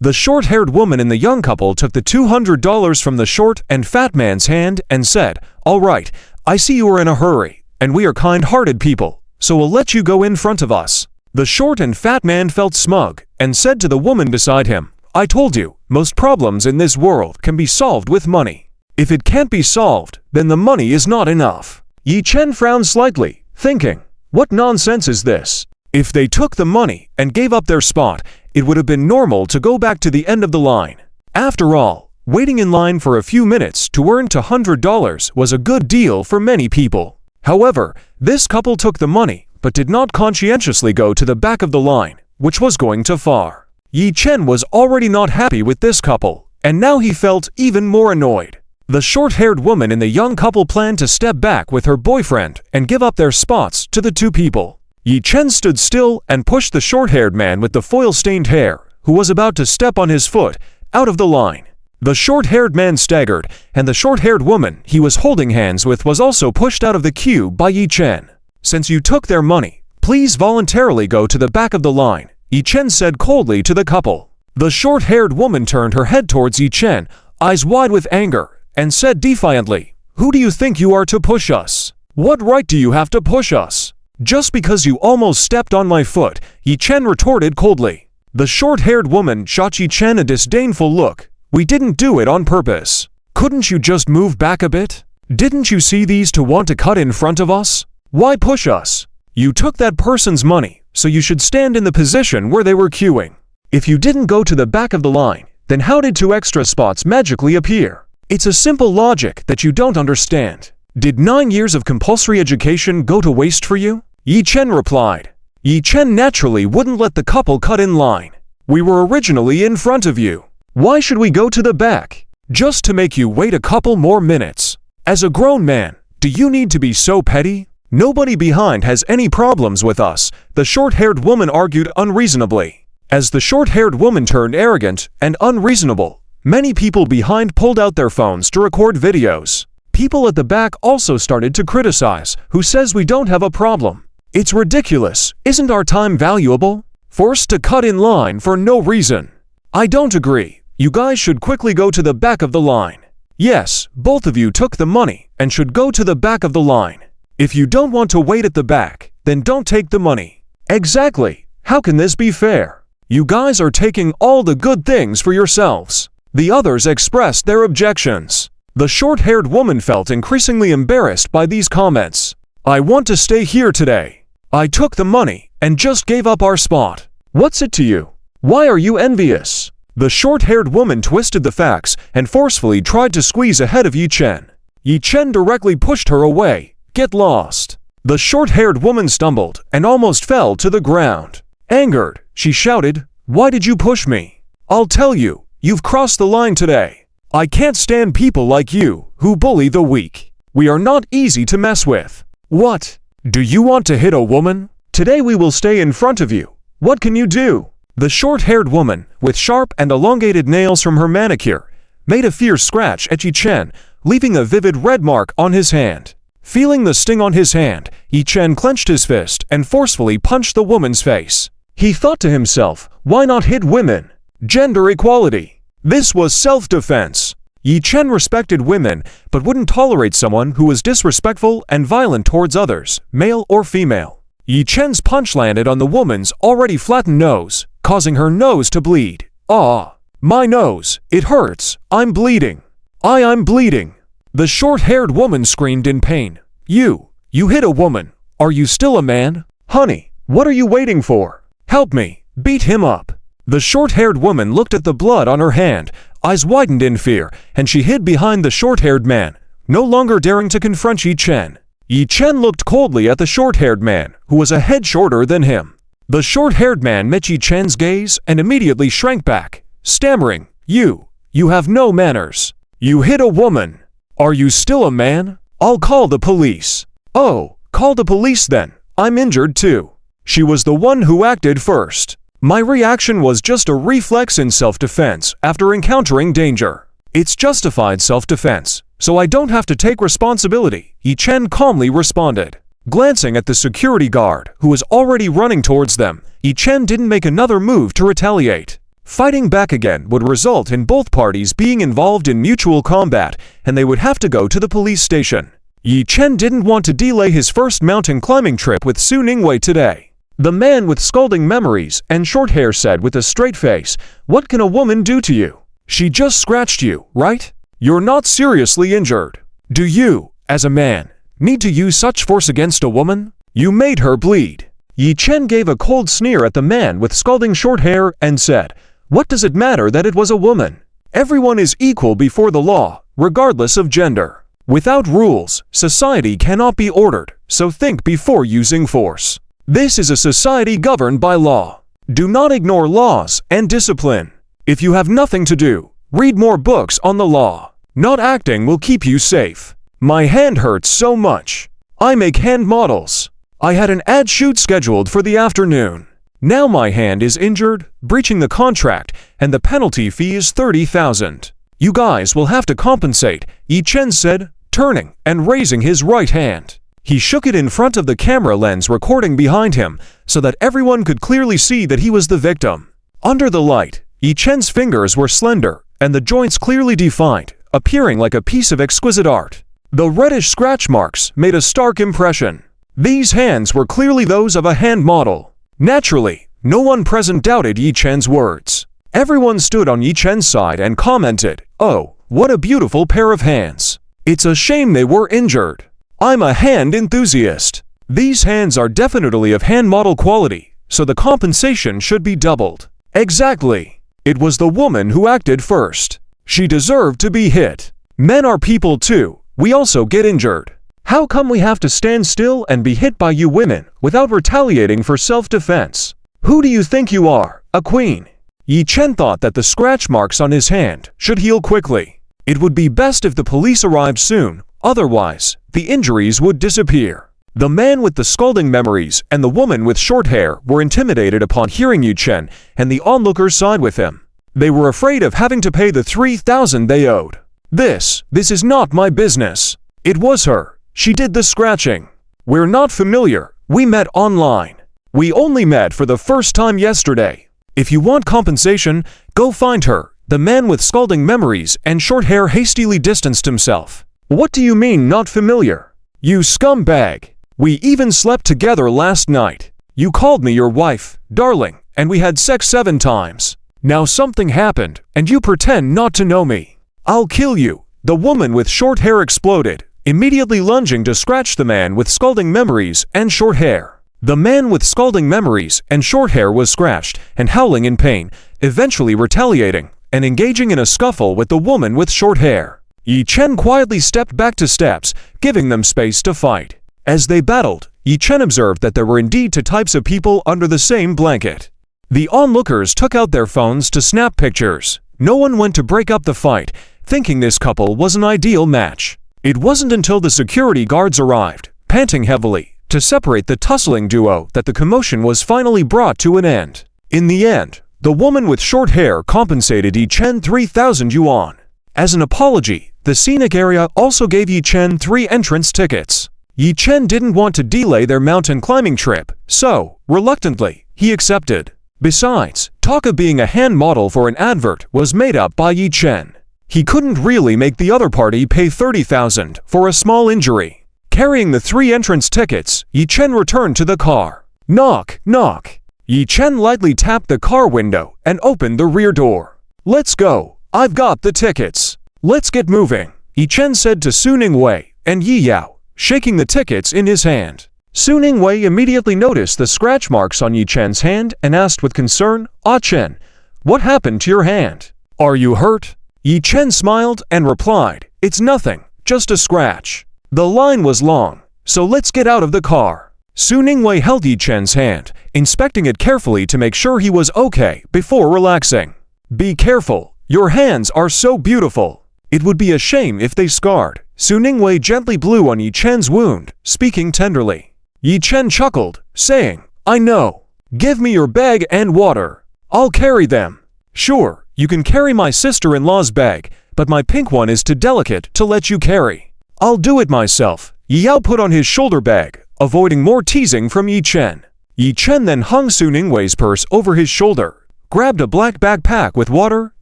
The short-haired woman and the young couple took the $200 from the short and fat man's hand and said, "All right, I see you are in a hurry, and we are kind-hearted people, so we'll let you go in front of us." The short and fat man felt smug and said to the woman beside him, "I told you, most problems in this world can be solved with money. If it can't be solved, then the money is not enough." Yi Chen frowned slightly, thinking, what nonsense is this? If they took the money and gave up their spot, it would have been normal to go back to the end of the line. After all, waiting in line for a few minutes to earn $200 was a good deal for many people. However, this couple took the money but did not conscientiously go to the back of the line, which was going too far. Yi Chen was already not happy with this couple, and now he felt even more annoyed. The short-haired woman and the young couple planned to step back with her boyfriend and give up their spots to the two people. Yi Chen stood still and pushed the short-haired man with the foil-stained hair, who was about to step on his foot, out of the line. The short-haired man staggered, and the short-haired woman he was holding hands with was also pushed out of the queue by Yi Chen. "Since you took their money, please voluntarily go to the back of the line," Yi Chen said coldly to the couple. The short-haired woman turned her head towards Yi Chen, eyes wide with anger, and said defiantly, "Who do you think you are to push us? What right do you have to push us?" "Just because you almost stepped on my foot," Yi Chen retorted coldly. The short-haired woman shot Yi Chen a disdainful look. "We didn't do it on purpose. Couldn't you just move back a bit? Didn't you see these to want to cut in front of us? Why push us? You took that person's money, so you should stand in the position where they were queuing. If you didn't go to the back of the line, then how did 2 extra spots magically appear? It's a simple logic that you don't understand. Did 9 years of compulsory education go to waste for you?" Yi Chen replied. Yi Chen naturally wouldn't let the couple cut in line. "We were originally in front of you. Why should we go to the back? Just to make you wait a couple more minutes? As a grown man, do you need to be so petty? Nobody behind has any problems with us," the short-haired woman argued unreasonably. As the short-haired woman turned arrogant and unreasonable, many people behind pulled out their phones to record videos. People at the back also started to criticize, "Who says we don't have a problem? It's ridiculous. Isn't our time valuable? Forced to cut in line for no reason. I don't agree. You guys should quickly go to the back of the line. Yes, both of you took the money and should go to the back of the line. If you don't want to wait at the back, then don't take the money." "Exactly. How can this be fair? You guys are taking all the good things for yourselves." The others expressed their objections. The short-haired woman felt increasingly embarrassed by these comments. "I want to stay here today. I took the money and just gave up our spot. What's it to you? Why are you envious?" The short-haired woman twisted the facts and forcefully tried to squeeze ahead of Yi Chen. Yi Chen directly pushed her away. "Get lost." The short-haired woman stumbled and almost fell to the ground. Angered, she shouted, "Why did you push me? I'll tell you, you've crossed the line today. I can't stand people like you who bully the weak. We are not easy to mess with." "What? Do you want to hit a woman? Today we will stay in front of you. What can you do?" The short-haired woman, with sharp and elongated nails from her manicure, made a fierce scratch at Yi Chen, leaving a vivid red mark on his hand. Feeling the sting on his hand, Yi Chen clenched his fist and forcefully punched the woman's face. He thought to himself, why not hit women? Gender equality. This was self-defense. Yi Chen respected women, but wouldn't tolerate someone who was disrespectful and violent towards others, male or female. Yi Chen's punch landed on the woman's already flattened nose, causing her nose to bleed. "Ah, my nose, it hurts, I'm bleeding. I'm bleeding." The short-haired woman screamed in pain. You hit a woman. Are you still a man? Honey, what are you waiting for? Help me, beat him up." The short-haired woman looked at the blood on her hand, eyes widened in fear, and she hid behind the short-haired man, no longer daring to confront Yi Chen. Yi Chen looked coldly at the short-haired man, who was a head shorter than him. The short-haired man met Yi Chen's gaze and immediately shrank back, stammering, You have no manners. You hit a woman. Are you still a man? I'll call the police." "Oh, call the police then. I'm injured too. She was the one who acted first. My reaction was just a reflex in self-defense after encountering danger. It's justified self-defense, so I don't have to take responsibility," Yi Chen calmly responded. Glancing at the security guard, who was already running towards them, Yi Chen didn't make another move to retaliate. Fighting back again would result in both parties being involved in mutual combat, and they would have to go to the police station. Yi Chen didn't want to delay his first mountain climbing trip with Su Ningwei today. The man with scalding memories and short hair said with a straight face, "What can a woman do to you? She just scratched you, right? You're not seriously injured. Do you, as a man, need to use such force against a woman? You made her bleed." Yi Chen gave a cold sneer at the man with scalding short hair and said, "What does it matter that it was a woman? Everyone is equal before the law, regardless of gender. Without rules, society cannot be ordered, so think before using force. This is a society governed by law. Do not ignore laws and discipline. If you have nothing to do, read more books on the law. Not acting will keep you safe. My hand hurts so much. I make hand models. I had an ad shoot scheduled for the afternoon. Now my hand is injured, breaching the contract, and the penalty fee is 30,000. You guys will have to compensate," Yi Chen said, turning and raising his right hand. He shook it in front of the camera lens recording behind him so that everyone could clearly see that he was the victim. Under the light, Yi Chen's fingers were slender and the joints clearly defined, appearing like a piece of exquisite art. The reddish scratch marks made a stark impression. These hands were clearly those of a hand model. Naturally, no one present doubted Yi Chen's words. Everyone stood on Yi Chen's side and commented, "Oh, what a beautiful pair of hands. It's a shame they were injured. I'm a hand enthusiast. These hands are definitely of hand model quality, so the compensation should be doubled." Exactly. It was the woman who acted first. She deserved to be hit. Men are people too. We also get injured. How come we have to stand still and be hit by you women without retaliating for self-defense? Who do you think you are, a queen? Yi Chen thought that the scratch marks on his hand should heal quickly. It would be best if the police arrived soon, otherwise, the injuries would disappear. The man with the scalding memories and the woman with short hair were intimidated upon hearing Yi Chen, and the onlookers side with him. They were afraid of having to pay the 3,000 they owed. This is not my business. It was her. She did the scratching. We're not familiar. We met online. We only met for the first time yesterday. If you want compensation, go find her." The man with scalding memories and short hair hastily distanced himself. "What do you mean not familiar? You scumbag. We even slept together last night. You called me your wife, darling, and we had sex 7 times. Now something happened, and you pretend not to know me. I'll kill you." The woman with short hair exploded, immediately lunging to scratch the man with scalding memories and short hair. The man with scalding memories and short hair was scratched and howling in pain, eventually retaliating and engaging in a scuffle with the woman with short hair. Yi Chen quietly stepped back to steps, giving them space to fight. As they battled, Yi Chen observed that there were indeed 2 types of people under the same blanket. The onlookers took out their phones to snap pictures. No one went to break up the fight, thinking this couple was an ideal match. It wasn't until the security guards arrived, panting heavily, to separate the tussling duo that the commotion was finally brought to an end. In the end, the woman with short hair compensated Yi Chen 3,000 yuan. As an apology, the scenic area also gave Yi Chen 3 entrance tickets. Yi Chen didn't want to delay their mountain climbing trip, so, reluctantly, he accepted. Besides, talk of being a hand model for an advert was made up by Yi Chen. He couldn't really make the other party pay 30,000 for a small injury. Carrying the 3 entrance tickets, Yi Chen returned to the car. Knock, knock. Yi Chen lightly tapped the car window and opened the rear door. "Let's go. I've got the tickets. Let's get moving," Yi Chen said to Su Ningwei and Yi Yao, shaking the tickets in his hand. Su Ningwei immediately noticed the scratch marks on Yi Chen's hand and asked with concern, "Ah Chen, what happened to your hand? Are you hurt?" Yi Chen smiled and replied, "It's nothing, just a scratch." The line was long, so let's get out of the car. Su Ningwei held Yi Chen's hand, inspecting it carefully to make sure he was okay before relaxing. "Be careful, your hands are so beautiful. It would be a shame if they scarred." Su Ningwei gently blew on Yi Chen's wound, speaking tenderly. Yi Chen chuckled, saying, "I know. Give me your bag and water. I'll carry them." "Sure, you can carry my sister-in-law's bag, but my pink one is too delicate to let you carry. I'll do it myself." Yi Yao put on his shoulder bag, avoiding more teasing from Yi Chen. Yi Chen then hung Su Ningwei's purse over his shoulder, grabbed a black backpack with water,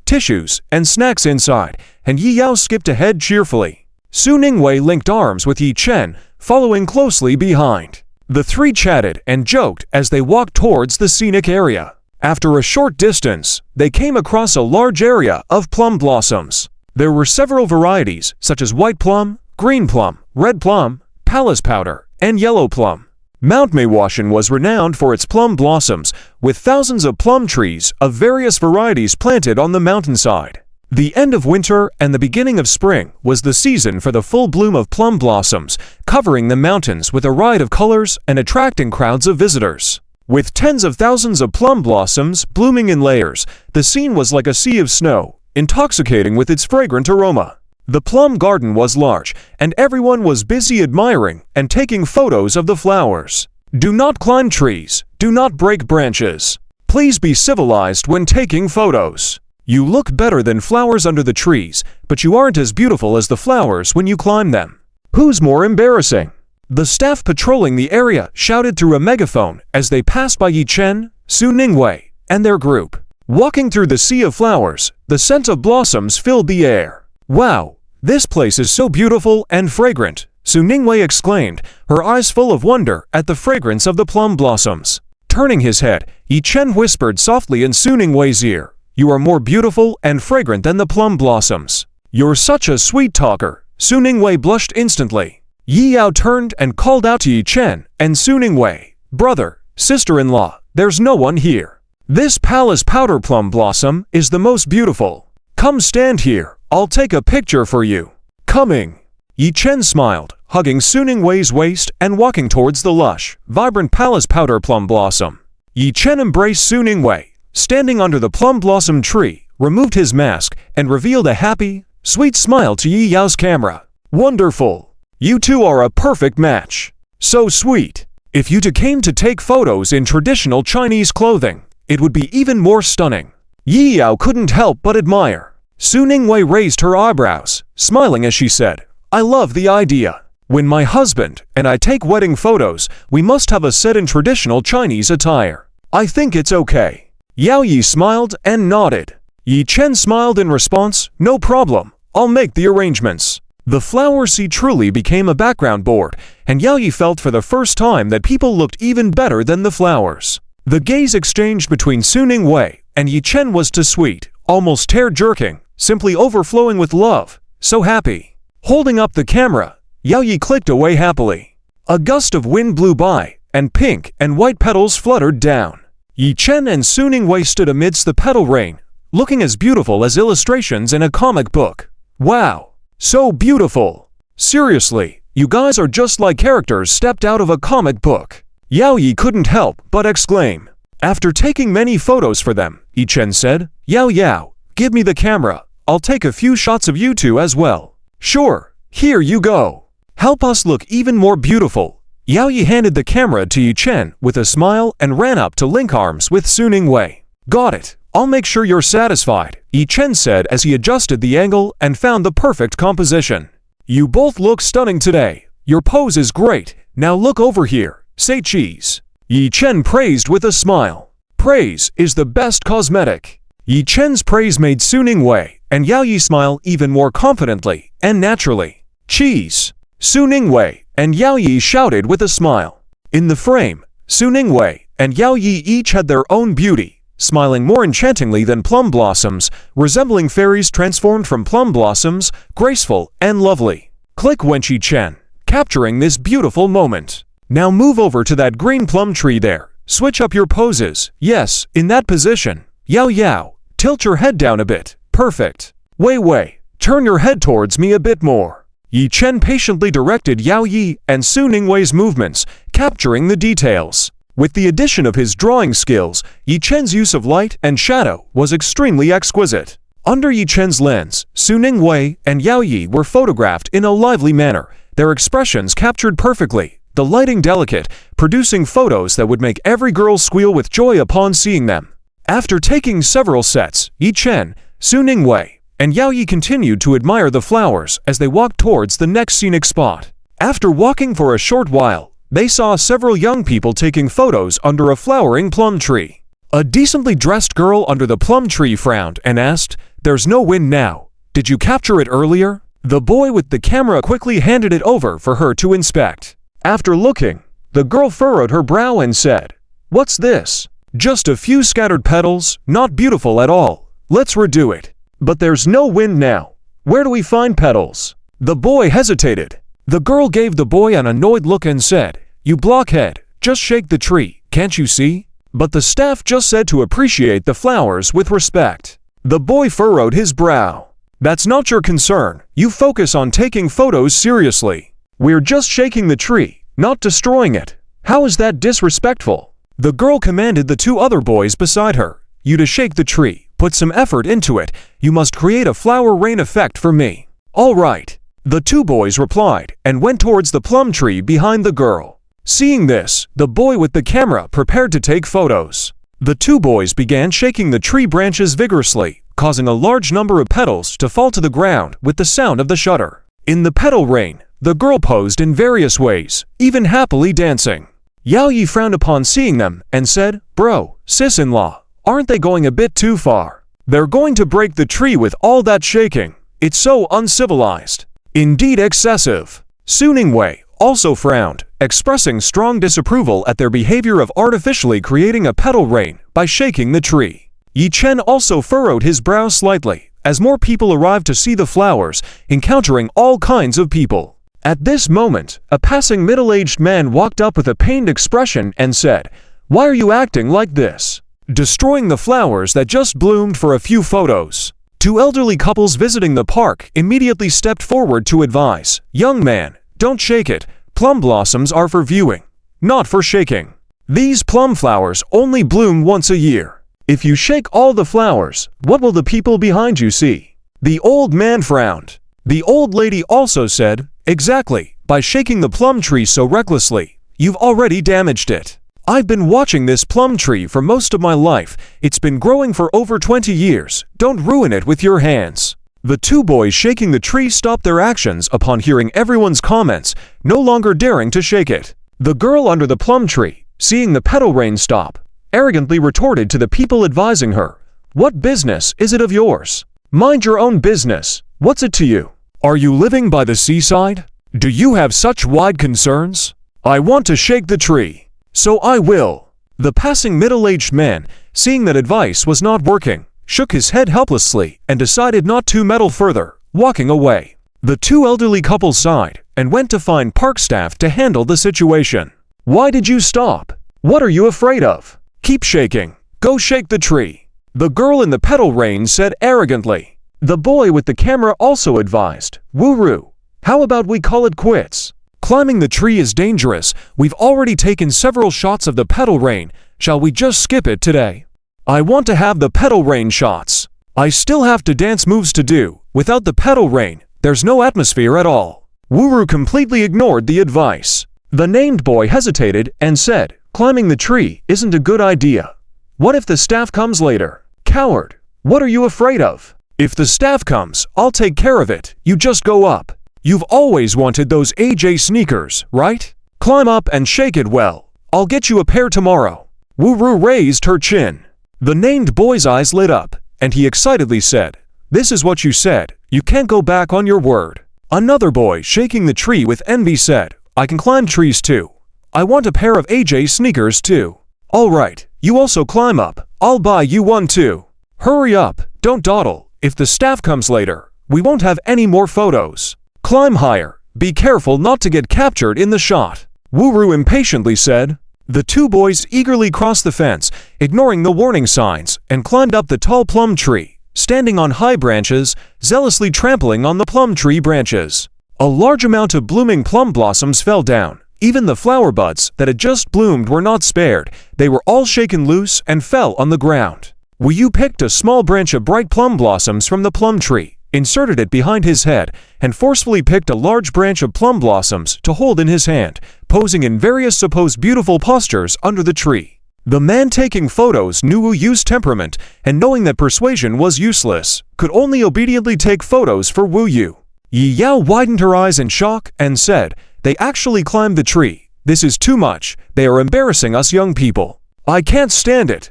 tissues, and snacks inside, and Yi Yao skipped ahead cheerfully. Su Ningwei linked arms with Yi Chen, following closely behind. The three chatted and joked as they walked towards the scenic area. After a short distance, they came across a large area of plum blossoms. There were several varieties, such as white plum, green plum, red plum, palace powder, and yellow plum. Mount ManhwaRecap was renowned for its plum blossoms, with thousands of plum trees of various varieties planted on the mountainside. The end of winter and the beginning of spring was the season for the full bloom of plum blossoms, covering the mountains with a riot of colors and attracting crowds of visitors. With tens of thousands of plum blossoms blooming in layers, the scene was like a sea of snow, intoxicating with its fragrant aroma. The plum garden was large, and everyone was busy admiring and taking photos of the flowers. Do not climb trees. Do not break branches. Please be civilized when taking photos. You look better than flowers under the trees, but you aren't as beautiful as the flowers when you climb them. Who's more embarrassing? The staff patrolling the area shouted through a megaphone as they passed by Yi Chen, Su Ningwei, and their group. Walking through the sea of flowers, the scent of blossoms filled the air. Wow! This place is so beautiful and fragrant, Su Ningwei exclaimed, her eyes full of wonder at the fragrance of the plum blossoms. Turning his head, Yi Chen whispered softly in Su Ningwei's ear, "You are more beautiful and fragrant than the plum blossoms." "You're such a sweet talker." Su Ningwei blushed instantly. Yi Yao turned and called out to Yi Chen and Su Ningwei, "Brother, sister-in-law, there's no one here. This palace powder plum blossom is the most beautiful. Come stand here. I'll take a picture for you." "Coming." Yi Chen smiled, hugging Su Ningwei's waist and walking towards the lush, vibrant palace powder plum blossom. Yi Chen embraced Su Ningwei, standing under the plum blossom tree, removed his mask, and revealed a happy, sweet smile to Yi Yao's camera. "Wonderful. You two are a perfect match. So sweet. If you two came to take photos in traditional Chinese clothing, it would be even more stunning." Yi Yao couldn't help but admire. Su Ningwei raised her eyebrows, smiling as she said, "I love the idea. When my husband and I take wedding photos, we must have a set in traditional Chinese attire. I think it's okay." Yao Yi smiled and nodded. Yi Chen smiled in response, "No problem, I'll make the arrangements." The flower sea truly became a background board, and Yao Yi felt for the first time that people looked even better than the flowers. The gaze exchanged between Su Ningwei and Yi Chen was too sweet, almost tear-jerking, simply overflowing with love, so happy. Holding up the camera, Yao Yi clicked away happily. A gust of wind blew by, and pink and white petals fluttered down. Yi Chen and Su Ningwei stood amidst the petal rain, looking as beautiful as illustrations in a comic book. "Wow! So beautiful! Seriously, you guys are just like characters stepped out of a comic book." Yao Yi couldn't help but exclaim. After taking many photos for them, Yi Chen said, "Yao Yao, give me the camera. I'll take a few shots of you two as well." "Sure, here you go. Help us look even more beautiful." Yao Yi handed the camera to Yi Chen with a smile and ran up to link arms with Su Ningwei. "Got it. I'll make sure you're satisfied," Yi Chen said as he adjusted the angle and found the perfect composition. "You both look stunning today. Your pose is great. Now look over here. Say cheese." Yi Chen praised with a smile. Praise is the best cosmetic. Yi Chen's praise made Su Ningwei and Yao Yi smile even more confidently and naturally. "Cheese!" Su Ningwei and Yao Yi shouted with a smile. In the frame, Su Ningwei and Yao Yi each had their own beauty, smiling more enchantingly than plum blossoms, resembling fairies transformed from plum blossoms, graceful and lovely. Click went Yi Chen, capturing this beautiful moment. "Now move over to that green plum tree there. Switch up your poses. Yes, in that position. Yao Yao, tilt your head down a bit. Perfect. Wei Wei, turn your head towards me a bit more." Yi Chen patiently directed Yao Yi and Su Ningwei's movements, capturing the details. With the addition of his drawing skills, Yi Chen's use of light and shadow was extremely exquisite. Under Yi Chen's lens, Su Ningwei and Yao Yi were photographed in a lively manner, their expressions captured perfectly, the lighting delicate, producing photos that would make every girl squeal with joy upon seeing them. After taking several sets, Yi Chen, Su Ningwei, and Yao Yi continued to admire the flowers as they walked towards the next scenic spot. After walking for a short while, they saw several young people taking photos under a flowering plum tree. A decently dressed girl under the plum tree frowned and asked, "There's no wind now. Did you capture it earlier?" The boy with the camera quickly handed it over for her to inspect. After looking, the girl furrowed her brow and said, "What's this? Just a few scattered petals, not beautiful at all. Let's redo it." "But there's no wind now. Where do we find petals?" The boy hesitated. The girl gave the boy an annoyed look and said, "You blockhead, just shake the tree, can't you see?" But the staff just said to appreciate the flowers with respect. The boy furrowed his brow. "That's not your concern. You focus on taking photos seriously. We're just shaking the tree, not destroying it. How is that disrespectful?" The girl commanded the two other boys beside her, "You to shake the tree, put some effort into it. You must create a flower rain effect for me." "All right." The two boys replied and went towards the plum tree behind the girl. Seeing this, the boy with the camera prepared to take photos. The two boys began shaking the tree branches vigorously, causing a large number of petals to fall to the ground with the sound of the shutter. In the petal rain, the girl posed in various ways, even happily dancing. Yao Yi frowned upon seeing them and said, "Bro, sis-in-law, aren't they going a bit too far? They're going to break the tree with all that shaking. It's so uncivilized. Indeed excessive." Su Ningwei also frowned, expressing strong disapproval at their behavior of artificially creating a petal rain by shaking the tree. Yi Chen also furrowed his brow slightly, as more people arrived to see the flowers, encountering all kinds of people. At this moment, a passing middle-aged man walked up with a pained expression and said, "Why are you acting like this? Destroying the flowers that just bloomed for a few photos." Two elderly couples visiting the park immediately stepped forward to advise, "Young man, don't shake it. Plum blossoms are for viewing, not for shaking. These plum flowers only bloom once a year. If you shake all the flowers, what will the people behind you see?" The old man frowned. The old lady also said, "Exactly, by shaking the plum tree so recklessly, you've already damaged it. I've been watching this plum tree for most of my life. It's been growing for over 20 years. Don't ruin it with your hands." The two boys shaking the tree stopped their actions upon hearing everyone's comments, no longer daring to shake it. The girl under the plum tree, seeing the petal rain stop, arrogantly retorted to the people advising her, "What business is it of yours? Mind your own business. What's it to you? Are you living by the seaside? Do you have such wide concerns? I want to shake the tree. So I will." The passing middle-aged man, seeing that advice was not working, shook his head helplessly and decided not to meddle further, walking away. The two elderly couples sighed and went to find park staff to handle the situation. "Why did you stop? What are you afraid of? Keep shaking. Go shake the tree," the girl in the petal rain said arrogantly. The boy with the camera also advised, "Wu-Ru, how about we call it quits? Climbing the tree is dangerous. We've already taken several shots of the petal rain. Shall we just skip it today? I want to have the petal rain shots. I still have to dance moves to do. Without the petal rain, there's no atmosphere at all." Wu-Ru completely ignored the advice. The named boy hesitated and said, "Climbing the tree isn't a good idea. What if the staff comes later?" "Coward, what are you afraid of? If the staff comes, I'll take care of it. You just go up. You've always wanted those AJ sneakers, right? Climb up and shake it well. I'll get you a pair tomorrow." Wu-Ru raised her chin. The named boy's eyes lit up, and he excitedly said, "This is what you said. You can't go back on your word." Another boy shaking the tree with envy said, "I can climb trees too. I want a pair of AJ sneakers too." "All right, you also climb up. I'll buy you one too. Hurry up, don't dawdle. If the staff comes later, we won't have any more photos. Climb higher. Be careful not to get captured in the shot," Wu-Ru impatiently said. The two boys eagerly crossed the fence, ignoring the warning signs, and climbed up the tall plum tree, standing on high branches, zealously trampling on the plum tree branches. A large amount of blooming plum blossoms fell down. Even the flower buds that had just bloomed were not spared. They were all shaken loose and fell on the ground. Wu Yu picked a small branch of bright plum blossoms from the plum tree, inserted it behind his head, and forcefully picked a large branch of plum blossoms to hold in his hand, posing in various supposed beautiful postures under the tree. The man taking photos knew Wu Yu's temperament, and knowing that persuasion was useless, could only obediently take photos for Wu Yu. Yi Yao widened her eyes in shock and said, "They actually climbed the tree. This is too much. They are embarrassing us young people. I can't stand it.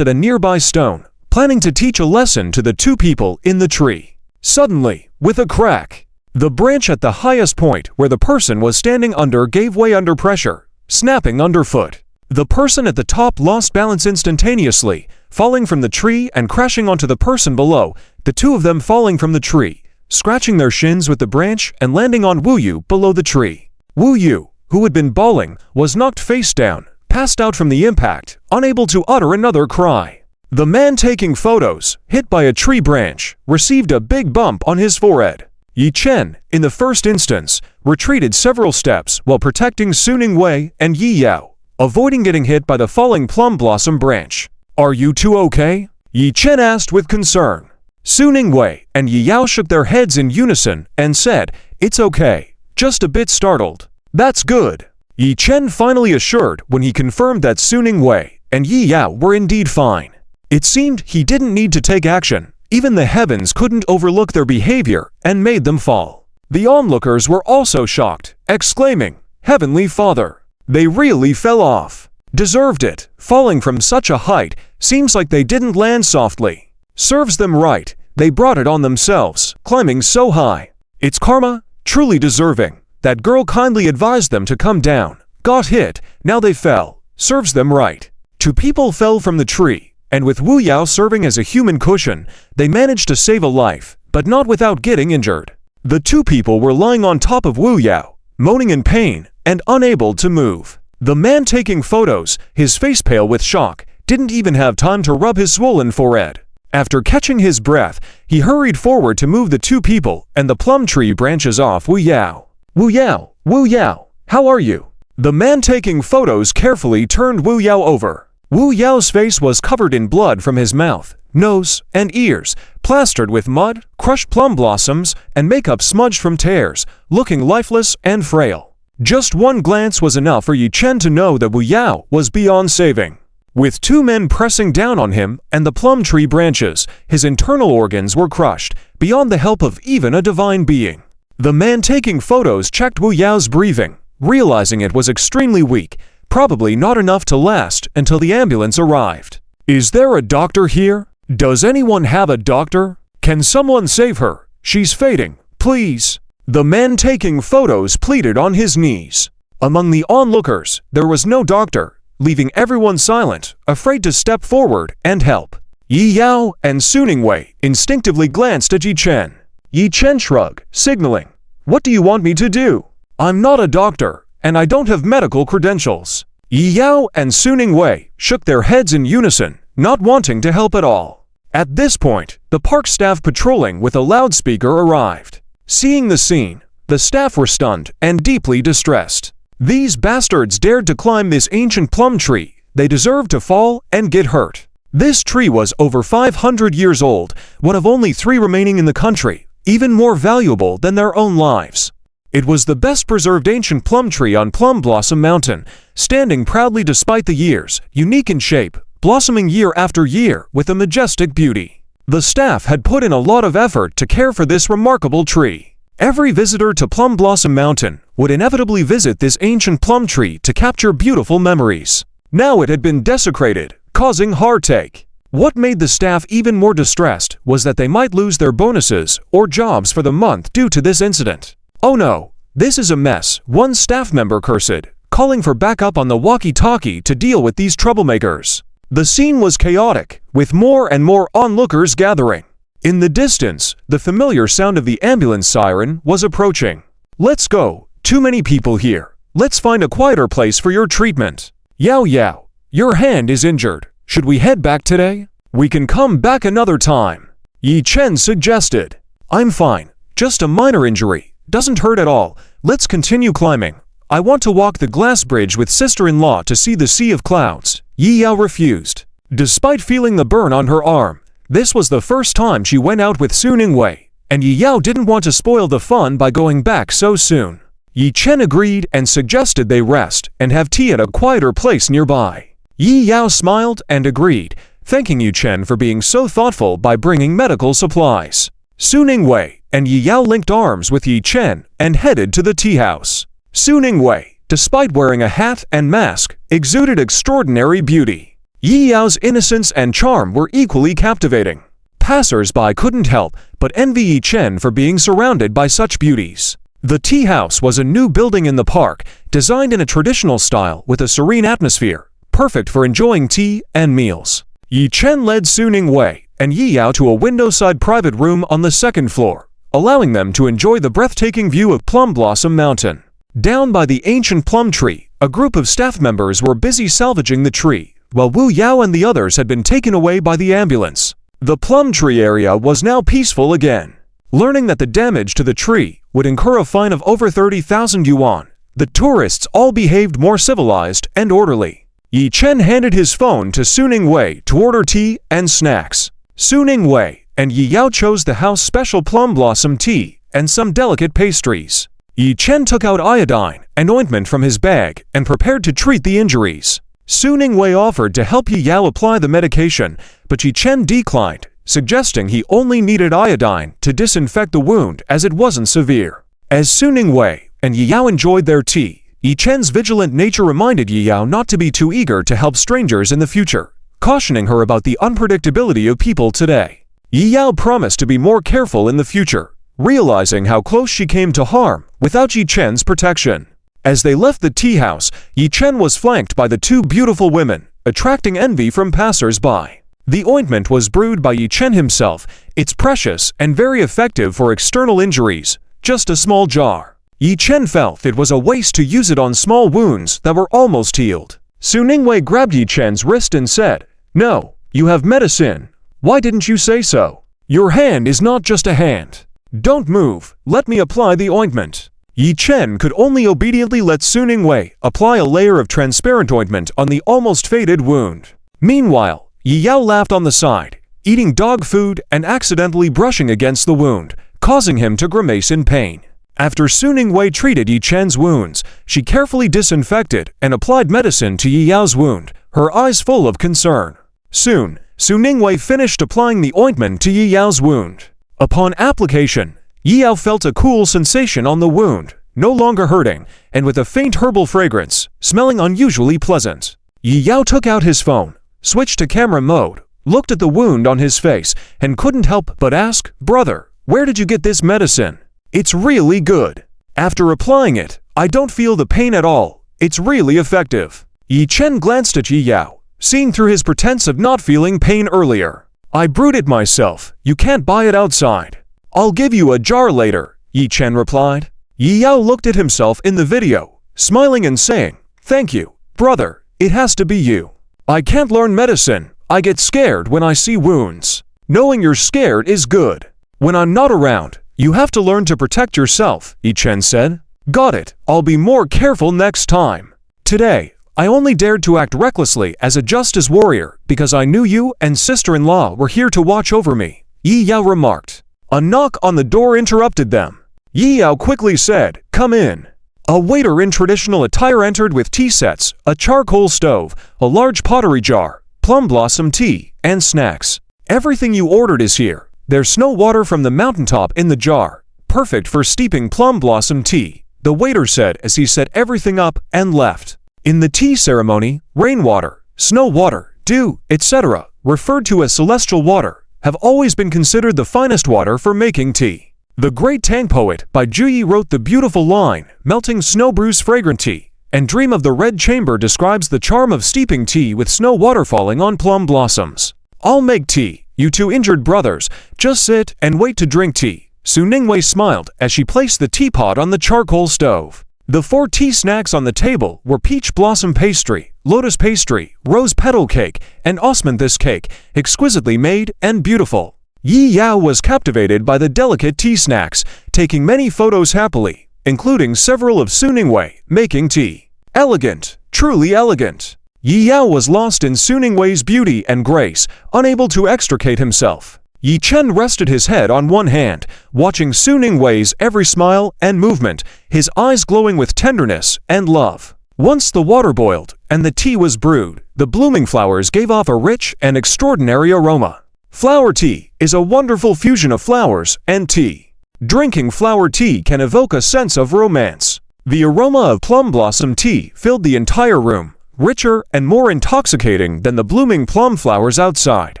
at a nearby stone, planning to teach a lesson to the two people in the tree. Suddenly, with a crack, the branch at the highest point where the person was standing under gave way under pressure, snapping underfoot. The person at the top lost balance instantaneously, falling from the tree and crashing onto the person below, the two of them falling from the tree, scratching their shins with the branch and landing on Wu Yu below the tree. Wu Yu, who had been bawling, was knocked face down, passed out from the impact, unable to utter another cry. The man taking photos, hit by a tree branch, received a big bump on his forehead. Yi Chen, in the first instance, retreated several steps while protecting Suning Wei and Yi Yao, avoiding getting hit by the falling plum blossom branch. "Are you two okay?" Yi Chen asked with concern. Suning Wei and Yi Yao shook their heads in unison and said, "It's okay, just a bit startled." "That's good," Yi Chen finally assured when he confirmed that Suning Wei and Yi Yao were indeed fine. It seemed he didn't need to take action. Even the heavens couldn't overlook their behavior and made them fall. The onlookers were also shocked, exclaiming, "Heavenly Father, they really fell off. Deserved it. Falling from such a height seems like they didn't land softly. Serves them right. They brought it on themselves, climbing so high. It's karma, truly deserving. That girl kindly advised them to come down. Got hit, now they fell. Serves them right." Two people fell from the tree, and with Wu Yao serving as a human cushion, they managed to save a life, but not without getting injured. The two people were lying on top of Wu Yao, moaning in pain and unable to move. The man taking photos, his face pale with shock, didn't even have time to rub his swollen forehead. After catching his breath, he hurried forward to move the two people and the plum tree branches off Wu Yao. Wu Yao, how are you?" The man taking photos carefully turned Wu Yao over. Wu Yao's face was covered in blood from his mouth, nose, and ears, plastered with mud, crushed plum blossoms, and makeup smudged from tears, looking lifeless and frail. Just one glance was enough for Yi Chen to know that Wu Yao was beyond saving. With two men pressing down on him and the plum tree branches, his internal organs were crushed, beyond the help of even a divine being. The man taking photos checked Wu Yao's breathing, realizing it was extremely weak, probably not enough to last until the ambulance arrived. "Is there a doctor here? Does anyone have a doctor? Can someone save her? She's fading, please." The man taking photos pleaded on his knees. Among the onlookers, there was no doctor, leaving everyone silent, afraid to step forward and help. Yi Yao and Suning Wei instinctively glanced at Yi Chen. Yi Chen shrugged, signaling, "What do you want me to do? I'm not a doctor, and I don't have medical credentials." Yi Yao and Suning Wei shook their heads in unison, not wanting to help at all. At this point, the park staff patrolling with a loudspeaker arrived. Seeing the scene, the staff were stunned and deeply distressed. These bastards dared to climb this ancient plum tree. They deserved to fall and get hurt. This tree was over 500 years old, one of only 3 remaining in the country, even more valuable than their own lives. It was the best preserved ancient plum tree on Plum Blossom Mountain, standing proudly despite the years, unique in shape, blossoming year after year with a majestic beauty. The staff had put in a lot of effort to care for this remarkable tree. Every visitor to Plum Blossom Mountain would inevitably visit this ancient plum tree to capture beautiful memories. Now it had been desecrated, causing heartache. What made the staff even more distressed was that they might lose their bonuses or jobs for the month due to this incident. "Oh no, this is a mess," one staff member cursed, calling for backup on the walkie-talkie to deal with these troublemakers. The scene was chaotic, with more and more onlookers gathering. In the distance, the familiar sound of the ambulance siren was approaching. "Let's go, too many people here. Let's find a quieter place for your treatment." "Yao Yao, your hand is injured. Should we head back today? We can come back another time," Yi Chen suggested. "I'm fine, just a minor injury. Doesn't hurt at all. Let's continue climbing. I want to walk the glass bridge with sister-in-law to see the sea of clouds." Yi Yao refused. Despite feeling the burn on her arm, this was the first time she went out with Suning Wei, and Yi Yao didn't want to spoil the fun by going back so soon. Yi Chen agreed and suggested they rest and have tea at a quieter place nearby. Yi Yao smiled and agreed, thanking Yi Chen for being so thoughtful by bringing medical supplies. Suning Wei and Yi Yao linked arms with Yi Chen and headed to the tea house. Suning Wei, despite wearing a hat and mask, exuded extraordinary beauty. Yi Yao's innocence and charm were equally captivating. Passers-by couldn't help but envy Yi Chen for being surrounded by such beauties. The tea house was a new building in the park, designed in a traditional style with a serene atmosphere, perfect for enjoying tea and meals. Yi Chen led Suning Wei and Yi Yao to a window-side private room on the second floor, allowing them to enjoy the breathtaking view of Plum Blossom Mountain. Down by the ancient plum tree, a group of staff members were busy salvaging the tree, while Wu Yao and the others had been taken away by the ambulance. The plum tree area was now peaceful again. Learning that the damage to the tree would incur a fine of over 30,000 yuan, the tourists all behaved more civilized and orderly. Yi Chen handed his phone to Suning Wei to order tea and snacks. Suning Wei and Yi Yao chose the house special plum blossom tea and some delicate pastries. Yi Chen took out iodine and ointment from his bag and prepared to treat the injuries. Suning Wei offered to help Yi Yao apply the medication, but Yi Chen declined, suggesting he only needed iodine to disinfect the wound as it wasn't severe. As Suning Wei and Yi Yao enjoyed their tea, Yi Chen's vigilant nature reminded Yi Yao not to be too eager to help strangers in the future, cautioning her about the unpredictability of people today. Yi Yao promised to be more careful in the future, realizing how close she came to harm without Yi Chen's protection. As they left the tea house, Yi Chen was flanked by the two beautiful women, attracting envy from passers-by. The ointment was brewed by Yi Chen himself. It's precious and very effective for external injuries, just a small jar. Yi Chen felt it was a waste to use it on small wounds that were almost healed. Suning Wei grabbed Yi Chen's wrist and said, "No, you have medicine. Why didn't you say so? Your hand is not just a hand. Don't move, let me apply the ointment." Yi Chen could only obediently let Suning Wei apply a layer of transparent ointment on the almost faded wound. Meanwhile, Yi Yao laughed on the side, eating dog food and accidentally brushing against the wound, causing him to grimace in pain. After Suning Wei treated Yi Chen's wounds, she carefully disinfected and applied medicine to Yi Yao's wound, her eyes full of concern. Soon, Suning Wei finished applying the ointment to Yi Yao's wound. Upon application, Yi Yao felt a cool sensation on the wound, no longer hurting, and with a faint herbal fragrance, smelling unusually pleasant. Yi Yao took out his phone, switched to camera mode, looked at the wound on his face, and couldn't help but ask, "Brother, where did you get this medicine? It's really good. After applying it, I don't feel the pain at all. It's really effective." Yi Chen glanced at Yi Yao, seeing through his pretense of not feeling pain earlier. "I brewed it myself. You can't buy it outside. I'll give you a jar later," Yi Chen replied. Yi Yao looked at himself in the video, smiling and saying, "Thank you, brother. It has to be you. I can't learn medicine. I get scared when I see wounds. Knowing you're scared is good. When I'm not around, you have to learn to protect yourself," Yi Chen said. "Got it. I'll be more careful next time. Today, I only dared to act recklessly as a justice warrior because I knew you and sister-in-law were here to watch over me," Yi Yao remarked. A knock on the door interrupted them. Yi Yao quickly said, "Come in." A waiter in traditional attire entered with tea sets, a charcoal stove, a large pottery jar, plum blossom tea, and snacks. "Everything you ordered is here. There's snow water from the mountaintop in the jar, perfect for steeping plum blossom tea," the waiter said as he set everything up and left. In the tea ceremony, rainwater, snow water, dew, etc., referred to as celestial water, have always been considered the finest water for making tea. The great Tang poet Bai Juyi wrote the beautiful line, "Melting snow brews fragrant tea," and Dream of the Red Chamber describes the charm of steeping tea with snow water falling on plum blossoms. "I'll make tea, you two injured brothers. Just sit and wait to drink tea." Suning Wei smiled as she placed the teapot on the charcoal stove. The 4 tea snacks on the table were peach blossom pastry, lotus pastry, rose petal cake, and osmanthus cake, exquisitely made and beautiful. Yi Yao was captivated by the delicate tea snacks, taking many photos happily, including several of Suning Wei making tea. Elegant, truly elegant. Yi Yao was lost in Suning Wei's beauty and grace, unable to extricate himself. Yi Chen rested his head on one hand, watching Suning Wei's every smile and movement, his eyes glowing with tenderness and love. Once the water boiled and the tea was brewed, the blooming flowers gave off a rich and extraordinary aroma. Flower tea is a wonderful fusion of flowers and tea. Drinking flower tea can evoke a sense of romance. The aroma of plum blossom tea filled the entire room, richer and more intoxicating than the blooming plum flowers outside.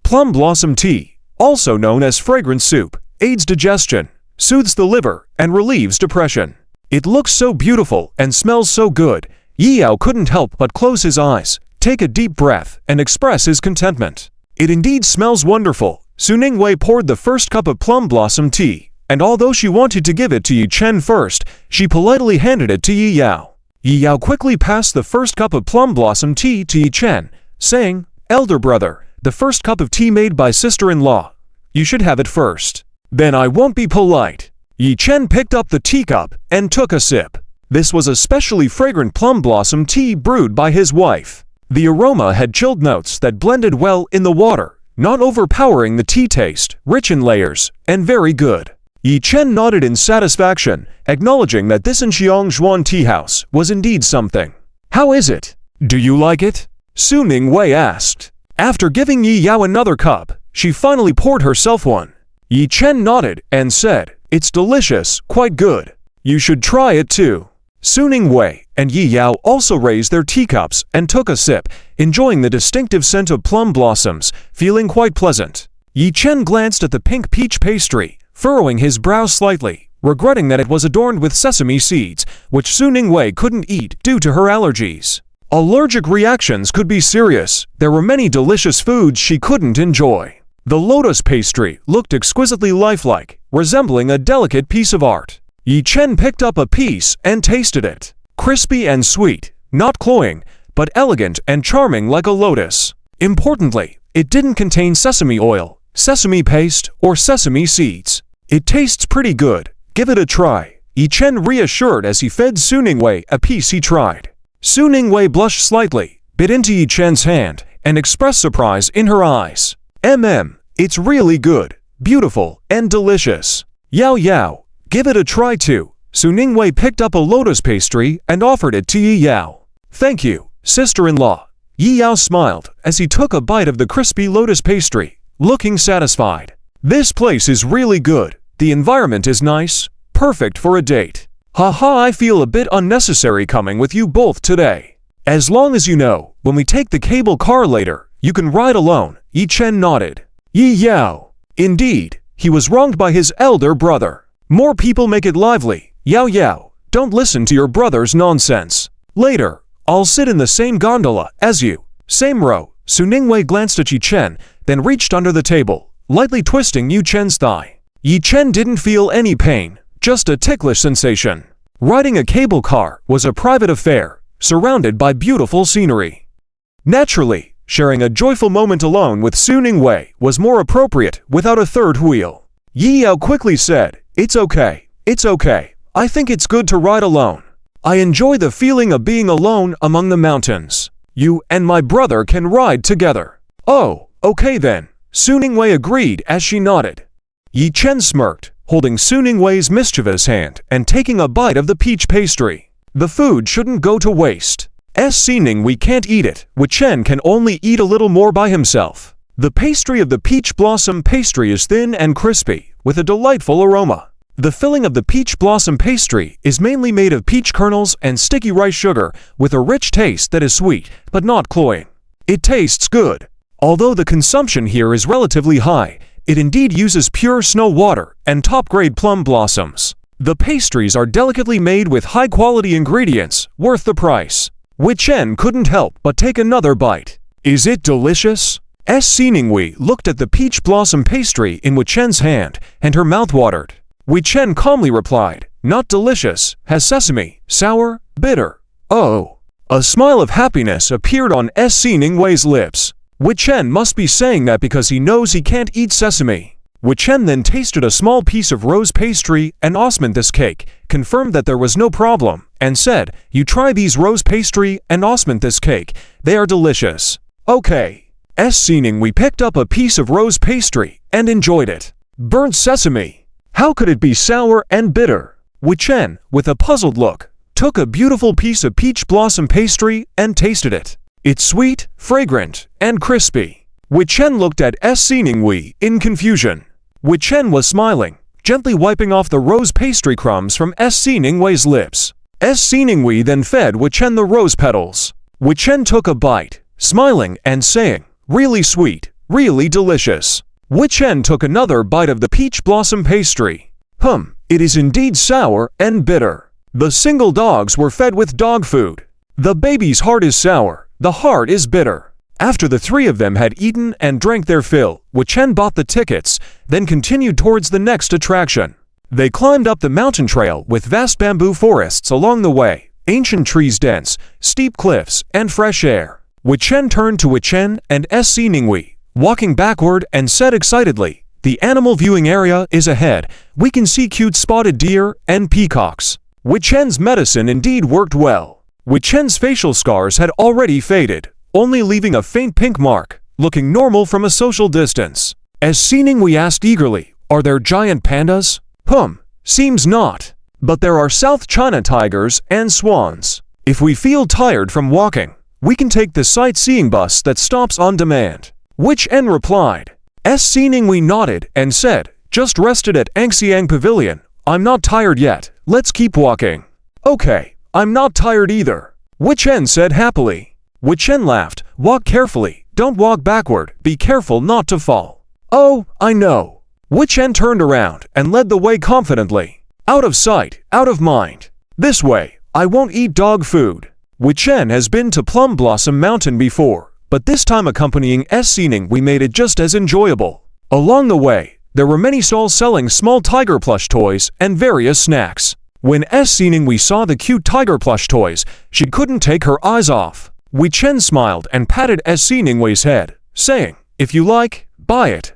Plum blossom tea, also known as fragrant soup, aids digestion, soothes the liver, and relieves depression. It looks so beautiful and smells so good, Yi Yao couldn't help but close his eyes, take a deep breath, and express his contentment. It indeed smells wonderful. Su Ningwei poured the first cup of plum blossom tea, and although she wanted to give it to Yi Chen first, she politely handed it to Yi Yao. Yi Yao quickly passed the first cup of plum blossom tea to Yi Chen, saying, "Elder brother, the first cup of tea made by sister-in-law. You should have it first." "Then I won't be polite." Yi Chen picked up the teacup and took a sip. This was a specially fragrant plum blossom tea brewed by his wife. The aroma had chilled notes that blended well in the water, not overpowering the tea taste, rich in layers, and very good. Yi Chen nodded in satisfaction, acknowledging that this Xiang Zhuan tea house was indeed something. "How is it? Do you like it?" Su Ningwei asked. After giving Yi Yao another cup, she finally poured herself one. Yi Chen nodded and said, "It's delicious, quite good. You should try it too." Su Ningwei and Yi Yao also raised their teacups and took a sip, enjoying the distinctive scent of plum blossoms, feeling quite pleasant. Yi Chen glanced at the pink peach pastry, furrowing his brows slightly, regretting that it was adorned with sesame seeds, which Su Ningwei couldn't eat due to her allergies. Allergic reactions could be serious. There were many delicious foods she couldn't enjoy. The lotus pastry looked exquisitely lifelike, resembling a delicate piece of art. Yi Chen picked up a piece and tasted it. Crispy and sweet, not cloying, but elegant and charming like a lotus. Importantly, it didn't contain sesame oil, sesame paste, or sesame seeds. "It tastes pretty good. Give it a try," Yi Chen reassured as he fed Su Ningwei a piece he tried. Su Ningwei blushed slightly, bit into Yi Chen's hand, and expressed surprise in her eyes. It's really good, beautiful, and delicious. Yao Yao, give it a try too." Su Ningwei picked up a lotus pastry and offered it to Yi Yao. "Thank you, sister-in-law." Yi Yao smiled as he took a bite of the crispy lotus pastry, looking satisfied. "This place is really good. The environment is nice, perfect for a date. Haha, I feel a bit unnecessary coming with you both today. As long as you know, when we take the cable car later, you can ride alone." Yi Chen nodded. Yi Yao. Indeed, he was wronged by his elder brother. More people make it lively. Yao Yao, don't listen to your brother's nonsense. Later, I'll sit in the same gondola as you. Same row. Su Ningwei glanced at Yi Chen, then reached under the table, lightly twisting Yi Chen's thigh. Yi Chen didn't feel any pain, just a ticklish sensation. Riding a cable car was a private affair, surrounded by beautiful scenery. Naturally, sharing a joyful moment alone with Su Ningwei was more appropriate without a third wheel. Yi Yao quickly said, It's okay. I think it's good to ride alone. I enjoy the feeling of being alone among the mountains. You and my brother can ride together." "Oh, okay then," Su Ningwei agreed as she nodded. Yi Chen smirked, holding Su Ningwei's mischievous hand and taking a bite of the peach pastry. The food shouldn't go to waste. Su Ningwei can't eat it, Yi Chen can only eat a little more by himself. The pastry of the peach blossom pastry is thin and crispy, with a delightful aroma. The filling of the peach blossom pastry is mainly made of peach kernels and sticky rice sugar, with a rich taste that is sweet, but not cloying. It tastes good. Although the consumption here is relatively high, it indeed uses pure snow water and top-grade plum blossoms. The pastries are delicately made with high-quality ingredients, worth the price. Yi Chen couldn't help but take another bite. "Is it delicious?" Su Ningwei looked at the peach blossom pastry in Yi Chen's hand, and her mouth watered. Yi Chen calmly replied, "Not delicious, has sesame, sour, bitter." "Oh." A smile of happiness appeared on Su Ningwei's lips. Yi Chen must be saying that because he knows he can't eat sesame. Yi Chen then tasted a small piece of rose pastry and osmanthus cake, confirmed that there was no problem, and said, "You try these rose pastry and osmanthus cake, they are delicious." "Okay." Su Ningwei picked up a piece of rose pastry and enjoyed it. Burnt sesame. How could it be sour and bitter? Yi Chen, with a puzzled look, took a beautiful piece of peach blossom pastry and tasted it. It's sweet, fragrant, and crispy. Yi Chen looked at Su Ningwei in confusion. Yi Chen was smiling, gently wiping off the rose pastry crumbs from Su Ningwei's lips. Su Ningwei then fed Yi Chen the rose petals. Yi Chen took a bite, smiling and saying, "Really sweet, really delicious." Yi Chen took another bite of the peach blossom pastry. It is indeed sour and bitter. The single dogs were fed with dog food. The baby's heart is sour, the heart is bitter. After the three of them had eaten and drank their fill, Wei-Chen bought the tickets, then continued towards the next attraction. They climbed up the mountain trail with vast bamboo forests along the way, ancient trees dense, steep cliffs, and fresh air. Wei-Chen turned to Wei-Chen and SC Ninghui, walking backward, and said excitedly, "The animal viewing area is ahead. We can see cute spotted deer and peacocks." Wei-Chen's medicine indeed worked well. Wei-Chen's facial scars had already faded, only leaving a faint pink mark, looking normal from a social distance. SC Ninghui asked eagerly, "Are there giant pandas?" Seems not. But there are South China tigers and swans. If we feel tired from walking, we can take the sightseeing bus that stops on demand." Wei-Chen replied. SC Ninghui nodded and said, "Just rested at Anxiang Pavilion. I'm not tired yet. Let's keep walking." "Okay, I'm not tired either," Wei-Chen said happily. Wei-Chen laughed. "Walk carefully. Don't walk backward. Be careful not to fall." "Oh, I know." Wei-Chen turned around and led the way confidently. "Out of sight, out of mind. This way, I won't eat dog food." Wei-Chen has been to Plum Blossom Mountain before, but this time accompanying SC Ninghui made it just as enjoyable. Along the way, there were many stalls selling small tiger plush toys and various snacks. When SC Ninghui saw the cute tiger plush toys, she couldn't take her eyes off. Wei-Chen smiled and patted SC Ninghui's head, saying, "If you like, buy it,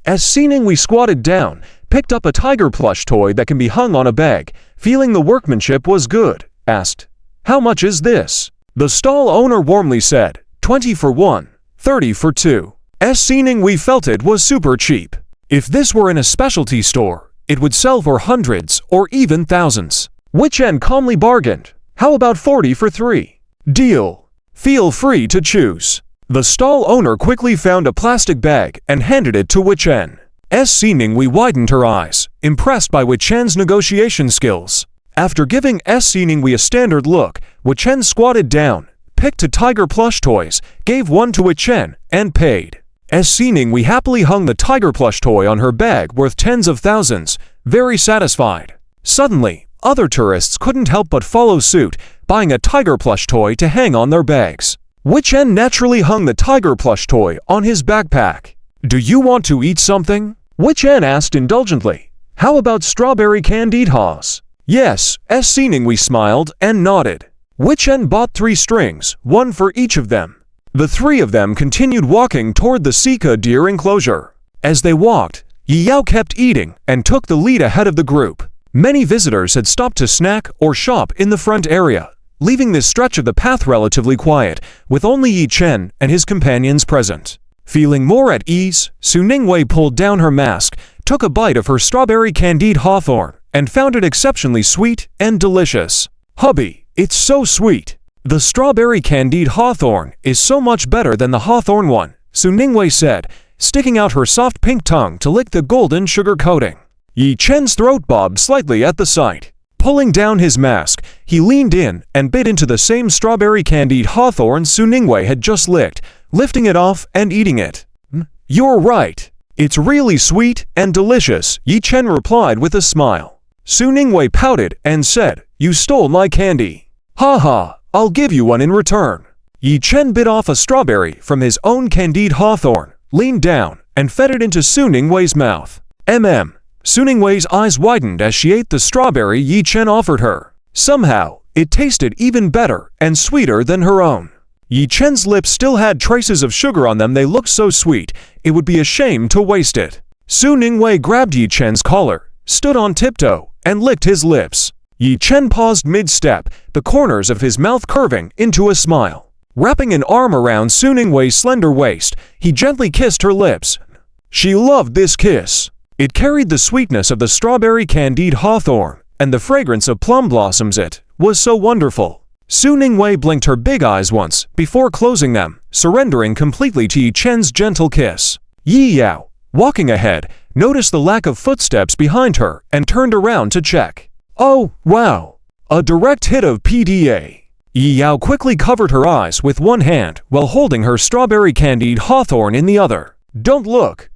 SC Ninghui squatted down, picked up a tiger plush toy that can be hung on a bag, feeling the workmanship was good, asked, "How much is this?" The stall owner warmly said, 20 for 1, 30 for 2. SC Ninghui felt it was super cheap. If this were in a specialty store, it would sell for hundreds or even thousands. Wei-Chen calmly bargained, "How about 40 for 3? Deal. Feel free to choose." The stall owner quickly found a plastic bag and handed it to Wei-Chen. SC Ninghui widened her eyes, impressed by Wei-Chen's negotiation skills. After giving SC Ninghui a standard look, Wei-Chen squatted down, picked two tiger plush toys, gave one to Wei-Chen, and paid. SC Ninghui happily hung the tiger plush toy on her bag worth tens of thousands, very satisfied. Suddenly, other tourists couldn't help but follow suit, buying a tiger plush toy to hang on their bags. Wei-Chen naturally hung the tiger plush toy on his backpack. "Do you want to eat something?" Wei-Chen asked indulgently. "How about strawberry candied haws?" "Yes," SC Ninghui smiled and nodded. Wei-Chen bought 3 strings, one for each of them. The three of them continued walking toward the Sika deer enclosure. As they walked, Yi Yao kept eating and took the lead ahead of the group. Many visitors had stopped to snack or shop in the front area, leaving this stretch of the path relatively quiet, with only Yi Chen and his companions present. Feeling more at ease, Su Ningwei pulled down her mask, took a bite of her strawberry candied hawthorn, and found it exceptionally sweet and delicious. "Hubby, it's so sweet. The strawberry candied hawthorn is so much better than the hawthorn one," Su Ningwei said, sticking out her soft pink tongue to lick the golden sugar coating. Yi Chen's throat bobbed slightly at the sight. Pulling down his mask, he leaned in and bit into the same strawberry candied hawthorn Su Ningwei had just licked, lifting it off and eating it. "You're right. It's really sweet and delicious," Yi Chen replied with a smile. Su Ningwei pouted and said, "You stole my candy." "Ha ha, I'll give you one in return." Yi Chen bit off a strawberry from his own candied hawthorn, leaned down, and fed it into Su Ningwei's mouth. Su Ningwei's eyes widened as she ate the strawberry Yi Chen offered her. Somehow, it tasted even better and sweeter than her own. Yi Chen's lips still had traces of sugar on them. They looked so sweet, it would be a shame to waste it. Su Ningwei grabbed Yi Chen's collar, stood on tiptoe, and licked his lips. Yi Chen paused mid-step, the corners of his mouth curving into a smile. Wrapping an arm around Su Ningwei's slender waist, he gently kissed her lips. She loved this kiss. It carried the sweetness of the strawberry candied hawthorn, and the fragrance of plum blossoms. It was so wonderful. Su Ningwei blinked her big eyes once, before closing them, surrendering completely to Yi Chen's gentle kiss. Yi Yao, walking ahead, noticed the lack of footsteps behind her and turned around to check. "Oh, wow! A direct hit of PDA." Yi Yao quickly covered her eyes with one hand while holding her strawberry candied hawthorn in the other. Don't look,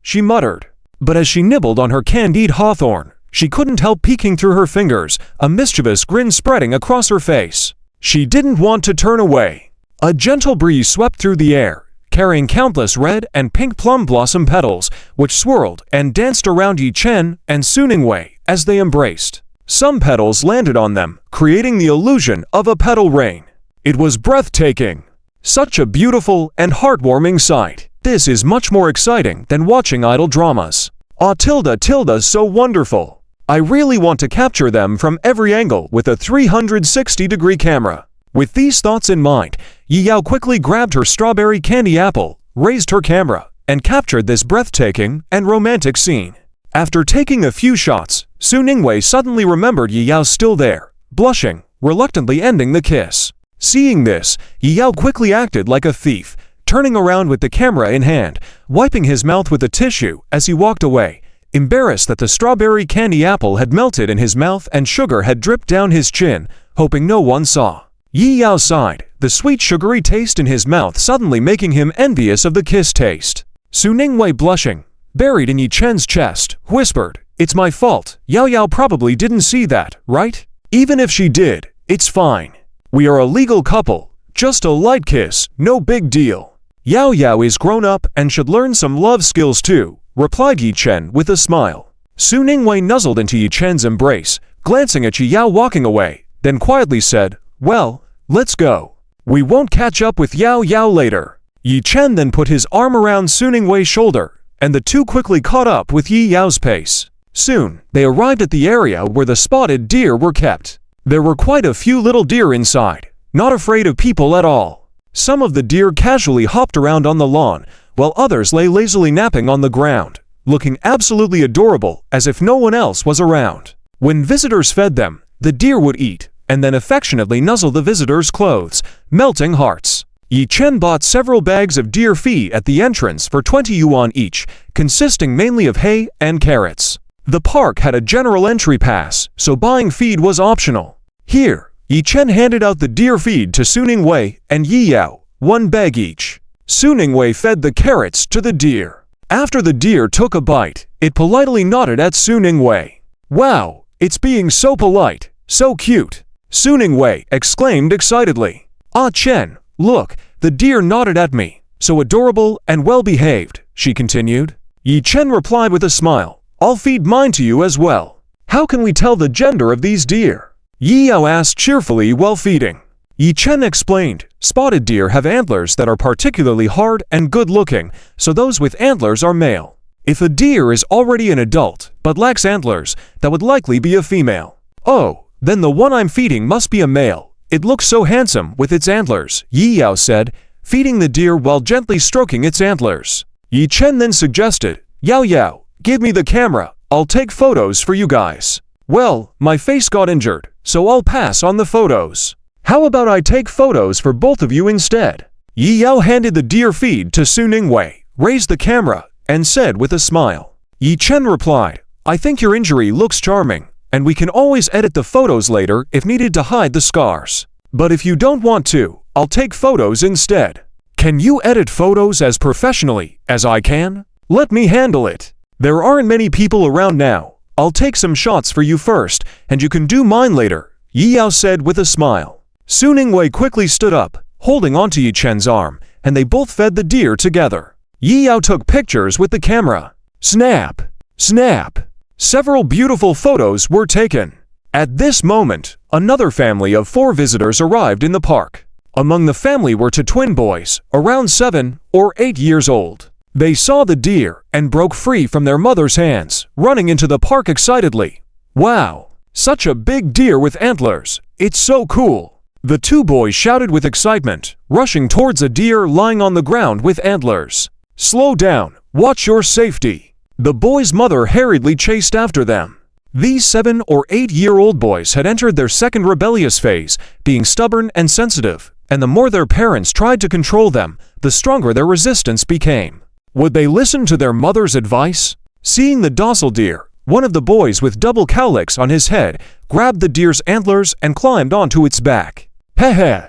she muttered. But as she nibbled on her candied hawthorn, she couldn't help peeking through her fingers, a mischievous grin spreading across her face. She didn't want to turn away. A gentle breeze swept through the air, carrying countless red and pink plum blossom petals, which swirled and danced around Yi Chen and Su Ningwei as they embraced. Some petals landed on them, creating the illusion of a petal rain. It was breathtaking. Such a beautiful and heartwarming sight. This is much more exciting than watching idle dramas. Ah, so wonderful. I really want to capture them from every angle with a 360-degree camera. With these thoughts in mind, Yi Yao quickly grabbed her strawberry candy apple, raised her camera, and captured this breathtaking and romantic scene. After taking a few shots, Su Ningwei suddenly remembered Yi Yao still there, blushing, reluctantly ending the kiss. Seeing this, Yi Yao quickly acted like a thief, turning around with the camera in hand, wiping his mouth with a tissue as he walked away, embarrassed that the strawberry candy apple had melted in his mouth and sugar had dripped down his chin, hoping no one saw. Yi Yao sighed, the sweet sugary taste in his mouth suddenly making him envious of the kiss taste. Su Ningwei, blushing, buried in Yi Chen's chest, whispered, "It's my fault. Yao Yao probably didn't see that, right? Even if she did, it's fine. We are a legal couple. Just a light kiss, no big deal. Yao Yao is grown up and should learn some love skills too," replied Yi Chen with a smile. Su Ningwei nuzzled into Yi Chen's embrace, glancing at Yi Yao walking away, then quietly said, "Well, let's go. We won't catch up with Yao Yao later." Yi Chen then put his arm around Su Ningwei's shoulder, and the two quickly caught up with Yi Yao's pace. Soon, they arrived at the area where the spotted deer were kept. There were quite a few little deer inside, not afraid of people at all. Some of the deer casually hopped around on the lawn, while others lay lazily napping on the ground, looking absolutely adorable as if no one else was around. When visitors fed them, the deer would eat, and then affectionately nuzzle the visitors' clothes, melting hearts. Yi Chen bought several bags of deer feed at the entrance for 20 yuan each, consisting mainly of hay and carrots. The park had a general entry pass, so buying feed was optional. Here, Yi Chen handed out the deer feed to Su Ningwei and Yi Yao, one bag each. Su Ningwei fed the carrots to the deer. After the deer took a bite, it politely nodded at Su Ningwei. "Wow, it's being so polite, so cute," Su Ningwei exclaimed excitedly. "Ah Chen, look, the deer nodded at me, so adorable and well-behaved," she continued. Yi Chen replied with a smile, "I'll feed mine to you as well." "How can we tell the gender of these deer?" Yi Yao asked cheerfully while feeding. Yi Chen explained, "Spotted deer have antlers that are particularly hard and good-looking, so those with antlers are male. If a deer is already an adult but lacks antlers, that would likely be a female." "Oh, then the one I'm feeding must be a male. It looks so handsome with its antlers," Yi Yao said, feeding the deer while gently stroking its antlers. Yi Chen then suggested, "Yao Yao, give me the camera. I'll take photos for you guys." "Well, my face got injured, so I'll pass on the photos. How about I take photos for both of you instead?" Yi Yao handed the deer feed to Su Ningwei, raised the camera, and said with a smile. Yi Chen replied, "I think your injury looks charming, and we can always edit the photos later if needed to hide the scars. But if you don't want to, I'll take photos instead." "Can you edit photos as professionally as I can? Let me handle it. There aren't many people around now. I'll take some shots for you first, and you can do mine later," Yi Yao said with a smile. Su Ningwei quickly stood up, holding onto Yi Chen's arm, and they both fed the deer together. Yi Yao took pictures with the camera. Snap! Snap! Several beautiful photos were taken. At this moment, another family of 4 visitors arrived in the park. Among the family were 2 twin boys, around 7 or 8 years old. They saw the deer and broke free from their mother's hands, running into the park excitedly. "Wow! Such a big deer with antlers! It's so cool!" The 2 boys shouted with excitement, rushing towards a deer lying on the ground with antlers. "Slow down! Watch your safety!" The boy's mother hurriedly chased after them. These 7 or 8-year-old boys had entered their second rebellious phase, being stubborn and sensitive, and the more their parents tried to control them, the stronger their resistance became. Would they listen to their mother's advice? Seeing the docile deer, one of the boys with double cowlicks on his head grabbed the deer's antlers and climbed onto its back. "Heh.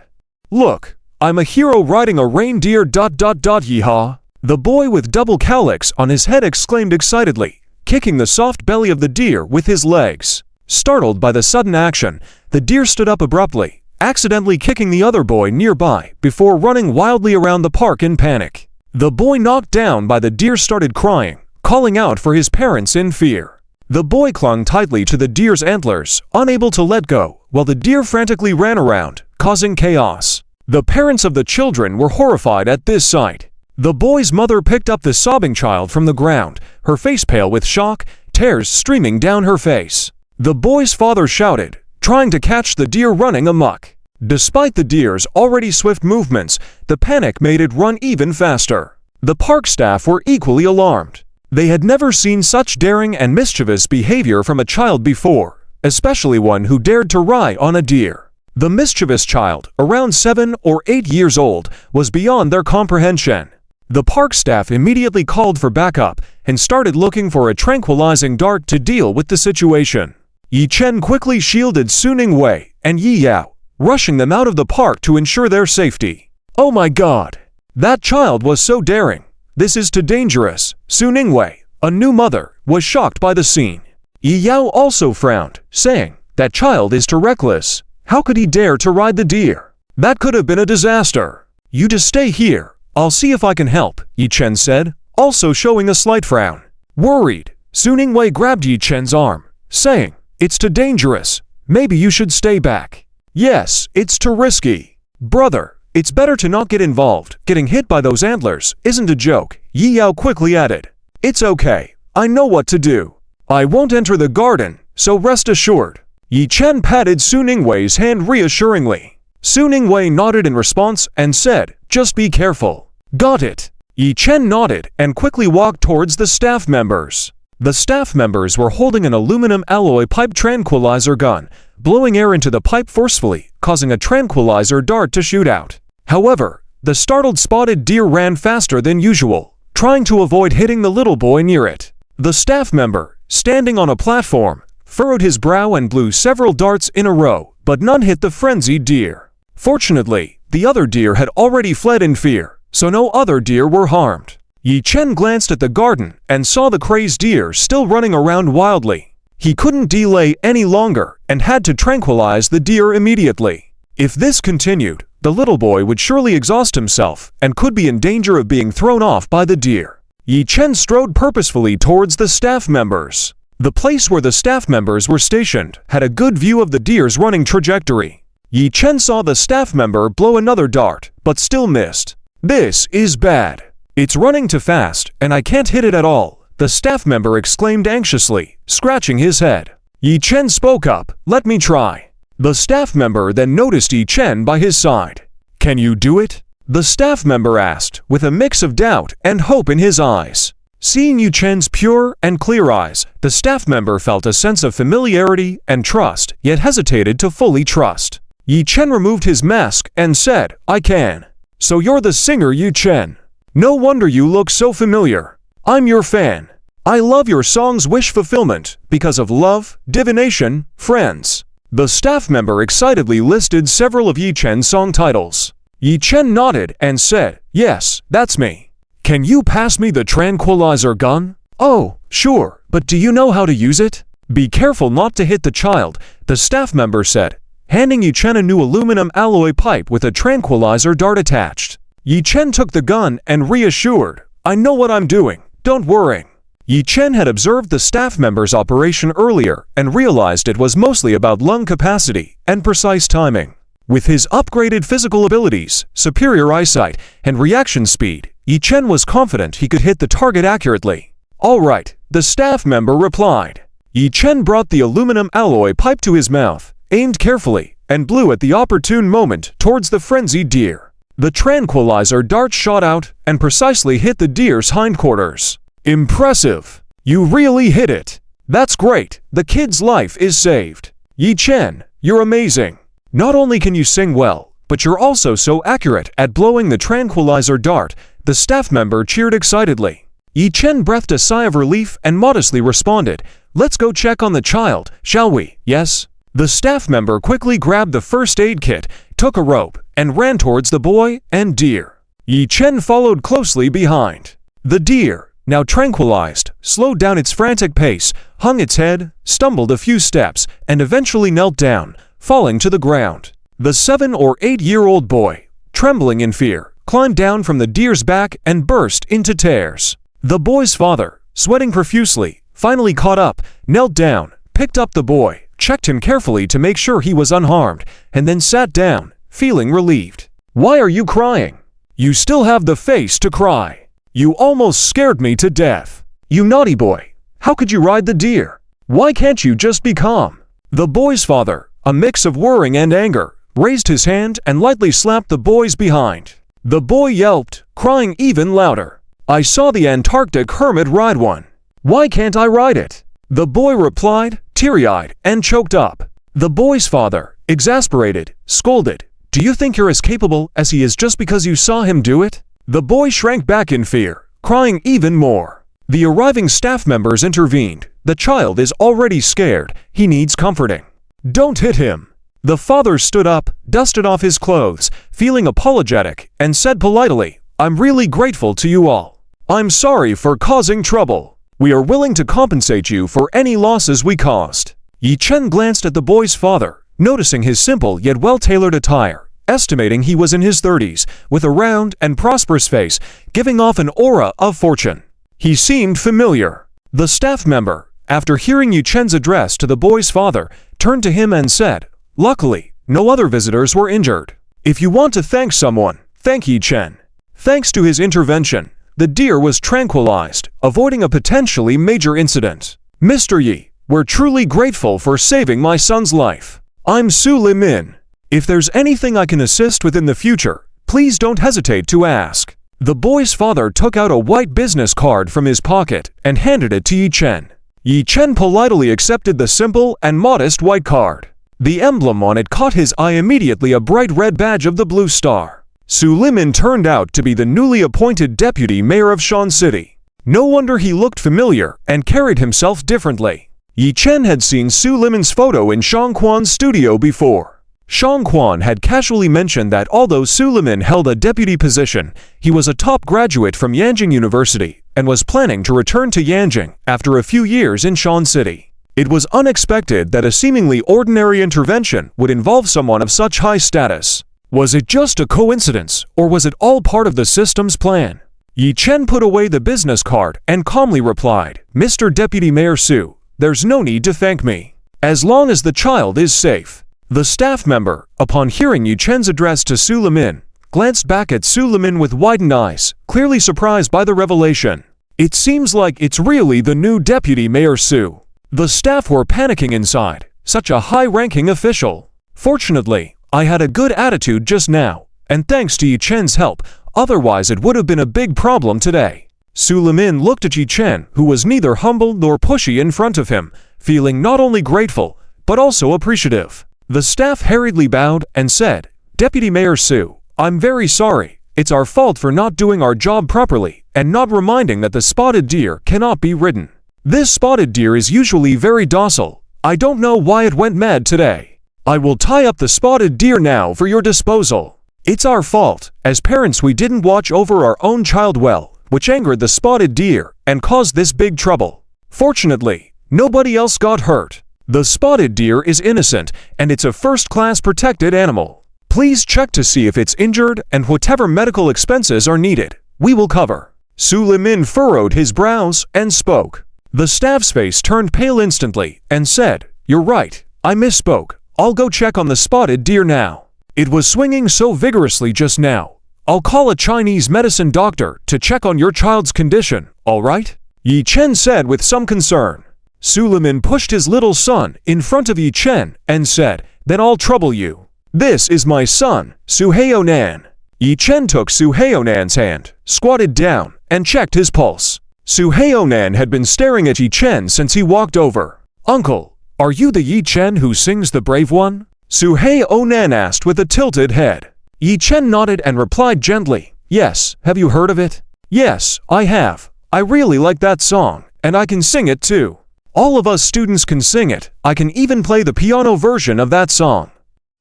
Look, I'm a hero riding a reindeer ... Yeehaw!" The boy with double cowlicks on his head exclaimed excitedly, kicking the soft belly of the deer with his legs. Startled by the sudden action, the deer stood up abruptly, accidentally kicking the other boy nearby before running wildly around the park in panic. The boy knocked down by the deer started crying, calling out for his parents in fear. The boy clung tightly to the deer's antlers, unable to let go, while the deer frantically ran around, causing chaos. The parents of the children were horrified at this sight. The boy's mother picked up the sobbing child from the ground, her face pale with shock, tears streaming down her face. The boy's father shouted, trying to catch the deer running amok. Despite the deer's already swift movements, the panic made it run even faster. The park staff were equally alarmed. They had never seen such daring and mischievous behavior from a child before, especially one who dared to ride on a deer. The mischievous child, around 7 or 8 years old, was beyond their comprehension. The park staff immediately called for backup and started looking for a tranquilizing dart to deal with the situation. Yi Chen quickly shielded Suning Wei and Yi Yao, rushing them out of the park to ensure their safety. "Oh my god! That child was so daring! This is too dangerous!" Suning Wei, a new mother, was shocked by the scene. Yi Yao also frowned, saying, "That child is too reckless. How could he dare to ride the deer? That could have been a disaster. You just stay here. I'll see if I can help," Yi Chen said, also showing a slight frown. Worried, Suning Wei grabbed Yi Chen's arm, saying, "It's too dangerous. Maybe you should stay back." "Yes, it's too risky. Brother, it's better to not get involved. Getting hit by those antlers isn't a joke," Yi Yao quickly added. "It's okay. I know what to do. I won't enter the garden, so rest assured." Yi Chen patted Suning Wei's hand reassuringly. Suning Wei nodded in response and said, "Just be careful." "Got it." Yi Chen nodded and quickly walked towards the staff members. The staff members were holding an aluminum alloy pipe tranquilizer gun, blowing air into the pipe forcefully, causing a tranquilizer dart to shoot out. However, the startled spotted deer ran faster than usual, trying to avoid hitting the little boy near it. The staff member, standing on a platform, furrowed his brow and blew several darts in a row, but none hit the frenzied deer. Fortunately, the other deer had already fled in fear, so no other deer were harmed. Yi Chen glanced at the garden and saw the crazed deer still running around wildly. He couldn't delay any longer and had to tranquilize the deer immediately. If this continued, the little boy would surely exhaust himself and could be in danger of being thrown off by the deer. Yi Chen strode purposefully towards the staff members. The place where the staff members were stationed had a good view of the deer's running trajectory. Yi Chen saw the staff member blow another dart, but still missed. "This is bad. It's running too fast, and I can't hit it at all," the staff member exclaimed anxiously, scratching his head. Yi Chen spoke up, "Let me try." The staff member then noticed Yi Chen by his side. "Can you do it?" the staff member asked, with a mix of doubt and hope in his eyes. Seeing Yi Chen's pure and clear eyes, the staff member felt a sense of familiarity and trust, yet hesitated to fully trust. Yi Chen removed his mask and said, "I can." "So you're the singer Yi Chen. No wonder you look so familiar. I'm your fan. I love your song's wish fulfillment, because of love, divination, friends." The staff member excitedly listed several of Yi Chen's song titles. Yi Chen nodded and said, "Yes, that's me." "Can you pass me the tranquilizer gun?" "Oh, sure, but do you know how to use it?" "Be careful not to hit the child," the staff member said, handing Yi Chen a new aluminum alloy pipe with a tranquilizer dart attached. Yi Chen took the gun and reassured, "I know what I'm doing, don't worry." Yi Chen had observed the staff member's operation earlier and realized it was mostly about lung capacity and precise timing. With his upgraded physical abilities, superior eyesight, and reaction speed, Yi Chen was confident he could hit the target accurately. "All right," the staff member replied. Yi Chen brought the aluminum alloy pipe to his mouth, aimed carefully, and blew at the opportune moment towards the frenzied deer. The tranquilizer dart shot out and precisely hit the deer's hindquarters. "Impressive! You really hit it! That's great! The kid's life is saved! Yi Chen, you're amazing! Not only can you sing well, but you're also so accurate at blowing the tranquilizer dart," the staff member cheered excitedly. Yi Chen breathed a sigh of relief and modestly responded, "Let's go check on the child, shall we?" "Yes." The staff member quickly grabbed the first aid kit, took a rope, and ran towards the boy and deer. Yi Chen followed closely behind. The deer, now tranquilized, slowed down its frantic pace, hung its head, stumbled a few steps, and eventually knelt down, falling to the ground. The 7 or 8-year-old boy, trembling in fear, climbed down from the deer's back and burst into tears. The boy's father, sweating profusely, finally caught up, knelt down, picked up the boy, checked him carefully to make sure he was unharmed, and then sat down, feeling relieved. "Why are you crying? You still have the face to cry. You almost scared me to death. You naughty boy. How could you ride the deer? Why can't you just be calm?" The boy's father, a mix of worrying and anger, raised his hand and lightly slapped the boy's behind. The boy yelped, crying even louder. "I saw the Antarctic hermit ride one. Why can't I ride it?" The boy replied, teary-eyed and choked up. The boy's father, exasperated, scolded, "Do you think you're as capable as he is just because you saw him do it?" The boy shrank back in fear, crying even more. The arriving staff members intervened. "The child is already scared. He needs comforting. Don't hit him." The father stood up, dusted off his clothes, feeling apologetic, and said politely, "I'm really grateful to you all. I'm sorry for causing trouble. We are willing to compensate you for any losses we caused." Yi Chen glanced at the boy's father, noticing his simple yet well-tailored attire, estimating he was in his 30s, with a round and prosperous face, giving off an aura of fortune. He seemed familiar. The staff member, after hearing Yi Chen's address to the boy's father, turned to him and said, "Luckily, no other visitors were injured. If you want to thank someone, thank Yi Chen. Thanks to his intervention, the deer was tranquilized, avoiding a potentially major incident. Mr. Yi, we're truly grateful for saving my son's life. I'm Su Limin. If there's anything I can assist with in the future, please don't hesitate to ask." The boy's father took out a white business card from his pocket and handed it to Yi Chen. Yi Chen politely accepted the simple and modest white card. The emblem on it caught his eye immediately, a bright red badge of the Blue Star. Su Limin turned out to be the newly appointed deputy mayor of Shan City. No wonder he looked familiar and carried himself differently. Yi Chen had seen Su Limin's photo in Shang Quan's studio before. Shang Quan had casually mentioned that although Su Limin held a deputy position, he was a top graduate from Yanjing University and was planning to return to Yanjing after a few years in Shan City. It was unexpected that a seemingly ordinary intervention would involve someone of such high status. Was it just a coincidence, or was it all part of the system's plan? Yi Chen put away the business card and calmly replied, "Mr. Deputy Mayor Su, there's no need to thank me. As long as the child is safe." The staff member, upon hearing Yi Chen's address to Su Limin, glanced back at Su Limin with widened eyes, clearly surprised by the revelation. It seems like it's really the new Deputy Mayor Su. The staff were panicking inside. Such a high-ranking official. Fortunately, I had a good attitude just now, and thanks to Yi Chen's help, otherwise it would have been a big problem today. Su Limin looked at Yi Chen, who was neither humble nor pushy in front of him, feeling not only grateful, but also appreciative. The staff hurriedly bowed and said, "Deputy Mayor Su, I'm very sorry. It's our fault for not doing our job properly and not reminding that the spotted deer cannot be ridden. This spotted deer is usually very docile. I don't know why it went mad today. I will tie up the spotted deer now for your disposal. It's our fault. As parents, we didn't watch over our own child well, which angered the spotted deer and caused this big trouble. Fortunately, nobody else got hurt. The spotted deer is innocent, and it's a first-class protected animal. Please check to see if it's injured, and whatever medical expenses are needed, we will cover." Su Limin furrowed his brows and spoke. The staff's face turned pale instantly and said, "You're right, I misspoke. I'll go check on the spotted deer now. It was swinging so vigorously just now. I'll call a Chinese medicine doctor to check on your child's condition, all right?" Yi Chen said with some concern. Su Limin pushed his little son in front of Yi Chen and said, "Then I'll trouble you. This is my son, Su Heionan." Yi Chen took Su Heionan's hand, squatted down, and checked his pulse. Su Heionan had been staring at Yi Chen since he walked over. "Uncle, are you the Yi Chen who sings The Brave One?" Su Heionan asked with a tilted head. Yi Chen nodded and replied gently, "Yes, have you heard of it?" "Yes, I have. I really like that song, and I can sing it too. All of us students can sing it. I can even play the piano version of that song."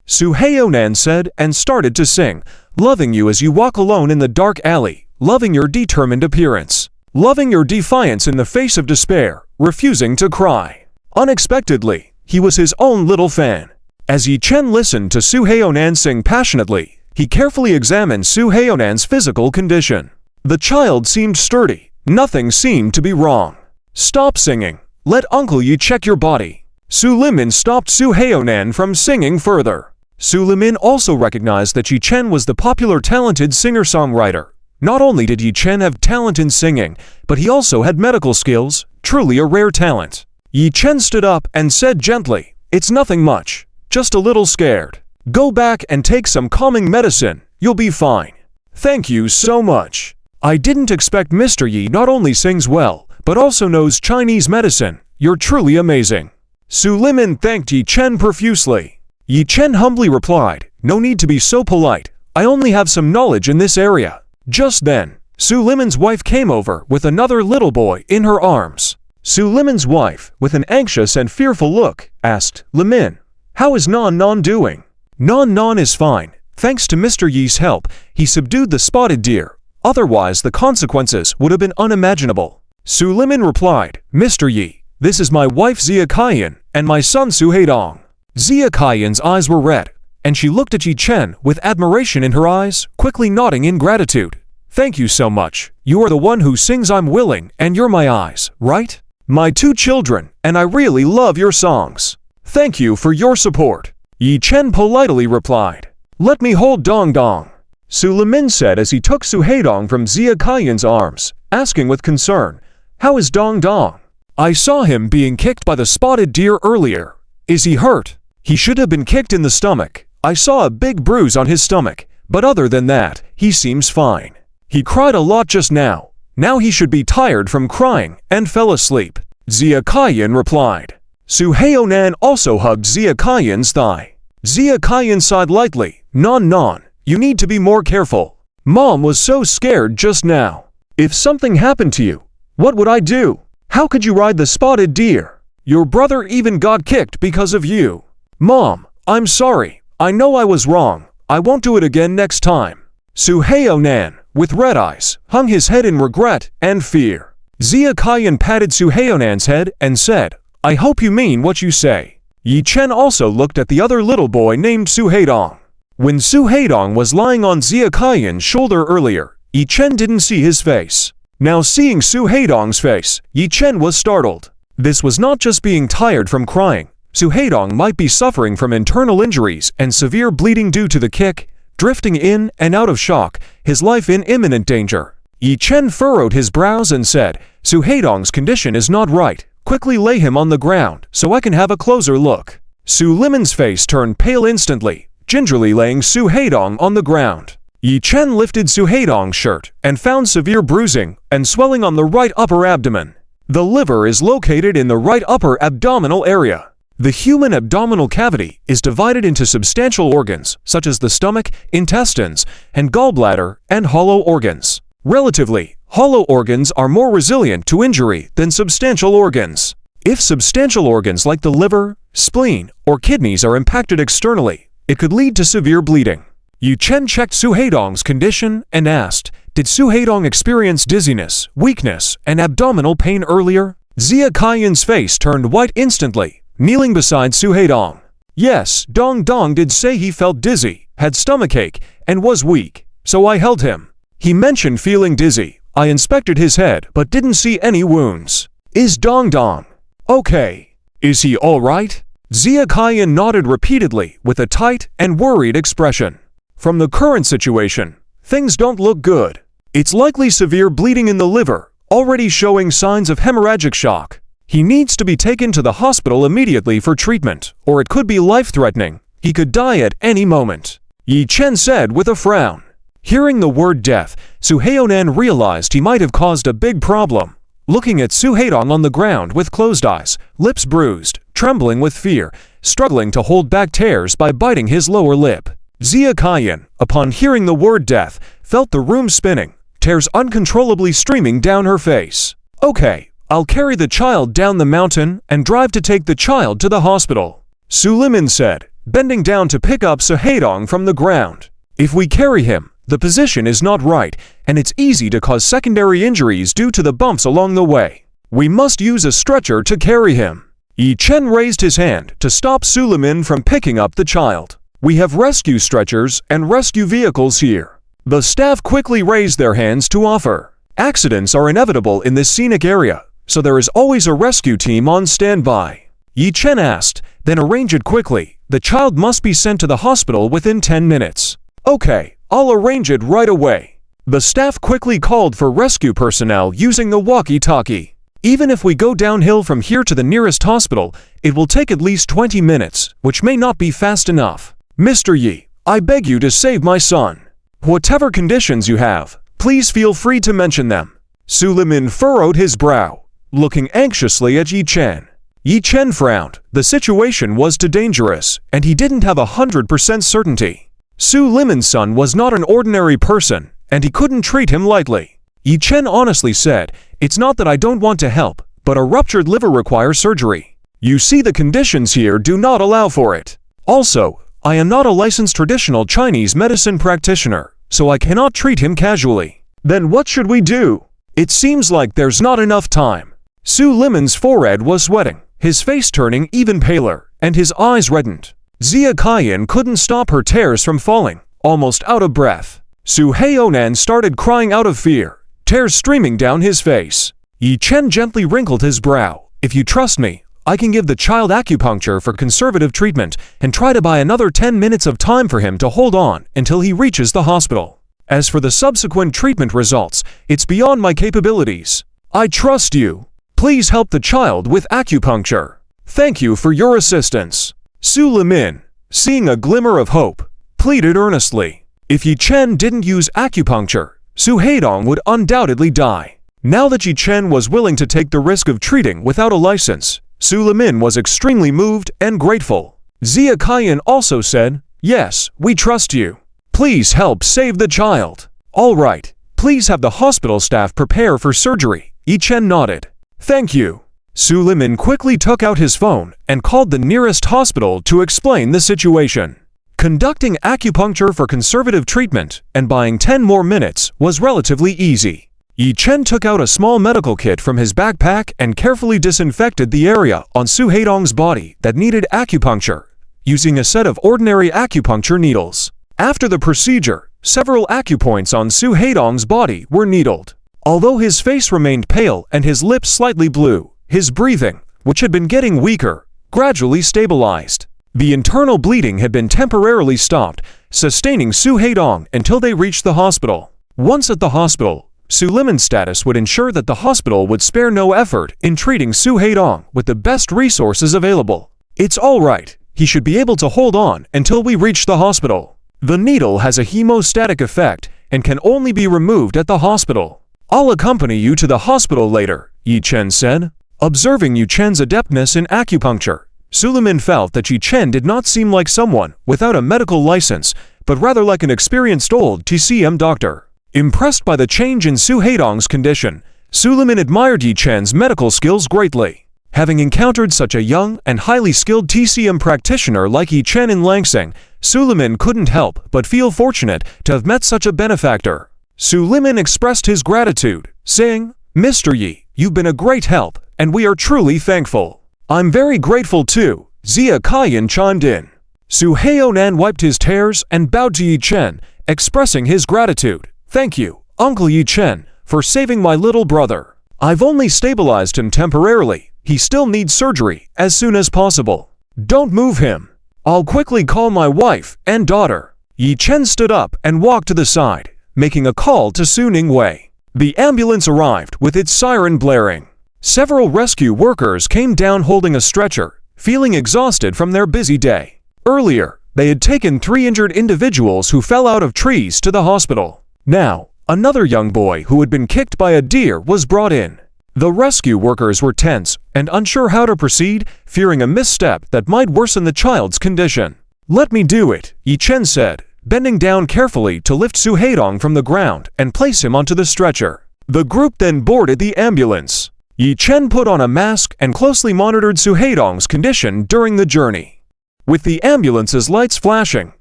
Su Heionan said and started to sing, "Loving you as you walk alone in the dark alley, loving your determined appearance, loving your defiance in the face of despair, refusing to cry." Unexpectedly, he was his own little fan. As Yi Chen listened to Su Heonan sing passionately, he carefully examined Su Heonan's physical condition. The child seemed sturdy. Nothing seemed to be wrong. "Stop singing. Let Uncle Yi check your body." Su Limin stopped Su Heonan from singing further. Su Limin also recognized that Yi Chen was the popular talented singer-songwriter. Not only did Yi Chen have talent in singing, but he also had medical skills, truly a rare talent. Yi Chen stood up and said gently, "It's nothing much. Just a little scared. Go back and take some calming medicine. You'll be fine." "Thank you so much. I didn't expect Mr. Yi not only sings well, but also knows Chinese medicine. You're truly amazing." Su Limin thanked Yi Chen profusely. Yi Chen humbly replied, "No need to be so polite. I only have some knowledge in this area." Just then, Su Limin's wife came over with another little boy in her arms. Su Limin's wife, with an anxious and fearful look, asked, "Limin, how is Non Non doing?" "Non Non is fine. Thanks to Mr. Yi's help, he subdued the spotted deer. Otherwise, the consequences would have been unimaginable." Su Limin replied, "Mr. Yi, this is my wife Xia Kaiyan and my son Su Heidong." Xia Kaiyan's eyes were red, and she looked at Yi Chen with admiration in her eyes, quickly nodding in gratitude. "Thank you so much. You are the one who sings I'm willing, and you're my eyes, right? My two children, and I really love your songs. Thank you for your support." Yi Chen politely replied, "Let me hold Dong Dong," Su Limin said as he took Su Heidong from Xia Kaiyan's arms, asking with concern, "How is Dong Dong? I saw him being kicked by the spotted deer earlier. Is he hurt?" "He should have been kicked in the stomach. I saw a big bruise on his stomach, but other than that, he seems fine. He cried a lot just now. Now he should be tired from crying and fell asleep," Xia Kaiyan replied. Su Heonan also hugged Xia Kaiyan's thigh. Xia Kaiyan sighed lightly, "Non Non, you need to be more careful. Mom was so scared just now. If something happened to you, what would I do? How could you ride the spotted deer? Your brother even got kicked because of you. Mom, I'm sorry. I know I was wrong. I won't do it again next time." Su Heonan, with red eyes, hung his head in regret and fear. Xia Kaiyan patted Su Heonan's head and said, "I hope you mean what you say." Yi Chen also looked at the other little boy named Su Heidong. When Su Heidong was lying on Xia Kaiyan's shoulder earlier, Yi Chen didn't see his face. Now seeing Su Heidong's face, Yi Chen was startled. This was not just being tired from crying. Su Heidong might be suffering from internal injuries and severe bleeding due to the kick, drifting in and out of shock, his life in imminent danger. Yi Chen furrowed his brows and said, "Su Heidong's condition is not right. Quickly lay him on the ground so I can have a closer look." Su Limin's face turned pale instantly, gingerly laying Su Heidong on the ground. Yi Chen lifted Su Heidong's shirt and found severe bruising and swelling on the right upper abdomen. The liver is located in the right upper abdominal area. The human abdominal cavity is divided into substantial organs such as the stomach, intestines, and gallbladder, and hollow organs. Relatively, hollow organs are more resilient to injury than substantial organs. If substantial organs like the liver, spleen, or kidneys are impacted externally, it could lead to severe bleeding. Yi Chen checked Su Heidong's condition and asked, "Did Su Heidong experience dizziness, weakness, and abdominal pain earlier?" Xia Kaiyan's face turned white instantly, kneeling beside Su Heidong. "Yes, Dong Dong did say he felt dizzy, had stomachache, and was weak, so I held him. He mentioned feeling dizzy. I inspected his head but didn't see any wounds." "Is Dong Dong okay? Is he all right?" Xia Kaiyan nodded repeatedly with a tight and worried expression. "From the current situation, things don't look good. It's likely severe bleeding in the liver, already showing signs of hemorrhagic shock. He needs to be taken to the hospital immediately for treatment, or it could be life-threatening. He could die at any moment," Yi Chen said with a frown. Hearing the word death, Su Heonan realized he might have caused a big problem. Looking at Su Heidong on the ground with closed eyes, lips bruised, trembling with fear, struggling to hold back tears by biting his lower lip, Xia Kaiyan, upon hearing the word death, felt the room spinning, tears uncontrollably streaming down her face. "Okay, I'll carry the child down the mountain and drive to take the child to the hospital," Su Limin said, bending down to pick up Su Heidong from the ground. "If we carry him, the position is not right, and it's easy to cause secondary injuries due to the bumps along the way. We must use a stretcher to carry him." Yi Chen raised his hand to stop Suleiman from picking up the child. "We have rescue stretchers and rescue vehicles here." The staff quickly raised their hands to offer. Accidents are inevitable in this scenic area, so there is always a rescue team on standby. Yi Chen asked, "Then arrange it quickly. The child must be sent to the hospital within 10 minutes. "Okay, I'll arrange it right away." The staff quickly called for rescue personnel using the walkie-talkie. "Even if we go downhill from here to the nearest hospital, it will take at least 20 minutes, which may not be fast enough. Mr. Yi, I beg you to save my son. Whatever conditions you have, please feel free to mention them." Suleiman furrowed his brow, looking anxiously at Yi Chen. Yi Chen frowned. The situation was too dangerous, and he didn't have 100% certainty. Suleiman's son was not an ordinary person, and he couldn't treat him lightly. Yi Chen honestly said, "It's not that I don't want to help, but a ruptured liver requires surgery. You see, the conditions here do not allow for it. Also, I am not a licensed traditional Chinese medicine practitioner, so I cannot treat him casually." "Then what should we do? It seems like there's not enough time." Suleiman's forehead was sweating, his face turning even paler, and his eyes reddened. Zia Kaiyan couldn't stop her tears from falling, almost out of breath. Su Heionan started crying out of fear, tears streaming down his face. Yi Chen gently wrinkled his brow. "If you trust me, I can give the child acupuncture for conservative treatment and try to buy another 10 minutes of time for him to hold on until he reaches the hospital. As for the subsequent treatment results, it's beyond my capabilities. I trust you. Please help the child with acupuncture. Thank you for your assistance." Suleiman, seeing a glimmer of hope, pleaded earnestly. If Yi Chen didn't use acupuncture, Su Heidong would undoubtedly die. Now that Yi Chen was willing to take the risk of treating without a license, Suleiman was extremely moved and grateful. Zia Kaiyan also said, "Yes, we trust you. Please help save the child." "All right, please have the hospital staff prepare for surgery." Yi Chen nodded. "Thank you." Suleiman quickly took out his phone and called the nearest hospital to explain the situation. Conducting acupuncture for conservative treatment and buying 10 more minutes was relatively easy. Yi Chen took out a small medical kit from his backpack and carefully disinfected the area on Su Heidong's body that needed acupuncture, using a set of ordinary acupuncture needles. After the procedure, several acupoints on Su Heidong's body were needled. Although his face remained pale and his lips slightly blue, his breathing, which had been getting weaker, gradually stabilized. The internal bleeding had been temporarily stopped, sustaining Su Heidong until they reached the hospital. Once at the hospital, Suleiman's status would ensure that the hospital would spare no effort in treating Su Heidong with the best resources available. "It's all right. He should be able to hold on until we reach the hospital. The needle has a hemostatic effect and can only be removed at the hospital. I'll accompany you to the hospital later," Yi Chen said. Observing Yi Chen's adeptness in acupuncture, Suleiman felt that Yi Chen did not seem like someone without a medical license, but rather like an experienced old TCM doctor. Impressed by the change in Su Heidong's condition, Suleiman admired Yi Chen's medical skills greatly. Having encountered such a young and highly skilled TCM practitioner like Yi Chen in Langsing, Suleiman couldn't help but feel fortunate to have met such a benefactor. Suleiman expressed his gratitude, saying, "Mr. Yi, you've been a great help, and we are truly thankful." "I'm very grateful too," Zia Kaiyan chimed in. Su Heionan wiped his tears and bowed to Yi Chen, expressing his gratitude. "Thank you, Uncle Yi Chen, for saving my little brother. I've only stabilized him temporarily. He still needs surgery as soon as possible. Don't move him. I'll quickly call my wife and daughter." Yi Chen stood up and walked to the side, making a call to Su Ningwei. The ambulance arrived with its siren blaring. Several rescue workers came down holding a stretcher, feeling exhausted from their busy day. Earlier, they had taken 3 injured individuals who fell out of trees to the hospital. Now, another young boy who had been kicked by a deer was brought in. The rescue workers were tense and unsure how to proceed, fearing a misstep that might worsen the child's condition. "Let me do it," Yi Chen said, bending down carefully to lift Su Heidong from the ground and place him onto the stretcher. The group then boarded the ambulance. Yi Chen put on a mask and closely monitored Su Heidong's condition during the journey. With the ambulance's lights flashing,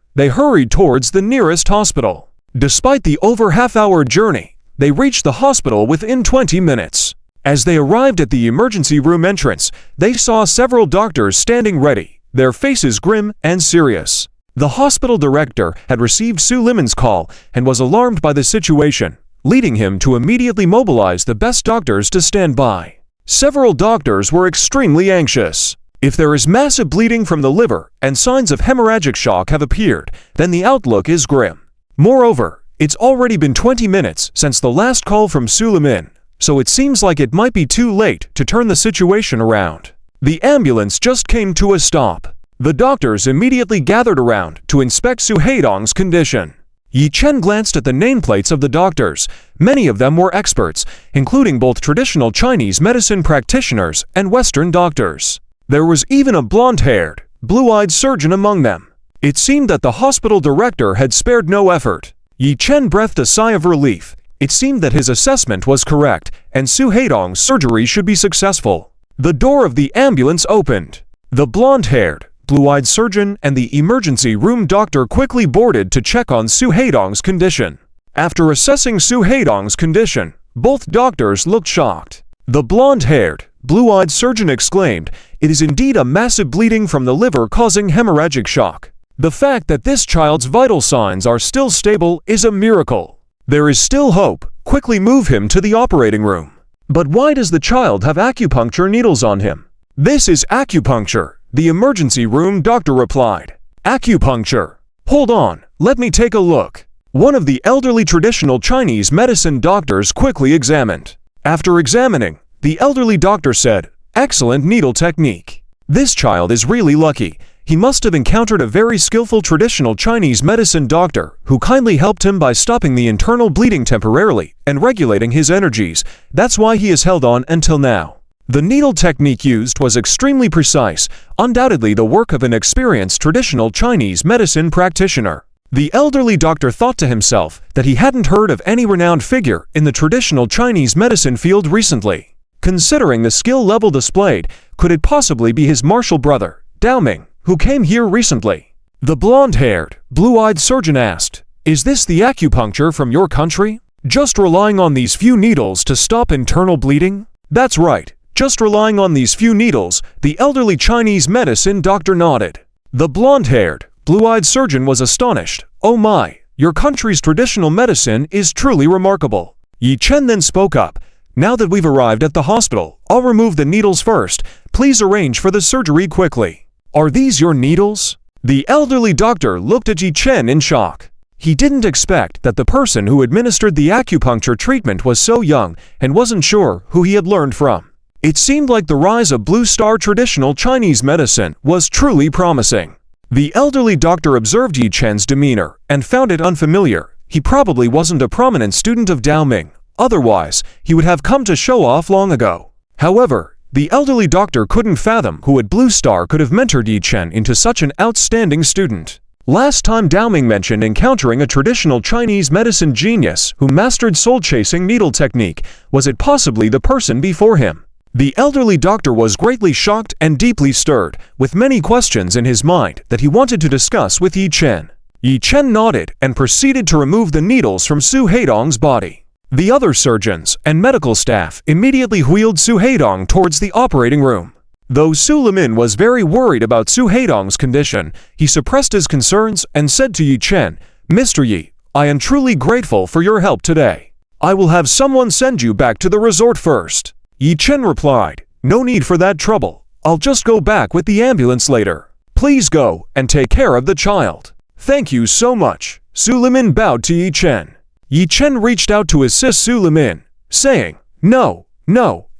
they hurried towards the nearest hospital. Despite the over half-hour journey, they reached the hospital within 20 minutes. As they arrived at the emergency room entrance, they saw several doctors standing ready, their faces grim and serious. The hospital director had received Su Limin's call and was alarmed by the situation, leading him to immediately mobilize the best doctors to stand by. Several doctors were extremely anxious. If there is massive bleeding from the liver and signs of hemorrhagic shock have appeared, then the outlook is grim. Moreover, it's already been 20 minutes since the last call from Su Limin, so it seems like it might be too late to turn the situation around. The ambulance just came to a stop. The doctors immediately gathered around to inspect Su Heidong's condition. Yi Chen glanced at the nameplates of the doctors. Many of them were experts, including both traditional Chinese medicine practitioners and Western doctors. There was even a blonde-haired, blue-eyed surgeon among them. It seemed that the hospital director had spared no effort. Yi Chen breathed a sigh of relief. It seemed that his assessment was correct, and Su Heidong's surgery should be successful. The door of the ambulance opened. The blonde-haired, blue-eyed surgeon and the emergency room doctor quickly boarded to check on Su Heidong's condition. After assessing Su Heidong's condition, both doctors looked shocked. The blonde-haired, blue-eyed surgeon exclaimed, "It is indeed a massive bleeding from the liver causing hemorrhagic shock. The fact that this child's vital signs are still stable is a miracle. There is still hope. Quickly move him to the operating room." "But why does the child have acupuncture needles on him?" "This is acupuncture," the emergency room doctor replied. "Acupuncture? Hold on, let me take a look." One of the elderly traditional Chinese medicine doctors quickly examined. After examining, the elderly doctor said, "Excellent needle technique. This child is really lucky. He must have encountered a very skillful traditional Chinese medicine doctor who kindly helped him by stopping the internal bleeding temporarily and regulating his energies. That's why he has held on until now." The needle technique used was extremely precise, undoubtedly the work of an experienced traditional Chinese medicine practitioner. The elderly doctor thought to himself that he hadn't heard of any renowned figure in the traditional Chinese medicine field recently. Considering the skill level displayed, could it possibly be his martial brother, Dao Ming, who came here recently? The blonde-haired, blue-eyed surgeon asked, "Is this the acupuncture from your country? Just relying on these few needles to stop internal bleeding?" "That's right. Just relying on these few needles," the elderly Chinese medicine doctor nodded. The blonde-haired, blue-eyed surgeon was astonished. "Oh my, your country's traditional medicine is truly remarkable." Yi Chen then spoke up, "Now that we've arrived at the hospital, I'll remove the needles first. Please arrange for the surgery quickly." "Are these your needles?" The elderly doctor looked at Yi Chen in shock. He didn't expect that the person who administered the acupuncture treatment was so young and wasn't sure who he had learned from. It seemed like the rise of Blue Star traditional Chinese medicine was truly promising. The elderly doctor observed Yi Chen's demeanor and found it unfamiliar. He probably wasn't a prominent student of Dao Ming. Otherwise, he would have come to show off long ago. However, the elderly doctor couldn't fathom who at Blue Star could have mentored Yi Chen into such an outstanding student. Last time Dao Ming mentioned encountering a traditional Chinese medicine genius who mastered soul-chasing needle technique, was it possibly the person before him? The elderly doctor was greatly shocked and deeply stirred, with many questions in his mind that he wanted to discuss with Yi Chen. Yi Chen nodded and proceeded to remove the needles from Su Heidong's body. The other surgeons and medical staff immediately wheeled Su Heidong towards the operating room. Though Su Limin was very worried about Su Heidong's condition, he suppressed his concerns and said to Yi Chen, "Mr. Yi, I am truly grateful for your help today. I will have someone send you back to the resort first." Yi Chen replied, "No need for that trouble. I'll just go back with the ambulance later. Please go and take care of the child." "Thank you so much." Su Limin bowed to Yi Chen. Yi Chen reached out to assist Su Limin, saying, No,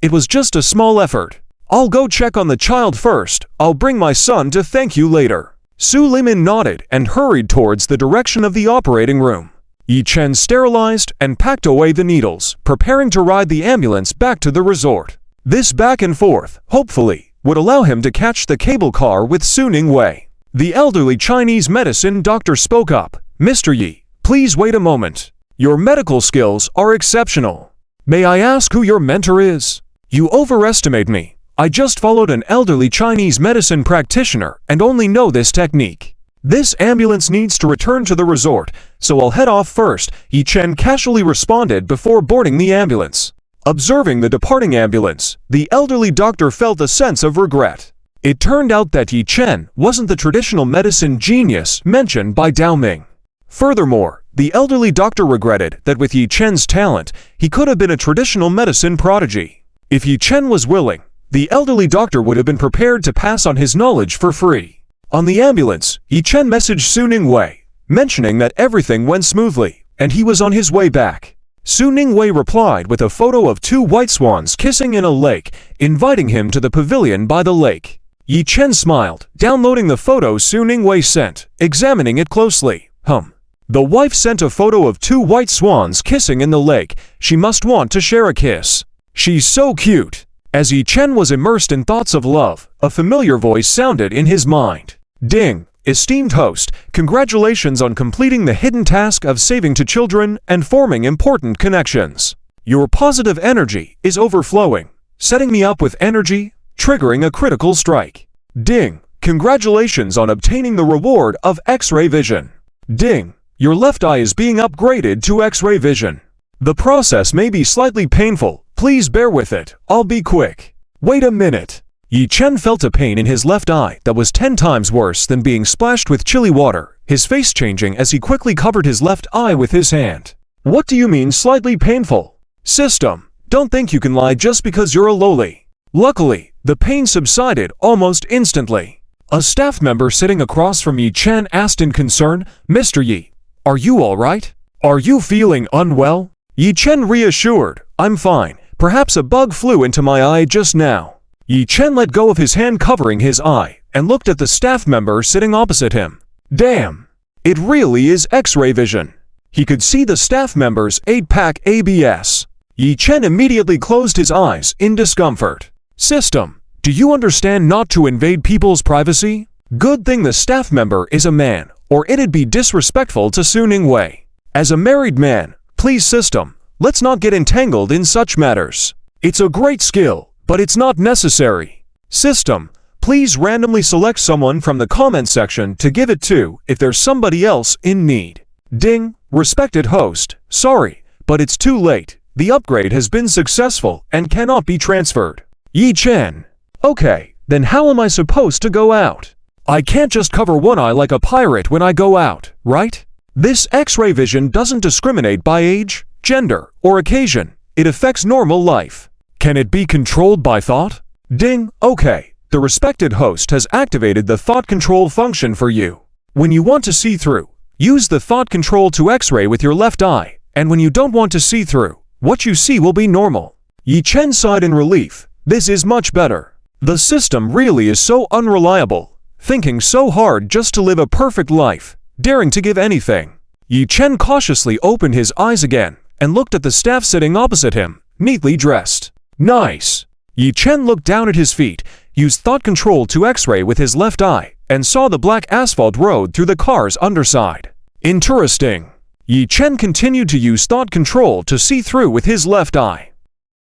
it was just a small effort. I'll go check on the child first. I'll bring my son to thank you later." Su Limin nodded and hurried towards the direction of the operating room. Yi Chen sterilized and packed away the needles, preparing to ride the ambulance back to the resort. This back and forth, hopefully, would allow him to catch the cable car with Su Ningwei. The elderly Chinese medicine doctor spoke up, "Mr. Yi, please wait a moment. Your medical skills are exceptional. May I ask who your mentor is? You overestimate me. I just followed an elderly Chinese medicine practitioner and only know this technique. This ambulance needs to return to the resort, so I'll head off first," Yi Chen casually responded before boarding the ambulance. Observing the departing ambulance, the elderly doctor felt a sense of regret. It turned out that Yi Chen wasn't the traditional medicine genius mentioned by Dao Ming. Furthermore, the elderly doctor regretted that with Yi Chen's talent, he could have been a traditional medicine prodigy. If Yi Chen was willing, the elderly doctor would have been prepared to pass on his knowledge for free. On the ambulance, Yi Chen messaged Su Ningwei, mentioning that everything went smoothly, and he was on his way back. Su Ningwei replied with a photo of 2 white swans kissing in a lake, inviting him to the pavilion by the lake. Yi Chen smiled, downloading the photo Su Ningwei sent, examining it closely. The wife sent a photo of 2 white swans kissing in the lake. She must want to share a kiss. She's so cute. As Yi Chen was immersed in thoughts of love, a familiar voice sounded in his mind. Ding! Esteemed host, congratulations on completing the hidden task of saving 2 children and forming important connections. Your positive energy is overflowing, setting me up with energy, triggering a critical strike. Ding! Congratulations on obtaining the reward of X-ray vision. Ding! Your left eye is being upgraded to X-ray vision. The process may be slightly painful. Please bear with it. I'll be quick. Wait a minute. Yi Chen felt a pain in his left eye that was 10 times worse than being splashed with chilly water, his face changing as he quickly covered his left eye with his hand. What do you mean slightly painful? System, don't think you can lie just because you're a lowly. Luckily, the pain subsided almost instantly. A staff member sitting across from Yi Chen asked in concern, Mr. Yi, are you alright? Are you feeling unwell? Yi Chen reassured, I'm fine. Perhaps a bug flew into my eye just now. Yi Chen let go of his hand covering his eye and looked at the staff member sitting opposite him. Damn! It really is X-ray vision. He could see the staff member's 8-pack ABS. Yi Chen immediately closed his eyes in discomfort. System, do you understand not to invade people's privacy? Good thing the staff member is a man, or it'd be disrespectful to Su Ningwei. As a married man, please system, let's not get entangled in such matters. It's a great skill, but it's not necessary. System, please randomly select someone from the comment section to give it to if there's somebody else in need. Ding! Respected host, sorry, but it's too late. The upgrade has been successful and cannot be transferred. Yi Chen. Okay, then how am I supposed to go out? I can't just cover one eye like a pirate when I go out, right? This X-ray vision doesn't discriminate by age, gender, or occasion. It affects normal life. Can it be controlled by thought? Ding! Okay, the respected host has activated the thought control function for you. When you want to see through, use the thought control to X-ray with your left eye, and when you don't want to see through, what you see will be normal. Yi Chen sighed in relief. This is much better. The system really is so unreliable, thinking so hard just to live a perfect life, daring to give anything. Yi Chen cautiously opened his eyes again and looked at the staff sitting opposite him, neatly dressed. Nice! Yi Chen looked down at his feet, used thought control to X-ray with his left eye, and saw the black asphalt road through the car's underside. Interesting. Yi Chen continued to use thought control to see through with his left eye.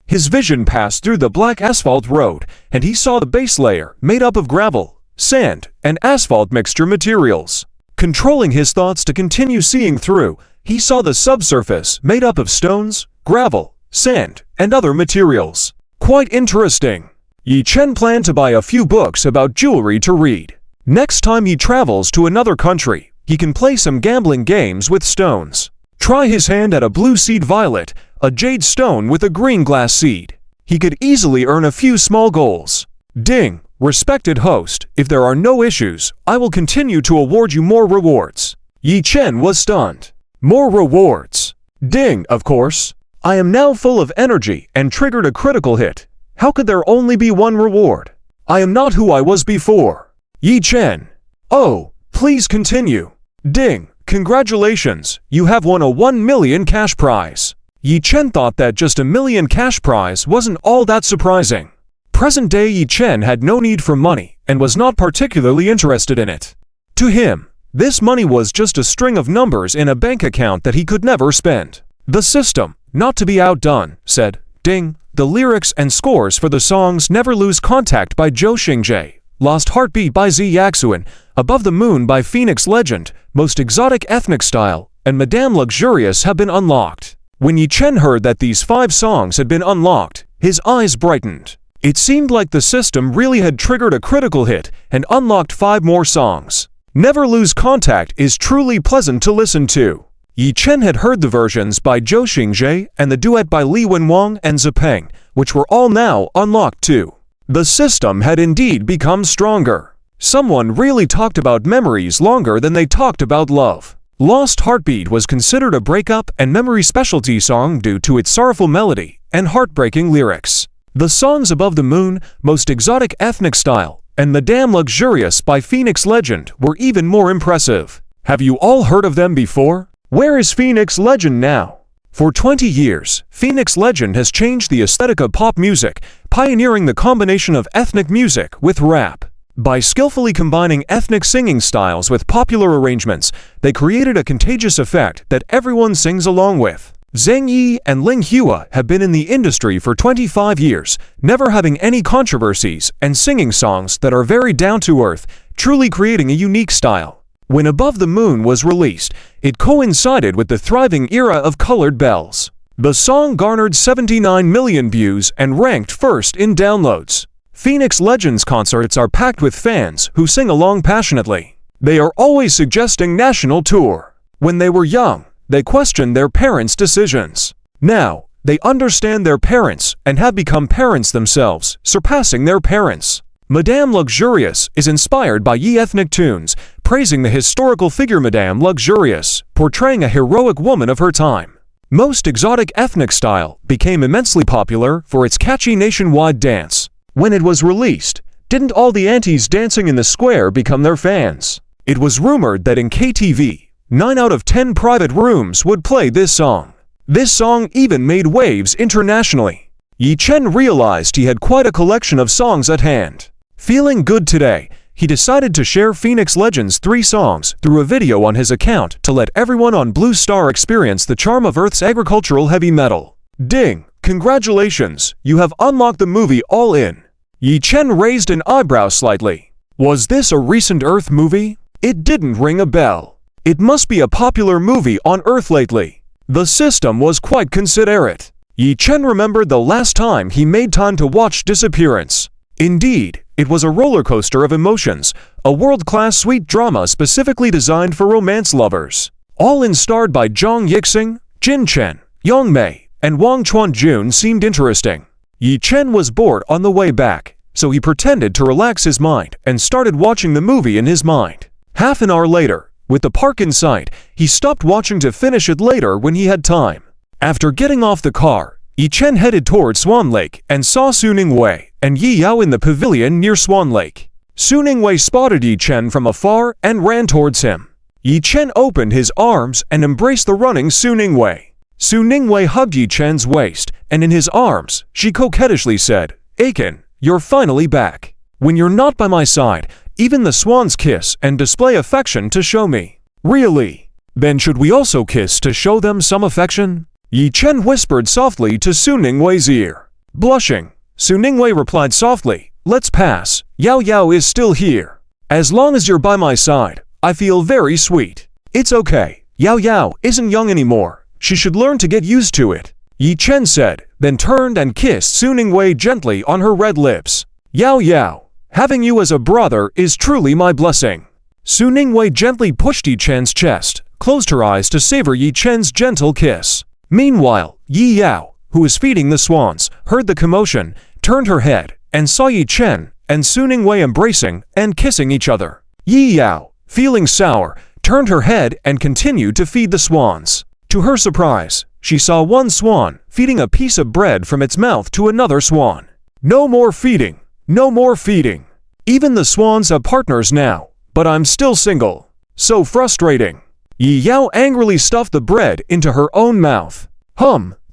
His vision passed through the black asphalt road, and he saw the base layer made up of gravel, sand, and asphalt mixture materials. Controlling his thoughts to continue seeing through, he saw the subsurface made up of stones, gravel, sand, and other materials. Quite interesting. Yi Chen planned to buy a few books about jewelry to read. Next time he travels to another country, he can play some gambling games with stones. Try his hand at a blue seed violet, a jade stone with a green glass seed. He could easily earn a few small goals. Ding! Respected host, if there are no issues, I will continue to award you more rewards. Yi Chen was stunned. More rewards. Ding, of course. I am now full of energy and triggered a critical hit. How could there only be one reward? I am not who I was before. Yi Chen. Oh, please continue. Ding, congratulations, you have won a 1 million cash prize. Yi Chen thought that just a million cash prize wasn't all that surprising. Present-day Yi Chen had no need for money and was not particularly interested in it. To him, this money was just a string of numbers in a bank account that he could never spend. The system, not to be outdone, said, Ding, the lyrics and scores for the songs Never Lose Contact by Zhou Xingzhe, Lost Heartbeat by Z Yaxuan, Above the Moon by Phoenix Legend, Most Exotic Ethnic Style, and Madame Luxurious have been unlocked. When Yi Chen heard that these 5 songs had been unlocked, his eyes brightened. It seemed like the system really had triggered a critical hit and unlocked 5 more songs. Never Lose Contact is truly pleasant to listen to. Yi Chen had heard the versions by Zhou Xingzhe and the duet by Li Wenwang and Zipeng, which were all now unlocked too. The system had indeed become stronger. Someone really talked about memories longer than they talked about love. Lost Heartbeat was considered a breakup and memory specialty song due to its sorrowful melody and heartbreaking lyrics. The songs Above the Moon, Most Exotic Ethnic Style, and Madame Luxurious by Phoenix Legend were even more impressive. Have you all heard of them before? Where is Phoenix Legend now? For 20 years, Phoenix Legend has changed the aesthetic of pop music, pioneering the combination of ethnic music with rap. By skillfully combining ethnic singing styles with popular arrangements, they created a contagious effect that everyone sings along with. Zhang Yi and Ling Hua have been in the industry for 25 years, never having any controversies and singing songs that are very down-to-earth, truly creating a unique style. When Above the Moon was released, it coincided with the thriving era of colored bells. The song garnered 79 million views and ranked first in downloads. Phoenix Legends concerts are packed with fans who sing along passionately. They are always suggesting national tour. When they were young, they questioned their parents' decisions. Now, they understand their parents and have become parents themselves, surpassing their parents. Madame Luxurious is inspired by Yi ethnic tunes, praising the historical figure Madame Luxurious, portraying a heroic woman of her time. Most Exotic Ethnic Style became immensely popular for its catchy nationwide dance. When it was released, didn't all the aunties dancing in the square become their fans? It was rumored that in KTV, 9 out of 10 private rooms would play this song. This song even made waves internationally. Yi Chen realized he had quite a collection of songs at hand. Feeling good today, he decided to share Phoenix Legends' 3 songs through a video on his account to let everyone on Blue Star experience the charm of Earth's agricultural heavy metal. Ding! Congratulations, you have unlocked the movie All In. Yi Chen raised an eyebrow slightly. Was this a recent Earth movie? It didn't ring a bell. It must be a popular movie on Earth lately. The system was quite considerate. Yi Chen remembered the last time he made time to watch Disappearance. Indeed, it was a roller coaster of emotions, a world-class sweet drama specifically designed for romance lovers. All In starred by Zhang Yixing, Jin Chen, Yang Mei, and Wang Chuanjun seemed interesting. Yi Chen was bored on the way back, so he pretended to relax his mind and started watching the movie in his mind. Half an hour later, with the park in sight, he stopped watching to finish it later when he had time. After getting off the car, Yi Chen headed toward Swan Lake and saw Su Ningwei and Yi Yao in the pavilion near Swan Lake. Su Ningwei spotted Yi Chen from afar and ran towards him. Yi Chen opened his arms and embraced the running Su Ningwei. Su Ningwei hugged Yi Chen's waist, and in his arms, she coquettishly said, "Aiken, you're finally back. When you're not by my side, even the swans kiss and display affection to show me." "Really? Then should we also kiss to show them some affection?" Yi Chen whispered softly to Su Ningwei's ear. Blushing, Su Ningwei replied softly, "Let's pass. Yao Yao is still here. As long as you're by my side, I feel very sweet. It's okay. Yao Yao isn't young anymore. She should learn to get used to it," Yi Chen said, then turned and kissed Su Ningwei gently on her red lips. "Yao Yao, having you as a brother is truly my blessing." Su Ningwei gently pushed Yi Chen's chest, closed her eyes to savor Yi Chen's gentle kiss. Meanwhile, Yi Yao, who was feeding the swans, heard the commotion, turned her head, and saw Yi Chen and Su Ningwei embracing and kissing each other. Yi Yao, feeling sour, turned her head and continued to feed the swans. To her surprise, she saw one swan feeding a piece of bread from its mouth to another swan. "No more feeding! No more feeding! Even the swans have partners now, but I'm still single. So frustrating." Yi Yao angrily stuffed the bread into her own mouth.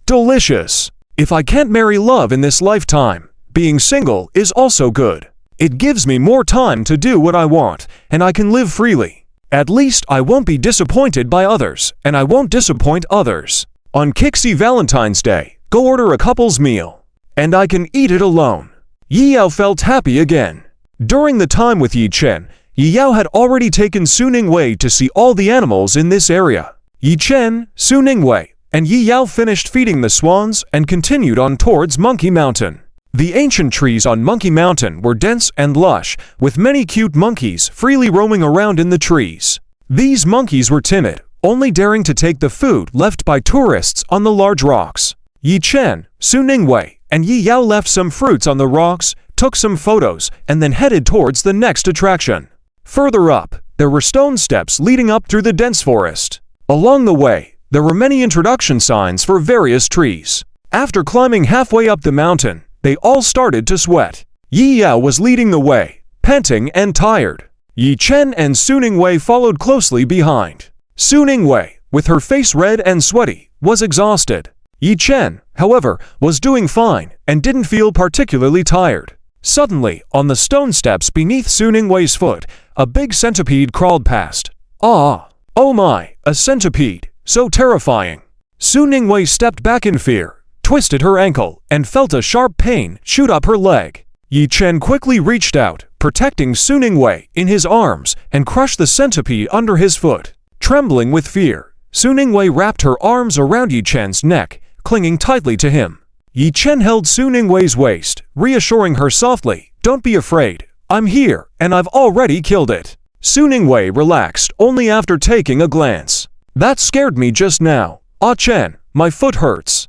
Delicious. If I can't marry love in this lifetime, being single is also good. It gives me more time to do what I want, and I can live freely. At least I won't be disappointed by others, and I won't disappoint others. On Kixie Valentine's Day, go order a couple's meal, and I can eat it alone. Yi Yao felt happy again. During the time with Yi Chen, Yi Yao had already taken Su Ningwei to see all the animals in this area. Yi Chen, Su Ningwei, and Yi Yao finished feeding the swans and continued on towards Monkey Mountain. The ancient trees on Monkey Mountain were dense and lush, with many cute monkeys freely roaming around in the trees. These monkeys were timid, only daring to take the food left by tourists on the large rocks. Yi Chen, Su Ningwei, and Yi Yao left some fruits on the rocks, took some photos, and then headed towards the next attraction. Further up, there were stone steps leading up through the dense forest. Along the way, there were many introduction signs for various trees. After climbing halfway up the mountain, they all started to sweat. Yi Yao was leading the way, panting and tired. Yi Chen and Su Ningwei followed closely behind. Su Ningwei, with her face red and sweaty, was exhausted. Yi Chen, however, was doing fine and didn't feel particularly tired. Suddenly, on the stone steps beneath Su Ningwei's foot, a big centipede crawled past. Ah! Oh my, a centipede! So terrifying! Su Ningwei stepped back in fear, twisted her ankle, and felt a sharp pain shoot up her leg. Yi Chen quickly reached out, protecting Su Ningwei in his arms, and crushed the centipede under his foot. Trembling with fear, Su Ningwei wrapped her arms around Yi Chen's neck, clinging tightly to him. Yi Chen held Su Ningwei's waist, reassuring her softly, "Don't be afraid. I'm here, and I've already killed it." Su Ningwei relaxed only after taking a glance. "That scared me just now. Ah Chen, my foot hurts."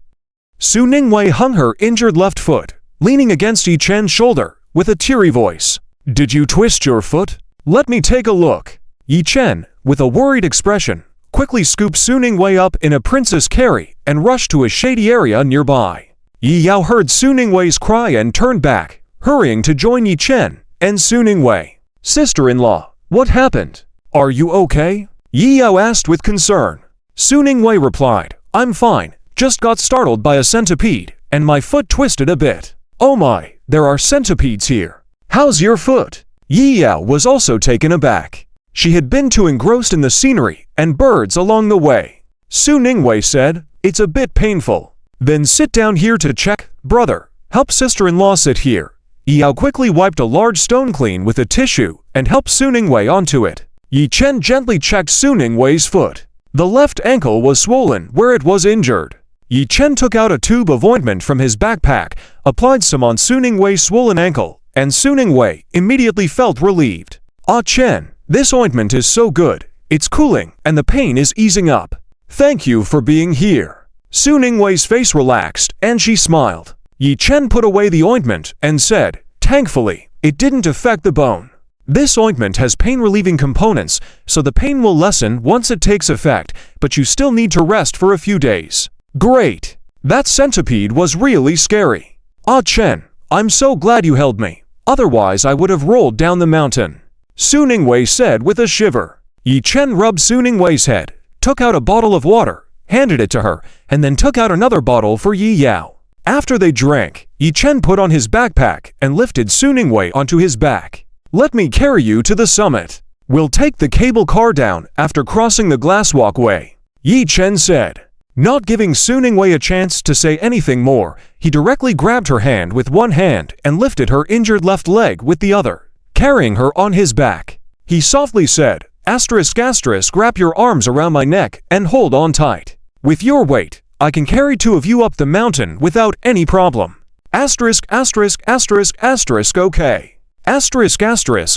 Su Ningwei hung her injured left foot, leaning against Yi Chen's shoulder, with a teary voice. "Did you twist your foot? Let me take a look." Yi Chen, with a worried expression, quickly scooped Su Ningwei up in a princess carry and rushed to a shady area nearby. Yi Yao heard Su Ningwei's cry and turned back, hurrying to join Yi Chen and Su Ningwei. "Sister-in-law, what happened? Are you okay?" Yi Yao asked with concern. Su Ningwei replied, "I'm fine, just got startled by a centipede, and my foot twisted a bit." "Oh my, there are centipedes here. How's your foot?" Yi Yao was also taken aback. She had been too engrossed in the scenery and birds along the way. Su Ningwei said, "It's a bit painful." "Then sit down here to check, brother. Help sister-in-law sit here." Yi Yao quickly wiped a large stone clean with a tissue and helped Su Ningwei onto it. Yi Chen gently checked Su Ningwei's foot. The left ankle was swollen where it was injured. Yi Chen took out a tube of ointment from his backpack, applied some on Su Ningwei's swollen ankle, and Su Ningwei immediately felt relieved. "Ah Chen, this ointment is so good. It's cooling and the pain is easing up. Thank you for being here." Su Ningwei's face relaxed and she smiled. Yi Chen put away the ointment and said, "Thankfully, it didn't affect the bone. This ointment has pain-relieving components, so the pain will lessen once it takes effect, but you still need to rest for a few days." "Great! That centipede was really scary. Ah Chen, I'm so glad you held me. Otherwise I would have rolled down the mountain," Su Ningwei said with a shiver. Yi Chen rubbed Su Ningwei's head, took out a bottle of water, handed it to her, and then took out another bottle for Yi Yao. After they drank, Yi Chen put on his backpack and lifted Su Ningwei onto his back. "Let me carry you to the summit. We'll take the cable car down after crossing the glass walkway," Yi Chen said. Not giving Su Ningwei a chance to say anything more, he directly grabbed her hand with one hand and lifted her injured left leg with the other, carrying her on his back. He softly said, ***, wrap your arms around my neck and hold on tight. With your weight, I can carry two of you up the mountain without any problem. *******, okay.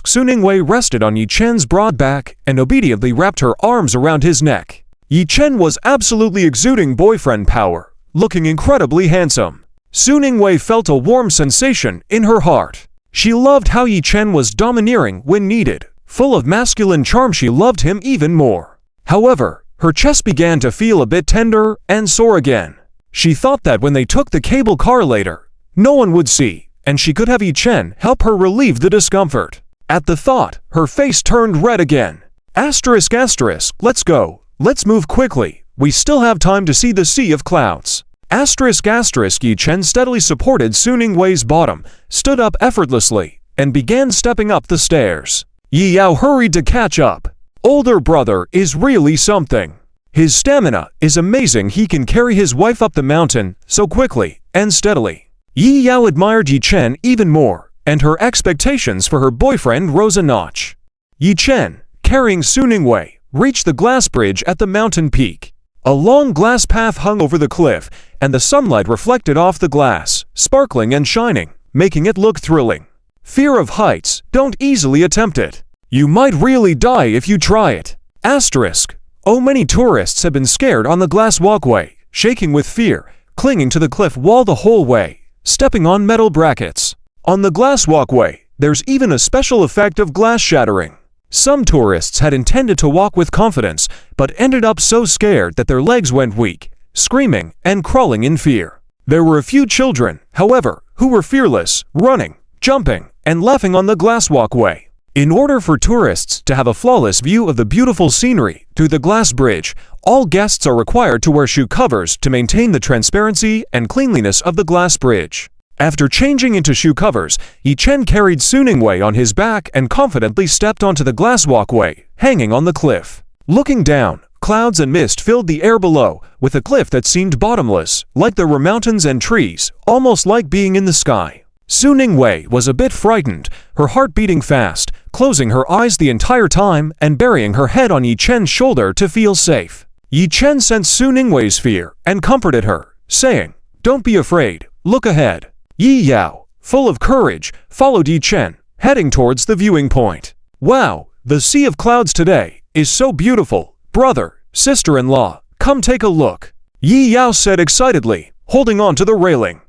Su Ningwei rested on Yi Chen's broad back and obediently wrapped her arms around his neck. Yi Chen was absolutely exuding boyfriend power, looking incredibly handsome. Su Ningwei felt a warm sensation in her heart. She loved how Yi Chen was domineering when needed. Full of masculine charm, she loved him even more. However, her chest began to feel a bit tender and sore again. She thought that when they took the cable car later, no one would see, and she could have Yi Chen help her relieve the discomfort. At the thought, her face turned red again. ***, let's go. Let's move quickly. We still have time to see the sea of clouds. ***, Yi Chen steadily supported Su Ningwei's bottom, stood up effortlessly, and began stepping up the stairs. Yi Yao hurried to catch up. Older brother is really something. His stamina is amazing. He can carry his wife up the mountain so quickly and steadily. Yi Yao admired Yi Chen even more, and her expectations for her boyfriend rose a notch. Yi Chen, carrying Su Ningwei, reached the glass bridge at the mountain peak. A long glass path hung over the cliff, and the sunlight reflected off the glass, sparkling and shining, making it look thrilling. Fear of heights, don't easily attempt it. You might really die if you try it. Asterisk. Oh, many tourists have been scared on the glass walkway, shaking with fear, clinging to the cliff wall the whole way, stepping on metal brackets. On the glass walkway, there's even a special effect of glass shattering. Some tourists had intended to walk with confidence, but ended up so scared that their legs went weak, screaming and crawling in fear. There were a few children, however, who were fearless, running, jumping, and laughing on the glass walkway. In order for tourists to have a flawless view of the beautiful scenery through the glass bridge, all guests are required to wear shoe covers to maintain the transparency and cleanliness of the glass bridge. After changing into shoe covers, Yi-Chen carried Su-Ningwei on his back and confidently stepped onto the glass walkway, hanging on the cliff. Looking down, clouds and mist filled the air below, with a cliff that seemed bottomless, like there were mountains and trees, almost like being in the sky. Su-Ningwei was a bit frightened, her heart beating fast, closing her eyes the entire time and burying her head on Yi-Chen's shoulder to feel safe. Yi-Chen sensed Su-Ningwei's fear and comforted her, saying, "Don't be afraid, look ahead." Yi Yao, full of courage, followed Yi-Chen, heading towards the viewing point. "Wow, the sea of clouds today is so beautiful. Brother, sister-in-law, come take a look," Yi Yao said excitedly, holding on to the railing.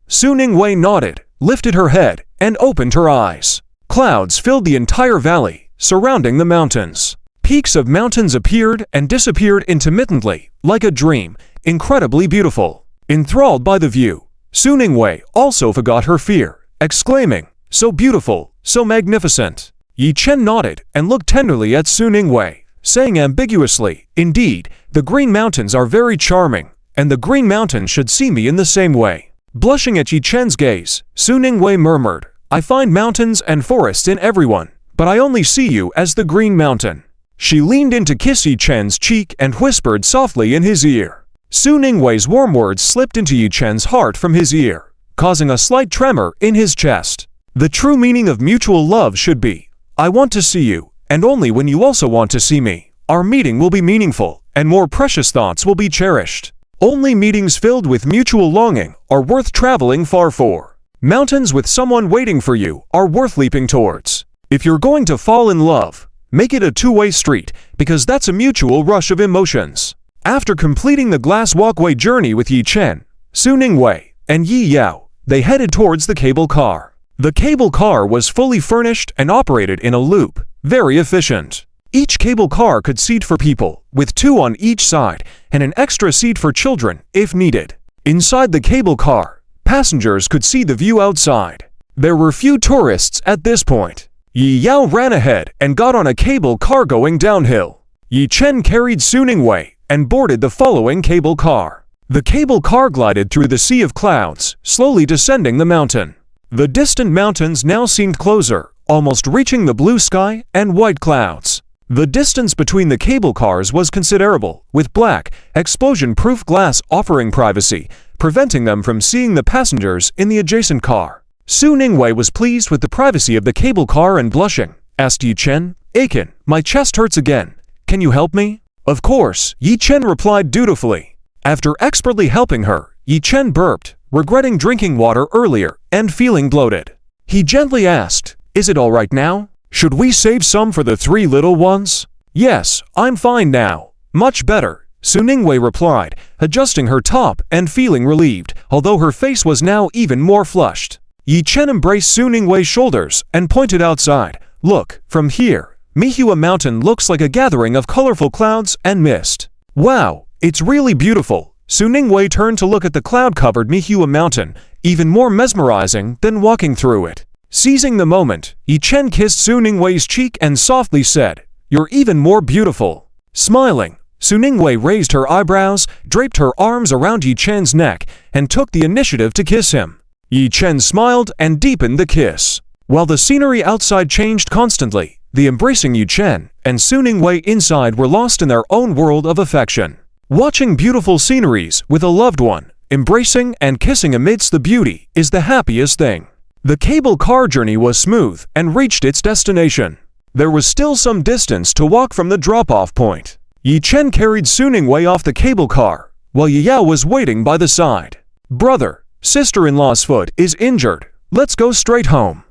Su-Ningwei nodded, lifted her head, and opened her eyes. Clouds filled the entire valley, surrounding the mountains. Peaks of mountains appeared and disappeared intermittently, like a dream, incredibly beautiful. Enthralled by the view, Su-Ningwei also forgot her fear, exclaiming, "So beautiful, so magnificent." Yi-Chen nodded and looked tenderly at Su-Ningwei, saying ambiguously, "Indeed, the Green Mountains are very charming, and the Green Mountain should see me in the same way." Blushing at Yi-Chen's gaze, Su-Ningwei murmured, "I find mountains and forests in everyone, but I only see you as the Green Mountain." She leaned in to kiss Yi-Chen's cheek and whispered softly in his ear. Su-Ningwei's warm words slipped into Yi-Chen's heart from his ear, causing a slight tremor in his chest. The true meaning of mutual love should be, "I want to see you, and only when you also want to see me. Our meeting will be meaningful, and more precious thoughts will be cherished." Only meetings filled with mutual longing are worth traveling far for. Mountains with someone waiting for you are worth leaping towards. If you're going to fall in love, make it a two-way street, because that's a mutual rush of emotions. After completing the glass walkway journey with Yi-Chen, Su-Ningwei, and Yi Yao, they headed towards the cable car. The cable car was fully furnished and operated in a loop, very efficient. Each cable car could seat for people, with 2 on each side, and an extra seat for children, if needed. Inside the cable car, passengers could see the view outside. There were few tourists at this point. Yi Yao ran ahead and got on a cable car going downhill. Yi-Chen carried Su-Ningwei and boarded the following cable car. The cable car glided through the sea of clouds, slowly descending the mountain. The distant mountains now seemed closer, almost reaching the blue sky and white clouds. The distance between the cable cars was considerable, with black, explosion-proof glass offering privacy, preventing them from seeing the passengers in the adjacent car. Su-Ningwei was pleased with the privacy of the cable car and blushing, asked Yi-Chen, "Aiken, my chest hurts again. Can you help me?" "Of course," Yi-Chen replied dutifully. After expertly helping her, Yi-Chen burped, regretting drinking water earlier and feeling bloated. He gently asked, "Is it all right now? Should we save some for the 3 little ones?" "Yes, I'm fine now. Much better," Su-Ningwei replied, adjusting her top and feeling relieved, although her face was now even more flushed. Yi-Chen embraced Su-Ningwei's shoulders and pointed outside. "Look, from here, Mihua Mountain looks like a gathering of colorful clouds and mist." "Wow, it's really beautiful." Su-Ningwei turned to look at the cloud-covered Mihua Mountain, even more mesmerizing than walking through it. Seizing the moment, Yi-Chen kissed Su-Ningwei's cheek and softly said, "You're even more beautiful." Smiling, Su-Ningwei raised her eyebrows, draped her arms around Yi-Chen's neck, and took the initiative to kiss him. Yi-Chen smiled and deepened the kiss. While the scenery outside changed constantly, the embracing Yi-Chen and Su-Ningwei inside were lost in their own world of affection. Watching beautiful sceneries with a loved one, embracing and kissing amidst the beauty, is the happiest thing. The cable car journey was smooth and reached its destination. There was still some distance to walk from the drop-off point. Yi Chen carried Suning Wei off the cable car, while Yi Yao was waiting by the side. Brother, sister-in-law's foot is injured. Let's go straight home.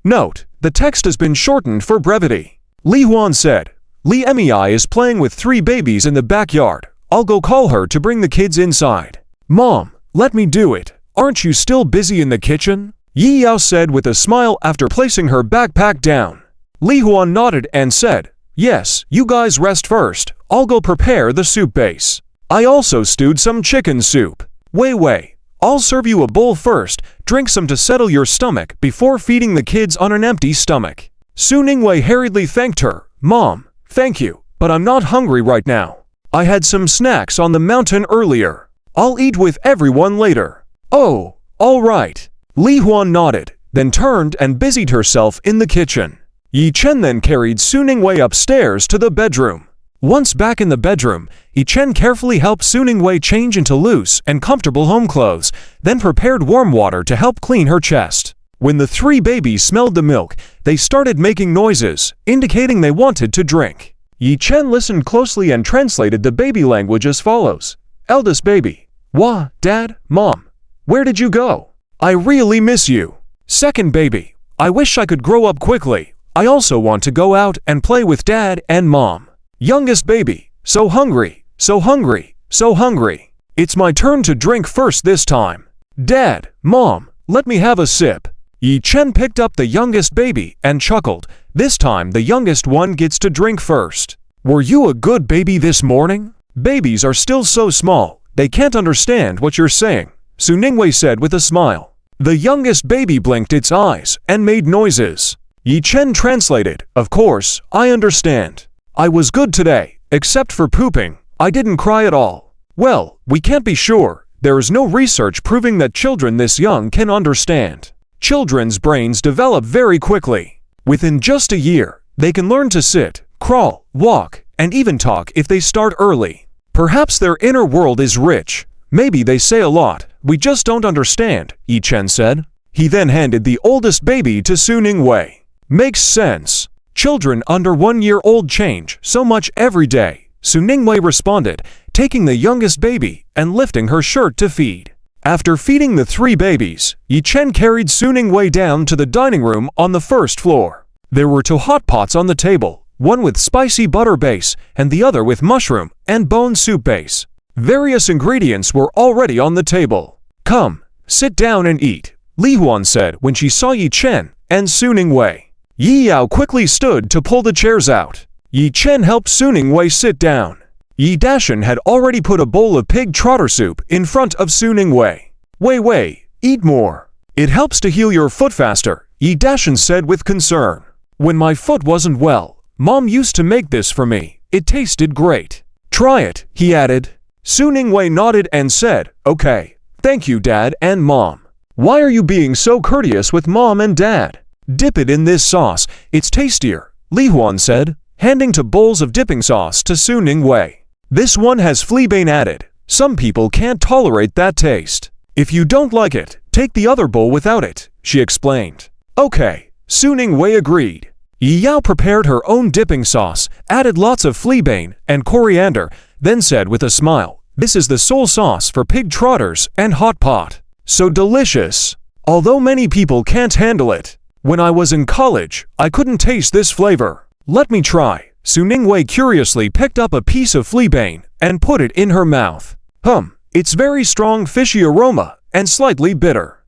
Note, the text has been shortened for brevity. Li Huan said, Li Mei is playing with 3 babies in the backyard. I'll go call her to bring the kids inside. Mom, let me do it. Aren't you still busy in the kitchen? Yi Yao said with a smile after placing her backpack down. Li Huan nodded and said, Yes, you guys rest first. I'll go prepare the soup base. I also stewed some chicken soup. Wei, I'll serve you a bowl first. Drink some to settle your stomach before feeding the kids on an empty stomach. Suning Wei hurriedly thanked her. Mom, thank you, but I'm not hungry right now. I had some snacks on the mountain earlier. I'll eat with everyone later. Oh, all right. Li Huan nodded, then turned and busied herself in the kitchen. Yi Chen then carried Suning Wei upstairs to the bedroom. Once back in the bedroom, Yi Chen carefully helped Suning Wei change into loose and comfortable home clothes, then prepared warm water to help clean her chest. When the 3 babies smelled the milk, they started making noises, indicating they wanted to drink. Yi Chen listened closely and translated the baby language as follows. Eldest baby. Wah, Dad, Mom. Where did you go? I really miss you. Second baby. I wish I could grow up quickly. I also want to go out and play with Dad and Mom. Youngest baby. So hungry, so hungry, so hungry. It's my turn to drink first this time. Dad, Mom, let me have a sip. Yi Chen picked up the youngest baby and chuckled. This time the youngest one gets to drink first. Were you a good baby this morning? Babies are still so small, they can't understand what you're saying, Suning Wei said with a smile. The youngest baby blinked its eyes and made noises. Yi Chen translated, Of course, I understand. I was good today, except for pooping. I didn't cry at all. Well, we can't be sure. There is no research proving that children this young can understand. Children's brains develop very quickly. Within just a year, they can learn to sit, crawl, walk, and even talk if they start early. Perhaps their inner world is rich. Maybe they say a lot, we just don't understand, Yi Chen said. He then handed the oldest baby to Suning Wei. Makes sense. Children under 1 year old change so much every day, Suning Wei responded, taking the youngest baby and lifting her shirt to feed. After feeding the 3 babies, Yi Chen carried Suning Wei down to the dining room on the first floor. There were 2 hot pots on the table, one with spicy butter base and the other with mushroom and bone soup base. Various ingredients were already on the table. Come, sit down and eat, Li Huan said when she saw Yi Chen and Suning Wei. Yi Yao quickly stood to pull the chairs out. Yi Chen helped Suning Wei sit down. Yi Dashan had already put a bowl of pig trotter soup in front of Suning Wei. Wei, eat more. It helps to heal your foot faster, Yi Dashan said with concern. When my foot wasn't well, Mom used to make this for me. It tasted great. Try it, he added. Suning Wei nodded and said, Okay, thank you Dad and Mom. Why are you being so courteous with Mom and Dad? Dip it in this sauce, it's tastier, Li Huan said, handing 2 bowls of dipping sauce to Suning Wei. This one has fleabane added. Some people can't tolerate that taste. If you don't like it, take the other bowl without it, she explained. Okay, Suning Wei agreed. Yi Yao prepared her own dipping sauce, added lots of fleabane and coriander, then said with a smile, This is the sole sauce for pig trotters and hot pot. So delicious. Although many people can't handle it. When I was in college, I couldn't taste this flavor. Let me try. Suning Wei curiously picked up a piece of fleabane and put it in her mouth. It's very strong fishy aroma and slightly bitter.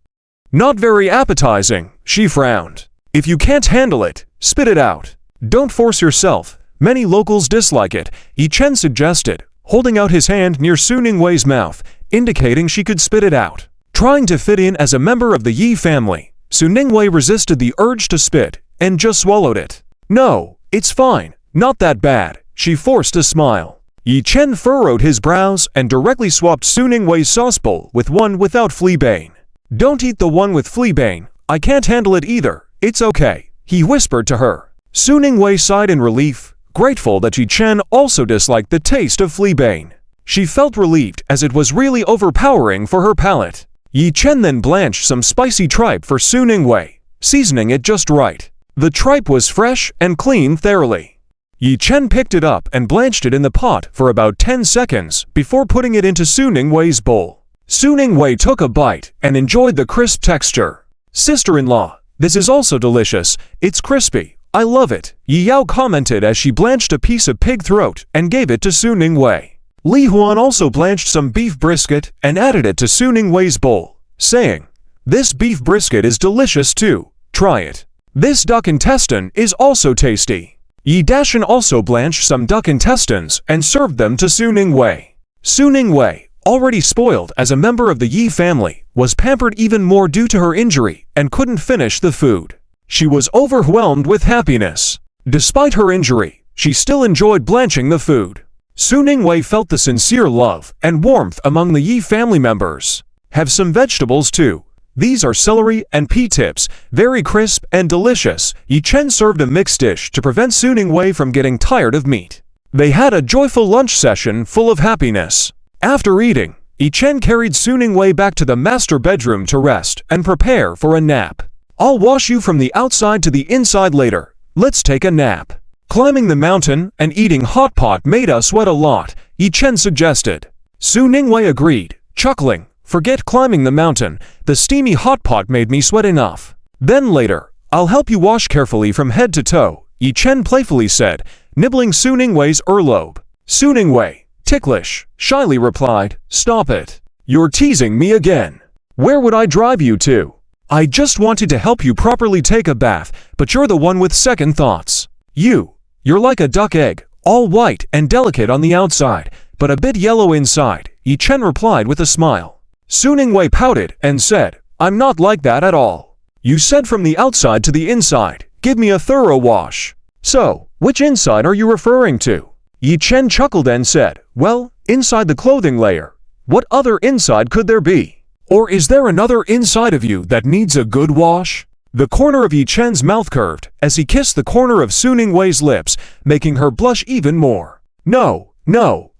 Not very appetizing, she frowned. If you can't handle it, spit it out. Don't force yourself. Many locals dislike it, Yi Chen suggested, holding out his hand near Suning Wei's mouth, indicating she could spit it out. Trying to fit in as a member of the Yi family, Suning Wei resisted the urge to spit and just swallowed it. No, it's fine, not that bad, she forced a smile. Yi Chen furrowed his brows and directly swapped Suning Wei's sauce bowl with one without fleabane. Don't eat the one with fleabane, I can't handle it either, it's okay, he whispered to her. Suning Wei sighed in relief, grateful that Yi Chen also disliked the taste of fleabane. She felt relieved as it was really overpowering for her palate. Yi Chen then blanched some spicy tripe for Suning Wei, seasoning it just right. The tripe was fresh and clean thoroughly. Yi Chen picked it up and blanched it in the pot for about 10 seconds before putting it into Su Ningwei's bowl. Su Ningwei took a bite and enjoyed the crisp texture. "Sister-in-law, this is also delicious. It's crispy. I love it," Yi Yao commented as she blanched a piece of pig throat and gave it to Su Ningwei. Li Huan also blanched some beef brisket and added it to Su Ningwei's bowl, saying, "This beef brisket is delicious too. Try it. This duck intestine is also tasty." Yi Dashan also blanched some duck intestines and served them to Su Ningwei. Su Ningwei, already spoiled as a member of the Yi family, was pampered even more due to her injury and couldn't finish the food. She was overwhelmed with happiness. Despite her injury, she still enjoyed blanching the food. Su Ningwei felt the sincere love and warmth among the Yi family members. "Have some vegetables too. These are celery and pea tips, very crisp and delicious." Yi Chen served a mixed dish to prevent Su Ningwei from getting tired of meat. They had a joyful lunch session full of happiness. After eating, Yi Chen carried Su Ningwei back to the master bedroom to rest and prepare for a nap. "I'll wash you from the outside to the inside later. Let's take a nap." Climbing the mountain and eating hot pot made us sweat a lot, Yi Chen suggested. Su Ningwei agreed, chuckling, "Forget climbing the mountain, the steamy hot pot made me sweat enough. Then later, I'll help you wash carefully from head to toe," Yi Chen playfully said, nibbling Su Ningwei's earlobe. Su Ningwei, ticklish, shyly replied, "Stop it. You're teasing me again. Where would I drive you to? I just wanted to help you properly take a bath, but you're the one with second thoughts. You're like a duck egg, all white and delicate on the outside, but a bit yellow inside," Yi Chen replied with a smile. Su Ningwei pouted and said, "I'm not like that at all. You said from the outside to the inside. Give me a thorough wash." "So, which inside are you referring to?" Yi Chen chuckled and said, "Well, inside the clothing layer. What other inside could there be? Or is there another inside of you that needs a good wash?" The corner of Yi Chen's mouth curved as he kissed the corner of Su Ningwei's lips, making her blush even more. No,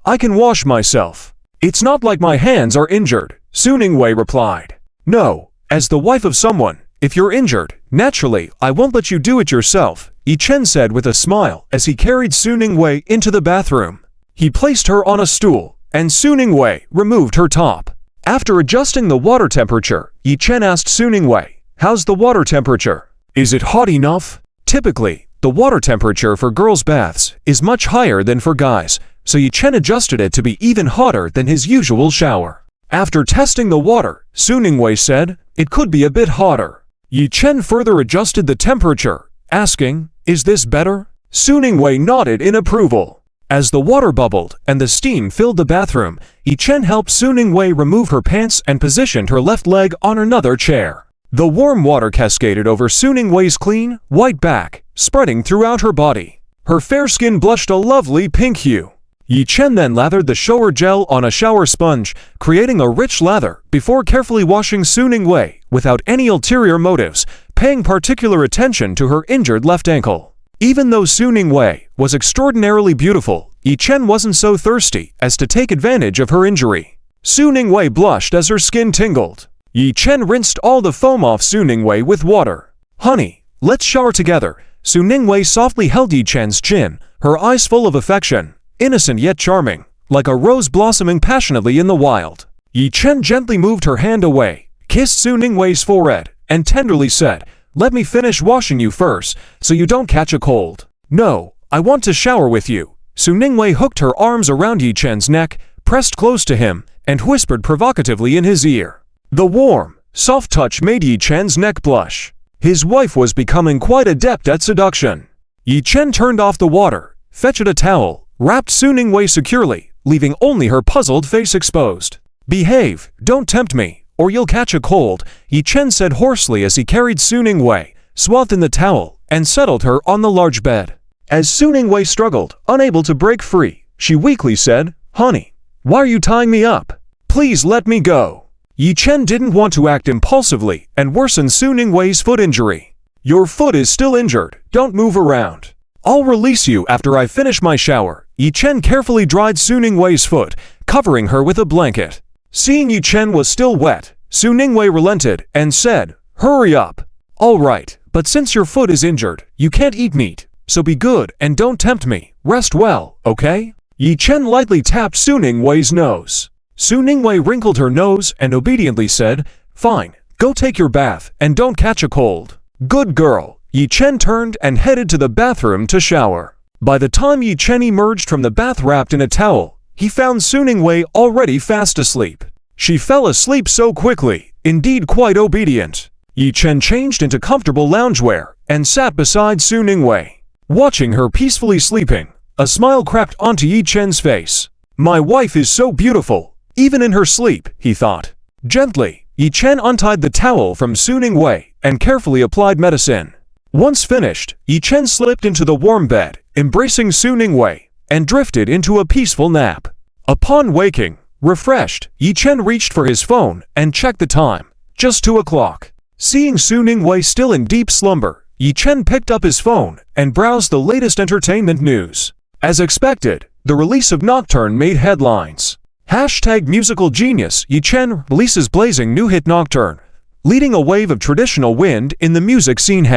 I can wash myself. It's not like my hands are injured," Su Ningwei replied. "No, as the wife of someone, if you're injured, naturally, I won't let you do it yourself," Yi Chen said with a smile as he carried Su Ningwei into the bathroom. He placed her on a stool, and Su Ningwei removed her top. After adjusting the water temperature, Yi Chen asked Su Ningwei, "How's the water temperature? Is it hot enough?" Typically, the water temperature for girls' baths is much higher than for guys, so Yi Chen adjusted it to be even hotter than his usual shower. After testing the water, Su Ningwei said, "It could be a bit hotter." Yi Chen further adjusted the temperature, asking, "Is this better?" Su Ningwei nodded in approval. As the water bubbled and the steam filled the bathroom, Yi Chen helped Su Ningwei remove her pants and positioned her left leg on another chair. The warm water cascaded over Su Ningwei's clean, white back, spreading throughout her body. Her fair skin blushed a lovely pink hue. Yi Chen then lathered the shower gel on a shower sponge, creating a rich lather before carefully washing Su Ningwei without any ulterior motives, paying particular attention to her injured left ankle. Even though Su Ningwei was extraordinarily beautiful, Yi Chen wasn't so thirsty as to take advantage of her injury. Su Ningwei blushed as her skin tingled. Yi Chen rinsed all the foam off Su Ningwei with water. "Honey, let's shower together." Su Ningwei softly held Yi Chen's chin, her eyes full of affection, innocent yet charming, like a rose blossoming passionately in the wild. Yi Chen gently moved her hand away, kissed Su Ningwei's forehead, and tenderly said, "Let me finish washing you first, so you don't catch a cold." "No, I want to shower with you." Su Ningwei hooked her arms around Yi Chen's neck, pressed close to him, and whispered provocatively in his ear. The warm, soft touch made Yi Chen's neck blush. His wife was becoming quite adept at seduction. Yi Chen turned off the water, fetched a towel, wrapped Su Ningwei securely, leaving only her puzzled face exposed. "Behave, don't tempt me, or you'll catch a cold," Yi Chen said hoarsely as he carried Su Ningwei, swathed in the towel, and settled her on the large bed. As Su Ningwei struggled, unable to break free, she weakly said, "Honey, why are you tying me up? Please let me go." Yi Chen didn't want to act impulsively and worsen Su Ningwei's foot injury. "Your foot is still injured, don't move around. I'll release you after I finish my shower." Yi Chen carefully dried Su Ningwei's foot, covering her with a blanket. Seeing Yi Chen was still wet, Su Ningwei relented and said, "Hurry up." "All right, but since your foot is injured, you can't eat meat. so be good and don't tempt me. Rest well, okay? Yi Chen lightly tapped Su Ningwei's nose. Su Ningwei wrinkled her nose and obediently said, "Fine, go take your bath and don't catch a cold." "Good girl." Yi Chen turned and headed to the bathroom to shower. By the time Yi Chen emerged from the bath wrapped in a towel, he found Su Ningwei already fast asleep. She fell asleep so quickly, indeed quite obedient. Yi Chen changed into comfortable loungewear and sat beside Su Ningwei. Watching her peacefully sleeping, a smile crept onto Yi Chen's face. "My wife is so beautiful, even in her sleep," he thought. Gently, Yi Chen untied the towel from Su Ningwei and carefully applied medicine. Once finished, Yi Chen slipped into the warm bed, embracing Su Ningwei, and drifted into a peaceful nap. Upon waking, refreshed, Yi Chen reached for his phone and checked the time. Just 2 o'clock. Seeing Su Ningwei still in deep slumber, Yi Chen picked up his phone and browsed the latest entertainment news. As expected, the release of Nocturne made headlines. #musical genius Yi Chen releases blazing new hit Nocturne, leading a wave of traditional wind in the music scene.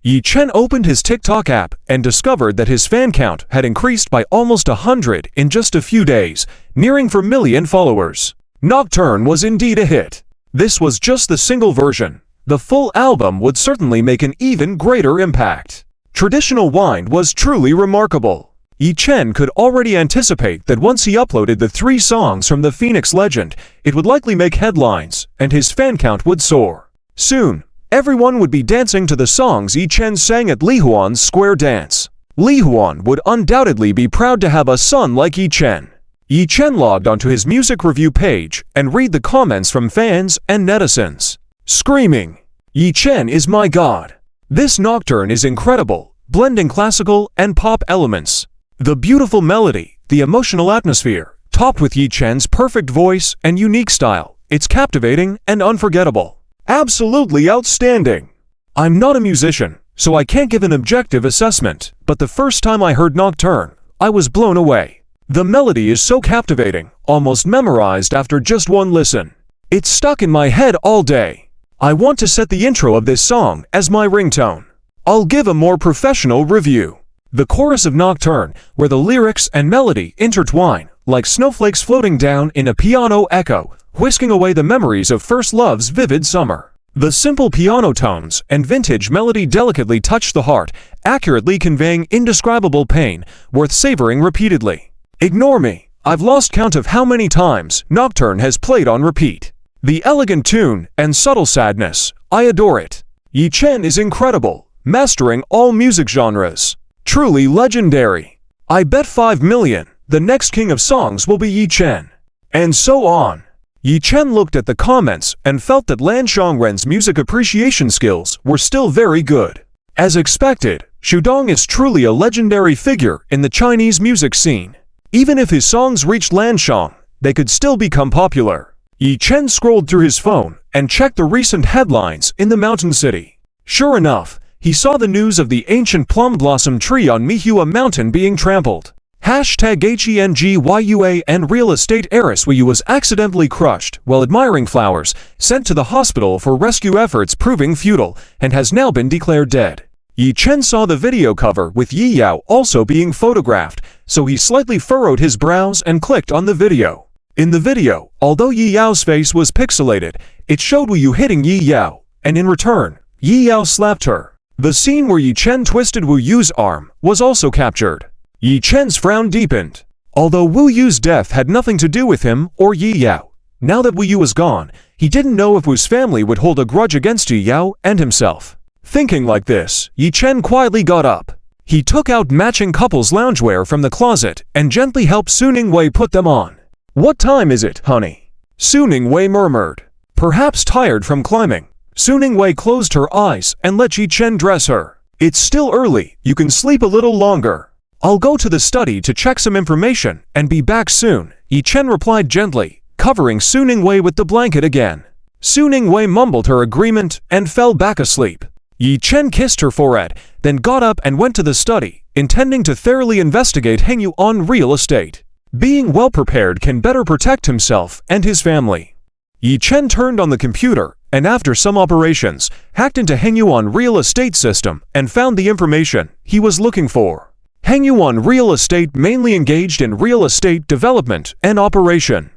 Yi Chen opened his TikTok app and discovered that his fan count had increased by almost 100 in just a few days, nearing 4 million followers. Nocturne was indeed a hit. This was just the single version. The full album would certainly make an even greater impact. Traditional Wind was truly remarkable. Yi Chen could already anticipate that once he uploaded the 3 songs from the Phoenix Legend, it would likely make headlines, and his fan count would soar. Soon, everyone would be dancing to the songs Yi Chen sang at Li Huan's Square Dance. Li Huan would undoubtedly be proud to have a son like Yi Chen. Yi Chen logged onto his music review page and read the comments from fans and netizens. Screaming, "Yi Chen is my god. This Nocturne is incredible, blending classical and pop elements. The beautiful melody, the emotional atmosphere, topped with Yi Chen's perfect voice and unique style. It's captivating and unforgettable. Absolutely outstanding. I'm not a musician, so I can't give an objective assessment, but the first time I heard Nocturne, I was blown away. The melody is so captivating, almost memorized after just one listen. It's stuck in my head all day. I want to set the intro of this song as my ringtone. I'll give a more professional review." The chorus of Nocturne, where the lyrics and melody intertwine, like snowflakes floating down in a piano echo, whisking away the memories of first love's vivid summer. The simple piano tones and vintage melody delicately touch the heart, accurately conveying indescribable pain, worth savoring repeatedly. Ignore me, I've lost count of how many times Nocturne has played on repeat. The elegant tune and subtle sadness, I adore it. Yi Chen is incredible, mastering all music genres. Truly legendary. I bet 5 million, the next king of songs will be Yi Chen. And so on. Yi Chen looked at the comments and felt that Lan Xiongren's music appreciation skills were still very good. As expected, Shudong is truly a legendary figure in the Chinese music scene. Even if his songs reached Lan Xiong, they could still become popular. Yi Chen scrolled through his phone and checked the recent headlines in the mountain city. Sure enough, he saw the news of the ancient plum blossom tree on Mihua Mountain being trampled. #HengYua and real estate heiress Wu was accidentally crushed while admiring flowers, sent to the hospital for rescue efforts proving futile, and has now been declared dead. Yi Chen saw the video cover with Yi Yao also being photographed, so he slightly furrowed his brows and clicked on the video. In the video, although Yi Yao's face was pixelated, it showed Wu Yu hitting Yi Yao, and in return, Yi Yao slapped her. The scene where Yi Chen twisted Wu Yu's arm was also captured. Yi Chen's frown deepened. Although Wu Yu's death had nothing to do with him or Yi Yao, now that Wu Yu was gone, he didn't know if Wu's family would hold a grudge against Yi Yao and himself. Thinking like this, Yi Chen quietly got up. He took out matching couple's loungewear from the closet and gently helped Su Ningwei put them on. "What time is it, honey?" Su Ningwei murmured. Perhaps tired from climbing, Su Ningwei closed her eyes and let Yi Chen dress her. "It's still early, you can sleep a little longer. I'll go to the study to check some information and be back soon," Yi Chen replied gently, covering Su Ningwei with the blanket again. Su Ningwei mumbled her agreement and fell back asleep. Yi Chen kissed her forehead, then got up and went to the study, intending to thoroughly investigate Hengyu on real estate. Being well prepared can better protect himself and his family. Yi Chen turned on the computer, and after some operations, hacked into Hengyu on real estate system and found the information he was looking for. ManhwaRecap Real Estate mainly engaged in real estate development and operation,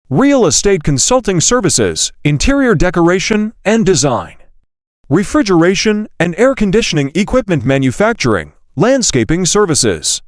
real estate consulting services, interior decoration and design, refrigeration and air conditioning equipment manufacturing, landscaping services,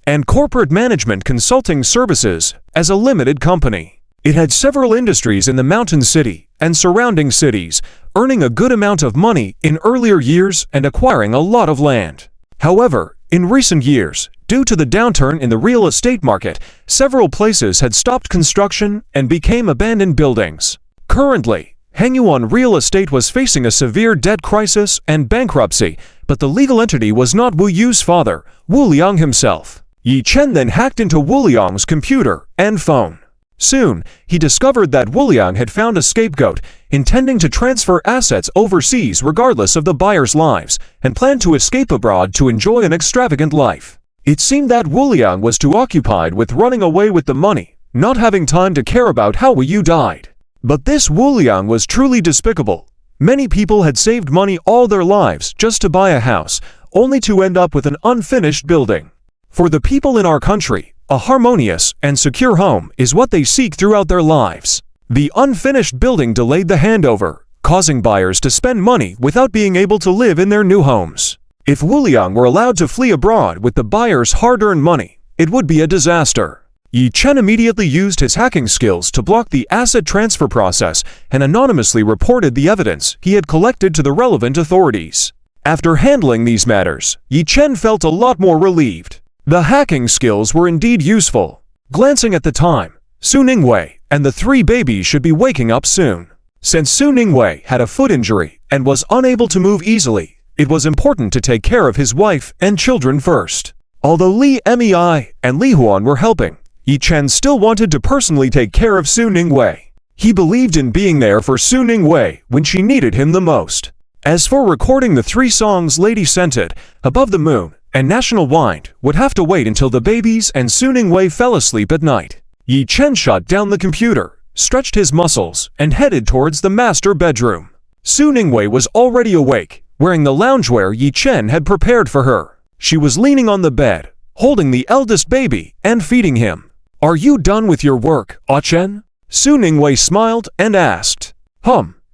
and corporate management consulting services as a limited company. It had several industries in the Mountain City and surrounding cities, earning a good amount of money in earlier years and acquiring a lot of land. However, in recent years, due to the downturn in the real estate market, several places had stopped construction and became abandoned buildings. Currently, ManhwaRecap Real Estate was facing a severe debt crisis and bankruptcy, but the legal entity was not Wu Yu's father, Wu Liang himself. Yi Chen then hacked into Wu Liang's computer and phone. Soon, he discovered that Wu Liang had found a scapegoat, intending to transfer assets overseas regardless of the buyers' lives, and planned to escape abroad to enjoy an extravagant life. It seemed that Wu Liang was too occupied with running away with the money, not having time to care about how Wu Yu died. But this Wu Liang was truly despicable. Many people had saved money all their lives just to buy a house, only to end up with an unfinished building. For the people in our country, a harmonious and secure home is what they seek throughout their lives. The unfinished building delayed the handover, causing buyers to spend money without being able to live in their new homes. If Wu Liang were allowed to flee abroad with the buyer's hard-earned money, it would be a disaster. Yi Chen immediately used his hacking skills to block the asset transfer process and anonymously reported the evidence he had collected to the relevant authorities. After handling these matters, Yi Chen felt a lot more relieved. The hacking skills were indeed useful. Glancing at the time, Su Ningwei and the 3 babies should be waking up soon. Since Su Ningwei had a foot injury and was unable to move easily, it was important to take care of his wife and children first. Although Li Mei and Li Huan were helping, Yi Chen still wanted to personally take care of Su Ningwei. He believed in being there for Su Ningwei when she needed him the most. As for recording the 3 songs Lady Scented, Above the Moon, and National Wind would have to wait until the babies and Su Ningwei fell asleep at night. Yi Chen shut down the computer, stretched his muscles, and headed towards the master bedroom. Su Ningwei was already awake, wearing the loungewear Yi Chen had prepared for her. She was leaning on the bed, holding the eldest baby and feeding him. "Are you done with your work, Ah Chen?" Su Ningwei smiled and asked.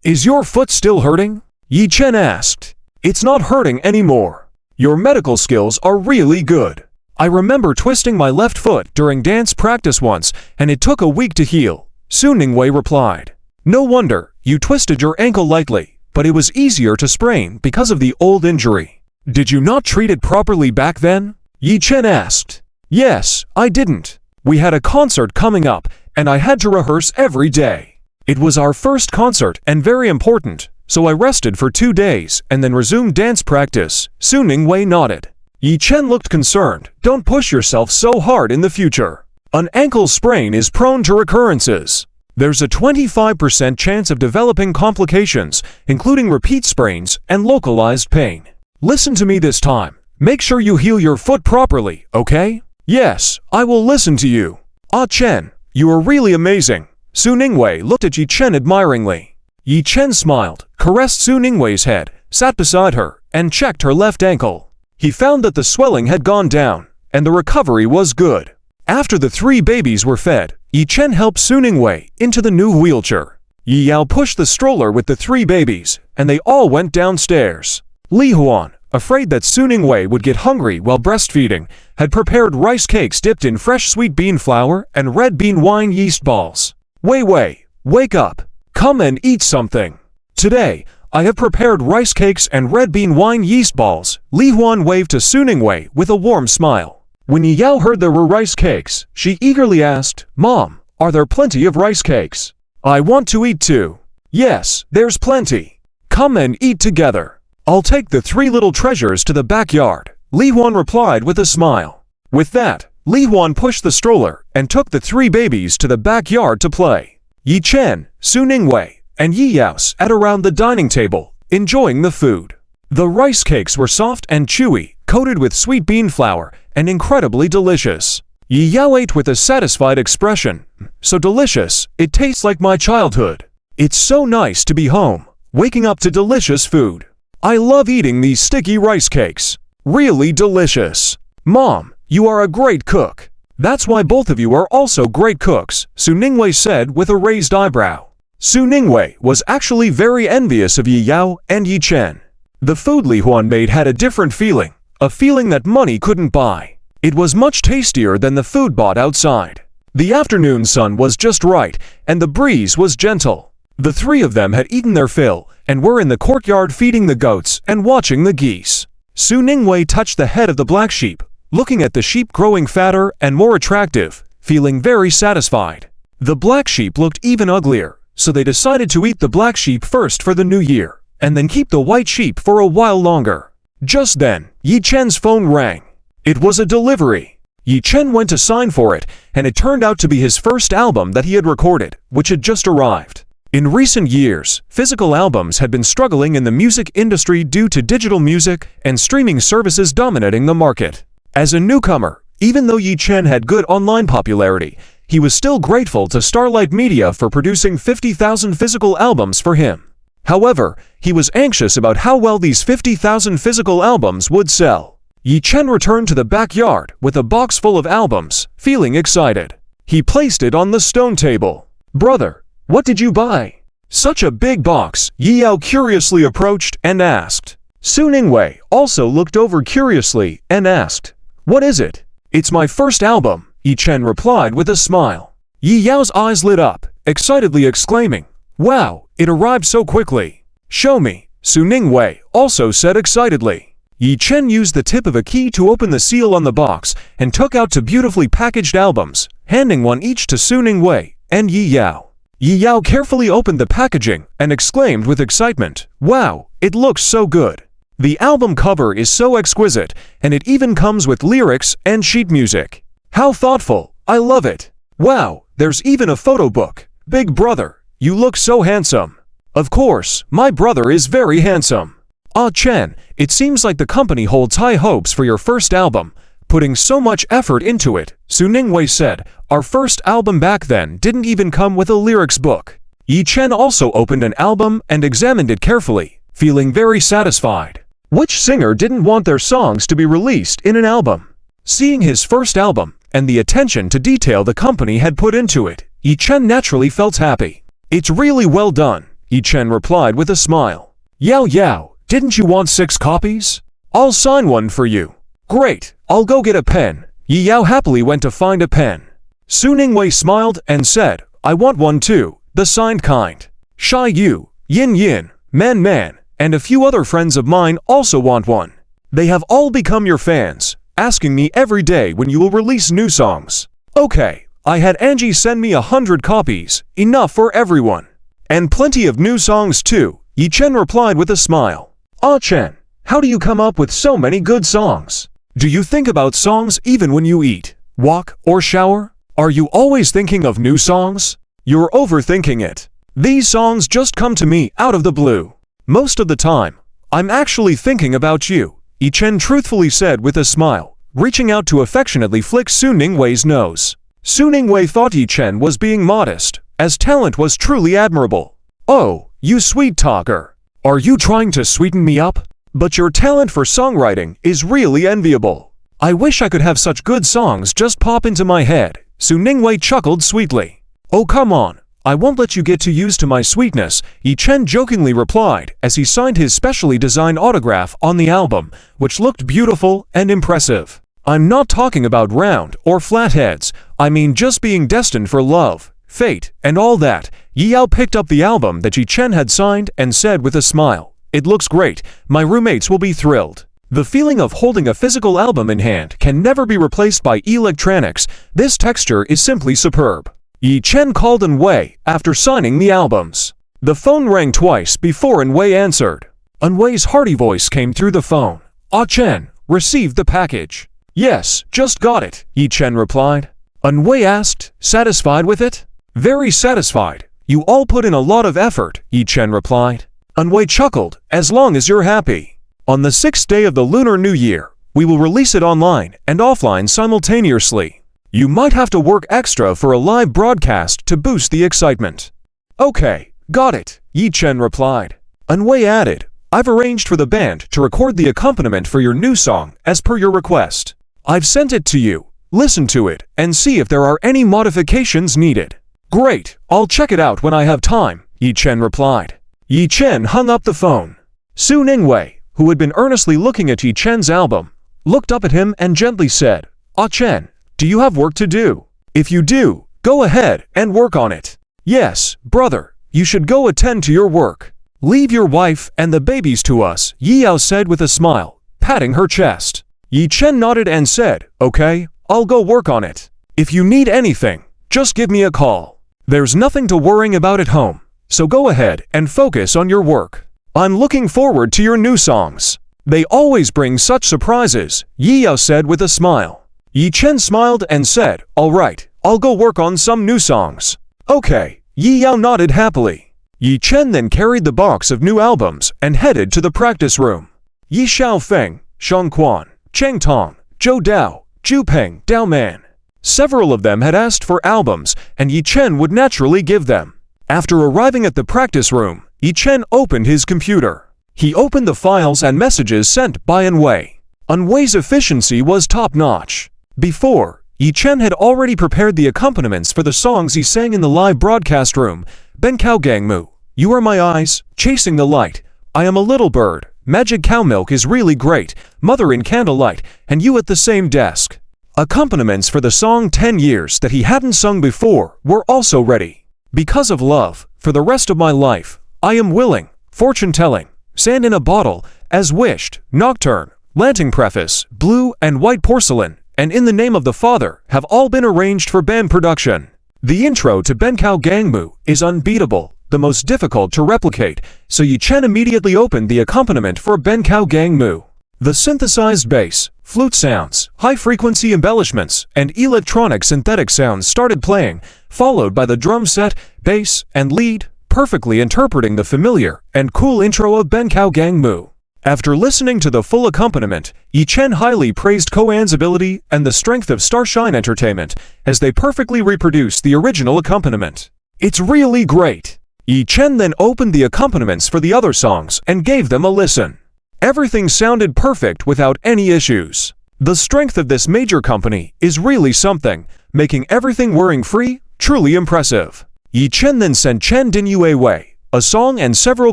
Is your foot still hurting?" Yi Chen asked. "It's not hurting anymore. Your medical skills are really good. I remember twisting my left foot during dance practice once, and it took a week to heal," Su Ningwei replied. "No wonder, you twisted your ankle lightly, but it was easier to sprain because of the old injury. Did you not treat it properly back then?" Yi Chen asked. "Yes, I didn't. We had a concert coming up, and I had to rehearse every day. It was our first concert and very important, so I rested for 2 days and then resumed dance practice," Su Ningwei nodded. Yi Chen looked concerned. "Don't push yourself so hard in the future. An ankle sprain is prone to recurrences. There's a 25% chance of developing complications, including repeat sprains and localized pain. Listen to me this time. Make sure you heal your foot properly, okay?" "Yes, I will listen to you. Ah Chen, you are really amazing." Su Ningwei looked at Yi Chen admiringly. Yi Chen smiled, caressed Su Ningwei's head, sat beside her, and checked her left ankle. He found that the swelling had gone down, and the recovery was good. After the 3 babies were fed, Yi Chen helped Su Ningwei into the new wheelchair. Yi Yao pushed the stroller with the 3 babies, and they all went downstairs. Li Huan, afraid that Su Ningwei would get hungry while breastfeeding, had prepared rice cakes dipped in fresh sweet bean flour and red bean wine yeast balls. Wei, wake up. Come and eat something. Today, I have prepared rice cakes and red bean wine yeast balls. Li Huan waved to Su Ningwei with a warm smile. When Yi Yao heard there were rice cakes, she eagerly asked, "Mom, are there plenty of rice cakes? I want to eat too." "Yes, there's plenty. Come and eat together. I'll take the 3 little treasures to the backyard," Li Huan replied with a smile. With that, Li Huan pushed the stroller and took the 3 babies to the backyard to play. Yi Chen, Su Ningwei, and Yi Yao sat around the dining table, enjoying the food. The rice cakes were soft and chewy, coated with sweet bean flour, and incredibly delicious. Yi Yao ate with a satisfied expression. "So delicious, it tastes like my childhood. It's so nice to be home, waking up to delicious food. I love eating these sticky rice cakes." Really delicious. Mom, you are a great cook. That's why both of you are also great cooks, Su Ningwei said with a raised eyebrow. Su Ningwei was actually very envious of Yi Yao and Yi Chen. The food Li Huan made had a different feeling, a feeling that money couldn't buy. It was much tastier than the food bought outside. The afternoon sun was just right, and the breeze was gentle. The three of them had eaten their fill, and were in the courtyard feeding the goats and watching the geese. Su Ningwei touched the head of the black sheep, looking at the sheep growing fatter and more attractive, feeling very satisfied. The black sheep looked even uglier, so they decided to eat the black sheep first for the new year, and then keep the white sheep for a while longer. Just then, Yi Chen's phone rang. It was a delivery. Yi Chen went to sign for it, and it turned out to be his first album that he had recorded, which had just arrived. In recent years, physical albums had been struggling in the music industry due to digital music and streaming services dominating the market. As a newcomer, even though Yi Chen had good online popularity, he was still grateful to Starlight Media for producing 50,000 physical albums for him. However, he was anxious about how well these 50,000 physical albums would sell. Yi Chen returned to the backyard with a box full of albums, feeling excited. He placed it on the stone table. "Brother, what did you buy?" Such a big box, Yi Yao curiously approached and asked. Su Ningwei also looked over curiously and asked, "What is it?" "It's my first album," Yi Chen replied with a smile. Yi Yao's eyes lit up, excitedly exclaiming, "Wow, it arrived so quickly." "Show me," Su Ningwei also said excitedly. Yi Chen used the tip of a key to open the seal on the box and took out two beautifully packaged albums, handing one each to Su Ningwei and Yi Yao. Yi Yao carefully opened the packaging and exclaimed with excitement, "Wow, it looks so good. The album cover is so exquisite, and it even comes with lyrics and sheet music. How thoughtful, I love it. Wow, there's even a photo book. Big brother, you look so handsome." "Of course, my brother is very handsome." "Ah Chen, it seems like the company holds high hopes for your first album, putting so much effort into it," Su Ningwei said. "Our first album back then didn't even come with a lyrics book." Yi Chen also opened an album and examined it carefully, feeling very satisfied. Which singer didn't want their songs to be released in an album? Seeing his first album and the attention to detail the company had put into it, Yi Chen naturally felt happy. "It's really well done," Yi Chen replied with a smile. Yao, didn't you want 6 copies? I'll sign one for you." "Great, I'll go get a pen." Yi Yao happily went to find a pen. Su Ningwei smiled and said, "I want one too, the signed kind." Shy Yu, Yin, Man, and a few other friends of mine also want one. They have all become your fans, asking me every day when you will release new songs. "Okay, I had Angie send me 100 copies, enough for everyone. And plenty of new songs too," Yi Chen replied with a smile. "Ah Chen, how do you come up with so many good songs? Do you think about songs even when you eat, walk, or shower? Are you always thinking of new songs? You're overthinking it. These songs just come to me out of the blue. Most of the time, I'm actually thinking about you," Yi Chen truthfully said with a smile, reaching out to affectionately flick Su Ningwei's nose. Su Ningwei thought Yi Chen was being modest, as talent was truly admirable. "Oh, you sweet talker. Are you trying to sweeten me up? But your talent for songwriting is really enviable. I wish I could have such good songs just pop into my head," Su Ningwei chuckled sweetly. "Oh come on, I won't let you get too used to my sweetness," Yi Chen jokingly replied as he signed his specially designed autograph on the album, which looked beautiful and impressive. "I'm not talking about round or flat heads, I mean just being destined for love, fate, and all that." Yi Yao picked up the album that Yi Chen had signed and said with a smile, "It looks great, my roommates will be thrilled." The feeling of holding a physical album in hand can never be replaced by electronics. This texture is simply superb. Yi Chen called An Wei after signing the albums. The phone rang twice before An Wei answered. An Wei's hearty voice came through the phone. "Ah Chen, received the package." "Yes, just got it," Yi Chen replied. An Wei asked, "Satisfied with it?" "Very satisfied. You all put in a lot of effort," Yi Chen replied. An Wei chuckled, "As long as you're happy. On the 6th day of the Lunar New Year, we will release it online and offline simultaneously. You might have to work extra for a live broadcast to boost the excitement." "Okay, got it," Yi Chen replied. An Wei added, I've arranged for the band to record the accompaniment for your new song as per your request. I've sent it to you. Listen to it and see if there are any modifications needed." "Great, I'll check it out when I have time," Yi Chen replied. Yi Chen hung up the phone. Su Ningwei, who had been earnestly looking at Yi Chen's album, looked up at him and gently said, "Ah Chen, do you have work to do? If you do, go ahead and work on it." "Yes, brother, you should go attend to your work. Leave your wife and the babies to us," Yi Yao said with a smile, patting her chest. Yi Chen nodded and said, "Okay, I'll go work on it. If you need anything, just give me a call. There's nothing to worrying about at home, so go ahead and focus on your work. I'm looking forward to your new songs. They always bring such surprises," Yi Yao said with a smile. Yi Chen smiled and said, "All right, I'll go work on some new songs." "Okay," Yi Yao nodded happily. Yi Chen then carried the box of new albums and headed to the practice room. Yi Xiaofeng, Shang Quan, Cheng Tong, Zhou Dao, Zhu Peng, Dao Man. Several of them had asked for albums, and Yi Chen would naturally give them. After arriving at the practice room, Yi Chen opened his computer. He opened the files and messages sent by Anwei. Anwei's efficiency was top-notch. Before, Yi Chen had already prepared the accompaniments for the songs he sang in the live broadcast room. Ben Cao Gang Mu, You Are My Eyes, Chasing the Light, I Am a Little Bird, Magic Cow Milk is Really Great, Mother in Candlelight, and You at the Same Desk. Accompaniments for the song 10 Years that he hadn't sung before were also ready. Because of Love, For the Rest of My Life, I Am Willing, Fortune Telling, Sand in a Bottle, As Wished, Nocturne, Lanting Preface, Blue and White Porcelain, and In the Name of the Father have all been arranged for band production. The intro to Ben Cao Gang Mu is unbeatable, the most difficult to replicate, so Yi Chen immediately opened the accompaniment for Ben Cao Gang Mu. The synthesized bass, flute sounds, high-frequency embellishments, and electronic synthetic sounds started playing, followed by the drum set, bass, and lead, perfectly interpreting the familiar and cool intro of Ben Cao Gang Mu. After listening to the full accompaniment, Yi Chen highly praised Koan's ability and the strength of Starshine Entertainment as they perfectly reproduced the original accompaniment. "It's really great." Yi Chen then opened the accompaniments for the other songs and gave them a listen. Everything sounded perfect without any issues. The strength of this major company is really something, making everything worrying-free truly impressive. Yi Chen then sent Chen Din Yue Wei a song and several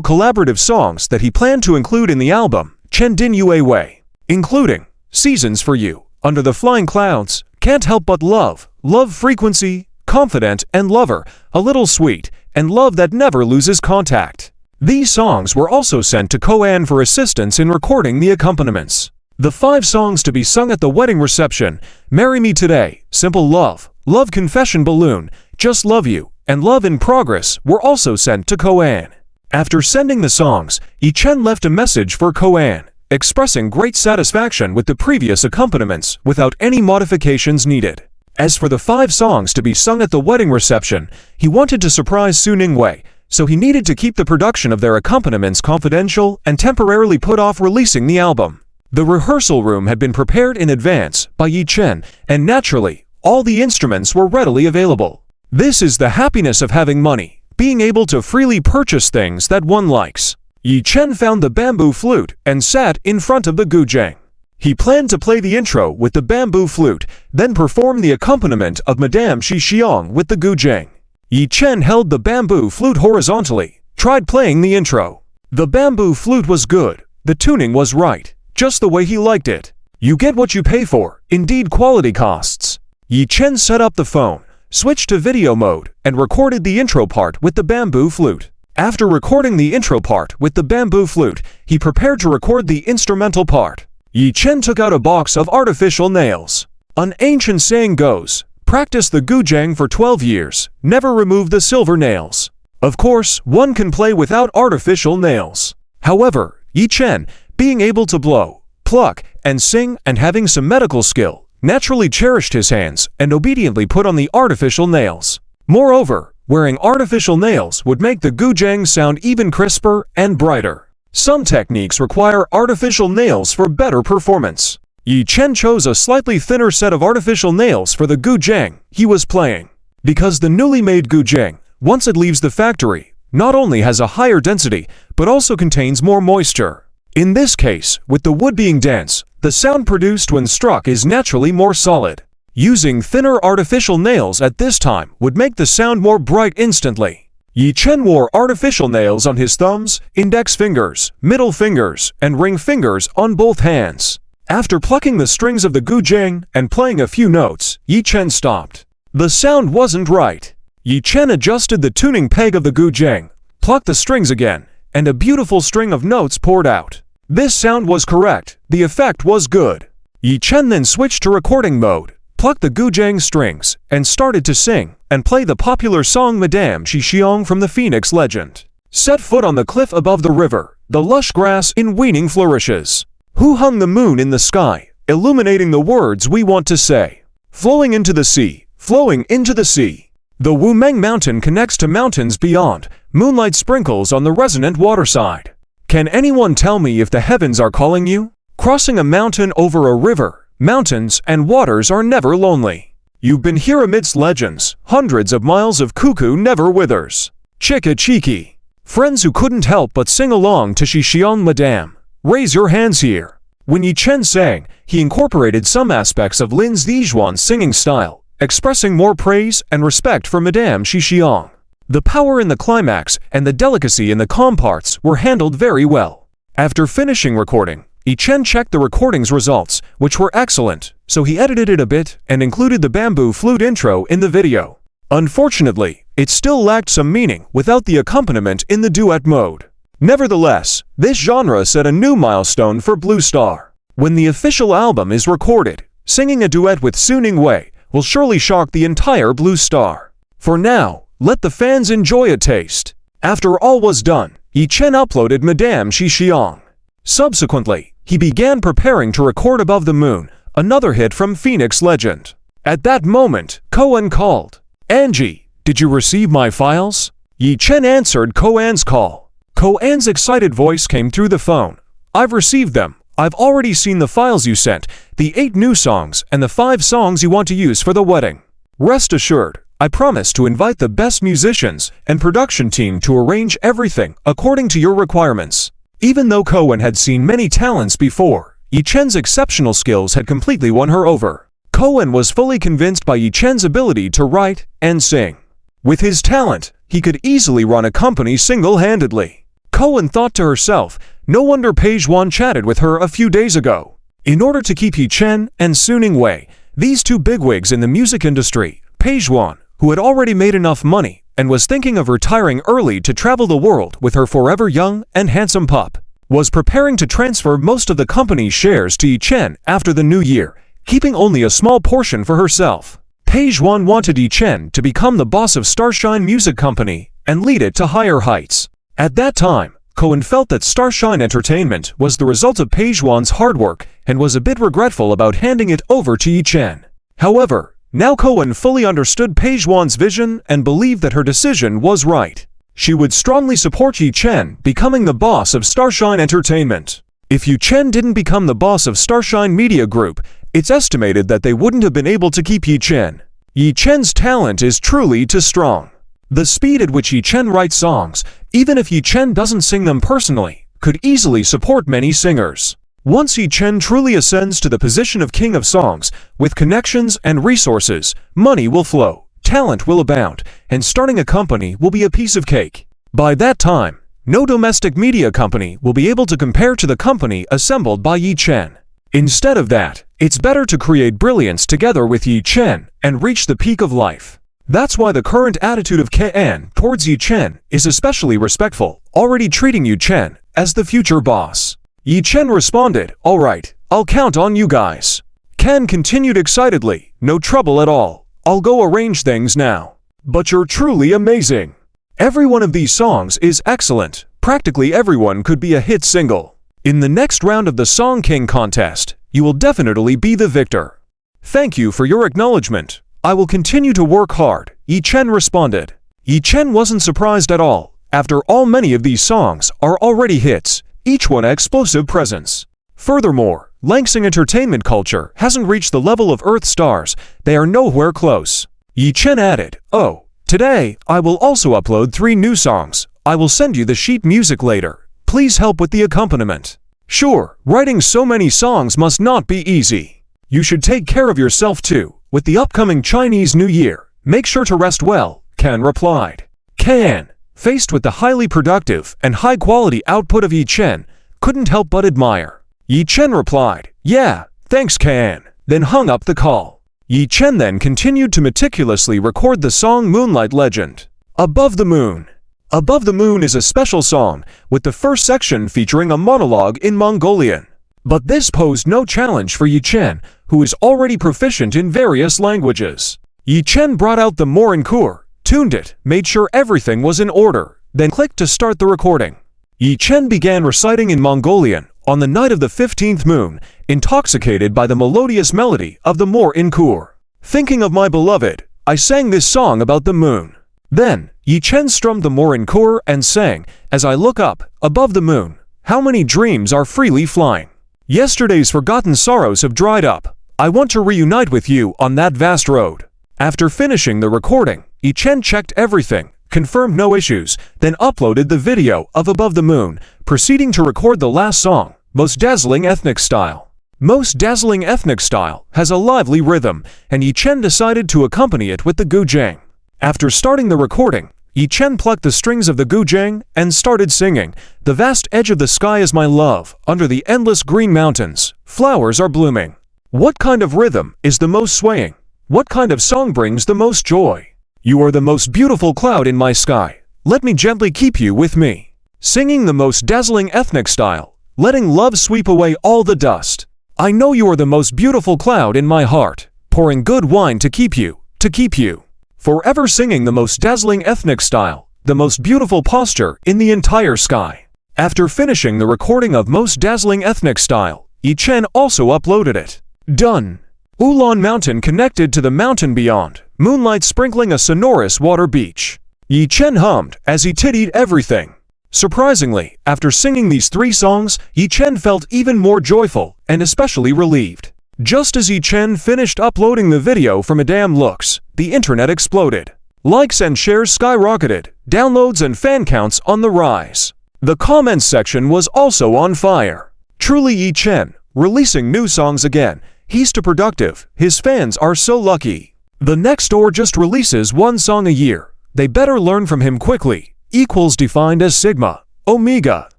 collaborative songs that he planned to include in the album, Chen Din Yue Wei, including Seasons for You, Under the Flying Clouds, Can't Help But Love, Love Frequency, Confident and Lover, A Little Sweet, and Love That Never Loses Contact. These songs were also sent to Koan for assistance in recording the accompaniments. The 5 songs to be sung at the wedding reception, Marry Me Today, Simple Love, Love Confession Balloon, Just Love You, and Love in Progress were also sent to Koan. After sending the songs, Yi Chen left a message for Koan, expressing great satisfaction with the previous accompaniments without any modifications needed. As for the 5 songs to be sung at the wedding reception, he wanted to surprise Su Ningwei, so he needed to keep the production of their accompaniments confidential and temporarily put off releasing the album. The rehearsal room had been prepared in advance by Yi Chen, and naturally, all the instruments were readily available. This is the happiness of having money, being able to freely purchase things that one likes. Yi Chen found the bamboo flute and sat in front of the guzheng. He planned to play the intro with the bamboo flute, then perform the accompaniment of Madame Shi Xiang with the guzheng. Yi Chen held the bamboo flute horizontally, tried playing the intro. The bamboo flute was good, the tuning was right, just the way he liked it. You get what you pay for, indeed quality costs. Yi Chen set up the phone, switched to video mode, and recorded the intro part with the bamboo flute. After recording the intro part with the bamboo flute, he prepared to record the instrumental part. Yi Chen took out a box of artificial nails. An ancient saying goes, "Practice the guzheng for 12 years, never remove the silver nails." Of course, one can play without artificial nails. However, Yi Chen, being able to blow, pluck, and sing and having some medical skill, naturally cherished his hands and obediently put on the artificial nails. Moreover, wearing artificial nails would make the guzheng sound even crisper and brighter. Some techniques require artificial nails for better performance. Yi Chen chose a slightly thinner set of artificial nails for the guzheng he was playing. Because the newly made guzheng, once it leaves the factory, not only has a higher density, but also contains more moisture. In this case, with the wood being dense, the sound produced when struck is naturally more solid. Using thinner artificial nails at this time would make the sound more bright instantly. Yi Chen wore artificial nails on his thumbs, index fingers, middle fingers, and ring fingers on both hands. After plucking the strings of the guzheng and playing a few notes, Yi Chen stopped. The sound wasn't right. Yi Chen adjusted the tuning peg of the guzheng, plucked the strings again, and a beautiful string of notes poured out. This sound was correct, the effect was good. Yi Chen then switched to recording mode, plucked the guzheng strings, and started to sing and play the popular song Madame Xixiong from the Phoenix legend. Set foot on the cliff above the river, the lush grass in weaning flourishes. Who hung the moon in the sky, illuminating the words we want to say? Flowing into the sea, flowing into the sea. The Wumeng mountain connects to mountains beyond, moonlight sprinkles on the resonant waterside. Can anyone tell me if the heavens are calling you? Crossing a mountain over a river, mountains and waters are never lonely. You've been here amidst legends, hundreds of miles of cuckoo never withers. Chicka cheeky. Friends who couldn't help but sing along to Xixiong Madame, raise your hands here. When Yi Chen sang, he incorporated some aspects of Lin Zizhuan's singing style, expressing more praise and respect for Madame Xixiong. The power in the climax and the delicacy in the calm parts were handled very well. After finishing recording, Yi Chen checked the recording's results, which were excellent, so he edited it a bit and included the bamboo flute intro in the video. Unfortunately, it still lacked some meaning without the accompaniment in the duet mode. Nevertheless, this genre set a new milestone for Blue Star. When the official album is recorded, singing a duet with Su Ningwei will surely shock the entire Blue Star. For now, let the fans enjoy a taste. After all was done, Yi Chen uploaded Madame Xixiong. Subsequently, he began preparing to record Above the Moon, another hit from Phoenix legend. At that moment, Koan called. Angie, did you receive my files? Yi Chen answered Koan's call. Koan's excited voice came through the phone. I've received them. I've already seen the files you sent, the 8 new songs and the 5 songs you want to use for the wedding. Rest assured, I promise to invite the best musicians and production team to arrange everything according to your requirements. Even though Koan had seen many talents before, Yi Chen's exceptional skills had completely won her over. Koan was fully convinced by Yi Chen's ability to write and sing. With his talent, he could easily run a company single-handedly. Koan thought to herself, no wonder Page Wan chatted with her a few days ago. In order to keep Yi Chen and Su Ningwei, these two bigwigs in the music industry, Page Wan, who had already made enough money and was thinking of retiring early to travel the world with her forever young and handsome pup, was preparing to transfer most of the company's shares to Yi Chen after the new year, keeping only a small portion for herself. Page Wan wanted Yi Chen to become the boss of Starshine Music Company and lead it to higher heights. At that time, Koan felt that Starshine Entertainment was the result of Page Wan's hard work and was a bit regretful about handing it over to Yi Chen. However, now Koan fully understood Page Wan's vision and believed that her decision was right. She would strongly support Yi Chen becoming the boss of Starshine Entertainment. If Yi Chen didn't become the boss of Starshine Media Group, it's estimated that they wouldn't have been able to keep Yi Chen. Yi Chen's talent is truly too strong. The speed at which Yi Chen writes songs, even if Yi Chen doesn't sing them personally, could easily support many singers. Once Yi Chen truly ascends to the position of king of songs, with connections and resources, money will flow, talent will abound, and starting a company will be a piece of cake. By that time, no domestic media company will be able to compare to the company assembled by Yi Chen. Instead of that, it's better to create brilliance together with Yi Chen and reach the peak of life. That's why the current attitude of Koan towards Yi Chen is especially respectful, already treating Yi Chen as the future boss. Yi Chen responded, "All right, I'll count on you guys." Ken continued excitedly, "No trouble at all. I'll go arrange things now. But you're truly amazing. Every one of these songs is excellent. Practically everyone could be a hit single. In the next round of the Song King contest, you will definitely be the victor. Thank you for your acknowledgement. I will continue to work hard," Yi Chen responded. Yi Chen wasn't surprised at all. After all, many of these songs are already hits, each one an explosive presence. Furthermore, Langsing entertainment culture hasn't reached the level of Earth stars. They are nowhere close. Yi Chen added, "Oh, today, I will also upload 3 new songs. I will send you the sheet music later. please help with the accompaniment? Sure, writing so many songs must not be easy. You should take care of yourself too. With the upcoming Chinese New Year, make sure to rest well, Kan replied. Kan, faced with the highly productive and high-quality output of Yi Chen, couldn't help but admire. Yi Chen replied, "Yeah, thanks Kan," then hung up the call. Yi Chen then continued to meticulously record the song Moonlight Legend. Above the Moon. Above the Moon is a special song, with the first section featuring a monologue in Mongolian. But this posed no challenge for Yi Chen, who is already proficient in various languages. Yi Chen brought out the Morinkur, tuned it, made sure everything was in order, then clicked to start the recording. Yi Chen began reciting in Mongolian, on the night of the 15th moon, intoxicated by the melodious melody of the Morinkur. Thinking of my beloved, I sang this song about the moon. Then, Yi Chen strummed the Morinkur and sang, "As I look up, above the moon, how many dreams are freely flying. Yesterday's forgotten sorrows have dried up. I want to reunite with you on that vast road." After finishing the recording, Yi Chen checked everything, confirmed no issues, then uploaded the video of Above the Moon, proceeding to record the last song, Most Dazzling Ethnic Style. Most Dazzling Ethnic Style has a lively rhythm, and Yi Chen decided to accompany it with the guzheng. After starting the recording, Yi Chen plucked the strings of the guzheng and started singing, "The vast edge of the sky is my love, under the endless green mountains, flowers are blooming." What kind of rhythm is the most swaying? What kind of song brings the most joy? You are the most beautiful cloud in my sky. Let me gently keep you with me. Singing the most dazzling ethnic style, letting love sweep away all the dust. I know you are the most beautiful cloud in my heart, pouring good wine to keep you. Forever singing the most dazzling ethnic style, the most beautiful posture in the entire sky. After finishing the recording of Most Dazzling Ethnic Style, Yi Chen also uploaded it. Done. Ulan Mountain connected to the mountain beyond, moonlight sprinkling a sonorous water beach. Yi Chen hummed as he tittied everything. Surprisingly, after singing these 3 songs, Yi Chen felt even more joyful and especially relieved. Just as Yi Chen finished uploading the video for Madame Looks, the internet exploded. Likes and shares skyrocketed, downloads and fan counts on the rise. The comments section was also on fire. Truly Yi Chen, releasing new songs again. He's too productive, his fans are so lucky. The next door just releases 1 song a year. They better learn from him quickly. Equals defined as sigma, omega.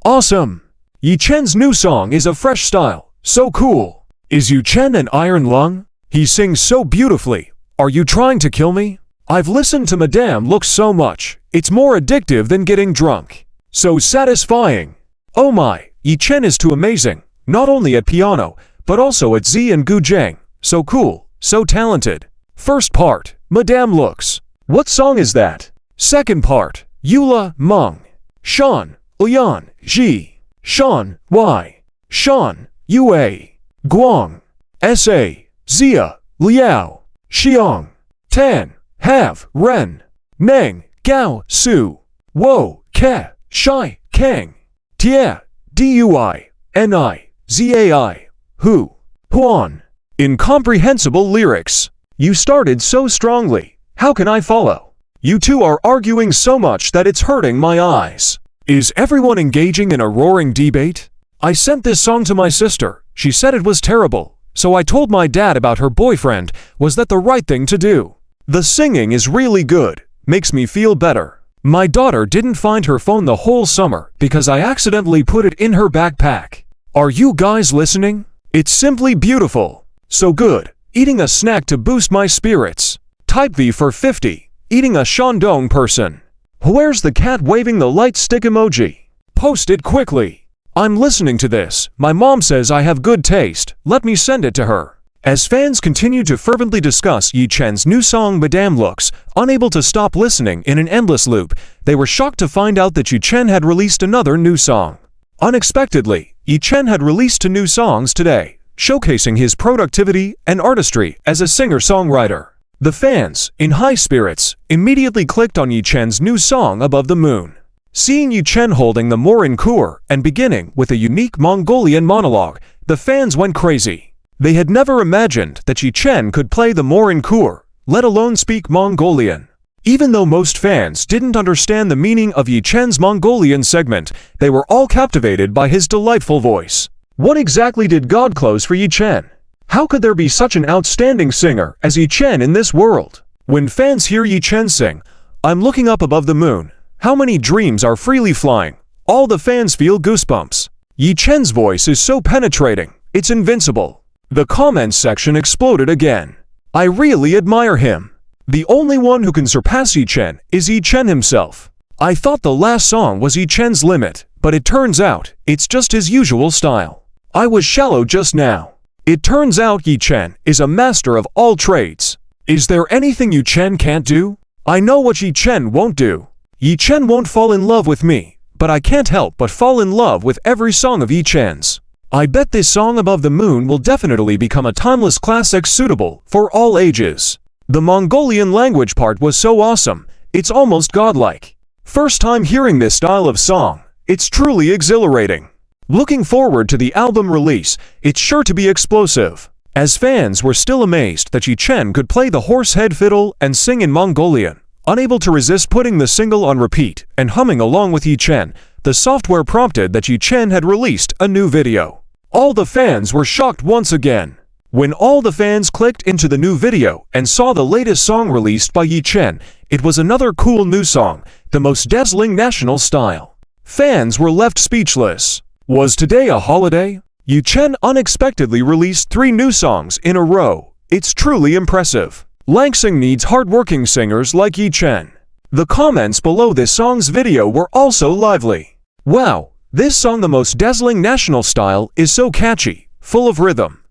Awesome. Yi Chen's new song is a fresh style, so cool. Is Yi Chen an iron lung? He sings so beautifully. Are you trying to kill me? I've listened to Madame Looks so much. It's more addictive than getting drunk. So satisfying. Oh my, Yi Chen is too amazing. Not only at piano, but also at Z and guzheng. So cool, so talented. First part, Madame Looks. What song is that? Second part, Yula Meng. Shan, Lian, Ji. Shan, Y. Shan, Yue. Guang, S.A., Zia, Liao, Xiang, Tan, Have, Ren, Neng, Gao, Su, Wo, Ke, Shai, Kang, Tie, Dui, Ni, Zai, Hu, Huan. Incomprehensible lyrics. You started so strongly. How can I follow? You two are arguing so much that it's hurting my eyes. Is everyone engaging in a roaring debate? I sent this song to my sister. She said it was terrible, so I told my dad about her boyfriend. Was that the right thing to do? The singing is really good, makes me feel better. My daughter didn't find her phone the whole summer because I accidentally put it in her backpack. Are you guys listening? It's simply beautiful. So good, eating a snack to boost my spirits. Type V for 50, eating a Shandong person. Where's the cat waving the light stick emoji? Post it quickly. I'm listening to this. My mom says I have good taste. Let me send it to her. As fans continue to fervently discuss Yi Chen's new song Madame Looks, unable to stop listening in an endless loop, they were shocked to find out that Yi Chen had released another new song. Unexpectedly, Yi Chen had released 2 new songs today, showcasing his productivity and artistry as a singer-songwriter. The fans, in high spirits, immediately clicked on Yi Chen's new song Above the Moon. Seeing Yi Chen holding the Morinkur and beginning with a unique Mongolian monologue, the fans went crazy. They had never imagined that Yi Chen could play the Morinkur, let alone speak Mongolian. Even though most fans didn't understand the meaning of Yi Chen's Mongolian segment, they were all captivated by his delightful voice. What exactly did God close for Yi Chen? How could there be such an outstanding singer as Yi Chen in this world? When fans hear Yi Chen sing, "I'm looking up above the moon, how many dreams are freely flying," all the fans feel goosebumps. Yi Chen's voice is so penetrating, it's invincible. The comments section exploded again. I really admire him. The only one who can surpass Yi Chen is Yi Chen himself. I thought the last song was Yi Chen's limit, but it turns out it's just his usual style. I was shallow just now. It turns out Yi Chen is a master of all trades. Is there anything Yi Chen can't do? I know what Yi Chen won't do. Yi Chen won't fall in love with me, but I can't help but fall in love with every song of Yi Chen's. I bet this song Above the Moon will definitely become a timeless classic suitable for all ages. The Mongolian language part was so awesome, it's almost godlike. First time hearing this style of song, it's truly exhilarating. Looking forward to the album release, it's sure to be explosive. As fans were still amazed that Yi Chen could play the horse-head fiddle and sing in Mongolian. Unable to resist putting the single on repeat and humming along with Yi Chen, the software prompted that Yi Chen had released a new video. All the fans were shocked once again. When all the fans clicked into the new video and saw the latest song released by Yi Chen, it was another cool new song, the most dazzling national style. Fans were left speechless. Was today a holiday? Yi Chen unexpectedly released 3 new songs in a row. It's truly impressive. Langsing needs hardworking singers like Yi Chen. The comments below this song's video were also lively. Wow, this song, the most dazzling national style, is so catchy, full of rhythm.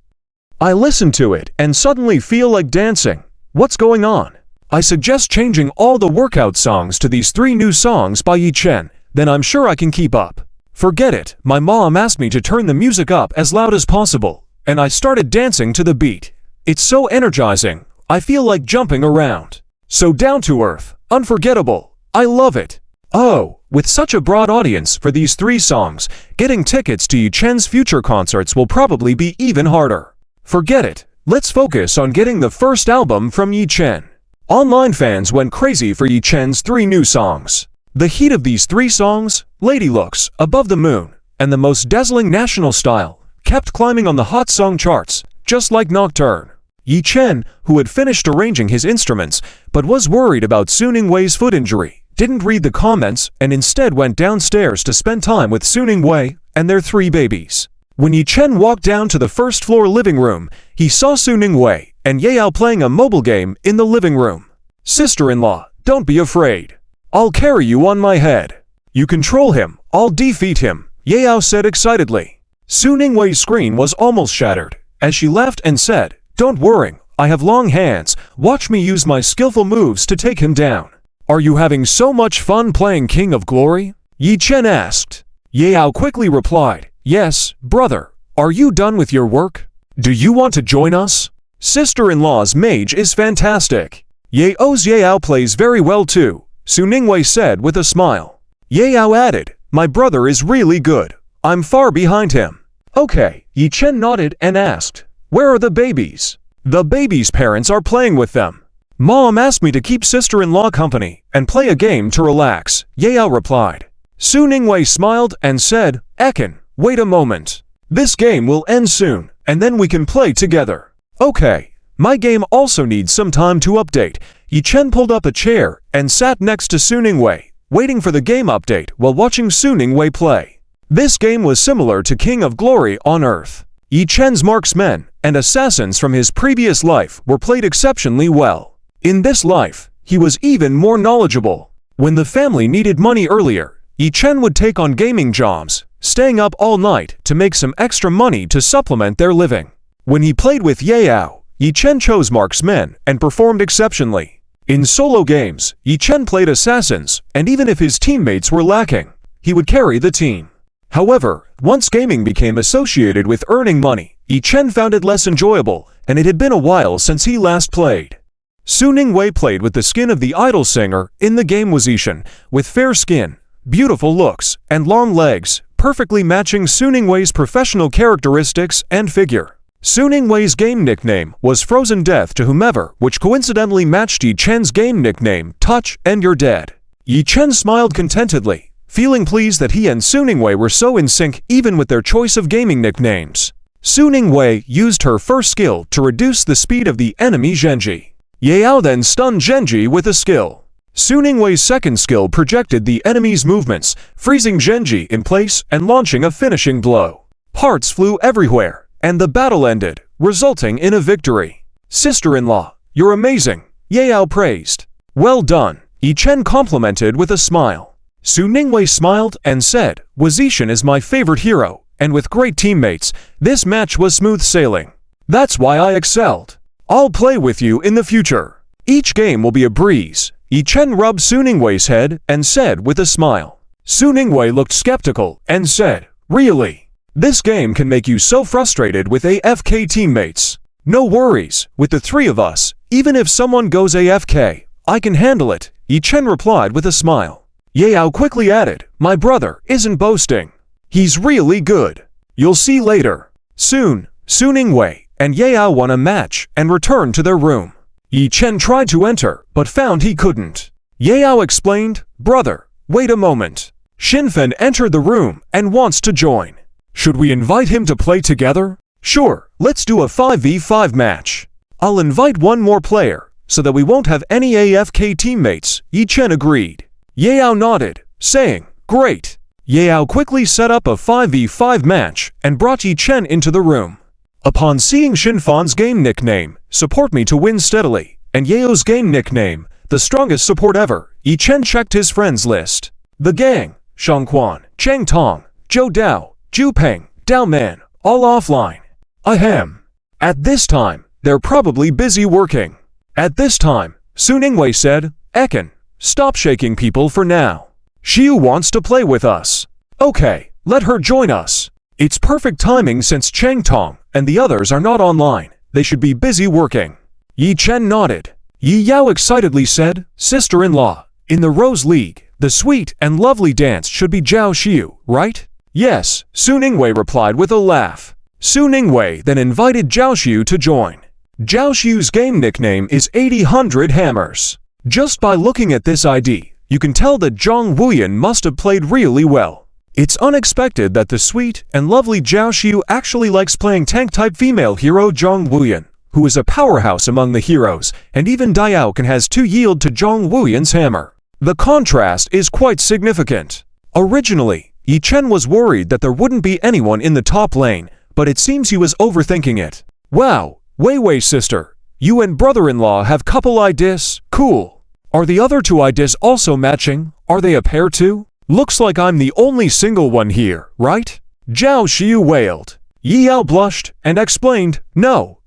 I listen to it and suddenly feel like dancing. What's going on? I suggest changing all the workout songs to these 3 new songs by Yi Chen, then I'm sure I can keep up. Forget it, my mom asked me to turn the music up as loud as possible, and I started dancing to the beat. It's so energizing, I feel like jumping around. So down to earth, unforgettable, I love it. Oh, with such a broad audience for these 3 songs, getting tickets to Yi Chen's future concerts will probably be even harder. Forget it, let's focus on getting the first album from Yi Chen. Online fans went crazy for Yi Chen's 3 new songs. The heat of these 3 songs, Lady Looks, Above the Moon, and the most dazzling national style, kept climbing on the hot song charts, just like Nocturne. Yi Chen, who had finished arranging his instruments, but was worried about Suning Wei's foot injury, didn't read the comments and instead went downstairs to spend time with Suning Wei and their 3 babies. When Yi Chen walked down to the first-floor living room, he saw Suning Wei and Yao playing a mobile game in the living room. "Sister-in-law, don't be afraid. I'll carry you on my head. You control him, I'll defeat him," Yao said excitedly. Suning Wei's screen was almost shattered, as she laughed and said, "Don't worry, I have long hands, watch me use my skillful moves to take him down." "Are you having so much fun playing King of Glory?" Yi Chen asked. Yao quickly replied, "Yes, brother. Are you done with your work? Do you want to join us? Sister-in-law's mage is fantastic. Yao's Yao plays very well too," Suning Wei said with a smile. Yao added, "My brother is really good. I'm far behind him." "Okay," Yi Chen nodded and asked, "Where are the babies?" "The babies' parents are playing with them. Mom asked me to keep sister-in-law company and play a game to relax," Yao replied. Suning Wei smiled and said, "Ekin, wait a moment. This game will end soon, and then we can play together." "Okay, my game also needs some time to update." Yi Chen pulled up a chair and sat next to Suning Wei, waiting for the game update while watching Suning Wei play. This game was similar to King of Glory on Earth. Yi Chen's marksmen and assassins from his previous life were played exceptionally well. In this life, he was even more knowledgeable. When the family needed money earlier, Yi Chen would take on gaming jobs, staying up all night to make some extra money to supplement their living. When he played with Yao, Yi Chen chose marksmen and performed exceptionally. In solo games, Yi Chen played assassins, and even if his teammates were lacking, he would carry the team. However, once gaming became associated with earning money, Yi Chen found it less enjoyable, and it had been a while since he last played. Suning Wei played with the skin of the idol singer in the game Wuzishan, with fair skin, beautiful looks, and long legs, perfectly matching Suning Wei's professional characteristics and figure. Su Ningwei's game nickname was Frozen Death to whomever, which coincidentally matched Yi Chen's game nickname, Touch and You're Dead. Yi Chen smiled contentedly, feeling pleased that he and Su Ningwei were so in sync even with their choice of gaming nicknames. Su Ningwei used her first skill to reduce the speed of the enemy Genji. Ye Yao then stunned Genji with a skill. Su Ningwei's second skill projected the enemy's movements, freezing Genji in place and launching a finishing blow. Parts flew everywhere, and the battle ended, resulting in a victory. Sister-in-law, you're amazing, Ye Yao praised. Well done, Yi Chen complimented with a smile. Su Ningwei smiled and said, Wazishan is my favorite hero, and with great teammates, this match was smooth sailing. That's why I excelled. I'll play with you in the future. Each game will be a breeze. Yi Chen rubbed Su Ningwei's head and said with a smile. Su Ningwei looked skeptical and said, Really? This game can make you so frustrated with AFK teammates. No worries, with the three of us, even if someone goes AFK, I can handle it, Yi Chen replied with a smile. Ye Yao quickly added, My brother isn't boasting. He's really good. You'll see later. Soon, Su Ningwei and Ye Yao won a match and returned to their room. Yi Chen tried to enter, but found he couldn't. Ye Yao explained, Brother, wait a moment. Shinfen entered the room and wants to join. Should we invite him to play together? Sure, let's do a 5v5 match. I'll invite one more player, so that we won't have any AFK teammates, Yi Chen agreed. Ye Yao nodded, saying, Great. Ye Yao quickly set up a 5v5 match and brought Yi Chen into the room. Upon seeing Shinfan's game nickname, Support Me to Win Steadily, and Ye Yao's game nickname, The Strongest Support Ever, Yi Chen checked his friends list. The gang, Shangquan, Cheng Tong, Zhou Dao, Zhu Peng, Dao Man, all offline. Ahem. At this time, they're probably busy working. At this time, Su Ningwei said, Ekin, stop shaking people for now. Xiu wants to play with us. Okay, let her join us. It's perfect timing since Cheng Tong and the others are not online. They should be busy working. Yi Chen nodded. Yi Yao excitedly said, Sister-in-law, in the Rose League, the sweet and lovely dance should be Zhao Xiu, right? Yes, Su Ningwei replied with a laugh. Su Ningwei then invited Zhao Xiu to join. Zhao Xiu's game nickname is 80-100 Hammers. Just by looking at this ID, you can tell that Zhang Wuyan must have played really well. It's unexpected that the sweet and lovely Zhao Xiu actually likes playing tank-type female hero Zhang Wuyan, who is a powerhouse among the heroes, and even Diaokan has to yield to Zhang Wuyan's hammer. The contrast is quite significant. Originally, Yi Chen was worried that there wouldn't be anyone in the top lane, but it seems he was overthinking it. Wow, Wei sister, you and brother-in-law have couple IDs? Cool. Are the other two IDs also matching? Are they a pair too? Looks like I'm the only single one here, right? Zhao Xiu wailed. Yi Yao blushed and explained, No,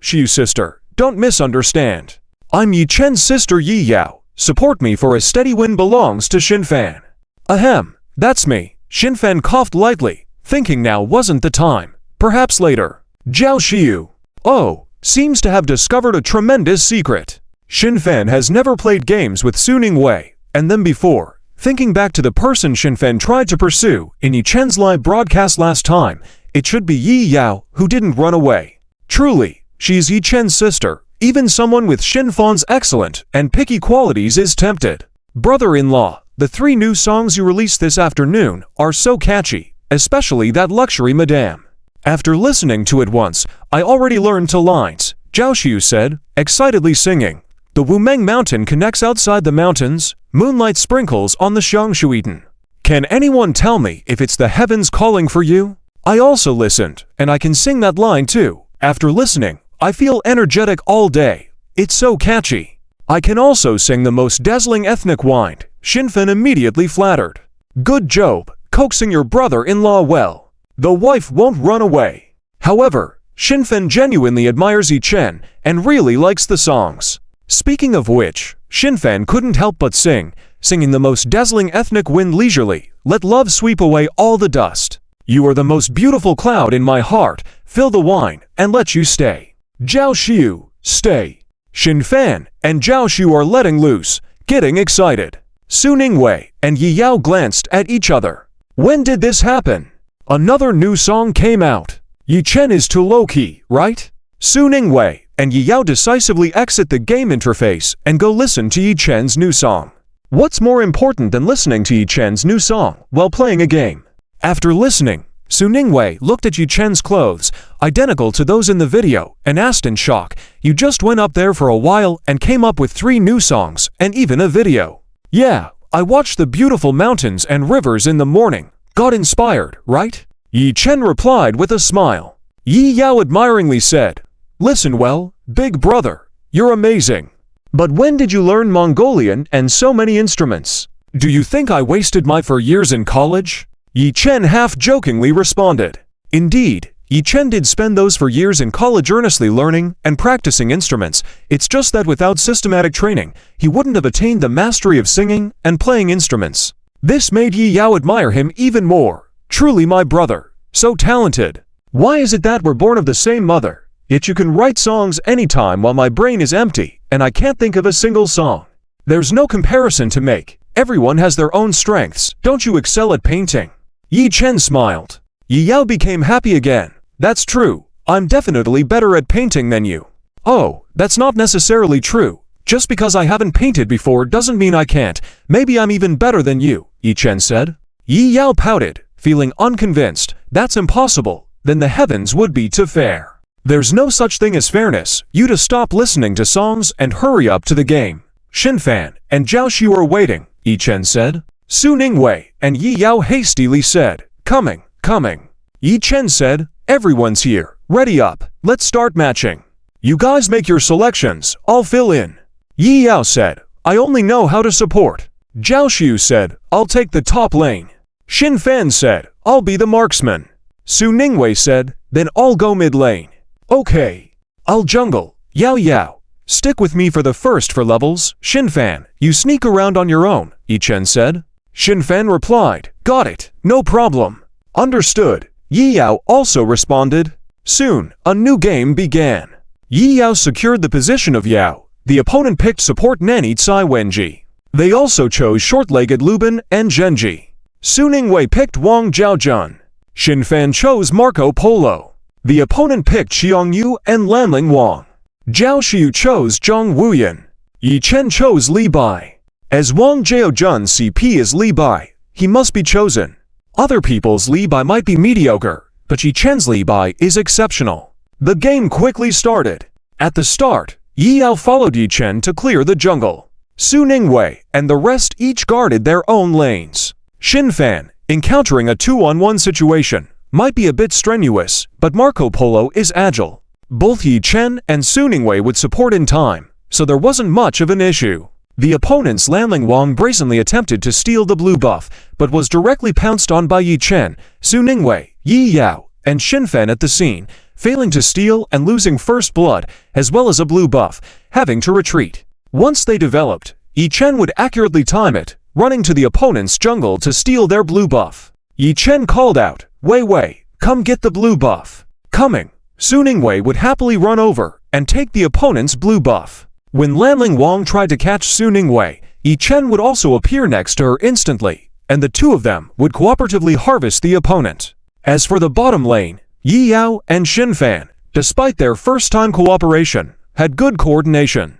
Xiu sister, don't misunderstand. I'm Yi Chen's sister Yi Yao. Support me for a steady win belongs to Shinfan. Ahem, that's me. Shinfan coughed lightly, thinking now wasn't the time. Perhaps later. Zhao Xiu. Oh, seems to have discovered a tremendous secret. Shinfan has never played games with Su Ningwei, and then before, thinking back to the person Shinfan tried to pursue in Yi Chen's live broadcast last time, it should be Yi Yao who didn't run away. Truly, she's Yi Chen's sister. Even someone with Shinfan's excellent and picky qualities is tempted. Brother-in-law, the 3 new songs you released this afternoon are so catchy, especially that Luxury Madame. After listening to it once, I already learned 2 lines, Zhao Xiu said, excitedly singing. The Wumeng Mountain connects outside the mountains, moonlight sprinkles on the Xiangshuiten. Can anyone tell me if it's the heavens calling for you? I also listened, and I can sing that line too. After listening, I feel energetic all day. It's so catchy. I can also sing the most dazzling ethnic wind. Shinfen immediately flattered. Good job, coaxing your brother-in-law well. The wife won't run away. However, Shinfen genuinely admires Yi Chen and really likes the songs. Speaking of which, Shinfen couldn't help but singing the most dazzling ethnic wind leisurely, let love sweep away all the dust. You are the most beautiful cloud in my heart, fill the wine, and let you stay. Zhao Xiu, stay. Shinfan and Zhao Xiu are letting loose, getting excited. Su Ningwei and Yi Yao glanced at each other. When did this happen? Another new song came out. Yi Chen is too low-key, right? Su Ningwei and Yi Yao decisively exit the game interface and go listen to Yi Chen's new song. What's more important than listening to Yi Chen's new song while playing a game? After listening, Su Ningwei looked at Yi Chen's clothes, identical to those in the video, and asked in shock, "You just went up there for a while and came up with 3 new songs and even a video." "Yeah, I watched the beautiful mountains and rivers in the morning. Got inspired, right?" Yi Chen replied with a smile. Yi Yao admiringly said, "Listen well, big brother, you're amazing. But when did you learn Mongolian and so many instruments? Do you think I wasted my 4 years in college?" Yi Chen half-jokingly responded. Indeed, Yi Chen did spend those 4 years in college earnestly learning and practicing instruments. It's just that without systematic training, he wouldn't have attained the mastery of singing and playing instruments. This made Yi Yao admire him even more. "Truly my brother, so talented. Why is it that we're born of the same mother, yet you can write songs anytime while my brain is empty and I can't think of a single song? There's no comparison to make. Everyone has their own strengths. Don't you excel at painting?" Yi Chen smiled. Yi Yao became happy again. "That's true. I'm definitely better at painting than you." "Oh, that's not necessarily true. Just because I haven't painted before doesn't mean I can't. Maybe I'm even better than you," Yi Chen said. Yi Yao pouted, feeling unconvinced. "That's impossible. Then the heavens would be too fair. There's no such thing as fairness. You to stop listening to songs and hurry up to the game. Xinfan and Zhao Xu are waiting," Yi Chen said. Su Ningwei and Yi Yao hastily said, "Coming, coming." Yi Chen said, "Everyone's here. Ready up. Let's start matching. You guys make your selections. I'll fill in." Yi Yao said, "I only know how to support." Zhao Xu said, "I'll take the top lane." Xinfan said, "I'll be the marksman." Su Ningwei said, "Then I'll go mid lane." "Okay. I'll jungle." Yao Yao, "Stick with me for the first 4 levels. Xinfan, you sneak around on your own," Yi Chen said. Xinfan replied, "Got it, no problem." "Understood." Yi Yao also responded. Soon, a new game began. Yi Yao secured the position of Yao. The opponent picked support Nani Tsai Wenji. They also chose short-legged Lubin and Zhenji. Su Ningwei picked Wang Zhaojun. Xinfan chose Marco Polo. The opponent picked Xiang Yu and Lanling Wang. Zhao Xiu chose Zhang Wuyan. Yi Chen chose Li Bai. As Wang Zhaojun's CP is Li Bai, he must be chosen. Other people's Li Bai might be mediocre, but Yi Chen's Li Bai is exceptional. The game quickly started. At the start, Yi Yao followed Yi Chen to clear the jungle. Su Ningwei and the rest each guarded their own lanes. Xinfan, encountering a 2-on-1 situation, might be a bit strenuous, but Marco Polo is agile. Both Yi Chen and Su Ningwei would support in time, so there wasn't much of an issue. The opponent's Lanling Wang brazenly attempted to steal the blue buff, but was directly pounced on by Yi Chen, Su Ningwei, Yi Yao, and Xinfan at the scene, failing to steal and losing first blood, as well as a blue buff, having to retreat. Once they developed, Yi Chen would accurately time it, running to the opponent's jungle to steal their blue buff. Yi Chen called out, "Wei Wei, come get the blue buff." Coming, Su Ningwei would happily run over and take the opponent's blue buff. When Lanling Wang tried to catch Su Ningwei, Yi Chen would also appear next to her instantly, and the two of them would cooperatively harvest the opponent. As for the bottom lane, Yi Yao and Xinfan, despite their first-time cooperation, had good coordination.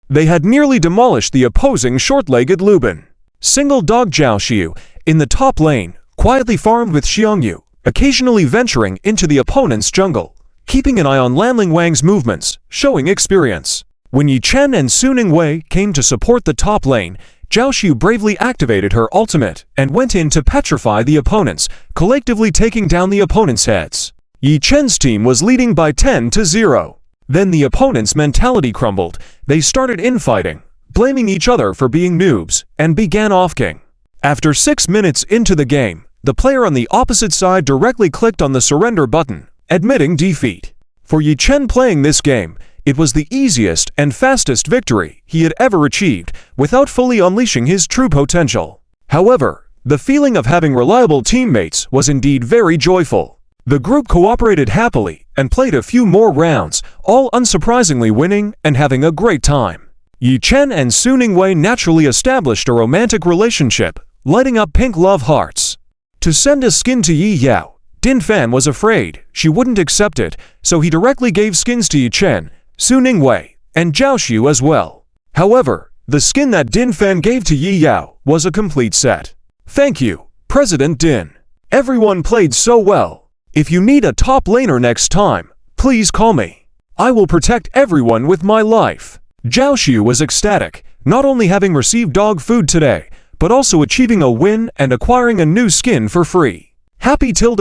They had nearly demolished the opposing short-legged Lubin. Single dog Zhao Xiu, in the top lane, quietly farmed with Xiang Yu, occasionally venturing into the opponent's jungle, keeping an eye on Lanling Wang's movements, showing experience. When Yi Chen and Su Ningwei came to support the top lane, Zhao Xiu bravely activated her ultimate and went in to petrify the opponents, collectively taking down the opponents' heads. Yi Chen's team was leading by 10-0. Then the opponent's mentality crumbled. They started infighting, blaming each other for being noobs, and began offking. After 6 minutes into the game, the player on the opposite side directly clicked on the surrender button, admitting defeat. For Yi Chen playing this game, it was the easiest and fastest victory he had ever achieved without fully unleashing his true potential. However, the feeling of having reliable teammates was indeed very joyful. The group cooperated happily and played a few more rounds, all unsurprisingly winning and having a great time. Yi Chen and Su Ningwei naturally established a romantic relationship, lighting up pink love hearts. To send a skin to Yi Yao, Din Fan was afraid she wouldn't accept it, so he directly gave skins to Yi Chen, Su Ningwei, and Zhao Xiu as well. However, the skin that Din Fan gave to Yi Yao was a complete set. Thank you, President Din. Everyone played so well. If you need a top laner next time, please call me. I will protect everyone with my life. Zhao Xiu was ecstatic, not only having received dog food today, but also achieving a win and acquiring a new skin for free. Happy tilde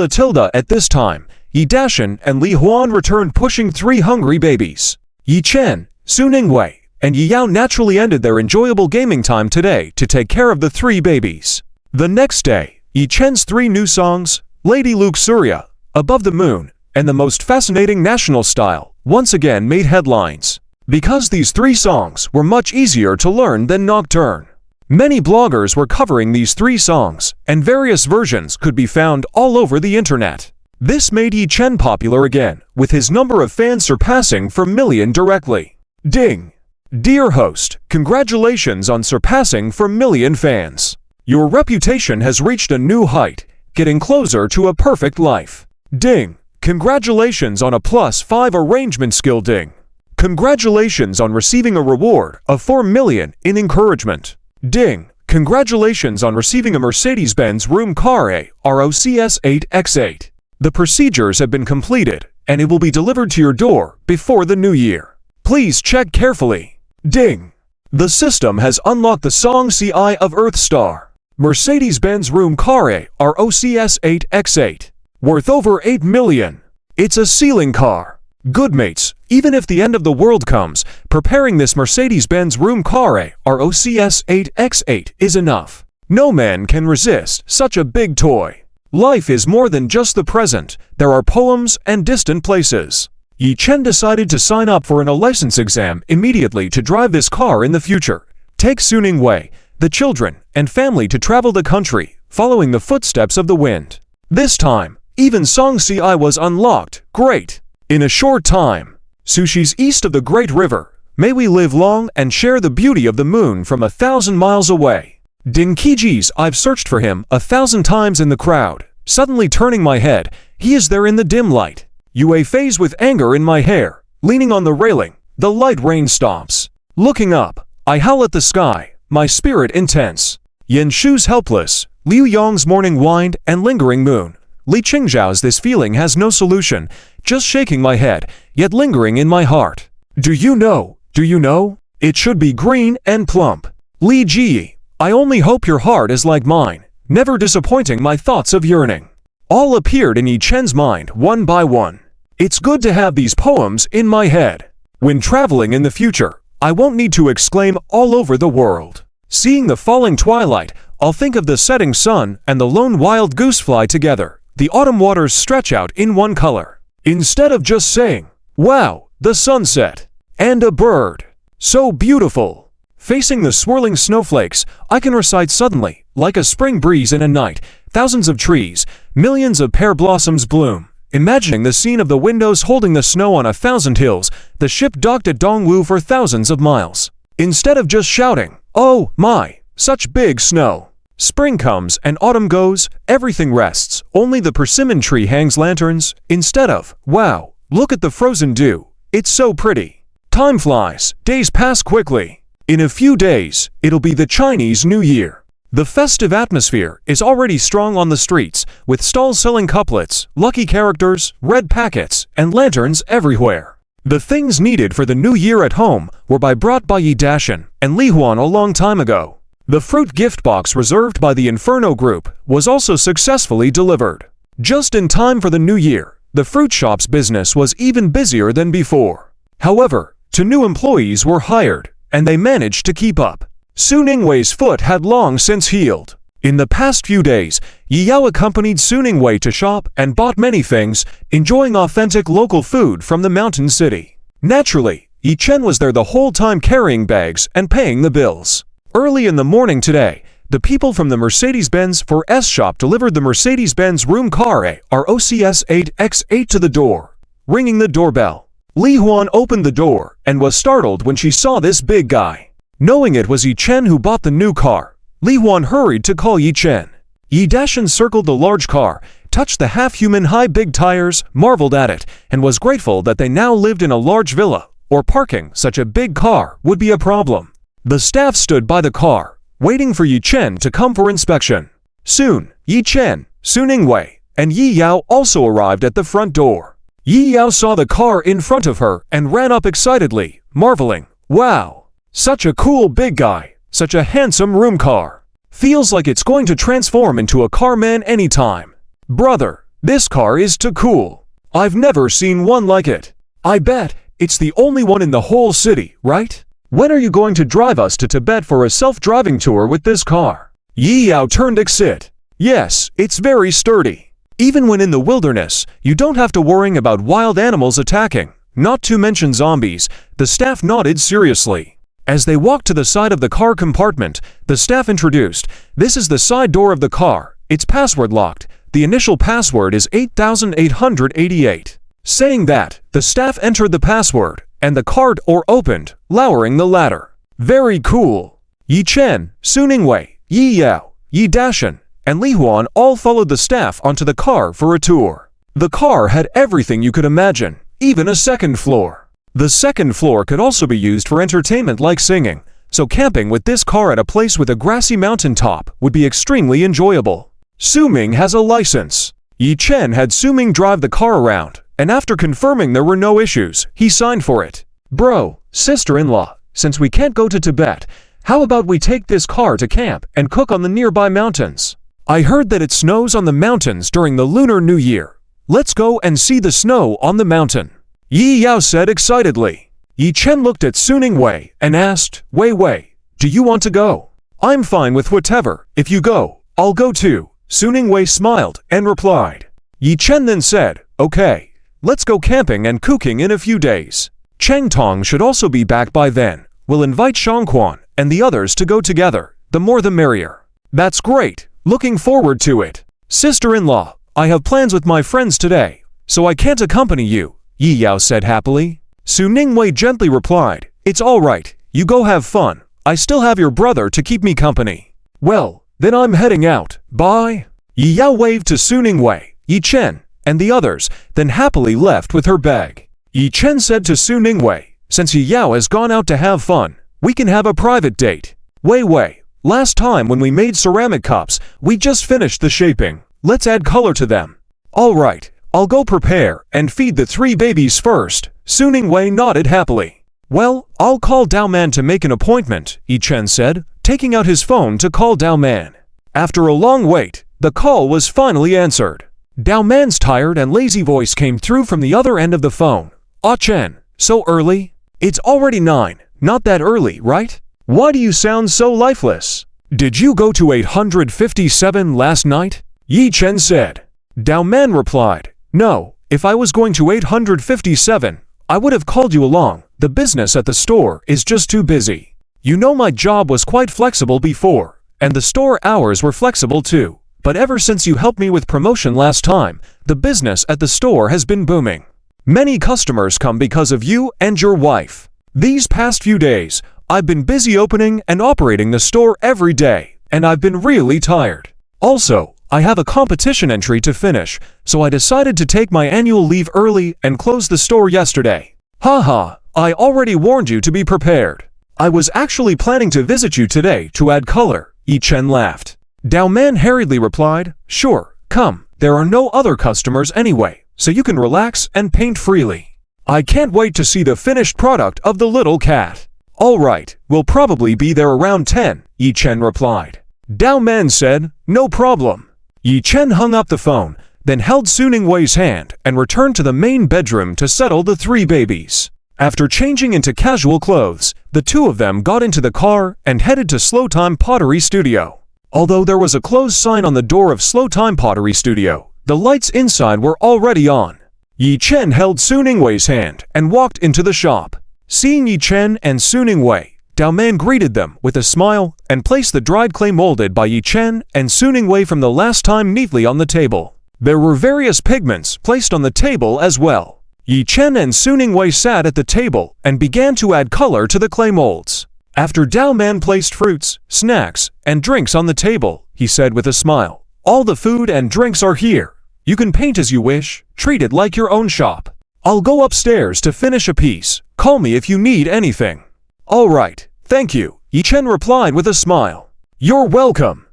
at this time, Yi Dashan and Li Huan returned pushing 3 hungry babies. Yi Chen, Su Ningwei, and Yi Yao naturally ended their enjoyable gaming time today to take care of the 3 babies. The next day, Yi Chen's 3 new songs, Lady Luke Surya, Above the Moon, and The Most Fascinating National Style, once again made headlines. Because these 3 songs were much easier to learn than Nocturne. Many bloggers were covering these 3 songs, and various versions could be found all over the internet. This made Yi Chen popular again, with his number of fans surpassing 4 million directly. Ding! Dear host, congratulations on surpassing 4 million fans. Your reputation has reached a new height, getting closer to a perfect life. Ding! Congratulations on a +5 arrangement skill. Ding! Congratulations on receiving a reward of 4 million in encouragement. Ding! Congratulations on receiving a Mercedes-Benz Room Car A ROCS 8X8. The procedures have been completed, and it will be delivered to your door before the new year. Please check carefully. Ding! The system has unlocked the song CI of Earth Star. Mercedes-Benz Room Car A ROCS 8X8. Worth over 8 million. It's a ceiling car. Good mates, even if the end of the world comes, preparing this Mercedes-Benz Room Car A ROCS 8X8 is enough. No man can resist such a big toy. Life is more than just the present. There are poems and distant places. Yi Chen decided to sign up for a license exam immediately to drive this car in the future. Take Su Ningwei, the children, and family to travel the country, following the footsteps of the wind. This time, even Song CI was unlocked. Great! In a short time, Sushi's east of the Great River. May we live long and share the beauty of the moon from 1,000 miles away. Ding Qiji's, I've searched for him 1,000 times in the crowd. Suddenly turning my head, he is there in the dim light. Yue Fei's with anger in my hair, leaning on the railing. The light rain stops. Looking up, I howl at the sky, my spirit intense. Yen Shu's helpless, Liu Yong's morning wind and lingering moon. Li Qingzhao's this feeling has no solution, just shaking my head, yet lingering in my heart. Do you know? It should be green and plump. Li Ji, I only hope your heart is like mine, never disappointing my thoughts of yearning. All appeared in Yi Chen's mind one by one. It's good to have these poems in my head. When traveling in the future, I won't need to exclaim all over the world. Seeing the falling twilight, I'll think of the setting sun and the lone wild goose fly together. The autumn waters stretch out in one color. Instead of just saying, wow, the sunset, and a bird, so beautiful. Facing the swirling snowflakes, I can recite suddenly, like a spring breeze in a night, thousands of trees, millions of pear blossoms bloom. Imagining the scene of the windows holding the snow on 1,000 hills, the ship docked at Dongwu for thousands of miles. Instead of just shouting, oh my, such big snow. Spring comes and autumn goes, everything rests, only the persimmon tree hangs lanterns, instead of, wow, look at the frozen dew, it's so pretty. Time flies, days pass quickly. In a few days, it'll be the Chinese New Year. The festive atmosphere is already strong on the streets, with stalls selling couplets, lucky characters, red packets, and lanterns everywhere. The things needed for the new year at home were brought by Yi Dashan and Li Huan a long time ago. The fruit gift box reserved by the Inferno Group was also successfully delivered. Just in time for the new year, the fruit shop's business was even busier than before. However, 2 new employees were hired, and they managed to keep up. Su Ningwei's foot had long since healed. In the past few days, Yi Yao accompanied Su Ningwei to shop and bought many things, enjoying authentic local food from the mountain city. Naturally, Yi Chen was there the whole time carrying bags and paying the bills. Early in the morning today, the people from the Mercedes-Benz 4S shop delivered the Mercedes-Benz Room Car A ROCS 8X8 to the door. Ringing the doorbell, Li Huan opened the door and was startled when she saw this big guy. Knowing it was Yi Chen who bought the new car, Li Huan hurried to call Yi Chen. Yi Dashan circled the large car, touched the half-human high big tires, marveled at it, and was grateful that they now lived in a large villa, or parking such a big car would be a problem. The staff stood by the car, waiting for Yi Chen to come for inspection. Soon, Yi Chen, Su Ningwei, and Yi Yao also arrived at the front door. Yi Yao saw the car in front of her and ran up excitedly, marveling, "Wow! Such a cool big guy, such a handsome room car. Feels like it's going to transform into a car man anytime. Brother, this car is too cool. I've never seen one like it. I bet it's the only one in the whole city, right? When are you going to drive us to Tibet for a self-driving tour with this car?" Yi Yao turned excited. "Yes, it's very sturdy. Even when in the wilderness, you don't have to worry about wild animals attacking, not to mention zombies." The staff nodded seriously. As they walked to the side of the car compartment, the staff introduced, "This is the side door of the car. It's password locked. The initial password is 8888. Saying that, the staff entered the password, and the car door opened, lowering the ladder. "Very cool." Yi Chen, Su Ningwei, Yi Yao, Yi Dashan, and Li Huan all followed the staff onto the car for a tour. The car had everything you could imagine, even a second floor. The second floor could also be used for entertainment like singing, so camping with this car at a place with a grassy mountaintop would be extremely enjoyable. Su Ming has a license. Yi Chen had Su Ming drive the car around, and after confirming there were no issues, he signed for it. "Bro, sister-in-law, since we can't go to Tibet, how about we take this car to camp and cook on the nearby mountains? I heard that it snows on the mountains during the Lunar New Year. Let's go and see the snow on the mountain," Yi Yao said excitedly. Yi Chen looked at Su Ningwei and asked, Wei, do you want to go?" "I'm fine with whatever. If you go, I'll go too," Su Ningwei smiled and replied. Yi Chen then said, "Okay, let's go camping and cooking in a few days. Cheng Tong should also be back by then. We'll invite Shangquan and the others to go together. The more the merrier." "That's great. Looking forward to it. Sister-in-law, I have plans with my friends today, so I can't accompany you," Yi Yao said happily. Su Ningwei gently replied, "It's all right. You go have fun. I still have your brother to keep me company." "Well, then I'm heading out. Bye." Yi Yao waved to Su Ningwei, Yi Chen, and the others, then happily left with her bag. Yi Chen said to Su Ningwei, "Since Yi Yao has gone out to have fun, we can have a private date. Wei, last time when we made ceramic cups, we just finished the shaping. Let's add color to them." "All right, I'll go prepare and feed the 3 babies first," Su Ningwei nodded happily. "Well, I'll call Dao Man to make an appointment," Yi Chen said, taking out his phone to call Dao Man. After a long wait, the call was finally answered. Dao Man's tired and lazy voice came through from the other end of the phone. "Ah Chen, so early? It's already 9, not that early, right? Why do you sound so lifeless? Did you go to 857 last night?" Yi Chen said. Dao Man replied, "No, if I was going to 857, I would have called you along. The business at the store is just too busy. You know my job was quite flexible before, and the store hours were flexible too. But ever since you helped me with promotion last time, the business at the store has been booming. Many customers come because of you and your wife. These past few days, I've been busy opening and operating the store every day, and I've been really tired. Also, I have a competition entry to finish, so I decided to take my annual leave early and close the store yesterday. Haha, I already warned you to be prepared. I was actually planning to visit you today to add color," Yi Chen laughed. Dao Man hurriedly replied, "Sure, come, there are no other customers anyway, so you can relax and paint freely. I can't wait to see the finished product of the little cat." "All right, we'll probably be there around 10, Yi Chen replied. Dao Man said, "No problem." Yi Chen hung up the phone, then held Su Ningwei's hand and returned to the main bedroom to settle the 3 babies. After changing into casual clothes, the 2 of them got into the car and headed to Slow Time Pottery Studio. Although there was a closed sign on the door of Slow Time Pottery Studio, the lights inside were already on. Yi Chen held Su Ningwei's hand and walked into the shop. Seeing Yi Chen and Su Ningwei, Dao Man greeted them with a smile and placed the dried clay molded by Yi Chen and Su Ningwei from the last time neatly on the table. There were various pigments placed on the table as well. Yi Chen and Su Ningwei sat at the table and began to add color to the clay molds. After Dao Man placed fruits, snacks, and drinks on the table, he said with a smile, "All the food and drinks are here. You can paint as you wish, treat it like your own shop. I'll go upstairs to finish a piece. Call me if you need anything. All right, thank you, Yi Chen replied with a smile. You're welcome.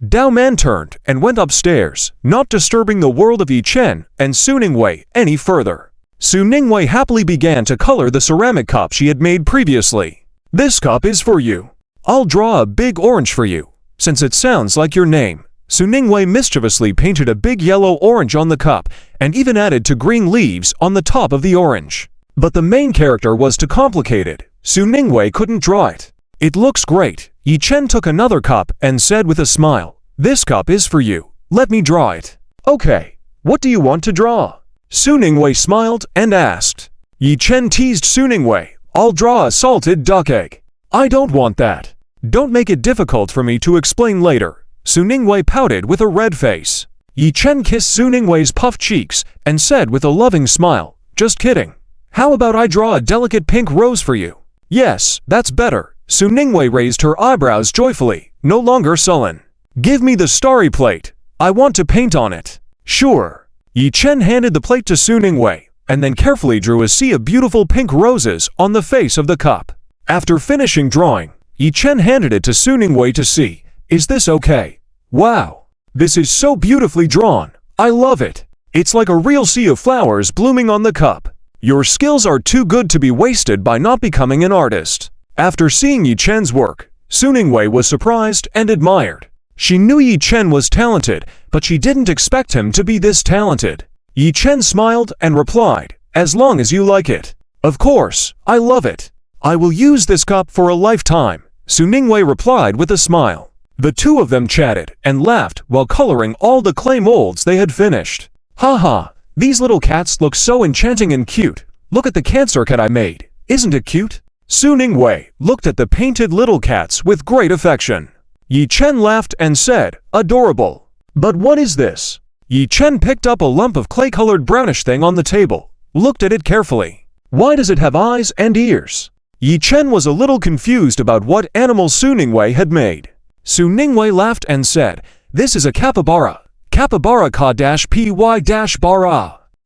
Dao Man turned and went upstairs, not disturbing the world of Yi Chen and Su Ningwei any further. Su Ningwei happily began to color the ceramic cup she had made previously. This cup is for you. I'll draw a big orange for you, since it sounds like your name. Su Ningwei mischievously painted a big yellow orange on the cup and even added two green leaves on the top of the orange. But the main character was too complicated. Su Ningwei couldn't draw it. It looks great. Yi Chen took another cup and said with a smile, This cup is for you. Let me draw it. Okay, what do you want to draw? Su Ningwei smiled and asked. Yi Chen teased Su Ningwei, I'll draw a salted duck egg. I don't want that. Don't make it difficult for me to explain later. Su Ningwei pouted with a red face. Yi Chen kissed Su Ningwei's puffed cheeks and said with a loving smile, Just kidding. How about I draw a delicate pink rose for you? Yes, that's better. Su Ningwei raised her eyebrows joyfully, no longer sullen. Give me the starry plate. I want to paint on it. Sure. Yi Chen handed the plate to Su Ningwei, and then carefully drew a sea of beautiful pink roses on the face of the cup. After finishing drawing, Yi Chen handed it to Su Ningwei to see. Is this okay? Wow. This is so beautifully drawn. I love it. It's like a real sea of flowers blooming on the cup. Your skills are too good to be wasted by not becoming an artist. After seeing Yi Chen's work, Su Ningwei was surprised and admired. She knew Yi Chen was talented, but she didn't expect him to be this talented. Yi Chen smiled and replied, As long as you like it. Of course, I love it. I will use this cup for a lifetime, Su Ningwei replied with a smile. The two of them chatted and laughed while coloring all the clay molds they had finished. Haha, these little cats look so enchanting and cute. Look at the cancer cat I made. Isn't it cute? Su Ningwei looked at the painted little cats with great affection. Yi Chen laughed and said, Adorable. But what is this? Yi Chen picked up a lump of clay-colored brownish thing on the table, looked at it carefully. Why does it have eyes and ears? Yi Chen was a little confused about what animal Su Ningwei had made. Su Ningwei laughed and said, This is a capybara. Capybara ka-py-bara.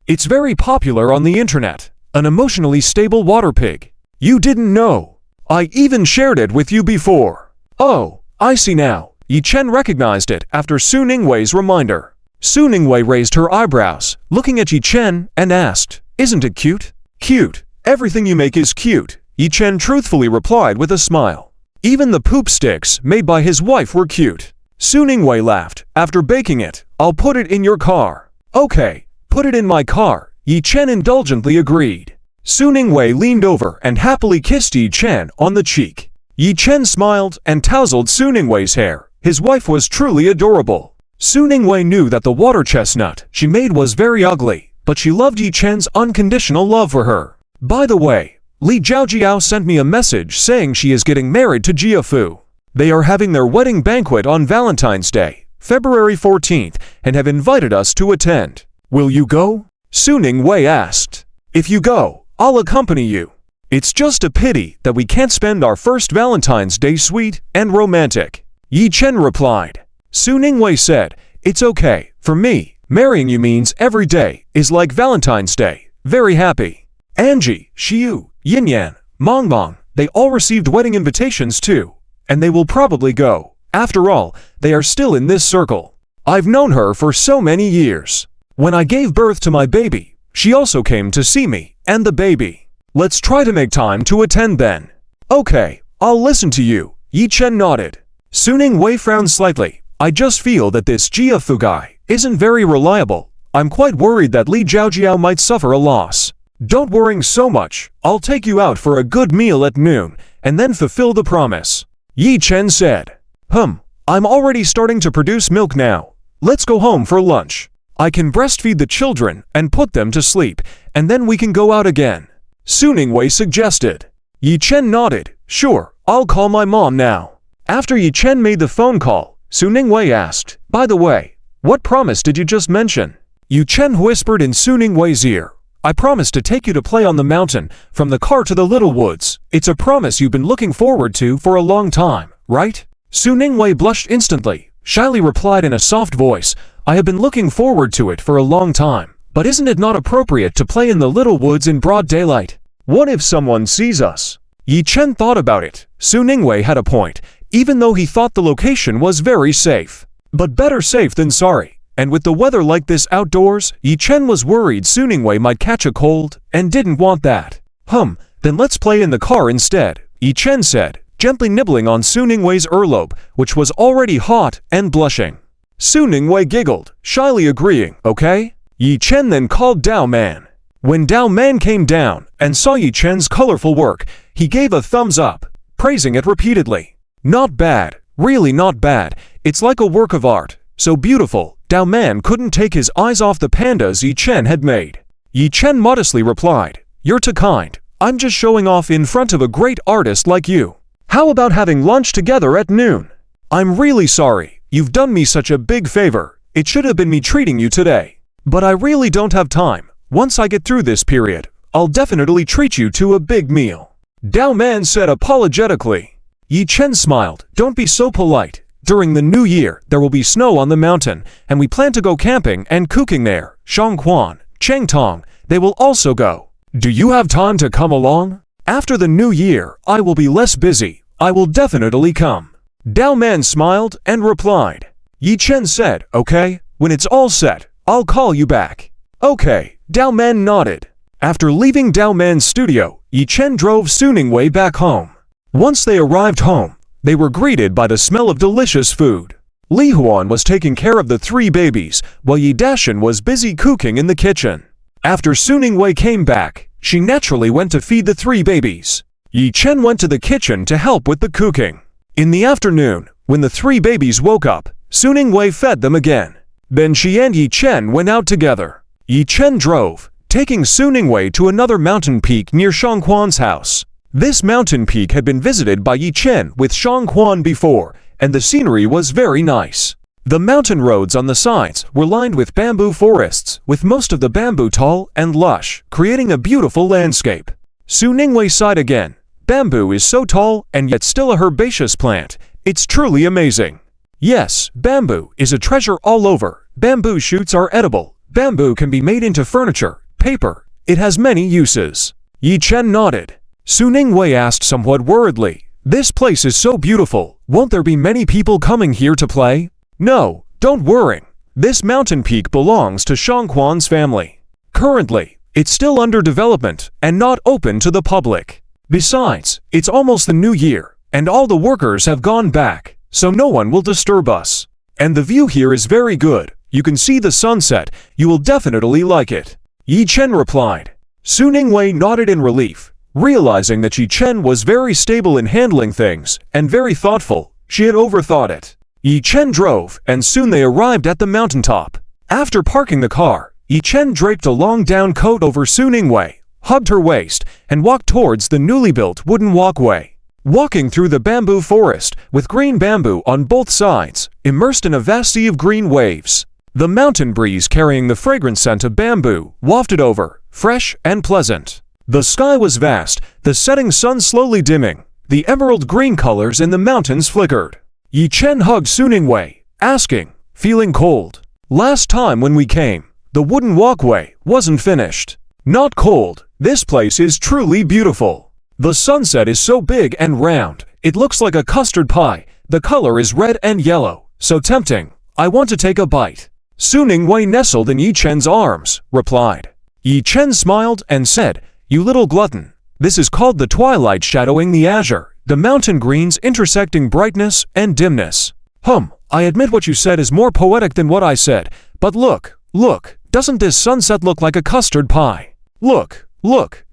It's very popular on the internet. An emotionally stable water pig. You didn't know. I even shared it with you before. Oh, I see now. Yi Chen recognized it after Su Ningwei's reminder. Su Ningwei raised her eyebrows, looking at Yi Chen, and asked, Isn't it cute? Cute. Everything you make is cute. Yi Chen truthfully replied with a smile. Even the poop sticks made by his wife were cute. Su Ningwei laughed. After baking it, I'll put it in your car. Okay, put it in my car. Yi Chen indulgently agreed. Su Ningwei leaned over and happily kissed Yi Chen on the cheek. Yi Chen smiled and tousled Su Ningwei's hair. His wife was truly adorable. Su Ningwei knew that the water chestnut she made was very ugly, but she loved Yi Chen's unconditional love for her. By the way, Li Zhaojiao sent me a message saying she is getting married to Jiafu. They are having their wedding banquet on Valentine's Day, February 14th, and have invited us to attend. Will you go? Su Ningwei asked. If you go, I'll accompany you. It's just a pity that we can't spend our first Valentine's Day sweet and romantic. Yi Chen replied. Su Ningwei said, It's okay, for me, marrying you means every day is like Valentine's Day. Very happy. Angie, Xiu, Yinyan, Mongmong, they all received wedding invitations too. And they will probably go. After all, they are still in this circle. I've known her for so many years. When I gave birth to my baby, she also came to see me and the baby. Let's try to make time to attend then. Okay, I'll listen to you. Yi Chen nodded. Su Ningwei frowned slightly. I just feel that this Jiafu guy isn't very reliable. I'm quite worried that Li Zhaojiao might suffer a loss. Don't worry so much. I'll take you out for a good meal at noon and then fulfill the promise. Yi Chen said. I'm already starting to produce milk now. Let's go home for lunch. I can breastfeed the children and put them to sleep, and then we can go out again. Su Ningwei suggested. Yi Chen nodded. Sure, I'll call my mom now. After Yi Chen made the phone call, Su Ningwei asked, By the way, what promise did you just mention? Yi Chen whispered in Su Ningwei's ear. I promised to take you to play on the mountain, from the car to the little woods. It's a promise you've been looking forward to for a long time, right? Su Ningwei blushed instantly, shyly replied in a soft voice, I have been looking forward to it for a long time. But isn't it not appropriate to play in the little woods in broad daylight? What if someone sees us? Yi Chen thought about it. Su Ningwei had a point, even though he thought the location was very safe. But better safe than sorry. And with the weather like this outdoors, Yi Chen was worried Su Ningwei might catch a cold, and didn't want that. Then let's play in the car instead, Yi Chen said, gently nibbling on Su Ningwei's earlobe, which was already hot and blushing. Su Ningwei giggled, shyly agreeing, okay? Yi Chen then called Dao Man. When Dao Man came down and saw Yi Chen's colorful work, he gave a thumbs up, praising it repeatedly. Not bad, really not bad, it's like a work of art, so beautiful. Dao Man couldn't take his eyes off the pandas Yi Chen had made. Yi Chen modestly replied, "You're too kind. I'm just showing off in front of a great artist like you. How about having lunch together at noon? I'm really sorry. You've done me such a big favor. It should have been me treating you today. But I really don't have time. Once I get through this period, I'll definitely treat you to a big meal." Dao Man said apologetically. Yi Chen smiled. "Don't be so polite. During the new year, there will be snow on the mountain, and we plan to go camping and cooking there. Shangquan, Chengtong, they will also go. Do you have time to come along? After the new year, I will be less busy. I will definitely come." Dao Man smiled and replied. Yi Chen said, "Okay, when it's all set, I'll call you back." "Okay," Dao Man nodded. After leaving Dao Man's studio, Yi Chen drove Su Ningwei back home. Once they arrived home, they were greeted by the smell of delicious food. Li Huan was taking care of the 3 babies, while Yi Dashan was busy cooking in the kitchen. After Su Ningwei came back, she naturally went to feed the 3 babies. Yi Chen went to the kitchen to help with the cooking. In the afternoon, when the 3 babies woke up, Su Ningwei fed them again. Then she and Yi Chen went out together. Yi Chen drove, taking Su Ningwei to another mountain peak near Shangquan's house. This mountain peak had been visited by Yi Chen with Shangquan before, and the scenery was very nice. The mountain roads on the sides were lined with bamboo forests, with most of the bamboo tall and lush, creating a beautiful landscape. Su Ningwei sighed again. Bamboo is so tall and yet still a herbaceous plant. It's truly amazing. Yes, bamboo is a treasure all over. Bamboo shoots are edible. Bamboo can be made into furniture, paper. It has many uses. Yi Chen nodded. Su Ningwei asked somewhat worriedly, "This place is so beautiful. Won't there be many people coming here to play?" "No, don't worry. This mountain peak belongs to Shangquan's family. Currently, it's still under development and not open to the public. Besides, it's almost the new year, and all the workers have gone back, so no one will disturb us. And the view here is very good. You can see the sunset. You will definitely like it." Yi Chen replied. Su Ningwei nodded in relief. Realizing that Yi Chen was very stable in handling things and very thoughtful, she had overthought it. Yi Chen drove, and soon they arrived at the mountaintop. After parking the car, Yi Chen draped a long down coat over Su Ningwei, hugged her waist, and walked towards the newly built wooden walkway. Walking through the bamboo forest, with green bamboo on both sides, immersed in a vast sea of green waves. The mountain breeze carrying the fragrant scent of bamboo wafted over, fresh and pleasant. The sky was vast, the setting sun slowly dimming. The emerald green colors in the mountains flickered. Yi Chen hugged Su Ningwei, asking, "Feeling cold? Last time when we came, the wooden walkway wasn't finished." "Not cold. This place is truly beautiful. The sunset is so big and round, it looks like a custard pie. The color is red and yellow, so tempting. I want to take a bite." Su Ningwei nestled in Yi Chen's arms, replied. Yi Chen smiled and said, "You little glutton. This is called the twilight shadowing the azure, the mountain greens intersecting brightness and dimness." I admit what you said is more poetic than what I said, but look, doesn't this sunset look like a custard pie? Look,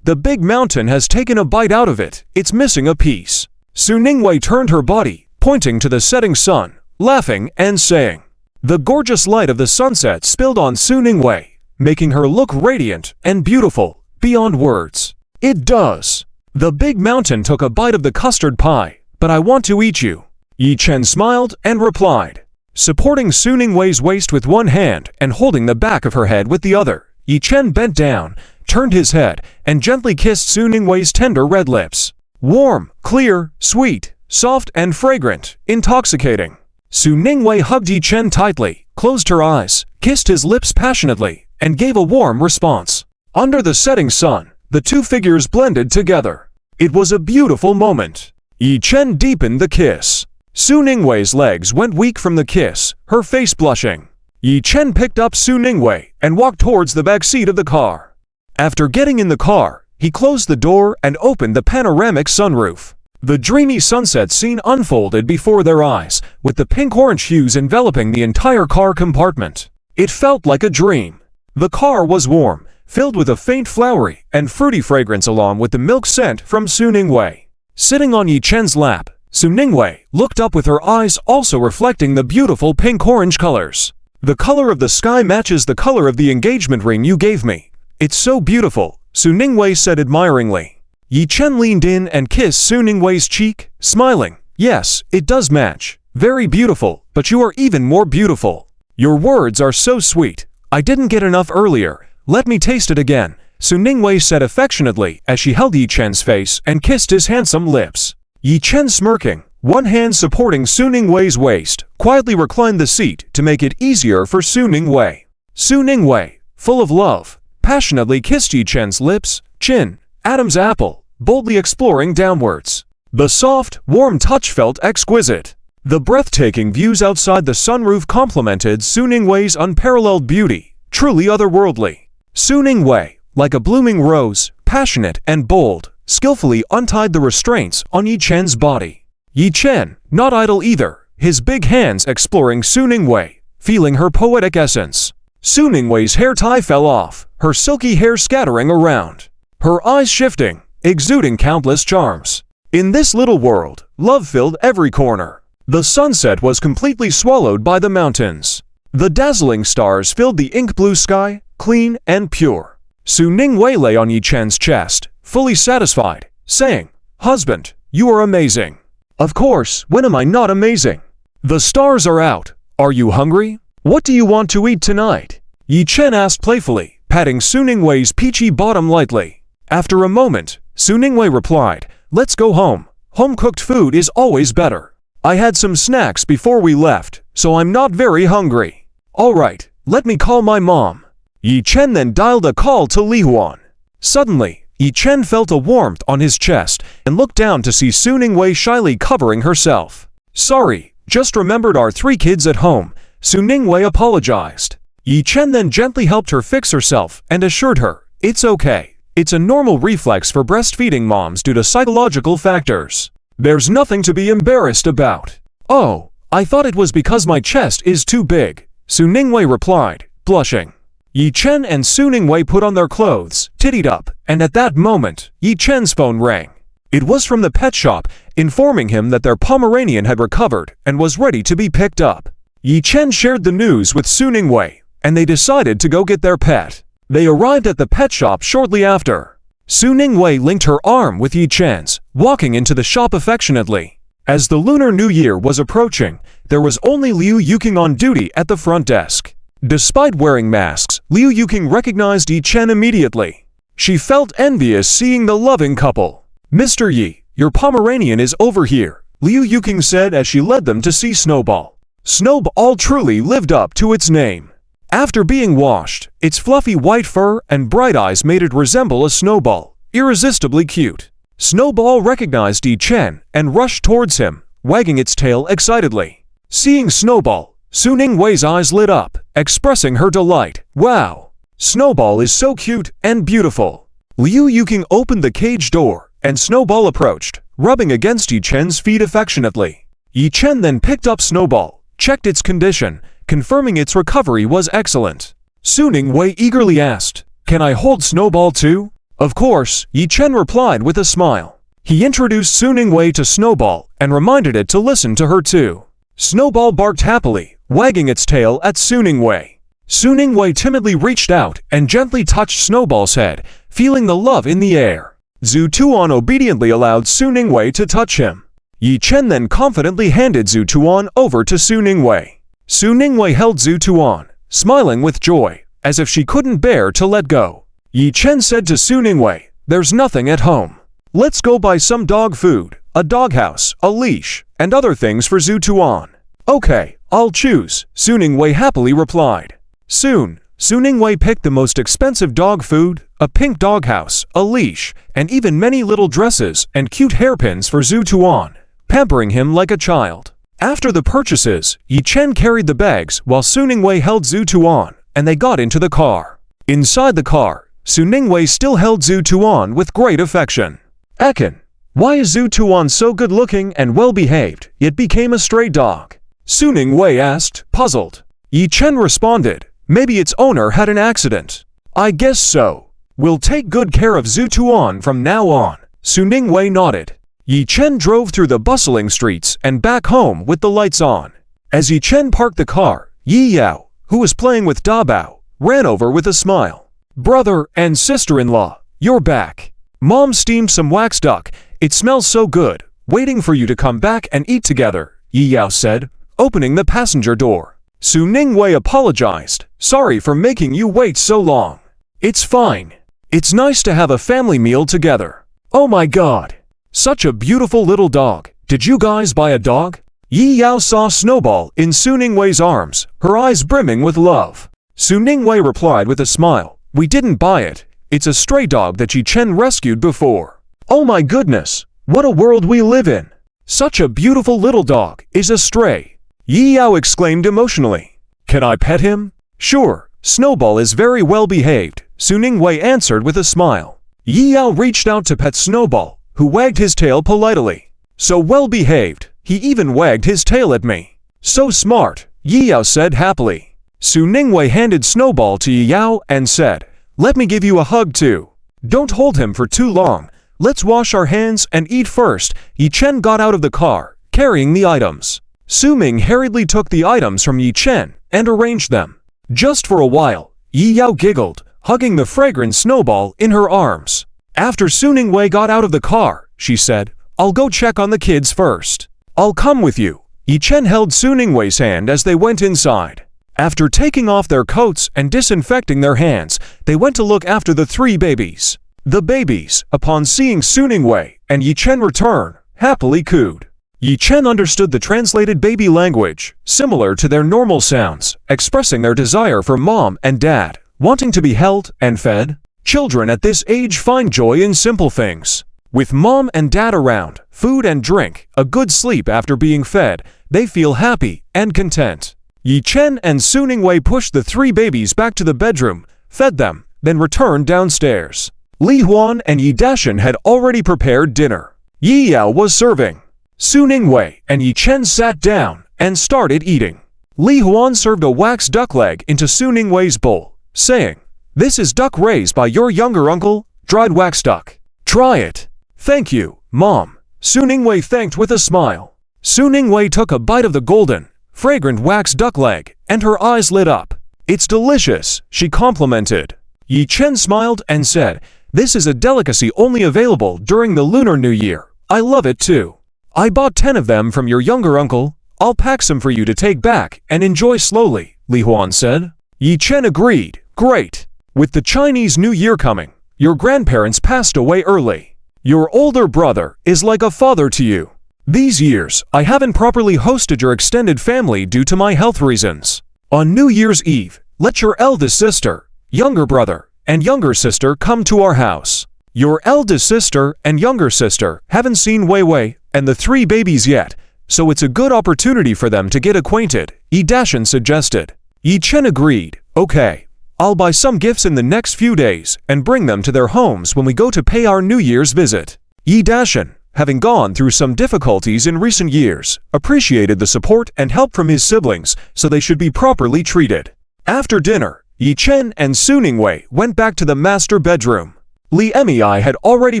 the big mountain has taken a bite out of it. It's missing a piece." Su Ningwei turned her body, pointing to the setting sun, laughing and saying. The gorgeous light of the sunset spilled on Su Ningwei, making her look radiant and beautiful beyond words. "It does. The big mountain took a bite of the custard pie, but I want to eat you." Yi Chen smiled and replied. Supporting Su Ningwei's waist with one hand and holding the back of her head with the other, Yi Chen bent down, turned his head, and gently kissed Su Ningwei's tender red lips. Warm, clear, sweet, soft and fragrant, intoxicating. Su Ningwei hugged Yi Chen tightly, closed her eyes, kissed his lips passionately, and gave a warm response. Under the setting sun, the two figures blended together. It was a beautiful moment. Yi Chen deepened the kiss. Su Ningwei's legs went weak from the kiss, her face blushing. Yi Chen picked up Su Ningwei and walked towards the back seat of the car. After getting in the car, he closed the door and opened the panoramic sunroof. The dreamy sunset scene unfolded before their eyes, with the pink-orange hues enveloping the entire car compartment. It felt like a dream. The car was warm, filled with a faint flowery and fruity fragrance along with the milk scent from Su Ningwei. Sitting on Yi Chen's lap, Su Ningwei looked up with her eyes also reflecting the beautiful pink-orange colors. The color of the sky matches the color of the engagement ring you gave me. It's so beautiful, Su Ningwei said admiringly. Yi Chen leaned in and kissed Su Ningwei's cheek, smiling. Yes, it does match. Very beautiful, but you are even more beautiful. Your words are so sweet. I didn't get enough earlier. Let me taste it again, Su Ningwei said affectionately as she held Yi Chen's face and kissed his handsome lips. Yi Chen, smirking, one hand supporting Su Ningwei's waist, quietly reclined the seat to make it easier for Su Ningwei. Su Ningwei, full of love, passionately kissed Yi Chen's lips, chin, Adam's apple, boldly exploring downwards. The soft, warm touch felt exquisite. The breathtaking views outside the sunroof complemented Su Ningwei's unparalleled beauty, truly otherworldly. Su Ningwei, like a blooming rose, passionate and bold, skillfully untied the restraints on Yi Chen's body. Yi Chen, not idle either, his big hands exploring Su Ningwei, feeling her poetic essence. Su Ningwei's hair tie fell off, her silky hair scattering around. Her eyes shifting, exuding countless charms. In this little world, love filled every corner. The sunset was completely swallowed by the mountains. The dazzling stars filled the ink-blue sky, clean and pure. Su Ningwei lay on Yi Chen's chest, fully satisfied, saying, "Husband, you are amazing." "Of course, when am I not amazing? The stars are out. Are you hungry? What do you want to eat tonight?" Yi Chen asked playfully, patting Su Ningwei's peachy bottom lightly. After a moment, Su Ningwei replied, "Let's go home. Home-cooked food is always better. I had some snacks before we left, so I'm not very hungry." "All right, let me call my mom." Yi Chen then dialed a call to Li Huan. Suddenly, Yi Chen felt a warmth on his chest and looked down to see Su Ningwei shyly covering herself. "Sorry, just remembered our 3 kids at home," Su Ningwei apologized. Yi Chen then gently helped her fix herself and assured her, "It's okay. It's a normal reflex for breastfeeding moms due to psychological factors. There's nothing to be embarrassed about." "Oh, I thought it was because my chest is too big," Su Ningwei replied, blushing. Yi Chen and Su Ningwei put on their clothes, tittied up, and at that moment, Yi Chen's phone rang. It was from the pet shop, informing him that their Pomeranian had recovered and was ready to be picked up. Yi Chen shared the news with Su Ningwei, and they decided to go get their pet. They arrived at the pet shop shortly after. Su Ningwei linked her arm with Yi Chen's, walking into the shop affectionately. As the Lunar New Year was approaching, there was only Liu Yuking on duty at the front desk. Despite wearing masks, Liu Yuking recognized Yi Chen immediately. She felt envious seeing the loving couple. "Mr. Yi, your Pomeranian is over here," Liu Yuking said as she led them to see Snowball. Snowball truly lived up to its name. After being washed, its fluffy white fur and bright eyes made it resemble a snowball, irresistibly cute. Snowball recognized Yi Chen and rushed towards him, wagging its tail excitedly. Seeing Snowball, Su Ningwei's eyes lit up, expressing her delight. "Wow! Snowball is so cute and beautiful." Liu Yuking opened the cage door, and Snowball approached, rubbing against Yi Chen's feet affectionately. Yi Chen then picked up Snowball, checked its condition, confirming its recovery was excellent. Su Ningwei eagerly asked, "Can I hold Snowball too?" "Of course," Yi Chen replied with a smile. He introduced Su Ningwei to Snowball and reminded it to listen to her too. Snowball barked happily, wagging its tail at Su Ningwei. Su Ningwei timidly reached out and gently touched Snowball's head, feeling the love in the air. Zhu Tuan obediently allowed Su Ningwei to touch him. Yi Chen then confidently handed Zhu Tuan over to Su Ningwei. Su Ningwei held Zhu Tuan, smiling with joy, as if she couldn't bear to let go. Yi Chen said to Su Ningwei, "There's nothing at home. Let's go buy some dog food, a doghouse, a leash, and other things for Zhu Tuan." "Okay, I'll choose, Su Ningwei happily replied. Soon, Su Ningwei picked the most expensive dog food, a pink doghouse, a leash, and even many little dresses and cute hairpins for Zhu Tuan, pampering him like a child. After the purchases, Yi Chen carried the bags while Su Ningwei held Zhu Tuan, and they got into the car. Inside the car, Su Ningwei still held Zhu Tuan with great affection. Ekin, why is Zhu Tuan so good-looking and well-behaved, yet became a stray dog? Su Ningwei asked, puzzled. Yi Chen responded, maybe its owner had an accident. I guess so. We'll take good care of Zhu Tuan from now on. Su Ningwei nodded. Yi Chen drove through the bustling streets and back home with the lights on. As Yi Chen parked the car, Yi Yao, who was playing with Da Bao, ran over with a smile. Brother and sister-in-law, you're back. Mom steamed some wax duck. It smells so good. Waiting for you to come back and eat together, Yi Yao said, opening the passenger door. Su Ningwei apologized. Sorry for making you wait so long. It's fine. It's nice to have a family meal together. Oh my god. Such a beautiful little dog. Did you guys buy a dog? Yi Yao saw Snowball in Su Ningwei's arms, her eyes brimming with love. Su Ningwei replied with a smile. We didn't buy it. It's a stray dog that Yi Chen rescued before. Oh my goodness. What a world we live in. Such a beautiful little dog is a stray. Yi Yao exclaimed emotionally. Can I pet him? Sure. Snowball is very well behaved, Su Ningwei answered with a smile. Yi Yao reached out to pet Snowball, who wagged his tail politely. So well behaved, he even wagged his tail at me. So smart, Yi Yao said happily. Su Ningwei handed Snowball to Yi Yao and said, let me give you a hug too. Don't hold him for too long. Let's wash our hands and eat first. Yi Chen got out of the car, carrying the items. Su Ming hurriedly took the items from Yi Chen and arranged them. Just for a while, Yi Yao giggled, hugging the fragrant Snowball in her arms. After Su Ningwei got out of the car, she said, I'll go check on the kids first. I'll come with you. Yi Chen held Su Ningwei's hand as they went inside. After taking off their coats and disinfecting their hands, they went to look after the three babies. The babies, upon seeing Su Ningwei and Yi Chen return, happily cooed. Yi Chen understood the translated baby language, similar to their normal sounds, expressing their desire for mom and dad, wanting to be held and fed. Children at this age find joy in simple things. With mom and dad around, food and drink, a good sleep after being fed, they feel happy and content. Yi Chen and Su Ningwei pushed the three babies back to the bedroom, fed them, then returned downstairs. Li Huan and Yi Dashan had already prepared dinner. Yi Yao was serving. Su Ningwei and Yi Chen sat down and started eating. Li Huan served a wax duck leg into Su Ningwei's bowl, saying, This is duck raised by your younger uncle, dried wax duck. Try it. Thank you, Mom. Su Ningwei thanked with a smile. Su Ningwei took a bite of the golden, fragrant wax duck leg, and her eyes lit up. It's delicious, she complimented. Yi Chen smiled and said, This is a delicacy only available during the Lunar New Year. I love it too. I bought 10 of them from your younger uncle. I'll pack some for you to take back and enjoy slowly, Li Huan said. Yi Chen agreed. Great. With the Chinese New Year coming, your grandparents passed away early. Your older brother is like a father to you. These years, I haven't properly hosted your extended family due to my health reasons. On New Year's Eve, let your eldest sister, younger brother, and younger sister come to our house. Your eldest sister and younger sister haven't seen Wei Wei and the three babies yet, so it's a good opportunity for them to get acquainted, Yi Dashan suggested. Yi Chen agreed. Okay. I'll buy some gifts in the next few days and bring them to their homes when we go to pay our New Year's visit. Yi Dashan, having gone through some difficulties in recent years, appreciated the support and help from his siblings, so they should be properly treated. After dinner, Yi Chen and Su Ningwei went back to the master bedroom. Li Emei had already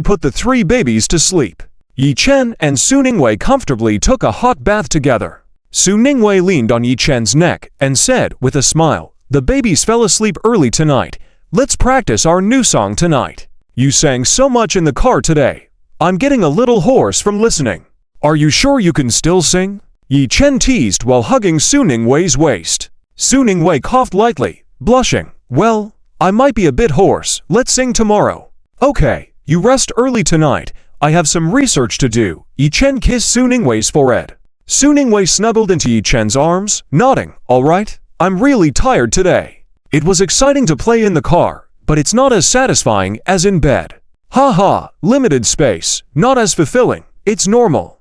put the three babies to sleep. Yi Chen and Su Ningwei comfortably took a hot bath together. Su Ningwei leaned on Yi Chen's neck and said with a smile, The babies fell asleep early tonight. Let's practice our new song tonight. You sang so much in the car today. I'm getting a little hoarse from listening. Are you sure you can still sing? Yi Chen teased while hugging Su Ningwei's waist. Su Ningwei coughed lightly, blushing. Well, I might be a bit hoarse. Let's sing tomorrow. Okay, you rest early tonight. I have some research to do. Yi Chen kissed Su Ningwei's forehead. Su Ningwei snuggled into Yi Chen's arms, nodding, "All right, I'm really tired today. It was exciting to play in the car, but it's not as satisfying as in bed. Ha ha, limited space, not as fulfilling, it's normal.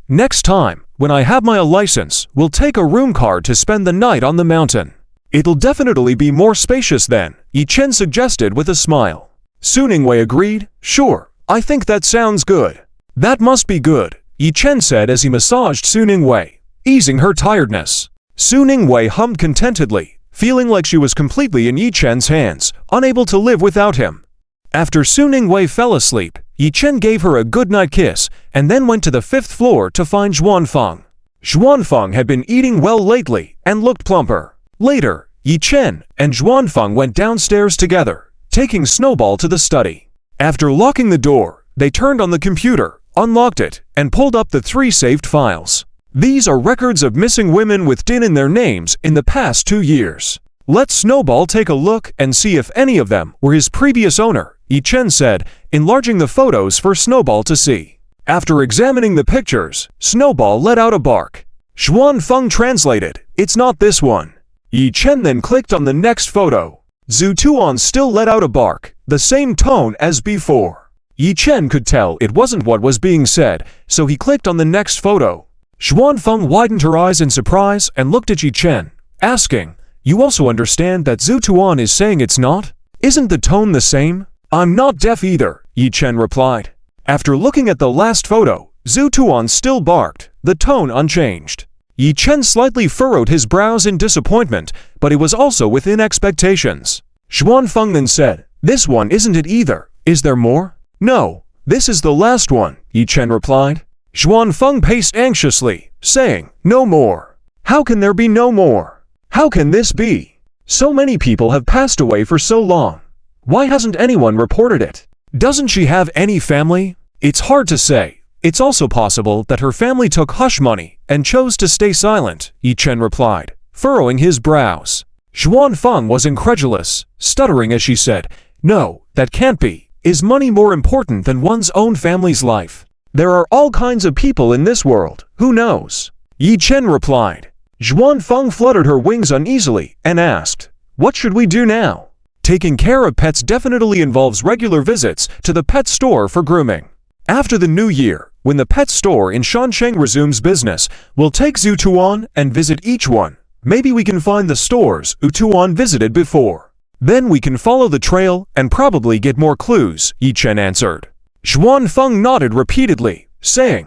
Next time, when I have my license, we'll take a room car to spend the night on the mountain. It'll definitely be more spacious then," Yi Chen suggested with a smile. Su Ningwei agreed, "Sure, I think that sounds good." "That must be good," Yi Chen said as he massaged Su Ningwei, easing her tiredness. Su Ningwei hummed contentedly, feeling like she was completely in Yi Chen's hands, unable to live without him. After Su Ningwei fell asleep, Yi Chen gave her a goodnight kiss and then went to the 5th floor to find Xuanfeng. Xuanfeng had been eating well lately and looked plumper. Later, Yi Chen and Xuanfeng went downstairs together, taking Snowball to the study. After locking the door, they turned on the computer, unlocked it, and pulled up the 3 saved files. These are records of missing women with Din in their names in the past 2 years. "Let Snowball take a look and see if any of them were his previous owner," Yi Chen said, enlarging the photos for Snowball to see. After examining the pictures, Snowball let out a bark. Xuanfeng translated, "It's not this one." Yi Chen then clicked on the next photo. Zhu Tuan still let out a bark, the same tone as before. Yi Chen could tell it wasn't what was being said, so he clicked on the next photo. Xuanfeng widened her eyes in surprise and looked at Yi Chen, asking, "You also understand that Zhu Tuan is saying it's not? Isn't the tone the same?" "I'm not deaf either," Yi Chen replied. After looking at the last photo, Zhu Tuan still barked, the tone unchanged. Yi Chen slightly furrowed his brows in disappointment, but it was also within expectations. Xuanfeng then said, "This one isn't it either. Is there more?" "No, this is the last one," Yi Chen replied. Xuanfeng paced anxiously, saying, "No more. How can there be no more? How can this be? So many people have passed away for so long. Why hasn't anyone reported it? Doesn't she have any family?" "It's hard to say. It's also possible that her family took hush money and chose to stay silent," Yi Chen replied, furrowing his brows. Xuanfeng was incredulous, stuttering as she said, "No, that can't be. Is money more important than one's own family's life? There are all kinds of people in this world, who knows?" Yi Chen replied. Xuanfeng fluttered her wings uneasily and asked, "What should we do now?" "Taking care of pets definitely involves regular visits to the pet store for grooming. After the new year, when the pet store in Shansheng resumes business, we'll take Zhu Tuan and visit each one. Maybe we can find the stores Zhu Tuan visited before. Then we can follow the trail and probably get more clues," Yi Chen answered. Xuanfeng nodded repeatedly, saying,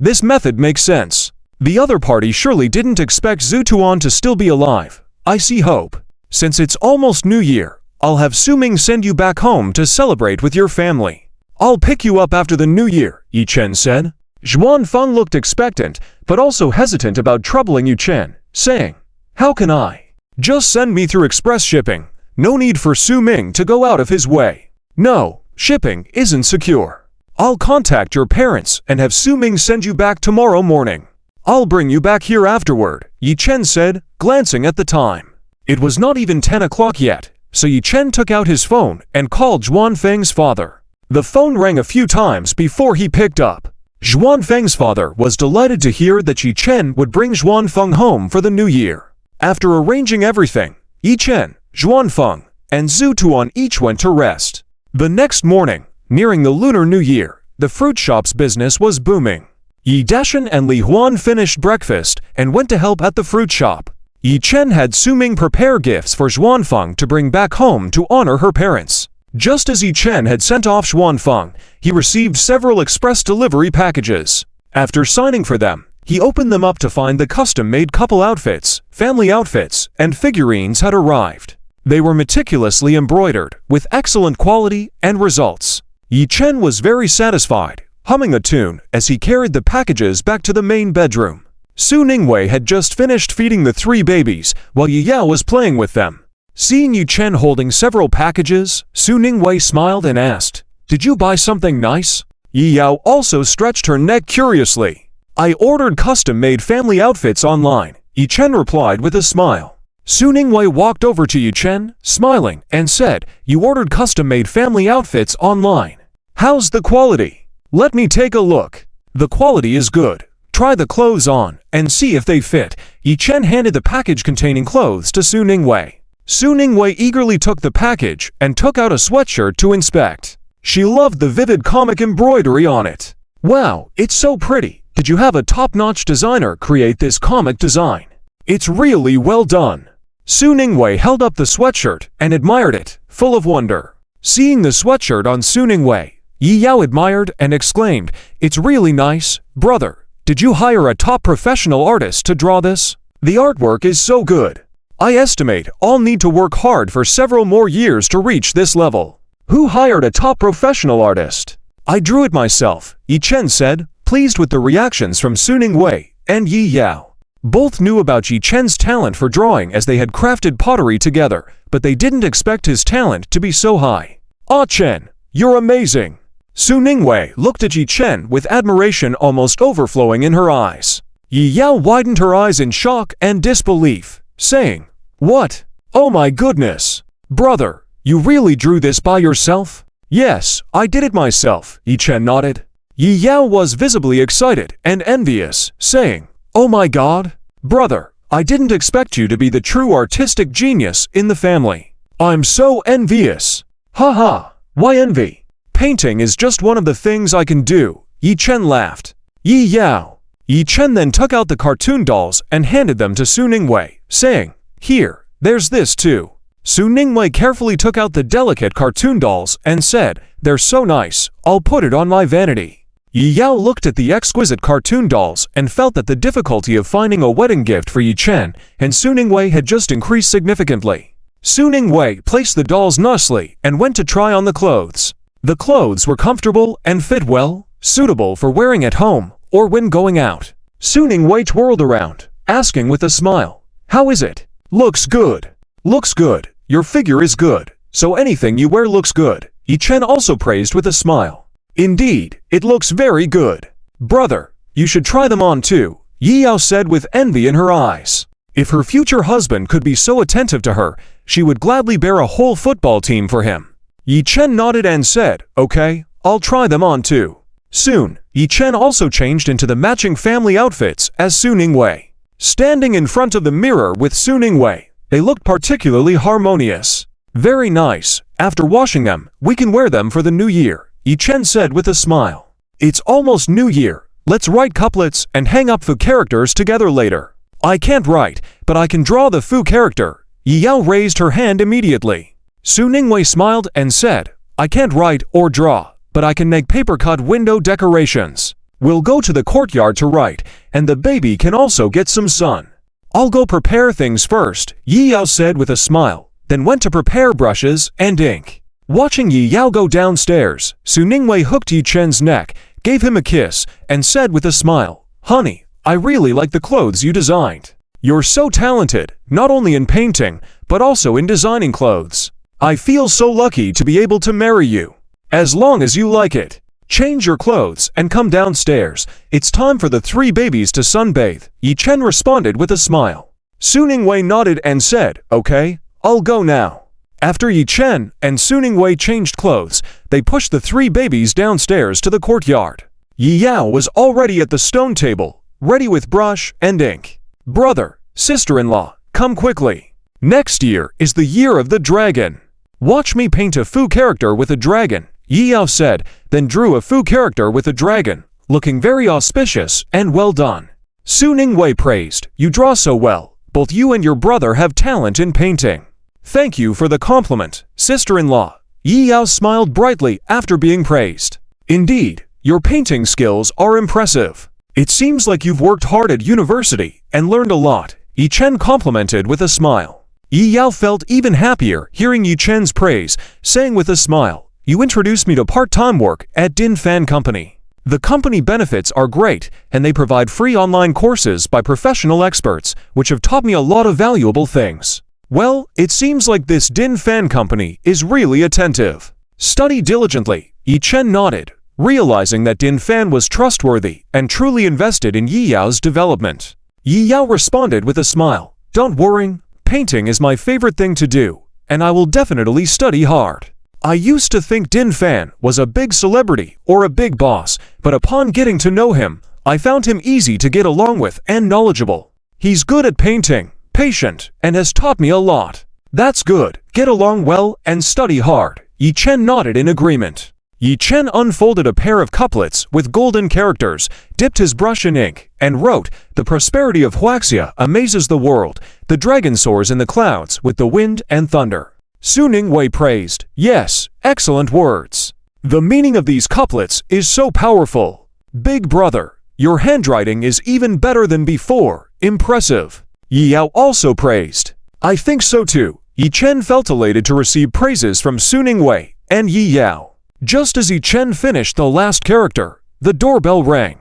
This method makes sense. The other party surely didn't expect Zhu Tuan to still be alive. I see hope. Since it's almost New Year, I'll have Su Ming send you back home to celebrate with your family. I'll pick you up after the New Year," Yi Chen said. Xuanfeng looked expectant, but also hesitant about troubling Yi Chen, saying, "How can I? Just send me through express shipping. No need for Su Ming to go out of his way." "No, shipping isn't secure. I'll contact your parents and have Su Ming send you back tomorrow morning. I'll bring you back here afterward," Yi Chen said, glancing at the time. It was not even 10 o'clock yet, so Yi Chen took out his phone and called Xuanfeng's father. The phone rang a few times before he picked up. Xuanfeng's father was delighted to hear that Yi Chen would bring Xuanfeng home for the new year. After arranging everything, Yi Chen, Xuanfeng, and Zhu Tuan each went to rest. The next morning, nearing the Lunar New Year, the fruit shop's business was booming. Yi Dashan and Li Huan finished breakfast and went to help at the fruit shop. Yi Chen had Su Ming prepare gifts for Xuanfeng to bring back home to honor her parents. Just as Yi Chen had sent off Xuanfeng, he received several express delivery packages. After signing for them, he opened them up to find the custom-made couple outfits, family outfits, and figurines had arrived. They were meticulously embroidered, with excellent quality and results. Yi Chen was very satisfied, humming a tune as he carried the packages back to the main bedroom. Su Ningwei had just finished feeding the 3 babies, while Yi Yao was playing with them. Seeing Yi Chen holding several packages, Su Ningwei smiled and asked, "Did you buy something nice?" Yi Yao also stretched her neck curiously. "I ordered custom-made family outfits online," Yi Chen replied with a smile. Su Ningwei walked over to Yi Chen, smiling, and said, "You ordered custom-made family outfits online. How's the quality? Let me take a look." "The quality is good. try the clothes on and see if they fit. Yi Chen handed the package containing clothes to Su Ningwei. Su Ningwei eagerly took the package and took out a sweatshirt to inspect. She loved the vivid comic embroidery on it. Wow, it's so pretty. Did you have a top-notch designer create this comic design? It's really well done. Su Ningwei held up the sweatshirt and admired it, full of wonder. Seeing the sweatshirt on Su Ningwei, Yi Yao admired and exclaimed, "It's really nice, brother. Did you hire a top professional artist to draw this? The artwork is so good. I estimate I'll need to work hard for several more years to reach this level." Who hired a top professional artist? I drew it myself, Yi Chen said, pleased with the reactions from Su Ningwei and Yi Yao. Both knew about Yi Chen's talent for drawing as they had crafted pottery together, but they didn't expect his talent to be so high. "Ah Chen, you're amazing." Su Ningwei looked at Yi Chen with admiration almost overflowing in her eyes. Yi Yao widened her eyes in shock and disbelief, saying, "What? Oh my goodness! Brother, you really drew this by yourself?" "Yes, I did it myself," Yi Chen nodded. Yi Yao was visibly excited and envious, saying, "Oh my god! Brother, I didn't expect you to be the true artistic genius in the family. I'm so envious." "Haha, why envy? Painting is just one of the things I can do," Yi Chen laughed. "Yi Yao." Yi Chen then took out the cartoon dolls and handed them to Su Ningwei, saying, "Here, there's this too." Su Ningwei carefully took out the delicate cartoon dolls and said, "They're so nice, I'll put it on my vanity." Yi Yao looked at the exquisite cartoon dolls and felt that the difficulty of finding a wedding gift for Yi Chen and Su Ningwei had just increased significantly. Su Ningwei placed the dolls nicely and went to try on the clothes. The clothes were comfortable and fit well, suitable for wearing at home or when going out. Su Ningwei twirled around, asking with a smile, "How is it?" "Looks good." "Looks good. Your figure is good, so anything you wear looks good," Yi Chen also praised with a smile. "Indeed, it looks very good. Brother, you should try them on too," Yi Yao said with envy in her eyes. If her future husband could be so attentive to her, she would gladly bear a whole football team for him. Yi Chen nodded and said, "Okay, I'll try them on too." Soon, Yi Chen also changed into the matching family outfits as Su Ningwei. Standing in front of the mirror with Su Ningwei, they looked particularly harmonious. "Very nice. After washing them, we can wear them for the new year," Yi Chen said with a smile. "It's almost New Year. Let's write couplets and hang up Fu characters together later." "I can't write, but I can draw the Fu character." Yi Yao raised her hand immediately. Su Ningwei smiled and said, "I can't write or draw, but I can make paper-cut window decorations. We'll go to the courtyard to write, and the baby can also get some sun." "I'll go prepare things first," Yi Yao said with a smile, then went to prepare brushes and ink. Watching Yi Yao go downstairs, Su Ningwei hooked Yi Chen's neck, gave him a kiss, and said with a smile, "Honey, I really like the clothes you designed. You're so talented, not only in painting, but also in designing clothes. I feel so lucky to be able to marry you. As long as you like it. Change your clothes and come downstairs. It's time for the 3 babies to sunbathe," Yi Chen responded with a smile. Su Ningwei nodded and said, "Okay, I'll go now." After Yi Chen and Su Ningwei changed clothes, they pushed the 3 babies downstairs to the courtyard. Yi Yao was already at the stone table, ready with brush and ink. "Brother, sister-in-law, come quickly. Next year is the year of the dragon. Watch me paint a Fu character with a dragon," Yi Yao said, then drew a Fu character with a dragon, looking very auspicious and well done. Su Ningwei praised, "You draw so well. Both you and your brother have talent in painting." "Thank you for the compliment, sister-in-law." Yi Yao smiled brightly after being praised. "Indeed, your painting skills are impressive. It seems like you've worked hard at university and learned a lot," Yi Chen complimented with a smile. Yi Yao felt even happier hearing Yi Chen's praise, saying with a smile, "You introduced me to part-time work at Din Fan Company. The company benefits are great, and they provide free online courses by professional experts, which have taught me a lot of valuable things. Well, it seems like this Din Fan Company is really attentive. Study diligently." Yi Chen nodded, realizing that Din Fan was trustworthy and truly invested in Yi Yao's development. Yi Yao responded with a smile, "Don't worry, painting is my favorite thing to do, and I will definitely study hard. I used to think Din Fan was a big celebrity or a big boss, but upon getting to know him, I found him easy to get along with and knowledgeable. He's good at painting, patient, and has taught me a lot. That's good. Get along well and study hard. Yi Chen nodded in agreement. Yi Chen unfolded a pair of couplets with golden characters, dipped his brush in ink, and wrote, "The prosperity of Huaxia amazes the world. The dragon soars in the clouds with the wind and thunder." Su Ningwei praised, "Yes, excellent words. The meaning of these couplets is so powerful. Big brother, your handwriting is even better than before. Impressive." Yi Yao also praised. "I think so too." Yi Chen felt elated to receive praises from Su Ningwei and Yi Yao. Just as Yi Chen finished the last character, the doorbell rang.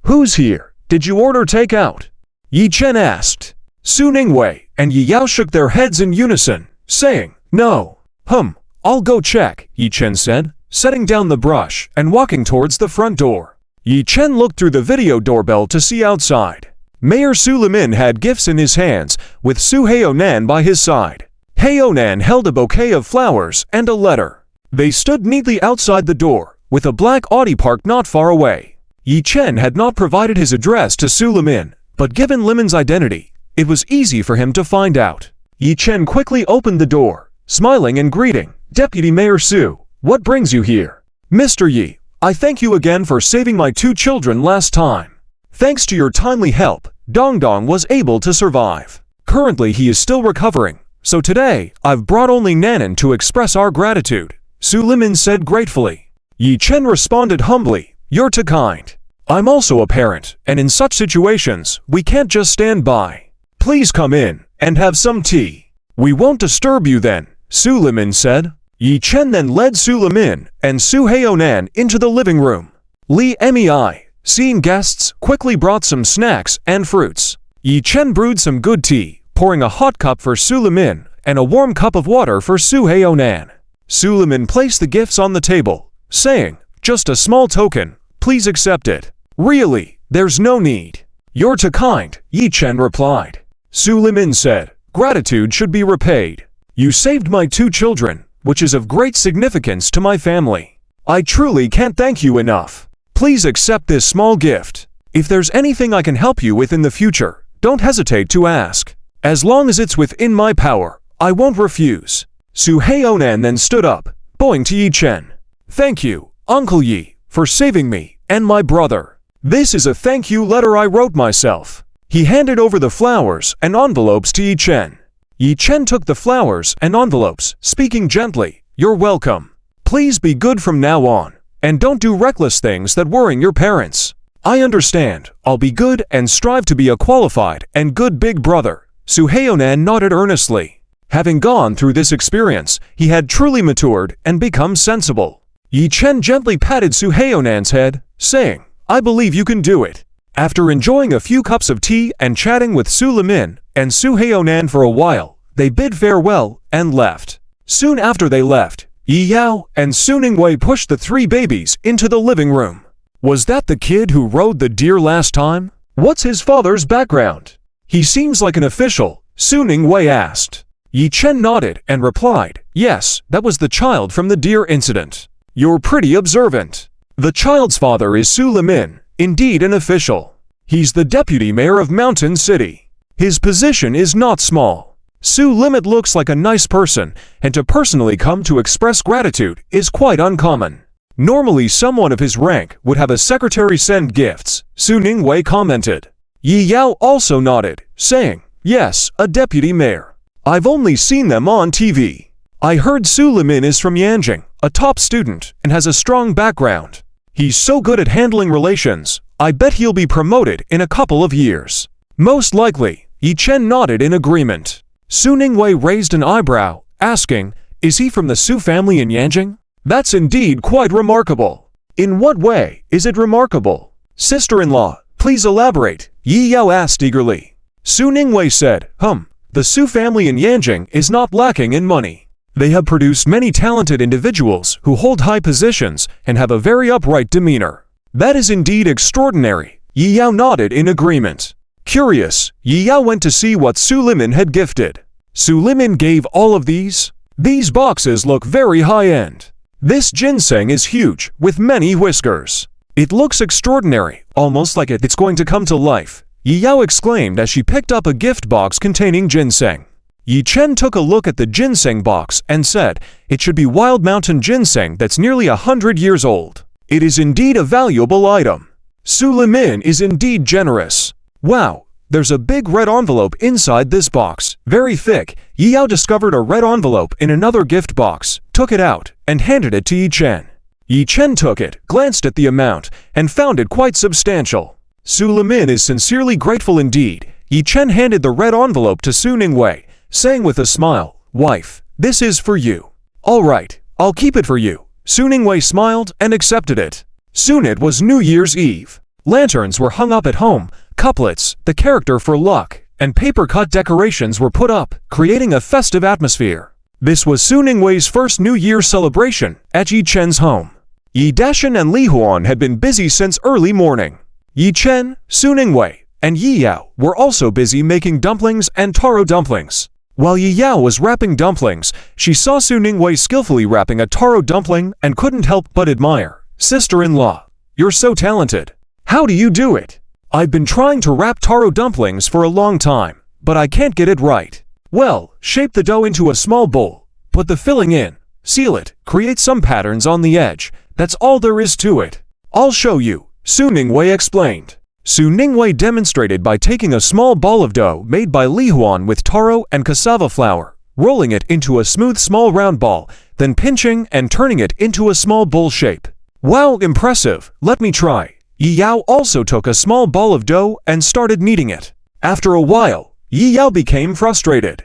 Who's here? Did you order takeout?" Yi Chen asked. Su Ningwei and Yi Yao shook their heads in unison, saying, "No." I'll go check," Yi Chen said, setting down the brush and walking towards the front door. Yi Chen looked through the video doorbell to see outside. Mayor Su Limin had gifts in his hands, with Su Heonan by his side. Heonan held a bouquet of flowers and a letter. They stood neatly outside the door, with a black Audi parked not far away. Yi Chen had not provided his address to Su Limin, but given Limin's identity, it was easy for him to find out. Yi Chen quickly opened the door, smiling and greeting, "Deputy Mayor Su, what brings you here?" "Mr. Yi, I thank you again for saving my 2 children last time. Thanks to your timely help, Dongdong was able to survive. Currently he is still recovering, so today I've brought only Nanan to express our gratitude," Su Limin said gratefully. Yi Chen responded humbly, "You're too kind. I'm also a parent, and in such situations, we can't just stand by. Please come in and have some tea." "We won't disturb you then," Su Limin said. Yi Chen then led Su Limin and Su Heonan into the living room. Li Mei, seeing guests, quickly brought some snacks and fruits. Yi Chen brewed some good tea, pouring a hot cup for Su Limin and a warm cup of water for Su Heonan. Su Limin placed the gifts on the table, saying, "Just a small token, please accept it." "Really, there's no need." "You're too kind," Yi Chen replied. Su Limin said, "Gratitude should be repaid. You saved my 2 children, which is of great significance to my family. I truly can't thank you enough. Please accept this small gift. If there's anything I can help you with in the future, don't hesitate to ask. As long as it's within my power, I won't refuse." Su Heonan then stood up, bowing to Yi Chen. "Thank you, Uncle Yi, for saving me and my brother. This is a thank you letter I wrote myself." He handed over the flowers and envelopes to Yi Chen. Yi Chen took the flowers and envelopes, speaking gently, "You're welcome. Please be good from now on, and don't do reckless things that worry your parents." "I understand. I'll be good and strive to be a qualified and good big brother." Su Heonan nodded earnestly. Having gone through this experience, he had truly matured and become sensible. Yi Chen gently patted Su Heonan's head, saying, "I believe you can do it." After enjoying a few cups of tea and chatting with Su Limin and Su Heonan for a while, they bid farewell and left. Soon after they left, Yi Yao and Su Ningwei pushed the 3 babies into the living room. "Was that the kid who rode the deer last time? What's his father's background? He seems like an official," Su Ningwei asked. Yi Chen nodded and replied, "Yes, that was the child from the deer incident. You're pretty observant. The child's father is Su Limin, indeed an official. He's the deputy mayor of Mountain City. His position is not small. Su Limin looks like a nice person, and to personally come to express gratitude is quite uncommon. Normally someone of his rank would have a secretary send gifts," Su Ningwei commented. Yi Yao also nodded, saying, "Yes, a deputy mayor. I've only seen them on TV. I heard Su Limin is from Yanjing, a top student, and has a strong background. He's so good at handling relations, I bet he'll be promoted in a couple of years." "Most likely," Yi Chen nodded in agreement. Su Ningwei raised an eyebrow, asking, "Is he from the Su family in Yanjing? That's indeed quite remarkable." "In what way is it remarkable?" "Sister-in-law, please elaborate," Yi Yao asked eagerly. Su Ningwei said, The Su family in Yanjing is not lacking in money. They have produced many talented individuals who hold high positions and have a very upright demeanor. That is indeed extraordinary." Yi Yao nodded in agreement. Curious, Yi Yao went to see what Su Limin had gifted. Su Limin gave all of these. "These boxes look very high-end. This ginseng is huge, with many whiskers. It looks extraordinary, almost like it's going to come to life, Yi Yao exclaimed as she picked up a gift box containing ginseng. Yi Chen took a look at the ginseng box and said, "It should be wild mountain ginseng that's nearly 100 years old. It is indeed a valuable item. Su Limin is indeed generous. Wow, there's a big red envelope inside this box, very thick." Yi Yao discovered a red envelope in another gift box, took it out, and handed it to Yi Chen. Yi Chen took it, glanced at the amount, and found it quite substantial. Su Limin is sincerely grateful indeed. Yi Chen handed the red envelope to Su Ningwei, saying with a smile, "Wife, this is for you." "All right, I'll keep it for you." Su Ningwei smiled and accepted it. Soon it was New Year's Eve. Lanterns were hung up at home, couplets, the character for luck, and paper-cut decorations were put up, creating a festive atmosphere. This was Su Ningwei's first New Year's celebration at Yi Chen's home. Yi Dashan and Li Huan had been busy since early morning. Yi Chen, Su Ningwei, and Yi Yao were also busy making dumplings and taro dumplings. While Yi Yao was wrapping dumplings, she saw Su Ningwei skillfully wrapping a taro dumpling and couldn't help but admire. "Sister-in-law, you're so talented. How do you do it?" "I've been trying to wrap taro dumplings for a long time, but I can't get it right." "Well, shape the dough into a small bowl, put the filling in, seal it, create some patterns on the edge. That's all there is to it." "I'll show you," Su Ningwei explained. Su Ningwei demonstrated by taking a small ball of dough made by Li Huan with taro and cassava flour, rolling it into a smooth small round ball, then pinching and turning it into a small bowl shape. "Wow, impressive, let me try." Yi Yao also took a small ball of dough and started kneading it. After a while, Yi Yao became frustrated.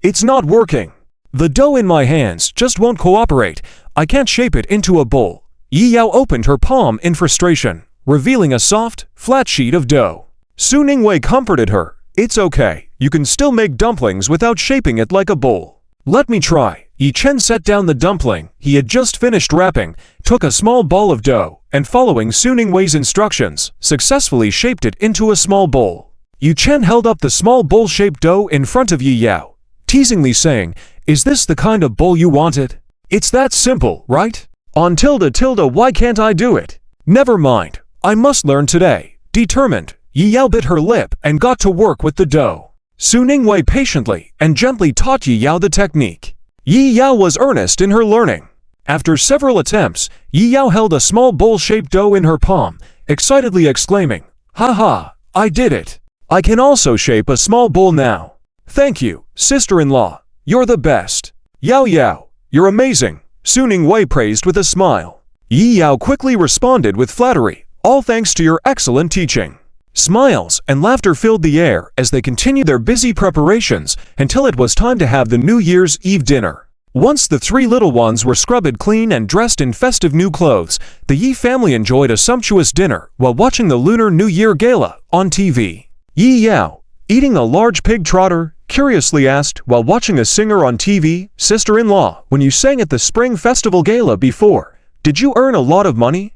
It's not working. The dough in my hands just won't cooperate. I can't shape it into a bowl." Yi Yao opened her palm in frustration, revealing a soft, flat sheet of dough. Su Ningwei comforted her. "It's okay, you can still make dumplings without shaping it like a bowl. Let me try." Yi Chen set down the dumpling he had just finished wrapping, took a small ball of dough, and following Su Ningwei's instructions, successfully shaped it into a small bowl. Yi Chen held up the small bowl-shaped dough in front of Yi Yao, teasingly saying, "Is this the kind of bowl you wanted? It's that simple, right? On tilde, why can't I do it? Never mind, I must learn today." Determined, Yi Yao bit her lip and got to work with the dough. Su Ningwei patiently and gently taught Yi Yao the technique. Yi Yao was earnest in her learning. After several attempts, Yi Yao held a small bowl-shaped dough in her palm, excitedly exclaiming, "Ha, I did it! I can also shape a small bowl now. Thank you, sister-in-law. You're the best. Yao, you're amazing," Su Ningwei praised with a smile. Yi Yao quickly responded with flattery, "All thanks to your excellent teaching." Smiles and laughter filled the air as they continued their busy preparations until it was time to have the New Year's Eve dinner. Once the three little ones were scrubbed clean and dressed in festive new clothes, the Yi family enjoyed a sumptuous dinner while watching the Lunar New Year Gala on TV. Yi Yao, eating a large pig trotter, curiously asked while watching a singer on TV, "Sister-in-law, when you sang at the Spring Festival Gala before, did you earn a lot of money?"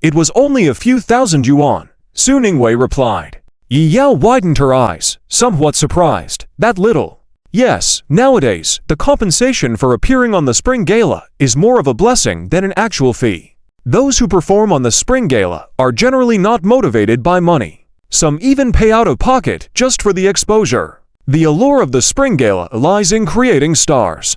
It was only a few thousand yuan," Su Ningwei replied. Yi Yao widened her eyes, somewhat surprised. "That little?" "Yes, nowadays, the compensation for appearing on the Spring Gala is more of a blessing than an actual fee. Those who perform on the Spring Gala are generally not motivated by money. Some even pay out of pocket just for the exposure. The allure of the Spring Gala lies in creating stars.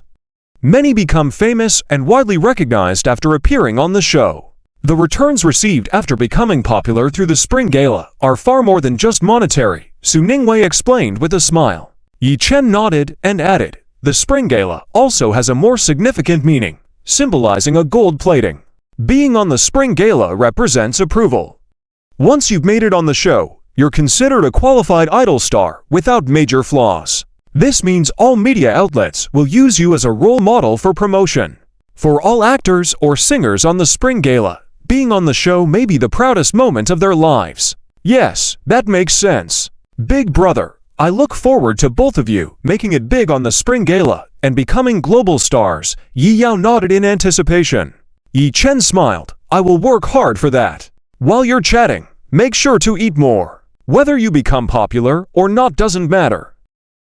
Many become famous and widely recognized after appearing on the show. The returns received after becoming popular through the Spring Gala are far more than just monetary," Su Ningwei explained with a smile. Yi Chen nodded and added, "The Spring Gala also has a more significant meaning, symbolizing a gold plating. Being on the Spring Gala represents approval. Once you've made it on the show, you're considered a qualified idol star without major flaws. This means all media outlets will use you as a role model for promotion. For all actors or singers on the Spring Gala, being on the show may be the proudest moment of their lives." "Yes, that makes sense. Big brother, I look forward to both of you making it big on the Spring Gala and becoming global stars." Yi Yao nodded in anticipation. Yi Chen smiled. "I will work hard for that. While you're chatting, make sure to eat more. Whether you become popular or not doesn't matter.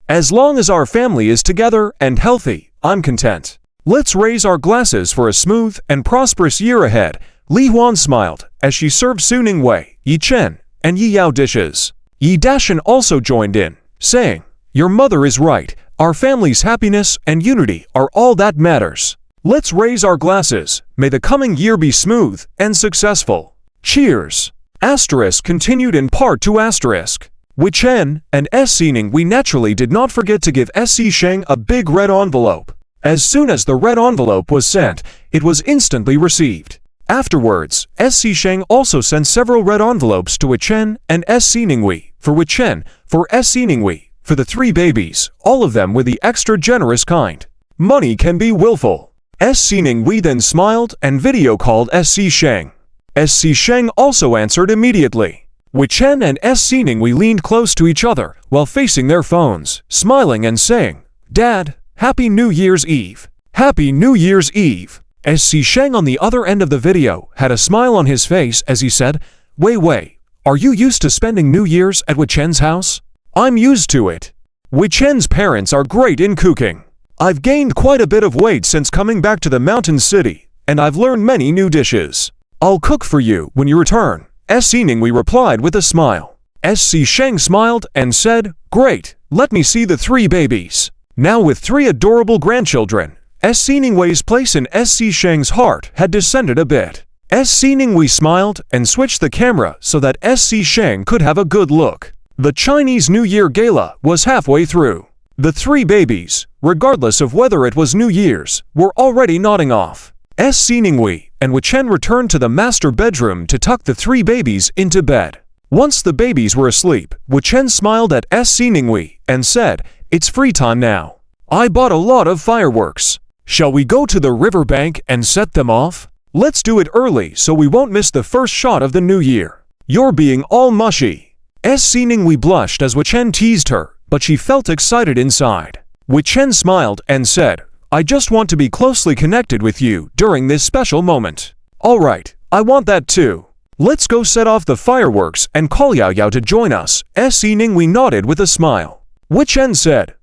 As long as our family is together and healthy, I'm content. Let's raise our glasses for a smooth and prosperous year ahead." Li Huan smiled as she served Su Ningwei, Yi Chen, and Yi Yao dishes. Yi Dashan also joined in, saying, "Your mother is right. Our family's happiness and unity are all that matters. Let's raise our glasses. May the coming year be smooth and successful. Cheers." Asterisk continued in part to asterisk. Wei Chen and SC Ningwei naturally did not forget to give SC Sheng a big red envelope. As soon as the red envelope was sent, it was instantly received. Afterwards, SC Sheng also sent several red envelopes to Wei Chen and SC Ningwei, for Wei Chen, for SC Ningwei, for the 3 babies, all of them with the extra generous kind. Money can be willful. SC Ningwei then smiled and video called SC Sheng. SC Sheng also answered immediately. Wei Chen and SC Ningwei leaned close to each other while facing their phones, smiling and saying, "Dad, Happy New Year's Eve. Happy New Year's Eve." SC Sheng on the other end of the video had a smile on his face as he said, Wei, are you used to spending New Year's at Wei Chen's house? I'm used to it. Wei Chen's parents are great in cooking. I've gained quite a bit of weight since coming back to the mountain city, and I've learned many new dishes. I'll cook for you when you return. SC Ningwei replied with a smile. SC Sheng smiled and said, "Great, let me see the 3 babies." Now with 3 adorable grandchildren, SC Ningwei's place in SC Sheng's heart had descended a bit. SC Ningwei smiled and switched the camera so that SC Sheng could have a good look. The Chinese New Year gala was halfway through. The 3 babies, regardless of whether it was New Year's, were already nodding off. SC Ningwei and Wei Chen returned to the master bedroom to tuck the 3 babies into bed. Once the babies were asleep, Wei Chen smiled at SC Ningwei and said, "It's free time now. I bought a lot of fireworks. Shall we go to the riverbank and set them off? Let's do it early so we won't miss the first shot of the new year. You're being all mushy." SC Ningwei blushed as Wei Chen teased her, but she felt excited inside. Wei Chen smiled and said, "I just want to be closely connected with you during this special moment." "Alright, I want that too. Let's go set off the fireworks and call Yao Yao to join us." SC Ningwei nodded with a smile. Wei Chen said,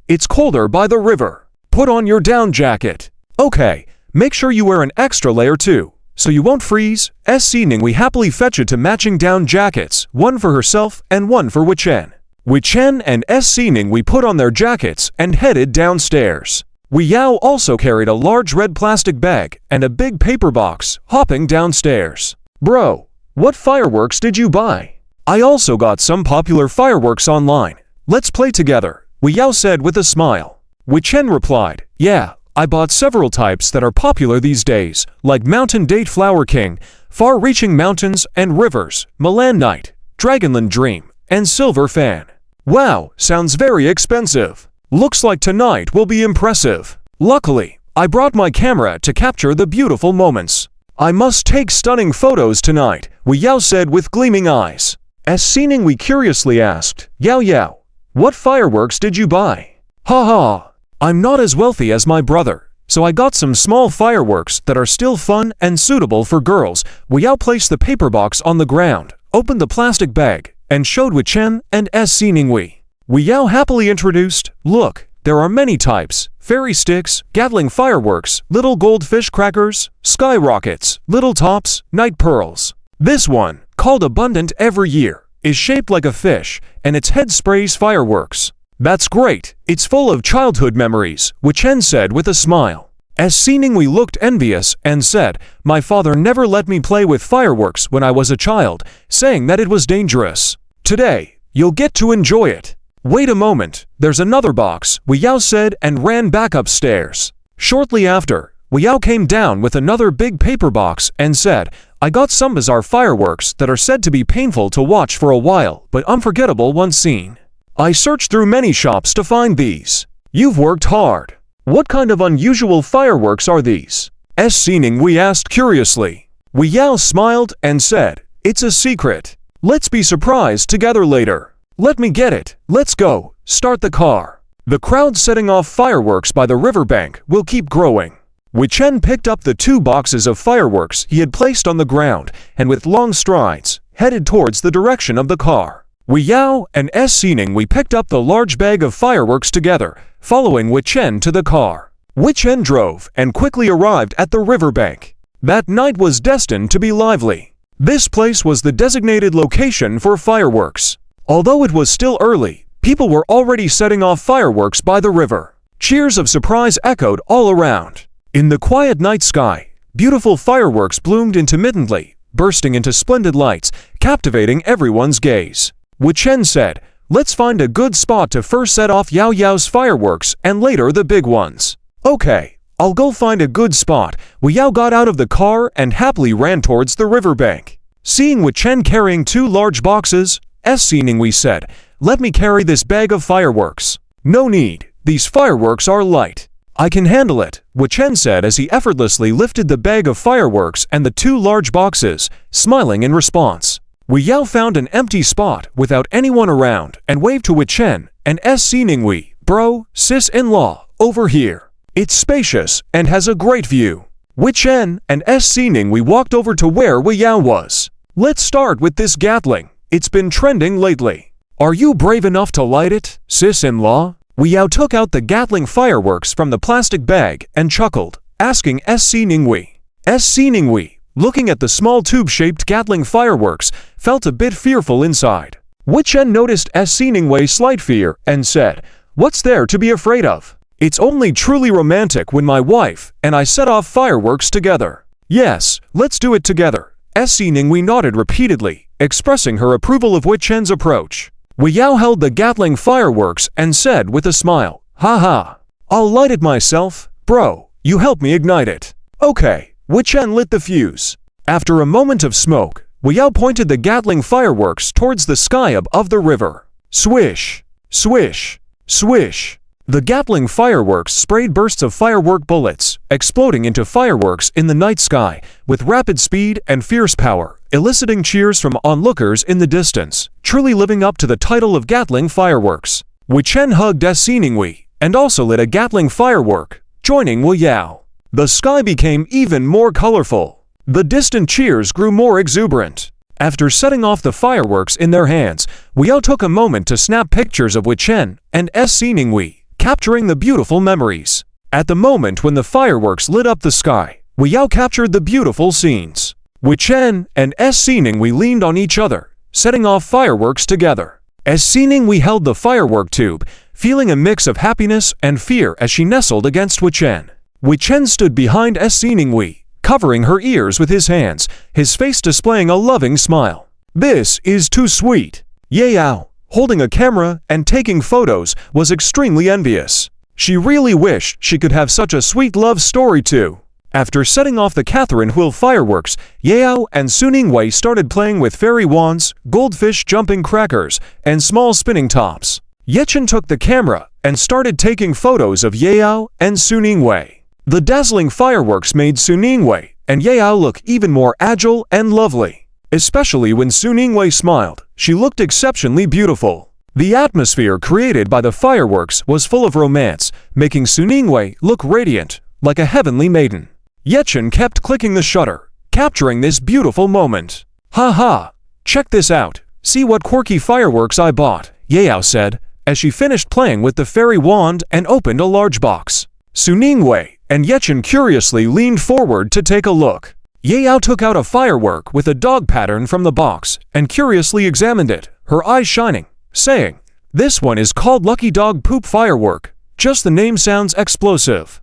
"It's colder by the river. Put on your down jacket." "Okay, make sure you wear an extra layer too, so you won't freeze." SC Ningwei happily fetched 2 matching down jackets, one for herself and one for Wei Chen. Wei Chen and SC Ningwei put on their jackets and headed downstairs. Wei Yao also carried a large red plastic bag and a big paper box, hopping downstairs. "Bro, what fireworks did you buy? I also got some popular fireworks online. Let's play together," Wei Yao said with a smile. Wei Chen replied, "Yeah, I bought several types that are popular these days, like Mountain Date Flower King, Far-Reaching Mountains and Rivers, Milan Night, Dragonland Dream, and Silver Fan." "Wow, sounds very expensive. Looks like tonight will be impressive. Luckily, I brought my camera to capture the beautiful moments. I must take stunning photos tonight," Wei Yao said with gleaming eyes. SC Ningwei curiously asked, Yao, what fireworks did you buy?" "Ha, I'm not as wealthy as my brother, so I got some small fireworks that are still fun and suitable for girls." Wei Yao placed the paper box on the ground, opened the plastic bag, and showed Wei Chen and SC Ningwei. Wei Yao happily introduced, "Look, there are many types: fairy sticks, Gatling fireworks, little goldfish crackers, skyrockets, little tops, night pearls. This one, called Abundant every year, is shaped like a fish, and its head sprays fireworks." "That's great, it's full of childhood memories," Wei Chen said with a smile. SC Ningwei looked envious and said, "My father never let me play with fireworks when I was a child, saying that it was dangerous. Today, you'll get to enjoy it." "Wait a moment, there's another box," Wei Yao said and ran back upstairs. Shortly after, Wei Yao came down with another big paper box and said, "I got some bizarre fireworks that are said to be painful to watch for a while, but unforgettable once seen. I searched through many shops to find these." "You've worked hard. What kind of unusual fireworks are these?" SC Ningwei asked curiously. Wei Yao smiled and said, "It's a secret. Let's be surprised together later. Let me get it. Let's go. Start the car." The crowd setting off fireworks by the riverbank will keep growing. Wei Chen picked up the 2 boxes of fireworks he had placed on the ground and with long strides, headed towards the direction of the car. Wei Yao and SC Ningwei picked up the large bag of fireworks together, following Wei Chen to the car. Wei Chen drove and quickly arrived at the riverbank. That night was destined to be lively. This place was the designated location for fireworks. Although it was still early, people were already setting off fireworks by the river. Cheers of surprise echoed all around. In the quiet night sky, beautiful fireworks bloomed intermittently, bursting into splendid lights, captivating everyone's gaze. Wu Chen said, "Let's find a good spot to first set off Yao Yao's fireworks and later the big ones." "Okay, I'll go find a good spot." Wu Yao got out of the car and happily ran towards the riverbank. Seeing Wu Chen carrying 2 large boxes, SC Ninghui said, "Let me carry this bag of fireworks." "No need, these fireworks are light. I can handle it," Wu Chen said as he effortlessly lifted the bag of fireworks and the 2 large boxes, smiling in response. Wu Yao found an empty spot without anyone around and waved to Wu Chen and SC Ninghui, "Bro, sis-in-law, over here. It's spacious and has a great view." Wu Chen and SC Ninghui walked over to where Wu Yao was. "Let's start with this Gatling. It's been trending lately. Are you brave enough to light it, sis-in-law?" Wu Yao took out the Gatling fireworks from the plastic bag and chuckled, asking SC Ninghui. SC Ninghui, looking at the small tube-shaped Gatling fireworks, felt a bit fearful inside. Wu Chen noticed SC Ninghui's slight fear and said, "What's there to be afraid of? It's only truly romantic when my wife and I set off fireworks together." "Yes, let's do it together." SC Ninghui nodded repeatedly, expressing her approval of Wu Chen's approach. Wu Yao held the Gatling fireworks and said with a smile, "Haha, I'll light it myself. Bro, you help me ignite it." "Okay." Wu Chen lit the fuse. After a moment of smoke, Wu Yao pointed the Gatling fireworks towards the sky above the river. Swish, swish, swish. The Gatling fireworks sprayed bursts of firework bullets, exploding into fireworks in the night sky with rapid speed and fierce power, eliciting cheers from onlookers in the distance, truly living up to the title of Gatling fireworks. Wu Chen hugged SC Ninghui and also lit a Gatling firework, joining Wu Yao. The sky became even more colorful. The distant cheers grew more exuberant. After setting off the fireworks in their hands, Wu Yao took a moment to snap pictures of Wu Chen and SC Ninghui, capturing the beautiful memories. At the moment when the fireworks lit up the sky, Wu Yao captured the beautiful scenes. Wu Chen and SC Ninghui leaned on each other, setting off fireworks together. SC Ninghui held the firework tube, feeling a mix of happiness and fear as she nestled against Wu Chen. Wu Chen stood behind SC Ninghui, covering her ears with his hands, his face displaying a loving smile. "This is too sweet." Ye Yao, holding a camera and taking photos, was extremely envious. She really wished she could have such a sweet love story too. After setting off the Catherine Wheel fireworks, Ye Yao and Su Ninghui started playing with fairy wands, goldfish jumping crackers, and small spinning tops. Ye Chen took the camera and started taking photos of Ye Yao and Su Ninghui. The dazzling fireworks made Su Ninghui and Ye Yao look even more agile and lovely. Especially when Su Ninghui smiled, she looked exceptionally beautiful. The atmosphere created by the fireworks was full of romance, making Su Ninghui look radiant, like a heavenly maiden. Ye Chen kept clicking the shutter, capturing this beautiful moment. "Haha, check this out. See what quirky fireworks I bought," Ye Yao said, as she finished playing with the fairy wand and opened a large box. Su Ninghui and Ye Chen curiously leaned forward to take a look. Ye Yao took out a firework with a dog pattern from the box and curiously examined it, her eyes shining, saying, "This one is called Lucky Dog Poop Firework. Just the name sounds explosive."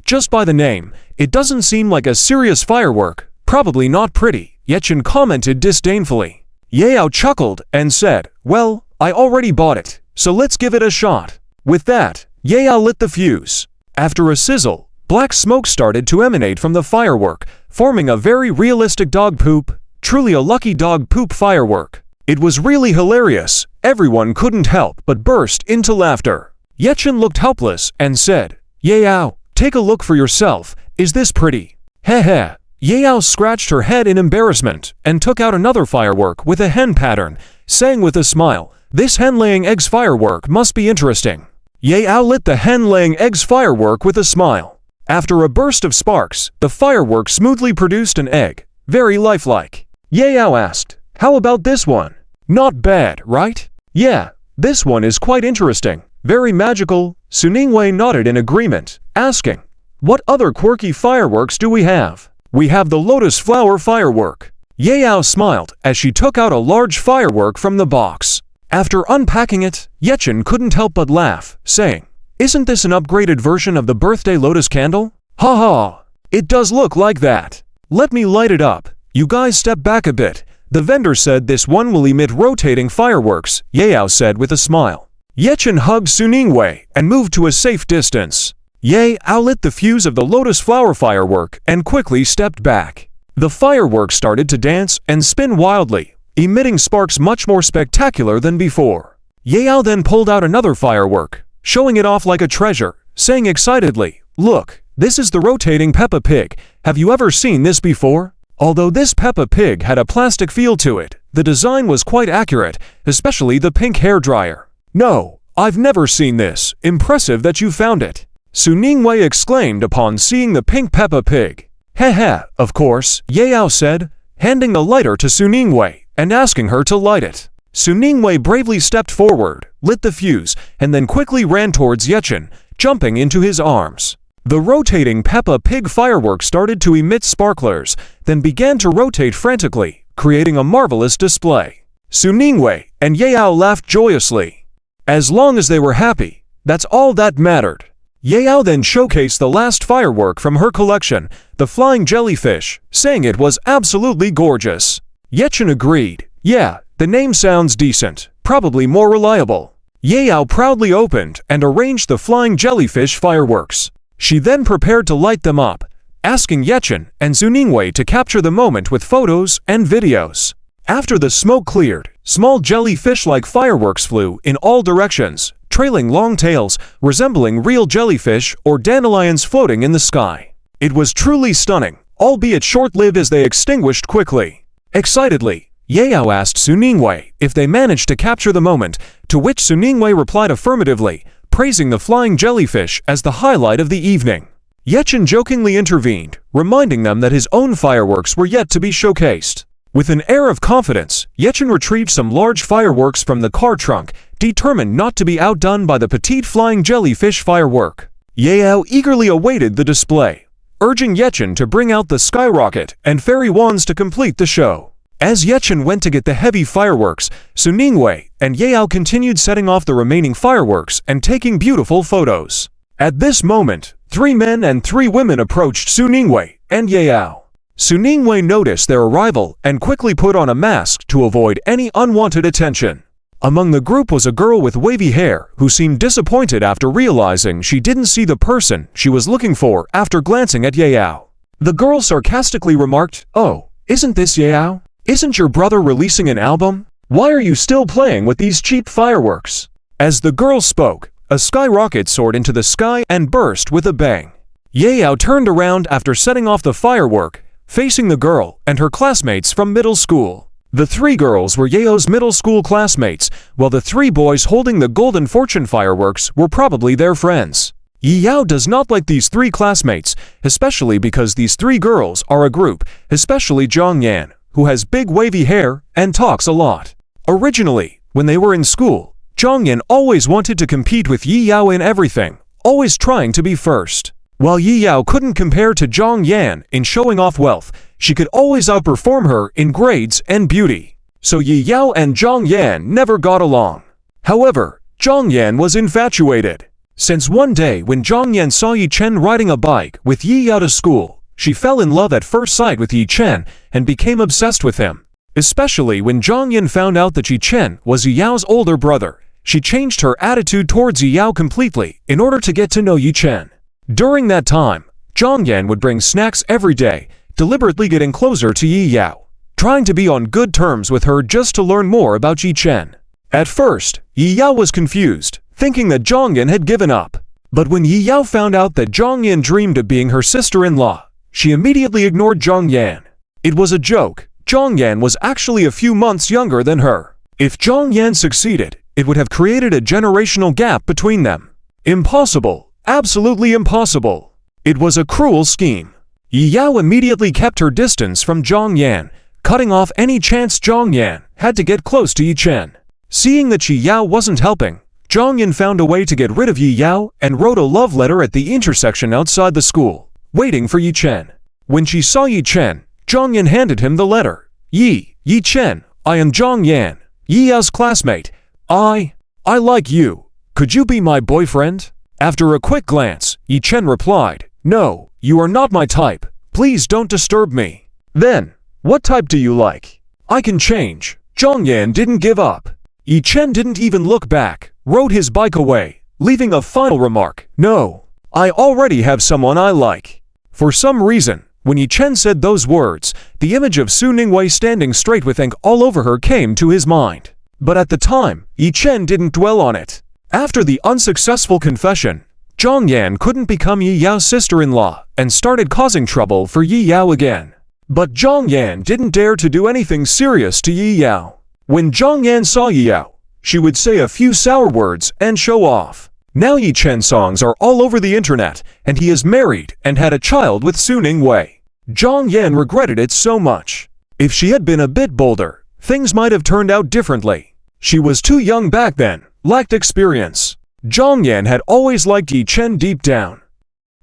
Just by the name, it doesn't seem like a serious firework. Probably not pretty," Ye Chen commented disdainfully. Ye Yao chuckled and said, "Well, I already bought it, so let's give it a shot." With that, Ye Yao lit the fuse. After a sizzle, black smoke started to emanate from the firework, forming a very realistic dog poop, truly a lucky dog poop firework. It was really hilarious. Everyone couldn't help but burst into laughter. Ye Chen looked helpless and said, "Ye Yao, take a look for yourself. Is this pretty?" Heh. Ye Yao scratched her head in embarrassment and took out another firework with a hen pattern, saying with a smile, "This hen-laying eggs firework must be interesting." Ye Yao lit the hen-laying eggs firework with a smile. After a burst of sparks, the firework smoothly produced an egg, very lifelike. Ye Yao asked, "How about this one? Not bad, right?" "Yeah, this one is quite interesting. Very magical." Su Ninghui nodded in agreement, asking, "What other quirky fireworks do we have?" We have the lotus flower firework. Yao smiled as she took out a large firework from the box. After unpacking it, Yechen couldn't help but laugh, saying, "Isn't this an upgraded version of the birthday lotus candle? Ha ha! It does look like that. Let me light it up. You guys step back a bit. The vendor said this one will emit rotating fireworks," Yao said with a smile. Yechen hugged Suningwei and moved to a safe distance. Yao lit the fuse of the lotus flower firework and quickly stepped back. The fireworks started to dance and spin wildly, emitting sparks much more spectacular than before. Yao then pulled out another firework, showing it off like a treasure, saying excitedly, "Look, this is the rotating Peppa Pig. Have you ever seen this before?" Although this Peppa Pig had a plastic feel to it, the design was quite accurate, especially the pink hairdryer. "No, I've never seen this. Impressive that you found it," Suningwei exclaimed upon seeing the pink Peppa Pig. "Heh, of course," Yao said, handing the lighter to Suningwei and asking her to light it. Suningwei bravely stepped forward, lit the fuse, and then quickly ran towards Yechen, jumping into his arms. The rotating Peppa Pig fireworks started to emit sparklers, then began to rotate frantically, creating a marvelous display. Suningwei and Yao laughed joyously. As long as they were happy, that's all that mattered. Yao then showcased the last firework from her collection, the flying jellyfish, saying it was absolutely gorgeous. Yechen agreed. "Yeah, the name sounds decent, probably more reliable." Yao proudly opened and arranged the flying jellyfish fireworks. She then prepared to light them up, asking Yechen and Suningwei to capture the moment with photos and videos. After the smoke cleared, small jellyfish-like fireworks flew in all directions, trailing long tails resembling real jellyfish or dandelions floating in the sky. It was truly stunning, albeit short-lived as they extinguished quickly. Excitedly, Yao asked Suningwei if they managed to capture the moment, to which Suningwei replied affirmatively, praising the flying jellyfish as the highlight of the evening. Yechen jokingly intervened, reminding them that his own fireworks were yet to be showcased. With an air of confidence, Yechen retrieved some large fireworks from the car trunk, determined not to be outdone by the petite flying jellyfish firework. Yao eagerly awaited the display, urging Yechen to bring out the skyrocket and fairy wands to complete the show. As Yechen went to get the heavy fireworks, Suningwei and Yao continued setting off the remaining fireworks and taking beautiful photos. At this moment, 3 men and 3 women approached Suningwei and Yao. Suningwei noticed their arrival and quickly put on a mask to avoid any unwanted attention. Among the group was a girl with wavy hair who seemed disappointed after realizing she didn't see the person she was looking for after glancing at Yao. The girl sarcastically remarked, "Oh, isn't this Yao? Isn't your brother releasing an album? Why are you still playing with these cheap fireworks?" As the girl spoke, a skyrocket soared into the sky and burst with a bang. Yao turned around after setting off the firework, facing the girl and her classmates from middle school. The 3 girls were Yao's middle school classmates, while the 3 boys holding the golden fortune fireworks were probably their friends. Yao does not like these 3 classmates, especially because these 3 girls are a group, especially Zhongyan, who has big wavy hair and talks a lot. Originally, when they were in school, Zhongyan always wanted to compete with Yao in everything, always trying to be first. While Yao couldn't compare to Zhongyan in showing off wealth, she could always outperform her in grades and beauty. So Yao and Zhongyan never got along. However, Zhongyan was infatuated. Since one day when Zhongyan saw Yichen riding a bike with Yao to school, she fell in love at first sight with Yichen and became obsessed with him. Especially when Zhongyan found out that Yichen was Yao's older brother, she changed her attitude towards Yao completely in order to get to know Yichen. During that time, Zhongyan would bring snacks every day, deliberately getting closer to Yao, trying to be on good terms with her just to learn more about Yichen. At first, Yao was confused, thinking that Zhongyan had given up. But when Yao found out that Zhongyan dreamed of being her sister-in-law, she immediately ignored Zhongyan. It was a joke. Zhongyan was actually a few months younger than her. If Zhongyan succeeded, it would have created a generational gap between them. Impossible. Absolutely impossible. It was a cruel scheme. Yao immediately kept her distance from Zhongyan, cutting off any chance Zhongyan had to get close to Yichen. Seeing that Yao wasn't helping, Zhongyan found a way to get rid of Yao and wrote a love letter at the intersection outside the school, waiting for Yichen. When she saw Yi Chen, Zhang Yan handed him the letter. Yi Chen, I am Zhang Yan, Yi Yao's classmate. I like you. Could you be my boyfriend? After a quick glance, Yi Chen replied, No, you are not my type. Please don't disturb me. Then, what type do you like? I can change. Zhang Yan didn't give up. Yi Chen didn't even look back, rode his bike away, leaving a final remark. No, I already have someone I like. For some reason, when Yi Chen said those words, the image of Su Ningwei standing straight with ink all over her came to his mind. But at the time, Yi Chen didn't dwell on it. After the unsuccessful confession, Zhang Yan couldn't become Yi Yao's sister-in-law and started causing trouble for Yi Yao again. But Zhang Yan didn't dare to do anything serious to Yi Yao. When Zhang Yan saw Yi Yao, she would say a few sour words and show off. Now Yi Chen's songs are all over the internet, and he is married and had a child with Su Ningwei. Zhang Yan regretted it so much. If she had been a bit bolder, things might have turned out differently. She was too young back then, lacked experience. Zhang Yan had always liked Yi Chen deep down.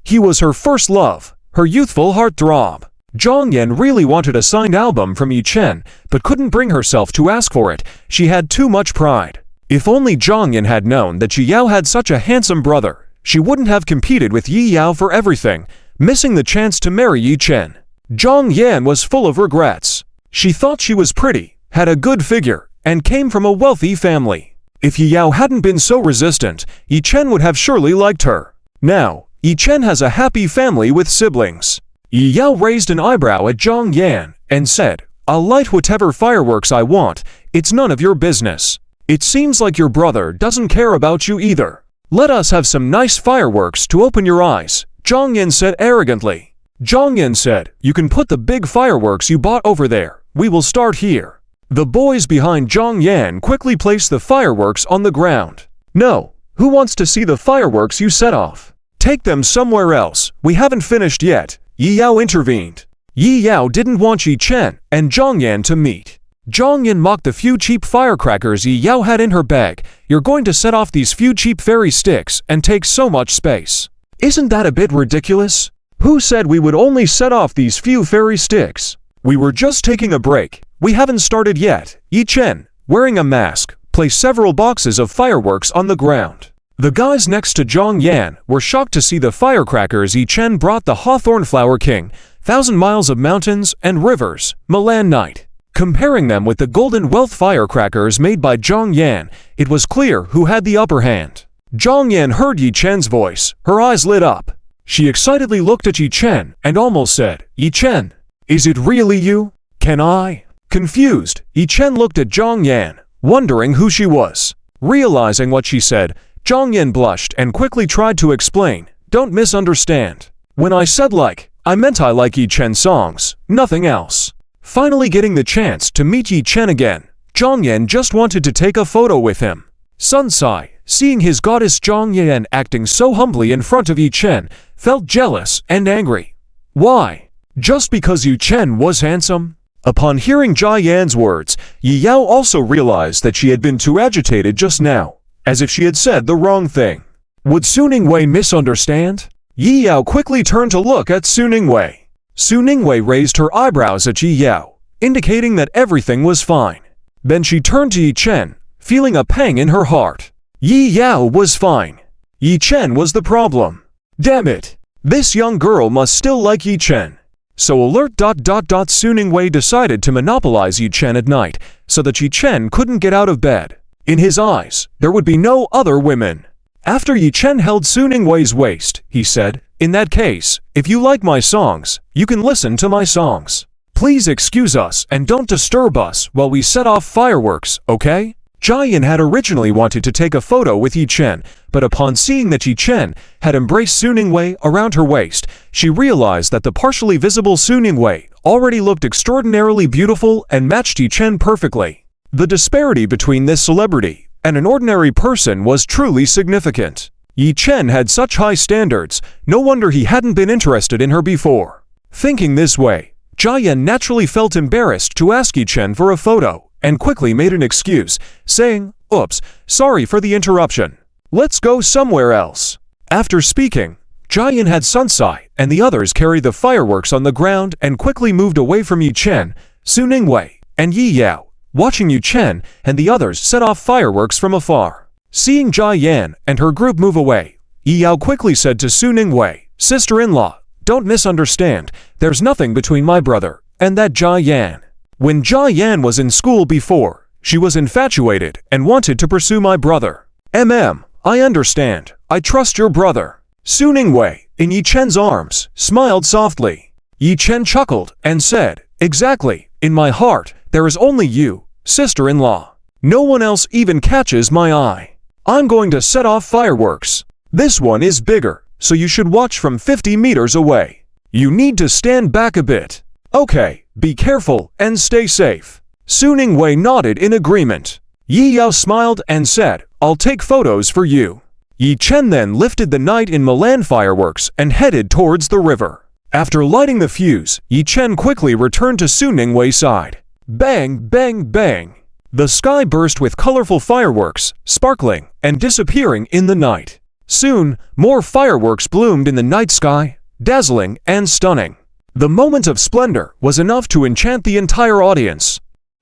He was her first love, her youthful heartthrob. Zhang Yan really wanted a signed album from Yi Chen, but couldn't bring herself to ask for it. She had too much pride. If only Zhang Yan had known that Yi Yao had such a handsome brother, she wouldn't have competed with Yi Yao for everything, missing the chance to marry Yi Chen. Zhang Yan was full of regrets. She thought she was pretty, had a good figure, and came from a wealthy family. If Yi Yao hadn't been so resistant, Yi Chen would have surely liked her. Now, Yi Chen has a happy family with siblings. Yi Yao raised an eyebrow at Zhang Yan and said, I'll light whatever fireworks I want, it's none of your business. It seems like your brother doesn't care about you either. Let us have some nice fireworks to open your eyes, Zhang Yan said arrogantly. Zhang Yan said, You can put the big fireworks you bought over there, we will start here. The boys behind Zhang Yan quickly placed the fireworks on the ground. No, who wants to see the fireworks you set off? Take them somewhere else, we haven't finished yet, Yi Yao intervened. Yi Yao didn't want Yi Chen and Zhang Yan to meet. Zhang Yan mocked the few cheap firecrackers Yi Yao had in her bag. You're going to set off these few cheap fairy sticks and take so much space. Isn't that a bit ridiculous? Who said we would only set off these few fairy sticks? We were just taking a break. We haven't started yet. Yi Chen, wearing a mask, placed several boxes of fireworks on the ground. The guys next to Zhang Yan were shocked to see the firecrackers Yi Chen brought the Hawthorn Flower King, 1,000 miles of mountains and rivers, Milan Night. Comparing them with the Golden Wealth firecrackers made by Zhang Yan, it was clear who had the upper hand. Zhang Yan heard Yi Chen's voice, her eyes lit up. She excitedly looked at Yi Chen and almost said, Yi Chen, is it really you? Can I? Confused, Yi Chen looked at Zhang Yan, wondering who she was. Realizing what she said, Zhang Yan blushed and quickly tried to explain, Don't misunderstand. When I said like, I meant I like Yi Chen's songs, nothing else. Finally getting the chance to meet Yi Chen again, Zhang Yan just wanted to take a photo with him. Sun Sai, seeing his goddess Zhang Yan acting so humbly in front of Yi Chen, felt jealous and angry. Why? Just because Yi Chen was handsome? Upon hearing Zhang Yan's words, Yi Yao also realized that she had been too agitated just now, as if she had said the wrong thing. Would Su Ningwei misunderstand? Yi Yao quickly turned to look at Su Ningwei. Su Ningwei raised her eyebrows at Yi Yao, indicating that everything was fine. Then she turned to Yi Chen, feeling a pang in her heart. Yi Yao was fine. Yi Chen was the problem. Damn it! This young girl must still like Yi Chen. So Su Ningwei decided to monopolize Yi Chen at night, so that Yi Chen couldn't get out of bed. In his eyes, there would be no other women. After Yi Chen held Su Ningwei's waist, he said, In that case, if you like my songs, you can listen to my songs. Please excuse us and don't disturb us while we set off fireworks, okay? Zhang Yan had originally wanted to take a photo with Yi Chen, but upon seeing that Yi Chen had embraced Su Ningwei around her waist, she realized that the partially visible Su Ningwei already looked extraordinarily beautiful and matched Yi Chen perfectly. The disparity between this celebrity and an ordinary person was truly significant. Yi Chen had such high standards, no wonder he hadn't been interested in her before. Thinking this way, Zhang Yan naturally felt embarrassed to ask Yi Chen for a photo, and quickly made an excuse, saying, Oops, sorry for the interruption. Let's go somewhere else. After speaking, Jian had Sunsai and the others carry the fireworks on the ground and quickly moved away from Yi Chen, Su Ningwei, and Yi Yao, watching Yi Chen and the others set off fireworks from afar. Seeing Jia Yan and her group move away, Yi Yao quickly said to Su Ningwei, "Sister-in-law, don't misunderstand, there's nothing between my brother and that Jia Yan. When Jia Yan was in school before, she was infatuated and wanted to pursue my brother. I understand, I trust your brother." Su Ningwei, in Yi Chen's arms, smiled softly. Yi Chen chuckled and said, "Exactly, in my heart, there is only you, sister-in-law. No one else even catches my eye. I'm going to set off fireworks. This one is bigger, so you should watch from 50 meters away. You need to stand back a bit. Okay, be careful and stay safe." Su Ningwei nodded in agreement. Yi Yao smiled and said, "I'll take photos for you." Yi Chen then lifted the night in Milan fireworks and headed towards the river. After lighting the fuse, Yi Chen quickly returned to Su Ningwei's side. Bang, bang, bang. The sky burst with colorful fireworks, sparkling and disappearing in the night. Soon, more fireworks bloomed in the night sky, dazzling and stunning. The moment of splendor was enough to enchant the entire audience.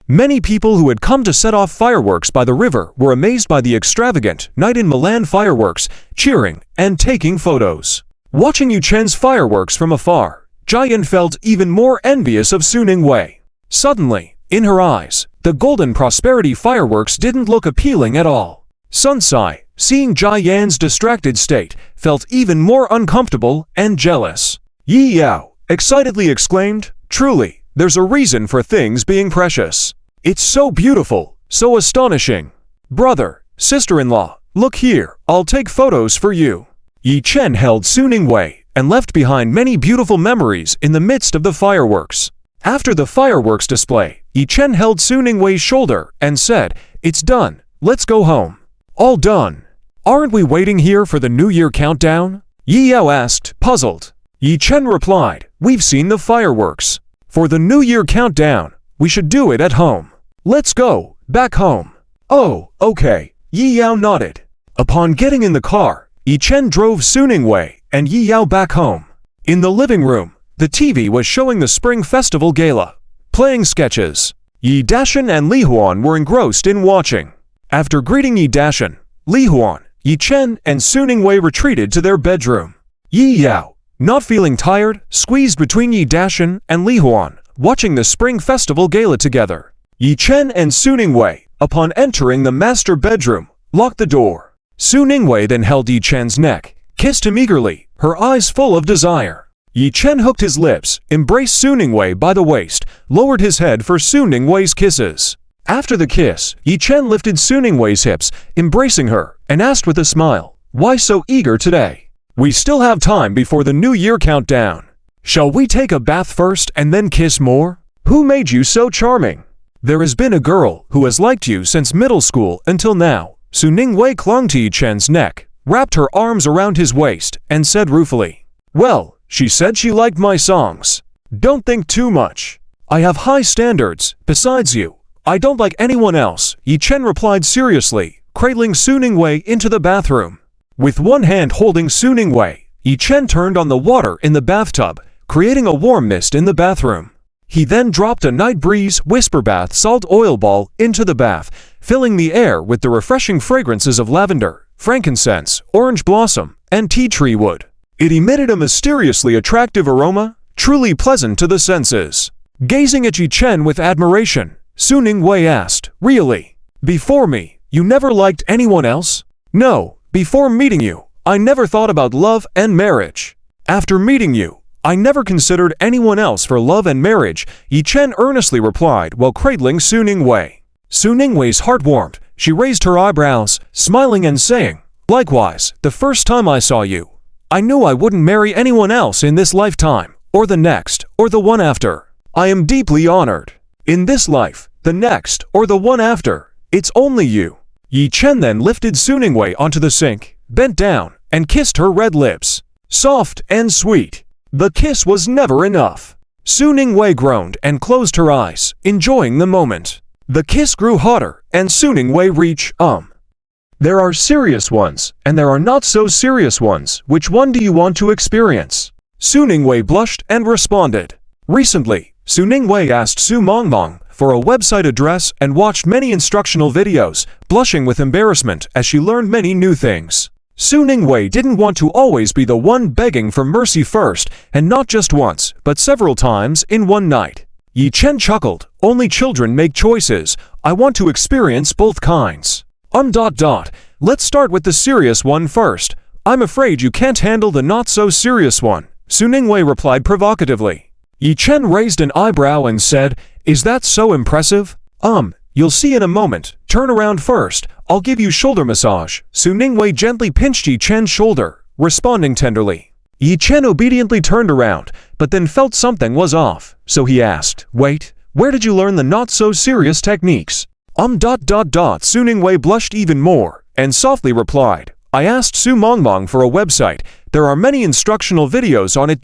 Many people who had come to set off fireworks by the river were amazed by the extravagant night in Milan fireworks, cheering and taking photos. Watching Yi Chen's fireworks from afar, Jian felt even more envious of Su Ningwei. Suddenly, in her eyes, the golden prosperity fireworks didn't look appealing at all. Sunsai, seeing Jia Yan's distracted state, felt even more uncomfortable and jealous. Yi Yao excitedly exclaimed, "Truly, there's a reason for things being precious. It's so beautiful, so astonishing. Brother, sister-in-law, look here, I'll take photos for you." Yi Chen held Su Ningwei and left behind many beautiful memories in the midst of the fireworks. After the fireworks display, Yi Chen held Su Ningwei's shoulder and said, "It's done, let's go home." "All done. Aren't we waiting here for the New Year countdown?" Yi Yao asked, puzzled. Yi Chen replied, "We've seen the fireworks. For the New Year countdown, we should do it at home. Let's go, back home." "Oh, okay," Yi Yao nodded. Upon getting in the car, Yi Chen drove Su Ningwei and Yi Yao back home. In the living room, the TV was showing the Spring Festival Gala, playing sketches. Yi Dashan and Li Huan were engrossed in watching. After greeting Yi Dashan, Li Huan, Yi Chen and Su Ningwei retreated to their bedroom. Yi Yao, not feeling tired, squeezed between Yi Dashan and Li Huan, watching the Spring Festival Gala together. Yi Chen and Su Ningwei, upon entering the master bedroom, locked the door. Su Ningwei then held Yi Chen's neck, kissed him eagerly, her eyes full of desire. Yi Chen hooked his lips, embraced Su Ningwei by the waist, lowered his head for Su Ningwei's kisses. After the kiss, Yi Chen lifted Su Ningwei's hips, embracing her, and asked with a smile, "Why so eager today? We still have time before the New Year countdown. Shall we take a bath first and then kiss more? Who made you so charming?" "There has been a girl who has liked you since middle school until now." Su Ningwei clung to Yi Chen's neck, wrapped her arms around his waist, and said ruefully, "Well, she said she liked my songs. Don't think too much. I have high standards, besides you. I don't like anyone else," Yi Chen replied seriously, cradling Su Ningwei into the bathroom. With one hand holding Su Ningwei, Yi Chen turned on the water in the bathtub, creating a warm mist in the bathroom. He then dropped a Night Breeze Whisper Bath Salt Oil Ball into the bath, filling the air with the refreshing fragrances of lavender, frankincense, orange blossom, and tea tree wood. It emitted a mysteriously attractive aroma, truly pleasant to the senses. Gazing at Yi Chen with admiration, Su Ningwei asked, "Really? Before me, you never liked anyone else?" "No, before meeting you, I never thought about love and marriage. After meeting you, I never considered anyone else for love and marriage," Yi Chen earnestly replied while cradling Su Ningwei. Su Ningwei's heart warmed. She raised her eyebrows, smiling and saying, "Likewise, the first time I saw you, I knew I wouldn't marry anyone else in this lifetime, or the next, or the one after. I am deeply honored. In this life, the next, or the one after, it's only you." Yi Chen then lifted Su Ningwei onto the sink, bent down, and kissed her red lips. Soft and sweet. The kiss was never enough. Su Ningwei groaned and closed her eyes, enjoying the moment. The kiss grew hotter, and Su Ningwei reached, There are serious ones, and there are not so serious ones. Which one do you want to experience? Su Ningwei blushed and responded. Recently, Su Ningwei asked Su Mongmong for a website address and watched many instructional videos, blushing with embarrassment as she learned many new things. Su Ningwei didn't want to always be the one begging for mercy first, and not just once, but several times in one night. Yi Chen chuckled. Only children make choices. I want to experience both kinds. Let's start with the serious one first. I'm afraid you can't handle the not-so-serious one, Su Ningwei replied provocatively. Yi Chen raised an eyebrow and said, Is that so impressive? You'll see in a moment. Turn around first. I'll give you shoulder massage. Su Ningwei gently pinched Yi Chen's shoulder, responding tenderly. Yi Chen obediently turned around, but then felt something was off, so he asked, Wait, where did you learn the not-so-serious techniques? Su Ningwei blushed even more, and softly replied, I asked Su Mongmong for a website. There are many instructional videos on it.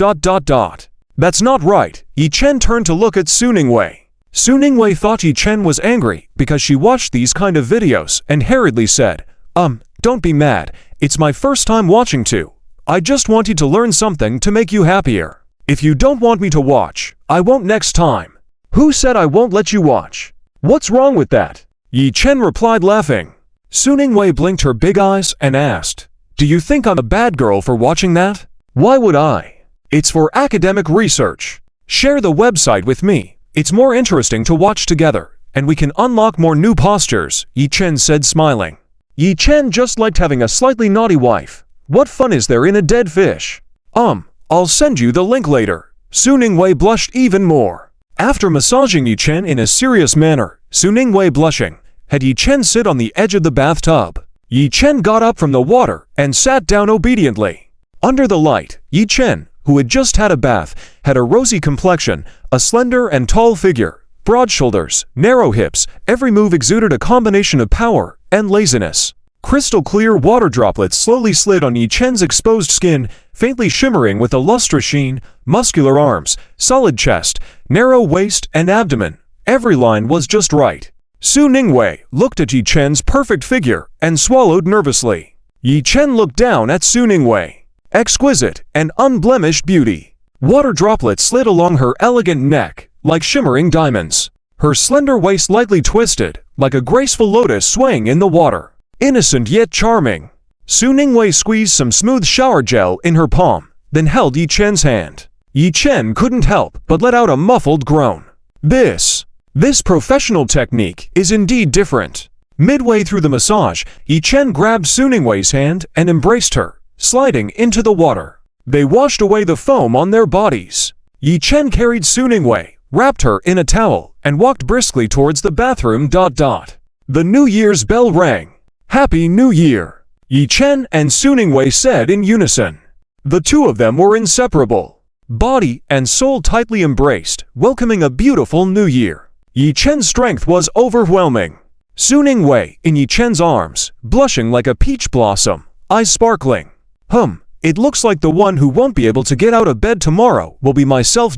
That's not right. Yi Chen turned to look at Su Ningwei. Su Ningwei thought Yi Chen was angry because she watched these kind of videos and hurriedly said, Don't be mad. It's my first time watching too. I just wanted to learn something to make you happier. If you don't want me to watch, I won't next time. Who said I won't let you watch? What's wrong with that? Yi Chen replied laughing. Su Ningwei blinked her big eyes and asked, Do you think I'm a bad girl for watching that? Why would I? It's for academic research. Share the website with me. It's more interesting to watch together, and we can unlock more new postures, Yi Chen said smiling. Yi Chen just liked having a slightly naughty wife. What fun is there in a dead fish? I'll send you the link later. Su Ningwei blushed even more. After massaging Yi Chen in a serious manner, Su Ningwei blushing, had Yi Chen sit on the edge of the bathtub. Yi Chen got up from the water and sat down obediently. Under the light, Yi Chen, who had just had a bath, had a rosy complexion, a slender and tall figure, broad shoulders, narrow hips. Every move exuded a combination of power and laziness. Crystal clear water droplets slowly slid on Yi Chen's exposed skin, faintly shimmering with a lustrous sheen. Muscular arms, solid chest, narrow waist and abdomen. Every line was just right. Su Ningwei looked at Yi Chen's perfect figure and swallowed nervously. Yi Chen looked down at Su Ningwei. Exquisite and unblemished beauty. Water droplets slid along her elegant neck like shimmering diamonds. Her slender waist lightly twisted, like a graceful lotus swaying in the water. Innocent yet charming. Su Ningwei squeezed some smooth shower gel in her palm, then held Yi Chen's hand. Yi Chen couldn't help but let out a muffled groan. This professional technique is indeed different. Midway through the massage, Yi Chen grabbed Su Ningwei's hand and embraced her, sliding into the water. They washed away the foam on their bodies. Yi Chen carried Su Ningwei, wrapped her in a towel, and walked briskly towards the bathroom. The New Year's bell rang. Happy New Year! Yi Chen and Su Ningwei said in unison. The two of them were inseparable. Body and soul tightly embraced, welcoming a beautiful new year. Yi Chen's strength was overwhelming. Su Ningwei in Yi Chen's arms, blushing like a peach blossom, eyes sparkling. It looks like the one who won't be able to get out of bed tomorrow will be myself.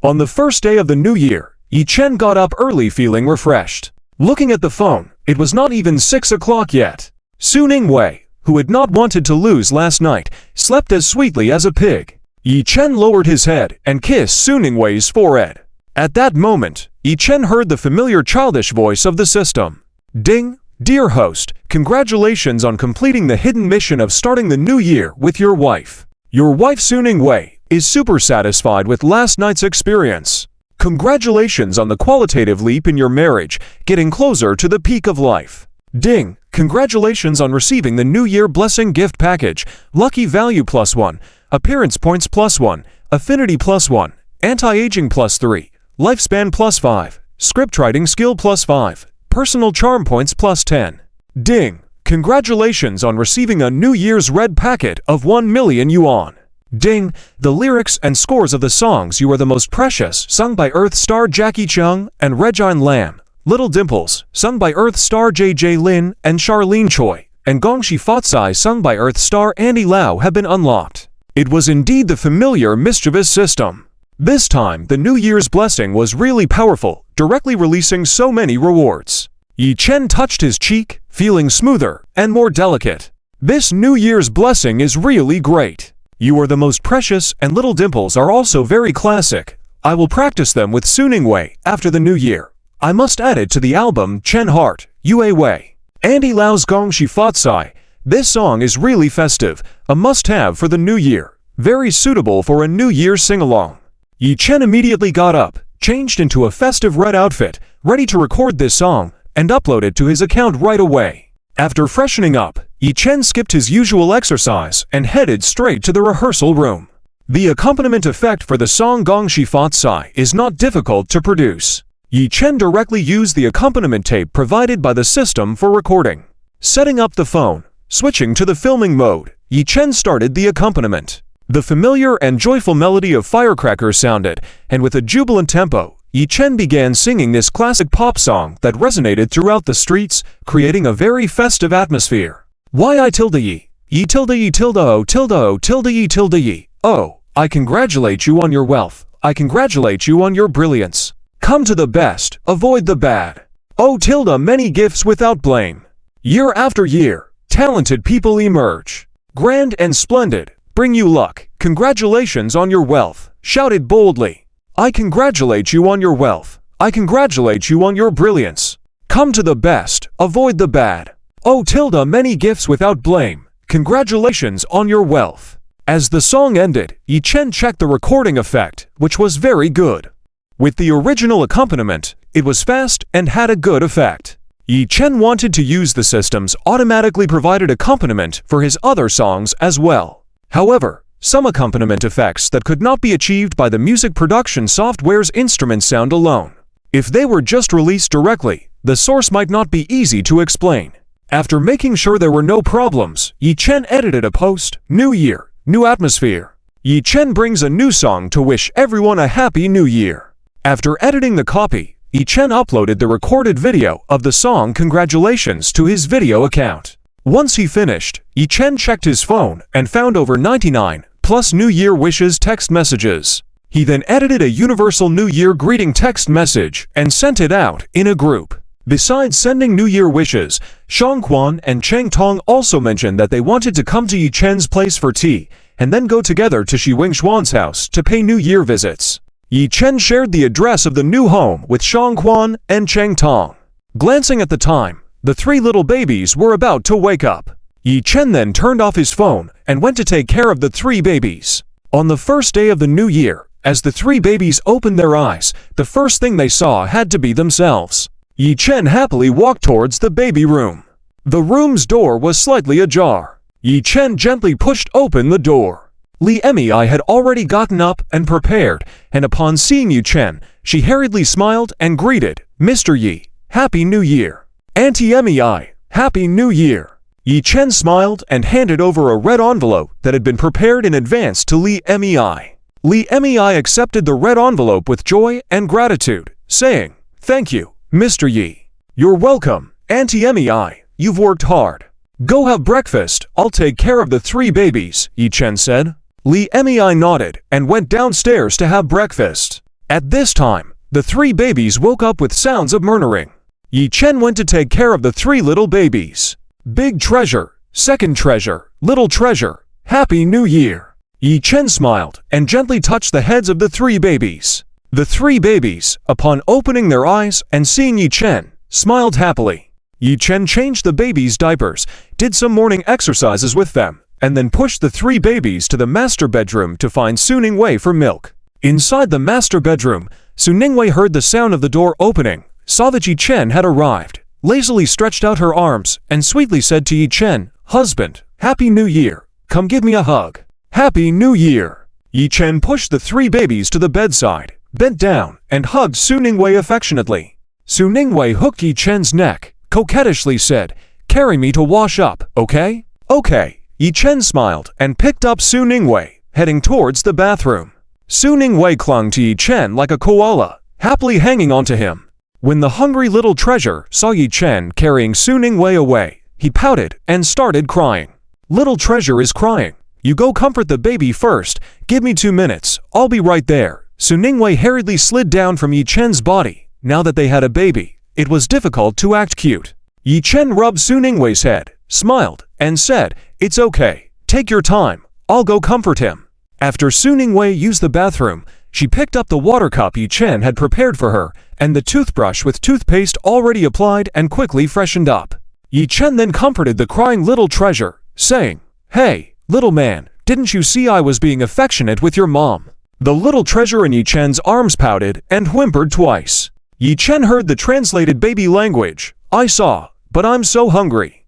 On the first day of the new year, Yi Chen got up early feeling refreshed. Looking at the phone, it was not even 6 o'clock yet. Su Ningwei, who had not wanted to lose last night, slept as sweetly as a pig. Yi Chen lowered his head and kissed Su Ningwei's forehead. At that moment, Yi Chen heard the familiar childish voice of the system. Ding! Dear host, congratulations on completing the hidden mission of starting the new year with your wife. Your wife Su Ningwei is super satisfied with last night's experience. Congratulations on the qualitative leap in your marriage, getting closer to the peak of life. Ding! Congratulations on receiving the New Year Blessing Gift Package, Lucky Value +1, Appearance Points +1, Affinity +1, Anti-Aging +3, Lifespan +5, Scriptwriting Skill +5, Personal Charm Points +10. Ding! Congratulations on receiving a New Year's Red Packet of 1 million yuan. Ding! The lyrics and scores of the songs You Are the Most Precious, sung by Earth star Jackie Chung and Regine Lam, Little Dimples, sung by Earth star JJ Lin and Charlene Choi, and Gongxi Fatsai, sung by Earth star Andy Lau, have been unlocked. It was indeed the familiar mischievous system. This time, the New Year's blessing was really powerful, directly releasing so many rewards. Yi Chen touched his cheek, feeling smoother and more delicate. This New Year's blessing is really great. You are the most precious, and little dimples are also very classic. I will practice them with Suningwei after the New Year. I must add it to the album Chen Heart, Yue Wei. Andy Lau's Gong Shi Fat Sai. This song is really festive, a must-have for the New Year. Very suitable for a New Year sing-along. Yi Chen immediately got up, changed into a festive red outfit, ready to record this song, and upload it to his account right away. After freshening up, Yi Chen skipped his usual exercise and headed straight to the rehearsal room. The accompaniment effect for the song Gong Shi Fat Sai is not difficult to produce. Yi Chen directly used the accompaniment tape provided by the system for recording. Setting up the phone, switching to the filming mode, Yi Chen started the accompaniment. The familiar and joyful melody of firecrackers sounded, and with a jubilant tempo, Yi Chen began singing this classic pop song that resonated throughout the streets, creating a very festive atmosphere. Why I tilde yi, yi tilde yi tilde o tilde o tilde yi tilde yi. Oh, I congratulate you on your wealth. I congratulate you on your brilliance. Come to the best, avoid the bad. Oh tilde many gifts without blame. Year after year, talented people emerge. Grand and splendid, bring you luck. Congratulations on your wealth. Shout it boldly. I congratulate you on your wealth. I congratulate you on your brilliance. Come to the best, avoid the bad. Oh tilde many gifts without blame. Congratulations on your wealth. As the song ended, Yi Chen checked the recording effect, which was very good. With the original accompaniment, it was fast and had a good effect. Yi Chen wanted to use the system's automatically provided accompaniment for his other songs as well. However, some accompaniment effects that could not be achieved by the music production software's instrument sound alone. If they were just released directly, the source might not be easy to explain. After making sure there were no problems, Yi Chen edited a post, New Year, New Atmosphere. Yi Chen brings a new song to wish everyone a Happy New Year. After editing the copy, Yi Chen uploaded the recorded video of the song Congratulations to his video account. Once he finished, Yi Chen checked his phone and found over 99 plus New Year wishes text messages. He then edited a universal New Year greeting text message and sent it out in a group. Besides sending New Year wishes, Shang Quan and Cheng Tong also mentioned that they wanted to come to Yi Chen's place for tea, and then go together to Shi Wingxuan's house to pay New Year visits. Yi Chen shared the address of the new home with Shang Quan and Cheng Tong. Glancing at the time, the three little babies were about to wake up. Yi Chen then turned off his phone and went to take care of the three babies. On the first day of the new year, as the three babies opened their eyes, the first thing they saw had to be themselves. Yi Chen happily walked towards the baby room. The room's door was slightly ajar. Yi Chen gently pushed open the door. Li Emei had already gotten up and prepared, and upon seeing Yi Chen, she hurriedly smiled and greeted, Mr. Yi, Happy New Year. Auntie Emei, Happy New Year. Yi Chen smiled and handed over a red envelope that had been prepared in advance to Li Emei. Li Emei accepted the red envelope with joy and gratitude, saying, Thank you, Mr. Yi. You're welcome, Auntie Emei, you've worked hard. Go have breakfast, I'll take care of the three babies, Yi Chen said. Li Emei nodded and went downstairs to have breakfast. At this time, the three babies woke up with sounds of murmuring. Yi Chen went to take care of the three little babies. Big treasure, second treasure, little treasure, Happy New Year. Yi Chen smiled and gently touched the heads of the three babies. The three babies, upon opening their eyes and seeing Yi Chen, smiled happily. Yi Chen changed the babies' diapers, did some morning exercises with them, and then pushed the three babies to the master bedroom to find Su Ningwei for milk. Inside the master bedroom, Su Ningwei heard the sound of the door opening, saw that Yi Chen had arrived, lazily stretched out her arms, and sweetly said to Yi Chen, Husband, Happy New Year, come give me a hug. Happy New Year. Yi Chen pushed the three babies to the bedside, bent down, and hugged Su Ningwei affectionately. Su Ningwei hooked Yi Chen's neck, coquettishly said, Carry me to wash up, okay? Okay. Yi Chen smiled and picked up Su Ningwei, heading towards the bathroom. Su Ningwei clung to Yi Chen like a koala, happily hanging onto him. When the hungry little treasure saw Yi Chen carrying Su Ningwei away, he pouted and started crying. Little treasure is crying. You go comfort the baby first. Give me 2 minutes. I'll be right there. Su Ningwei hurriedly slid down from Yi Chen's body, now that they had a baby, it was difficult to act cute. Yi Chen rubbed Su Ningwei's head, smiled, and said, "It's okay. Take your time. I'll go comfort him." After Su Ningwei used the bathroom, she picked up the water cup Yi Chen had prepared for her, and the toothbrush with toothpaste already applied and quickly freshened up. Yi Chen then comforted the crying little treasure, saying, "Hey, little man, didn't you see I was being affectionate with your mom?" The little treasure in Yi Chen's arms pouted and whimpered twice. Yi Chen heard the translated baby language. "I saw, but I'm so hungry."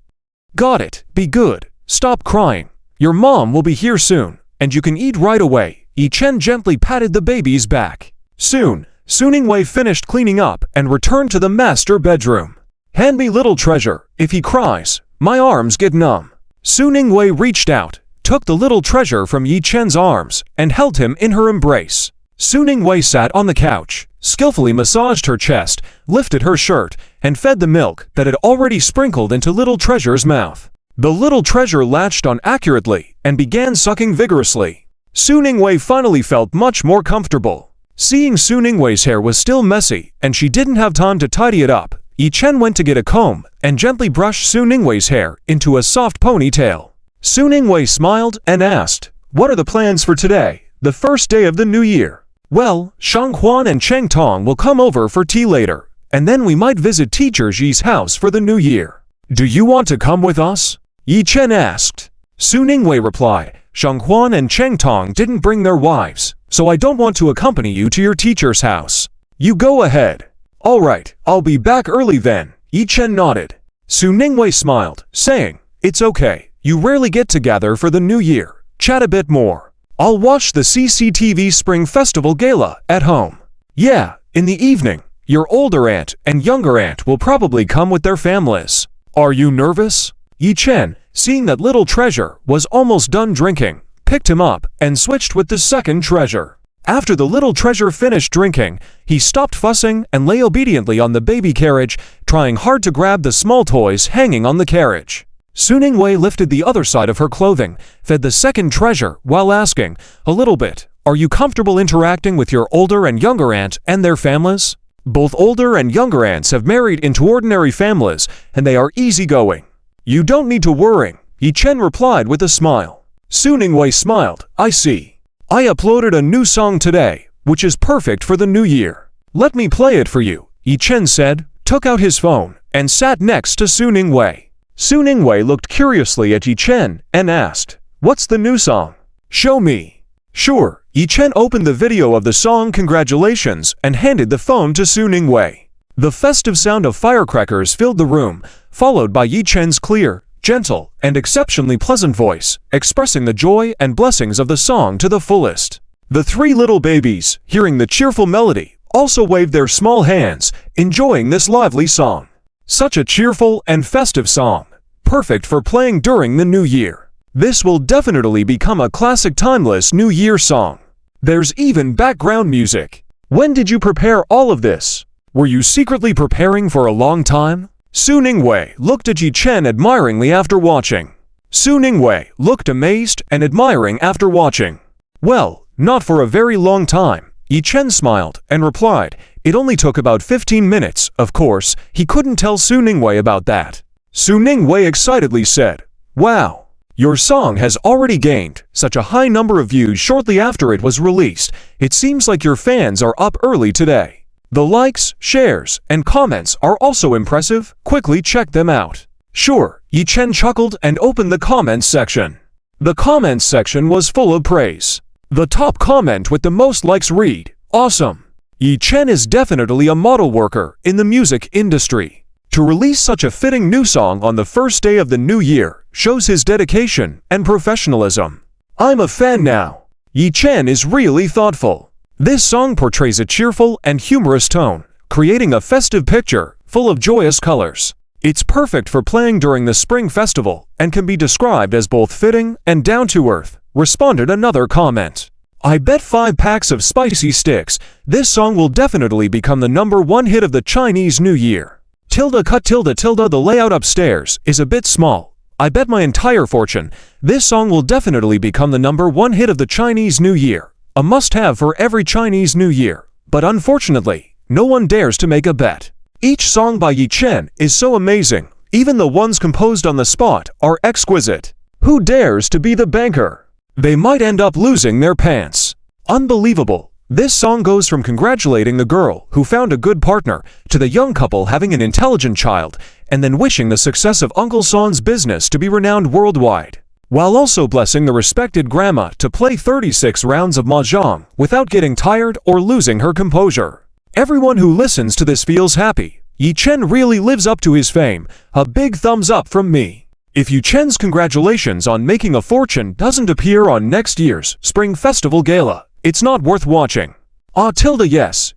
"Got it, be good, stop crying. Your mom will be here soon, and you can eat right away." Yi Chen gently patted the baby's back. Soon, Su Ningwei finished cleaning up and returned to the master bedroom. "Hand me little treasure, if he cries, my arms get numb." Su Ningwei reached out, took the little treasure from Yi Chen's arms, and held him in her embrace. Su Ningwei sat on the couch, skillfully massaged her chest, lifted her shirt, and fed the milk that had already sprinkled into little treasure's mouth. The little treasure latched on accurately and began sucking vigorously. Su Ningwei finally felt much more comfortable. Seeing Su Ningwei's hair was still messy and she didn't have time to tidy it up, Yi Chen went to get a comb and gently brushed Su Ningwei's hair into a soft ponytail. Su Ningwei smiled and asked, "What are the plans for today, the first day of the new year?" "Well, Shang Huan and Cheng Tong will come over for tea later, and then we might visit Teacher Ji's house for the new year. Do you want to come with us?" Yi Chen asked. Su Ningwei replied, "Shang Huan and Cheng Tong didn't bring their wives, so I don't want to accompany you to your teacher's house. You go ahead." "All right, I'll be back early then." Yi Chen nodded. Su Ningwei smiled, saying, "It's okay, you rarely get together for the new year. Chat a bit more. I'll watch the CCTV Spring Festival Gala at home." "Yeah, in the evening, your older aunt and younger aunt will probably come with their families. Are you nervous?" Yi Chen, seeing that little treasure was almost done drinking, picked him up and switched with the second treasure. After the little treasure finished drinking, he stopped fussing and lay obediently on the baby carriage, trying hard to grab the small toys hanging on the carriage. Su Ningwei lifted the other side of her clothing, fed the second treasure while asking, "A little bit, are you comfortable interacting with your older and younger aunt and their families?" "Both older and younger aunts have married into ordinary families, and they are easygoing. You don't need to worry," Yi Chen replied with a smile. Su Ningwei smiled, "I see. I uploaded a new song today, which is perfect for the new year. Let me play it for you," Yi Chen said, took out his phone, and sat next to Su Ningwei. Su Ningwei looked curiously at Yi Chen and asked, "What's the new song? Show me." "Sure." Yi Chen opened the video of the song Congratulations and handed the phone to Su Ningwei. The festive sound of firecrackers filled the room, followed by Yi Chen's clear, gentle, and exceptionally pleasant voice, expressing the joy and blessings of the song to the fullest. The three little babies, hearing the cheerful melody, also waved their small hands, enjoying this lively song. Such a cheerful and festive song, perfect for playing during the new year. This will definitely become a classic timeless New Year song. There's even background music. When did you prepare all of this? Were you secretly preparing for a long time? Su Ningwei looked at Yi Chen admiringly after watching. Su Ningwei looked amazed and admiring after watching. "Well, not for a very long time." Yi Chen smiled and replied, "It only took about 15 minutes, of course, he couldn't tell Su Ningwei about that." Su Ningwei excitedly said, "Wow, your song has already gained such a high number of views shortly after it was released. It seems like your fans are up early today. The likes, shares, and comments are also impressive. Quickly check them out." "Sure." Yi Chen chuckled and opened the comments section. The comments section was full of praise. The top comment with the most likes read, "Awesome. Yi Chen is definitely a model worker in the music industry. To release such a fitting new song on the first day of the new year shows his dedication and professionalism. I'm a fan now. Yi Chen is really thoughtful." This song portrays a cheerful and humorous tone, creating a festive picture full of joyous colors. It's perfect for playing during the Spring Festival and can be described as both fitting and down-to-earth, responded another comment. "I bet 5 packs of spicy sticks, this song will definitely become the #1 hit of the Chinese New Year. The layout upstairs is a bit small. I bet my entire fortune, this song will definitely become the #1 hit of the Chinese New Year. A must-have for every Chinese New Year, but unfortunately, no one dares to make a bet. Each song by Yi Chen is so amazing. Even the ones composed on the spot are exquisite. Who dares to be the banker? They might end up losing their pants. Unbelievable. This song goes from congratulating the girl who found a good partner to the young couple having an intelligent child and then wishing the success of Uncle Son's business to be renowned worldwide, while also blessing the respected grandma to play 36 rounds of mahjong without getting tired or losing her composure. Everyone who listens to this feels happy. Yi Chen really lives up to his fame. A big thumbs up from me. If Yi Chen's congratulations on making a fortune doesn't appear on next year's Spring Festival Gala, it's not worth watching. Yes,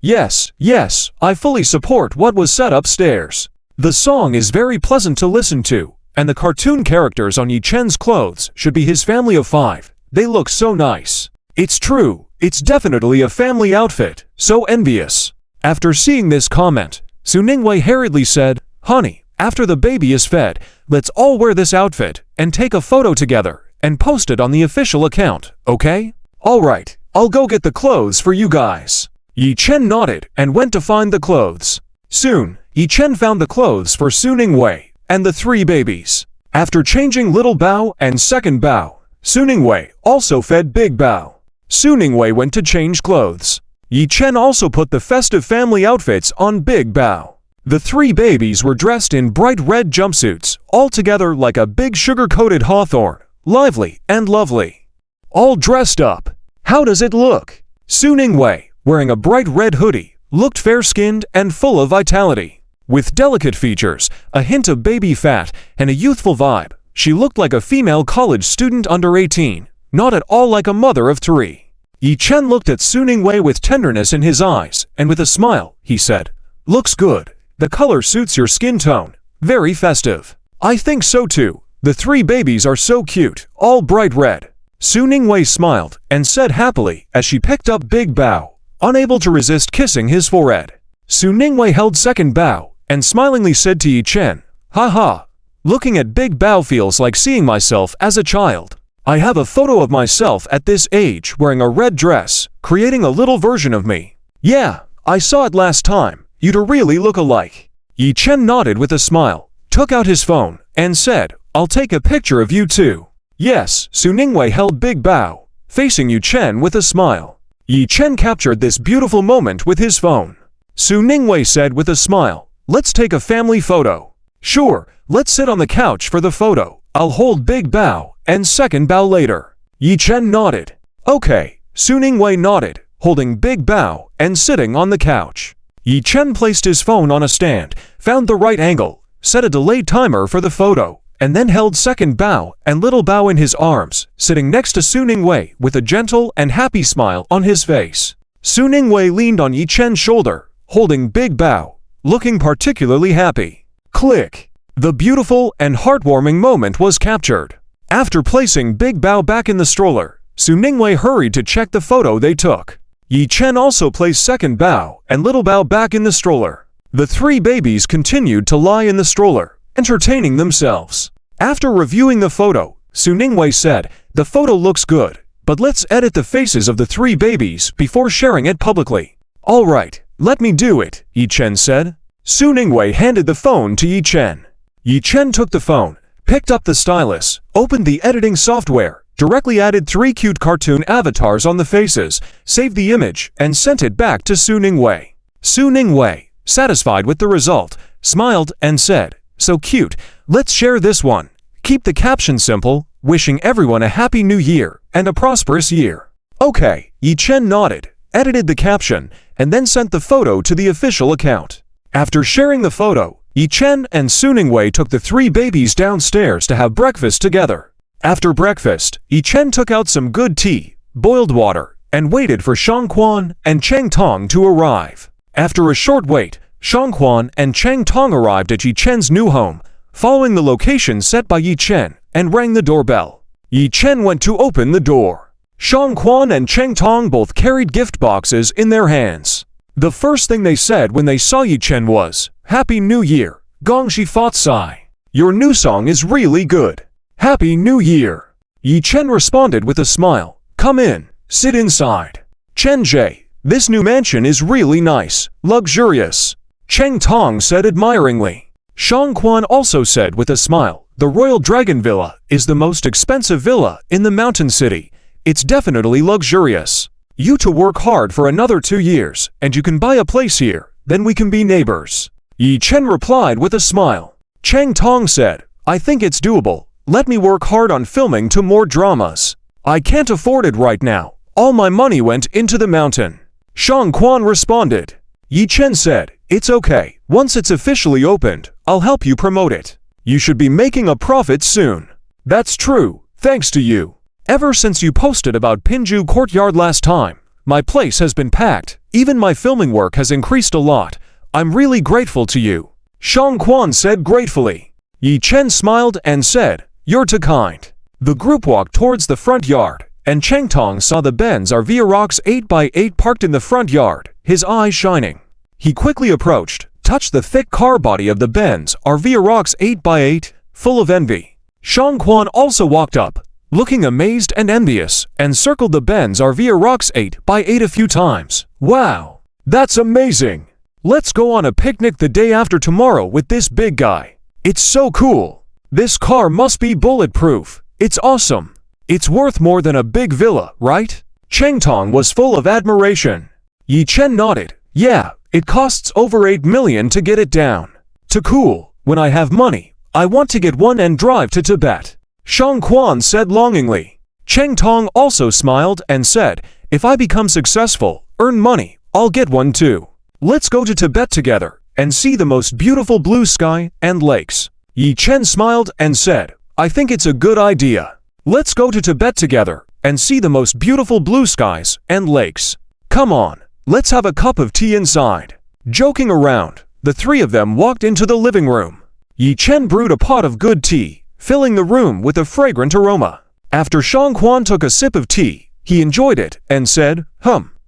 I fully support what was said upstairs. The song is very pleasant to listen to, and the cartoon characters on Yi Chen's clothes should be his family of 5. They look so nice. It's true, it's definitely a family outfit, so envious. After seeing this comment, Su Ningwei hurriedly said, "Honey, after the baby is fed, let's all wear this outfit and take a photo together and post it on the official account, okay?" "Alright, I'll go get the clothes for you guys." Yi Chen nodded and went to find the clothes. Soon, Yi Chen found the clothes for Su Ningwei and the 3 babies. After changing Little Bao and Second Bao, Su Ningwei also fed Big Bao. Su Ningwei went to change clothes. Yi Chen also put the festive family outfits on Big Bao. The 3 babies were dressed in bright red jumpsuits, all together like a big sugar-coated hawthorn, lively and lovely. All dressed up. How does it look? Su Ningwei, wearing a bright red hoodie, looked fair-skinned and full of vitality. With delicate features, a hint of baby fat, and a youthful vibe, she looked like a female college student under 18, not at all like a mother of 3. Yi Chen looked at Su Ningwei with tenderness in his eyes, and with a smile, he said, "Looks good. The color suits your skin tone. Very festive." "I think so too. The 3 babies are so cute, all bright red." Su Ningwei smiled and said happily as she picked up Big Bao, unable to resist kissing his forehead. Su Ningwei held Second Bao and smilingly said to Yi Chen, "Haha, looking at Big Bao feels like seeing myself as a child. I have a photo of myself at this age wearing a red dress, creating a little version of me. Yeah, I saw it last time. You'd really look alike." Yi Chen nodded with a smile, took out his phone, and said, "I'll take a picture of you too." Yes, Su Ningwei held Big Bao, facing Yi Chen with a smile. Yi Chen captured this beautiful moment with his phone. Su Ningwei said with a smile, "Let's take a family photo." "Sure, let's sit on the couch for the photo. I'll hold Big Bao and Second Bao later." Yi Chen nodded. "Okay." Su Ningwei nodded, holding Big Bao and sitting on the couch. Yi Chen placed his phone on a stand, found the right angle, set a delay timer for the photo, and then held Second Bao and Little Bao in his arms, sitting next to Su Ningwei with a gentle and happy smile on his face. Su Ningwei leaned on Yi Chen's shoulder, holding Big Bao, looking particularly happy. Click! The beautiful and heartwarming moment was captured. After placing Big Bao back in the stroller, Su Ningwei hurried to check the photo they took. Yi Chen also placed Second Bao and Little Bao back in the stroller. The 3 babies continued to lie in the stroller, entertaining themselves. After reviewing the photo, Su Ningwei said, "The photo looks good, but let's edit the faces of the 3 babies before sharing it publicly." "Alright, let me do it," Yi Chen said. Su Ningwei handed the phone to Yi Chen. Yi Chen took the phone, picked up the stylus, opened the editing software, directly added 3 cute cartoon avatars on the faces, saved the image, and sent it back to Su Ningwei. Su Ningwei, satisfied with the result, smiled and said, "So cute, let's share this one. Keep the caption simple, wishing everyone a happy new year and a prosperous year." "Okay," Yi Chen nodded, edited the caption, and then sent the photo to the official account. After sharing the photo, Yi Chen and Su Ningwei took the 3 babies downstairs to have breakfast together. After breakfast, Yi Chen took out some good tea, boiled water, and waited for Shang Quan and Cheng Tong to arrive. After a short wait, Shang Quan and Cheng Tong arrived at Yi Chen's new home, following the location set by Yi Chen, and rang the doorbell. Yi Chen went to open the door. Shang Quan and Cheng Tong both carried gift boxes in their hands. The first thing they said when they saw Yi Chen was, "Happy New Year, Gongxi Fatsai. Your new song is really good. Happy New Year." Yi Chen responded with a smile, "Come in, sit inside. Chen Jie, this new mansion is really nice, luxurious." Cheng Tong said admiringly. Shang Quan also said with a smile, the Royal Dragon Villa is the most expensive villa in the mountain city. It's definitely luxurious. You to work hard for another 2 years, and you can buy a place here, then we can be neighbors. Yi Chen replied with a smile. Cheng Tong said, I think it's doable. Let me work hard on filming 2 more dramas. I can't afford it right now. All my money went into the mountain. Shang Quan responded. Yi Chen said, it's okay. Once it's officially opened, I'll help you promote it. You should be making a profit soon. That's true, thanks to you. Ever since you posted about Pinju Courtyard last time, my place has been packed. Even my filming work has increased a lot. I'm really grateful to you. Shang Quan said gratefully. Yi Chen smiled and said, you're too kind. The group walked towards the front yard, and Cheng Tong saw the Benz RV Rocks 8x8 parked in the front yard, his eyes shining. He quickly approached, touched the thick car body of the Benz RV Rocks 8x8, full of envy. Shang Quan also walked up, looking amazed and envious, and circled the Benz RV Rocks 8x8 a few times. Wow, that's amazing. Let's go on a picnic the day after tomorrow with this big guy. It's so cool. This car must be bulletproof. It's awesome. It's worth more than a big villa, right? Cheng Tong was full of admiration. Yi Chen nodded. Yeah, it costs over 8 million to get it down. Too cool. When I have money, I want to get one and drive to Tibet. Shang Quan said longingly. Cheng Tong also smiled and said, if I become successful, earn money, I'll get one too. Let's go to Tibet together and see the most beautiful blue sky and lakes. Yi Chen smiled and said, I think it's a good idea. Let's go to Tibet together and see the most beautiful blue skies and lakes. Come on, let's have a cup of tea inside. Joking around, the 3 of them walked into the living room. Yi Chen brewed a pot of good tea, filling the room with a fragrant aroma. After Shang Quan took a sip of tea, he enjoyed it and said,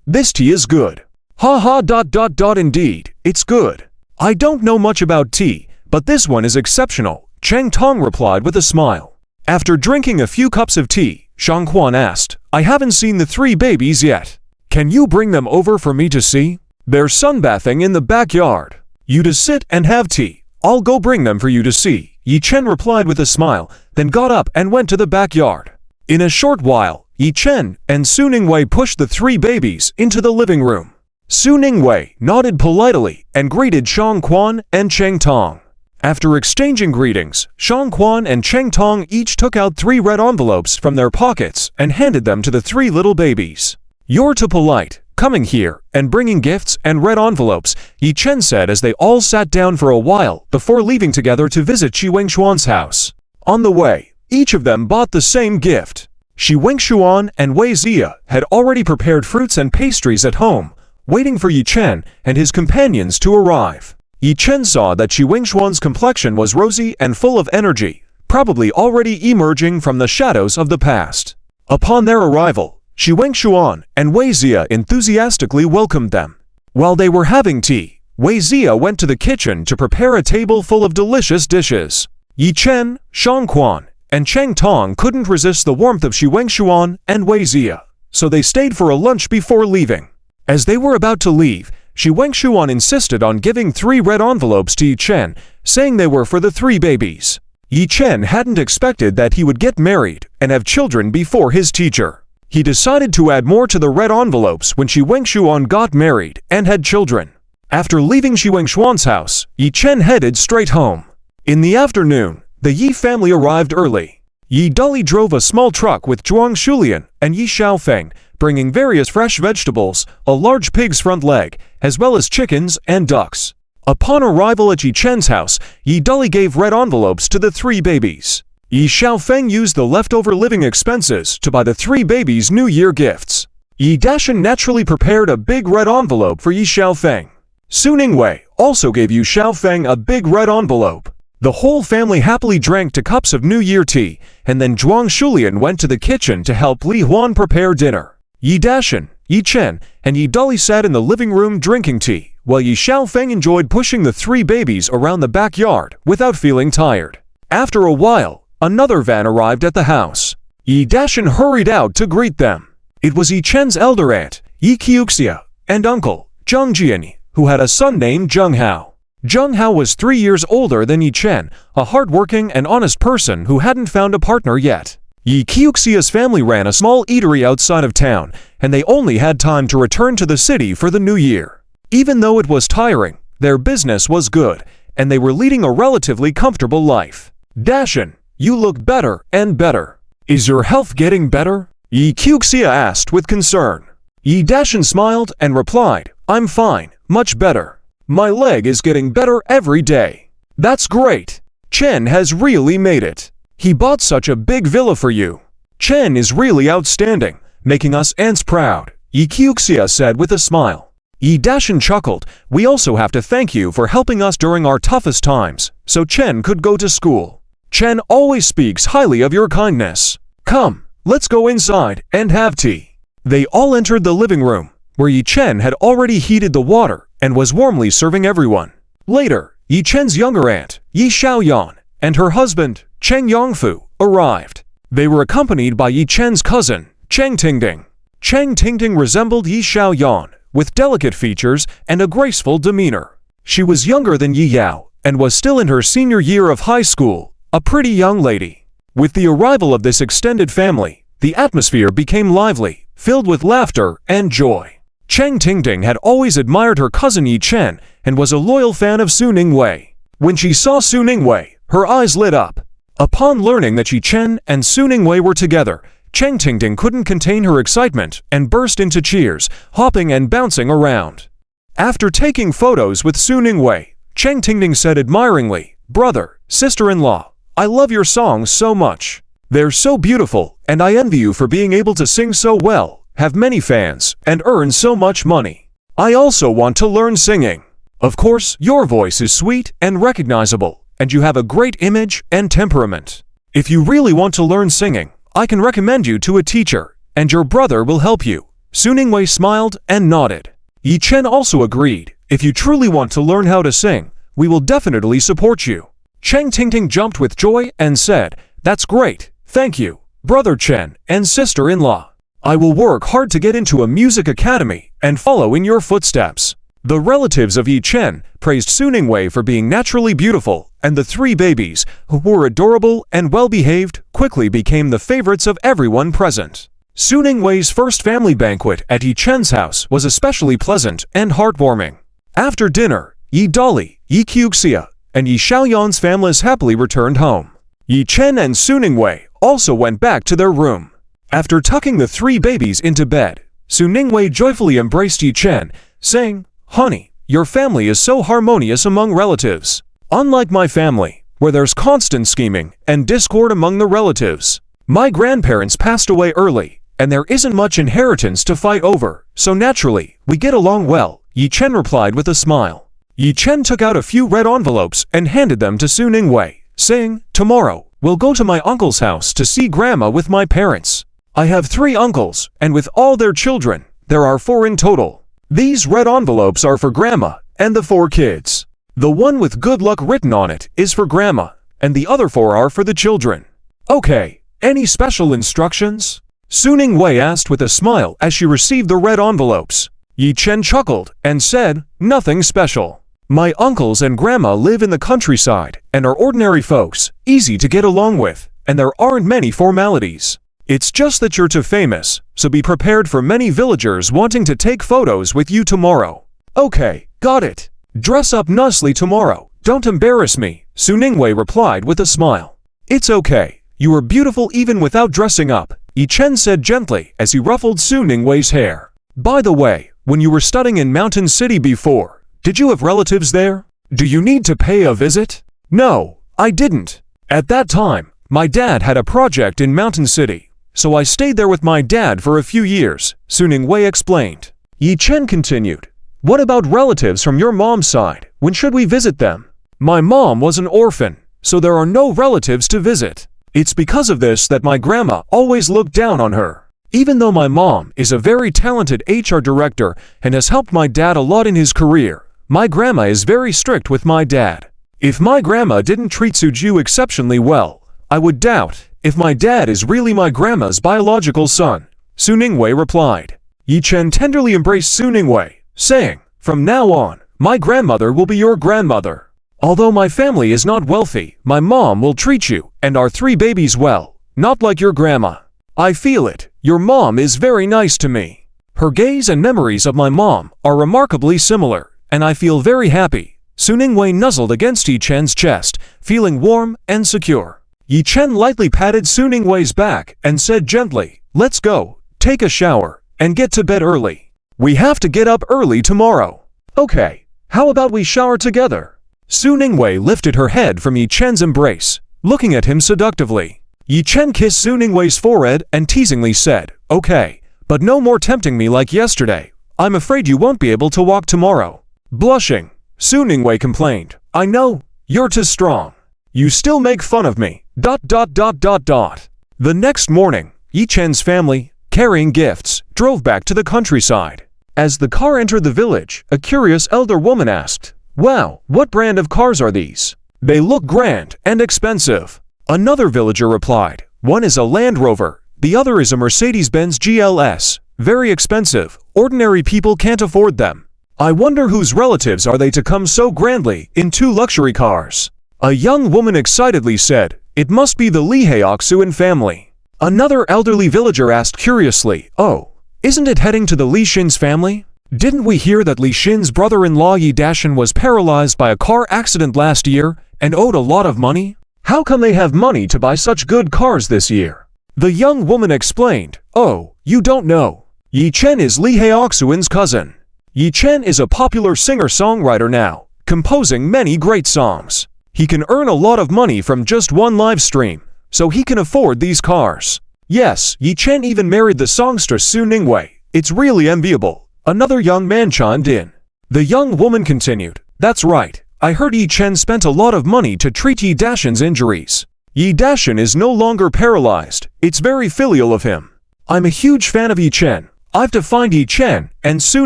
this tea is good. Indeed, it's good. I don't know much about tea, but this one is exceptional, Cheng Tong replied with a smile. After drinking a few cups of tea, Shang Quan asked, I haven't seen the 3 babies yet. Can you bring them over for me to see? They're sunbathing in the backyard. You to sit and have tea. I'll go bring them for you to see, Yi Chen replied with a smile, then got up and went to the backyard. In a short while, Yi Chen and Su Ningwei pushed the 3 babies into the living room. Su Ningwei nodded politely and greeted Shang Quan and Cheng Tong. After exchanging greetings, Shang Quan and Cheng Tong each took out 3 red envelopes from their pockets and handed them to the 3 little babies. You're too polite, coming here and bringing gifts and red envelopes, Yi Chen said as they all sat down for a while before leaving together to visit Shi Wengshuan's house. On the way, each of them bought the same gift. Shi Wengshuan and Wei Zia had already prepared fruits and pastries at home, waiting for Yi Chen and his companions to arrive. Yi Chen saw that Shi Wengshuan's complexion was rosy and full of energy, probably already emerging from the shadows of the past. Upon their arrival, Shi Wengshuan and Wei Zia enthusiastically welcomed them. While they were having tea, Wei Zia went to the kitchen to prepare a table full of delicious dishes. Yi Chen, Shang Quan, and Cheng Tong couldn't resist the warmth of Shi Wengshuan and Wei Zia, so they stayed for a lunch before leaving. As they were about to leave, Shi Wengshuan insisted on giving 3 red envelopes to Yi Chen, saying they were for the 3 babies. Yi Chen hadn't expected that he would get married and have children before his teacher. He decided to add more to the red envelopes when Shi Wengshuan got married and had children. After leaving Shi Wengshuan's house, Yi Chen headed straight home. In the afternoon, the Yi family arrived early. Yi Dali drove a small truck with Zhuang Shulian and Yi Xiaofeng, bringing various fresh vegetables, a large pig's front leg, as well as chickens and ducks. Upon arrival at Yi Chen's house, Yi Dali gave red envelopes to the 3 babies. Yi Xiaofeng used the leftover living expenses to buy the 3 babies New Year gifts. Yi Dashan naturally prepared a big red envelope for Yi Xiaofeng. Su Ningwei also gave Yi Xiaofeng a big red envelope. The whole family happily drank 2 cups of New Year tea, and then Zhuang Shulian went to the kitchen to help Li Huan prepare dinner. Yi Dashan, Yi Chen, and Yi Dali sat in the living room drinking tea, while Yi Xiaofeng enjoyed pushing the 3 babies around the backyard without feeling tired. After a while, another van arrived at the house. Yi Dashan hurried out to greet them. It was Yi Chen's elder aunt, Yi Qiuxia, and uncle, Zheng Jian, who had a son named Zheng Hao. Jung Hao was 3 years older than Yi Chen, a hard-working and honest person who hadn't found a partner yet. Yi Qiuxia's family ran a small eatery outside of town, and they only had time to return to the city for the new year. Even though it was tiring, their business was good, and they were leading a relatively comfortable life. Dashin, you look better and better. Is your health getting better? Yi Qiuxia asked with concern. Yi Dashin smiled and replied, I'm fine, much better. My leg is getting better every day. That's great. Chen has really made it. He bought such a big villa for you. Chen is really outstanding, making us ants proud, Yi Qiuxia said with a smile. Yi Dashin chuckled, we also have to thank you for helping us during our toughest times, so Chen could go to school. Chen always speaks highly of your kindness. Come, let's go inside and have tea. They all entered the living room, where Yi Chen had already heated the water and was warmly serving everyone. Later, Yi Chen's younger aunt, Yi Xiaoyan, and her husband, Cheng Yongfu, arrived. They were accompanied by Yi Chen's cousin, Cheng Tingting. Cheng Tingting resembled Yi Xiaoyan, with delicate features and a graceful demeanor. She was younger than Yi Yao, and was still in her senior year of high school, a pretty young lady. With the arrival of this extended family, the atmosphere became lively, filled with laughter and joy. Cheng Tingting had always admired her cousin Yi Chen, and was a loyal fan of Su Ningwei. When she saw Su Ningwei, her eyes lit up. Upon learning that Yi Chen and Su Ningwei were together, Cheng Tingting couldn't contain her excitement and burst into cheers, hopping and bouncing around. After taking photos with Su Ningwei, Cheng Tingting said admiringly, Brother, sister-in-law, I love your songs so much. They're so beautiful, and I envy you for being able to sing so well, have many fans, and earn so much money. I also want to learn singing. Of course, your voice is sweet and recognizable, and you have a great image and temperament. If you really want to learn singing, I can recommend you to a teacher, and your brother will help you. Su Ningwei smiled and nodded. Yi Chen also agreed, if you truly want to learn how to sing, we will definitely support you. Cheng Tingting jumped with joy and said, That's great, thank you, Brother Chen and sister-in-law. I will work hard to get into a music academy and follow in your footsteps. The relatives of Yi Chen praised Su Ningwei for being naturally beautiful, and the 3 babies, who were adorable and well-behaved, quickly became the favorites of everyone present. Su Ningwei's first family banquet at Yi Chen's house was especially pleasant and heartwarming. After dinner, Yi Dolly, Yi Qiuxia, and Yi Xiaoyan's families happily returned home. Yi Chen and Su Ningwei also went back to their room. After tucking the 3 babies into bed, Su Ningwei joyfully embraced Yi Chen, saying, Honey, your family is so harmonious among relatives. Unlike my family, where there's constant scheming and discord among the relatives. My grandparents passed away early, and there isn't much inheritance to fight over, so naturally, we get along well, Yi Chen replied with a smile. Yi Chen took out a few red envelopes and handed them to Su Ningwei, saying, Tomorrow, we'll go to my uncle's house to see Grandma with my parents. I have 3 uncles, and with all their children, there are 4 in total. These red envelopes are for Grandma and the 4 kids. The one with good luck written on it is for Grandma, and the other 4 are for the children. Okay, any special instructions? Su Ningwei asked with a smile as she received the red envelopes. Yi Chen chuckled and said, Nothing special. My uncles and Grandma live in the countryside and are ordinary folks, easy to get along with, and there aren't many formalities. It's just that you're too famous, so be prepared for many villagers wanting to take photos with you tomorrow. Okay, got it. Dress up nicely tomorrow, don't embarrass me, Su Ningwei replied with a smile. It's okay, you are beautiful even without dressing up, Yi Chen said gently as he ruffled Su Ningwei's hair. By the way, when you were studying in Mountain City before, did you have relatives there? Do you need to pay a visit? No, I didn't. At that time, my dad had a project in Mountain City. So I stayed there with my dad for a few years, Su Ningwei explained. Yi Chen continued, What about relatives from your mom's side? When should we visit them? My mom was an orphan, so there are no relatives to visit. It's because of this that my grandma always looked down on her. Even though my mom is a very talented HR director and has helped my dad a lot in his career, my grandma is very strict with my dad. If my grandma didn't treat Suju exceptionally well, I would doubt if my dad is really my grandma's biological son, Su Ningwei replied. Yi Chen tenderly embraced Su Ningwei, saying, From now on, My grandmother will be your grandmother. Although my family is not wealthy, my mom will treat you and our 3 babies well, not like your grandma. I feel it. Your mom is very nice to me. Her gaze and memories of my mom are remarkably similar, and I feel very happy. Su Ningwei nuzzled against Yi Chen's chest, feeling warm and secure. Yi Chen lightly patted Su Ningwei's back and said gently, "Let's go, take a shower, and get to bed early. We have to get up early tomorrow." "Okay, how about we shower together?" Su Ningwei lifted her head from Yi Chen's embrace, looking at him seductively. Yi Chen kissed Su Ningwei's forehead and teasingly said, "Okay, but no more tempting me like yesterday. I'm afraid you won't be able to walk tomorrow." Blushing, Su Ningwei complained, "I know, you're too strong. You still make fun of me. ... The next morning, Yi Chen's family, carrying gifts, drove back to the countryside. As the car entered the village, a curious elder woman asked, "Wow, what brand of cars are these? They look grand and expensive." Another villager replied, "One is a Land Rover, the other is a Mercedes-Benz GLS. Very expensive, ordinary people can't afford them. I wonder whose relatives are they to come so grandly in 2 luxury cars?" A young woman excitedly said, "It must be the Li Heoxuan family." Another elderly villager asked curiously, "Oh, isn't it heading to the Li Xin's family? Didn't we hear that Li Xin's brother-in-law Yi Dashan was paralyzed by a car accident last year and owed a lot of money? How come they have money to buy such good cars this year?" The young woman explained, "Oh, you don't know. Yi Chen is Li Heoxuan's cousin. Yi Chen is a popular singer-songwriter now, composing many great songs. He can earn a lot of money from just one live stream, so he can afford these cars. Yes, Yi Chen even married the songstress Su Ningwei. It's really enviable." Another young man chimed in. The young woman continued, "That's right. I heard Yi Chen spent a lot of money to treat Yi Dashan's injuries. Yi Dashan is no longer paralyzed. It's very filial of him. I'm a huge fan of Yi Chen. I've to find Yi Chen and Su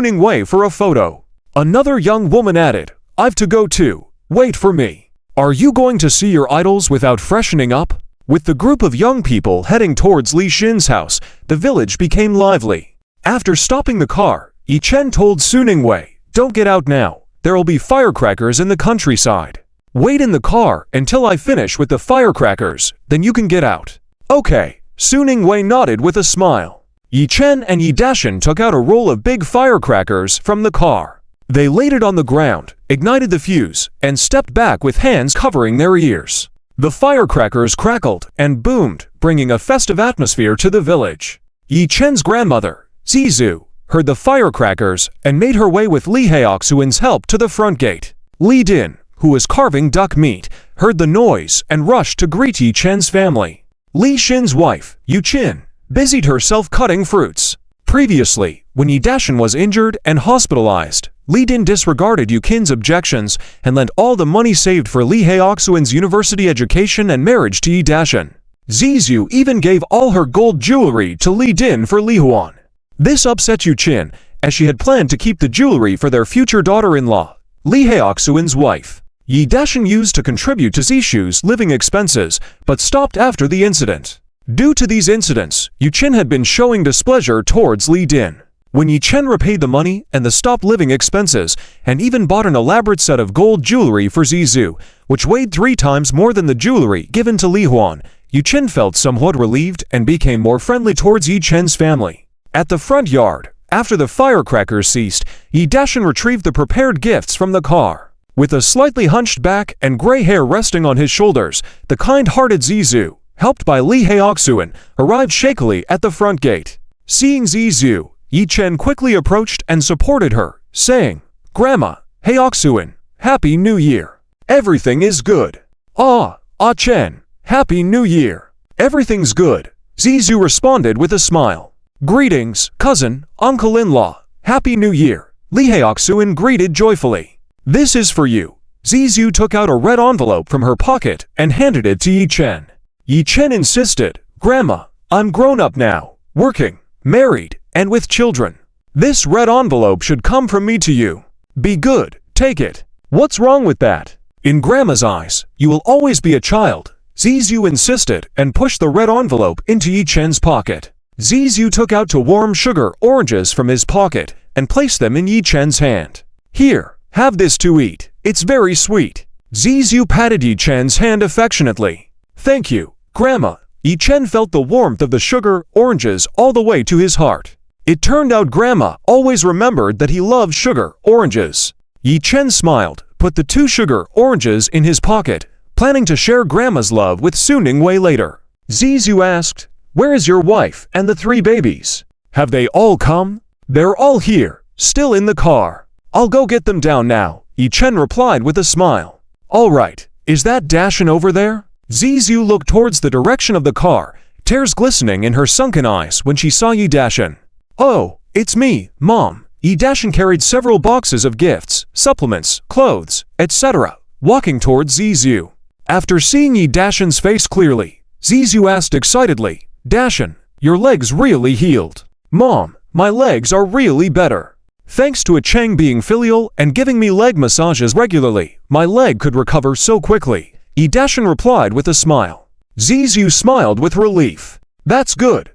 Ningwei for a photo." Another young woman added, "I've to go too. Wait for me." "Are you going to see your idols without freshening up?" With the group of young people heading towards Li Xin's house, the village became lively. After stopping the car, Yi Chen told Su Ningwei, "Don't get out now. There'll be firecrackers in the countryside. Wait in the car until I finish with the firecrackers, then you can get out." "Okay." Su Ningwei nodded with a smile. Yi Chen and Yi Dashan took out a roll of big firecrackers from the car. They laid it on the ground, ignited the fuse, and stepped back with hands covering their ears. The firecrackers crackled and boomed, bringing a festive atmosphere to the village. Yi Chen's grandmother, Zizu, heard the firecrackers and made her way with Li Heoxuan's help to the front gate. Li Din, who was carving duck meat, heard the noise and rushed to greet Yi Chen's family. Li Xin's wife, Yu Qin, busied herself cutting fruits. Previously, when Yi Dashan was injured and hospitalized, Li Din disregarded Yu Qin's objections and lent all the money saved for Li Heoxuan's university education and marriage to Yi Dashan. Zizu even gave all her gold jewelry to Li Din for Li Huan. This upset Yu Qin, as she had planned to keep the jewelry for their future daughter-in-law, Li Heoxuan's wife. Yi Dashan used to contribute to Zishu's living expenses, but stopped after the incident. Due to these incidents, Yu Qin had been showing displeasure towards Li Din. When Yi Chen repaid the money and the stopped living expenses, and even bought an elaborate set of gold jewelry for Zizu, which weighed 3 times more than the jewelry given to Li Huan, Yu Qin felt somewhat relieved and became more friendly towards Yi Chen's family. At the front yard, after the firecrackers ceased, Yi Dashan retrieved the prepared gifts from the car. With a slightly hunched back and gray hair resting on his shoulders, the kind-hearted Zizu, helped by Li Heoxuan, arrived shakily at the front gate. Seeing Zizu, Yi Chen quickly approached and supported her, saying, "Grandma, Heoxuan, Happy New Year. Everything is good." "Ah Chen, Happy New Year. Everything's good," Zizu responded with a smile. "Greetings, cousin, uncle-in-law. Happy New Year," Li Heoxuan greeted joyfully. "This is for you." Zizu took out a red envelope from her pocket and handed it to Yi Chen. Yi Chen insisted, "Grandma, I'm grown up now, working, married, and with children. This red envelope should come from me to you. Be good, take it. What's wrong with that? In Grandma's eyes, you will always be a child," Zizu insisted and pushed the red envelope into Yi Chen's pocket. Zizu took out 2 warm sugar oranges from his pocket and placed them in Yi Chen's hand. "Here, Have this to eat. It's very sweet. Zizou patted Yi Chen's hand affectionately. Thank you, Grandma. Yi Chen felt the warmth of the sugar oranges all the way to his heart. It turned out Grandma always remembered that he loved sugar oranges. Yi Chen smiled, put the 2 sugar oranges in his pocket, planning to share Grandma's love with Su Ningwei later. Zizou asked, "Where is your wife and the 3 babies? Have they all come?" "They're all here, still in the car. I'll go get them down now," Yi Chen replied with a smile. "All right, is that Dashin over there?" Zizou looked towards the direction of the car, tears glistening in her sunken eyes when she saw Yi Dashin. "Oh, it's me, Mom." Yi Dashin carried several boxes of gifts, supplements, clothes, etc., walking towards Zizou. After seeing Yi Dashin's face clearly, Zizou asked excitedly, "Dashin, your legs really healed." "Mom, my legs are really better. Thanks to a Cheng being filial and giving me leg massages regularly, my leg could recover so quickly," Yi Dashin replied with a smile. Zizou smiled with relief. That's good.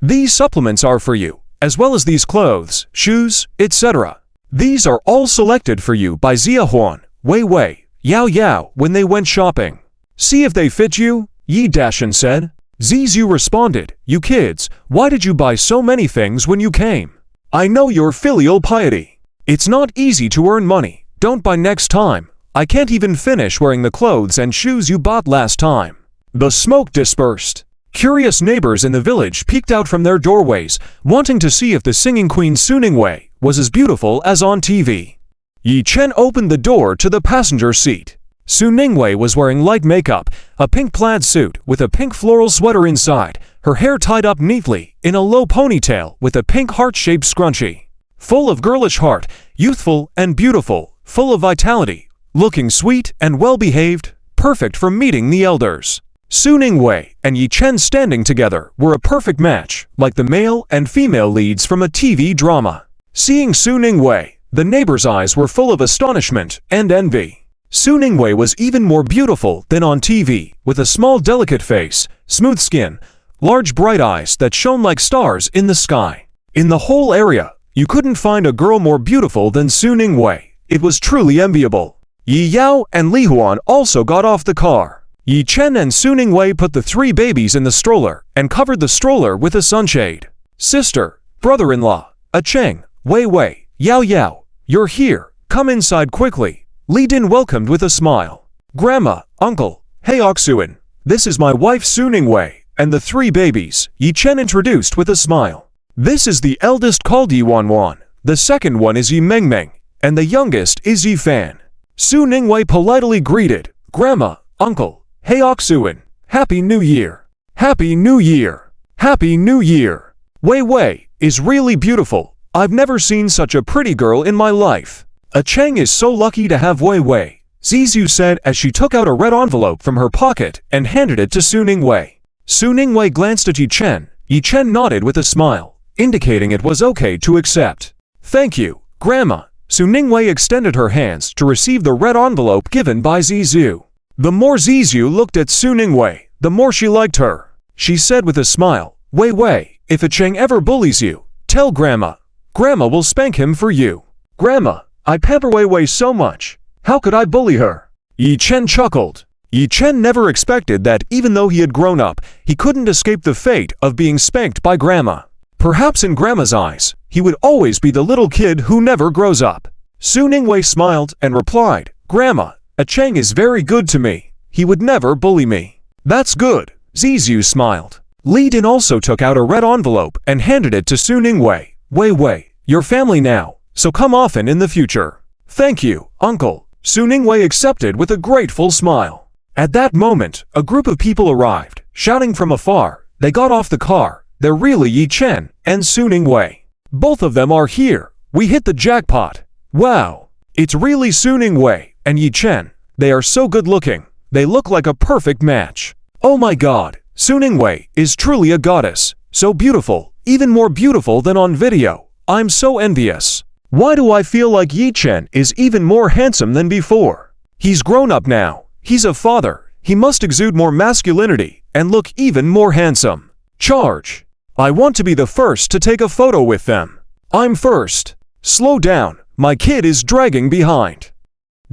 These supplements are for you, as well as these clothes, shoes, etc. These are all selected for you by Zia Huan, Wei Wei, Yao Yao when they went shopping. See if they fit you, Yi Dashin said. Zizou responded, "You kids, why did you buy so many things when you came? I know your filial piety. It's not easy to earn money. Don't buy next time. I can't even finish wearing the clothes and shoes you bought last time." The smoke dispersed. Curious neighbors in the village peeked out from their doorways, wanting to see if the singing queen Su Ningwei was as beautiful as on TV. Yi Chen opened the door to the passenger seat. Su Ningwei was wearing light makeup, a pink plaid suit with a pink floral sweater inside, her hair tied up neatly in a low ponytail with a pink heart-shaped scrunchie. Full of girlish heart, youthful and beautiful, full of vitality, looking sweet and well-behaved, perfect for meeting the elders. Su Ningwei and Yi Chen standing together were a perfect match, like the male and female leads from a TV drama. Seeing Su Ningwei, the neighbors' eyes were full of astonishment and envy. Su Ningwei was even more beautiful than on TV, with a small delicate face, smooth skin, large bright eyes that shone like stars in the sky. In the whole area, you couldn't find a girl more beautiful than Su Ningwei. It was truly enviable. Yi Yao and Li Huan also got off the car. Yi Chen and Su Ningwei put the 3 babies in the stroller and covered the stroller with a sunshade. "Sister, brother-in-law, a Cheng, Wei Wei, Yao Yao, you're here, come inside quickly." Li Din welcomed with a smile. "Grandma, uncle, hey Oksuin, this is my wife Su Ningwei, and the 3 babies," Yi Chen introduced with a smile. "This is the eldest called Yi Wanwan, the second one is Yi Mengmeng, and the youngest is Yi Fan." Su Ningwei politely greeted, "Grandma, uncle, hey Oksuin, Happy New Year. Happy New Year. Happy New Year. Wei Wei is really beautiful. I've never seen such a pretty girl in my life. A Cheng is so lucky to have Wei Wei," Zizou said as she took out a red envelope from her pocket and handed it to Su Ningwei. Su Ningwei glanced at Yi Chen. Yi Chen nodded with a smile, indicating it was okay to accept. "Thank you, Grandma." Su Ningwei extended her hands to receive the red envelope given by Zizou. The more Zizou looked at Su Ningwei, the more she liked her. She said with a smile, "Wei Wei, if a Cheng ever bullies you, tell Grandma. Grandma will spank him for you." "Grandma, I pamper Wei Wei so much. How could I bully her?" Yi Chen chuckled. Yi Chen never expected that even though he had grown up, he couldn't escape the fate of being spanked by Grandma. Perhaps in Grandma's eyes, he would always be the little kid who never grows up. Su Ningwei smiled and replied, "Grandma, a Cheng is very good to me. He would never bully me." "That's good," Zizou smiled. Li Din also took out a red envelope and handed it to Su Ningwei. "Wei Wei, your family now, so come often in the future." "Thank you, uncle," Su Ningwei accepted with a grateful smile. At that moment, a group of people arrived, shouting from afar. They got off the car. "They're really Yi Chen and Su Ningwei. Both of them are here. We hit the jackpot. Wow, it's really Su Ningwei and Yi Chen. They are so good looking. They look like a perfect match. Oh my god, Su Ningwei is truly a goddess. So beautiful, even more beautiful than on video. I'm so envious. Why do I feel like Yi Chen is even more handsome than before? He's grown up now. He's a father. He must exude more masculinity and look even more handsome. Charge. I want to be the first to take a photo with them. I'm first. Slow down. My kid is dragging behind.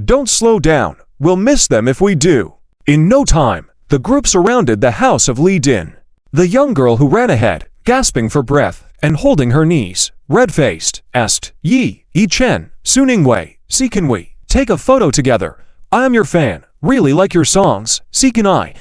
Don't slow down. We'll miss them if we do. In no time, the group surrounded the house of Li Din. The young girl who ran ahead, gasping for breath and holding her knees, red-faced, asked, Yi Chen, Suningwei, see can we take a photo together? I am your fan, really like your songs, see can I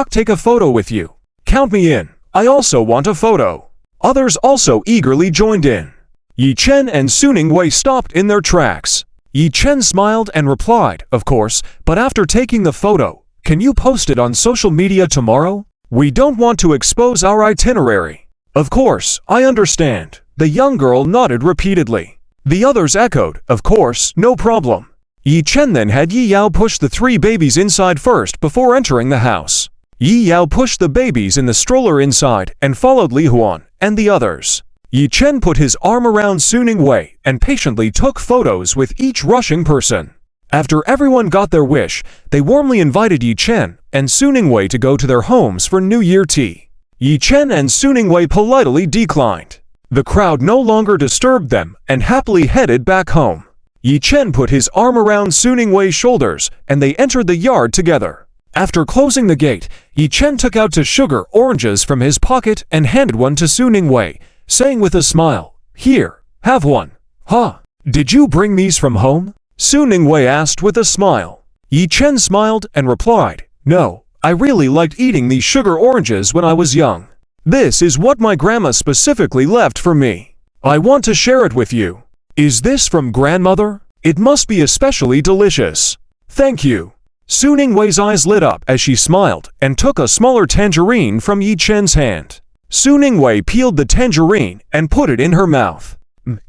take a photo with you? Count me in, I also want a photo. Others also eagerly joined in. Yi Chen and Suningwei stopped in their tracks. Yi Chen smiled and replied, of course, but after taking the photo, can you post it on social media tomorrow? We don't want to expose our itinerary. Of course, I understand. The young girl nodded repeatedly. The others echoed, of course, no problem. Yi Chen then had Yi Yao push the 3 babies inside first before entering the house. Yi Yao pushed the babies in the stroller inside and followed Li Huan and the others. Yi Chen put his arm around Suningwei and patiently took photos with each rushing person. After everyone got their wish, they warmly invited Yi Chen and Suningwei to go to their homes for New Year tea. Yi Chen and Suningwei politely declined. The crowd no longer disturbed them and happily headed back home. Yi Chen put his arm around Suningwei's shoulders and they entered the yard together. After closing the gate, Yi Chen took out 2 sugar oranges from his pocket and handed one to Suningwei, saying with a smile, Here, have one. Huh? Did you bring these from home? Suningwei asked with a smile. Yi Chen smiled and replied, No. I really liked eating these sugar oranges when I was young. This is what my grandma specifically left for me. I want to share it with you. Is this from grandmother? It must be especially delicious. Thank you. Suningwei's eyes lit up as she smiled and took a smaller tangerine from Yi Chen's hand. Suningwei peeled the tangerine and put it in her mouth.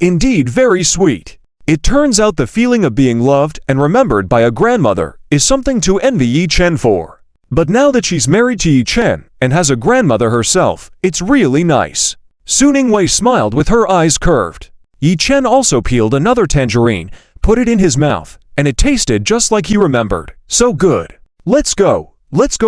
Indeed very sweet. It turns out the feeling of being loved and remembered by a grandmother is something to envy Yi Chen for. But now that she's married to Yi Chen and has a grandmother herself, it's really nice. Suningwei smiled with her eyes curved. Yi Chen also peeled another tangerine, put it in his mouth, and it tasted just like he remembered. So good. Let's go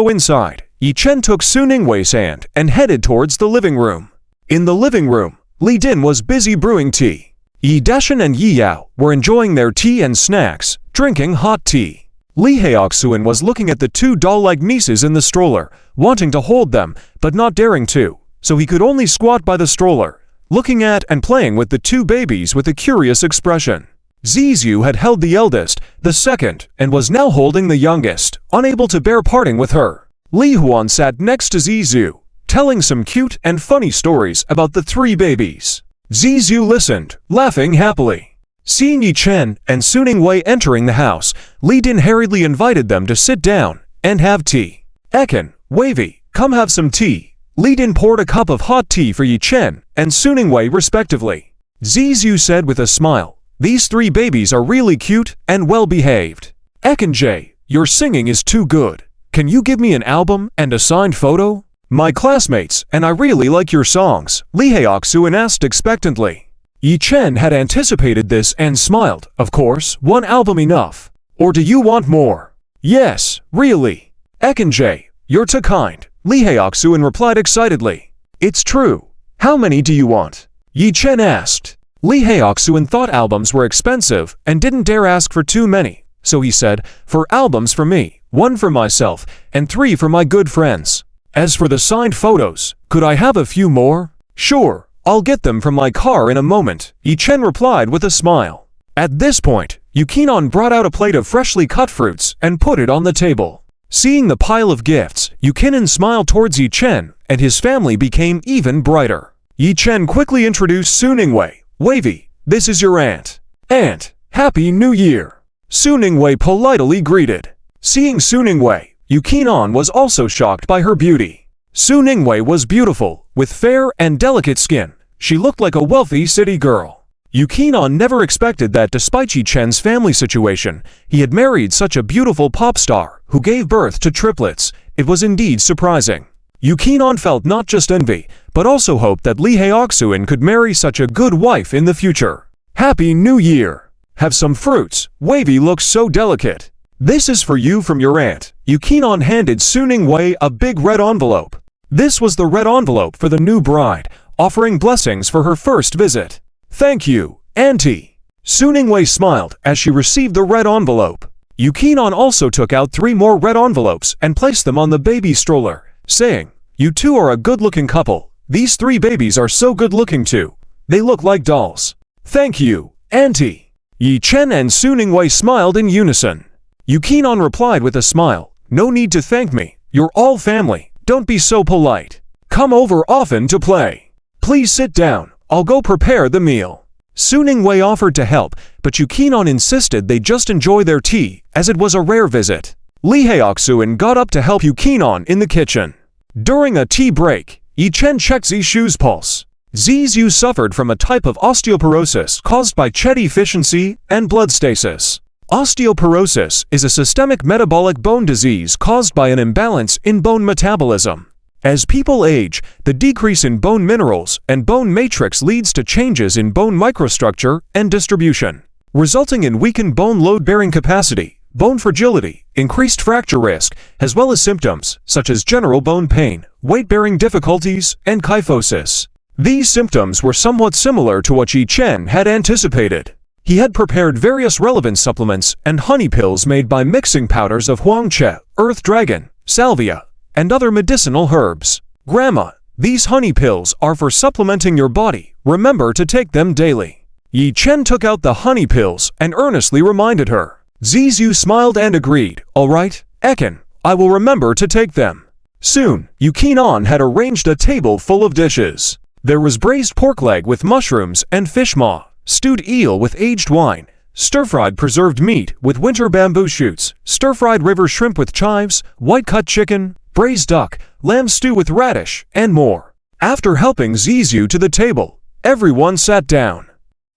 inside. Yi Chen took Suningwei's hand and headed towards the living room. In the living room, Li Din was busy brewing tea. Yi Dashan and Yi Yao were enjoying their tea and snacks, drinking hot tea. Li Haoxuan was looking at the 2 doll-like nieces in the stroller, wanting to hold them, but not daring to, so he could only squat by the stroller, looking at and playing with the 2 babies with a curious expression. Zizhu had held the eldest, the second, and was now holding the youngest, unable to bear parting with her. Li Huan sat next to Zizhu, telling some cute and funny stories about the 3 babies. Zizhu listened, laughing happily. Seeing Yi Chen and Suningwei entering the house, Li Din hurriedly invited them to sit down and have tea. Ekin, Wavy, come have some tea. Li Din poured a cup of hot tea for Yi Chen and Suningwei respectively. Zizhu said with a smile, These 3 babies are really cute and well-behaved. Ekin J, your singing is too good. Can you give me an album and a signed photo? My classmates and I really like your songs, Li Haoxuan asked expectantly. Yi Chen had anticipated this and smiled, of course, 1 album enough. Or do you want more? Yes, really. Ekin J, you're too kind, Li Haoxuan replied excitedly. It's true. How many do you want? Yi Chen asked. Li Haoxuan thought albums were expensive and didn't dare ask for too many, so he said, 4 albums for me, 1 for myself, and 3 for my good friends. As for the signed photos, could I have a few more? Sure. I'll get them from my car in a moment, Yi Chen replied with a smile. At this point, Yukinon brought out a plate of freshly cut fruits and put it on the table. Seeing the pile of gifts, Yukinon smiled towards Yi Chen, and his family became even brighter. Yi Chen quickly introduced Suningwei. Wavy, this is your aunt. Aunt, Happy New Year. Suningwei politely greeted. Seeing Suningwei, Yukinon was also shocked by her beauty. Suningwei was beautiful, with fair and delicate skin. She looked like a wealthy city girl. Yukinon never expected that despite Yi Chen's family situation, he had married such a beautiful pop star who gave birth to triplets. It was indeed surprising. Yukinon felt not just envy, but also hoped that Li Haoxuan could marry such a good wife in the future. Happy New Year! Have some fruits. Wavy looks so delicate. This is for you from your aunt. Yukinon handed Suningwei a big red envelope. This was the red envelope for the new bride, offering blessings for her first visit. Thank you, Auntie. Su Ningwei smiled as she received the red envelope. Yukinon also took out 3 more red envelopes and placed them on the baby stroller, saying, "You two are a good-looking couple. These 3 babies are so good-looking too. They look like dolls." "Thank you, Auntie." Yi Chen and Su Ningwei smiled in unison. Yukinon replied with a smile, "No need to thank me. You're all family. Don't be so polite. Come over often to play. Please sit down. I'll go prepare the meal." Su Ningwei offered to help, but Yukinon insisted they just enjoy their tea, as it was a rare visit. Li Haoxuan got up to help Yukinon in the kitchen. During a tea break, Yi Chen checked Zizhu's pulse. Zizhu suffered from a type of osteoporosis caused by qi deficiency and blood stasis. Osteoporosis is a systemic metabolic bone disease caused by an imbalance in bone metabolism. As people age, the decrease in bone minerals and bone matrix leads to changes in bone microstructure and distribution, resulting in weakened bone load-bearing capacity, bone fragility, increased fracture risk, as well as symptoms such as general bone pain, weight-bearing difficulties, and kyphosis. These symptoms were somewhat similar to what Yi Chen had anticipated. He had prepared various relevant supplements and honey pills made by mixing powders of huangche, earth dragon, salvia, and other medicinal herbs. "Grandma, these honey pills are for supplementing your body. Remember to take them daily." Yi Chen took out the honey pills and earnestly reminded her. Zizhu smiled and agreed, "All right, Ekin, I will remember to take them." Soon, Yukinon had arranged a table full of dishes. There was braised pork leg with mushrooms and fish maw, stewed eel with aged wine, stir-fried preserved meat with winter bamboo shoots, stir-fried river shrimp with chives, white-cut chicken, braised duck, lamb stew with radish, and more. After helping Zizhu to the table, everyone sat down.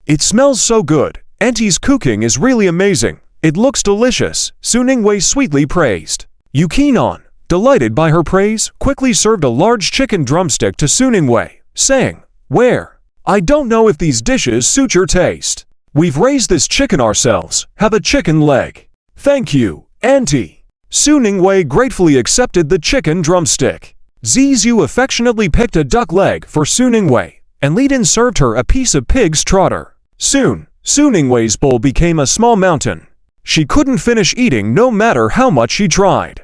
"It smells so good. Auntie's cooking is really amazing. It looks delicious," Su Ningwei sweetly praised. Yukinon, delighted by her praise, quickly served a large chicken drumstick to Su Ningwei, saying, "Where? I don't know if these dishes suit your taste. We've raised this chicken ourselves. Have a chicken leg." "Thank you, Auntie." Su Ningwei gratefully accepted the chicken drumstick. Zizhu affectionately picked a duck leg for Su Ningwei, and Li Din served her a piece of pig's trotter. Soon, Su Ningwei's bowl became a small mountain. She couldn't finish eating no matter how much she tried.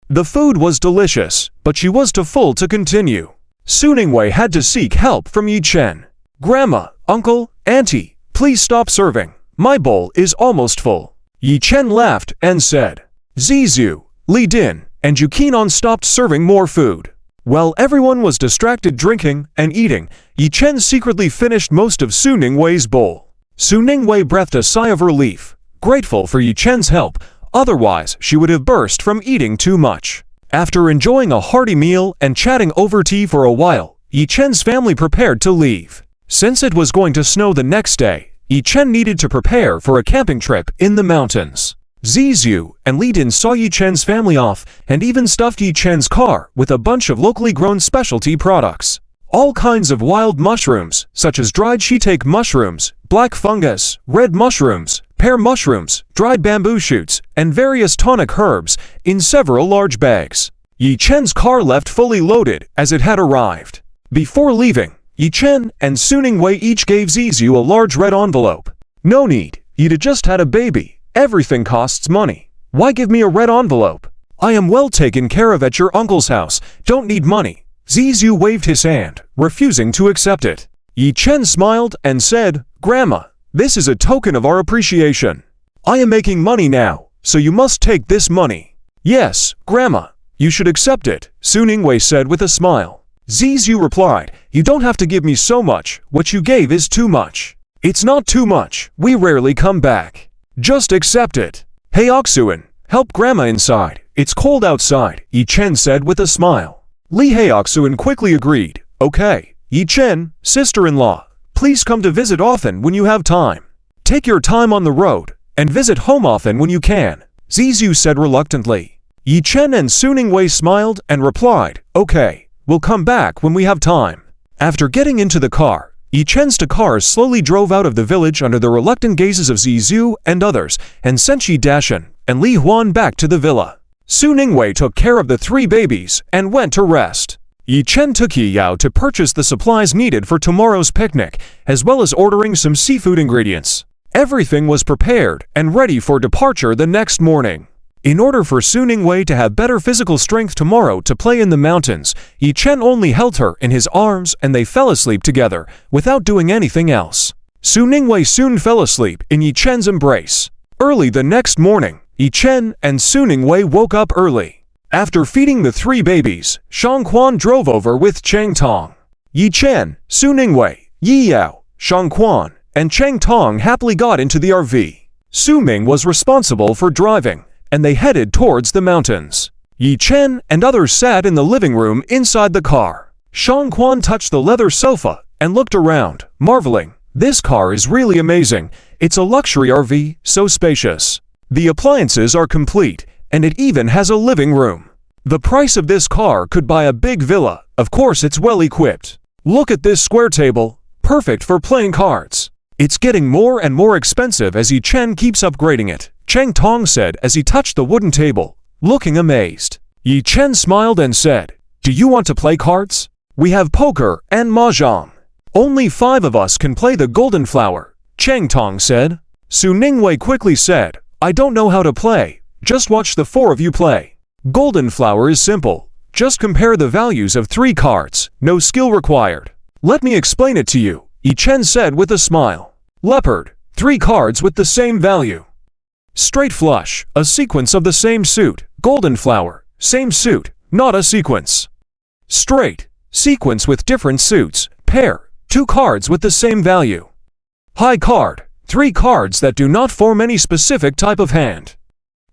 The food was delicious, but she was too full to continue. Su Ningwei had to seek help from Yi Chen. "Grandma, Uncle, Auntie, please stop serving. My bowl is almost full." Yi Chen laughed and said. Zizhu, Li Din, and Yukinon stopped serving more food. While everyone was distracted drinking and eating, Yi Chen secretly finished most of Su Ningwei's bowl. Su Ningwei breathed a sigh of relief, grateful for Yi Chen's help, otherwise she would have burst from eating too much. After enjoying a hearty meal and chatting over tea for a while, Yi Chen's family prepared to leave. Since it was going to snow the next day, Yi Chen needed to prepare for a camping trip in the mountains. Zizhu and Li Din saw Yi Chen's family off and even stuffed Yi Chen's car with a bunch of locally grown specialty products. All kinds of wild mushrooms, such as dried shiitake mushrooms, black fungus, red mushrooms, pear mushrooms, dried bamboo shoots, and various tonic herbs in several large bags. Yi Chen's car left fully loaded as it had arrived. Before leaving, Yi Chen and Su Ningwei each gave Zizhu a large red envelope. "No need, you'd just had a baby. Everything costs money. Why give me a red envelope? I am well taken care of at your uncle's house, don't need money." Zizhu waved his hand, refusing to accept it. Yi Chen smiled and said, "Grandma, this is a token of our appreciation. I am making money now, so you must take this money." "Yes, Grandma, you should accept it," Su Ningwei said with a smile. Zizhu replied, "You don't have to give me so much, what you gave is too much." "It's not too much, we rarely come back. Just accept it." "Hey Oxuan, help Grandma inside, it's cold outside," Yi Chen said with a smile. Li Haoxuan quickly agreed, "Okay, Yi Chen, sister-in-law, please come to visit often when you have time. Take your time on the road, and visit home often when you can," Zizhu said reluctantly. Yi Chen and Su Ningwei smiled and replied, "Okay, we'll come back when we have time." After getting into the car, Yi Chen's cars slowly drove out of the village under the reluctant gazes of Zizhu and others, and sent Yi Dashan and Li Huan back to the villa. Su Ningwei took care of the 3 babies and went to rest. Yi Chen took Yi Yao to purchase the supplies needed for tomorrow's picnic, as well as ordering some seafood ingredients. Everything was prepared and ready for departure the next morning. In order for Su Ningwei to have better physical strength tomorrow to play in the mountains, Yi Chen only held her in his arms and they fell asleep together, without doing anything else. Su Ningwei soon fell asleep in Yi Chen's embrace. Early the next morning, Yi Chen and Su Ningwei woke up early. After feeding the 3 babies, Shang Quan drove over with Chang Tong. Yi Chen, Su Ningwei, Yi Yao, Shang Quan, and Chang Tong happily got into the RV. Su Ming was responsible for driving, and they headed towards the mountains. Yi Chen and others sat in the living room inside the car. Shang Quan touched the leather sofa and looked around, marveling. This car is really amazing. It's a luxury RV, so spacious. The appliances are complete, and it even has a living room. The price of this car could buy a big villa. Of course it's well equipped. Look at this square table, perfect for playing cards. It's getting more and more expensive as Yi Chen keeps upgrading it, Chang Tong said as he touched the wooden table, looking amazed. Yi Chen smiled and said, "Do you want to play cards? We have poker and mahjong. Only 5 of us can play the golden flower," Chang Tong said. Su Ningwei quickly said, "I don't know how to play. Just watch the 4 of you play. Golden flower is simple. Just compare the values of 3 cards, no skill required. Let me explain it to you," Yi Chen said with a smile. Leopard, 3 cards with the same value. Straight flush, a sequence of the same suit. Golden flower, same suit, not a sequence. Straight, sequence with different suits. Pair, 2 cards with the same value. High card, 3 cards that do not form any specific type of hand.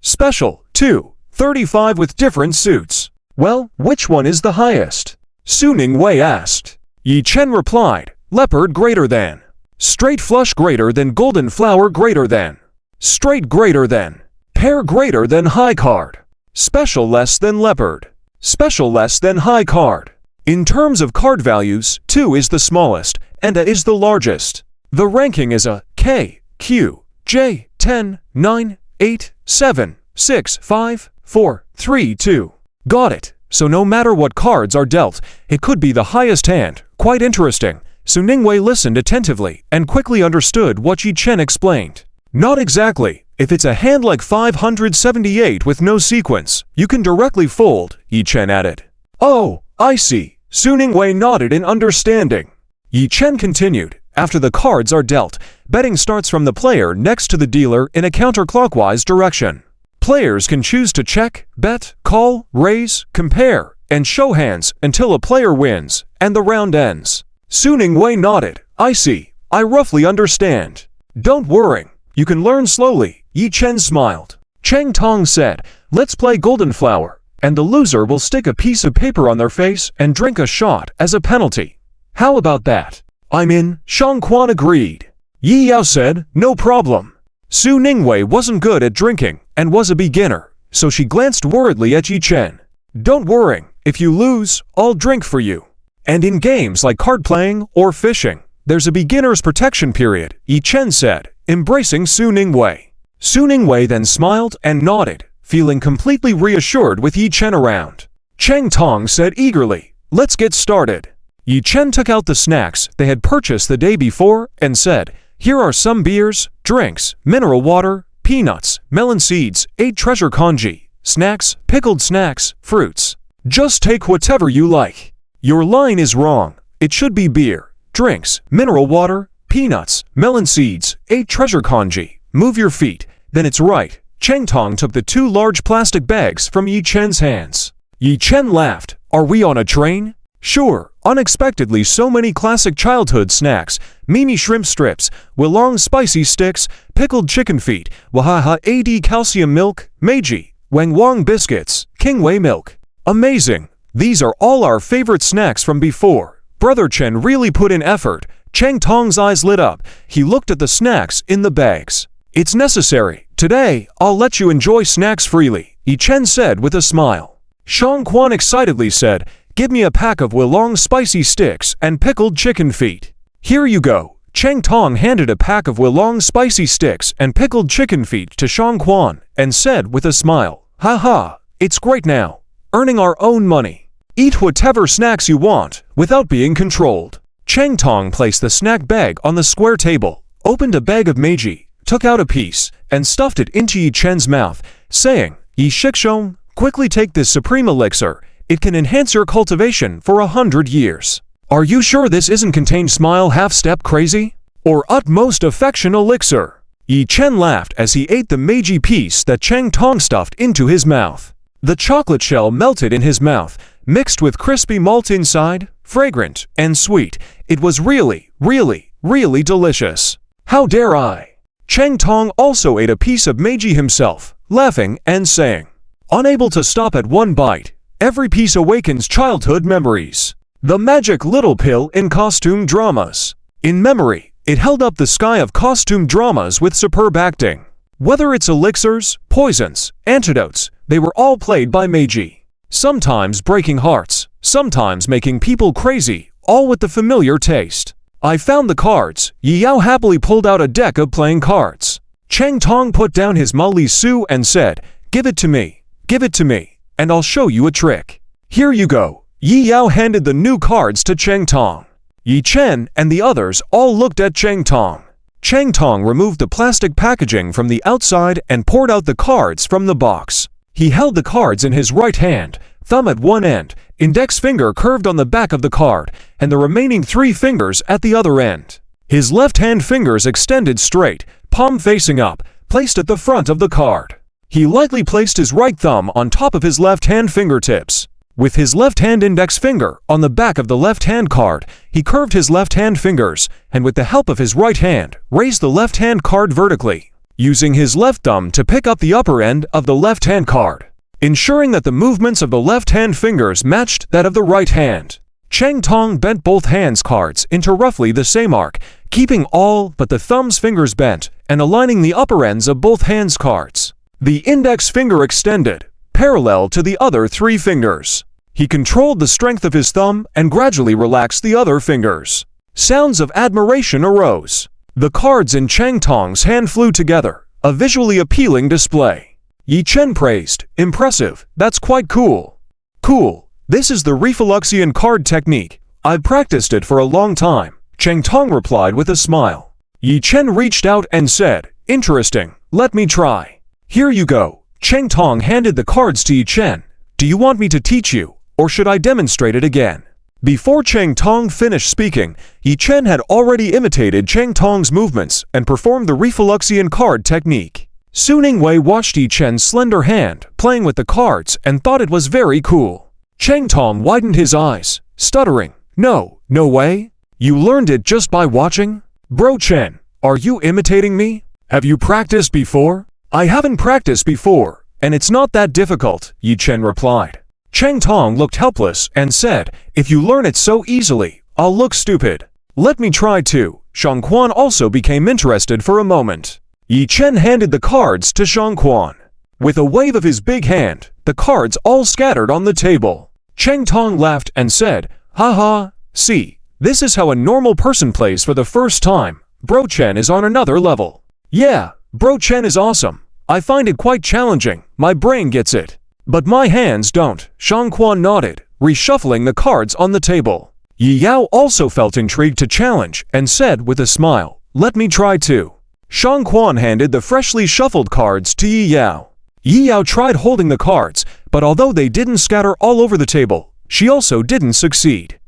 Special, 2, 35 with different suits. Well, which one is the highest? Su Ningwei asked. Yi Chen replied, leopard greater than. Straight flush greater than golden flower greater than. Straight greater than. Pair greater than high card. Special less than leopard. Special less than high card. In terms of card values, 2 is the smallest, and A is the largest. The ranking is A, K, Q, J, 10, 9, 8, 7, 6, 5, 4, 3, 2. Got it. So no matter what cards are dealt, it could be the highest hand. Quite interesting. Su Ningwei listened attentively and quickly understood what Yi Chen explained. Not exactly. If it's a hand like 578 with no sequence, you can directly fold, Yi Chen added. Oh, I see. Su Ningwei nodded in understanding. Yi Chen continued, after the cards are dealt, betting starts from the player next to the dealer in a counterclockwise direction. Players can choose to check, bet, call, raise, compare, and show hands until a player wins, and the round ends. Su Ningwei nodded. I see. I roughly understand. Don't worry. You can learn slowly, Yi Chen smiled. Chang Tong said, let's play golden flower, and the loser will stick a piece of paper on their face and drink a shot as a penalty. How about that? I'm in, Shang Quan agreed. Yi Yao said, no problem. Su Ningwei wasn't good at drinking and was a beginner, so she glanced worriedly at Yi Chen. Don't worry, if you lose, I'll drink for you. And in games like card playing or fishing, there's a beginner's protection period, Yi Chen said, embracing Su Ningwei. Su Ningwei then smiled and nodded, feeling completely reassured with Yi Chen around. Chang Tong said eagerly, let's get started. Yi Chen took out the snacks they had purchased the day before and said, here are some beers, drinks, mineral water, peanuts, melon seeds, 8 treasure congee, snacks, pickled snacks, fruits. Just take whatever you like. Your line is wrong. It should be beer, drinks, mineral water, peanuts, melon seeds, 8 treasure congee. Move your feet. Then it's right. Chang Tong took the 2 large plastic bags from Yi Chen's hands. Yi Chen laughed. Are we on a train? Sure. Unexpectedly so many classic childhood snacks. Mimi shrimp strips, Wilong spicy sticks, pickled chicken feet, Wahaha AD calcium milk, Meiji, Wang Wang biscuits, Kingwei milk. Amazing. These are all our favorite snacks from before. Brother Chen really put in effort. Chang Tong's eyes lit up. He looked at the snacks in the bags. It's necessary. Today, I'll let you enjoy snacks freely, Yi Chen said with a smile. Shang Quan excitedly said, give me a pack of Wilong spicy sticks and pickled chicken feet. Here you go. Chang Tong handed a pack of Wilong spicy sticks and pickled chicken feet to Shang Quan and said with a smile, haha, it's great now. Earning our own money. Eat whatever snacks you want without being controlled. Chang Tong placed the snack bag on the square table, opened a bag of Meiji, took out a piece, and stuffed it into Yi Chen's mouth, saying, "Yi Shikshong, quickly take this supreme elixir. It can enhance your cultivation for 100 years. Are you sure this isn't contained smile half-step crazy? Or utmost affection elixir?" Yi Chen laughed as he ate the Meiji piece that Cheng Tong stuffed into his mouth. The chocolate shell melted in his mouth, mixed with crispy malt inside, fragrant and sweet. It was really, really, really delicious. How dare I? Cheng Tong also ate a piece of Meiji himself, laughing and saying, "Unable to stop at one bite, every piece awakens childhood memories. The magic little pill in costume dramas." In memory, it held up the sky of costume dramas with superb acting. Whether it's elixirs, poisons, antidotes, they were all played by Meiji. Sometimes breaking hearts, sometimes making people crazy, all with the familiar taste. "I found the cards." Yi Yao happily pulled out a deck of playing cards. Cheng Tong put down his Mali Su and said, give it to me, and I'll show you a trick." "Here you go." Yi Yao handed the new cards to Cheng Tong. Yi Chen and the others all looked at Cheng Tong. Cheng Tong removed the plastic packaging from the outside and poured out the cards from the box. He held the cards in his right hand, thumb at one end, index finger curved on the back of the card, and the remaining 3 fingers at the other end. His left-hand fingers extended straight, palm facing up, placed at the front of the card. He lightly placed his right thumb on top of his left-hand fingertips. With his left-hand index finger on the back of the left-hand card, he curved his left-hand fingers, and with the help of his right hand, raised the left-hand card vertically, using his left thumb to pick up the upper end of the left-hand card, ensuring that the movements of the left-hand fingers matched that of the right hand. Cheng Tong bent both hands' cards into roughly the same arc, keeping all but the thumb's fingers bent and aligning the upper ends of both hands' cards. The index finger extended, parallel to the other 3 fingers. He controlled the strength of his thumb and gradually relaxed the other fingers. Sounds of admiration arose. The cards in Cheng Tong's hand flew together, a visually appealing display. Yi Chen praised, "Impressive, that's quite cool." "Cool, this is the Refluxian card technique. I've practiced it for a long time," Cheng Tong replied with a smile. Yi Chen reached out and said, "Interesting, let me try." "Here you go." Cheng Tong handed the cards to Yi Chen. "Do you want me to teach you, or should I demonstrate it again?" Before Cheng Tong finished speaking, Yi Chen had already imitated Cheng Tong's movements and performed the Refluxian card technique. Su Ningwei watched Yi Chen's slender hand playing with the cards and thought it was very cool. Cheng Tong widened his eyes, stuttering, No way? You learned it just by watching?" "Bro Chen, are you imitating me? Have you practiced before?" "I haven't practiced before, and it's not that difficult," Yi Chen replied. Cheng Tong looked helpless and said, "If you learn it so easily, I'll look stupid." "Let me try too." Shang Quan also became interested for a moment. Yi Chen handed the cards to Shang Quan. With a wave of his big hand, the cards all scattered on the table. Cheng Tong laughed and said, "Haha, see, this is how a normal person plays for the first time. Bro Chen is on another level." "Yeah, Bro Chen is awesome. I find it quite challenging, my brain gets it. But my hands don't," Shang Quan nodded, reshuffling the cards on the table. Yi Yao also felt intrigued to challenge and said with a smile, "Let me try too." Shang Quan handed the freshly shuffled cards to Yi Yao. Yi Yao tried holding the cards, but although they didn't scatter all over the table, she also didn't succeed.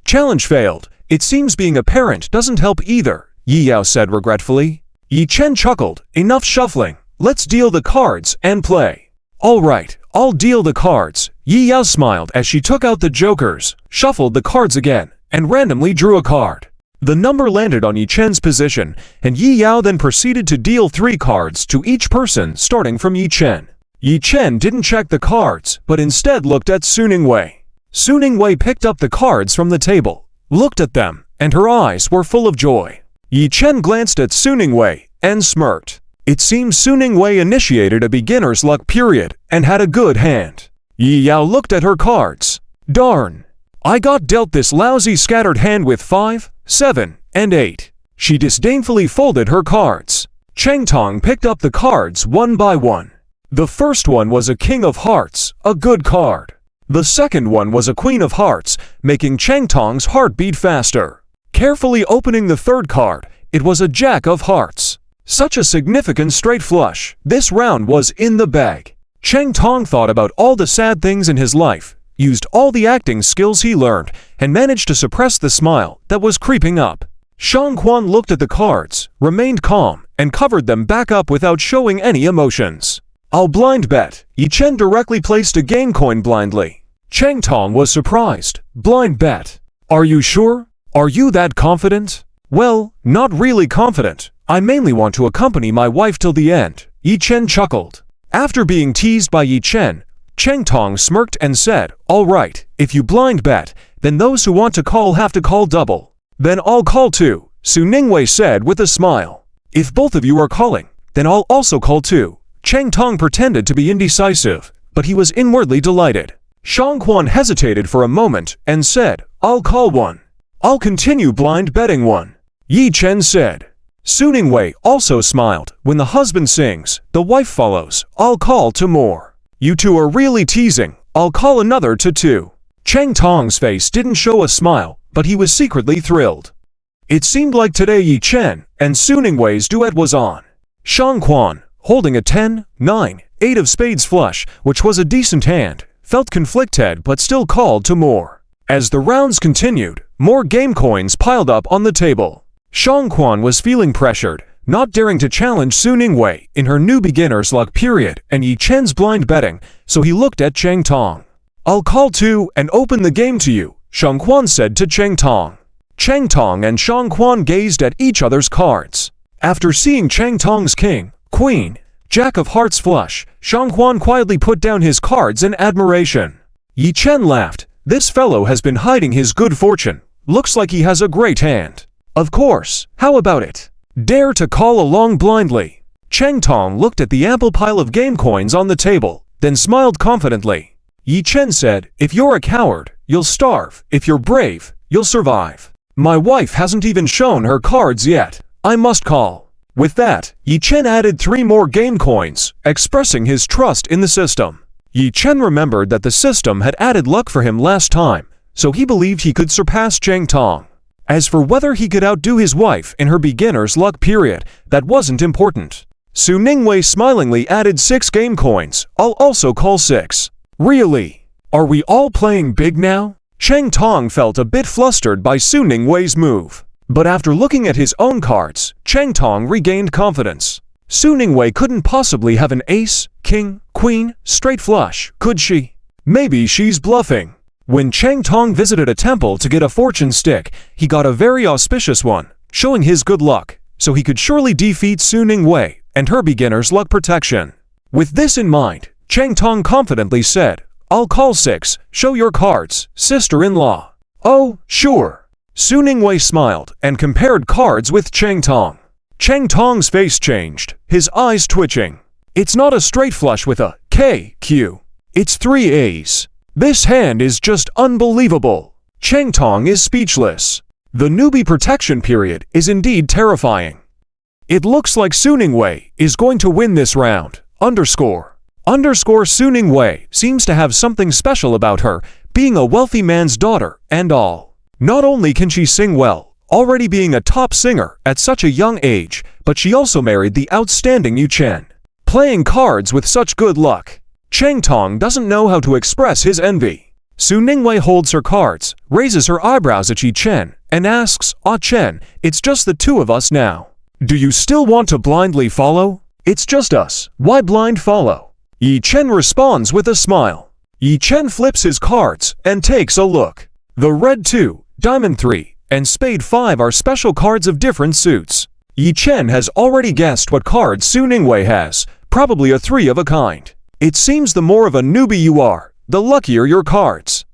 Challenge failed. It seems being a parent doesn't help either," Yi Yao said regretfully. Yi Chen chuckled, "Enough shuffling. Let's deal the cards and play." "All right, I'll deal the cards." Yi Yao smiled as she took out the jokers, shuffled the cards again, and randomly drew a card. The number landed on Yi Chen's position, and Yi Yao then proceeded to deal 3 cards to each person starting from Yi Chen. Yi Chen didn't check the cards, but instead looked at Su Ningwei. Su Ningwei picked up the cards from the table, looked at them, and her eyes were full of joy. Yi Chen glanced at Su Ningwei and smirked. It seems Su Ningwei initiated a beginner's luck period and had a good hand. Yi Yao looked at her cards. "Darn. I got dealt this lousy scattered hand with 5, 7, and 8. She disdainfully folded her cards. Cheng Tong picked up the cards one by one. The first one was a King of Hearts, a good card. The second one was a Queen of Hearts, making Cheng Tong's heart beat faster. Carefully opening the third card, it was a Jack of Hearts. Such a significant straight flush. This round was in the bag. Cheng Tong thought about all the sad things in his life, used all the acting skills he learned, and managed to suppress the smile that was creeping up. Shang Quan looked at the cards, remained calm, and covered them back up without showing any emotions. I'll blind bet. Yi Chen directly placed a game coin blindly. Cheng Tong was surprised. Blind bet? Are you sure? Are you that confident? Well, not really confident. I mainly want to accompany my wife till the end. Yi Chen chuckled. After being teased by Yi Chen, Cheng Tong smirked and said, all right, if you blind bet, then those who want to call have to call double. Then I'll call too, Su Ningwei said with a smile. If both of you are calling, then I'll also call too. Cheng Tong pretended to be indecisive, but he was inwardly delighted. Shang Quan hesitated for a moment and said, I'll call one. I'll continue blind betting one. Yi Chen said. Su Ningwei also smiled. When the husband sings, the wife follows. I'll call to more. You two are really teasing. I'll call another to two. Cheng Tong's face didn't show a smile, but he was secretly thrilled. It seemed like today Yi Chen and Su Ningwei's duet was on. Shang Quan, holding a 10, 9, 8 of spades flush, which was a decent hand, felt conflicted but still called to more. As the rounds continued, more game coins piled up on the table. Shang Quan was feeling pressured, not daring to challenge Su Ningwei in her new beginner's luck period and Yi Chen's blind betting, so he looked at Cheng Tong. I'll call two and open the game to you, Shang Quan said to Cheng Tong. Cheng Tong and Shang Quan gazed at each other's cards. After seeing Cheng Tong's king, queen, jack of hearts flush, Shang Quan quietly put down his cards in admiration. Yi Chen laughed. This fellow has been hiding his good fortune. Looks like he has a great hand. Of course, how about it? Dare to call along blindly. Cheng Tong looked at the ample pile of game coins on the table, then smiled confidently. Yi Chen said, if you're a coward, you'll starve. If you're brave, you'll survive. My wife hasn't even shown her cards yet. I must call. With that, Yi Chen added 3 more game coins, expressing his trust in the system. Yi Chen remembered that the system had added luck for him last time, so he believed he could surpass Cheng Tong. As for whether he could outdo his wife in her beginner's luck period, that wasn't important. Su Ningwei smilingly added 6 game coins. I'll also call 6. Really? Are we all playing big now? Cheng Tong felt a bit flustered by Su Ningwei's move. But after looking at his own cards, Cheng Tong regained confidence. Su Ningwei couldn't possibly have an ace, king, queen, straight flush, could she? Maybe she's bluffing. When Cheng Tong visited a temple to get a fortune stick, he got a very auspicious one, showing his good luck, so he could surely defeat Su Ningwei and her beginner's luck protection. With this in mind, Cheng Tong confidently said, I'll call 6, show your cards, sister-in-law. Oh, sure. Su Ningwei smiled and compared cards with Cheng Tong. Cheng Tong's face changed, his eyes twitching. It's not a straight flush with a KQ. It's 3 A's. This hand is just unbelievable. Cheng Tong is speechless. The newbie protection period is indeed terrifying. It looks like Su Ningwei is going to win this round. Su Ningwei seems to have something special about her, being a wealthy man's daughter and all. Not only can she sing well, already being a top singer at such a young age, but she also married the outstanding Yi Chen. Playing cards with such good luck. Cheng Tong doesn't know how to express his envy. Su Ningwei holds her cards, raises her eyebrows at Yi Chen, and asks, Ah Chen, it's just the two of us now. Do you still want to blindly follow? It's just us. Why blind follow? Yi Chen responds with a smile. Yi Chen flips his cards and takes a look. The red 2, diamond 3, and spade 5 are special cards of different suits. Yi Chen has already guessed what cards Su Ningwei has, probably a 3 of a kind. It seems the more of a newbie you are, the luckier your cards.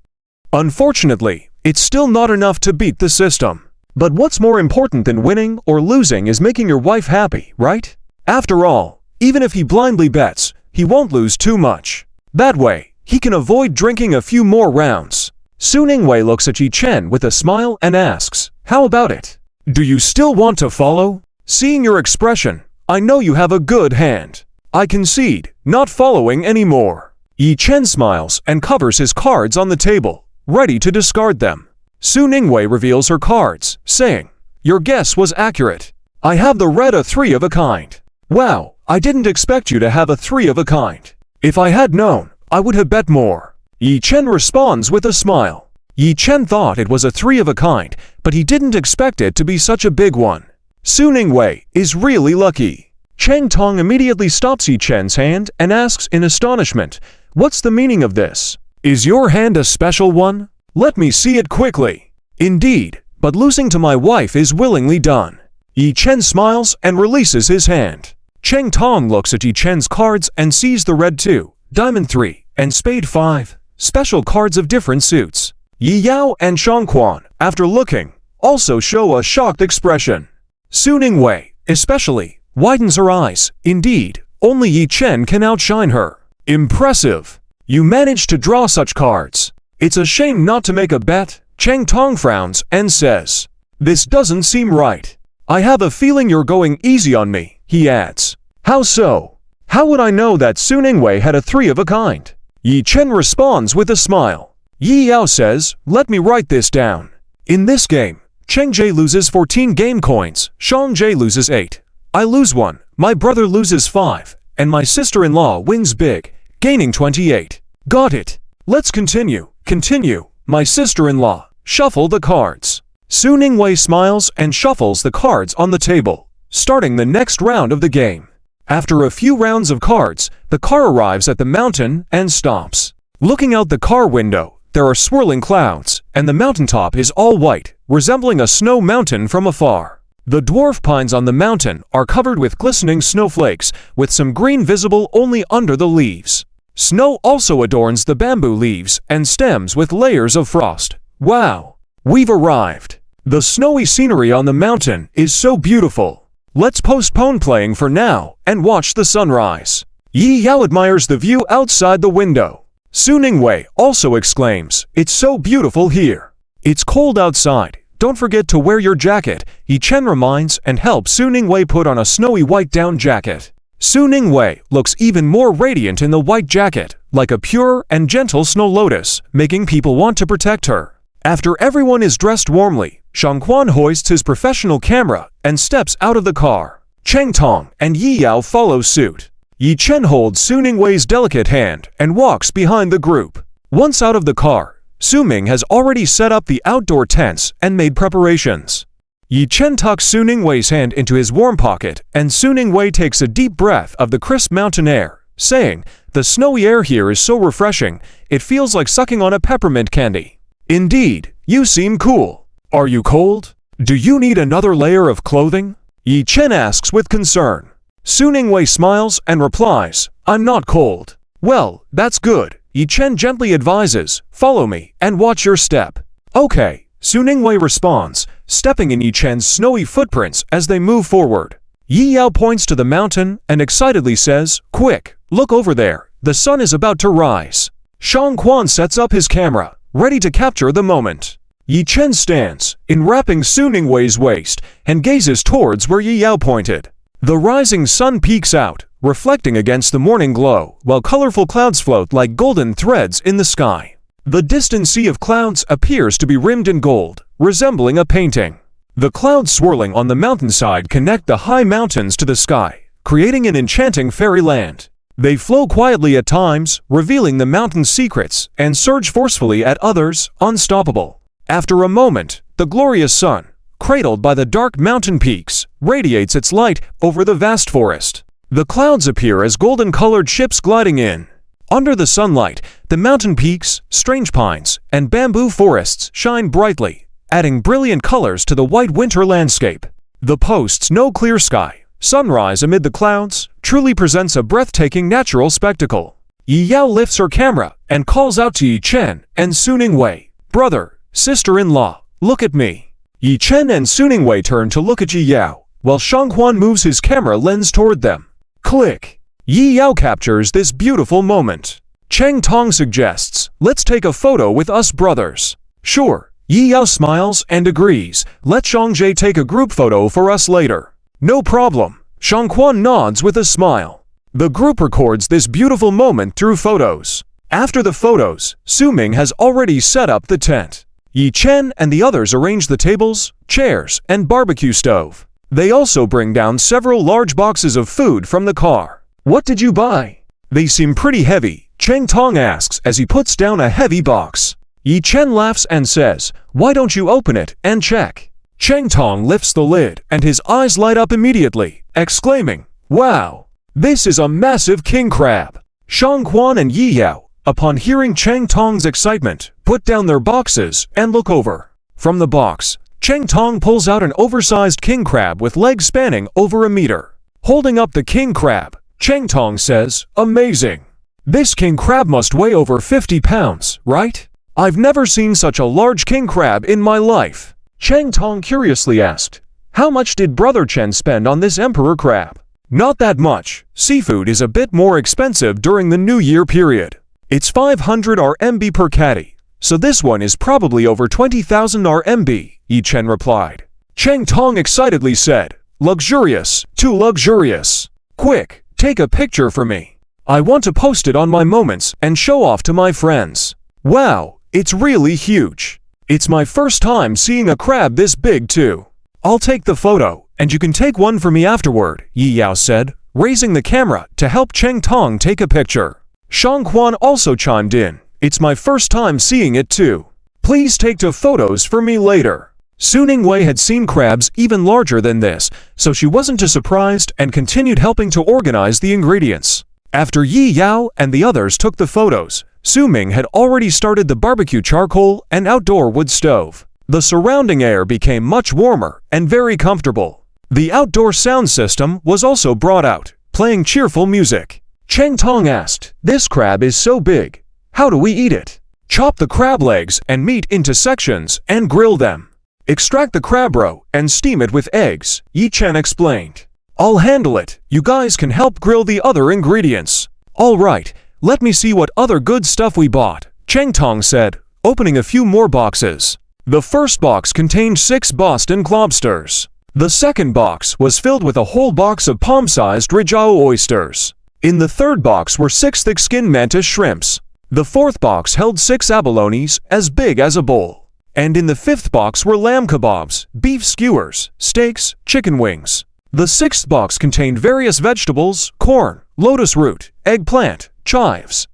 Unfortunately, it's still not enough to beat the system. But what's more important than winning or losing is making your wife happy, right? After all, even if he blindly bets, he won't lose too much. That way, he can avoid drinking a few more rounds. Su Ningwei looks at Yi Chen with a smile and asks, how about it? Do you still want to follow? Seeing your expression, I know you have a good hand. I concede, not following anymore. Yi Chen smiles and covers his cards on the table, ready to discard them. Su Ningwei reveals her cards, saying, your guess was accurate. I have the red a 3 of a kind. Wow, I didn't expect you to have a 3 of a kind. If I had known, I would have bet more. Yi Chen responds with a smile. Yi Chen thought it was a 3 of a kind, but he didn't expect it to be such a big one. Su Ningwei is really lucky. Cheng Tong immediately stops Yi Chen's hand and asks in astonishment, "What's the meaning of this? Is your hand a special one? Let me see it quickly." "Indeed, but losing to my wife is willingly done." Yi Chen smiles and releases his hand. Cheng Tong looks at Yi Chen's cards and sees the red 2, diamond 3, and spade 5, special cards of different suits. Yi Yao and Shang Quan, after looking, also show a shocked expression. Su Ningwei, especially, widens her eyes. Indeed, only Yi Chen can outshine her. Impressive. You managed to draw such cards. It's a shame not to make a bet. Cheng Tong frowns and says, "This doesn't seem right. I have a feeling you're going easy on me," he adds. "How so? How would I know that Su Ningwei had a 3 of a kind?" Yi Chen responds with a smile. Yi Yao says, "Let me write this down. In this game, Cheng Jie loses 14 game coins, Shang Jie loses 8. I lose 1, my brother loses 5, and my sister-in-law wins big, gaining 28. Got it. Let's continue. Continue. My sister-in-law. Shuffle the cards." Su Ningwei smiles and shuffles the cards on the table, starting the next round of the game. After a few rounds of cards, the car arrives at the mountain and stops. Looking out the car window, there are swirling clouds, and the mountaintop is all white, resembling a snow mountain from afar. The dwarf pines on the mountain are covered with glistening snowflakes, with some green visible only under the leaves. Snow also adorns the bamboo leaves and stems with layers of frost. Wow! We've arrived. The snowy scenery on the mountain is so beautiful. Let's postpone playing for now and watch the sunrise. Yi Yao admires the view outside the window. Su Ningwei also exclaims, "It's so beautiful here." "It's cold outside. Don't forget to wear your jacket," Yi Chen reminds and helps Su Ningwei put on a snowy white down jacket. Su Ningwei looks even more radiant in the white jacket, like a pure and gentle snow lotus, making people want to protect her. After everyone is dressed warmly, Shang Quan hoists his professional camera and steps out of the car. Cheng Tong and Yi Yao follow suit. Yi Chen holds Su Ningwei's delicate hand and walks behind the group. Once out of the car, Su Ming has already set up the outdoor tents and made preparations. Yi Chen tucks Su Ningwei's hand into his warm pocket, and Su Ningwei takes a deep breath of the crisp mountain air, saying, "The snowy air here is so refreshing, it feels like sucking on a peppermint candy." "Indeed, you seem cool. Are you cold? Do you need another layer of clothing?" Yi Chen asks with concern. Su Ningwei smiles and replies, "I'm not cold." "Well, that's good," Yi Chen gently advises, "Follow me and watch your step." "Okay," Su Ningwei responds, stepping in Yi Chen's snowy footprints as they move forward. Yi Yao points to the mountain and excitedly says, "Quick, look over there, the sun is about to rise." Shang Quan sets up his camera, ready to capture the moment. Yi Chen stands, enwrapping Su Ningwei's waist, and gazes towards where Yi Yao pointed. The rising sun peeks out, reflecting against the morning glow, while colorful clouds float like golden threads in the sky. The distant sea of clouds appears to be rimmed in gold, resembling a painting. The clouds swirling on the mountainside connect the high mountains to the sky, creating an enchanting fairyland. They flow quietly at times, revealing the mountain's secrets, and surge forcefully at others, unstoppable. After a moment, the glorious sun, cradled by the dark mountain peaks, radiates its light over the vast forest. The clouds appear as golden-colored ships gliding in. Under the sunlight, the mountain peaks, strange pines, and bamboo forests shine brightly, adding brilliant colors to the white winter landscape. The post's no clear sky, sunrise amid the clouds, truly presents a breathtaking natural spectacle. Yi Yao lifts her camera and calls out to Yi Chen and Su Ningwei, "Brother, sister-in-law, look at me." Yi Chen and Su Ningwei turn to look at Yi Yao, while Shang Quan moves his camera lens toward them. Click! Yi Yao captures this beautiful moment. Cheng Tong suggests, "Let's take a photo with us brothers." "Sure." Yi Yao smiles and agrees. "Let Shang Jie take a group photo for us later." "No problem." Shang Quan nods with a smile. The group records this beautiful moment through photos. After the photos, Su Ming has already set up the tent. Yi Chen and the others arrange the tables, chairs, and barbecue stove. They also bring down several large boxes of food from the car. What did you buy? They seem pretty heavy, Cheng Tong asks as he puts down a heavy box. Yi Chen laughs and says, why don't you open it and check? Cheng Tong lifts the lid and his eyes light up immediately, exclaiming, wow! This is a massive king crab! Shang Quan and Yi Yao, upon hearing Cheng Tong's excitement, put down their boxes and look over. From the box, Cheng Tong pulls out an oversized king crab with legs spanning over a meter. Holding up the king crab, Cheng Tong says, amazing! This king crab must weigh over 50 pounds, right? I've never seen such a large king crab in my life. Cheng Tong curiously asked, how much did Brother Chen spend on this emperor crab? Not that much. Seafood is a bit more expensive during the New Year period. It's 500 RMB per caddy, so this one is probably over 20,000 RMB, Yi Chen replied. Cheng Tong excitedly said, luxurious, too luxurious. Quick, take a picture for me. I want to post it on my moments and show off to my friends. Wow, it's really huge. It's my first time seeing a crab this big too. I'll take the photo, and you can take one for me afterward, Yi Yao said, raising the camera to help Cheng Tong take a picture. Shang Quan also chimed in, it's my first time seeing it too. Please take two photos for me later. Su Ningwei had seen crabs even larger than this, so she wasn't too surprised and continued helping to organize the ingredients. After Yi Yao and the others took the photos, Su Ming had already started the barbecue charcoal and outdoor wood stove. The surrounding air became much warmer and very comfortable. The outdoor sound system was also brought out, playing cheerful music. Cheng Tong asked, this crab is so big. How do we eat it? Chop the crab legs and meat into sections and grill them. Extract the crab roe and steam it with eggs, Yi Chen explained. I'll handle it. You guys can help grill the other ingredients. All right, let me see what other good stuff we bought, Cheng Tong said, opening a few more boxes. The first box contained 6 Boston lobsters. The second box was filled with a whole box of palm-sized DRIZZLE oysters. In the third box were 6 thick-skinned mantis shrimps. The fourth box held 6 abalones as big as a bowl. And in the fifth box were lamb kebabs, beef skewers, steaks, chicken wings. The sixth box contained various vegetables, corn, lotus root, eggplant, chives.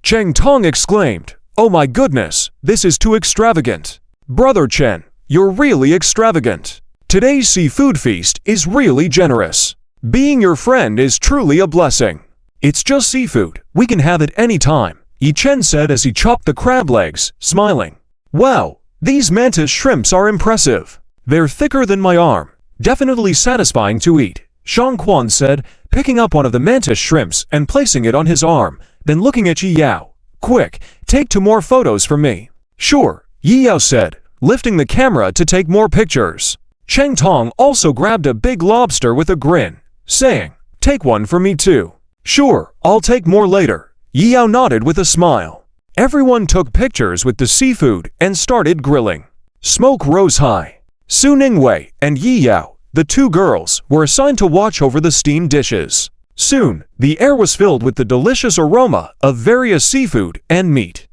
Cheng Tong exclaimed, oh my goodness, this is too extravagant. Brother Chen, you're really extravagant. Today's seafood feast is really generous. Being your friend is truly a blessing. It's just seafood, we can have it any time, Yi Chen said as he chopped the crab legs, smiling. Wow, these mantis shrimps are impressive. They're thicker than my arm. Definitely satisfying to eat, Shang Quan said, picking up one of the mantis shrimps and placing it on his arm, then looking at Yi Yao. Quick, take 2 more photos for me. Sure, Yi Yao said, lifting the camera to take more pictures. Cheng Tong also grabbed a big lobster with a grin, saying, take one for me too. Sure, I'll take more later. Yi Yao nodded with a smile. Everyone took pictures with the seafood and started grilling. Smoke rose high. Su Ningwei and Yi Yao, the 2 girls, were assigned to watch over the steamed dishes. Soon, the air was filled with the delicious aroma of various seafood and meat.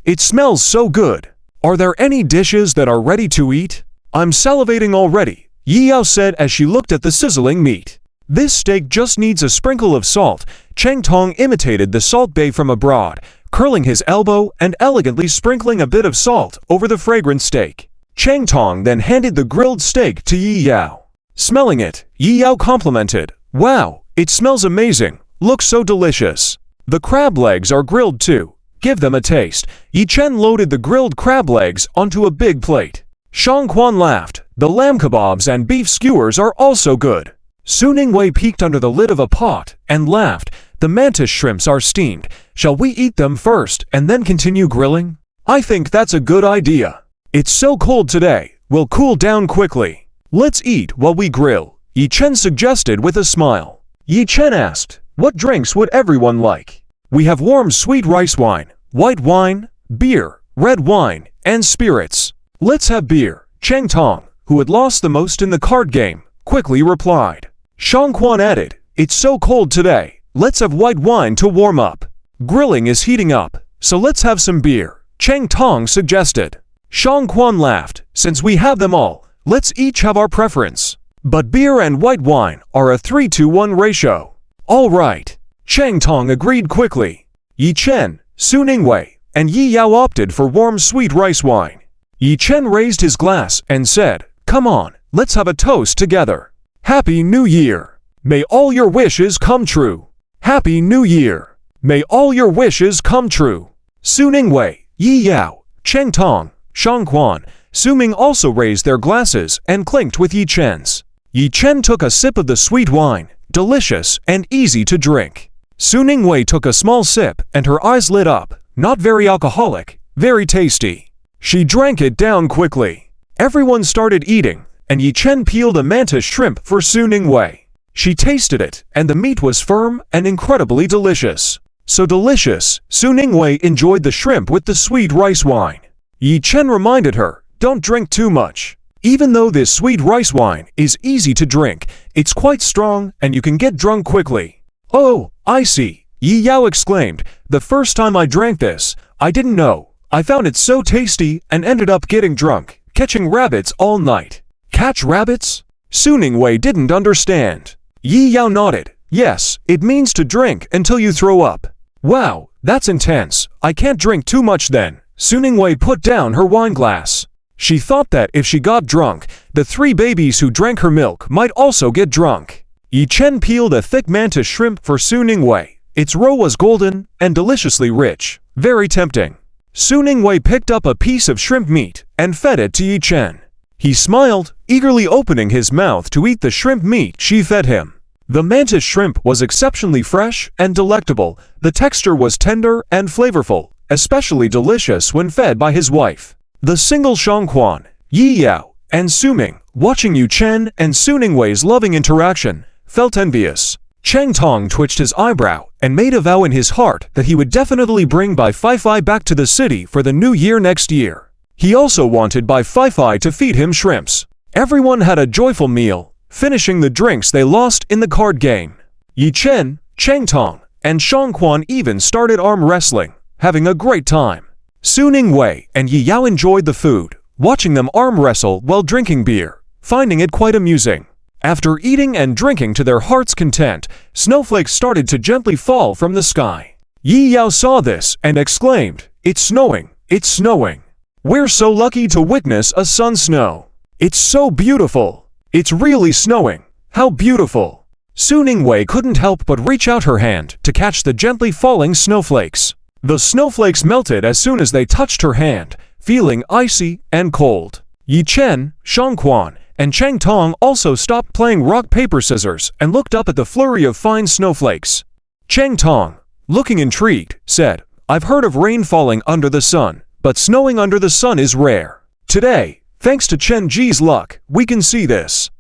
It smells so good. Are there any dishes that are ready to eat? I'm salivating already, Yi Yao said as she looked at the sizzling meat. This steak just needs a sprinkle of salt. Cheng Tong imitated the Salt Bae from abroad, curling his elbow and elegantly sprinkling a bit of salt over the fragrant steak. Cheng Tong then handed the grilled steak to Yi Yao. Smelling it, Yi Yao complimented, wow, it smells amazing, looks so delicious. The crab legs are grilled too. Give them a taste. Yi Chen loaded the grilled crab legs onto a big plate. Shang Quan laughed, the lamb kebabs and beef skewers are also good. Su Ningwei peeked under the lid of a pot and laughed, the mantis shrimps are steamed. Shall we eat them first and then continue grilling? I think that's a good idea. It's so cold today, we'll cool down quickly. Let's eat while we grill, Yi Chen suggested with a smile. Yi Chen asked, what drinks would everyone like? We have warm sweet rice wine, white wine, beer, red wine, and spirits. Let's have beer, Cheng Tong, who had lost the most in the card game, quickly replied. Shang Quan added, it's so cold today, let's have white wine to warm up. Grilling is heating up, so let's have some beer, Cheng Tong suggested. Shang Quan laughed, since we have them all, let's each have our preference. but beer and white wine are a 3-to-1 ratio. All right. Chang Tong agreed quickly. Yi Chen, Su Ningwei, and Yi Yao opted for warm sweet rice wine. Yi Chen raised his glass and said, "Come on, let's have a toast together. Happy New Year. May all your wishes come true. Happy New Year. May all your wishes come true." Su Ningwei, Yi Yao, Cheng Tong, Shang Quan, Su Ming also raised their glasses and clinked with Yi Chen's. Yi Chen took a sip of the sweet wine, delicious and easy to drink. Su Ningwei took a small sip and her eyes lit up, not very alcoholic, very tasty. She drank it down quickly. Everyone started eating, and Yi Chen peeled a mantis shrimp for Su Ningwei. She tasted it, and the meat was firm and incredibly delicious. So delicious, Su Ningwei enjoyed the shrimp with the sweet rice wine. Yi Chen reminded her, "Don't drink too much. Even though this sweet rice wine is easy to drink, it's quite strong and you can get drunk quickly." "Oh, I see," Yi Yao exclaimed. "The first time I drank this, I didn't know. I found it so tasty and ended up getting drunk, catching rabbits all night." "Catch rabbits?" Su Ningwei didn't understand. Yi Yao nodded. "Yes, it means to drink until you throw up." "Wow, that's intense. I can't drink too much then." Su Ningwei put down her wine glass. She thought that if she got drunk, the 3 babies who drank her milk might also get drunk. Yi Chen peeled a thick mantis shrimp for Su Ningwei. Its roe was golden and deliciously rich, very tempting. Su Ningwei picked up a piece of shrimp meat and fed it to Yi Chen. He smiled, eagerly opening his mouth to eat the shrimp meat she fed him. The mantis shrimp was exceptionally fresh and delectable. The texture was tender and flavorful, especially delicious when fed by his wife. The single Shang Quan, Yi Yao, and Su Ming, watching Yi Chen and Su Ningwei's loving interaction, felt envious. Cheng Tong twitched his eyebrow and made a vow in his heart that he would definitely bring Bai Fai back to the city for the new year next year. He also wanted Bai Fai to feed him shrimps. Everyone had a joyful meal, finishing the drinks they lost in the card game. Yi Chen, Cheng Tong, and Shang Quan even started arm wrestling, having a great time. Su Ningwei and Yi Yao enjoyed the food, watching them arm wrestle while drinking beer, finding it quite amusing. After eating and drinking to their heart's content, snowflakes started to gently fall from the sky. Yi Yao saw this and exclaimed, "It's snowing, it's snowing. We're so lucky to witness a sun snow. It's so beautiful. It's really snowing. How beautiful." Su Ningwei couldn't help but reach out her hand to catch the gently falling snowflakes. The snowflakes melted as soon as they touched her hand, feeling icy and cold. Yi Chen, Shang Quan, and Cheng Tong also stopped playing rock paper scissors and looked up at the flurry of fine snowflakes. Cheng Tong, looking intrigued, said, "I've heard of rain falling under the sun, but snowing under the sun is rare. Today, thanks to Chen Ji's luck, we can see this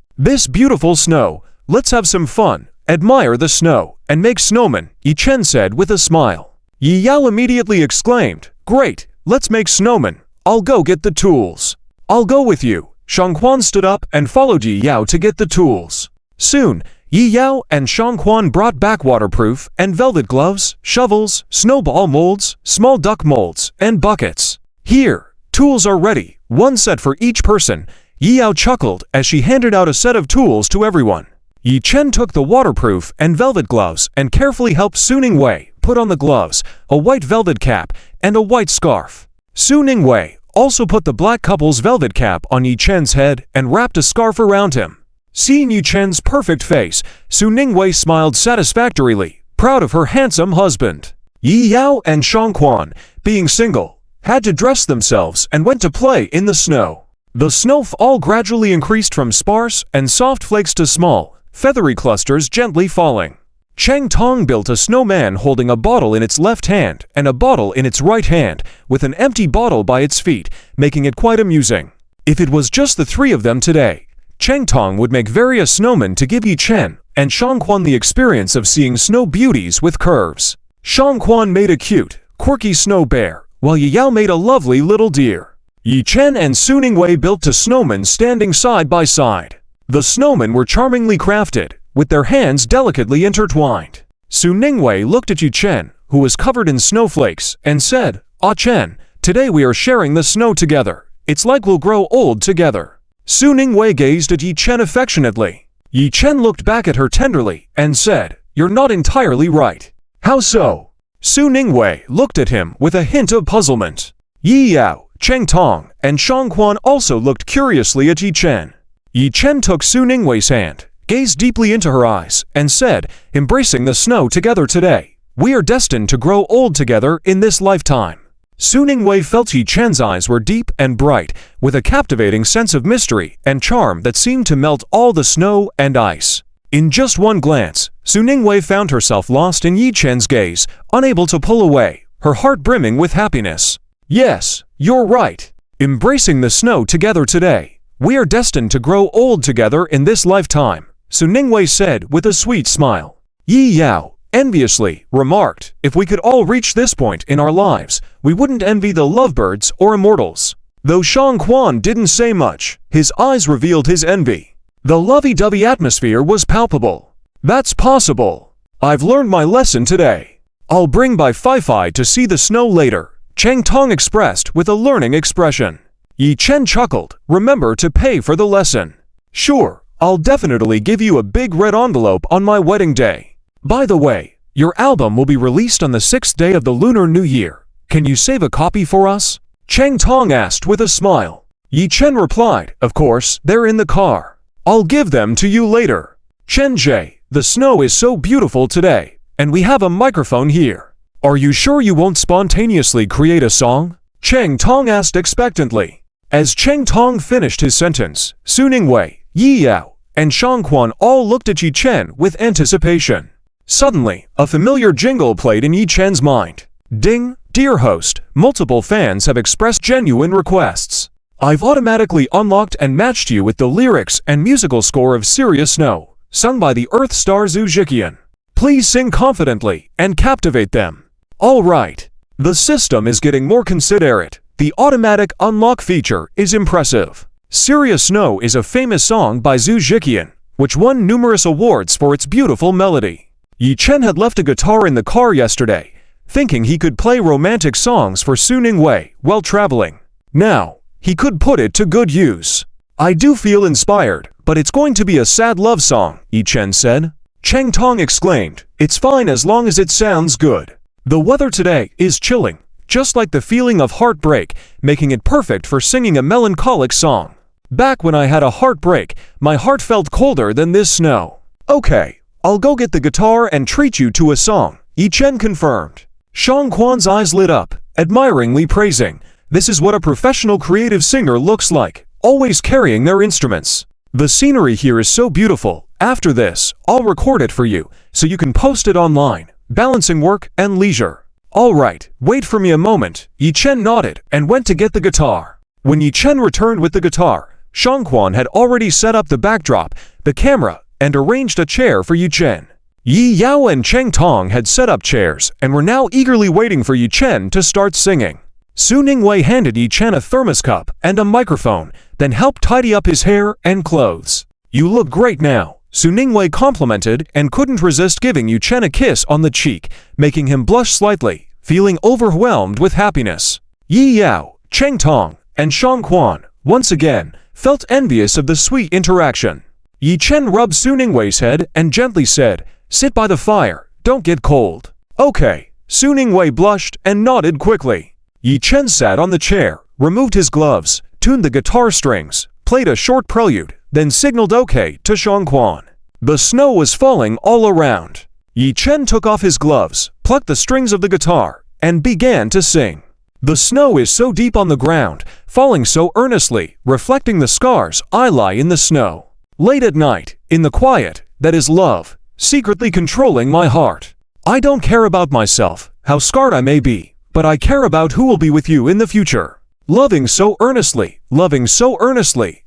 beautiful snow. Let's have some fun, admire the snow, and make snowmen," Yi Chen said with a smile. Yi Yao immediately exclaimed, "Great, let's make snowmen. I'll go get the tools." "I'll go with you." Shang Quan stood up and followed Yi Yao to get the tools. Soon, Yi Yao and Shang Quan brought back waterproof and velvet gloves, shovels, snowball molds, small duck molds, and buckets. "Here, tools are ready, one set for each person." Yi Yao chuckled as she handed out a set of tools to everyone. Yi Chen took the waterproof and velvet gloves and carefully helped Su Ningwei put on the gloves, a white velvet cap, and a white scarf. Su Ningwei also put the black couple's velvet cap on Yi Chen's head and wrapped a scarf around him. Seeing Yi Chen's perfect face, Su Ningwei smiled satisfactorily, proud of her handsome husband. Yi Yao and Shang Quan, being single, had to dress themselves and went to play in the snow. The snowfall gradually increased from sparse and soft flakes to small, feathery clusters gently falling. Cheng Tong built a snowman holding a bottle in its left hand and a bottle in its right hand, with an empty bottle by its feet, making it quite amusing. If it was just the 3 of them today, Cheng Tong would make various snowmen to give Yi Chen and Shang Quan the experience of seeing snow beauties with curves. Shang Quan made a cute, quirky snow bear, while Yi Yao made a lovely little deer. Yi Chen and Su Ningwei built a snowman standing side by side. The snowmen were charmingly crafted, with their hands delicately intertwined. Su Ningwei looked at Yi Chen, who was covered in snowflakes, and said, "Ah Chen, today we are sharing the snow together. It's like we'll grow old together." Su Ningwei gazed at Yi Chen affectionately. Yi Chen looked back at her tenderly and said, "You're not entirely right." "How so?" Su Ningwei looked at him with a hint of puzzlement. Yi Yao, Cheng Tong, and Shang Quan also looked curiously at Yi Chen. Yi Chen took Su Ningwei's hand, gazed deeply into her eyes, and said, "Embracing the snow together today, we are destined to grow old together in this lifetime." Su Ningwei felt Yi Chen's eyes were deep and bright, with a captivating sense of mystery and charm that seemed to melt all the snow and ice. In just one glance, Su Ningwei found herself lost in Yi Chen's gaze, unable to pull away, her heart brimming with happiness. "Yes, you're right. Embracing the snow together today, we are destined to grow old together in this lifetime," Su Ningwei said with a sweet smile. Yi Yao enviously remarked, "If we could all reach this point in our lives, we wouldn't envy the lovebirds or immortals." Though Shang Quan didn't say much, his eyes revealed his envy. The lovey-dovey atmosphere was palpable. "That's possible. I've learned my lesson today. I'll bring Bai Fai to see the snow later," Cheng Tong expressed with a learning expression. Yi Chen chuckled, "Remember to pay for the lesson." "Sure, I'll definitely give you a big red envelope on my wedding day. By the way, your album will be released on the 6th day of the Lunar New Year. Can you save a copy for us?" Cheng Tong asked with a smile. Yi Chen replied, "Of course, they're in the car. I'll give them to you later." "Chen Jie, the snow is so beautiful today, and we have a microphone here. Are you sure you won't spontaneously create a song?" Cheng Tong asked expectantly. As Cheng Tong finished his sentence, Su Ningwei, Yi Yao, and Shang Quan all looked at Yi Chen with anticipation. Suddenly, a familiar jingle played in Yi Chen's mind. "Ding, dear host, multiple fans have expressed genuine requests. I've automatically unlocked and matched you with the lyrics and musical score of Serious Snow, sung by the Earth star Zhu Ziqian. Please sing confidently and captivate them." All right. The system is getting more considerate. The automatic unlock feature is impressive. Serious Snow is a famous song by Zhu Ziqian, which won numerous awards for its beautiful melody. Yi Chen had left a guitar in the car yesterday, thinking he could play romantic songs for Su Ningwei while traveling. Now, he could put it to good use. "I do feel inspired, but it's going to be a sad love song," Yi Chen said. Cheng Tong exclaimed, "It's fine as long as it sounds good. The weather today is chilling, just like the feeling of heartbreak, making it perfect for singing a melancholic song. Back when I had a heartbreak, my heart felt colder than this snow." "Okay, I'll go get the guitar and treat you to a song," Yi Chen confirmed. Shang Quan's eyes lit up, admiringly praising, "This is what a professional creative singer looks like, always carrying their instruments. The scenery here is so beautiful. After this, I'll record it for you, so you can post it online, balancing work and leisure." "All right, wait for me a moment," Yi Chen nodded and went to get the guitar. When Yi Chen returned with the guitar, Shang Quan had already set up the backdrop, the camera, and arranged a chair for Yi Chen. Yi Yao and Cheng Tong had set up chairs and were now eagerly waiting for Yi Chen to start singing. Su Ningwei handed Yi Chen a thermos cup and a microphone, then helped tidy up his hair and clothes. "You look great now," Su Ningwei complimented and couldn't resist giving Yi Chen a kiss on the cheek, making him blush slightly, feeling overwhelmed with happiness. Yi Yao, Cheng Tong, and Shang Quan, once again, felt envious of the sweet interaction. Yi Chen rubbed Su Ningwei's head and gently said, "Sit by the fire, don't get cold." "Okay." Su Ningwei blushed and nodded quickly. Yi Chen sat on the chair, removed his gloves, tuned the guitar strings, played a short prelude, then signaled okay to Shang Quan. The snow was falling all around. Yi Chen took off his gloves, plucked the strings of the guitar, and began to sing. The snow is so deep on the ground, falling so earnestly, reflecting the scars I lie in the snow. Late at night, in the quiet, that is love, secretly controlling my heart. I don't care about myself, how scarred I may be, but I care about who will be with you in the future. Loving so earnestly,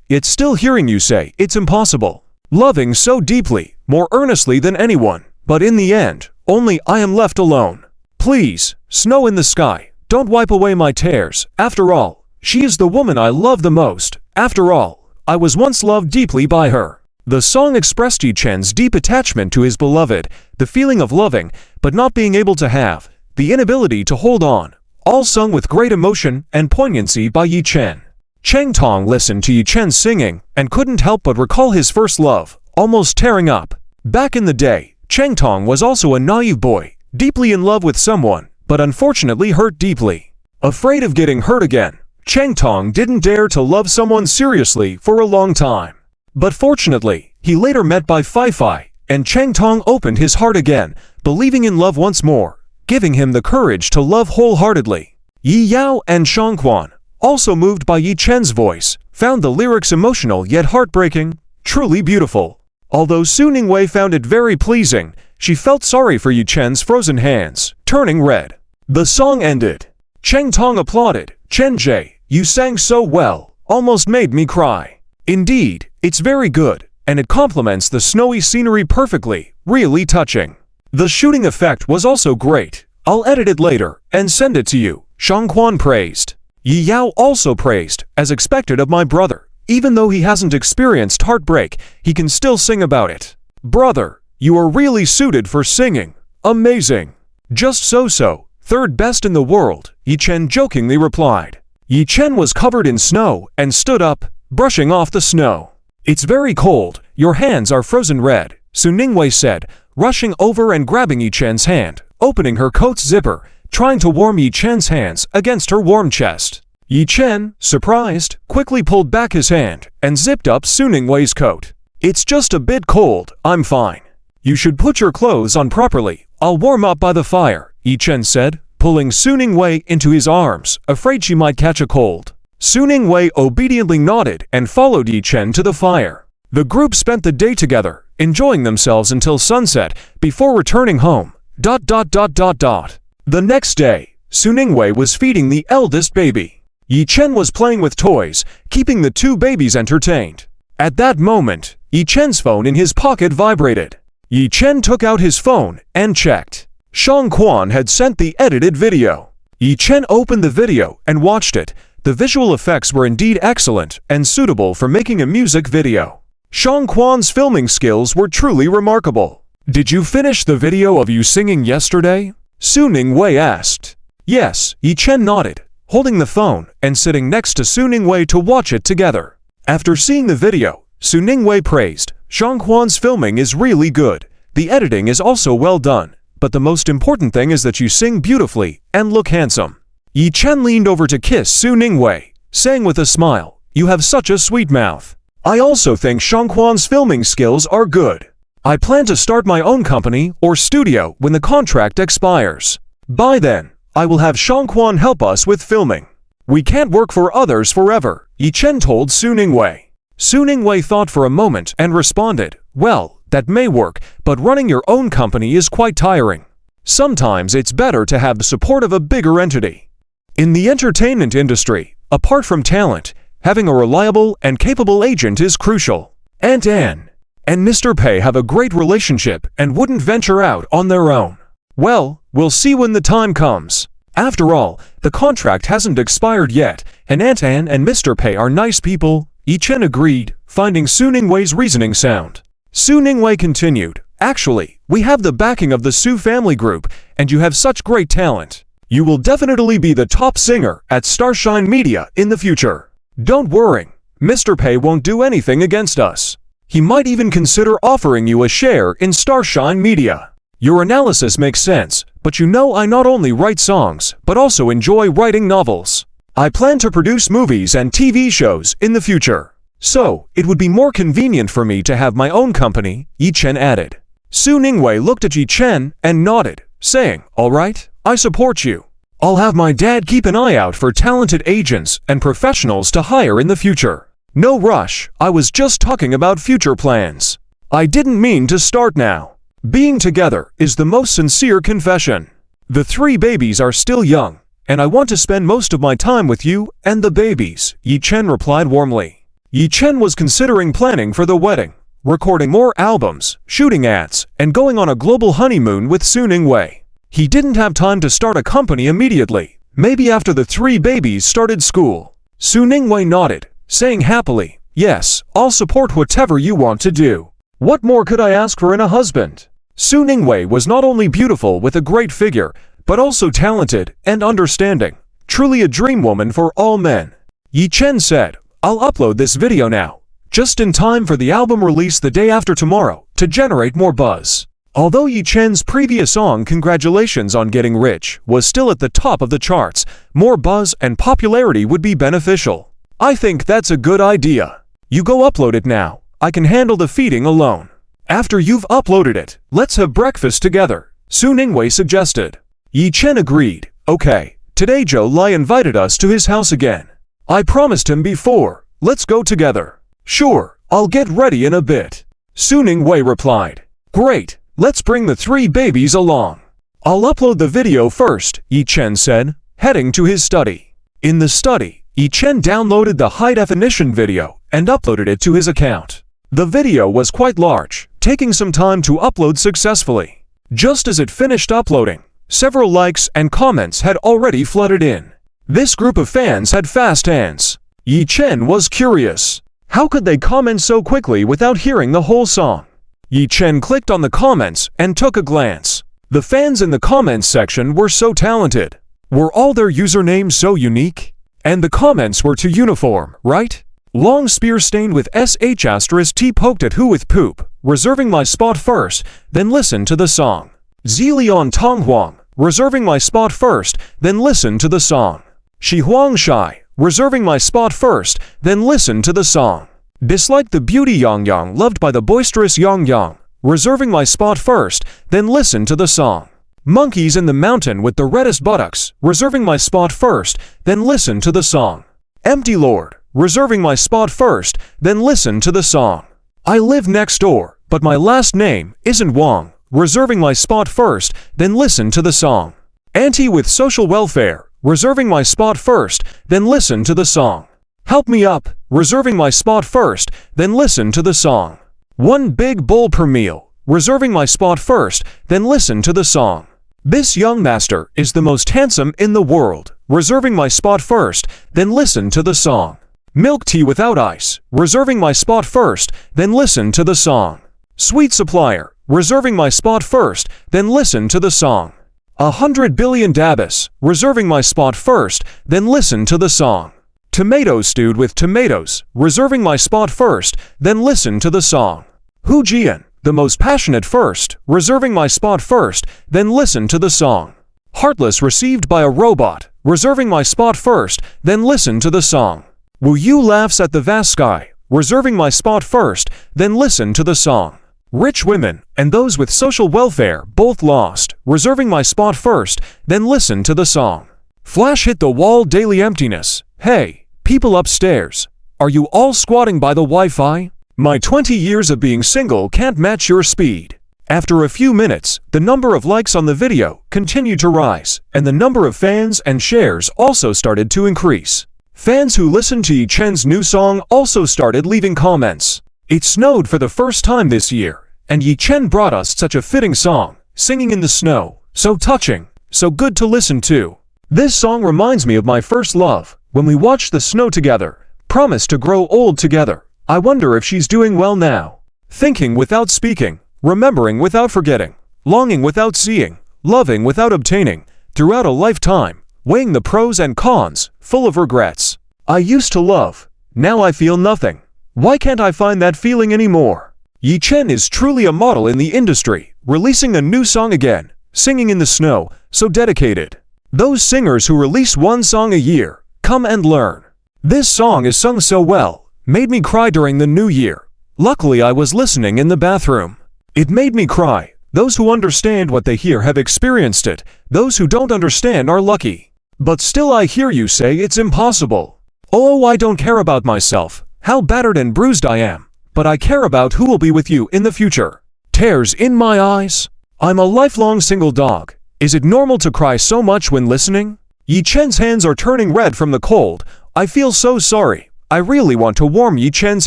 yet still hearing you say it's impossible. Loving so deeply, more earnestly than anyone, but in the end, only I am left alone. Please, snow in the sky, don't wipe away my tears. After all, she is the woman I love the most. After all, I was once loved deeply by her." The song expressed Yi Chen's deep attachment to his beloved, the feeling of loving, but not being able to have, the inability to hold on, all sung with great emotion and poignancy by Yi Chen. Cheng Tong listened to Yi Chen's singing and couldn't help but recall his first love, almost tearing up. Back in the day, Cheng Tong was also a naive boy, deeply in love with someone, but unfortunately hurt deeply. Afraid of getting hurt again, Cheng Tong didn't dare to love someone seriously for a long time. But fortunately, he later met Bai Fei, and Cheng Tong opened his heart again, believing in love once more, giving him the courage to love wholeheartedly. Yi Yao and Shang Quan, also moved by Yi Chen's voice, found the lyrics emotional yet heartbreaking, truly beautiful. Although Su Ningwei found it very pleasing, she felt sorry for Yi Chen's frozen hands, turning red. The song ended. Cheng Tong applauded. "Chen Jie, you sang so well, almost made me cry. Indeed, it's very good, and it complements the snowy scenery perfectly, really touching. The shooting effect was also great. I'll edit it later and send it to you," Shang Quan praised. Yi Yao also praised, "As expected of my brother. Even though he hasn't experienced heartbreak, he can still sing about it. Brother, you are really suited for singing. Amazing." "Just so, third best in the world," Yi Chen jokingly replied. Yi Chen was covered in snow and stood up, brushing off the snow. "It's very cold, your hands are frozen red," Su Ningwei said, rushing over and grabbing Yi Chen's hand, opening her coat's zipper, trying to warm Yi Chen's hands against her warm chest. Yi Chen, surprised, quickly pulled back his hand and zipped up Su Ningwei's coat. "It's just a bit cold, I'm fine. You should put your clothes on properly, I'll warm up by the fire," Yi Chen said, pulling Su Ningwei into his arms, afraid she might catch a cold. Su Ningwei obediently nodded and followed Yi Chen to the fire. The group spent the day together, enjoying themselves until sunset, before returning home. The next day, Su Ningwei was feeding the eldest baby. Yi Chen was playing with toys, keeping the two babies entertained. At that moment, Yi Chen's phone in his pocket vibrated. Yi Chen took out his phone and checked. Shang Quan had sent the edited video. Yi Chen opened the video and watched it. The visual effects were indeed excellent and suitable for making a music video. Shang Quan's filming skills were truly remarkable. "Did you finish the video of you singing yesterday?" Su Ningwei asked. "Yes," Yi Chen nodded, holding the phone and sitting next to Su Ningwei to watch it together. After seeing the video, Su Ningwei praised, "Shang Quan's filming is really good. The editing is also well done, but the most important thing is that you sing beautifully and look handsome." Yi Chen leaned over to kiss Su Ningwei, saying with a smile, "You have such a sweet mouth. I also think Shang Quan's filming skills are good. I plan to start my own company or studio when the contract expires. By then, I will have Shang Quan help us with filming. We can't work for others forever," Yi Chen told Su Ningwei. Su Ningwei thought for a moment and responded, "Well, that may work, but running your own company is quite tiring. Sometimes it's better to have the support of a bigger entity." In the entertainment industry, apart from talent, having a reliable and capable agent is crucial. Aunt Anne and Mr. Pei have a great relationship and wouldn't venture out on their own. "Well, we'll see when the time comes. After all, the contract hasn't expired yet, and Aunt Anne and Mr. Pei are nice people," Yi Chen agreed, finding Su Ningwei's reasoning sound. Su Ningwei continued, "Actually, we have the backing of the Su family group, and you have such great talent. You will definitely be the top singer at Starshine Media in the future. Don't worry, Mr. Pei won't do anything against us. He might even consider offering you a share in Starshine Media. Your analysis makes sense, but you know I not only write songs, but also enjoy writing novels. I plan to produce movies and TV shows in the future. So, it would be more convenient for me to have my own company," Yi Chen added. Su Ningwei looked at Yi Chen and nodded, saying, "All right, I support you. I'll have my dad keep an eye out for talented agents and professionals to hire in the future. No rush, I was just talking about future plans. I didn't mean to start now. Being together is the most sincere confession. The three babies are still young, and I want to spend most of my time with you and the babies," Yi Chen replied warmly. Yi Chen was considering planning for the wedding, recording more albums, shooting ads, and going on a global honeymoon with Su Ningwei. He didn't have time to start a company immediately, maybe after the three babies started school. Su Ningwei nodded, saying happily, "Yes, I'll support whatever you want to do. What more could I ask for in a husband?" Su Ningwei was not only beautiful with a great figure, but also talented and understanding, truly a dream woman for all men. Yi Chen said, I'll upload this video now, just in time for the album release the day after tomorrow, to generate more buzz. Although Yi Chen's previous song Congratulations on Getting Rich was still at the top of the charts, more buzz and popularity would be beneficial. I think that's a good idea. You go upload it now. I can handle the feeding alone. After you've uploaded it, let's have breakfast together, Su Ningwei suggested. Yi Chen agreed. Okay, today Joe Lai invited us to his house again. I promised him before. Let's go together. Sure, I'll get ready in a bit. Su Ningwei replied. Great, let's bring the 3 babies along. I'll upload the video first, Yi Chen said, heading to his study. In the study, Yi Chen downloaded the high-definition video and uploaded it to his account. The video was quite large, taking some time to upload successfully. Just as it finished uploading, several likes and comments had already flooded in. This group of fans had fast hands. Yi Chen was curious. How could they comment so quickly without hearing the whole song? Yi Chen clicked on the comments and took a glance. The fans in the comments section were so talented. Were all their usernames so unique? And the comments were too uniform, right? Long spear stained with sh*t poked at who with poop, reserving my spot first, then listen to the song. Zilian Tong Huang, reserving my spot first, then listen to the song. Shi Huang Shai, reserving my spot first, then listen to the song. Dislike the beauty Yang Yang loved by the boisterous Yang Yang, reserving my spot first, then listen to the song. Monkeys in the mountain with the reddest buttocks, reserving my spot first, then listen to the song. Empty Lord, reserving my spot first, then listen to the song. I live next door, but my last name isn't Wang, reserving my spot first, then listen to the song. Auntie with social welfare, reserving my spot first, then listen to the song. Help me up, reserving my spot first, then listen to the song. One big bowl per meal, reserving my spot first, then listen to the song. This young master is the most handsome in the world, reserving my spot first, then listen to the song. Milk tea without ice, reserving my spot first, then listen to the song. Sweet supplier, reserving my spot first, then listen to the song. 100 billion dabas, reserving my spot first, then listen to the song. Tomatoes stewed with tomatoes, reserving my spot first, then listen to the song. Hu Jian, the most passionate first, reserving my spot first, then listen to the song. Heartless received by a robot, reserving my spot first, then listen to the song. Wu Yu laughs at the vast sky, reserving my spot first, then listen to the song. Rich women and those with social welfare both lost, reserving my spot first, then listen to the song. Flash hit the wall daily emptiness. Hey, people upstairs, are you all squatting by the Wi-Fi? My 20 years of being single can't match your speed. After a few minutes, the number of likes on the video continued to rise, and the number of fans and shares also started to increase. Fans who listened to Yi Chen's new song also started leaving comments. It snowed for the first time this year, and Yi Chen brought us such a fitting song, singing in the snow, so touching, so good to listen to. This song reminds me of my first love, when we watched the snow together, promised to grow old together. I wonder if she's doing well now. Thinking without speaking, remembering without forgetting, longing without seeing, loving without obtaining, throughout a lifetime, weighing the pros and cons, full of regrets. I used to love, now I feel nothing. Why can't I find that feeling anymore? Yi Chen is truly a model in the industry, releasing a new song again, singing in the snow, so dedicated. Those singers who release one song a year, come and learn. This song is sung so well, made me cry during the new year. Luckily I was listening in the bathroom. It made me cry. Those who understand what they hear have experienced it. Those who don't understand are lucky. But still I hear you say it's impossible. Oh, I don't care about myself, how battered and bruised I am, but I care about who will be with you in the future. Tears in my eyes. I'm a lifelong single dog. Is it normal to cry so much when listening? Yi Chen's hands are turning red from the cold. I feel so sorry. I really want to warm Yi Chen's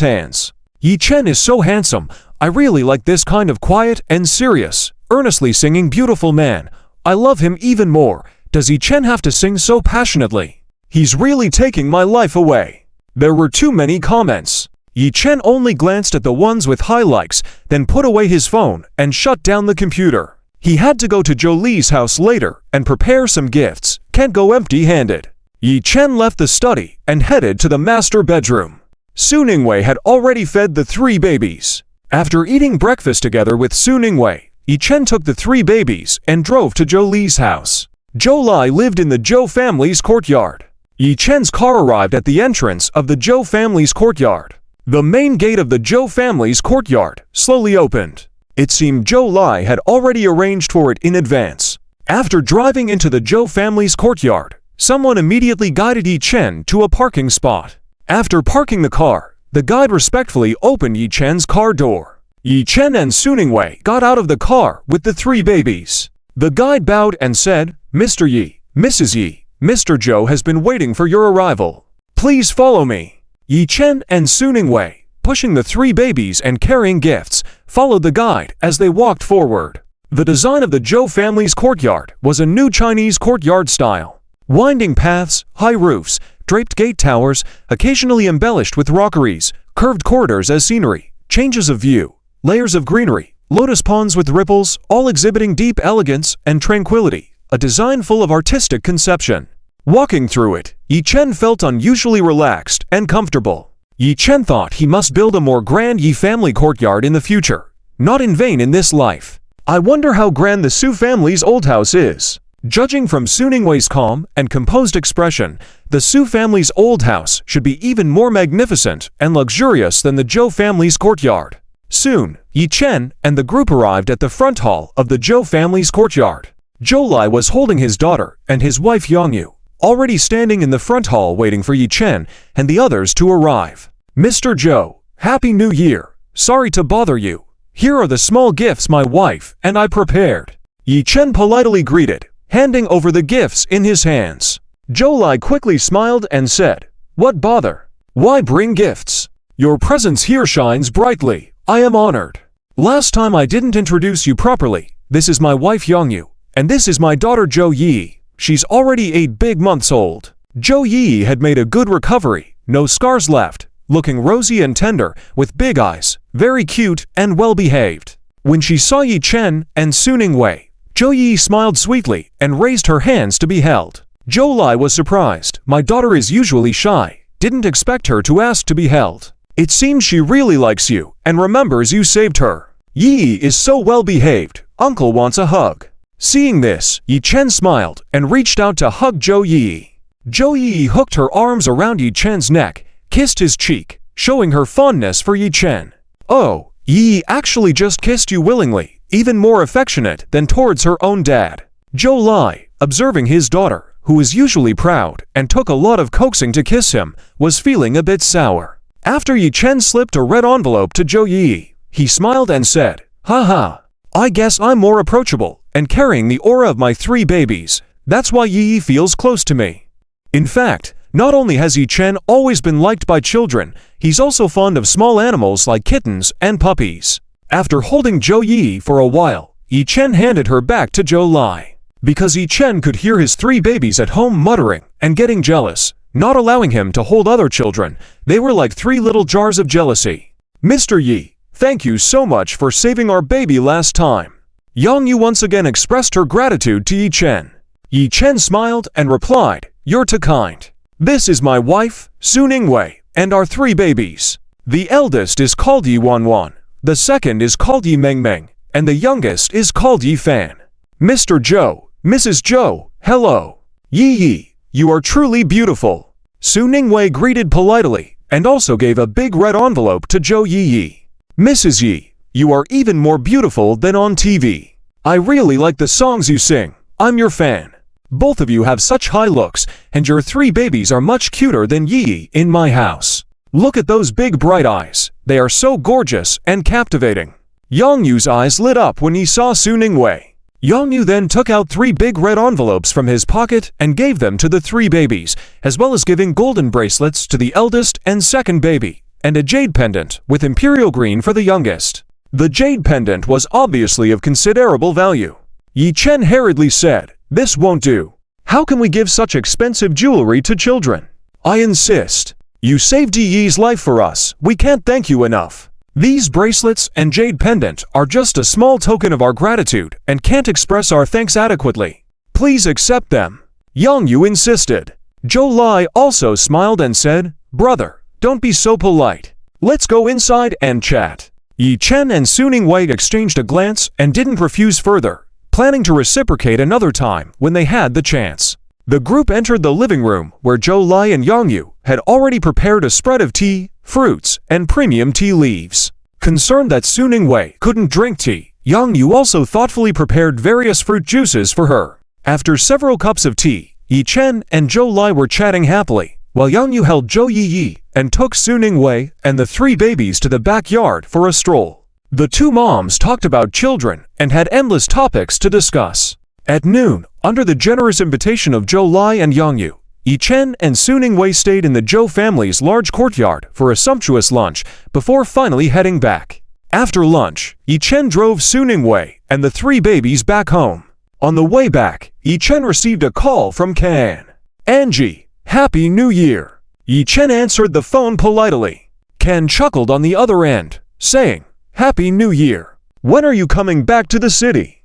hands. Yi Chen is so handsome. I really like this kind of quiet and serious, earnestly singing beautiful man. I love him even more. Does Yi Chen have to sing so passionately? He's really taking my life away. There were too many comments. Yi Chen only glanced at the ones with high likes, then put away his phone and shut down the computer. He had to go to Jolie's house later and prepare some gifts. Can't go empty-handed. Yi Chen left the study and headed to the master bedroom. Su Ningwei had already fed the 3 babies. After eating breakfast together with Su Ningwei, Yi Chen took the 3 babies and drove to Zhou Li's house. Zhou Li lived in the Zhou family's courtyard. Yi Chen's car arrived at the entrance of the Zhou family's courtyard. The main gate of the Zhou family's courtyard slowly opened. It seemed Zhou Li had already arranged for it in advance. After driving into the Zhou family's courtyard, someone immediately guided Yi Chen to a parking spot. After parking the car, the guide respectfully opened Yi Chen's car door. Yi Chen and Su Ningwei got out of the car with the 3 babies. The guide bowed and said, "Mr. Yi, Mrs. Yi, Mr. Zhou has been waiting for your arrival. Please follow me." Yi Chen and Su Ningwei, pushing the 3 babies and carrying gifts, followed the guide as they walked forward. The design of the Zhou family's courtyard was a new Chinese courtyard style. Winding paths, high roofs, draped gate towers, occasionally embellished with rockeries, curved corridors as scenery, changes of view, layers of greenery, lotus ponds with ripples, all exhibiting deep elegance and tranquility, a design full of artistic conception. Walking through it, Yi Chen felt unusually relaxed and comfortable. Yi Chen thought he must build a more grand Yi family courtyard in the future, not in vain in this life. I wonder how grand the Su family's old house is. Judging from Su Ningwei's calm and composed expression, the Su family's old house should be even more magnificent and luxurious than the Zhou family's courtyard. Soon, Yi Chen and the group arrived at the front hall of the Zhou family's courtyard. Zhou Li was holding his daughter and his wife Yangyu, already standing in the front hall waiting for Yi Chen and the others to arrive. "Mr. Zhou, Happy New Year. Sorry to bother you. Here are the small gifts my wife and I prepared." Yi Chen politely greeted, handing over the gifts in his hands. Zhou Li quickly smiled and said, "What bother? Why bring gifts? Your presence here shines brightly. I am honored. Last time I didn't introduce you properly. This is my wife Yangyu, and this is my daughter Zhou Yi. She's already 8 big months old." Zhou Yi had made a good recovery, no scars left, looking rosy and tender, with big eyes, very cute and well-behaved. When she saw Yi Chen and Su Ningwei, Zhou Yi smiled sweetly and raised her hands to be held. Zhou Li was surprised. "My daughter is usually shy. Didn't expect her to ask to be held. It seems she really likes you and remembers you saved her. Yi is so well-behaved. Uncle wants a hug." Seeing this, Yi Chen smiled and reached out to hug Zhou Yi. Zhou Yi hooked her arms around Yi Chen's neck, kissed his cheek, showing her fondness for Yi Chen. "Oh, Yi actually just kissed you willingly, even more affectionate than towards her own dad." Zhou Li, observing his daughter, who was usually proud and took a lot of coaxing to kiss him, was feeling a bit sour. After Yi Chen slipped a red envelope to Zhou Yi, he smiled and said, "Haha, I guess I'm more approachable and carrying the aura of my 3 babies. That's why Yi feels close to me." In fact, not only has Yi Chen always been liked by children, he's also fond of small animals like kittens and puppies. After holding Zhou Yi for a while, Yi Chen handed her back to Zhou Li. Because Yi Chen could hear his 3 babies at home muttering and getting jealous, not allowing him to hold other children, they were like 3 little jars of jealousy. "Mr. Yi, thank you so much for saving our baby last time." Yangyu once again expressed her gratitude to Yi Chen. Yi Chen smiled and replied, "You're too kind. This is my wife, Su Ningwei, and our 3 babies. The eldest is called Yi Wanwan, the second is called Yi Mengmeng, and the youngest is called Yi Fan. Mr. Zhou, Mrs. Zhou, hello. Yi, you are truly beautiful." Su Ningwei greeted politely and also gave a big red envelope to Zhou Yi. "Mrs. Yi, you are even more beautiful than on TV. I really like the songs you sing. I'm your fan. Both of you have such high looks, and your 3 babies are much cuter than Yi in my house. Look at those big bright eyes. They are so gorgeous and captivating." Yangyu's eyes lit up when he saw Su Ningwei. Yangyu then took out 3 big red envelopes from his pocket and gave them to the 3 babies, as well as giving golden bracelets to the eldest and second baby, and a jade pendant with imperial green for the youngest. The jade pendant was obviously of considerable value. Yi Chen hurriedly said, "This won't do. How can we give such expensive jewelry to children? I insist. You saved Yi's life for us. We can't thank you enough. These bracelets and jade pendant are just a small token of our gratitude and can't express our thanks adequately. Please accept them." Yangyu insisted. Joe Lai also smiled and said, "Brother, don't be so polite. Let's go inside and chat." Yi Chen and Suning Wei exchanged a glance and didn't refuse further, planning to reciprocate another time when they had the chance. The group entered the living room where Joe Lai and Yang Yu had already prepared a spread of tea, fruits, and premium tea leaves. Concerned that Suning Wei couldn't drink tea, Yang Yu also thoughtfully prepared various fruit juices for her. After several cups of tea, Yi Chen and Joe Lai were chatting happily, while Yang Yu held Zhou Yi and took Suning Wei and the three babies to the backyard for a stroll. The two moms talked about children and had endless topics to discuss. At noon, under the generous invitation of Joe Lai and Yang Yu, Yi Chen and Suning Wei stayed in the Zhou family's large courtyard for a sumptuous lunch before finally heading back. After lunch, Yi Chen drove Suning Wei and the three babies back home. On the way back, Yi Chen received a call from Kan. "Angie, Happy New Year." Yi Chen answered the phone politely. Kan chuckled on the other end, saying, "Happy New Year. When are you coming back to the city?"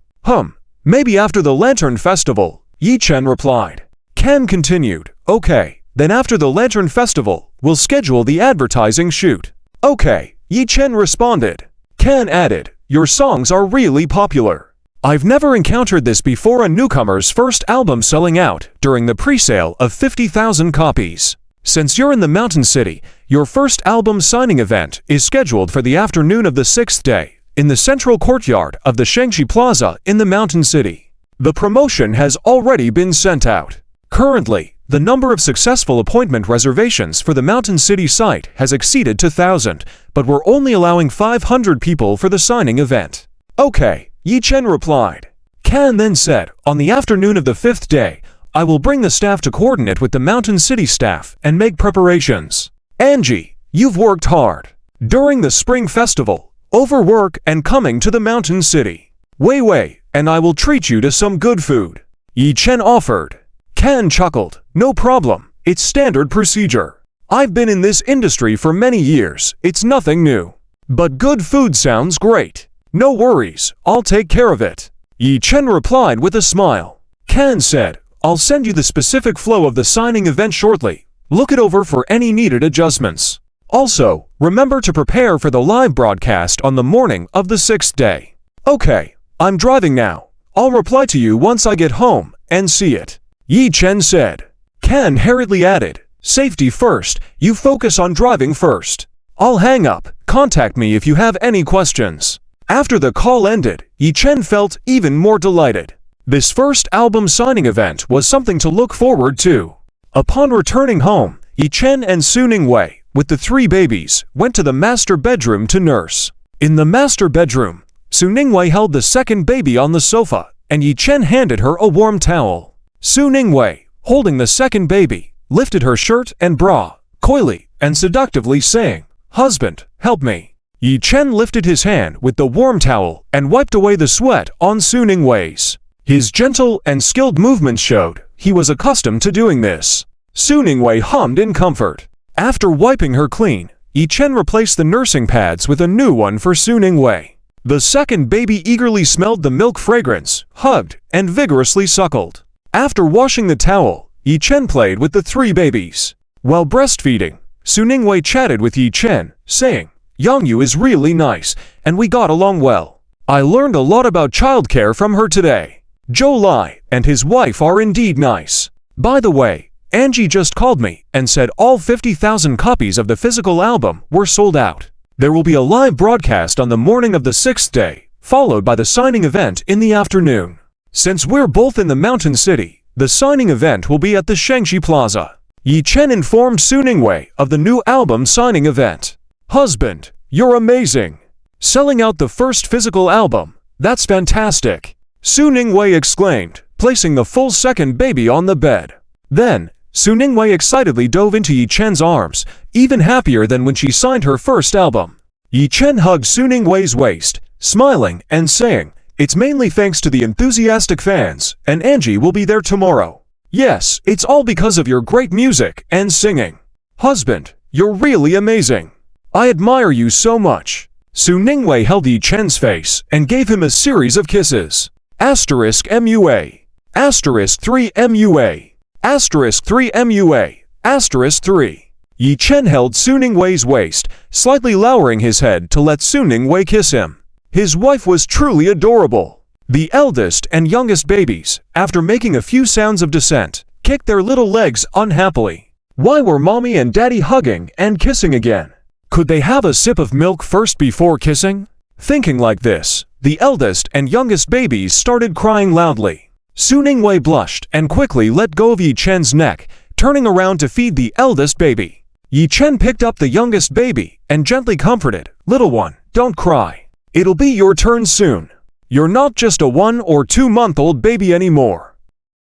Maybe after the Lantern Festival," Yi Chen replied. Kan continued, "Okay, then after the Lantern Festival, we'll schedule the advertising shoot." "Okay," Yi Chen responded. Kan added, "Your songs are really popular. I've never encountered this before, a newcomer's first album selling out during the pre-sale of 50,000 copies. Since you're in the Mountain City, your first album signing event is scheduled for the afternoon of the 6th day, in the central courtyard of the Shangxi Plaza in the Mountain City. The promotion has already been sent out. Currently, the number of successful appointment reservations for the Mountain City site has exceeded 2,000, but we're only allowing 500 people for the signing event." "Okay," Yi Chen replied. Kan then said, "On the afternoon of the 5th day, I will bring the staff to coordinate with the Mountain City staff and make preparations. Angie, you've worked hard during the Spring Festival, overwork and coming to the Mountain City. Wei, and I will treat you to some good food," Yi Chen offered. Kan chuckled, "No problem, it's standard procedure. I've been in this industry for many years, it's nothing new. But good food sounds great. No worries, I'll take care of it," Yi Chen replied with a smile. Kan said, "I'll send you the specific flow of the signing event shortly. Look it over for any needed adjustments. Also, remember to prepare for the live broadcast on the morning of the 6th day." "Okay, I'm driving now. I'll reply to you once I get home and see it," Yi Chen said. Kan hurriedly added, "Safety first, you focus on driving first. I'll hang up, contact me if you have any questions." After the call ended, Yi Chen felt even more delighted. This first album signing event was something to look forward to. Upon returning home, Yi Chen and Suning Wei, with the three babies, went to the master bedroom to nurse. In the master bedroom, Suning Wei held the second baby on the sofa, and Yi Chen handed her a warm towel. Suning Wei, holding the second baby, lifted her shirt and bra, coyly and seductively saying, "Husband, help me." Yi Chen lifted his hand with the warm towel and wiped away the sweat on Suning Wei's. His gentle and skilled movements showed he was accustomed to doing this. Suning Wei hummed in comfort. After wiping her clean, Yi Chen replaced the nursing pads with a new one for Suning Wei. The second baby eagerly smelled the milk fragrance, hugged, and vigorously suckled. After washing the towel, Yi Chen played with the three babies. While breastfeeding, Suning Wei chatted with Yi Chen, saying, "Yang Yu is really nice, and we got along well. I learned a lot about childcare from her today. Joe Lai and his wife are indeed nice. By the way, Angie just called me and said all 50,000 copies of the physical album were sold out. There will be a live broadcast on the morning of the 6th day, followed by the signing event in the afternoon. Since we're both in the Mountain City, the signing event will be at the Shangxi Plaza." Yi Chen informed Suning Wei of the new album signing event. "Husband, you're amazing. Selling out the first physical album, that's fantastic," Suning Wei exclaimed, placing the full second baby on the bed. Then, Suning Wei excitedly dove into Yi Chen's arms, even happier than when she signed her first album. Yi Chen hugged Suning Wei's waist, smiling and saying, "It's mainly thanks to the enthusiastic fans, and Angie will be there tomorrow. Yes, it's all because of your great music and singing. Husband, you're really amazing. I admire you so much." Suning Wei held Yi Chen's face and gave him a series of kisses. *MUA. *3 MUA. *3 MUA. *3. Yi Chen held Su Ningwei's waist, slightly lowering his head to let Su Ningwei kiss him. His wife was truly adorable. The eldest and youngest babies, after making a few sounds of dissent, kicked their little legs unhappily. Why were mommy and daddy hugging and kissing again? Could they have a sip of milk first before kissing? Thinking like this, the eldest and youngest babies started crying loudly. Su Ningwei blushed and quickly let go of Yi Chen's neck, turning around to feed the eldest baby. Yi Chen picked up the youngest baby and gently comforted, "Little one, don't cry. It'll be your turn soon. You're not just a 1 or 2-month-old baby anymore.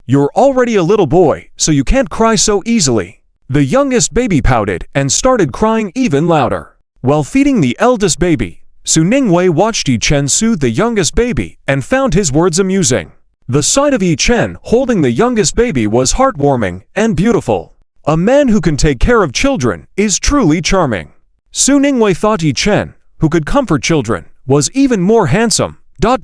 You're already a little boy, so you can't cry so easily." The youngest baby pouted and started crying even louder. While feeding the eldest baby, Su Ningwei watched Yi Chen soothe the youngest baby and found his words amusing. The sight of Yi Chen holding the youngest baby was heartwarming and beautiful. A man who can take care of children is truly charming. Su Ningwei thought Yi Chen, who could comfort children, was even more handsome. In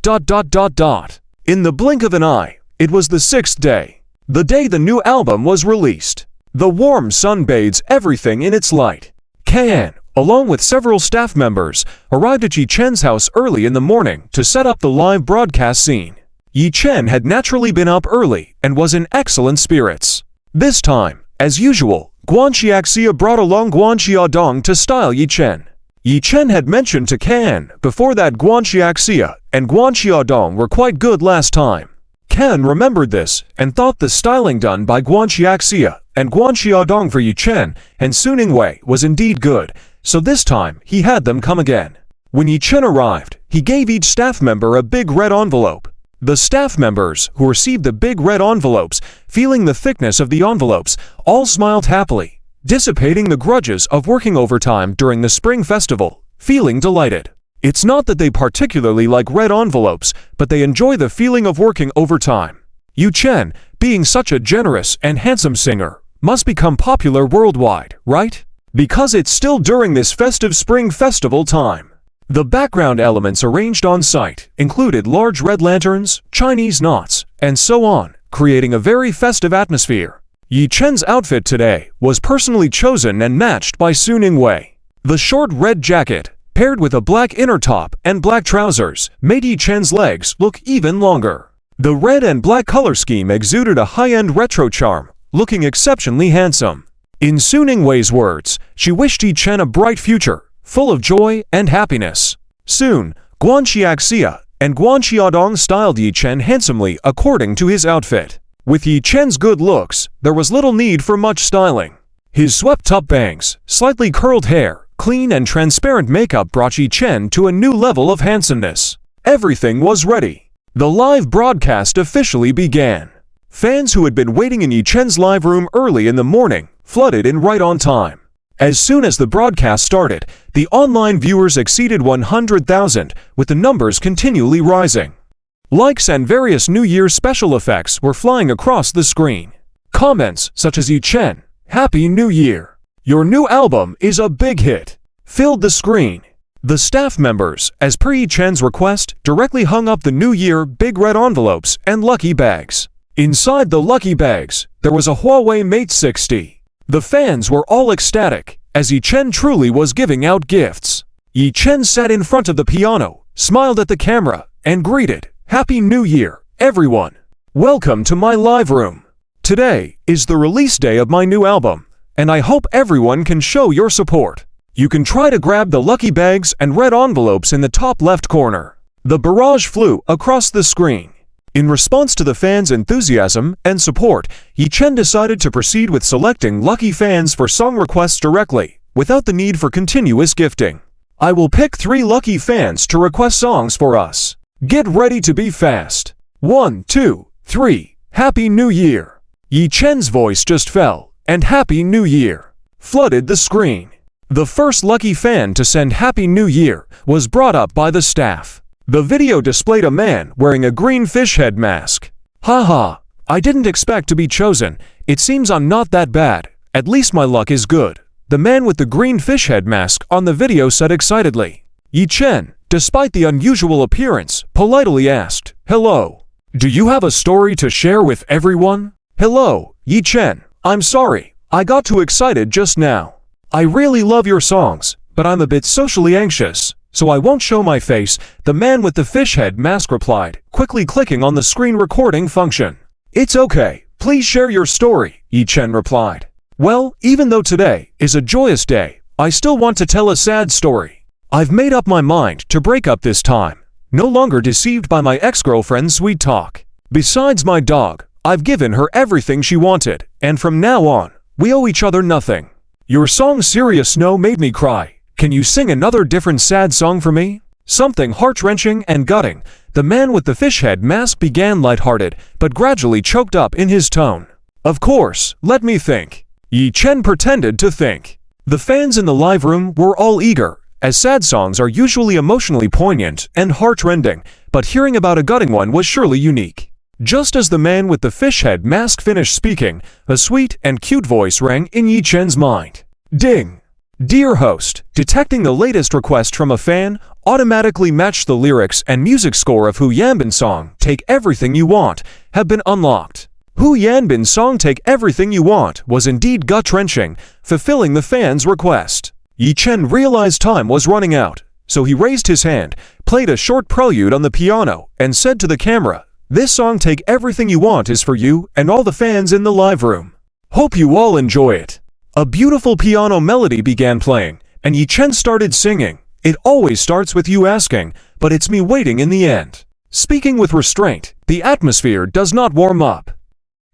the blink of an eye, it was the 6th day, the day the new album was released. The warm sun bathes everything in its light. Kan, along with several staff members, arrived at Yi Chen's house early in the morning to set up the live broadcast scene. Yi Chen had naturally been up early and was in excellent spirits. This time, as usual, Guan Xiaxia brought along Guan Xiaodong to style Yi Chen. Yi Chen had mentioned to Kan before that Guan Xiaxia and Guan Xiaodong were quite good last time. Kan remembered this and thought the styling done by Guan Xiaxia and Guan Xiaodong for Yi Chen and Su Ningwei was indeed good, so this time he had them come again. When Yi Chen arrived, he gave each staff member a big red envelope. The staff members who received the big red envelopes, feeling the thickness of the envelopes, all smiled happily, dissipating the grudges of working overtime during the Spring Festival, feeling delighted. It's not that they particularly like red envelopes, but they enjoy the feeling of working overtime. Yi Chen, being such a generous and handsome singer, must become popular worldwide, right? Because it's still during this festive Spring Festival time. The background elements arranged on site included large red lanterns, Chinese knots, and so on, creating a very festive atmosphere. Yi Chen's outfit today was personally chosen and matched by Su Ningwei. The short red jacket, paired with a black inner top and black trousers, made Yi Chen's legs look even longer. The red and black color scheme exuded a high-end retro charm, looking exceptionally handsome. In Su Ningwei's words, she wished Yi Chen a bright future, full of joy and happiness. Soon, Guan Xiaxia and Guan Xiaodong styled Yi Chen handsomely according to his outfit. With Yi Chen's good looks, there was little need for much styling. His swept-up bangs, slightly curled hair, clean and transparent makeup brought Yi Chen to a new level of handsomeness. Everything was ready. The live broadcast officially began. Fans who had been waiting in Yi Chen's live room early in the morning flooded in right on time. As soon as the broadcast started, the online viewers exceeded 100,000, with the numbers continually rising. Likes and various New Year's special effects were flying across the screen. Comments such as "Yi Chen, Happy New Year. Your new album is a big hit," filled the screen. The staff members, as per Yi Chen's request, directly hung up the New Year big red envelopes and lucky bags. Inside the lucky bags, there was a Huawei Mate 60. The fans were all ecstatic, as Yi Chen truly was giving out gifts. Yi Chen sat in front of the piano, smiled at the camera, and greeted, "Happy New Year, everyone. Welcome to my live room. Today is the release day of my new album, and I hope everyone can show your support. You can try to grab the lucky bags and red envelopes in the top left corner." The barrage flew across the screen. In response to the fans' enthusiasm and support, Yi Chen decided to proceed with selecting lucky fans for song requests directly, without the need for continuous gifting. "I will pick 3 lucky fans to request songs for us. Get ready to be fast. 1, 2, 3, Happy New Year." Yi Chen's voice just fell, and "Happy New Year" flooded the screen. The first lucky fan to send "Happy New Year" was brought up by the staff. The video displayed a man wearing a green fish head mask. "Haha, I didn't expect to be chosen. It seems I'm not that bad. At least my luck is good," the man with the green fish head mask on the video said excitedly. Yi Chen, despite the unusual appearance, politely asked, "Hello. Do you have a story to share with everyone?" "Hello, Yi Chen, I'm sorry, I got too excited just now. I really love your songs, but I'm a bit socially anxious, so I won't show my face, the man with the fish head mask replied, quickly clicking on the screen recording function. It's okay, please share your story, Yi Chen replied. Well, even though today is a joyous day, I still want to tell a sad story. I've made up my mind to break up this time. No longer deceived by my ex-girlfriend's sweet talk. Besides my dog, I've given her everything she wanted, and from now on, we owe each other nothing. Your song Serious Snow made me cry. Can you sing another different sad song for me? Something heart-wrenching and gutting. The man with the fish head mask began lighthearted, but gradually choked up in his tone. Of course, let me think. Yi Chen pretended to think. The fans in the live room were all eager, as sad songs are usually emotionally poignant and heart-rending, but hearing about a gutting one was surely unique. Just as the man with the fish head mask finished speaking, a sweet and cute voice rang in Yi Chen's mind. Ding! Dear host, detecting the latest request from a fan, automatically match the lyrics and music score of Hu Yanbin's song, Take Everything You Want, have been unlocked. Hu Yanbin's song Take Everything You Want was indeed gut-wrenching, fulfilling the fan's request. Yi Chen realized time was running out, so he raised his hand, played a short prelude on the piano, and said to the camera, This song Take Everything You Want is for you and all the fans in the live room. Hope you all enjoy it. A beautiful piano melody began playing, and Yi Chen started singing. It always starts with you asking, but it's me waiting in the end. Speaking with restraint, the atmosphere does not warm up.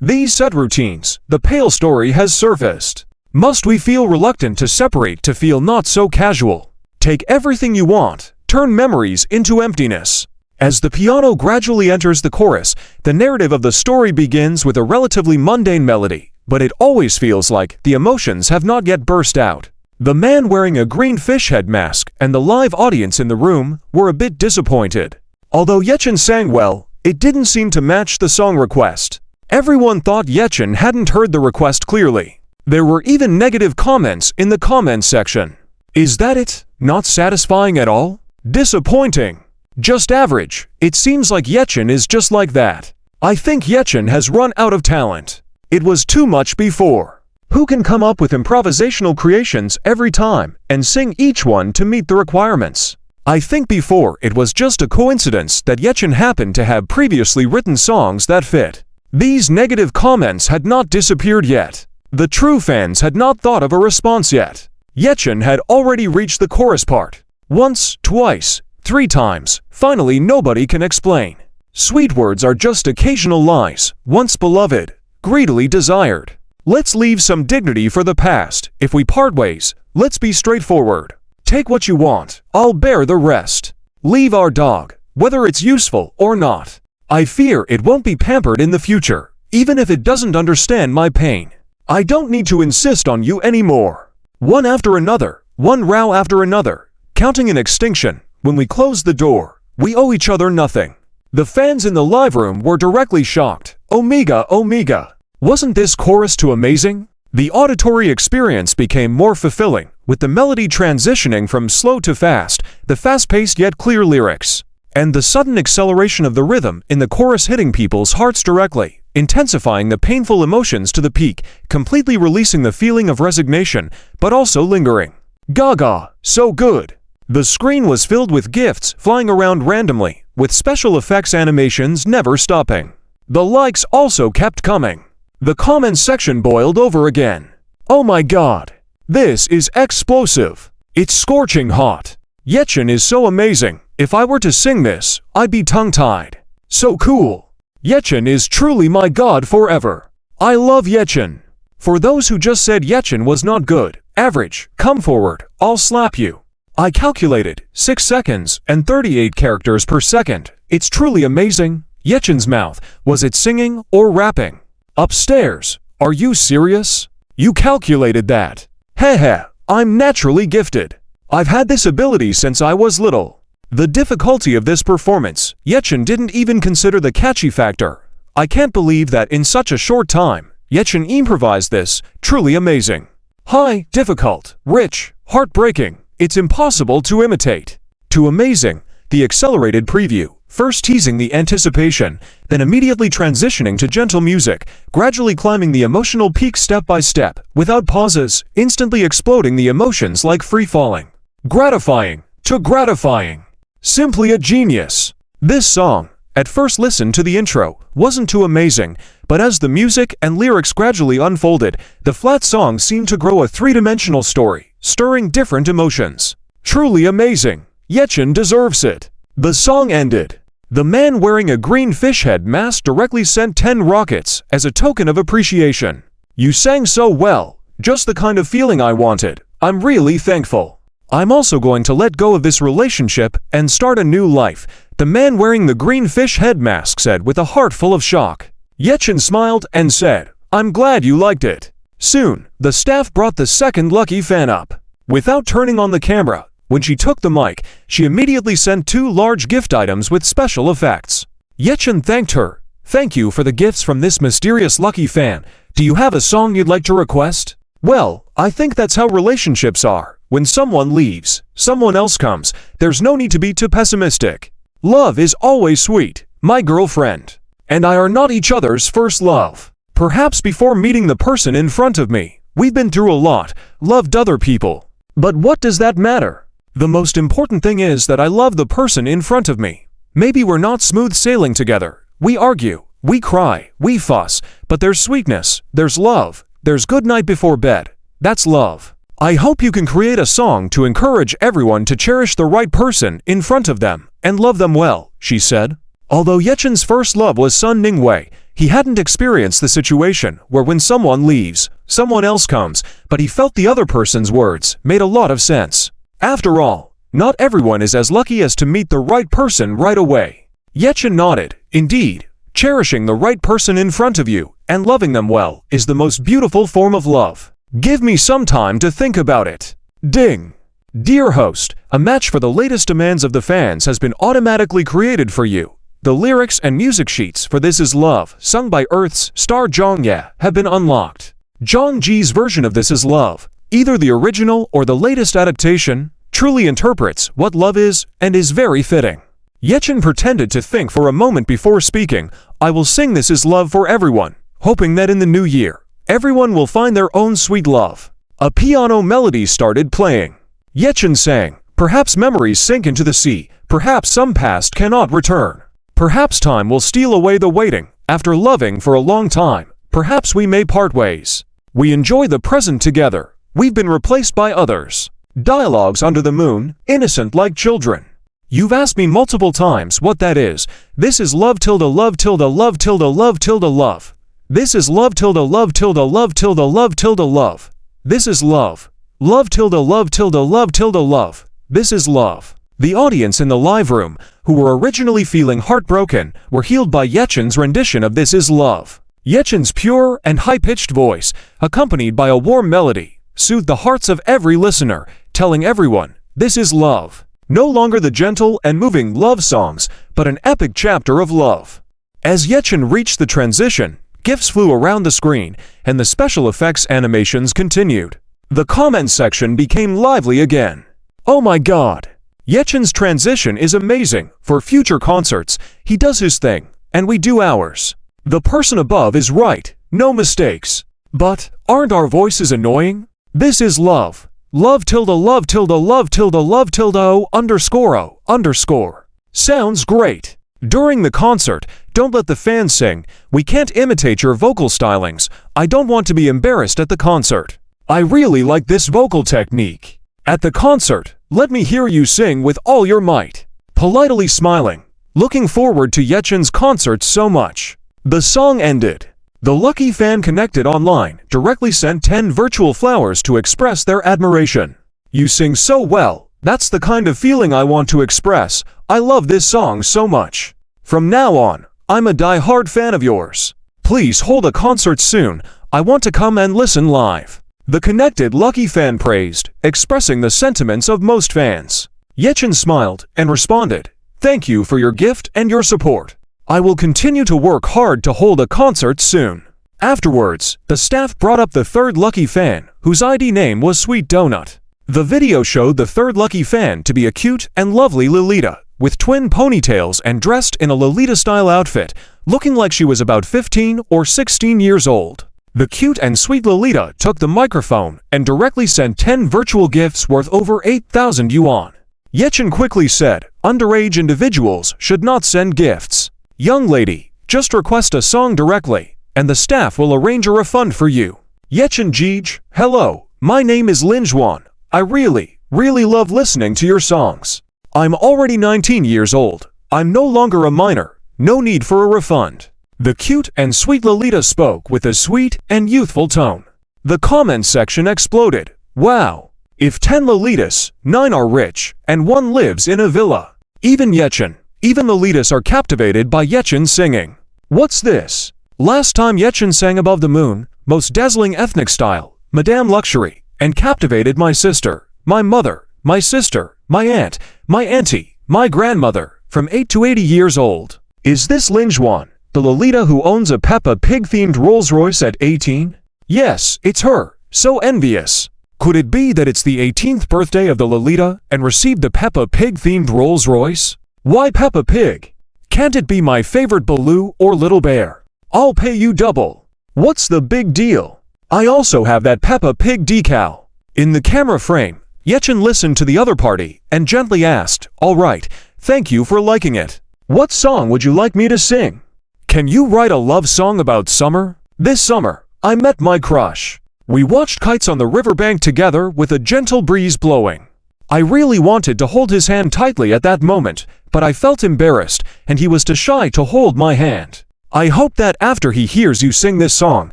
These set routines, the pale story has surfaced. Must we feel reluctant to separate to feel not so casual? Take everything you want, turn memories into emptiness. As the piano gradually enters the chorus, the narrative of the story begins with a relatively mundane melody, but it always feels like the emotions have not yet burst out. The man wearing a green fish head mask and the live audience in the room were a bit disappointed. Although Yi Chen sang well, it didn't seem to match the song request. Everyone thought Yi Chen hadn't heard the request clearly. There were even negative comments in the comments section. Is that it? Not satisfying at all? Disappointing. Just average. It seems like Yi Chen is just like that. I think Yi Chen has run out of talent. It was too much before. Who can come up with improvisational creations every time and sing each one to meet the requirements? I think before it was just a coincidence that Yi Chen happened to have previously written songs that fit. These negative comments had not disappeared yet. The true fans had not thought of a response yet. Yi Chen had already reached the chorus part. Once, twice, 3 times. Finally, nobody can explain. Sweet words are just occasional lies, once beloved, greedily desired. Let's leave some dignity for the past. If we part ways, let's be straightforward. Take what you want, I'll bear the rest. Leave our dog, whether it's useful or not. I fear it won't be pampered in the future, even if it doesn't understand my pain. I don't need to insist on you anymore. One after another, one row after another, counting an extinction. When we close the door, we owe each other nothing. The fans in the live room were directly shocked. Omega, Omega. Wasn't this chorus too amazing? The auditory experience became more fulfilling, with the melody transitioning from slow to fast, the fast-paced yet clear lyrics, and the sudden acceleration of the rhythm in the chorus hitting people's hearts directly, intensifying the painful emotions to the peak, completely releasing the feeling of resignation, but also lingering. Gaga, so good. The screen was filled with gifts flying around randomly, with special effects animations never stopping. The likes also kept coming. The comments section boiled over again. Oh my god. This is explosive. It's scorching hot. Yi Chen is so amazing. If I were to sing this, I'd be tongue-tied. So cool. Yi Chen is truly my god forever. I love Yi Chen. For those who just said Yi Chen was not good, average, come forward, I'll slap you. I calculated 6 seconds and 38 characters per second. It's truly amazing. Yi Chen's mouth. Was it singing or rapping? Upstairs. Are you serious? You calculated that. Heh, I'm naturally gifted. I've had this ability since I was little. The difficulty of this performance, Yi Chen didn't even consider the catchy factor. I can't believe that in such a short time, Yi Chen improvised this. Truly amazing. High, difficult, rich, heartbreaking. It's impossible to imitate. Too amazing. the accelerated preview, first teasing the anticipation, then immediately transitioning to gentle music, gradually climbing the emotional peak step by step, without pauses, instantly exploding the emotions like free-falling. Gratifying to gratifying. Simply a genius. This song, at first listen to the intro, wasn't too amazing, but as the music and lyrics gradually unfolded, the flat song seemed to grow a three-dimensional story, stirring different emotions. Truly amazing. Yechin deserves it. The song ended. The man wearing a green fish head mask directly sent 10 rockets as a token of appreciation. You sang so well, just the kind of feeling I wanted. I'm really thankful. I'm also going to let go of this relationship and start a new life, the man wearing the green fish head mask said with a heart full of shock. Yechin smiled and said, I'm glad you liked it. Soon, the staff brought the second lucky fan up. Without turning on the camera, when she took the mic, she immediately sent 2 large gift items with special effects. Yechin thanked her. Thank you for the gifts from this mysterious lucky fan. Do you have a song you'd like to request? Well, I think that's how relationships are. When someone leaves, someone else comes. There's no need to be too pessimistic. Love is always sweet. My girlfriend and I are not each other's first love. Perhaps before meeting the person in front of me, we've been through a lot, loved other people. But what does that matter? The most important thing is that I love the person in front of me. Maybe we're not smooth sailing together. We argue, we cry, we fuss, but there's sweetness, there's love, there's good night before bed. That's love. I hope you can create a song to encourage everyone to cherish the right person in front of them and love them well, she said. Although Yechin's first love was Sun Ningwei, he hadn't experienced the situation where when someone leaves, someone else comes, but he felt the other person's words made a lot of sense. After all, not everyone is as lucky as to meet the right person right away. Yechin nodded. Indeed, cherishing the right person in front of you and loving them well is the most beautiful form of love. Give me some time to think about it. Ding! Dear host, a match for the latest demands of the fans has been automatically created for you. The lyrics and music sheets for This Is Love, sung by Earth's star Zhongye, have been unlocked. Zhang Ji's version of This Is Love, either the original or the latest adaptation, truly interprets what love is and is very fitting. Yechin pretended to think for a moment before speaking. I will sing This Is Love for everyone, hoping that in the new year, everyone will find their own sweet love. A piano melody started playing. Yechin sang, perhaps memories sink into the sea, perhaps some past cannot return. Perhaps time will steal away the waiting, after loving for a long time, perhaps we may part ways. We enjoy the present together, we've been replaced by others. Dialogues under the moon, innocent like children. You've asked me multiple times what that is. This is love tilde love tilde love tilde love tilde love. This is love tilde love tilde love tilde love tilde love. This is love. Love tilde love tilde love tilde love. This is love. The audience in the live room, who were originally feeling heartbroken, were healed by Yechin's rendition of This Is Love. Yechin's pure and high-pitched voice, accompanied by a warm melody, soothed the hearts of every listener, telling everyone, this is love. No longer the gentle and moving love songs, but an epic chapter of love. As Yechin reached the transition, gifts flew around the screen, and the special effects animations continued. The comment section became lively again. Oh my god! Yechin's transition is amazing. For future concerts, he does his thing, and we do ours. The person above is right, no mistakes. But, aren't our voices annoying? This is love. Love tilde love tilde love tilde love tilde o underscore. Sounds great. During the concert, don't let the fans sing. We can't imitate your vocal stylings. I don't want to be embarrassed at the concert. I really like this vocal technique. At the concert, let me hear you sing with all your might. Politely smiling. Looking forward to Yechin's concert so much. The song ended. The lucky fan connected online directly sent 10 virtual flowers to express their admiration. You sing so well. That's the kind of feeling I want to express. I love this song so much. From now on, I'm a die-hard fan of yours. Please hold a concert soon. I want to come and listen live. The connected lucky fan praised, expressing the sentiments of most fans. Yechin smiled and responded, thank you for your gift and your support. I will continue to work hard to hold a concert soon. Afterwards, the staff brought up the third lucky fan, whose ID name was Sweet Donut. The video showed the third lucky fan to be a cute and lovely Lolita, with twin ponytails and dressed in a Lolita-style outfit, looking like she was about 15 or 16 years old. The cute and sweet Lolita took the microphone and directly sent 10 virtual gifts worth over 8,000 yuan. Yechen quickly said, underage individuals should not send gifts. Young lady, just request a song directly, and the staff will arrange a refund for you. Yechen Jej, hello, my name is Lin Zhuan. I really love listening to your songs. I'm already 19 years old. I'm no longer a minor. No need for a refund. The cute and sweet Lolita spoke with a sweet and youthful tone. The comment section exploded. Wow! If 10 Lolitas, 9 are rich, and 1 lives in a villa. Even Lolitas are captivated by Yechen's singing. What's this? Last time Yechen sang Above the Moon, most dazzling ethnic style, Madame Luxury, and captivated my sister, my mother, my sister, my aunt, my auntie, my grandmother, from 8 to 80 years old. Is this Lin Zhuan, the Lolita who owns a Peppa Pig-themed Rolls-Royce at 18? Yes, it's her. So envious. Could it be that it's the 18th birthday of the Lolita and received the Peppa Pig-themed Rolls-Royce? Why Peppa Pig? Can't it be my favorite Baloo or Little Bear? I'll pay you double. What's the big deal? I also have that Peppa Pig decal. In the camera frame, Yechen listened to the other party and gently asked, all right, thank you for liking it. What song would you like me to sing? Can you write a love song about summer? This summer, I met my crush. We watched kites on the riverbank together with a gentle breeze blowing. I really wanted to hold his hand tightly at that moment, but I felt embarrassed and he was too shy to hold my hand. I hope that after he hears you sing this song,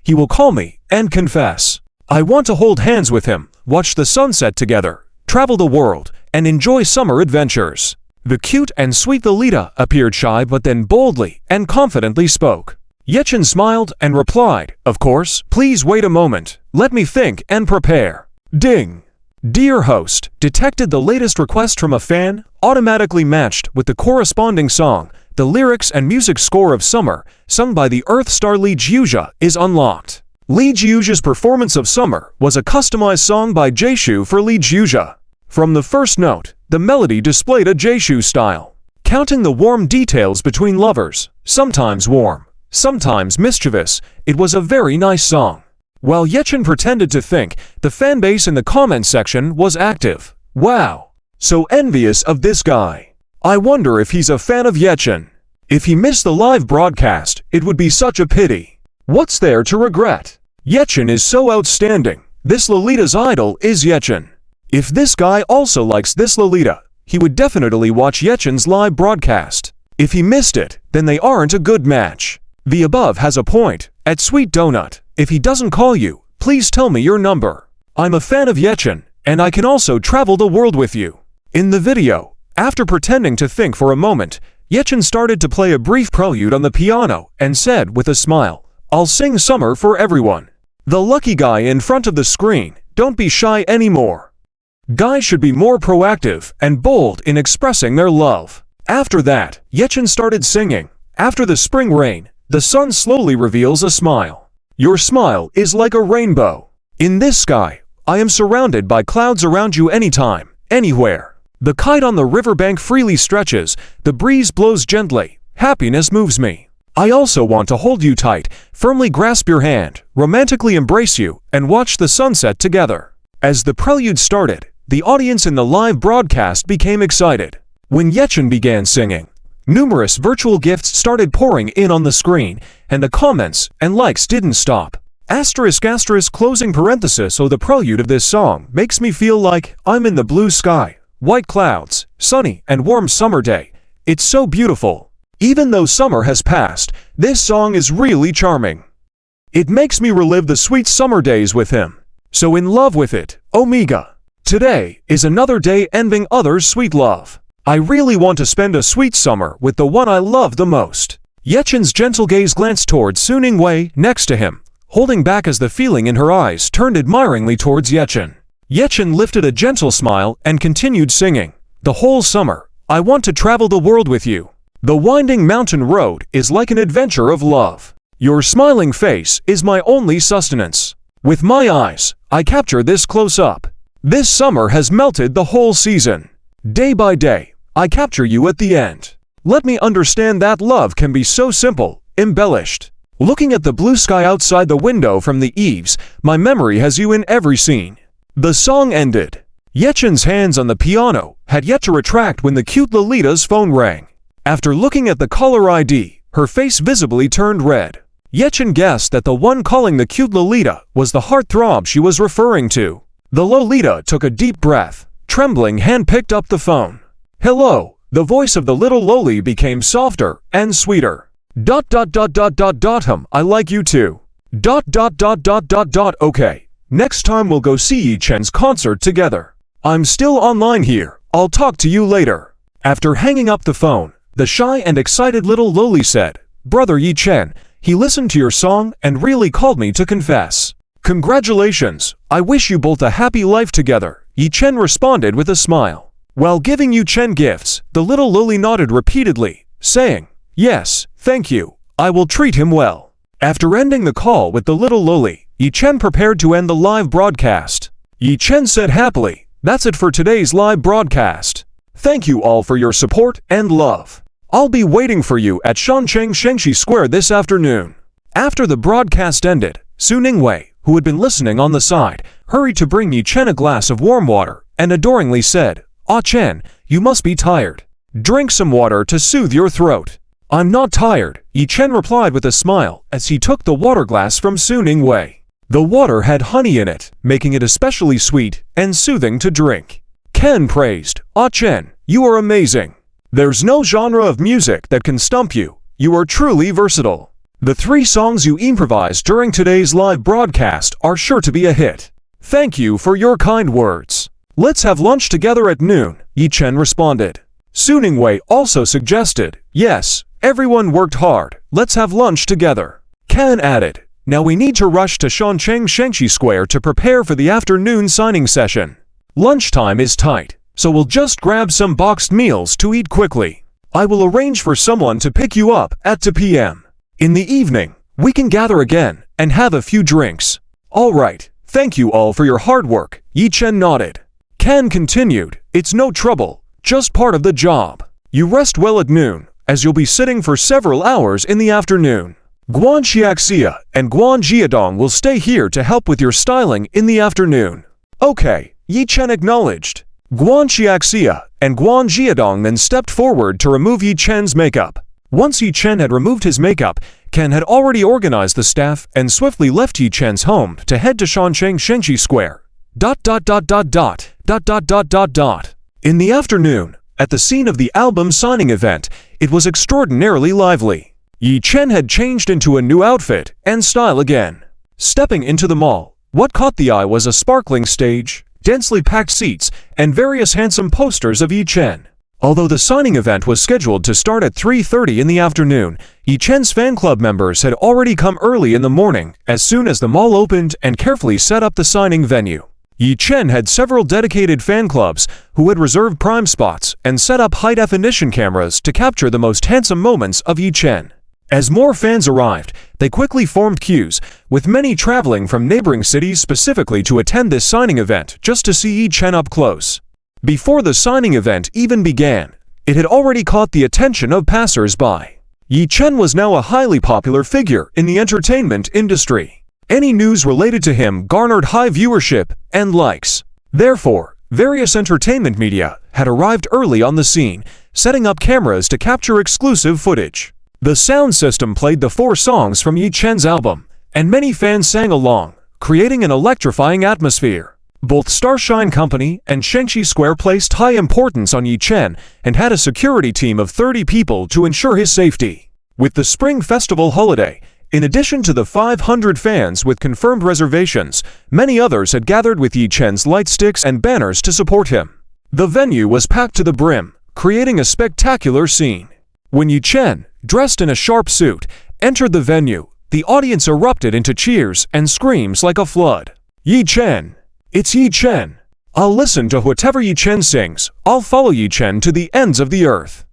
he will call me and confess. I want to hold hands with him, watch the sunset together, travel the world, and enjoy summer adventures. The cute and sweet Lolita appeared shy but then boldly and confidently spoke. Yechen smiled and replied, of course, please wait a moment, let me think and prepare. Ding! Dear host, detected the latest request from a fan, automatically matched with the corresponding song. The lyrics and music score of Summer, sung by the Earth star Li Jiuzha, is unlocked. Li Jiuzha's performance of Summer was a customized song by Jaishu for Li Jiuzha. From the first note, the melody displayed a Jaishu style. Counting the warm details between lovers, sometimes warm, sometimes mischievous, it was a very nice song. While Yechen pretended to think, the fanbase in the comment section was active. Wow! So envious of this guy. I wonder if he's a fan of Yechen. If he missed the live broadcast, it would be such a pity. What's there to regret? Yechen is so outstanding. This Lolita's idol is Yechen. If this guy also likes this Lolita, he would definitely watch Yechen's live broadcast. If he missed it, then they aren't a good match. The above has a point. At Sweet Donut, if he doesn't call you, please tell me your number. I'm a fan of Yechen, and I can also travel the world with you. In the video, after pretending to think for a moment, Yechen started to play a brief prelude on the piano and said with a smile, I'll sing Summer for everyone. The lucky guy in front of the screen, don't be shy anymore. Guys should be more proactive and bold in expressing their love. After that, Yechen started singing. After the spring rain, the sun slowly reveals a smile. Your smile is like a rainbow. In this sky, I am surrounded by clouds around you anytime, anywhere. The kite on the riverbank freely stretches, the breeze blows gently, happiness moves me. I also want to hold you tight, firmly grasp your hand, romantically embrace you, and watch the sunset together. As the prelude started, the audience in the live broadcast became excited. When Yechen began singing, numerous virtual gifts started pouring in on the screen, and the comments and likes didn't stop. Asterisk closing parenthesis. So the prelude of this song makes me feel like I'm in the blue sky, white clouds, sunny and warm summer day. It's so beautiful. Even though summer has passed, this song is really charming. It makes me relive the sweet summer days with him. So in love with it, Omega. Today is another day envying others' sweet love. I really want to spend a sweet summer with the one I love the most. Yechen's gentle gaze glanced towards Suning Wei next to him, holding back as the feeling in her eyes turned admiringly towards Yechen. Yechen lifted a gentle smile and continued singing. The whole summer, I want to travel the world with you. The winding mountain road is like an adventure of love. Your smiling face is my only sustenance. With my eyes, I capture this close up. This summer has melted the whole season. Day by day, I capture you at the end. Let me understand that love can be so simple, embellished. Looking at the blue sky outside the window from the eaves, my memory has you in every scene. The song ended. Yechen's hands on the piano had yet to retract when the cute Lolita's phone rang. After looking at the caller ID, her face visibly turned red. Yechen guessed that the one calling the cute Lolita was the heartthrob she was referring to. The Lolita took a deep breath. Trembling hand picked up the phone. Hello, the voice of the little Loli became softer and sweeter. I like you too. Okay, next time we'll go see Yechen's concert together. I'm still online here, I'll talk to you later. After hanging up the phone, the shy and excited little Loli said, Brother Yechen, he listened to your song and really called me to confess. Congratulations, I wish you both a happy life together, Yechen responded with a smile. While giving Yechen gifts, the little Loli nodded repeatedly, saying, Yes, thank you, I will treat him well. After ending the call with the little Loli, Yechen prepared to end the live broadcast. Yechen said happily, That's it for today's live broadcast. Thank you all for your support and love. I'll be waiting for you at Shangxi Square this afternoon. After the broadcast ended, Su Ningwei, who had been listening on the side, hurried to bring Yechen a glass of warm water and adoringly said, Ah Chen, you must be tired. Drink some water to soothe your throat. I'm not tired, Yechen replied with a smile as he took the water glass from Su Ningwei. The water had honey in it, making it especially sweet and soothing to drink. Ken praised, Ah Chen, you are amazing. There's no genre of music that can stump you. You are truly versatile. The 3 songs you improvised during today's live broadcast are sure to be a hit. Thank you for your kind words. Let's have lunch together at noon, Yechen responded. Su Ningwei also suggested, Yes, everyone worked hard, let's have lunch together. Ken added, Now we need to rush to Shangxi Square to prepare for the afternoon signing session. Lunchtime is tight, so we'll just grab some boxed meals to eat quickly. I will arrange for someone to pick you up at 2 p.m. In the evening, we can gather again and have a few drinks. All right, thank you all for your hard work, Yechen nodded. Ken continued, It's no trouble, just part of the job. You rest well at noon, as you'll be sitting for several hours in the afternoon. Guan Xiaxia and Guan Jiadong will stay here to help with your styling in the afternoon. Okay, Yechen acknowledged. Guan Xiaxia and Guan Jiadong then stepped forward to remove Yechen's makeup. Once Yechen had removed his makeup, Ken had already organized the staff and swiftly left Yechen's home to head to Shangxi Square. In the afternoon, at the scene of the album signing event, it was extraordinarily lively. Yechen had changed into a new outfit and style again. Stepping into the mall, what caught the eye was a sparkling stage, densely packed seats, and various handsome posters of Yechen. Although the signing event was scheduled to start at 3:30 in the afternoon, Yechen's fan club members had already come early in the morning as soon as the mall opened and carefully set up the signing venue. Yechen had several dedicated fan clubs who had reserved prime spots and set up high-definition cameras to capture the most handsome moments of Yechen. As more fans arrived, they quickly formed queues, with many traveling from neighboring cities specifically to attend this signing event just to see Yechen up close. Before the signing event even began, it had already caught the attention of passers-by. Yechen was now a highly popular figure in the entertainment industry. Any news related to him garnered high viewership and likes. Therefore, various entertainment media had arrived early on the scene, setting up cameras to capture exclusive footage. The sound system played the 4 songs from Yechen's album, and many fans sang along, creating an electrifying atmosphere. Both Starshine Company and Shangxi Square placed high importance on Yechen and had a security team of 30 people to ensure his safety. With the Spring Festival holiday, in addition to the 500 fans with confirmed reservations, many others had gathered with Yechen's light sticks and banners to support him. The venue was packed to the brim, creating a spectacular scene. When Yechen, dressed in a sharp suit, entered the venue, the audience erupted into cheers and screams like a flood. Yechen! It's Yechen! I'll listen to whatever Yechen sings. I'll follow Yechen to the ends of the earth.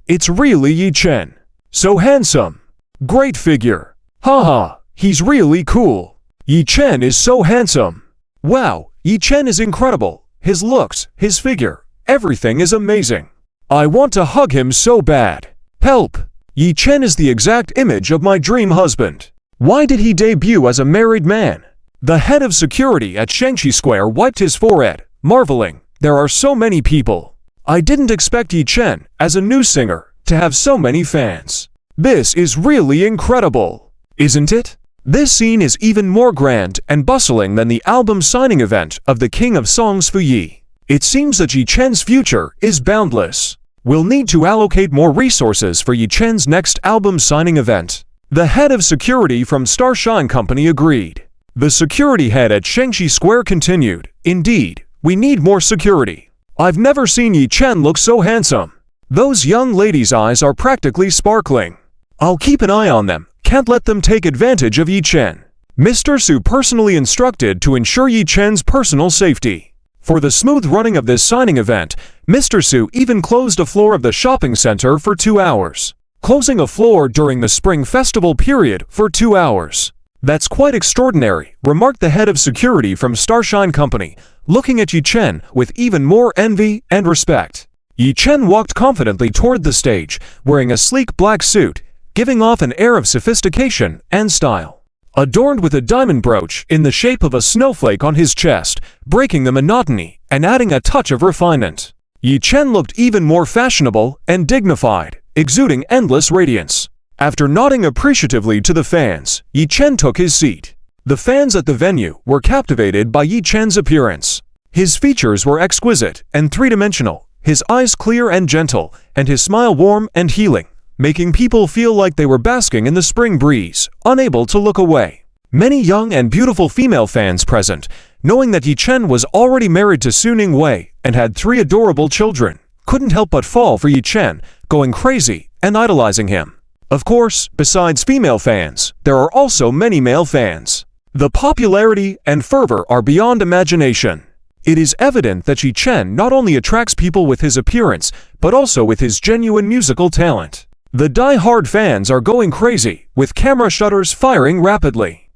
It's really Yechen. So handsome. Great figure. Haha, he's really cool. Yechen is so handsome. Wow, Yechen is incredible. His looks, his figure, Everything is amazing. I want to hug him so bad. Help! Yi Chen is the exact image of my dream husband. Why did he debut as a married man? The head of security at Shangxi Square wiped his forehead, marveling, there are so many people. I didn't expect Yi Chen, as a new singer, to have so many fans. This is really incredible, isn't it? This scene is even more grand and bustling than the album signing event of the King of Songs Fu Yi. It seems that Yi Chen's future is boundless. We'll need to allocate more resources for Yi Chen's next album signing event. The head of security from Starshine Company agreed. The security head at Shangxi Square continued, indeed, we need more security. I've never seen Yi Chen look so handsome. Those young ladies' eyes are practically sparkling. I'll keep an eye on them, can't let them take advantage of Yi Chen. Mr. Su personally instructed to ensure Yi Chen's personal safety. For the smooth running of this signing event, Mr. Su even closed a floor of the shopping center for 2 hours. Closing a floor during the Spring Festival period for 2 hours. That's quite extraordinary, remarked the head of security from Starshine Company, looking at Yi Chen with even more envy and respect. Yi Chen walked confidently toward the stage, wearing a sleek black suit, giving off an air of sophistication and style. Adorned with a diamond brooch in the shape of a snowflake on his chest, breaking the monotony and adding a touch of refinement. Yi Chen looked even more fashionable and dignified, exuding endless radiance. After nodding appreciatively to the fans, Yi Chen took his seat. The fans at the venue were captivated by Yi Chen's appearance. His features were exquisite and three-dimensional, his eyes clear and gentle, and his smile warm and healing, making people feel like they were basking in the spring breeze, unable to look away. Many young and beautiful female fans present, knowing that Yi Chen was already married to Su Ningwei and had 3 adorable children, couldn't help but fall for Yi Chen, going crazy and idolizing him. Of course, besides female fans, there are also many male fans. The popularity and fervor are beyond imagination. It is evident that Yi Chen not only attracts people with his appearance, but also with his genuine musical talent. The die-hard fans are going crazy, with camera shutters firing rapidly.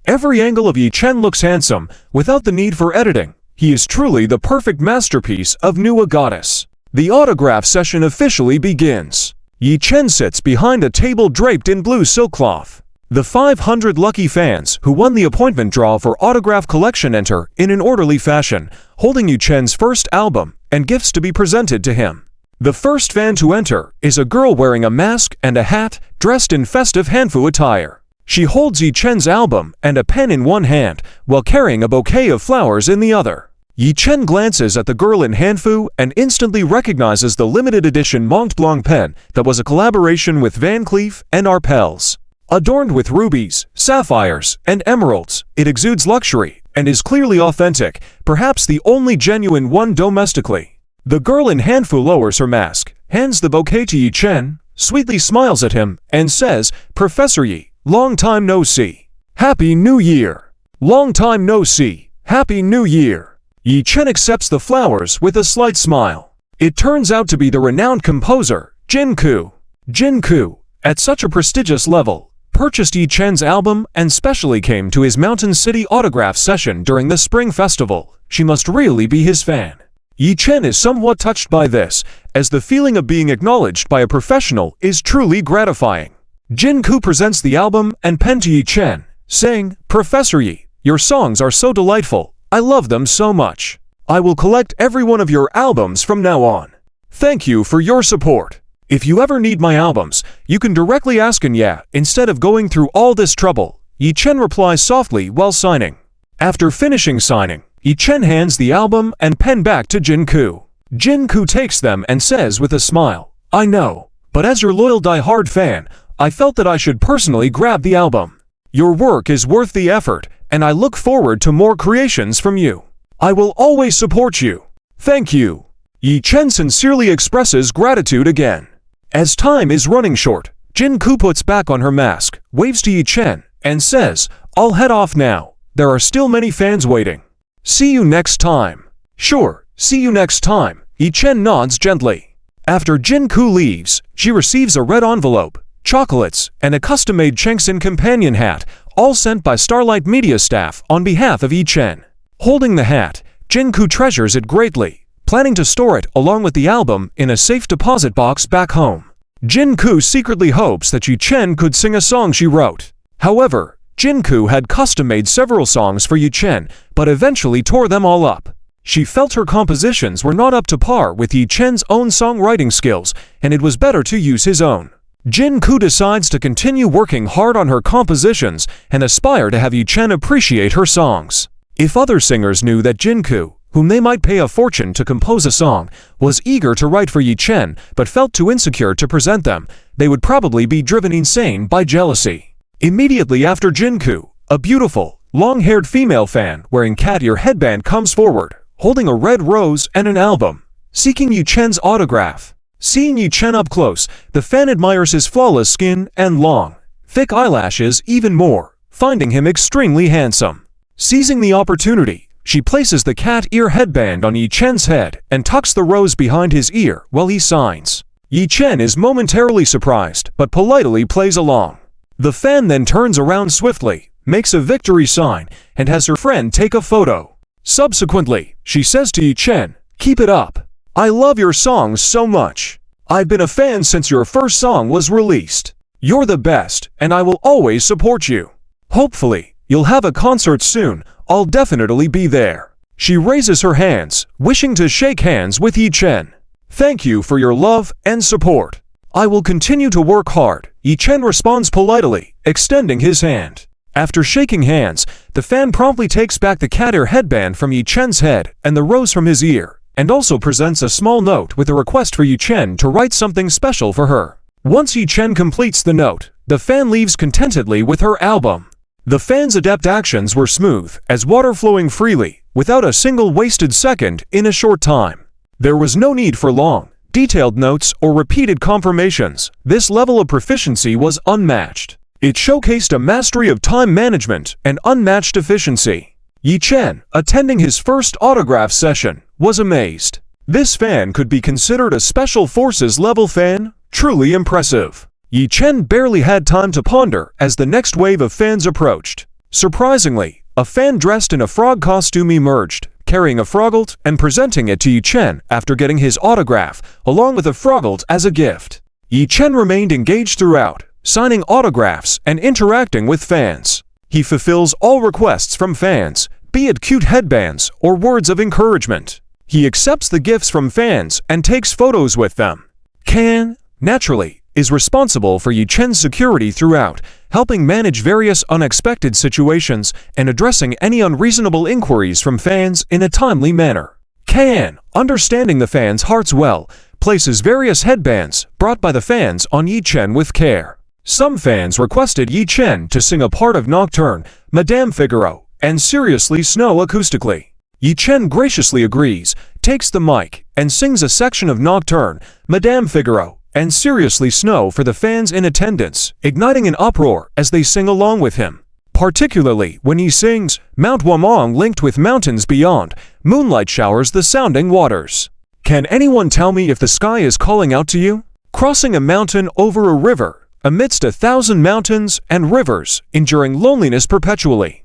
Every angle of Yi Chen looks handsome, without the need for editing. He is truly the perfect masterpiece of New Goddess. The autograph session officially begins. Yi Chen sits behind a table draped in blue silk cloth. The 500 lucky fans who won the appointment draw for autograph collection enter in an orderly fashion, holding Yi Chen's first album and gifts to be presented to him. The first fan to enter is a girl wearing a mask and a hat, dressed in festive Hanfu attire. She holds Yi Chen's album and a pen in one hand, while carrying a bouquet of flowers in the other. Yi Chen glances at the girl in Hanfu and instantly recognizes the limited edition Mont Blanc pen that was a collaboration with Van Cleef and Arpels. Adorned with rubies, sapphires, and emeralds, it exudes luxury and is clearly authentic, perhaps the only genuine one domestically. The girl in Hanfu lowers her mask, hands the bouquet to Yi Chen, sweetly smiles at him, and says, "Professor Yi, long time no see. Happy New Year! Long time no see. Happy New Year!" Yi Chen accepts the flowers with a slight smile. It turns out to be the renowned composer, Jin Ku. Jin Ku, at such a prestigious level, purchased Yi Chen's album and specially came to his Mountain City autograph session during the Spring Festival. She must really be his fan. Yi Chen is somewhat touched by this, as the feeling of being acknowledged by a professional is truly gratifying. Jin Ku presents the album and pen to Yi Chen, saying, "Professor Yi, your songs are so delightful. I love them so much. I will collect every one of your albums from now on. Thank you for your support. If you ever need my albums, you can directly ask Anya instead of going through all this trouble." Yi Chen replies softly while signing. After finishing signing, Yi Chen hands the album and pen back to Jin Ku. Jin Ku takes them and says with a smile, "I know, but as your loyal die-hard fan, I felt that I should personally grab the album. Your work is worth the effort, and I look forward to more creations from you. I will always support you. Thank you." Yi Chen sincerely expresses gratitude again. As time is running short, Jin Ku puts back on her mask, waves to Yi Chen, and says, "I'll head off now. There are still many fans waiting. See you next time." "Sure, see you next time." Yi Chen nods gently. After Jin Ku leaves, she receives a red envelope, chocolates, and a custom-made Chengxin companion hat, all sent by Starlight Media staff on behalf of Yi Chen. Holding the hat, Jin Ku treasures it greatly, planning to store it along with the album in a safe deposit box back home. Jin-Koo secretly hopes that Yu-Chen could sing a song she wrote. However, Jin-Koo had custom-made several songs for Yu-Chen, but eventually tore them all up. She felt her compositions were not up to par with Yu-Chen's own songwriting skills, and it was better to use his own. Jin-Koo decides to continue working hard on her compositions and aspire to have Yu-Chen appreciate her songs. If other singers knew that Jin-Koo, whom they might pay a fortune to compose a song, was eager to write for Yu-Chen but felt too insecure to present them, they would probably be driven insane by jealousy. Immediately after Jin-Koo, a beautiful, long-haired female fan wearing cat ear headband comes forward, holding a red rose and an album, seeking Yu-Chen's autograph. Seeing Yu-Chen up close, the fan admires his flawless skin and long, thick eyelashes even more, finding him extremely handsome. Seizing the opportunity, she places the cat ear headband on Yu-Chen's head and tucks the rose behind his ear while he signs. Yu-Chen is momentarily surprised but politely plays along. The fan then turns around swiftly, makes a victory sign, and has her friend take a photo. Subsequently, she says to Yu-Chen, "Keep it up. I love your songs so much. I've been a fan since your first song was released. You're the best, and I will always support you. Hopefully, you'll have a concert soon. I'll definitely be there." She raises her hands, wishing to shake hands with Yu-Chen. "Thank you for your love and support. I will continue to work hard." Yu-Chen responds politely, extending his hand. After shaking hands, the fan promptly takes back the cat ear headband from Yu-Chen's head and the rose from his ear, and also presents a small note with a request for Yu-Chen to write something special for her. Once Yu-Chen completes the note, the fan leaves contentedly with her album. The fan's adept actions were smooth as water flowing freely, without a single wasted second in a short time. There was no need for long, detailed notes or repeated confirmations. This level of proficiency was unmatched. It showcased a mastery of time management and unmatched efficiency. Yu-Chen, attending his first autograph session, was amazed. This fan could be considered a Special Forces level fan? Truly impressive. Yu-Chen barely had time to ponder as the next wave of fans approached. Surprisingly, a fan dressed in a frog costume emerged, carrying a froglet and presenting it to Yu-Chen after getting his autograph, along with a froglet as a gift. Yu-Chen remained engaged throughout, signing autographs and interacting with fans. He fulfills all requests from fans, be it cute headbands or words of encouragement. He accepts the gifts from fans and takes photos with them. Kan, naturally, is responsible for Yu-Chen's security throughout, helping manage various unexpected situations and addressing any unreasonable inquiries from fans in a timely manner. Kan, understanding the fans' hearts well, places various headbands brought by the fans on Yu-Chen with care. Some fans requested Yu-Chen to sing a part of Nocturne, Madame Figaro, and Seriously Snow acoustically. Yu-Chen graciously agrees, takes the mic, and sings a section of Nocturne, Madame Figaro, and Seriously Snow for the fans in attendance, igniting an uproar as they sing along with him. Particularly when he sings, Mount Wamong linked with mountains beyond, moonlight showers the sounding waters. Can anyone tell me if the sky is calling out to you? Crossing a mountain over a river, amidst 1,000 mountains and rivers, enduring loneliness perpetually.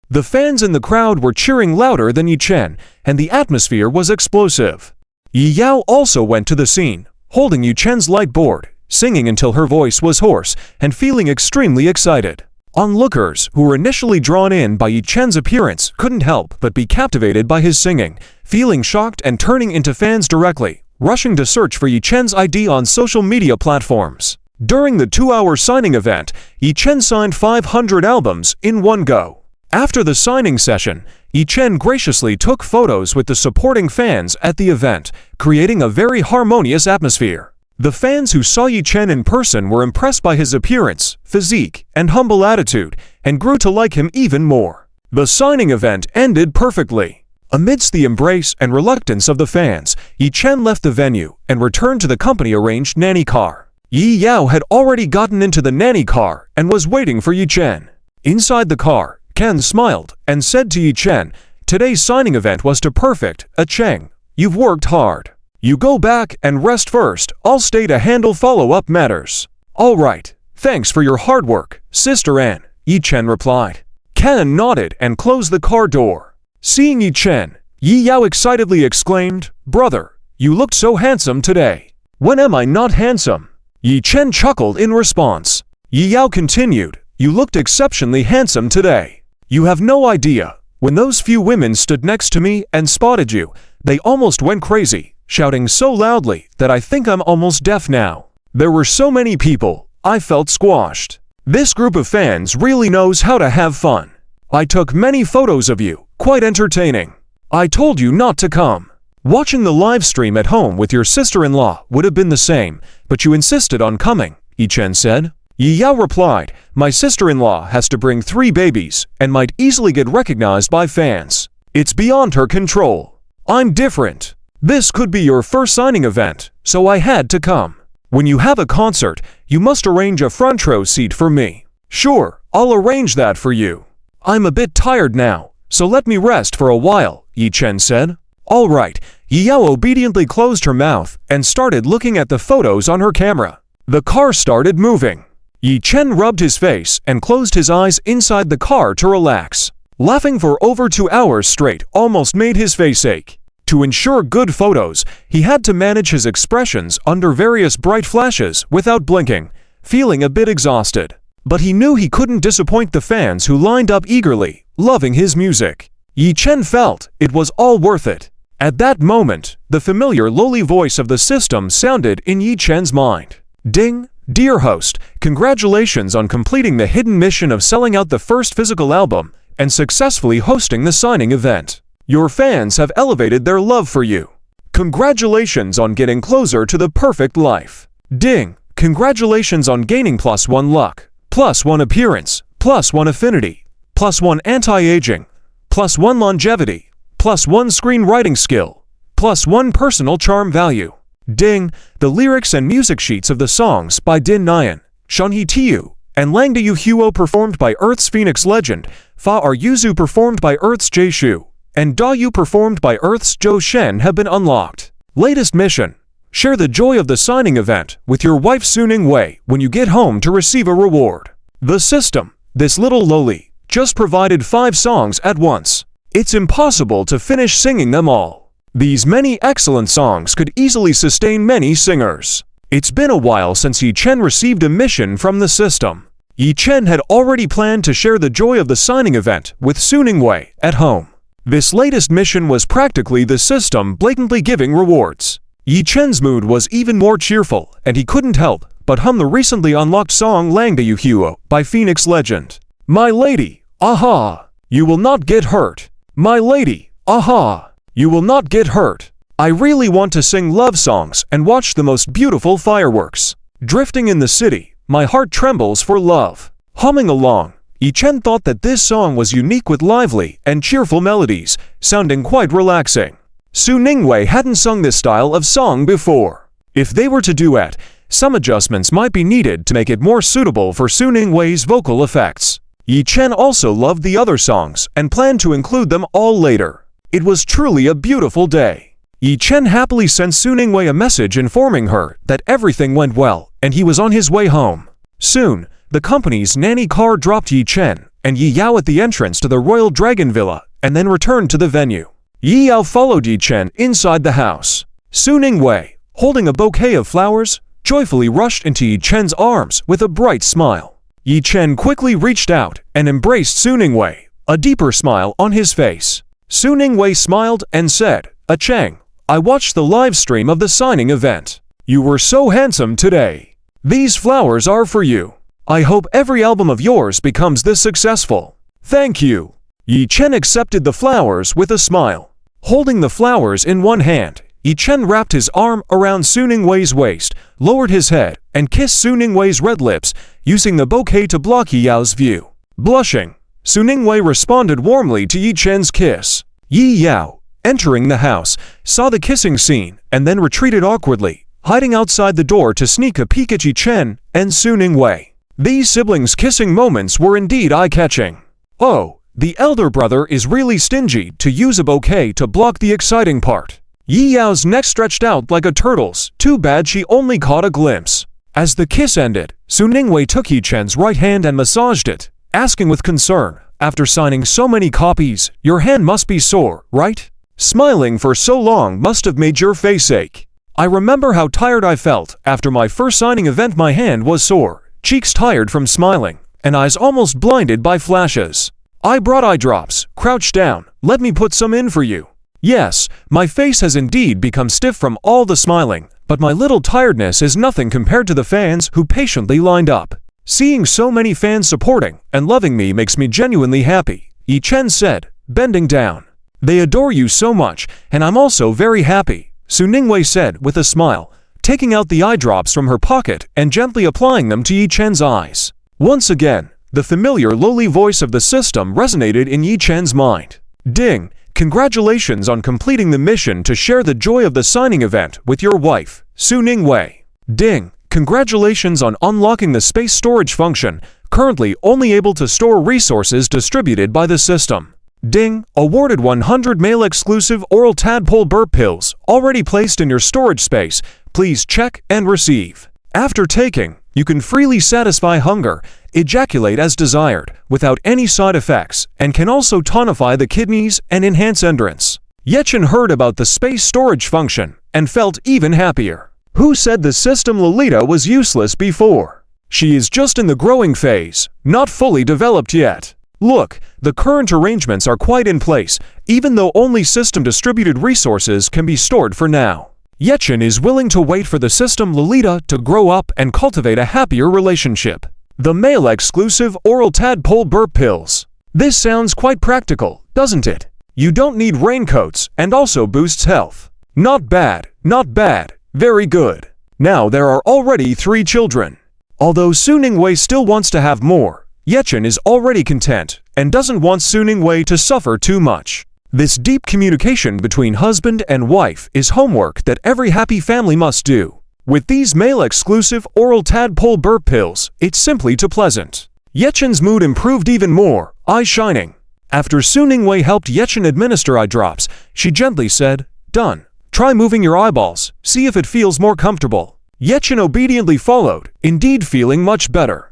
The fans in the crowd were cheering louder than Yu-Chen, and the atmosphere was explosive. Yi Yao also went to the scene, holding Yu-Chen's light board, singing until her voice was hoarse and feeling extremely excited. Onlookers who were initially drawn in by Yu-Chen's appearance couldn't help but be captivated by his singing, feeling shocked and turning into fans directly, rushing to search for Yu-Chen's ID on social media platforms. During the 2-hour signing event, Yu-Chen signed 500 albums in one go. After the signing session, Yu-Chen graciously took photos with the supporting fans at the event, creating a very harmonious atmosphere. The fans who saw Yu-Chen in person were impressed by his appearance, physique, and humble attitude, and grew to like him even more. The signing event ended perfectly. Amidst the embrace and reluctance of the fans, Yu-Chen left the venue and returned to the company-arranged nanny car. Yi Yao had already gotten into the nanny car and was waiting for Yu-Chen. Inside the car, Ken smiled and said to Yu-Chen, "Today's signing event was to perfect, Cheng. You've worked hard. You go back and rest first. I'll stay to handle follow-up matters." "All right. Thanks for your hard work, Sister Anne," Yu-Chen replied. Ken nodded and closed the car door. Seeing Yu-Chen, Yi Yao excitedly exclaimed, "Brother, you looked so handsome today." "When am I not handsome?" Yi Chen chuckled in response. Yi Yao continued, "You looked exceptionally handsome today. You have no idea. When those few women stood next to me and spotted you, they almost went crazy, shouting so loudly that I think I'm almost deaf now. There were so many people, I felt squashed. This group of fans really knows how to have fun. I took many photos of you, quite entertaining. I told you not to come. Watching the live stream at home with your sister-in-law would have been the same, but you insisted on coming," Yi Chen said. Yi Yao replied, "My sister-in-law has to bring 3 babies and might easily get recognized by fans. It's beyond her control. I'm different. This could be your first signing event, so I had to come. When you have a concert, you must arrange a front row seat for me." "Sure, I'll arrange that for you. I'm a bit tired now, so let me rest for a while," Yi Chen said. "All right." Yi Yao obediently closed her mouth and started looking at the photos on her camera. The car started moving. Yi Chen rubbed his face and closed his eyes inside the car to relax. Laughing for over 2 hours straight almost made his face ache. To ensure good photos, he had to manage his expressions under various bright flashes without blinking, feeling a bit exhausted. But he knew he couldn't disappoint the fans who lined up eagerly, loving his music. Yi Chen felt it was all worth it. At that moment, the familiar lowly voice of the system sounded in Yi Chen's mind. "Ding! Dear host, congratulations on completing the hidden mission of selling out the first physical album and successfully hosting the signing event. Your fans have elevated their love for you. Congratulations on getting closer to the perfect life. Ding! Congratulations on gaining +1 luck, +1 appearance, +1 affinity, +1 anti-aging, +1 longevity, +1 screenwriting skill, +1 personal charm value. Ding! The lyrics and music sheets of the songs by Din Nyan, Shunhee Tiu, and Lang Yu Huo performed by Earth's Phoenix Legend, Fa R Yuzu performed by Earth's Jay Shu, and Da Yu performed by Earth's Zhou Shen have been unlocked. Latest mission. Share the joy of the signing event with your wife Suning Wei when you get home to receive a reward." The system, this little lowly, just provided 5 songs at once. It's impossible to finish singing them all. These many excellent songs could easily sustain many singers. It's been a while since Yi Chen received a mission from the system. Yi Chen had already planned to share the joy of the signing event with Suning Wei at home. This latest mission was practically the system blatantly giving rewards. Yi Chen's mood was even more cheerful, and he couldn't help but hum the recently unlocked song Lang Yu Huo by Phoenix Legend. "My lady, aha! You will not get hurt. My lady, aha! You will not get hurt. I really want to sing love songs and watch the most beautiful fireworks. Drifting in the city, my heart trembles for love." Humming along, Yi Chen thought that this song was unique with lively and cheerful melodies, sounding quite relaxing. Suning Wei hadn't sung this style of song before. If they were to duet, some adjustments might be needed to make it more suitable for Suning Wei's vocal effects. Yi Chen also loved the other songs and planned to include them all later. It was truly a beautiful day. Yi Chen happily sent Suning Wei a message informing her that everything went well and he was on his way home. Soon, the company's nanny car dropped Yi Chen and Yi Yao at the entrance to the Royal Dragon Villa and then returned to the venue. Yi Yao followed Yi Chen inside the house. Suning Wei, holding a bouquet of flowers, joyfully rushed into Yi Chen's arms with a bright smile. Yi Chen quickly reached out and embraced Suning Wei, a deeper smile on his face. Suning Wei smiled and said, "Cheng, I watched the live stream of the signing event. You were so handsome today. These flowers are for you. I hope every album of yours becomes this successful." "Thank you." Yi Chen accepted the flowers with a smile. Holding the flowers in one hand, Yi Chen wrapped his arm around Suning Wei's waist, lowered his head, and kissed Suning Wei's red lips, using the bouquet to block Yi Yao's view. Blushing, Suning Wei responded warmly to Yi Chen's kiss. Yi Yao, entering the house, saw the kissing scene and then retreated awkwardly, hiding outside the door to sneak a peek at Yi Chen and Suning Wei. These siblings' kissing moments were indeed eye-catching. Oh, the elder brother is really stingy to use a bouquet to block the exciting part. Yi Yao's neck stretched out like a turtle's, too bad she only caught a glimpse. As the kiss ended, Suning Wei took Yi Chen's right hand and massaged it, asking with concern, "After signing so many copies, your hand must be sore, right?" Smiling for so long must have made your face ache. I remember how tired I felt after my first signing event. My hand was sore, cheeks tired from smiling, and eyes almost blinded by flashes. I brought eye drops. Crouch down. Let me put some in for you. Yes, my face has indeed become stiff from all the smiling, but my little tiredness is nothing compared to the fans who patiently lined up. Seeing so many fans supporting and loving me makes me genuinely happy, Yi Chen said, bending down. They adore you so much, and I'm also very happy, Su Ningwei said with a smile, taking out the eye drops from her pocket and gently applying them to Yi Chen's eyes. Once again, the familiar lowly voice of the system resonated in Yi Chen's mind. Ding! Congratulations on completing the mission to share the joy of the signing event with your wife, Su Ningwei. Ding! Congratulations on unlocking the space storage function, currently only able to store resources distributed by the system. Ding! Awarded 100 male-exclusive oral tadpole burp pills, already placed in your storage space. Please check and receive. After taking, you can freely satisfy hunger, ejaculate as desired, without any side effects, and can also tonify the kidneys and enhance endurance. Yechen heard about the space storage function and felt even happier. Who said the system Lolita was useless before? She is just in the growing phase, not fully developed yet. Look, the current arrangements are quite in place, even though only system-distributed resources can be stored for now. Yechen is willing to wait for the system Lolita to grow up and cultivate a happier relationship. The male-exclusive oral tadpole burp pills. This sounds quite practical, doesn't it? You don't need raincoats and also boosts health. Not bad, not bad, very good. Now there are already 3 children. Although Su Ningwei still wants to have more, Yechen is already content and doesn't want Su Ningwei to suffer too much. This deep communication between husband and wife is homework that every happy family must do. With these male-exclusive oral tadpole burp pills, it's simply too pleasant. Yechen's mood improved even more, eyes shining. After Su Ningwei helped Yechen administer eye drops, she gently said, "Done. Try moving your eyeballs, see if it feels more comfortable." Yechen obediently followed, indeed feeling much better.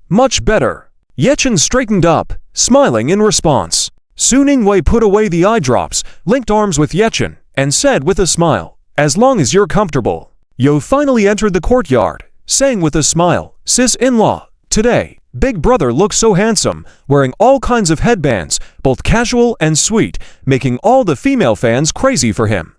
Much better. Yechen straightened up, smiling in response. Su Ningwei put away the eye drops, linked arms with Yechen, and said with a smile, "As long as you're comfortable." Yo finally entered the courtyard, saying with a smile, "Sis-in-law, today, big brother looks so handsome, wearing all kinds of headbands, both casual and sweet, making all the female fans crazy for him."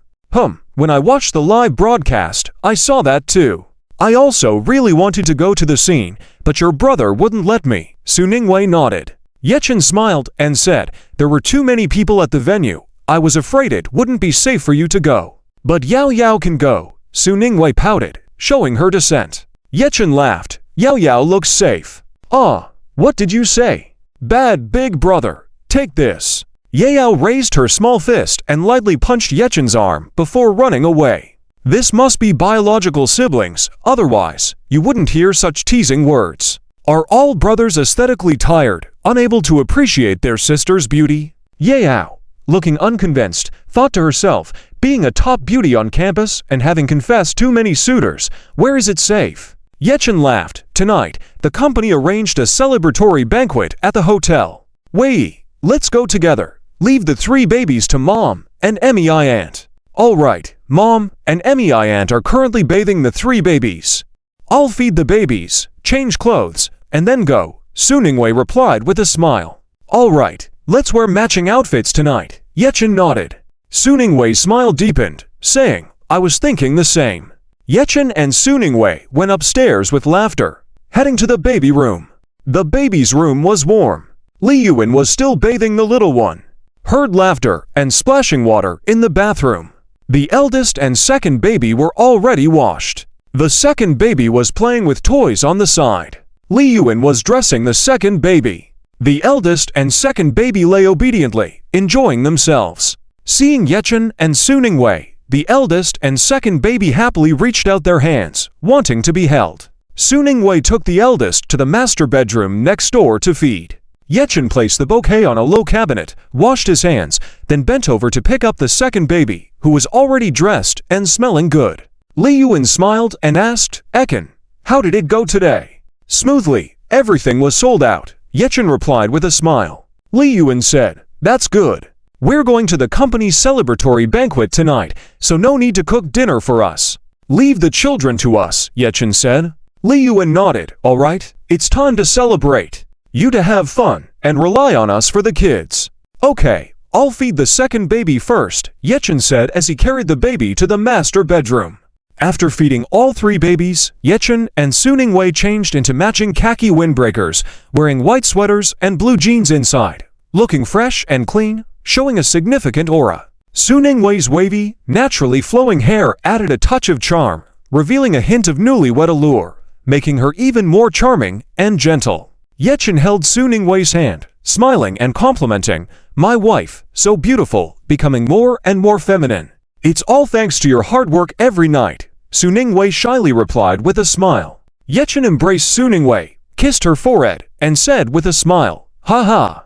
When I watched the live broadcast, I saw that too. I also really wanted to go to the scene, but your brother wouldn't let me, Su Ningwei nodded. Yechen smiled and said, "There were too many people at the venue. I was afraid it wouldn't be safe for you to go. But Yao Yao can go." Su Ningwei pouted, showing her dissent. Yechen laughed. "Yao Yao looks safe." "Ah, what did you say?" "Bad big brother, take this." Yao raised her small fist and lightly punched Yechen's arm before running away. This must be biological siblings, otherwise, you wouldn't hear such teasing words. Are all brothers aesthetically tired, unable to appreciate their sister's beauty? Yao, looking unconvinced, thought to herself, being a top beauty on campus and having confessed too many suitors, where is it safe? Yechen laughed. Tonight, the company arranged a celebratory banquet at the hotel. Wei, let's go together. Leave the 3 babies to Mom and Emmy-I Aunt. All right, Mom and Emmy-I Aunt are currently bathing the 3 babies. I'll feed the babies, change clothes, and then go, Su Ningwei replied with a smile. All right, let's wear matching outfits tonight. Yechen nodded. Su Ningwei's smile deepened, saying, I was thinking the same. Yechen and Su Ningwei went upstairs with laughter, heading to the baby room. The baby's room was warm. Li Yuan was still bathing the little one. Heard laughter and splashing water in the bathroom. The eldest and second baby were already washed. The second baby was playing with toys on the side. Li Yuan was dressing the second baby. The eldest and second baby lay obediently, enjoying themselves. Seeing Yechen and Su Ningwei, the eldest and second baby happily reached out their hands, wanting to be held. Su Ningwei took the eldest to the master bedroom next door to feed. Yechen placed the bouquet on a low cabinet, washed his hands, then bent over to pick up the second baby, who was already dressed and smelling good. Li Yuan smiled and asked, Eken, how did it go today? Smoothly, everything was sold out, Yechen replied with a smile. Li Yuan said, that's good. We're going to the company's celebratory banquet tonight, so no need to cook dinner for us. Leave the children to us, Yechin said. Li Yuan nodded. All right, it's time to celebrate. You to have fun, and rely on us for the kids. Okay, I'll feed the second baby first, Yechin said as he carried the baby to the master bedroom. After feeding all 3 babies, Yechin and Su Ningwei changed into matching khaki windbreakers, wearing white sweaters and blue jeans inside, looking fresh and clean, showing a significant aura. Su Ningwei's wavy, naturally flowing hair added a touch of charm, revealing a hint of newlywed allure, making her even more charming and gentle. Yechin held Su Ningwei's hand, smiling and complimenting, "My wife, so beautiful, becoming more and more feminine. It's all thanks to your hard work every night," Su Ningwei shyly replied with a smile. Yechin embraced Su Ningwei, kissed her forehead, and said with a smile, "Ha ha.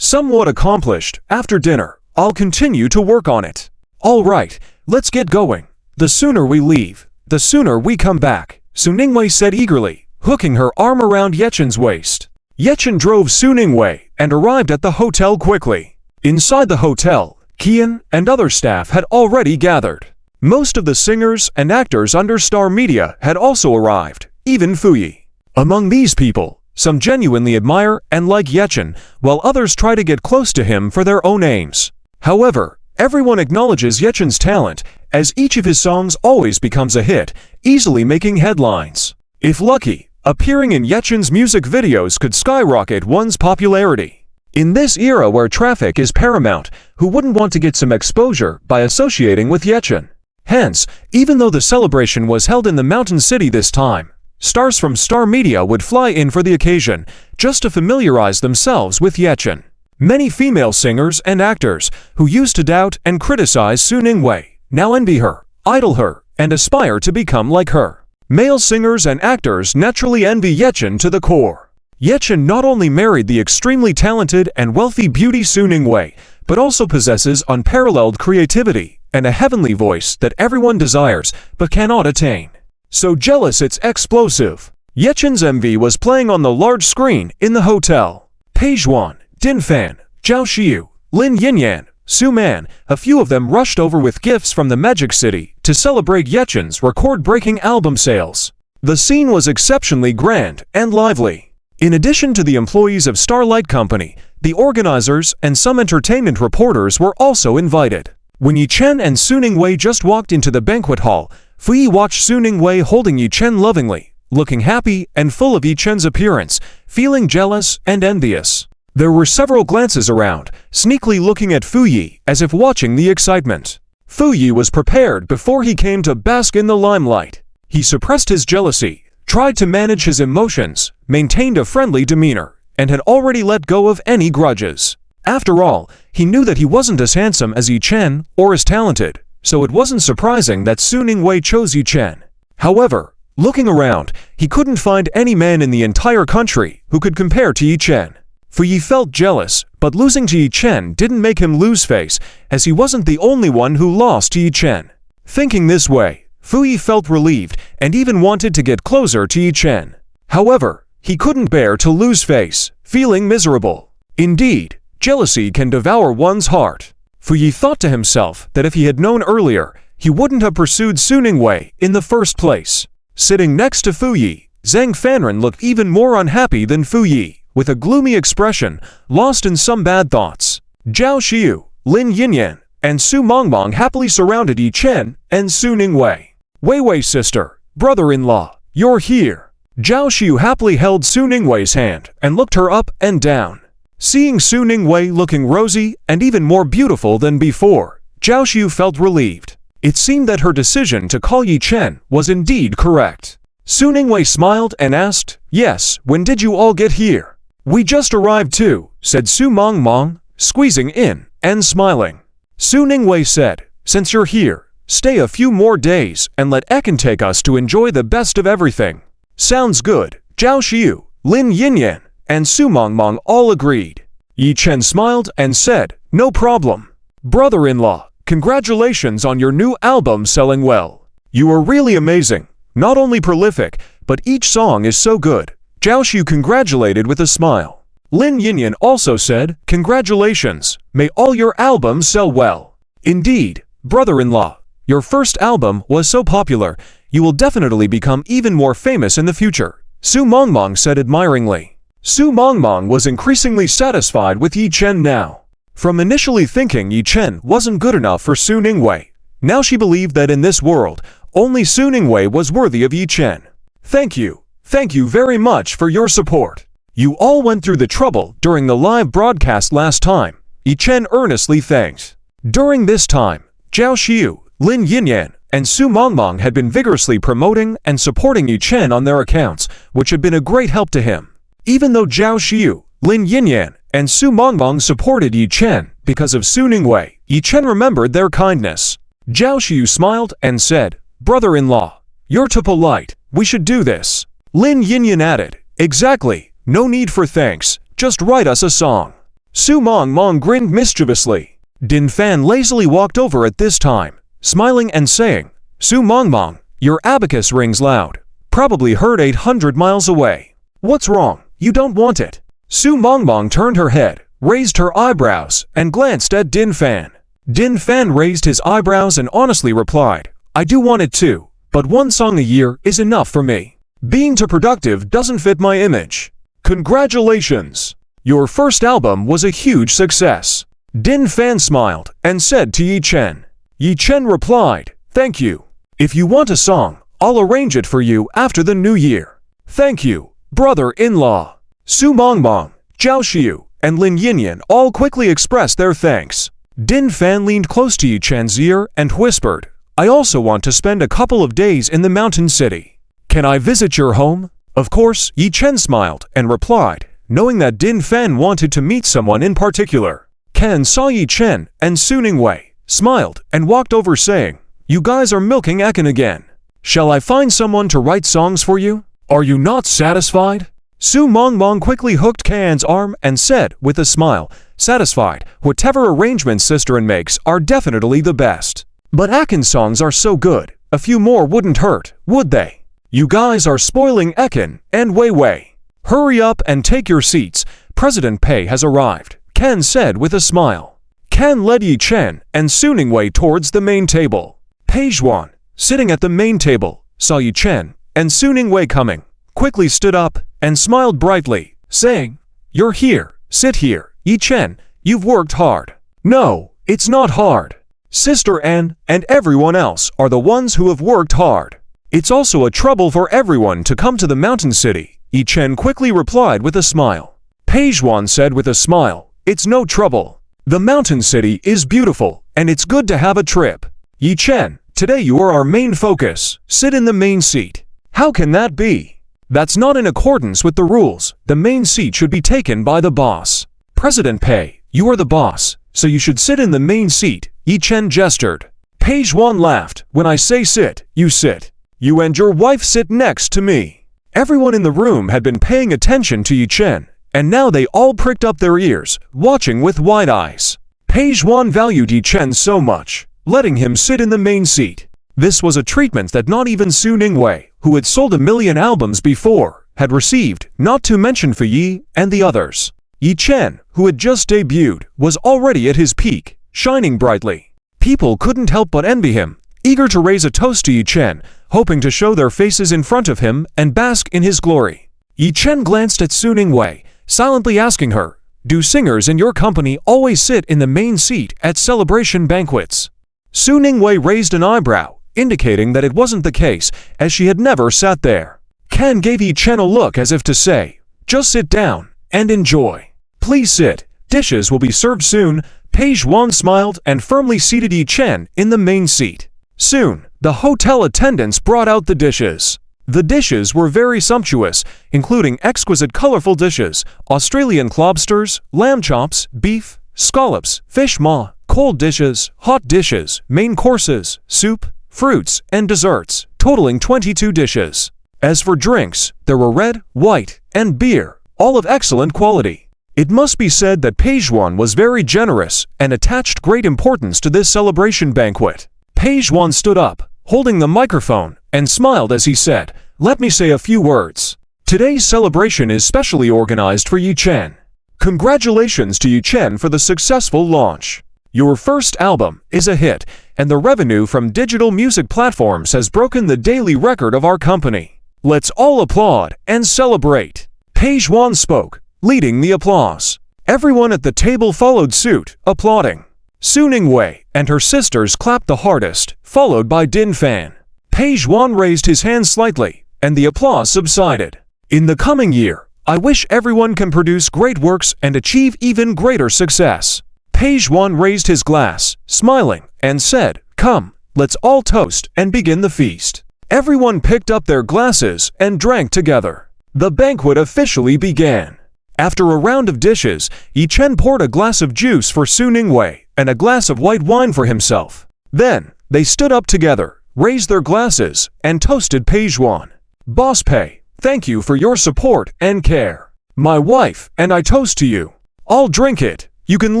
Somewhat accomplished. After dinner, I'll continue to work on it." "All right, let's get going. The sooner we leave, the sooner we come back," Su Ningwei said eagerly, hooking her arm around Yechin's waist. Yechin drove Su Ningwei and arrived at the hotel quickly. Inside the hotel, Qian and other staff had already gathered. Most of the singers and actors under Star Media had also arrived, even Fuyi. Among these people, some genuinely admire and like Yechin, while others try to get close to him for their own aims. However, everyone acknowledges Yechin's talent, as each of his songs always becomes a hit, easily making headlines. If lucky, appearing in Yechin's music videos could skyrocket one's popularity. In this era where traffic is paramount, who wouldn't want to get some exposure by associating with Yechin? Hence, even though the celebration was held in the mountain city this time, stars from Star Media would fly in for the occasion, just to familiarize themselves with Yechin. Many female singers and actors, who used to doubt and criticize Su Ningwei, now envy her, idol her, and aspire to become like her. Male singers and actors naturally envy Yechin to the core. Yechin not only married the extremely talented and wealthy beauty Su Ningwei, but also possesses unparalleled creativity and a heavenly voice that everyone desires but cannot attain. So jealous it's explosive. Yechin's MV was playing on the large screen in the hotel. Peijuan, Din Fan, Zhao Xiu, Lin Yinyan, Su Man, a few of them rushed over with gifts from the Magic City to celebrate Yechin's record-breaking album sales. The scene was exceptionally grand and lively. In addition to the employees of Starlight Company, the organizers and some entertainment reporters were also invited. When Yichen and Su Ningwei just walked into the banquet hall, Fuyi watched Su Ningwei holding Yichen lovingly, looking happy and full of Yichen's appearance, feeling jealous and envious. There were several glances around, sneakily looking at Fuyi as if watching the excitement. Fuyi was prepared before he came to bask in the limelight. He suppressed his jealousy, tried to manage his emotions, maintained a friendly demeanor, and had already let go of any grudges. After all, he knew that he wasn't as handsome as Yichen or as talented, so it wasn't surprising that Su Ningwei chose Yichen. However, looking around, he couldn't find any man in the entire country who could compare to Yichen. Fuyi felt jealous, but losing to Yichen didn't make him lose face, as he wasn't the only one who lost to Yichen. Thinking this way, Fuyi felt relieved and even wanted to get closer to Yichen. However, he couldn't bear to lose face, feeling miserable. Indeed, jealousy can devour one's heart. Fuyi thought to himself that if he had known earlier, he wouldn't have pursued Su Ningwei in the first place. Sitting next to Fuyi, Zhang Fanren looked even more unhappy than Fuyi, with a gloomy expression, lost in some bad thoughts. Zhao Xiu, Lin Yinyan, and Su Mangmang happily surrounded Yichen and Su Ningwei. "Wei Wei sister, brother-in-law, you're here." Zhao Xiu happily held Su Ningwei's hand and looked her up and down. Seeing Su Ningwei looking rosy and even more beautiful than before, Zhao Xiu felt relieved. It seemed that her decision to call Yichen was indeed correct. Su Ningwei smiled and asked, "Yes, when did you all get here?" "We just arrived too," said Su Mangmang, squeezing in and smiling. Su Ningwei said, "Since you're here, stay a few more days and let Ekin take us to enjoy the best of everything." "Sounds good." Zhao Xiu, Lin Yinyan, and Su Mangmang all agreed. Yichen smiled and said, "No problem. Brother-in-law, congratulations on your new album selling well. You are really amazing, not only prolific, but each song is so good." Zhao Xiu congratulated with a smile. Lin Yinyan also said, "Congratulations, may all your albums sell well." Indeed, brother-in-law, your first album was so popular, you will definitely become even more famous in the future, Su Mengmeng said admiringly. Su Mengmeng was increasingly satisfied with Yi Chen now. From initially thinking Yi Chen wasn't good enough for Su Ningwei, now she believed that in this world, only Su Ningwei was worthy of Yi Chen. Thank you very much for your support. You all went through the trouble during the live broadcast last time, Yi Chen earnestly thanked. During this time, Zhao Xiu, Lin Yinyan, and Su Mengmeng had been vigorously promoting and supporting Yi Chen on their accounts, which had been a great help to him. Even though Zhao Xiu, Lin Yinyan, and Su Mengmeng supported Yi Chen because of Su Ningwei, Yi Chen remembered their kindness. Zhao Xiu smiled and said, "Brother-in-law, you're too polite. We should do this." Lin Yinyan added, "Exactly, no need for thanks, just write us a song." Su Mengmeng grinned mischievously. Din Fan lazily walked over at this time, smiling and saying, "Su Mengmeng, your abacus rings loud. Probably heard 800 miles away. What's wrong? You don't want it?" Su Mengmeng turned her head, raised her eyebrows, and glanced at Din Fan. Din Fan raised his eyebrows and honestly replied, "I do want it too, but one song a year is enough for me. Being too productive doesn't fit my image." "Congratulations! Your first album was a huge success." Din Fan smiled and said to Yi Chen. Yi Chen replied, "Thank you. If you want a song, I'll arrange it for you after the new year." "Thank you, brother-in-law." Su Mengmeng, Zhao Xiu, and Lin Yinyan all quickly expressed their thanks. Din Fan leaned close to Yi Chen's ear and whispered, "I also want to spend a couple of days in the mountain city. Can I visit your home?" Of course, Yi Chen smiled and replied, knowing that Din Fan wanted to meet someone in particular. Ken saw Yi Chen and Su Ningwei, smiled, and walked over saying, "You guys are milking Ekin again. Shall I find someone to write songs for you? Are you not satisfied?" Su Mengmeng quickly hooked Kan's arm and said, with a smile, "Satisfied, whatever arrangements Sisterin makes are definitely the best. But Ekin's songs are so good, a few more wouldn't hurt, would they? You guys are spoiling Ekin and Wei Wei. Hurry up and take your seats, President Pei has arrived," Ken said with a smile. Ken led Yi Chen and Su Ningwei towards the main table. Pei Zhuan, sitting at the main table, saw Yi Chen and Su Ningwei coming, quickly stood up and smiled brightly, saying, "You're here, sit here, Yi Chen, you've worked hard." "No, it's not hard. Sister Anne and everyone else are the ones who have worked hard. It's also a trouble for everyone to come to the mountain city," Yi Chen quickly replied with a smile. Pei Zhuan said with a smile, "It's no trouble. The mountain city is beautiful, and it's good to have a trip. Yi Chen, today you are our main focus, sit in the main seat." "How can that be? That's not in accordance with the rules. The main seat should be taken by the boss. President Pei, you are the boss, so you should sit in the main seat," Yi Chen gestured. Pei Zhuan laughed, "When I say sit, you sit. You and your wife sit next to me." Everyone in the room had been paying attention to Yi Chen, and now they all pricked up their ears, watching with wide eyes. Pei Zhuan valued Yi Chen so much, letting him sit in the main seat. This was a treatment that not even Su Ningwei, who had sold 1 million albums before, had received, not to mention Fu Yi and the others. Yi Chen, who had just debuted, was already at his peak, shining brightly. People couldn't help but envy him, eager to raise a toast to Yi Chen, hoping to show their faces in front of him and bask in his glory. Yi Chen glanced at Su Ningwei, silently asking her, "Do singers in your company always sit in the main seat at celebration banquets?" Su Ningwei raised an eyebrow, indicating that it wasn't the case, as she had never sat there. Ken gave Yi Chen a look as if to say, "Just sit down and enjoy. Please sit, dishes will be served soon." Pei Zhuan smiled and firmly seated Yi Chen in the main seat. Soon, the hotel attendants brought out the dishes. The dishes were very sumptuous, including exquisite colorful dishes, Australian lobsters, lamb chops, beef, scallops, fish maw, cold dishes, hot dishes, main courses, soup, fruits, and desserts, totaling 22 dishes. As for drinks, there were red, white, and beer, all of excellent quality. It must be said that Pei Zhuan was very generous and attached great importance to this celebration banquet. Pei Zhuan stood up, holding the microphone, and smiled as he said, "Let me say a few words. Today's celebration is specially organized for Yi Chen. Congratulations to Yi Chen for the successful launch. Your first album is a hit, and the revenue from digital music platforms has broken the daily record of our company. Let's all applaud and celebrate. Page Wan spoke, leading the applause. Everyone at the table followed suit, applauding. Su Ningwei and her sisters clapped the hardest, followed by Din Fan. Page Wan raised his hand slightly, and the applause subsided. In the coming year, I wish everyone can produce great works and achieve even greater success. Page Wan raised his glass, smiling, and said, "Come, let's all toast and begin the feast." Everyone picked up their glasses and drank together. The banquet officially began. After a round of dishes, Yi Chen poured a glass of juice for Su Ningwei and a glass of white wine for himself. Then, they stood up together, raised their glasses, and toasted Page Wan. "Boss Pei, thank you for your support and care. My wife and I toast to you. I'll drink it, you can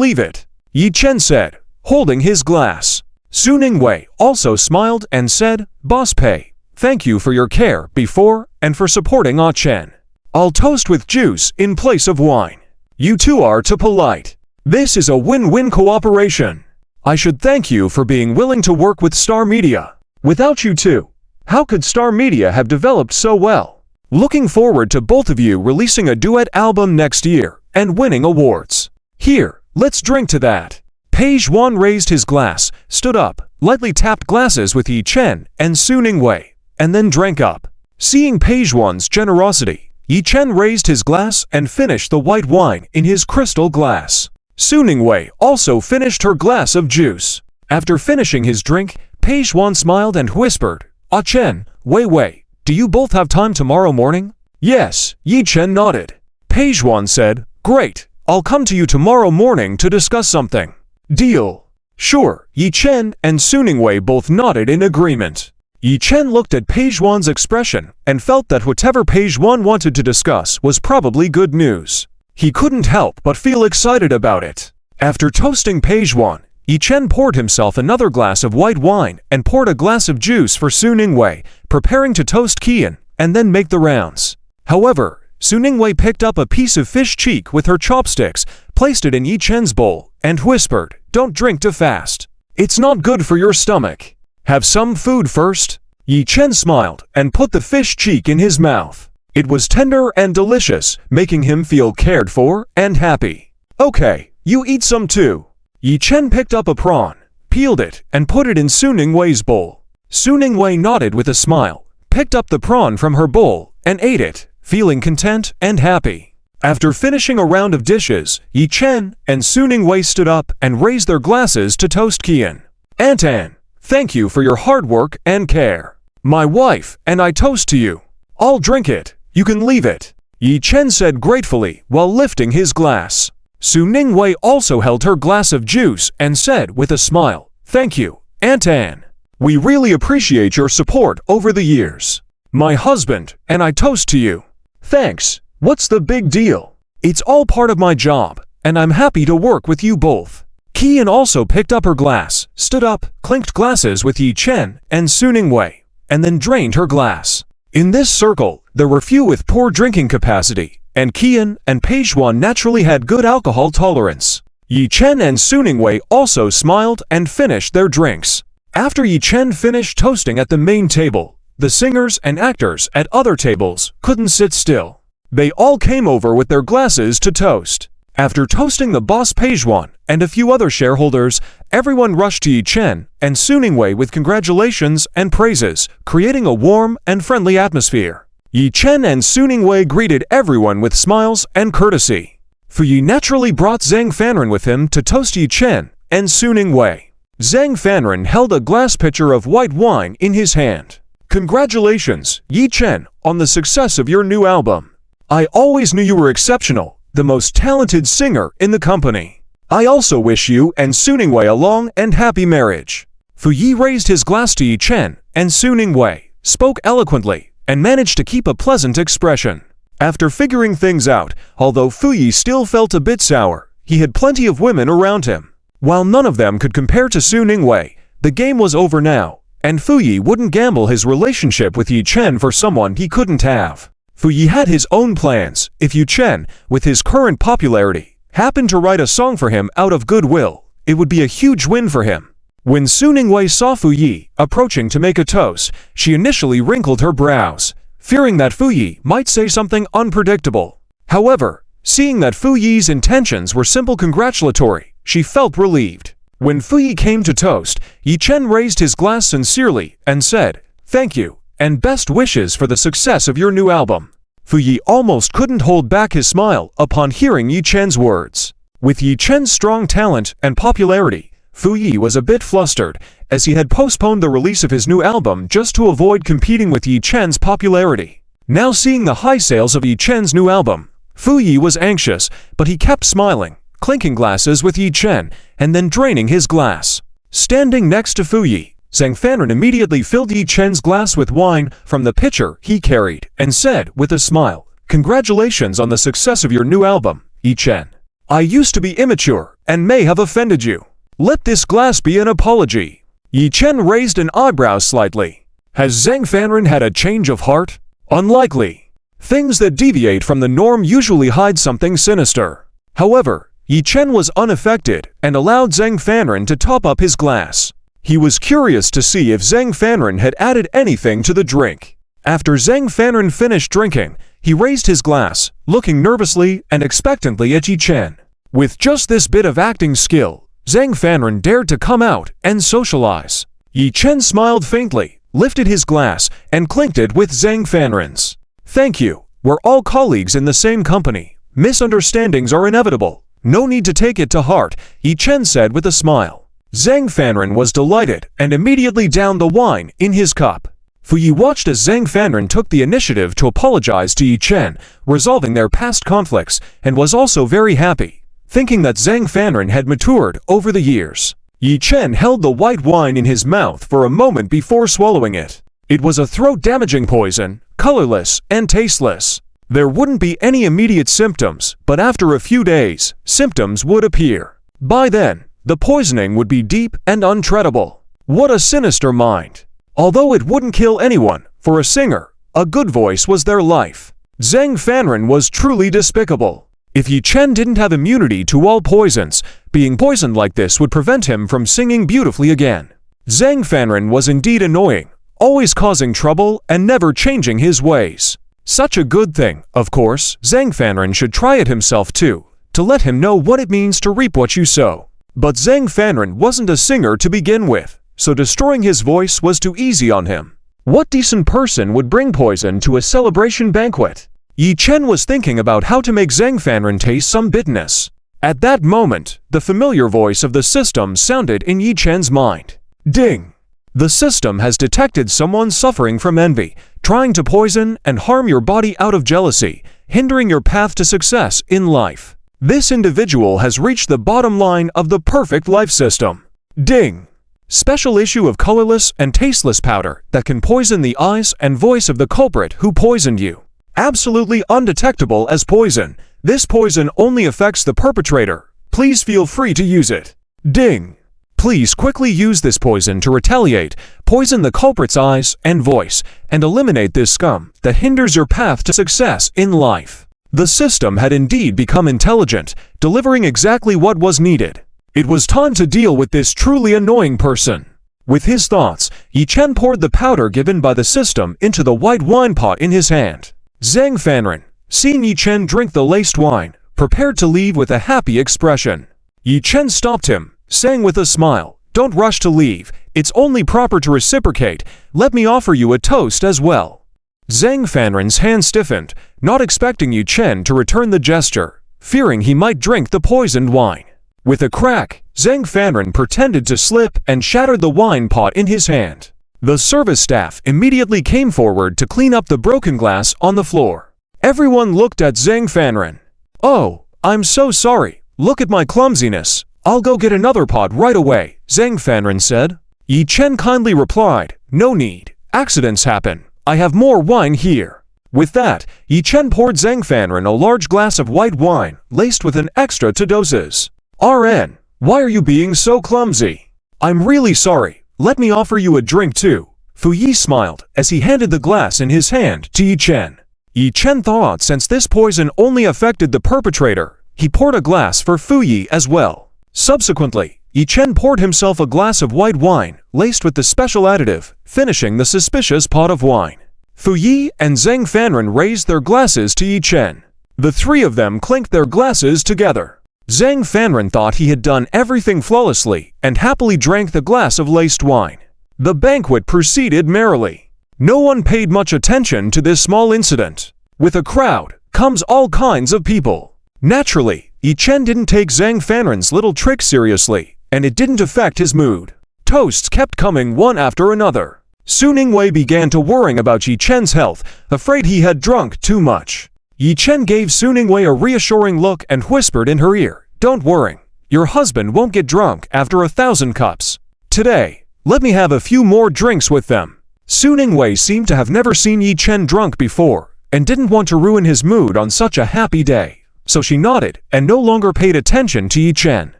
leave it," Yi Chen said, holding his glass. Su Ningwei also smiled and said, "Boss Pei, thank you for your care before and for supporting Ah Chen. I'll toast with juice in place of wine. You two are too polite. This is a win-win cooperation. I should thank you for being willing to work with Star Media. Without you two, how could Star Media have developed so well? Looking forward to both of you releasing a duet album next year and winning awards. Here, let's drink to that." Page Wan raised his glass, stood up, lightly tapped glasses with Yi Chen and Su Ningwei, and then drank up. Seeing Page Wan's generosity, Yi Chen raised his glass and finished the white wine in his crystal glass. Su Ningwei also finished her glass of juice. After finishing his drink, Page Wan smiled and whispered, "Ah Chen, Wei Wei, do you both have time tomorrow morning?" "Yes," Yi Chen nodded. Page Wan said, "Great, I'll come to you tomorrow morning to discuss something." "Deal." "Sure," Yi Chen and Su Ningwei both nodded in agreement. Yi Chen looked at Page Wan's expression and felt that whatever Page Wan wanted to discuss was probably good news. He couldn't help but feel excited about it. After toasting Page Wan, Yi Chen poured himself another glass of white wine and poured a glass of juice for Su Ningwei, preparing to toast Qian and then make the rounds. However, Su Ningwei picked up a piece of fish cheek with her chopsticks, placed it in Yi Chen's bowl, and whispered, "Don't drink too fast. It's not good for your stomach. Have some food first." Yi Chen smiled and put the fish cheek in his mouth. It was tender and delicious, making him feel cared for and happy. "Okay, you eat some too." Yi Chen picked up a prawn, peeled it, and put it in Su Ningwei's bowl. Su Ningwei nodded with a smile, picked up the prawn from her bowl, and ate it, feeling content and happy. After finishing a round of dishes, Yi Chen and Su Ningwei stood up and raised their glasses to toast Qian. "Aunt Anne, thank you for your hard work and care. My wife and I toast to you. I'll drink it, you can leave it," Yi Chen said gratefully while lifting his glass. Su Ningwei also held her glass of juice and said with a smile, "Thank you, Aunt Anne. We really appreciate your support over the years. My husband and I toast to you." "Thanks, what's the big deal? It's all part of my job, and I'm happy to work with you both." Qian also picked up her glass, stood up, clinked glasses with Yi Chen and Su Ningwei, and then drained her glass. In this circle, there were few with poor drinking capacity, and Qian and Page Wan naturally had good alcohol tolerance. Yi Chen and Su Ningwei also smiled and finished their drinks. After Yi Chen finished toasting at the main table, the singers and actors at other tables couldn't sit still. They all came over with their glasses to toast. After toasting the boss Page Wan and a few other shareholders, everyone rushed to Yi Chen and Su Ningwei with congratulations and praises, creating a warm and friendly atmosphere. Yi Chen and Su Ningwei greeted everyone with smiles and courtesy. Fu Yi naturally brought Zhang Fanren with him to toast Yi Chen and Su Ningwei. Zhang Fanren held a glass pitcher of white wine in his hand. "Congratulations, Yi Chen, on the success of your new album. I always knew you were exceptional, the most talented singer in the company. I also wish you and Su Ningwei a long and happy marriage." Fu Yi raised his glass to Yi Chen, and Su Ningwei spoke eloquently and managed to keep a pleasant expression. After figuring things out, although Fu Yi still felt a bit sour, he had plenty of women around him. While none of them could compare to Su Ningwei, the game was over now, and Fu Yi wouldn't gamble his relationship with Yi Chen for someone he couldn't have. Fu Yi had his own plans. If Yu Chen, with his current popularity, happened to write a song for him out of goodwill, it would be a huge win for him. When Su Ningwei saw Fu Yi approaching to make a toast, she initially wrinkled her brows, fearing that Fu Yi might say something unpredictable. However, seeing that Fu Yi's intentions were simple congratulatory, she felt relieved. When Fu Yi came to toast, Yi Chen raised his glass sincerely and said, "Thank you, and best wishes for the success of your new album." Fu Yi almost couldn't hold back his smile upon hearing Yi Chen's words. With Yi Chen's strong talent and popularity, Fu Yi was a bit flustered, as he had postponed the release of his new album just to avoid competing with Yi Chen's popularity. Now seeing the high sales of Yi Chen's new album, Fu Yi was anxious, but he kept smiling, clinking glasses with Yi Chen, and then draining his glass. Standing next to Fu Yi, Zhang Fanren immediately filled Yi Chen's glass with wine from the pitcher he carried, and said with a smile, "Congratulations on the success of your new album, Yi Chen. I used to be immature, and may have offended you. Let this glass be an apology." Yi Chen raised an eyebrow slightly. Has Zhang Fanren had a change of heart? Unlikely. Things that deviate from the norm usually hide something sinister. However, Yi Chen was unaffected and allowed Zhang Fanren to top up his glass. He was curious to see if Zhang Fanren had added anything to the drink. After Zhang Fanren finished drinking, he raised his glass, looking nervously and expectantly at Yi Chen. With just this bit of acting skill, Zhang Fanren dared to come out and socialize. Yi Chen smiled faintly, lifted his glass, and clinked it with Zhang Fanren's. "Thank you. We're all colleagues in the same company. Misunderstandings are inevitable. No need to take it to heart," Yi Chen said with a smile. Zhang Fanren was delighted and immediately downed the wine in his cup. Fu Yi watched as Zhang Fanren took the initiative to apologize to Yi Chen, resolving their past conflicts, and was also very happy, thinking that Zhang Fanren had matured over the years. Yi Chen held the white wine in his mouth for a moment before swallowing it. It was a throat-damaging poison, colorless and tasteless. There wouldn't be any immediate symptoms, but after a few days, symptoms would appear. By then, the poisoning would be deep and untreatable. What a sinister mind! Although it wouldn't kill anyone, for a singer, a good voice was their life. Zhang Fanren was truly despicable. If Yi Chen didn't have immunity to all poisons, being poisoned like this would prevent him from singing beautifully again. Zhang Fanren was indeed annoying, always causing trouble and never changing his ways. Such a good thing, of course. Zhang Fanren should try it himself too, to let him know what it means to reap what you sow. But Zhang Fanren wasn't a singer to begin with, so destroying his voice was too easy on him. What decent person would bring poison to a celebration banquet? Yi Chen was thinking about how to make Zhang Fanren taste some bitterness. At that moment, the familiar voice of the system sounded in Yi Chen's mind. Ding! The system has detected someone suffering from envy, trying to poison and harm your body out of jealousy, hindering your path to success in life. This individual has reached the bottom line of the perfect life system. Ding! Special issue of colorless and tasteless powder that can poison the eyes and voice of the culprit who poisoned you. Absolutely undetectable as poison. This poison only affects the perpetrator. Please feel free to use it. Ding! Please quickly use this poison to retaliate, poison the culprit's eyes and voice, and eliminate this scum that hinders your path to success in life. The system had indeed become intelligent, delivering exactly what was needed. It was time to deal with this truly annoying person. With his thoughts, Yi Chen poured the powder given by the system into the white wine pot in his hand. Zhang Fanren, seeing Yi Chen drink the laced wine, prepared to leave with a happy expression. Yi Chen stopped him, saying with a smile, "Don't rush to leave. It's only proper to reciprocate. Let me offer you a toast as well." Zhang Fanren's hand stiffened, not expecting Yi Chen to return the gesture, fearing he might drink the poisoned wine. With a crack, Zhang Fanren pretended to slip and shattered the wine pot in his hand. The service staff immediately came forward to clean up the broken glass on the floor. Everyone looked at Zhang Fanren. "Oh, I'm so sorry. Look at my clumsiness. I'll go get another pot right away," Zhang Fanren said. Yi Chen kindly replied, "No need. Accidents happen. I have more wine here." With that, Yi Chen poured Zhang Fanren a large glass of white wine, laced with an extra 2 doses. "RN, why are you being so clumsy?" "I'm really sorry. Let me offer you a drink too." Fu Yi smiled as he handed the glass in his hand to Yi Chen. Yi Chen thought since this poison only affected the perpetrator, he poured a glass for Fu Yi as well. Subsequently, Yi Chen poured himself a glass of white wine laced with the special additive, finishing the suspicious pot of wine. Fu Yi and Zheng Fanren raised their glasses to Yi Chen. The three of them clinked their glasses together. Zheng Fanren thought he had done everything flawlessly and happily drank the glass of laced wine. The banquet proceeded merrily. No one paid much attention to this small incident. With a crowd comes all kinds of people. Naturally, Yi Chen didn't take Zheng Fanren's little trick seriously, and it didn't affect his mood. Toasts kept coming one after another. Su Ningwei began to worrying about Yi Chen's health, afraid he had drunk too much. Yi Chen gave Su Ningwei a reassuring look and whispered in her ear, "Don't worry, your husband won't get drunk after 1,000 cups. Today, let me have a few more drinks with them." Su Ningwei seemed to have never seen Yi Chen drunk before, and didn't want to ruin his mood on such a happy day, so she nodded and no longer paid attention to Yi Chen.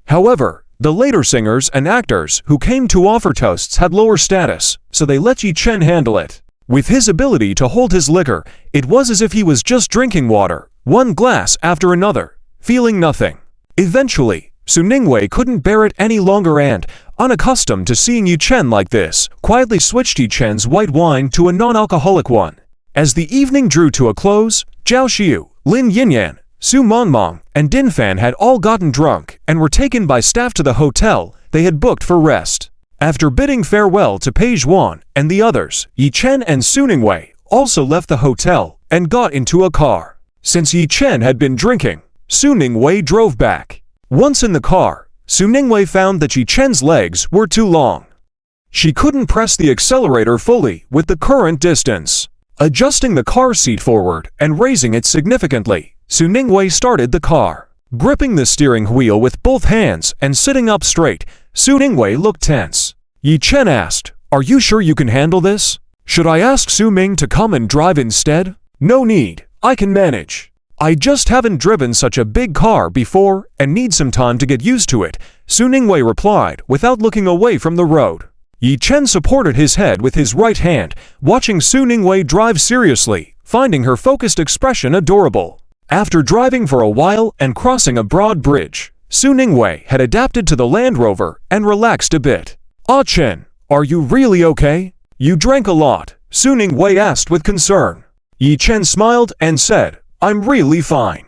However, the later singers and actors who came to offer toasts had lower status, so they let Yi Chen handle it. With his ability to hold his liquor, it was as if he was just drinking water, one glass after another, feeling nothing. Eventually, Su Ningwei couldn't bear it any longer and, unaccustomed to seeing Yi Chen like this, quietly switched Yi Chen's white wine to a non-alcoholic one. As the evening drew to a close, Zhao Xiu, Lin Yinyan, Su Mengmeng, and Din Fan had all gotten drunk and were taken by staff to the hotel they had booked for rest. After bidding farewell to Page Wan and the others, Yi Chen and Su Ningwei also left the hotel and got into a car. Since Yi Chen had been drinking, Su Ningwei drove back. Once in the car, Su Ningwei found that Yi Chen's legs were too long. She couldn't press the accelerator fully with the current distance. Adjusting the car seat forward and raising it significantly, Su Ningwei started the car. Gripping the steering wheel with both hands and sitting up straight, Su Ningwei looked tense. Yi Chen asked, "Are you sure you can handle this? Should I ask Su Ming to come and drive instead?" "No need, I can manage. I just haven't driven such a big car before and need some time to get used to it," Su Ningwei replied without looking away from the road. Yi Chen supported his head with his right hand, watching Su Ningwei drive seriously, finding her focused expression adorable. After driving for a while and crossing a broad bridge, Su Ningwei had adapted to the Land Rover and relaxed a bit. "Ah Chen, are you really okay? You drank a lot," Su Ningwei asked with concern. Yi Chen smiled and said, "I'm really fine.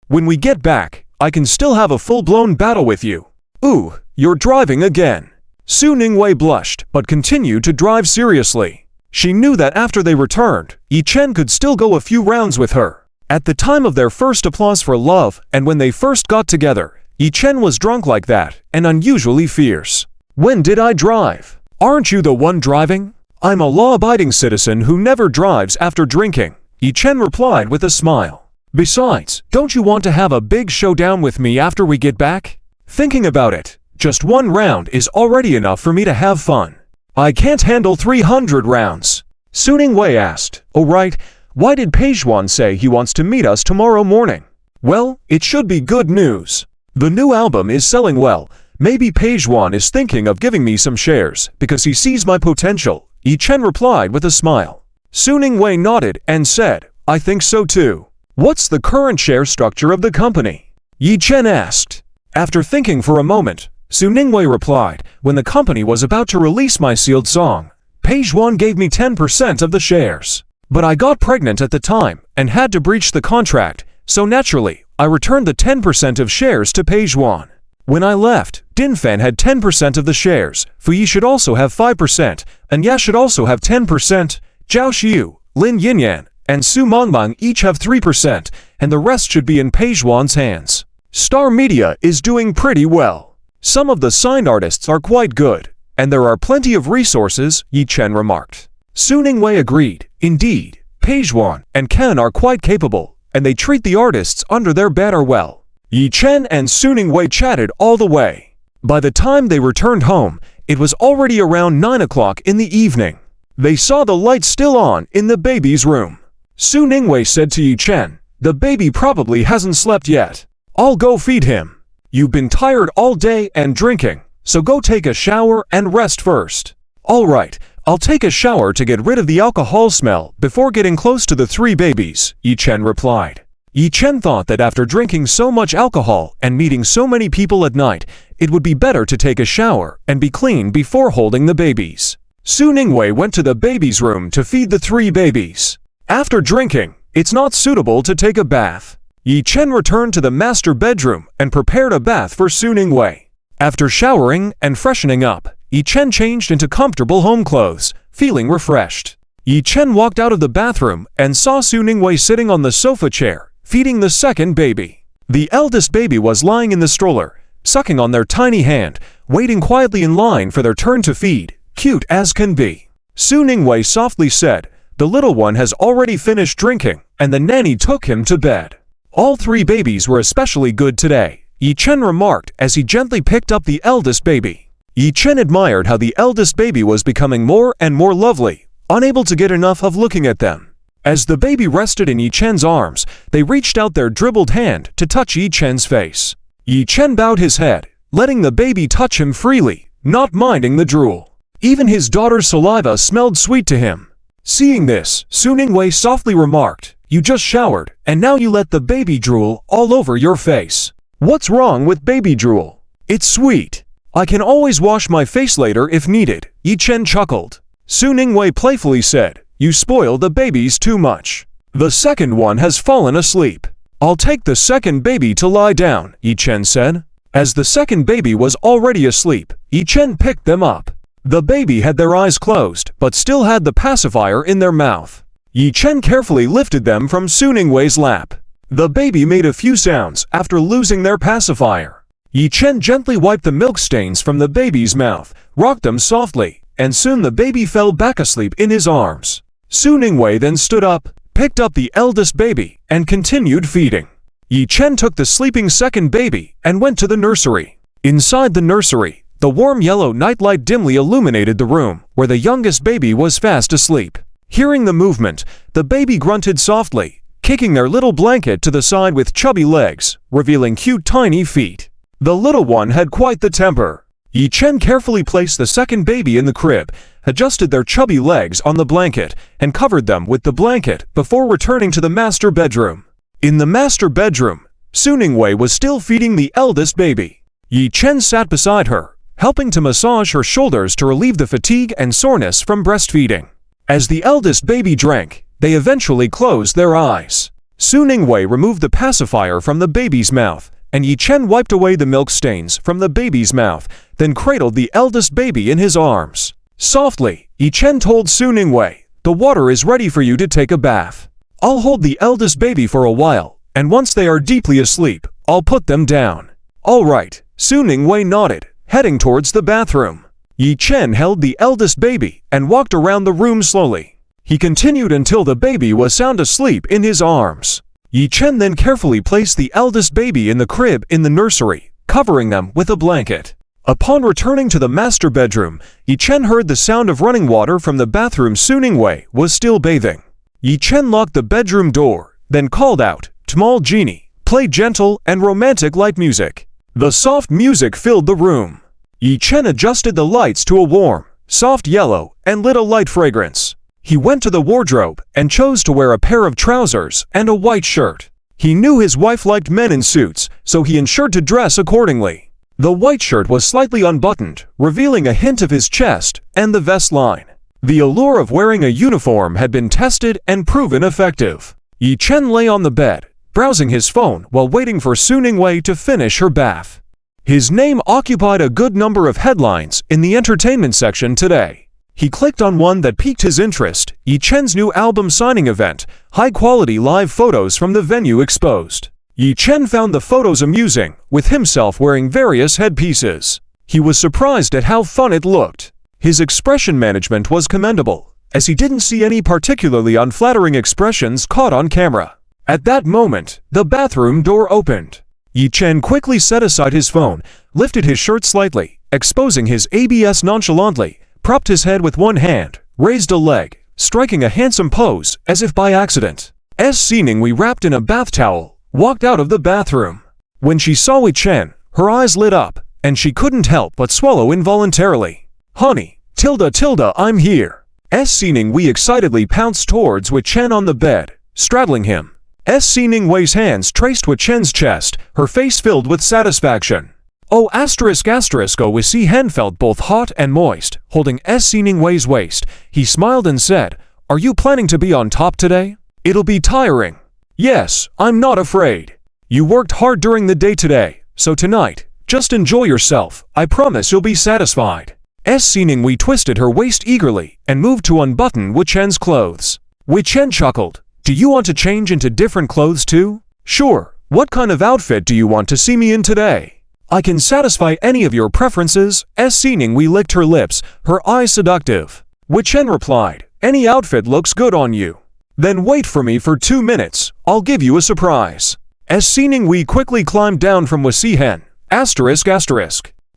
When we get back, I can still have a full-blown battle with you." "Ooh, you're driving again." Su Ningwei blushed but continued to drive seriously. She knew that after they returned, Yi Chen could still go a few rounds with her. At the time of their first applause for love and when they first got together, Yi Chen was drunk like that and unusually fierce. "When did I drive? Aren't you the one driving?" "I'm a law-abiding citizen who never drives after drinking," Yi Chen replied with a smile. "Besides, don't you want to have a big showdown with me after we get back? Thinking about it, just one round is already enough for me to have fun." "I can't handle 300 rounds." Su Ningwei asked, "Oh right, why did Page Wan say he wants to meet us tomorrow morning?" "Well, it should be good news. The new album is selling well. Maybe Page Wan is thinking of giving me some shares because he sees my potential," Yi Chen replied with a smile. Su Ningwei nodded and said, "I think so too." "What's the current share structure of the company?" Yi Chen asked. After thinking for a moment, Su Ningwei replied, "When the company was about to release my sealed song, Page Wan gave me 10% of the shares. But I got pregnant at the time and had to breach the contract, so naturally, I returned the 10% of shares to Page Wan. When I left, Din Fan had 10% of the shares, Fu Yi should also have 5%, and Ya should also have 10%, Zhao Xiu, Lin Yinyan, and Su Mengmeng each have 3%, and the rest should be in Page Wan's hands. Star Media is doing pretty well. Some of the signed artists are quite good, and there are plenty of resources," Yi Chen remarked. Su Ningwei agreed. Indeed, Page Wan and Ken are quite capable, and they treat the artists under their banner well. Yi Chen and Su Ningwei chatted all the way. By the time they returned home, it was already around 9 o'clock in the evening. They saw the light still on in the baby's room. Su Ningwei said to Yi Chen, "The baby probably hasn't slept yet. I'll go feed him. You've been tired all day and drinking, so go take a shower and rest first." "All right, I'll take a shower to get rid of the alcohol smell before getting close to the 3 babies, Yi Chen replied. Yi Chen thought that after drinking so much alcohol and meeting so many people at night, it would be better to take a shower and be clean before holding the babies. Su Ningwei went to the baby's room to feed the 3 babies. After drinking, it's not suitable to take a bath. Yi Chen returned to the master bedroom and prepared a bath for Su Ningwei. After showering and freshening up, Yi Chen changed into comfortable home clothes, feeling refreshed. Yi Chen walked out of the bathroom and saw Su Ningwei sitting on the sofa chair, feeding the 2nd baby. The eldest baby was lying in the stroller, sucking on their tiny hand, waiting quietly in line for their turn to feed, cute as can be. Su Ningwei softly said, "The little one has already finished drinking, and the nanny took him to bed." All 3 babies were especially good today, Yi Chen remarked as he gently picked up the eldest baby. Yi Chen admired how the eldest baby was becoming more and more lovely, unable to get enough of looking at them. As the baby rested in Yi Chen's arms, they reached out their dribbled hand to touch Yi Chen's face. Yi Chen bowed his head, letting the baby touch him freely, not minding the drool. Even his daughter's saliva smelled sweet to him. Seeing this, Su Ningwei softly remarked, "You just showered, and now you let the baby drool all over your face. What's wrong with baby drool? It's sweet. I can always wash my face later if needed," Yi Chen chuckled. Su Ningwei playfully said, "You spoil the babies too much. The 2nd one has fallen asleep. I'll take the 2nd baby to lie down," Yi Chen said. As the 2nd baby was already asleep, Yi Chen picked them up. The baby had their eyes closed, but still had the pacifier in their mouth. Yi Chen carefully lifted them from Su Ningwei's lap. The baby made a few sounds after losing their pacifier. Yi Chen gently wiped the milk stains from the baby's mouth, rocked them softly, and soon the baby fell back asleep in his arms. Su Ningwei then stood up, picked up the eldest baby, and continued feeding. Yi Chen took the sleeping 2nd baby and went to the nursery. Inside the nursery, the warm yellow nightlight dimly illuminated the room, where the youngest baby was fast asleep. Hearing the movement, the baby grunted softly, kicking their little blanket to the side with chubby legs, revealing cute tiny feet. The little one had quite the temper. Yi Chen carefully placed the 2nd baby in the crib, adjusted their chubby legs on the blanket, and covered them with the blanket before returning to the master bedroom. In the master bedroom, Su Ningwei was still feeding the eldest baby. Yi Chen sat beside her, helping to massage her shoulders to relieve the fatigue and soreness from breastfeeding. As the eldest baby drank, they eventually closed their eyes. Su Ningwei removed the pacifier from the baby's mouth, and Yi Chen wiped away the milk stains from the baby's mouth, then cradled the eldest baby in his arms. Softly, Yi Chen told Su Ningwei, "The water is ready for you to take a bath. I'll hold the eldest baby for a while, and once they are deeply asleep, I'll put them down." "All right," Su Ningwei nodded, heading towards the bathroom. Yi Chen held the eldest baby and walked around the room slowly. He continued until the baby was sound asleep in his arms. Yi Chen then carefully placed the eldest baby in the crib in the nursery, covering them with a blanket. Upon returning to the master bedroom, Yi Chen heard the sound of running water from the bathroom. Su Ningwei was still bathing. Yi Chen locked the bedroom door, then called out, "Tmal Genie, play gentle and romantic light music." The soft music filled the room. Yi Chen adjusted the lights to a warm, soft yellow and lit a light fragrance. He went to the wardrobe and chose to wear a pair of trousers and a white shirt. He knew his wife liked men in suits, so he ensured to dress accordingly. The white shirt was slightly unbuttoned, revealing a hint of his chest and the vest line. The allure of wearing a uniform had been tested and proven effective. Yi Chen lay on the bed, browsing his phone while waiting for Su Ningwei to finish her bath. His name occupied a good number of headlines in the entertainment section today. He clicked on one that piqued his interest: Yi Chen's new album signing event, high-quality live photos from the venue exposed. Yi Chen found the photos amusing, with himself wearing various headpieces. He was surprised at how fun it looked. His expression management was commendable, as he didn't see any particularly unflattering expressions caught on camera. At that moment, the bathroom door opened. Yi Chen quickly set aside his phone, lifted his shirt slightly, exposing his abs nonchalantly, propped his head with one hand, raised a leg, striking a handsome pose as if by accident. Su Ningwei, wrapped in a bath towel, walked out of the bathroom. When she saw Yi Chen, her eyes lit up, and she couldn't help but swallow involuntarily. "Honey, Tilda, I'm here. Ning Wei excitedly pounced towards Wei Chen on the bed, straddling him. Ning Wei's hands traced Wei Chen's chest, her face filled with satisfaction. Oh Wei Si Hen felt both hot and moist, holding Ning Wei's waist. He smiled and said, "Are you planning to be on top today? It'll be tiring." "Yes, I'm not afraid. You worked hard during the day today, so tonight, just enjoy yourself. I promise you'll be satisfied." Ning Wei twisted her waist eagerly and moved to unbutton Wei Chen's clothes. Wei Chen chuckled. "Do you want to change into different clothes too?" "Sure. What kind of outfit do you want to see me in today?" "I can satisfy any of your preferences." Ning Wei licked her lips, her eyes seductive. Wei Chen replied, "Any outfit looks good on you." "Then wait for me for 2 minutes. I'll give you a surprise." Ning Wei quickly climbed down from Wei Si Hen.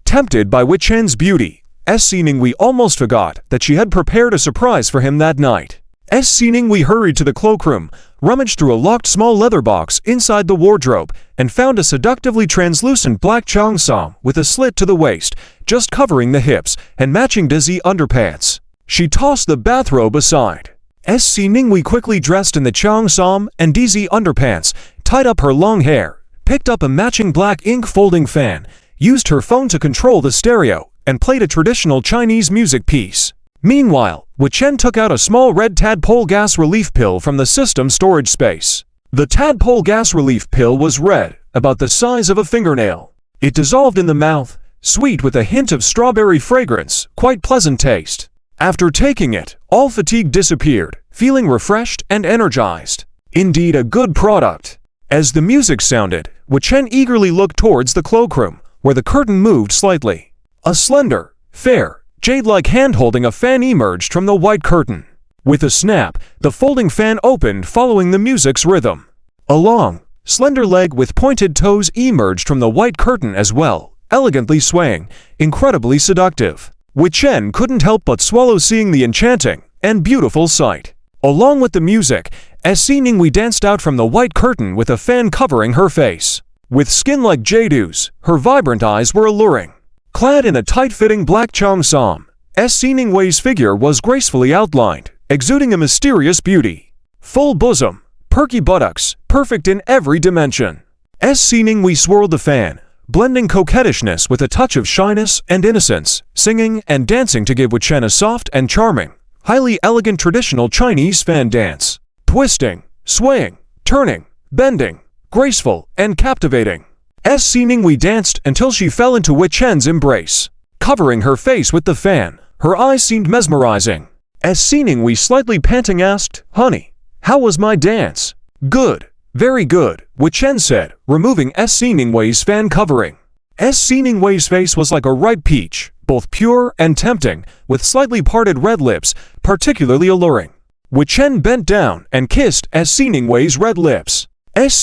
Tempted by Wei Chen's beauty, Ning Wei almost forgot that she had prepared a surprise for him that night. Ning Wei hurried to the cloakroom, rummaged through a locked small leather box inside the wardrobe, and found a seductively translucent black cheongsam with a slit to the waist, just covering the hips, and matching dizzy underpants. She tossed the bathrobe aside. Ning Wei quickly dressed in the cheongsam and dizzy underpants, tied up her long hair, picked up a matching black ink folding fan, used her phone to control the stereo, and played a traditional Chinese music piece. Meanwhile, Wei Chen took out a small red tadpole gas relief pill from the system storage space. The tadpole gas relief pill was red, about the size of a fingernail. It dissolved in the mouth, sweet with a hint of strawberry fragrance, quite pleasant taste. After taking it, all fatigue disappeared, feeling refreshed and energized. Indeed a good product. As the music sounded, Wei Chen eagerly looked towards the cloakroom, where the curtain moved slightly. A slender, fair, jade-like hand holding a fan emerged from the white curtain. With a snap, the folding fan opened following the music's rhythm. A long, slender leg with pointed toes emerged from the white curtain as well, elegantly swaying, incredibly seductive. Wei Chen couldn't help but swallow seeing the enchanting and beautiful sight. Along with the music, Ning Wei danced out from the white curtain with a fan covering her face. With skin like jade's, her vibrant eyes were alluring. Clad in a tight-fitting black cheongsam, Ning Wei's figure was gracefully outlined, exuding a mysterious beauty. Full bosom, perky buttocks, perfect in every dimension. Ning Wei swirled the fan, blending coquettishness with a touch of shyness and innocence, singing and dancing to give Wei Chen a soft and charming, highly elegant traditional Chinese fan dance. Twisting, swaying, turning, bending, graceful and captivating. Ning Wei danced until she fell into Wei Chen's embrace. Covering her face with the fan, her eyes seemed mesmerizing. Ning Wei, slightly panting, asked, "Honey, how was my dance?" "Good, very good," Wei Chen said, removing Ning Wei's fan covering. Ning Wei's face was like a ripe peach, both pure and tempting, with slightly parted red lips, particularly alluring. Wei Chen bent down and kissed Ning Wei's red lips.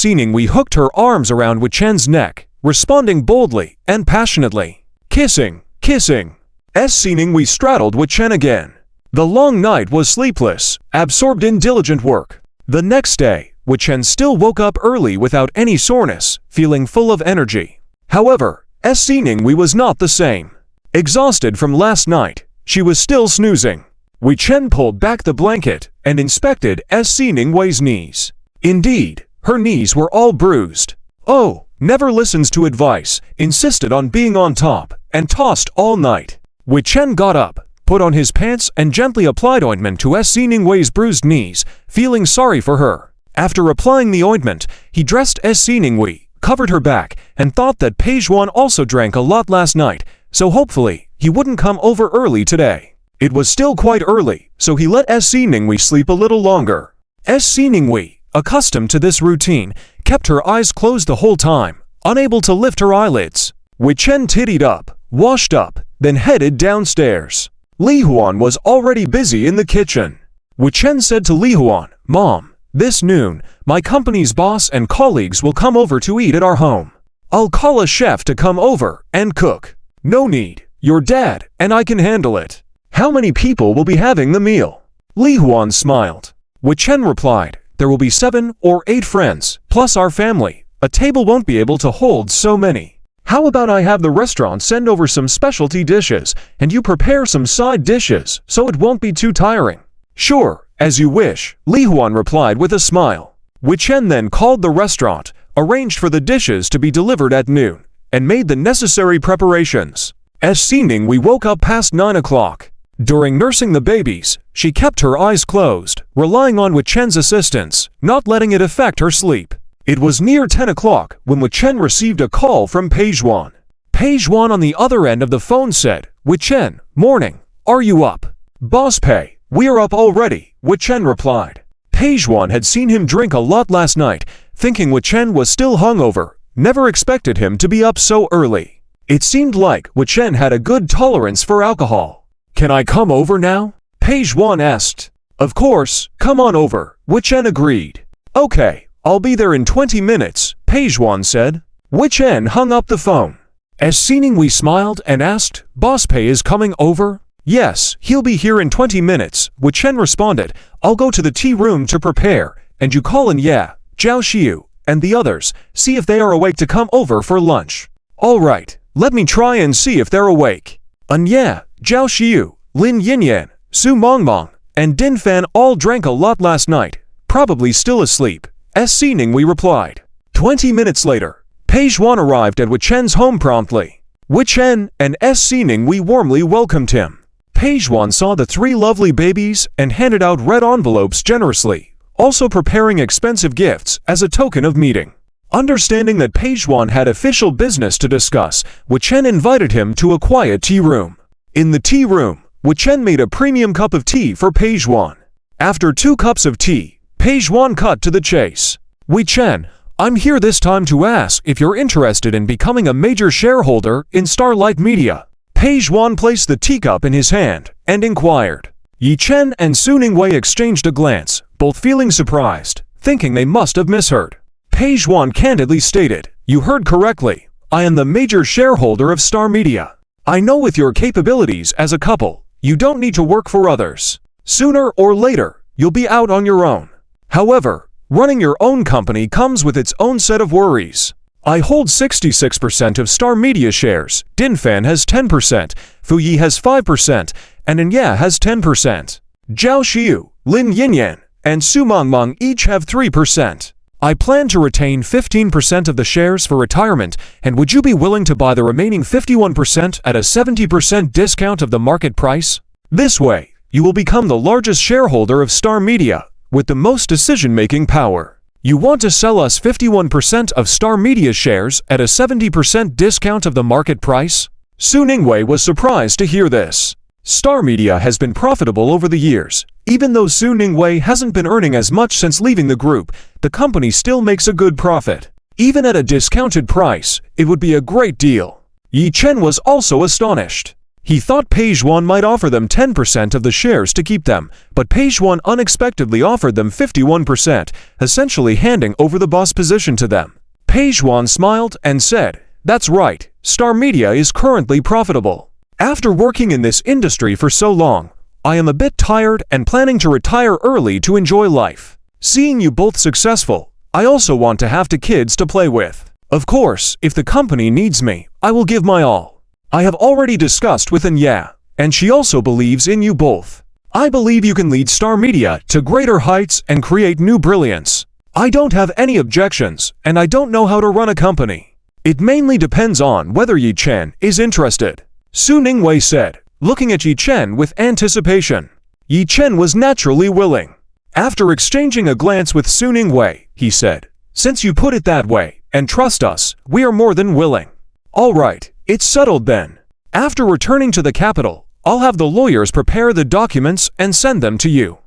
Ning Wei hooked her arms around Wei Chen's neck, responding boldly and passionately. Kissing, kissing. Ning Wei straddled Wei Chen again. The long night was sleepless, absorbed in diligent work. The next day, Wei Chen still woke up early without any soreness, feeling full of energy. However, Ning Wei was not the same. Exhausted from last night, she was still snoozing. Wei Chen pulled back the blanket and inspected Ning Wei's knees. Indeed, her knees were all bruised. Oh, never listens to advice, insisted on being on top, and tossed all night. Wei Chen got up, put on his pants and gently applied ointment to Ning Wei's bruised knees, feeling sorry for her. After applying the ointment, he dressed Ning Wei, covered her back, and thought that Page-Juan also drank a lot last night, so hopefully, he wouldn't come over early today. It was still quite early, so he let Ning Wei sleep a little longer. Ning Wei, accustomed to this routine, kept her eyes closed the whole time, unable to lift her eyelids. Wei Chen tittied up, washed up, then headed downstairs. Li Huan was already busy in the kitchen. Wei Chen said to Li Huan, "Mom, this noon, my company's boss and colleagues will come over to eat at our home. I'll call a chef to come over and cook." "No need, your dad and I can handle it." "How many people will be having the meal?" Li Huan smiled. Wei Chen replied, "There will be 7 or 8 friends, plus our family. A table won't be able to hold so many." How about I have the restaurant send over some specialty dishes, and you prepare some side dishes, so it won't be too tiring? Sure, as you wish, Li Huan replied with a smile. Wei Chen then called the restaurant, arranged for the dishes to be delivered at noon, and made the necessary preparations. As Xining Wei woke up past 9 o'clock. During nursing the babies, she kept her eyes closed, relying on Wei Chen's assistance, not letting it affect her sleep. It was near 10 o'clock when Wei Chen received a call from Pei Zhuan. Pei Zhuan on the other end of the phone said, "Wei Chen, morning. Are you up?" "Boss Pei, we are up already," Wei Chen replied. Pei Zhuan had seen him drink a lot last night, thinking Wei Chen was still hungover, never expected him to be up so early. It seemed like Wei Chen had a good tolerance for alcohol. "Can I come over now?" Pei Zhuan asked. "Of course, come on over," Wei Chen agreed. "Okay, I'll be there in 20 minutes, Pei Zhuan said. Wei Chen hung up the phone. As Xining Wei smiled and asked, "Boss Pei is coming over?" "Yes, he'll be here in 20 minutes, Wei Chen responded. "I'll go to the tea room to prepare, and you call in Zhao Xiu, and the others, see if they are awake to come over for lunch." "All right, let me try and see if they're awake." Zhao Xiu, Lin Yinyan, Su Mongmong, and Din Fan all drank a lot last night, probably still asleep. Xining Wei replied. 20 minutes later, Pei Zhuan arrived at Wei Chen's home promptly. Wei Chen and Xining Wei warmly welcomed him. Pei Zhuan saw the 3 lovely babies and handed out red envelopes generously, also preparing expensive gifts as a token of meeting. Understanding that Pei Zhuan had official business to discuss, Wei Chen invited him to a quiet tea room. In the tea room, Wei Chen made a premium cup of tea for Pei Zhuan. After 2 cups of tea, Pei Zhuan cut to the chase. "Wei Chen, I'm here this time to ask if you're interested in becoming a major shareholder in Starlight Media." Pei Zhuan placed the teacup in his hand and inquired. Yi Chen and Xining Wei exchanged a glance, both feeling surprised, thinking they must have misheard. Pei Zhuan candidly stated, "You heard correctly. I am the major shareholder of Star Media. I know with your capabilities as a couple, you don't need to work for others. Sooner or later, you'll be out on your own. However, running your own company comes with its own set of worries. I hold 66% of Star Media shares, Din Fan has 10%, Fu Yi has 5%, and Enya has 10%. Zhao Xiu, Lin Yinyan, and Su Mongmong each have 3%. I plan to retain 15% of the shares for retirement, and would you be willing to buy the remaining 51% at a 70% discount of the market price? This way, you will become the largest shareholder of Star Media, with the most decision-making power. You want to sell us 51% of Star Media shares at a 70% discount of the market price?" Xining Wei was surprised to hear this. Star Media has been profitable over the years. Even though Xining Wei hasn't been earning as much since leaving the group, the company still makes a good profit. Even at a discounted price, it would be a great deal. Yi Chen was also astonished. He thought Pei Zhuan might offer them 10% of the shares to keep them, but Pei Zhuan unexpectedly offered them 51%, essentially handing over the boss position to them. Pei Zhuan smiled and said, "That's right, Star Media is currently profitable. After working in this industry for so long, I am a bit tired and planning to retire early to enjoy life. Seeing you both successful, I also want to have 2 kids to play with. Of course, if the company needs me, I will give my all. I have already discussed with Enya, and she also believes in you both. I believe you can lead Star Media to greater heights and create new brilliance. I don't have any objections, and I don't know how to run a company. It mainly depends on whether Yi Chen is interested," Xining Wei said, looking at Yi Chen with anticipation. Yi Chen was naturally willing. After exchanging a glance with Xining Wei, he said, "Since you put it that way, and trust us, we are more than willing." "All right, it's settled then. After returning to the capital, I'll have the lawyers prepare the documents and send them to you.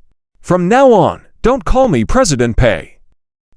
From now on, don't call me President Pei.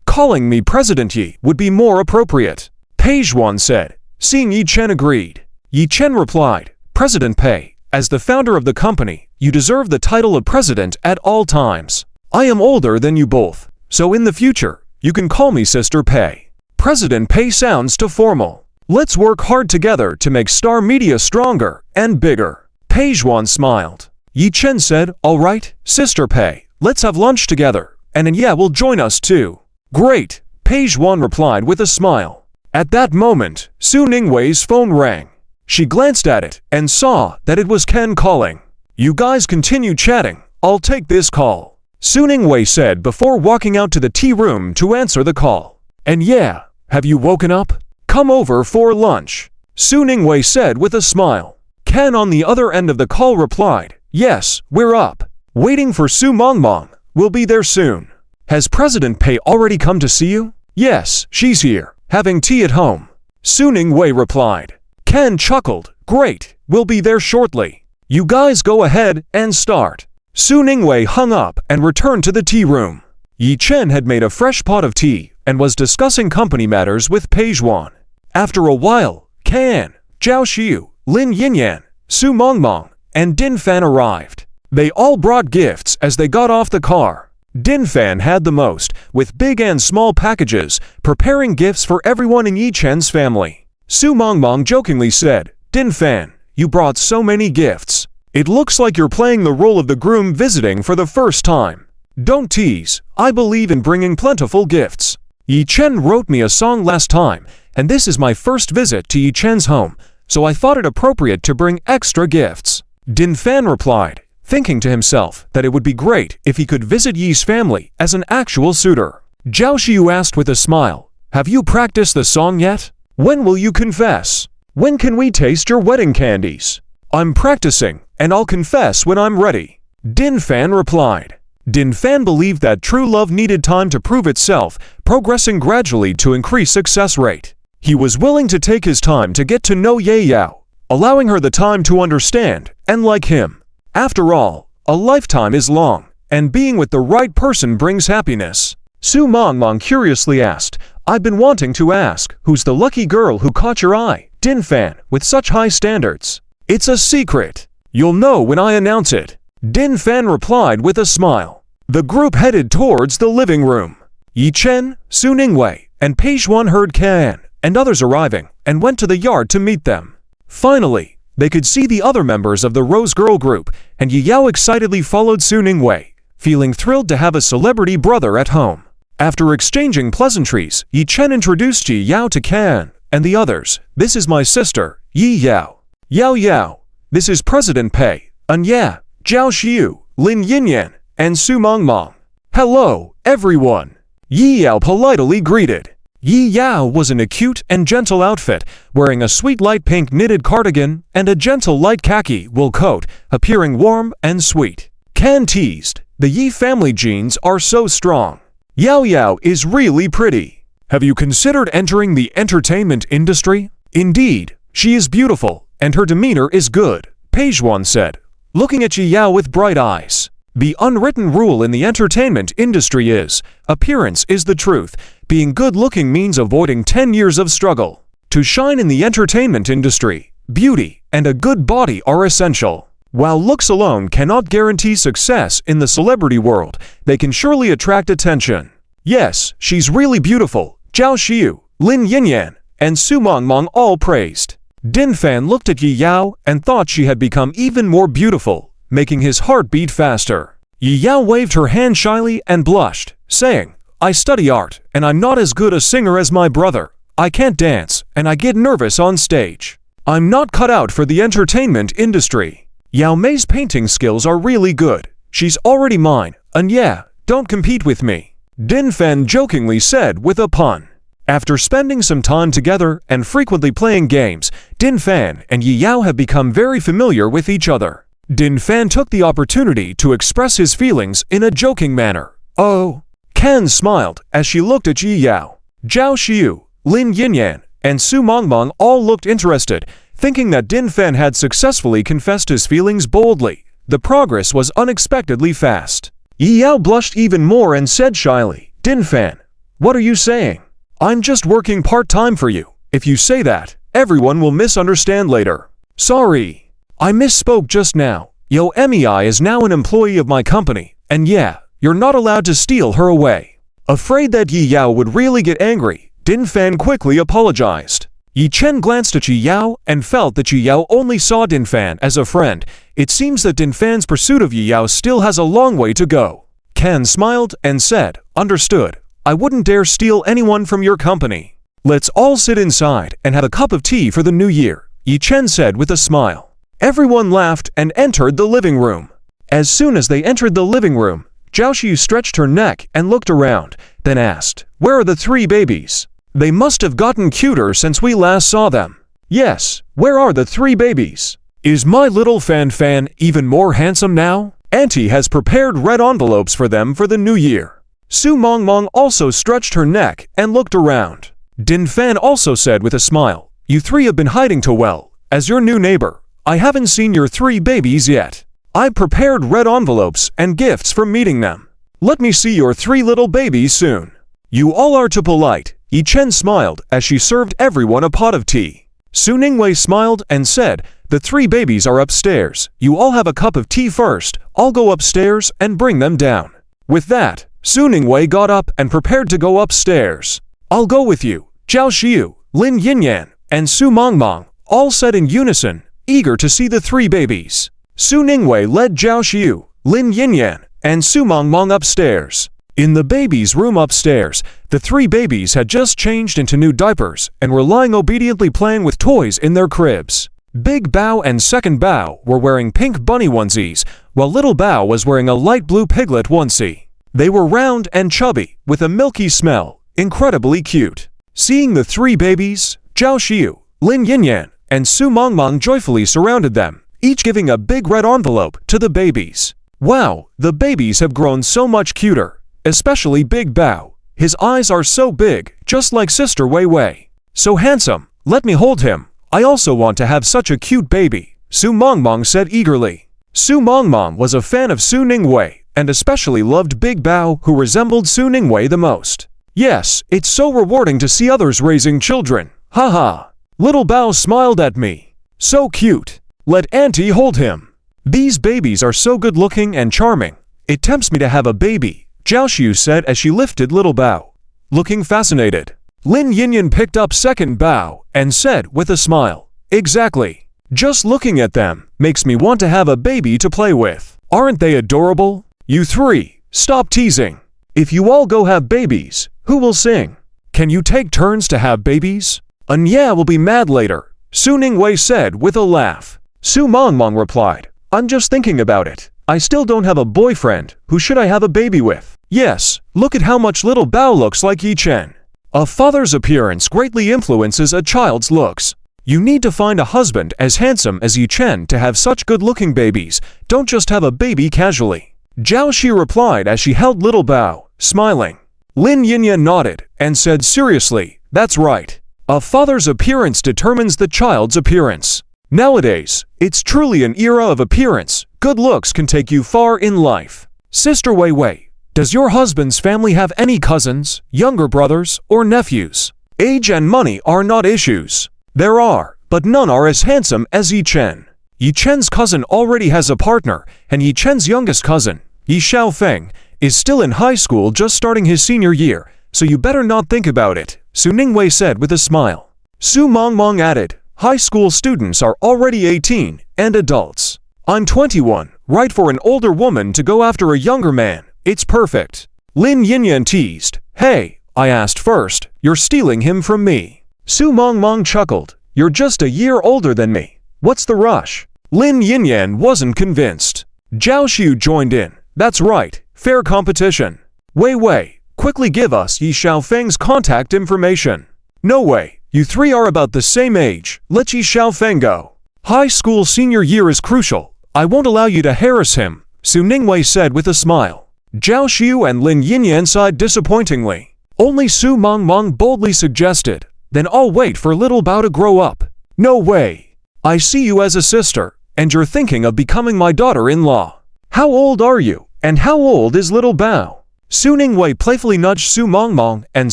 Calling me President Yi would be more appropriate," Pei Zhuan said. Seeing Yi Chen agreed. Yi Chen replied, "President Pei, as the founder of the company, you deserve the title of president at all times. I am older than you both, so in the future, you can call me Sister Pei." President Pei sounds too formal. Let's work hard together to make Star Media stronger and bigger. Pei Zhuan smiled. Yi Chen said, "All right, Sister Pei, let's have lunch together, and Enya will join us too." "Great," Pei Zhuan replied with a smile. At that moment, Su Ningwei's phone rang. She glanced at it and saw that it was Ken calling. "You guys continue chatting. I'll take this call," Su Ningwei said before walking out to the tea room to answer the call. "And yeah, have you woken up? Come over for lunch," Su Ningwei said with a smile. Ken on the other end of the call replied, "Yes, we're up. Waiting for Su Mongmong. We'll be there soon." "Has President Pei already come to see you?" "Yes, she's here, having tea at home," Su Ningwei replied. Ken chuckled, "Great, we'll be there shortly. You guys go ahead and start." Su Ningwei hung up and returned to the tea room. Yi Chen had made a fresh pot of tea and was discussing company matters with Pei Zhuan. After a while, Kan, Zhao Xiu, Lin Yinyan, Su Mongmong, and Din Fan arrived. They all brought gifts as they got off the car. Din Fan had the most, with big and small packages, preparing gifts for everyone in Yi Chen's family. Su Mongmong jokingly said, "Din Fan, you brought so many gifts. It looks like you're playing the role of the groom visiting for the first time. Don't tease, I believe in bringing plentiful gifts. Yi Chen wrote me a song last time, and this is my first visit to Yi Chen's home, so I thought it appropriate to bring extra gifts." Din Fan replied, thinking to himself that it would be great if he could visit Yi's family as an actual suitor. Zhao Xiu asked with a smile, "Have you practiced the song yet? When will you confess? When can we taste your wedding candies?" "I'm practicing, and I'll confess when I'm ready," Din Fan replied. Din Fan believed that true love needed time to prove itself, progressing gradually to increase success rate. He was willing to take his time to get to know Ye Yao, allowing her the time to understand and like him. After all, a lifetime is long, and being with the right person brings happiness. Su Mongmong curiously asked, "I've been wanting to ask, who's the lucky girl who caught your eye, Din Fan, with such high standards?" "It's a secret. You'll know when I announce it," Din Fan replied with a smile. The group headed towards the living room. Yi Chen, Su Ningwei, and Pei Zhuan heard Kan and others arriving and went to the yard to meet them. Finally, they could see the other members of the Rose Girl group, and Yi Yao excitedly followed Su Ningwei, feeling thrilled to have a celebrity brother at home. After exchanging pleasantries, Yi Chen introduced Yi Yao to Kan and the others. "This is my sister, Yi Yao. Yao Yao, this is President Pei, and yeah, Zhao Xiu, Lin Yinyan, and Su Mongmong." "Hello, everyone," Yi Yao politely greeted. Yi Yao was in a cute and gentle outfit, wearing a sweet light pink knitted cardigan and a gentle light khaki wool coat, appearing warm and sweet. Kan teased, "The Yi family genes are so strong. Yao Yao is really pretty. Have you considered entering the entertainment industry?" "Indeed, she is beautiful, and her demeanor is good," Pei Zhuan said, looking at Yi Yao with bright eyes. "The unwritten rule in the entertainment industry is, appearance is the truth. Being good-looking means avoiding 10 years of struggle. To shine in the entertainment industry, beauty and a good body are essential. While looks alone cannot guarantee success in the celebrity world, they can surely attract attention." "Yes, she's really beautiful," Zhao Xiu, Lin Yinyan, and Su Mongmong all praised. Din Fan looked at Yi Yao and thought she had become even more beautiful, making his heart beat faster. Yi Yao waved her hand shyly and blushed, saying, "I study art, and I'm not as good a singer as my brother. I can't dance, and I get nervous on stage. I'm not cut out for the entertainment industry. Yao Mei's painting skills are really good. She's already mine, and yeah, don't compete with me," Din Fan jokingly said with a pun. After spending some time together and frequently playing games, Din Fan and Yi Yao have become very familiar with each other. Din Fan took the opportunity to express his feelings in a joking manner. "Oh." Kan smiled as she looked at Yi Yao. Zhao Xiu, Lin Yinyan, and Su Mongmong all looked interested, thinking that Din Fan had successfully confessed his feelings boldly. The progress was unexpectedly fast. Yi Yao blushed even more and said shyly, "Din Fan, what are you saying? I'm just working part-time for you. If you say that, everyone will misunderstand later." "Sorry, I misspoke just now. Yo Mei is now an employee of my company, and yeah, you're not allowed to steal her away." Afraid that Yi Yao would really get angry, Din Fan quickly apologized. Yi Chen glanced at Yi Yao and felt that Yi Yao only saw Din Fan as a friend. It seems that Din Fan's pursuit of Yi Yao still has a long way to go. Kan smiled and said, "Understood. I wouldn't dare steal anyone from your company." Let's all sit inside and have a cup of tea for the new year, Yi Chen said with a smile. Everyone laughed and entered the living room. As soon as they entered the living room, Zhao Xiu stretched her neck and looked around, then asked, "Where are the 3 babies? They must have gotten cuter since we last saw them." "Yes, where are the 3 babies? Is my little Fan even more handsome now? Auntie has prepared red envelopes for them for the new year." Su Mongmong also stretched her neck and looked around. Din Fan also said with a smile, "You 3 have been hiding too well. As your new neighbor, I haven't seen your 3 babies yet. I prepared red envelopes and gifts for meeting them. Let me see your 3 little babies soon." "You all are too polite," Yi Chen smiled as she served everyone a pot of tea. Su Ningwei smiled and said, "The 3 babies are upstairs. You all have a cup of tea first. I'll go upstairs and bring them down." With that, Su Ningwei got up and prepared to go upstairs. "I'll go with you," Zhao Xiu, Lin Yinyan, and Su Mongmong all said in unison, eager to see the 3 babies. Su Ningwei led Zhao Xiu, Lin Yinyan, and Su Mongmong upstairs. In the babies' room upstairs, the 3 babies had just changed into new diapers and were lying obediently playing with toys in their cribs. Big Bao and Second Bao were wearing pink bunny onesies, while Little Bao was wearing a light blue piglet onesie. They were round and chubby, with a milky smell, incredibly cute. Seeing the 3 babies, Zhao Xiu, Lin Yinyan, and Su Mongmong joyfully surrounded them, each giving a big red envelope to the babies. Wow, the babies have grown so much cuter. Especially Big Bao. His eyes are so big, just like Sister Wei Wei. So handsome, let me hold him. I also want to have such a cute baby, Su Mongmong said eagerly. Su Mongmong was a fan of Su Ningwei, and especially loved Big Bao, who resembled Su Ningwei the most. Yes, it's so rewarding to see others raising children. Haha. Little Bao smiled at me. So cute. Let Auntie hold him. These babies are so good looking and charming. It tempts me to have a baby, Zhao Xiu said as she lifted Little Bao. Looking fascinated, Lin Yinyan picked up Second Bao and said with a smile, "Exactly. Just looking at them makes me want to have a baby to play with. Aren't they adorable? You 3, stop teasing. If you all go have babies, who will sing? Can you take turns to have babies? Anya will be mad later," Su Ningwei said with a laugh. Su Mongmong replied, "I'm just thinking about it. I still don't have a boyfriend. Who should I have a baby with? Yes, look at how much Little Bao looks like Yi Chen. A father's appearance greatly influences a child's looks. You need to find a husband as handsome as Yi Chen to have such good-looking babies. Don't just have a baby casually." Zhao Xi replied as she held Little Bao, smiling. Lin Yinyan nodded and said seriously, "That's right. A father's appearance determines the child's appearance. Nowadays, it's truly an era of appearance. Good looks can take you far in life." Sister Wei Wei, does your husband's family have any cousins, younger brothers, or nephews? Age and money are not issues. There are, but none are as handsome as Yi Chen. Yi Chen's cousin already has a partner, and Yi Chen's youngest cousin, Yi Xiaofeng, is still in high school just starting his senior year, so you better not think about it, Su Ningwei said with a smile. Su Mongmong added, "High school students are already 18 and adults. I'm 21, right for an older woman to go after a younger man. It's perfect." Lin Yinyan teased, "Hey, I asked first, you're stealing him from me." Su Mongmong chuckled, "You're just a year older than me. What's the rush?" Lin Yinyan wasn't convinced. Zhao Xiu joined in, "That's right, fair competition. Wei Wei, quickly give us Yi Xiaofeng's contact information." "No way, you 3 are about the same age, let Yi Xiaofeng go. High school senior year is crucial. I won't allow you to harass him," Su Ningwei said with a smile. Zhao Xiu and Lin Yinyan sighed disappointingly. Only Su Mongmong boldly suggested, "Then I'll wait for Little Bao to grow up." "No way. I see you as a sister, and you're thinking of becoming my daughter-in-law. How old are you, and how old is Little Bao?" Su Ningwei playfully nudged Su Mongmong and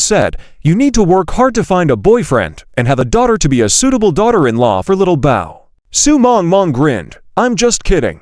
said, "You need to work hard to find a boyfriend and have a daughter to be a suitable daughter-in-law for Little Bao." Su Mongmong grinned, "I'm just kidding.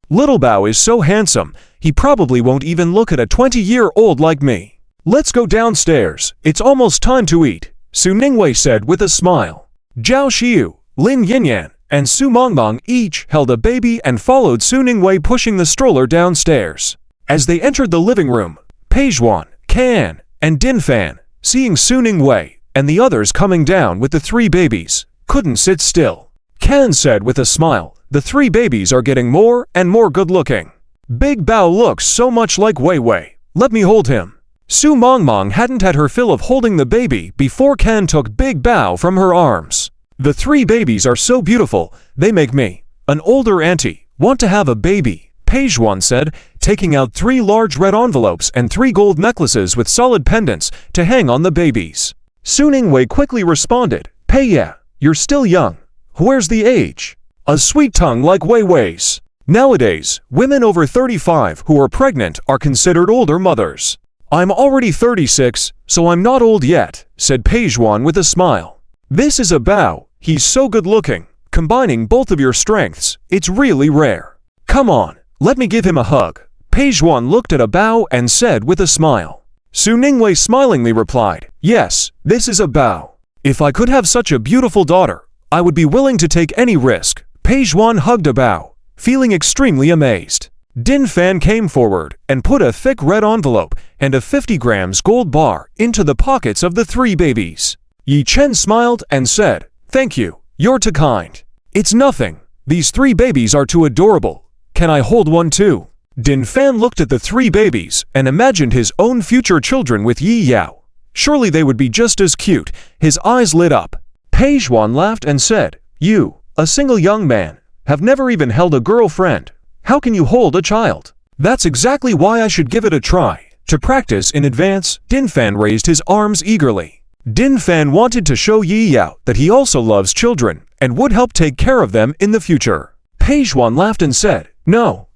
Little Bao is so handsome, he probably won't even look at a 20-year-old like me. Let's go downstairs, it's almost time to eat," Su Ningwei said with a smile. Zhao Xiu, Lin Yinyan, and Su Mongmong each held a baby and followed Su Ningwei pushing the stroller downstairs. As they entered the living room, Pei Zhuan, Kan, and Din Fan, seeing Su Ningwei, and the others coming down with the 3 babies, couldn't sit still. Can said with a smile, "The 3 babies are getting more and more good-looking. Big Bao looks so much like Wei Wei. Let me hold him." Su Mongmong hadn't had her fill of holding the baby before Can took Big Bao from her arms. "The 3 babies are so beautiful, they make me, an older auntie, want to have a baby," Peijuan said, taking out 3 large red envelopes and 3 gold necklaces with solid pendants to hang on the babies. Su Ningwei quickly responded, "Pei yeah, you're still young. Where's the age? A sweet tongue like Wei Wei's." Nowadays, women over 35 who are pregnant are considered older mothers. "I'm already 36, so I'm not old yet," said Peijuan with a smile. "This is a Bao, he's so good looking. Combining both of your strengths, it's really rare. Come on, let me give him a hug." Peijuan looked at a Bao and said with a smile. Su Ningwei smilingly replied, "Yes, this is a Bao. If I could have such a beautiful daughter, I would be willing to take any risk." Peijuan hugged a Bao, feeling extremely amazed. Din Fan came forward and put a thick red envelope and a 50 grams gold bar into the pockets of the 3 babies. Yi Chen smiled and said, "Thank you, you're too kind. It's nothing. These 3 babies are too adorable. Can I hold one too?" Din Fan looked at the 3 babies and imagined his own future children with Yi Yao. Surely they would be just as cute. His eyes lit up. Peijuan laughed and said, "You, a single young man, have never even held a girlfriend. How can you hold a child?" "That's exactly why I should give it a try. To practice in advance." Din Fan raised his arms eagerly. Din Fan wanted to show Yi Yao that he also loves children and would help take care of them in the future. Peijuan laughed and said, No,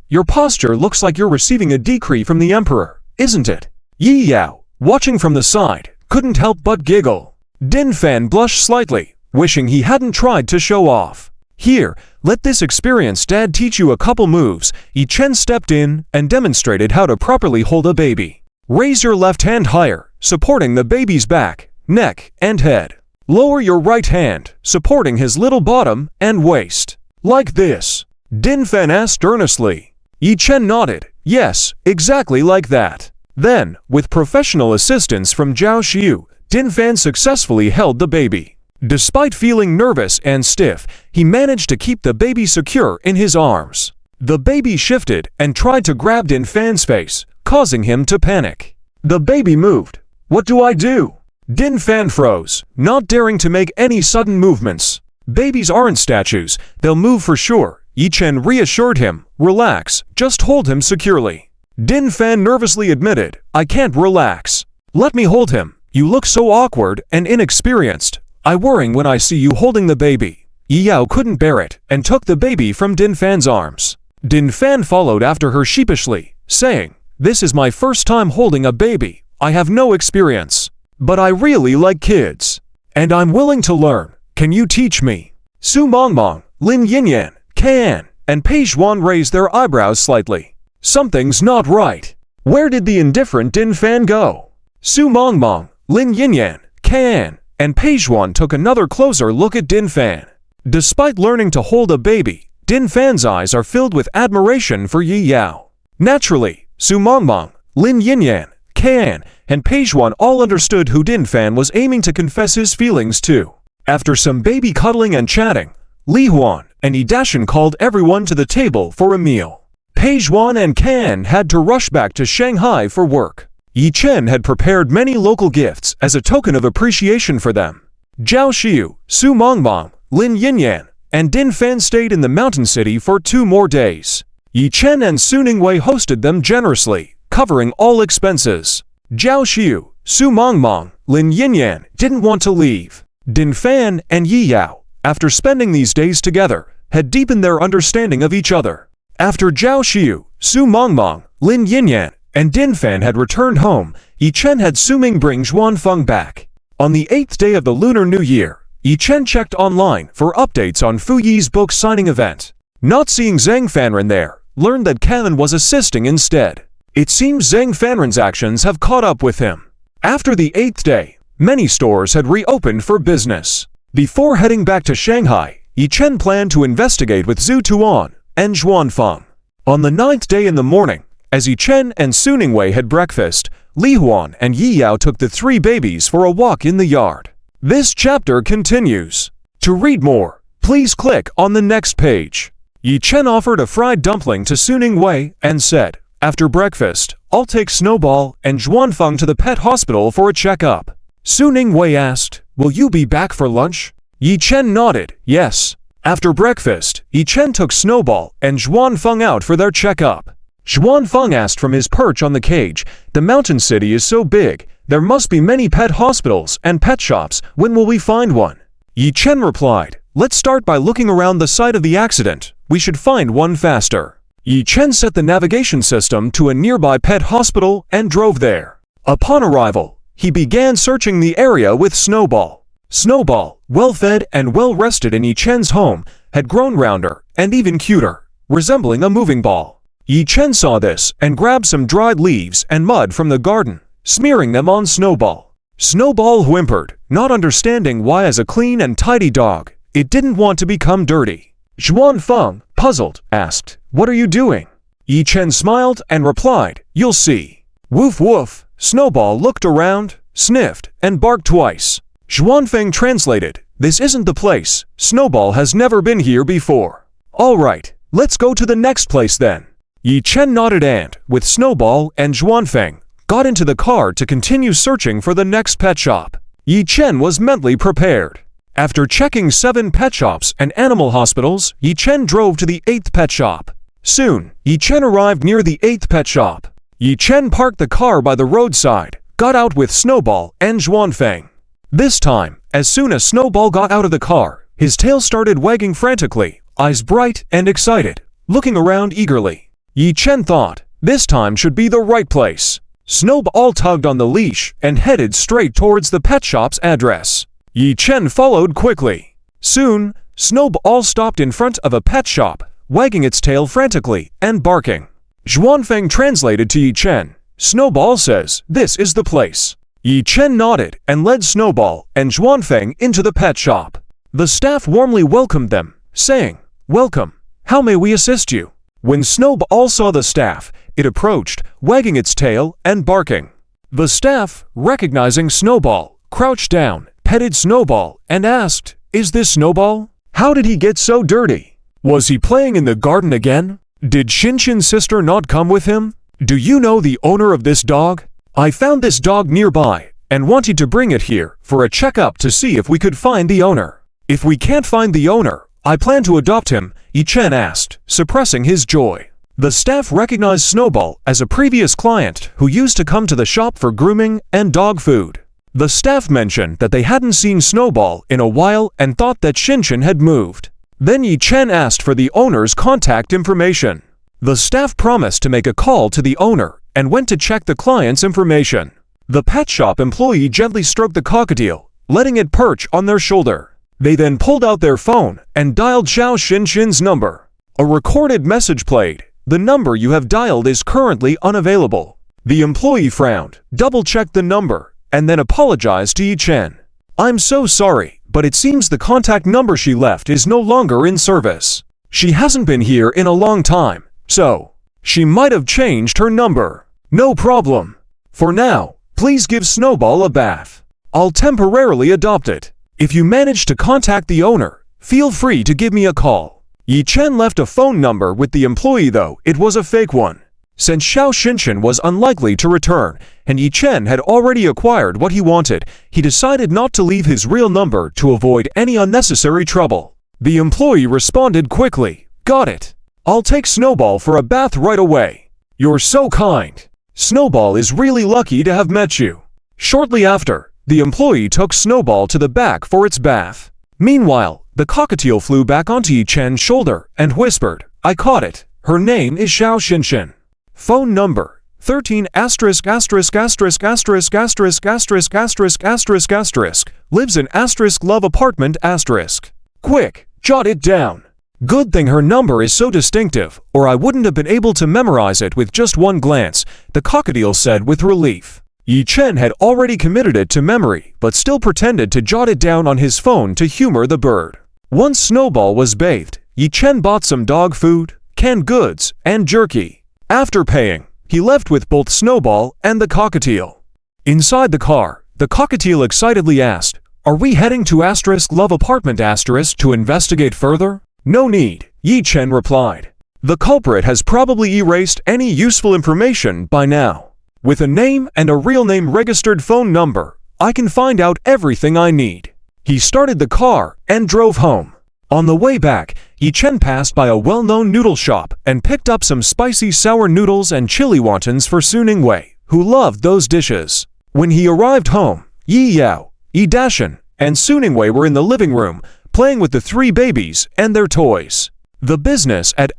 your posture looks like you're receiving a decree from the emperor, isn't it?" Yi Yao, watching from the side, couldn't help but giggle. Din Fan blushed slightly, wishing he hadn't tried to show off. "Here, let this experienced dad teach you a couple moves." Yi Chen stepped in and demonstrated how to properly hold a baby. Raise your left hand higher, supporting the baby's back, neck, and head. Lower your right hand, supporting his little bottom and waist. Like this. Din Fan asked earnestly. Yi Chen nodded. "Yes, exactly like that." Then, with professional assistance from Zhao Xiu, Din Fan successfully held the baby. Despite feeling nervous and stiff, he managed to keep the baby secure in his arms. The baby shifted and tried to grab Din Fan's face, causing him to panic. The baby moved. "What do I do?" Din Fan froze, not daring to make any sudden movements. "Babies aren't statues, they'll move for sure." Yi Chen reassured him, "Relax, just hold him securely." Din Fan nervously admitted, "I can't relax. Let me hold him. You look so awkward and inexperienced. I worry when I see you holding the baby." Yi Yao couldn't bear it and took the baby from Din Fan's arms. Din Fan followed after her sheepishly, saying, "This is my first time holding a baby. I have no experience. But I really like kids. And I'm willing to learn. Can you teach me?" Su Mongmong, Lin Yinyan, Can, and Peijuan raised their eyebrows slightly. Something's not right. Where did the indifferent Din Fan go? Su Mongmong, Lin Yinyan, Can, and Peijuan took another closer look at Din Fan. Despite learning to hold a baby, Din Fan's eyes are filled with admiration for Yi Yao. Naturally, Su Mongmong, Lin Yinyan, Can, and Peijuan all understood who Din Fan was aiming to confess his feelings to. After some baby cuddling and chatting, Li Huan and Yi Dashan called everyone to the table for a meal. Peijuan and Can had to rush back to Shanghai for work. Yi Chen had prepared many local gifts as a token of appreciation for them. Zhao Xiu, Su Mongmong, Lin Yinyan, and Din Fan stayed in the mountain city for 2 more days. Yi Chen and Su Ningwei hosted them generously, covering all expenses. Zhao Xiu, Su Mongmong, Lin Yinyan didn't want to leave. Din Fan and Yi Yao, after spending these days together, had deepened their understanding of each other. After Zhao Xiu, Su Mongmong, Lin Yinyan, and Din Fan had returned home, Yi Chen had Su Ming bring Xuanfeng back. On the 8th day of the Lunar New Year, Yi Chen checked online for updates on Fu Yi's book signing event. Not seeing Zhang Fanren there, learned that Can was assisting instead. It seems Zhang Fanren's actions have caught up with him. After the 8th day, many stores had reopened for business. Before heading back to Shanghai, Yi Chen planned to investigate with Zhu Tuan and Xuanfeng. On the 9th day in the morning, as Yi Chen and Su Ningwei had breakfast, Li Huan and Yi Yao took the three babies for a walk in the yard. This chapter continues. To read more, please click on the next page. Yi Chen offered a fried dumpling to Suning Wei and said, "After breakfast, I'll take Snowball and Zhuanfeng to the pet hospital for a checkup." Suning Wei asked, "Will you be back for lunch?" Yi Chen nodded, yes. After breakfast, Yi Chen took Snowball and Zhuanfeng out for their checkup. Zhuanfeng asked from his perch on the cage, "The mountain city is so big, there must be many pet hospitals and pet shops. When will we find one?" Yi Chen replied, "Let's start by looking around the site of the accident. We should find one faster." Yi Chen set the navigation system to a nearby pet hospital and drove there. Upon arrival, he began searching the area with Snowball. Snowball, well-fed and well-rested in Yi Chen's home, had grown rounder and even cuter, resembling a moving ball. Yi Chen saw this and grabbed some dried leaves and mud from the garden, smearing them on Snowball. Snowball whimpered, not understanding why as a clean and tidy dog, it didn't want to become dirty. Zhuanfeng, puzzled, asked, "What are you doing?" Yi Chen smiled and replied, "You'll see." Woof woof, Snowball looked around, sniffed, and barked twice. Zhuanfeng translated, "This isn't the place. Snowball has never been here before." "All right, let's go to the next place then." Yi Chen nodded and, with Snowball and Zhuanfeng, got into the car to continue searching for the next pet shop. Yi Chen was mentally prepared. After checking 7 pet shops and animal hospitals, Yi Chen drove to the 8th pet shop. Soon, Yi Chen arrived near the 8th pet shop. Yi Chen parked the car by the roadside, got out with Snowball and Zhuanfeng. This time, as soon as Snowball got out of the car, his tail started wagging frantically, eyes bright and excited, looking around eagerly. Yi Chen thought, this time should be the right place. Snowball tugged on the leash and headed straight towards the pet shop's address. Yi Chen followed quickly. Soon, Snowball stopped in front of a pet shop, wagging its tail frantically and barking. Zhuanfeng translated to Yi Chen, "Snowball says, this is the place." Yi Chen nodded and led Snowball and Zhuanfeng into the pet shop. The staff warmly welcomed them, saying, "Welcome. How may we assist you?" When Snowball saw the staff, it approached, wagging its tail and barking. The staff, recognizing Snowball, crouched down, petted Snowball, and asked, "Is this Snowball? How did he get so dirty? Was he playing in the garden again? Did Shinshin's sister not come with him? Do you know the owner of this dog? I found this dog nearby and wanted to bring it here for a checkup to see if we could find the owner. If we can't find the owner, I plan to adopt him," Yi Chen asked, suppressing his joy. The staff recognized Snowball as a previous client who used to come to the shop for grooming and dog food. The staff mentioned that they hadn't seen Snowball in a while and thought that Shinshin had moved. Then Yi Chen asked for the owner's contact information. The staff promised to make a call to the owner and went to check the client's information. The pet shop employee gently stroked the cockatiel, letting it perch on their shoulder. They then pulled out their phone and dialed Xiao Shinshin's number. A recorded message played. "The number you have dialed is currently unavailable." The employee frowned, double-checked the number, and then apologized to Yi Chen. "I'm so sorry, but it seems the contact number she left is no longer in service. She hasn't been here in a long time, so she might have changed her number." "No problem. For now, please give Snowball a bath. I'll temporarily adopt it. If you manage to contact the owner, feel free to give me a call." Yi Chen left a phone number with the employee, though it was a fake one. Since Xiao Shinshin was unlikely to return, and Yi Chen had already acquired what he wanted, he decided not to leave his real number to avoid any unnecessary trouble. The employee responded quickly, "Got it. I'll take Snowball for a bath right away. You're so kind. Snowball is really lucky to have met you." Shortly after, the employee took Snowball to the back for its bath. Meanwhile, the cockatiel flew back onto Yi Chen's shoulder and whispered, "I caught it. Her name is Xiao Shinshin. Phone number 13 asterisk asterisk asterisk asterisk asterisk asterisk asterisk asterisk asterisk, lives in asterisk love apartment asterisk. Quick, jot it down. Good thing her number is so distinctive, or I wouldn't have been able to memorize it with just one glance," the cockatiel said with relief. Yi Chen had already committed it to memory, but still pretended to jot it down on his phone to humor the bird. Once Snowball was bathed, Yi Chen bought some dog food, canned goods, and jerky. After paying, he left with both Snowball and the cockatiel. Inside the car, the cockatiel excitedly asked, "Are we heading to *Love Apartment* to investigate further?" "No need," Yi Chen replied. "The culprit has probably erased any useful information by now. With a name and a real name registered phone number, I can find out everything I need." He started the car and drove home. On the way back, Yi Chen passed by a well-known noodle shop and picked up some spicy sour noodles and chili wontons for Su Ningwei, who loved those dishes. When he arrived home, Yi Yao, Yi Dashan, and Su Ningwei were in the living room, playing with the 3 babies and their toys. The business at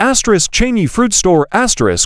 Cheney Fruit Store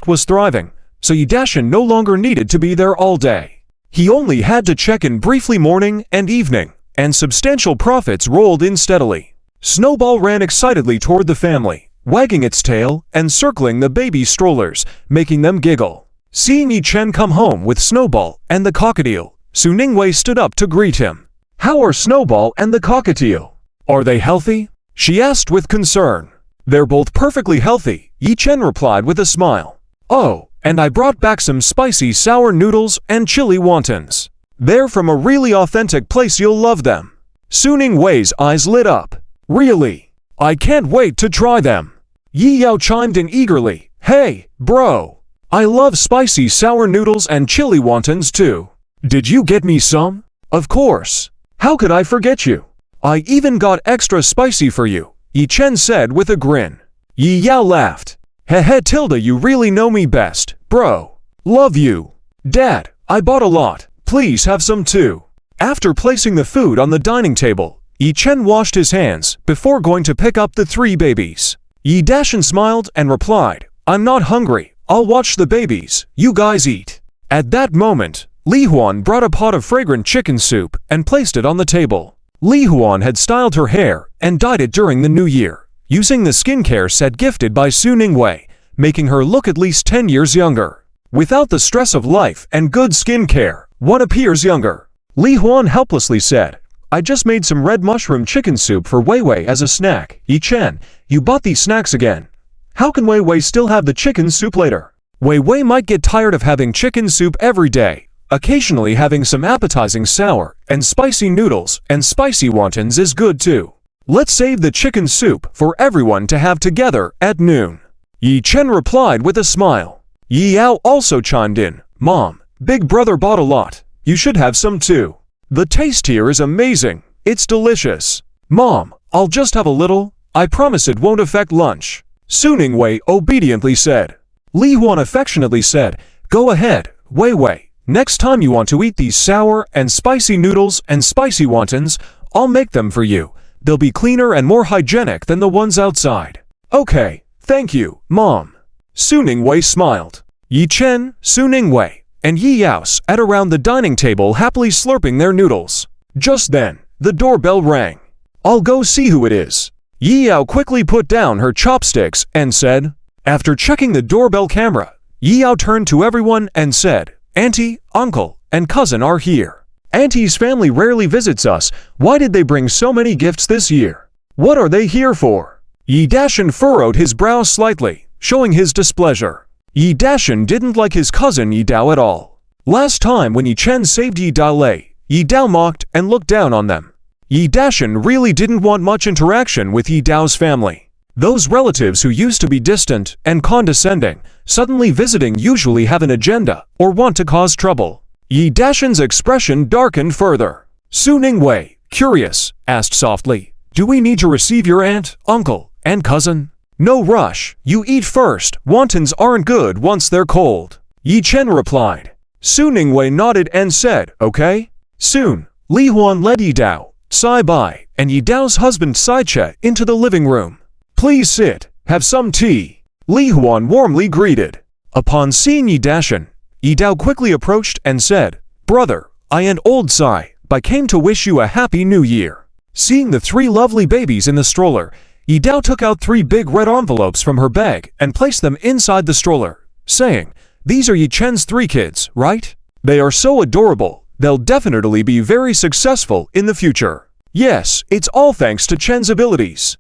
was thriving, so Yi Dashan no longer needed to be there all day. He only had to check in briefly morning and evening, and substantial profits rolled in steadily. Snowball ran excitedly toward the family, wagging its tail and circling the baby strollers, making them giggle. Seeing Yi Chen come home with Snowball and the cockatiel, Su Ningwei stood up to greet him. "How are Snowball and the cockatiel? Are they healthy?" she asked with concern. "They're both perfectly healthy," Yi Chen replied with a smile. "Oh, and I brought back some spicy sour noodles and chili wontons. They're from a really authentic place, you'll love them." Su Ningwei's eyes lit up. "Really? I can't wait to try them." Yi Yao chimed in eagerly. "Hey, bro! I love spicy sour noodles and chili wontons too. Did you get me some?" "Of course. How could I forget you? I even got extra spicy for you," Yi Chen said with a grin. Yi Yao laughed. "Hehe Tilda, you really know me best, bro. Love you." "Dad, I bought a lot. Please have some too." After placing the food on the dining table, Yi Chen washed his hands before going to pick up the 3 babies. Yi Dashan smiled and replied, "I'm not hungry. I'll watch the babies. You guys eat." At that moment, Li Huan brought a pot of fragrant chicken soup and placed it on the table. Li Huan had styled her hair and dyed it during the new year, using the skincare set gifted by Su Ningwei, making her look at least 10 years younger. Without the stress of life and good skincare, one appears younger. Li Huan helplessly said, "I just made some red mushroom chicken soup for Wei Wei as a snack." "Yi Chen, you bought these snacks again. How can Wei Wei still have the chicken soup later?" Wei Wei might get tired of having chicken soup every day. Occasionally having some appetizing sour and spicy noodles and spicy wontons is good too. Let's save the chicken soup for everyone to have together at noon." Yi Chen replied with a smile. Yi Yao also chimed in, "Mom, Big Brother bought a lot. You should have some too. The taste here is amazing. It's delicious." "Mom, I'll just have a little. I promise it won't affect lunch," Su Ningwei obediently said. Li Huan affectionately said, "Go ahead, Wei Wei. Next time you want to eat these sour and spicy noodles and spicy wontons, I'll make them for you. They'll be cleaner and more hygienic than the ones outside." "Okay, thank you, Mom." Su Ningwei smiled. Yi Chen, Su Ningwei, and Yi Yao sat around the dining table happily slurping their noodles. Just then, the doorbell rang. "I'll go see who it is." Yi Yao quickly put down her chopsticks and said. After checking the doorbell camera, Yi Yao turned to everyone and said, "Auntie, uncle, and cousin are here. Auntie's family rarely visits us. Why did they bring so many gifts this year? What are they here for?" Yi Dashan furrowed his brow slightly, showing his displeasure. Yi Dashan didn't like his cousin Yi Dao at all. Last time when Yi Chen saved Yi Dao, Yi Dao mocked and looked down on them. Yi Dashan really didn't want much interaction with Yi Dao's family. Those relatives who used to be distant and condescending, suddenly visiting usually have an agenda or want to cause trouble. Yi Dashan's expression darkened further. Su Ningwei, curious, asked softly, "Do we need to receive your aunt, uncle, and cousin?" "No rush, you eat first. Wontons aren't good once they're cold," Yi Chen replied. Su Ningwei nodded and said, "Okay." Soon, Li Huan led Yi Dao, Sai Bai, and Yi Dao's husband Sai Che into the living room. "Please sit, have some tea," Li Huan warmly greeted. Upon seeing Yi Dashan, Yi Dao quickly approached and said, "Brother, I and old Sai Bai came to wish you a happy new year." Seeing the 3 lovely babies in the stroller, Yi Dao took out 3 big red envelopes from her bag and placed them inside the stroller, saying, "These are Yi Chen's 3 kids, right? They are so adorable, they'll definitely be very successful in the future. Yes, it's all thanks to Chen's abilities.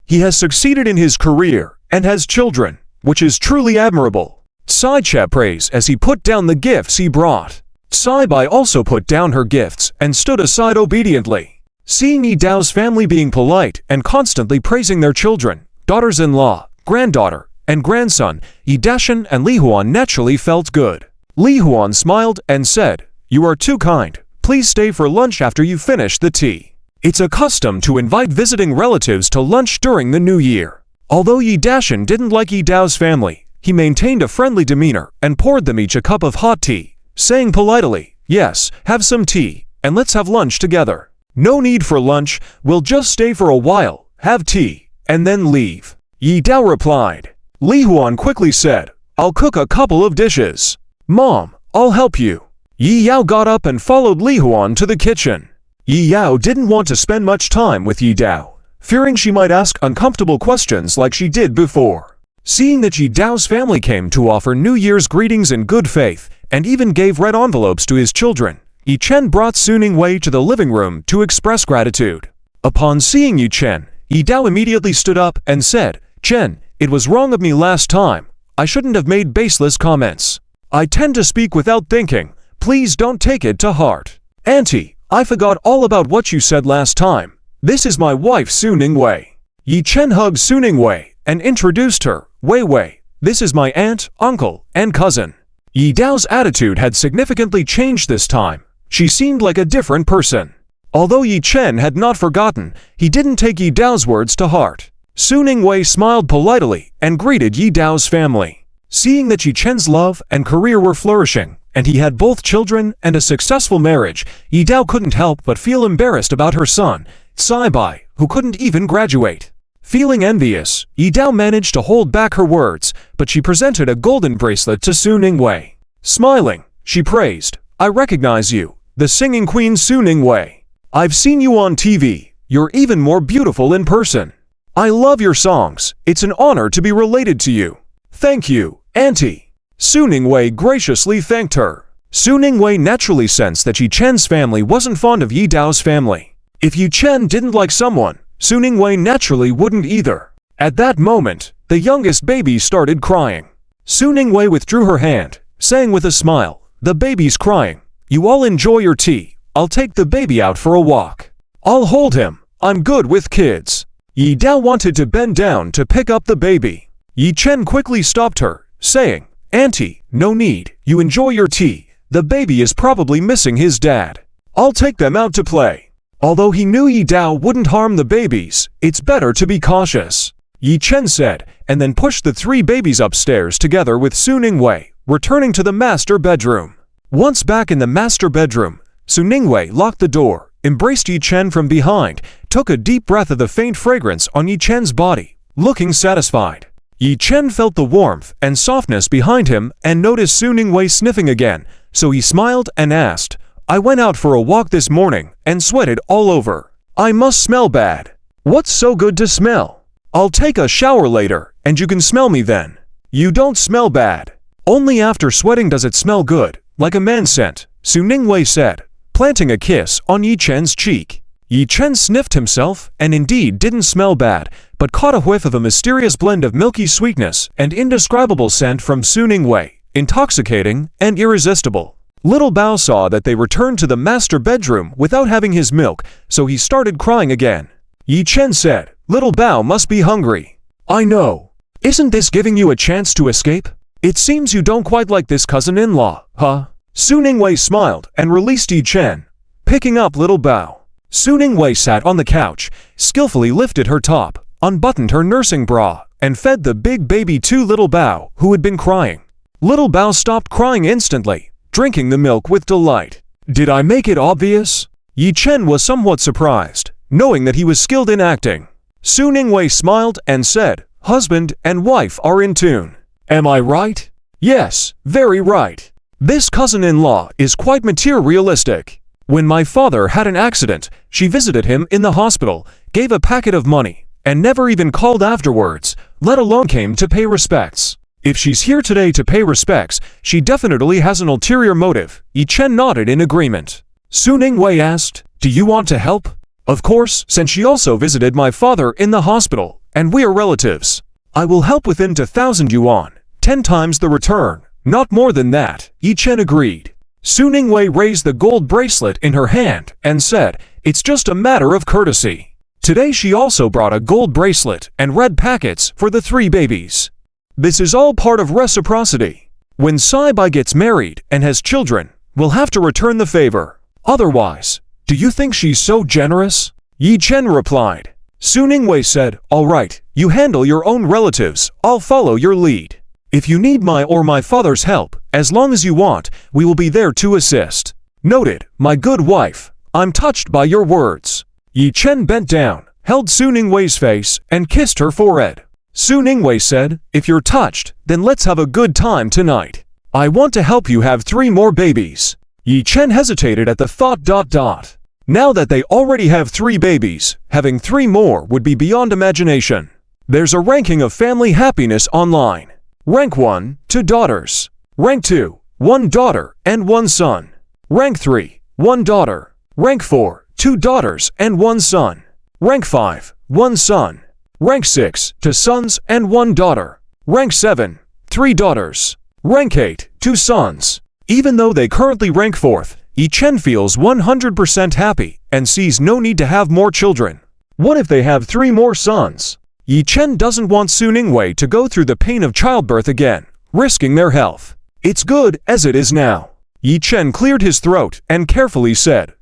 He has succeeded in his career and has children, which is truly admirable. Sai-che praised as he put down the gifts he brought. Sai-bai also put down her gifts and stood aside obediently. Seeing Yi Dao's family being polite and constantly praising their children, daughters-in-law, granddaughter, and grandson, Yi Dashan and Li Huan naturally felt good. Li Huan smiled and said, "You are too kind. Please stay for lunch after you finish the tea." It's a custom to invite visiting relatives to lunch during the New Year. Although Yi Dashan didn't like Yi Dao's family, he maintained a friendly demeanor and poured them each a cup of hot tea, saying politely, "Yes, have some tea, and let's have lunch together." "No need for lunch, we'll just stay for a while, have tea, and then leave," Yi Dao replied. Li Huan quickly said, "I'll cook a couple of dishes." "Mom, I'll help you." Yi Yao got up and followed Li Huan to the kitchen. Yi Yao didn't want to spend much time with Yi Dao, fearing she might ask uncomfortable questions like she did before. Seeing that Yi Dao's family came to offer New Year's greetings in good faith, and even gave red envelopes to his children, Yi Chen brought Su Ningwei to the living room to express gratitude. Upon seeing Yi Chen, Yi Dao immediately stood up and said, "Chen, it was wrong of me last time. I shouldn't have made baseless comments. I tend to speak without thinking. Please don't take it to heart. Auntie, I forgot all about what you said last time. This is my wife Su Ningwei." Yi Chen hugged Su Ningwei and introduced her. "Wei Wei, this is my aunt, uncle, and cousin." Yi Dao's attitude had significantly changed this time. She seemed like a different person. Although Yi Chen had not forgotten, he didn't take Yi Dao's words to heart. Su Ningwei smiled politely and greeted Yi Dao's family. Seeing that Yi Chen's love and career were flourishing, and he had both children and a successful marriage, Yi Dao couldn't help but feel embarrassed about her son, Sai-bai, who couldn't even graduate. Feeling envious, Yi Dao managed to hold back her words, but she presented a golden bracelet to Su Ningwei. Smiling, she praised, "I recognize you, the singing queen Su Ningwei. I've seen you on TV, you're even more beautiful in person. I love your songs, it's an honor to be related to you." "Thank you, Auntie." Su Ningwei graciously thanked her. Su Ningwei naturally sensed that Yi Chen's family wasn't fond of Yi Dao's family. If Yi Chen didn't like someone, Su Ningwei naturally wouldn't either. At that moment, the youngest baby started crying. Su Ningwei withdrew her hand, saying with a smile, "The baby's crying. You all enjoy your tea. I'll take the baby out for a walk. I'll hold him. I'm good with kids." Yi Dao wanted to bend down to pick up the baby. Yi Chen quickly stopped her, saying, "Auntie, no need. You enjoy your tea. The baby is probably missing his dad. I'll take them out to play." Although he knew Yi Dao wouldn't harm the babies, it's better to be cautious, Yi Chen said, and then pushed the three babies upstairs together with Su Ningwei, returning to the master bedroom. Once back in the master bedroom, Su Ningwei locked the door, embraced Yi Chen from behind, took a deep breath of the faint fragrance on Yi Chen's body, looking satisfied. Yi Chen felt the warmth and softness behind him and noticed Su Ningwei sniffing again, so he smiled and asked, "I went out for a walk this morning and sweated all over. I must smell bad. What's so good to smell? I'll take a shower later and you can smell me then." "You don't smell bad. Only after sweating does it smell good, like a man's scent," Su Ningwei said, planting a kiss on Yi Chen's cheek. Yi Chen sniffed himself and indeed didn't smell bad, but caught a whiff of a mysterious blend of milky sweetness and indescribable scent from Su Ningwei, intoxicating and irresistible. Little Bao saw that they returned to the master bedroom without having his milk, so he started crying again. Yi Chen said, "Little Bao must be hungry." "I know. Isn't this giving you a chance to escape? It seems you don't quite like this cousin-in-law, huh?" Su Ningwei smiled and released Yi Chen, picking up Little Bao. Su Ningwei sat on the couch, skillfully lifted her top, unbuttoned her nursing bra, and fed the big baby to Little Bao, who had been crying. Little Bao stopped crying instantly, drinking the milk with delight. "Did I make it obvious?" Yi Chen was somewhat surprised, knowing that he was skilled in acting. Su Ningwei smiled and said, "Husband and wife are in tune. Am I right?" "Yes, very right. This cousin-in-law is quite materialistic. When my father had an accident, she visited him in the hospital, gave a packet of money, and never even called afterwards, let alone came to pay respects. If she's here today to pay respects, she definitely has an ulterior motive." Yi Chen nodded in agreement. Su Ningwei asked, "Do you want to help?" "Of course, since she also visited my father in the hospital, and we are relatives. I will help with 10,000 yuan, 10 times the return. Not more than that, Yi Chen agreed. Su Ningwei raised the gold bracelet in her hand and said, "It's just a matter of courtesy." Today she also brought a gold bracelet and red packets for the 3 babies. This is all part of reciprocity. When Sai-bai gets married and has children, we'll have to return the favor. Otherwise, do you think she's so generous? Yi Chen replied. Su Ningwei said, "All right, you handle your own relatives, I'll follow your lead. If you need my or my father's help, as long as you want, we will be there to assist." Noted, my good wife. I'm touched by your words. Yi Chen bent down, held Su Ningwei's face, and kissed her forehead. Su Ningwei said, "If you're touched, then let's have a good time tonight. I want to help you have 3 more babies." Yi Chen hesitated at the thought. Now that they already have 3 babies, having 3 more would be beyond imagination. There's a ranking of family happiness online. Rank 1, 2 daughters. Rank 2, 1 daughter and 1 son. Rank 3, 1 daughter. Rank 4, 2 daughters and 1 son. Rank 5, 1 son. Rank 6, 2 sons and 1 daughter. Rank 7, 3 daughters. Rank 8, 2 sons. Even though they currently rank 4th, Yi Chen feels 100% happy and sees no need to have more children. What if they have 3 more sons? Yi Chen doesn't want Su Ningwei to go through the pain of childbirth again, risking their health. It's good as it is now. Yi Chen cleared his throat and carefully said,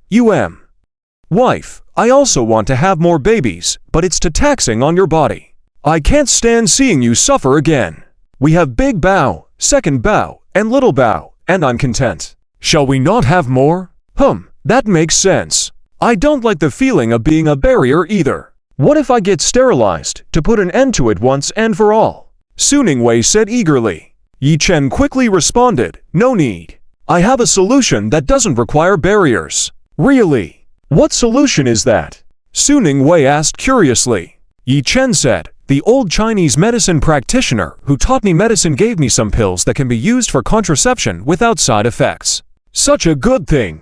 Wife, I also want to have more babies, but it's too taxing on your body. I can't stand seeing you suffer again. We have Big Bao, Second Bao, and Little Bao, and I'm content. Shall we not have more? That makes sense. I don't like the feeling of being a barrier either. What if I get sterilized to put an end to it once and for all? Su Ningwei said eagerly. Yi Chen quickly responded, "No need. I have a solution that doesn't require barriers." Really? What solution is that? Su Ningwei asked curiously. Yi Chen said, "The old Chinese medicine practitioner who taught me medicine gave me some pills that can be used for contraception without side effects." Such a good thing.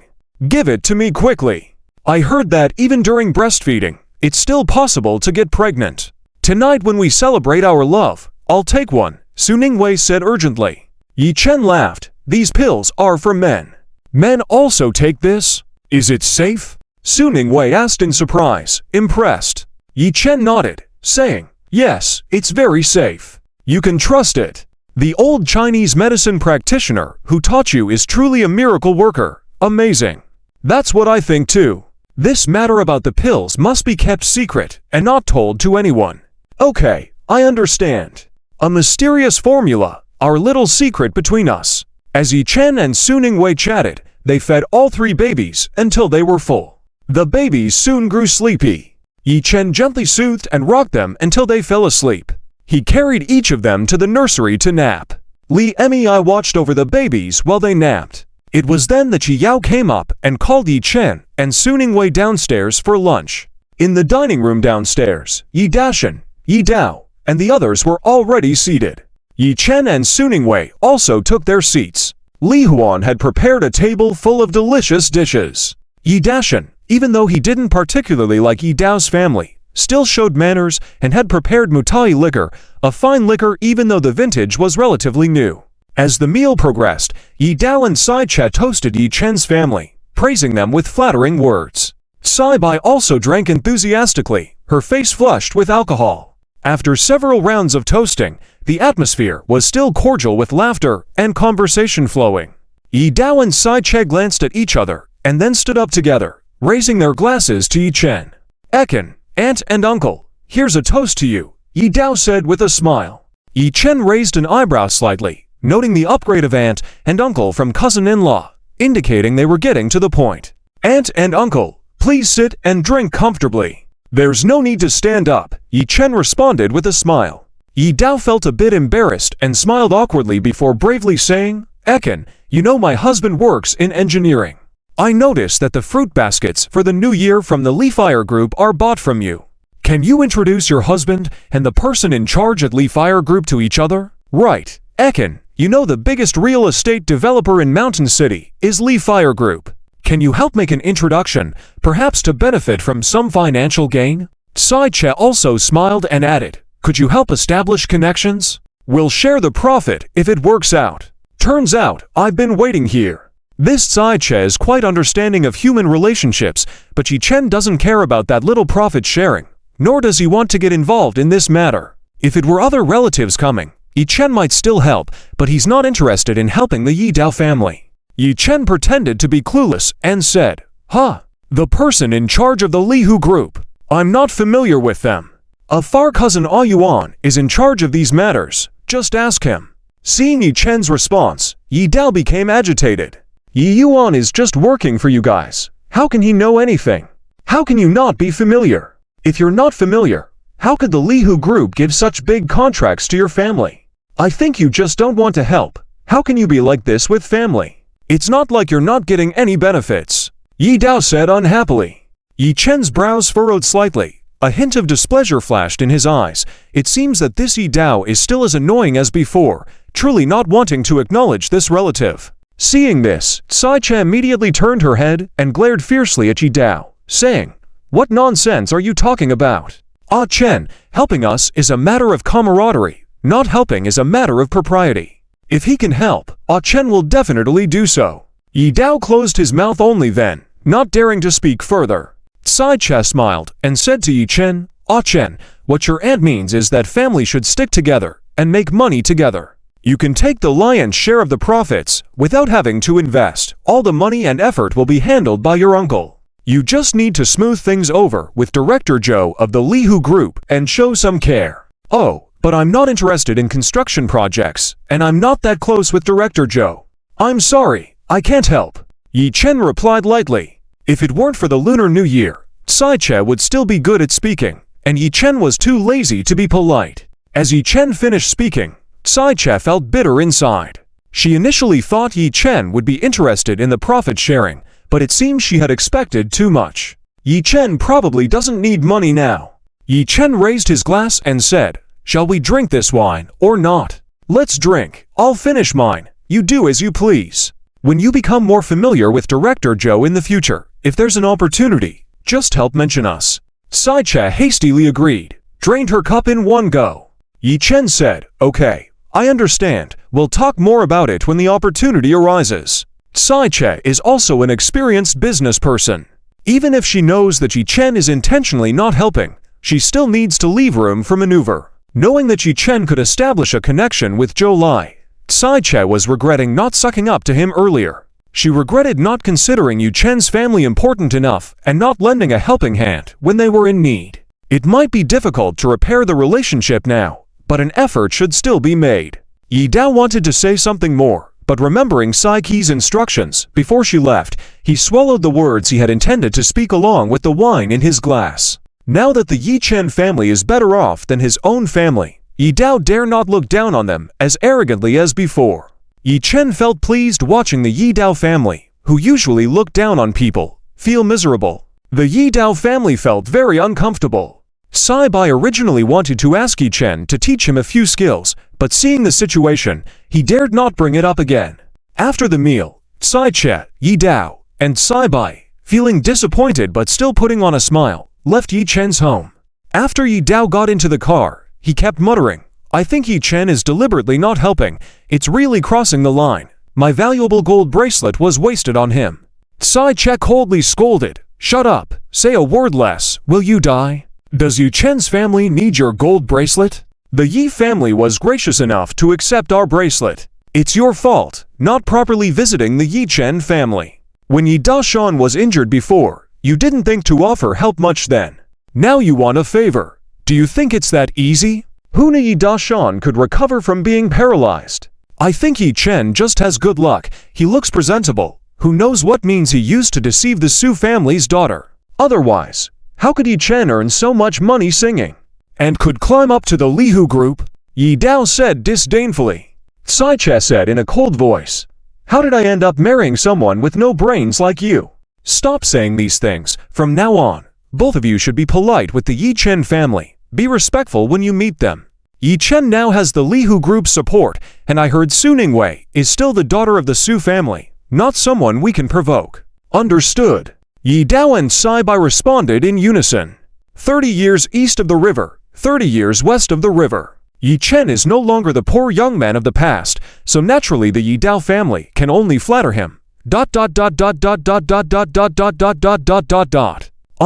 Give it to me quickly. I heard that even during breastfeeding, it's still possible to get pregnant. Tonight when we celebrate our love, I'll take one, Su Ningwei said urgently. Yi Chen laughed. These pills are for men. Men also take this? Is it safe? Su Ningwei asked in surprise, impressed. Yi Chen nodded, saying, "Yes, it's very safe. You can trust it. The old Chinese medicine practitioner who taught you is truly a miracle worker. Amazing." That's what I think too. This matter about the pills must be kept secret and not told to anyone. Okay, I understand. A mysterious formula, our little secret between us. As Yi Chen and Su Ningwei chatted, they fed all 3 babies until they were full. The babies soon grew sleepy. Yi Chen gently soothed and rocked them until they fell asleep. He carried each of them to the nursery to nap. Li Mei watched over the babies while they napped. It was then that Ji Yao came up and called Yi Chen and Su Ningwei downstairs for lunch. In the dining room downstairs, Yi Dashan, Yi Dao, and the others were already seated. Yi Chen and Su Ningwei also took their seats. Li Huan had prepared a table full of delicious dishes. Yi Dashan, even though he didn't particularly like Yi Dao's family, still showed manners and had prepared mutai liquor, a fine liquor even though the vintage was relatively new. As the meal progressed, Yi Dao and Sai Che toasted Yi Chen's family, praising them with flattering words. Sai Bai also drank enthusiastically, her face flushed with alcohol. After several rounds of toasting, the atmosphere was still cordial with laughter and conversation flowing. Yi Dao and Sai Che glanced at each other and then stood up together, raising their glasses to Yi Chen. "Ekin, aunt and uncle, here's a toast to you," Yi Dao said with a smile. Yi Chen raised an eyebrow slightly, noting the upgrade of aunt and uncle from cousin-in-law, indicating they were getting to the point. "Aunt and uncle, please sit and drink comfortably." "There's no need to stand up," Yi Chen responded with a smile. Yi Dao felt a bit embarrassed and smiled awkwardly before bravely saying, "Ekin, you know my husband works in engineering. I noticed that the fruit baskets for the new year from the Li Fire Group are bought from you. Can you introduce your husband and the person in charge at Li Fire Group to each other?" "Right, Ekin, you know the biggest real estate developer in Mountain City is Li Fire Group. Can you help make an introduction, perhaps to benefit from some financial gain?" Sai Che also smiled and added, "Could you help establish connections?" We'll share the profit if it works out. Turns out, I've been waiting here. This Tsai Che is quite understanding of human relationships, but Yi Chen doesn't care about that little profit sharing, nor does he want to get involved in this matter. If it were other relatives coming, Yi Chen might still help, but he's not interested in helping the Yi Dao family. Yi Chen pretended to be clueless and said, "Huh, the person in charge of the Li Hu group. I'm not familiar with them. A far cousin Ah Yuan is in charge of these matters. Just ask him." Seeing Yi Chen's response, Yi Dao became agitated. "Yi Yuan is just working for you guys. How can he know anything? How can you not be familiar? If you're not familiar, how could the Li Hu group give such big contracts to your family? I think you just don't want to help. How can you be like this with family? It's not like you're not getting any benefits," Yi Dao said unhappily. Yi Chen's brows furrowed slightly. A hint of displeasure flashed in his eyes. It seems that this Yi Dao is still as annoying as before, truly not wanting to acknowledge this relative. Seeing this, Tsai Che immediately turned her head and glared fiercely at Yi Dao, saying, "What nonsense are you talking about? Ah Chen, helping us is a matter of camaraderie. Not helping is a matter of propriety. If he can help, Ah Chen will definitely do so." Yi Dao closed his mouth only then, not daring to speak further. Tsai Che smiled and said to Yi Chen, "Ah Chen, what your aunt means is that family should stick together and make money together. You can take the lion's share of the profits without having to invest. All the money and effort will be handled by your uncle. You just need to smooth things over with Director Zhou of the Li Hu group and show some care." "Oh, but I'm not interested in construction projects, and I'm not that close with Director Zhou. I'm sorry, I can't help," Yi Chen replied lightly. If it weren't for the Lunar New Year, Tsai Che would still be good at speaking, and Yi Chen was too lazy to be polite. As Yi Chen finished speaking, Tsai Che felt bitter inside. She initially thought Yi Chen would be interested in the profit sharing, but it seems she had expected too much. Yi Chen probably doesn't need money now. Yi Chen raised his glass and said, "Shall we drink this wine or not?" "Let's drink. I'll finish mine. You do as you please. When you become more familiar with Director Zhou in the future, if there's an opportunity, just help mention us." Tsai Che hastily agreed, drained her cup in one go. Yi Chen said, "Okay, I understand. We'll talk more about it when the opportunity arises." Tsai Che is also an experienced business person. Even if she knows that Yi Chen is intentionally not helping, she still needs to leave room for maneuver. Knowing that Yi Chen could establish a connection with Zhou Lai, Tsai Che was regretting not sucking up to him earlier. She regretted not considering Yi Chen's family important enough and not lending a helping hand when they were in need. It might be difficult to repair the relationship now, but an effort should still be made. Yi Dao wanted to say something more, but remembering Sai Qi's instructions before she left, he swallowed the words he had intended to speak along with the wine in his glass. Now that the Yi Chen family is better off than his own family, Yi Dao dare not look down on them as arrogantly as before. Yi Chen felt pleased watching the Yi Dao family, who usually look down on people, feel miserable. The Yi Dao family felt very uncomfortable. Sai Bai originally wanted to ask Yi Chen to teach him a few skills, but seeing the situation, he dared not bring it up again. After the meal, Tsai Che, Yi Dao, and Sai Bai, feeling disappointed but still putting on a smile, left Yi Chen's home. After Yi Dao got into the car, he kept muttering, "I think Yi Chen is deliberately not helping. It's really crossing the line. My valuable gold bracelet was wasted on him." Tsai Che coldly scolded, "Shut up, say a word less, will you die? Does Yi Chen's family need your gold bracelet? The Yi family was gracious enough to accept our bracelet. It's your fault, not properly visiting the Yi Chen family. When Yi Dashan was injured before, you didn't think to offer help much then. Now you want a favor. Do you think it's that easy? Huna Yi Dashan could recover from being paralyzed. I think Yi Chen just has good luck. He looks presentable. Who knows what means he used to deceive the Su family's daughter? Otherwise, how could Yi Chen earn so much money singing? And could climb up to the Li Hu group?" Yi Dao said disdainfully. Tsai Che said in a cold voice, "How did I end up marrying someone with no brains like you? Stop saying these things. From now on, both of you should be polite with the Yi Chen family. Be respectful when you meet them. Yi Chen now has the Li Hu group's support, and I heard Su Ningwei is still the daughter of the Su family, not someone we can provoke." "Understood." Yi Dao and Sai Bai responded in unison. 30 years east of the river, 30 years west of the river. Yi Chen is no longer the poor young man of the past, so naturally the Yi Dao family can only flatter him. On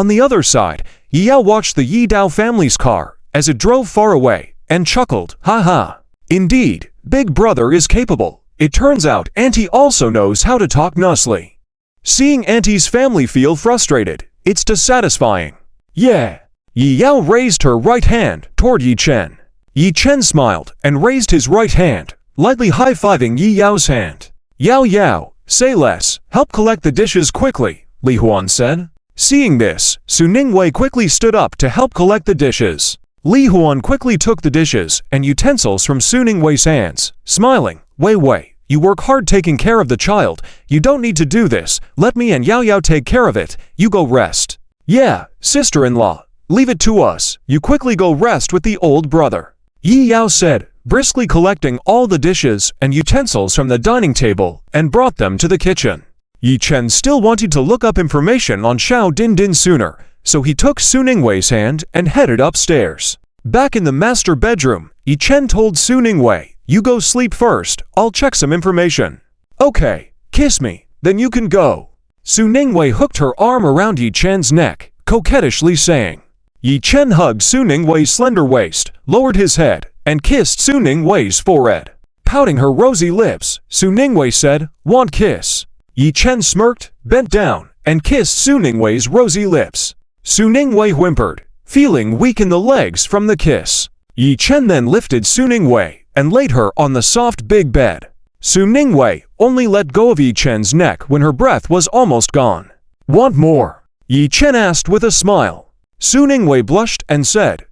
the other side, Yi Yao watched the Yi Dao family's car as it drove far away and chuckled, "Ha ha. Indeed, Big Brother is capable. It turns out Auntie also knows how to talk nicely." Seeing Auntie's family feel frustrated, it's dissatisfying. Yeah. Yi Yao raised her right hand toward Yi Chen. Yi Chen smiled and raised his right hand, lightly high-fiving Yi Yao's hand. "Yao Yao, say less, help collect the dishes quickly," Li Huan said. Seeing this, Su Ningwei quickly stood up to help collect the dishes. Li Huan quickly took the dishes and utensils from Su Ningwei's hands, smiling. Wei, you work hard taking care of the child. You don't need to do this. Let me and Yao Yao take care of it. You go rest." "Yeah, sister-in-law, leave it to us. You quickly go rest with the old brother," Yi Yao said, briskly collecting all the dishes and utensils from the dining table and brought them to the kitchen. Yi Chen still wanted to look up information on Xiao Dindin sooner, so he took Su Ningwei's hand and headed upstairs. Back in the master bedroom, Yi Chen told Su Ningwei, "You go sleep first, I'll check some information." "Okay, kiss me, then you can go." Su Ningwei hooked her arm around Yi Chen's neck, coquettishly saying. Yi Chen hugged Su Ningwei's slender waist, lowered his head, and kissed Su Ningwei's forehead. Pouting her rosy lips, Su Ningwei said, "Want kiss?" Yi Chen smirked, bent down, and kissed Su Ningwei's rosy lips. Su Ningwei whimpered, feeling weak in the legs from the kiss. Yi Chen then lifted Su Ningwei and laid her on the soft big bed. Su Ningwei only let go of Yi Chen's neck when her breath was almost gone. "Want more?" Yi Chen asked with a smile. Su Ningwei blushed and said,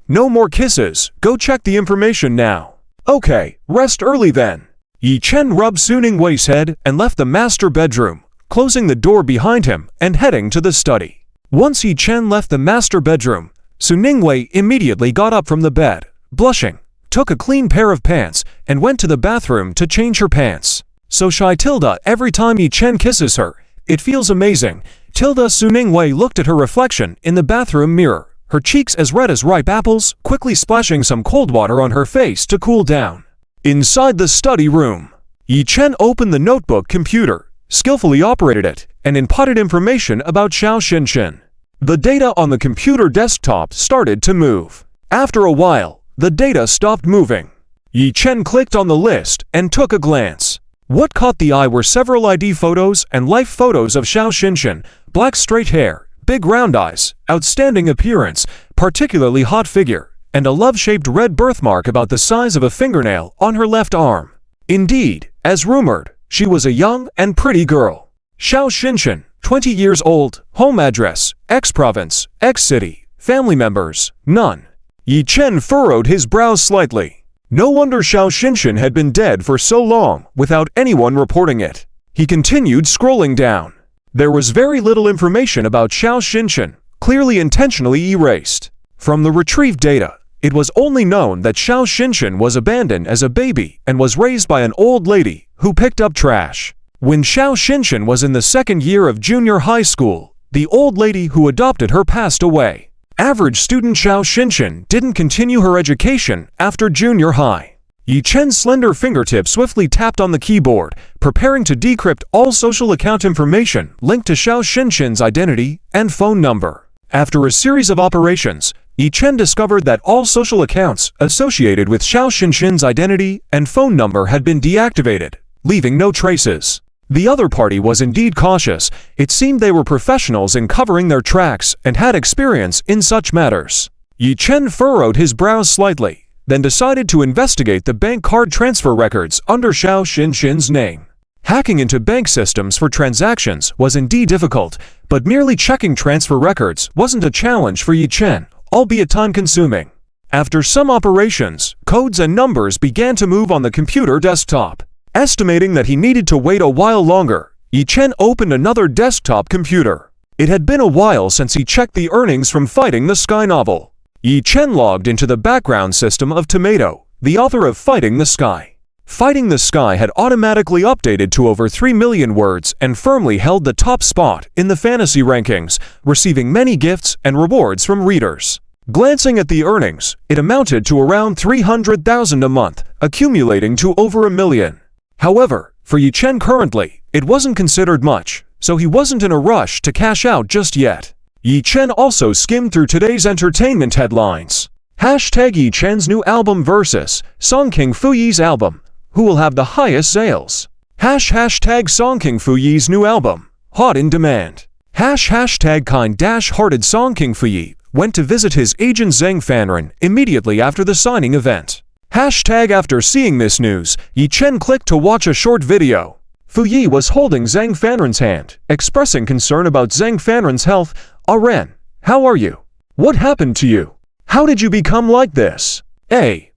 No more kisses, go check the information now." "Okay, rest early then." Yi Chen rubbed Su Ningwei's head and left the master bedroom, closing the door behind him and heading to the study. Once Yi Chen left the master bedroom, Su Ningwei immediately got up from the bed, blushing, took a clean pair of pants, and went to the bathroom to change her pants. So shy Tilda every time Yi Chen kisses her. It feels amazing. Tilda Su Ningwei looked at her reflection in the bathroom mirror, her cheeks as red as ripe apples, quickly splashing some cold water on her face to cool down. Inside the study room, Yi Chen opened the notebook computer, skillfully operated it, and inputted information about Xiao Xinxin. The data on the computer desktop started to move. After a while, the data stopped moving. Yi Chen clicked on the list and took a glance. What caught the eye were several ID photos and life photos of Xiao Xinxin: black straight hair, big round eyes, outstanding appearance, particularly hot figure, and a love-shaped red birthmark about the size of a fingernail on her left arm. Indeed, as rumored, she was a young and pretty girl. Xiao Xinxin, 20 years old, home address, X-province, X-city, family members, none. Yi Chen furrowed his brows slightly. No wonder Xiao Xinxin had been dead for so long without anyone reporting it. He continued scrolling down. There was very little information about Xiao Xinxin, clearly intentionally erased. From the retrieved data, it was only known that Xiao Xinxin was abandoned as a baby and was raised by an old lady who picked up trash. When Xiao Xinxin was in the second year of junior high school, the old lady who adopted her passed away. Average student Xiao Xinxin didn't continue her education after junior high. Yi Chen's slender fingertip swiftly tapped on the keyboard, preparing to decrypt all social account information linked to Xiao Xinxin's identity and phone number. After a series of operations, Yi Chen discovered that all social accounts associated with Xiao Xinxin's identity and phone number had been deactivated, leaving no traces. The other party was indeed cautious. It seemed they were professionals in covering their tracks and had experience in such matters. Yi Chen furrowed his brows slightly, then decided to investigate the bank card transfer records under Xiao Xinxin's name. Hacking into bank systems for transactions was indeed difficult, but merely checking transfer records wasn't a challenge for Yi Chen, albeit time-consuming. After some operations, codes and numbers began to move on the computer desktop. Estimating that he needed to wait a while longer, Yi Chen opened another desktop computer. It had been a while since he checked the earnings from Fighting the Sky novel. Yi Chen logged into the background system of Tomato, the author of Fighting the Sky. Fighting the Sky had automatically updated to over 3 million words and firmly held the top spot in the fantasy rankings, receiving many gifts and rewards from readers. Glancing at the earnings, it amounted to around 300,000 a month, accumulating to over $1 million. However, for Yi Chen currently, it wasn't considered much, so he wasn't in a rush to cash out just yet. Yi Chen also skimmed through today's entertainment headlines. Yi Chen's new album versus Song King Fuyi's album. Who will have the highest sales? Song King Fuyi's new album, hot in demand. Kind-hearted Song King Fuyi went to visit his agent Zhang Fanren immediately after the signing event. After seeing this news, Yi Chen clicked to watch a short video. Fuyi was holding Zhang Fanren's hand, expressing concern about Zhang Fanren's health. Ren, how are you? What happened to you? How did you become like this? I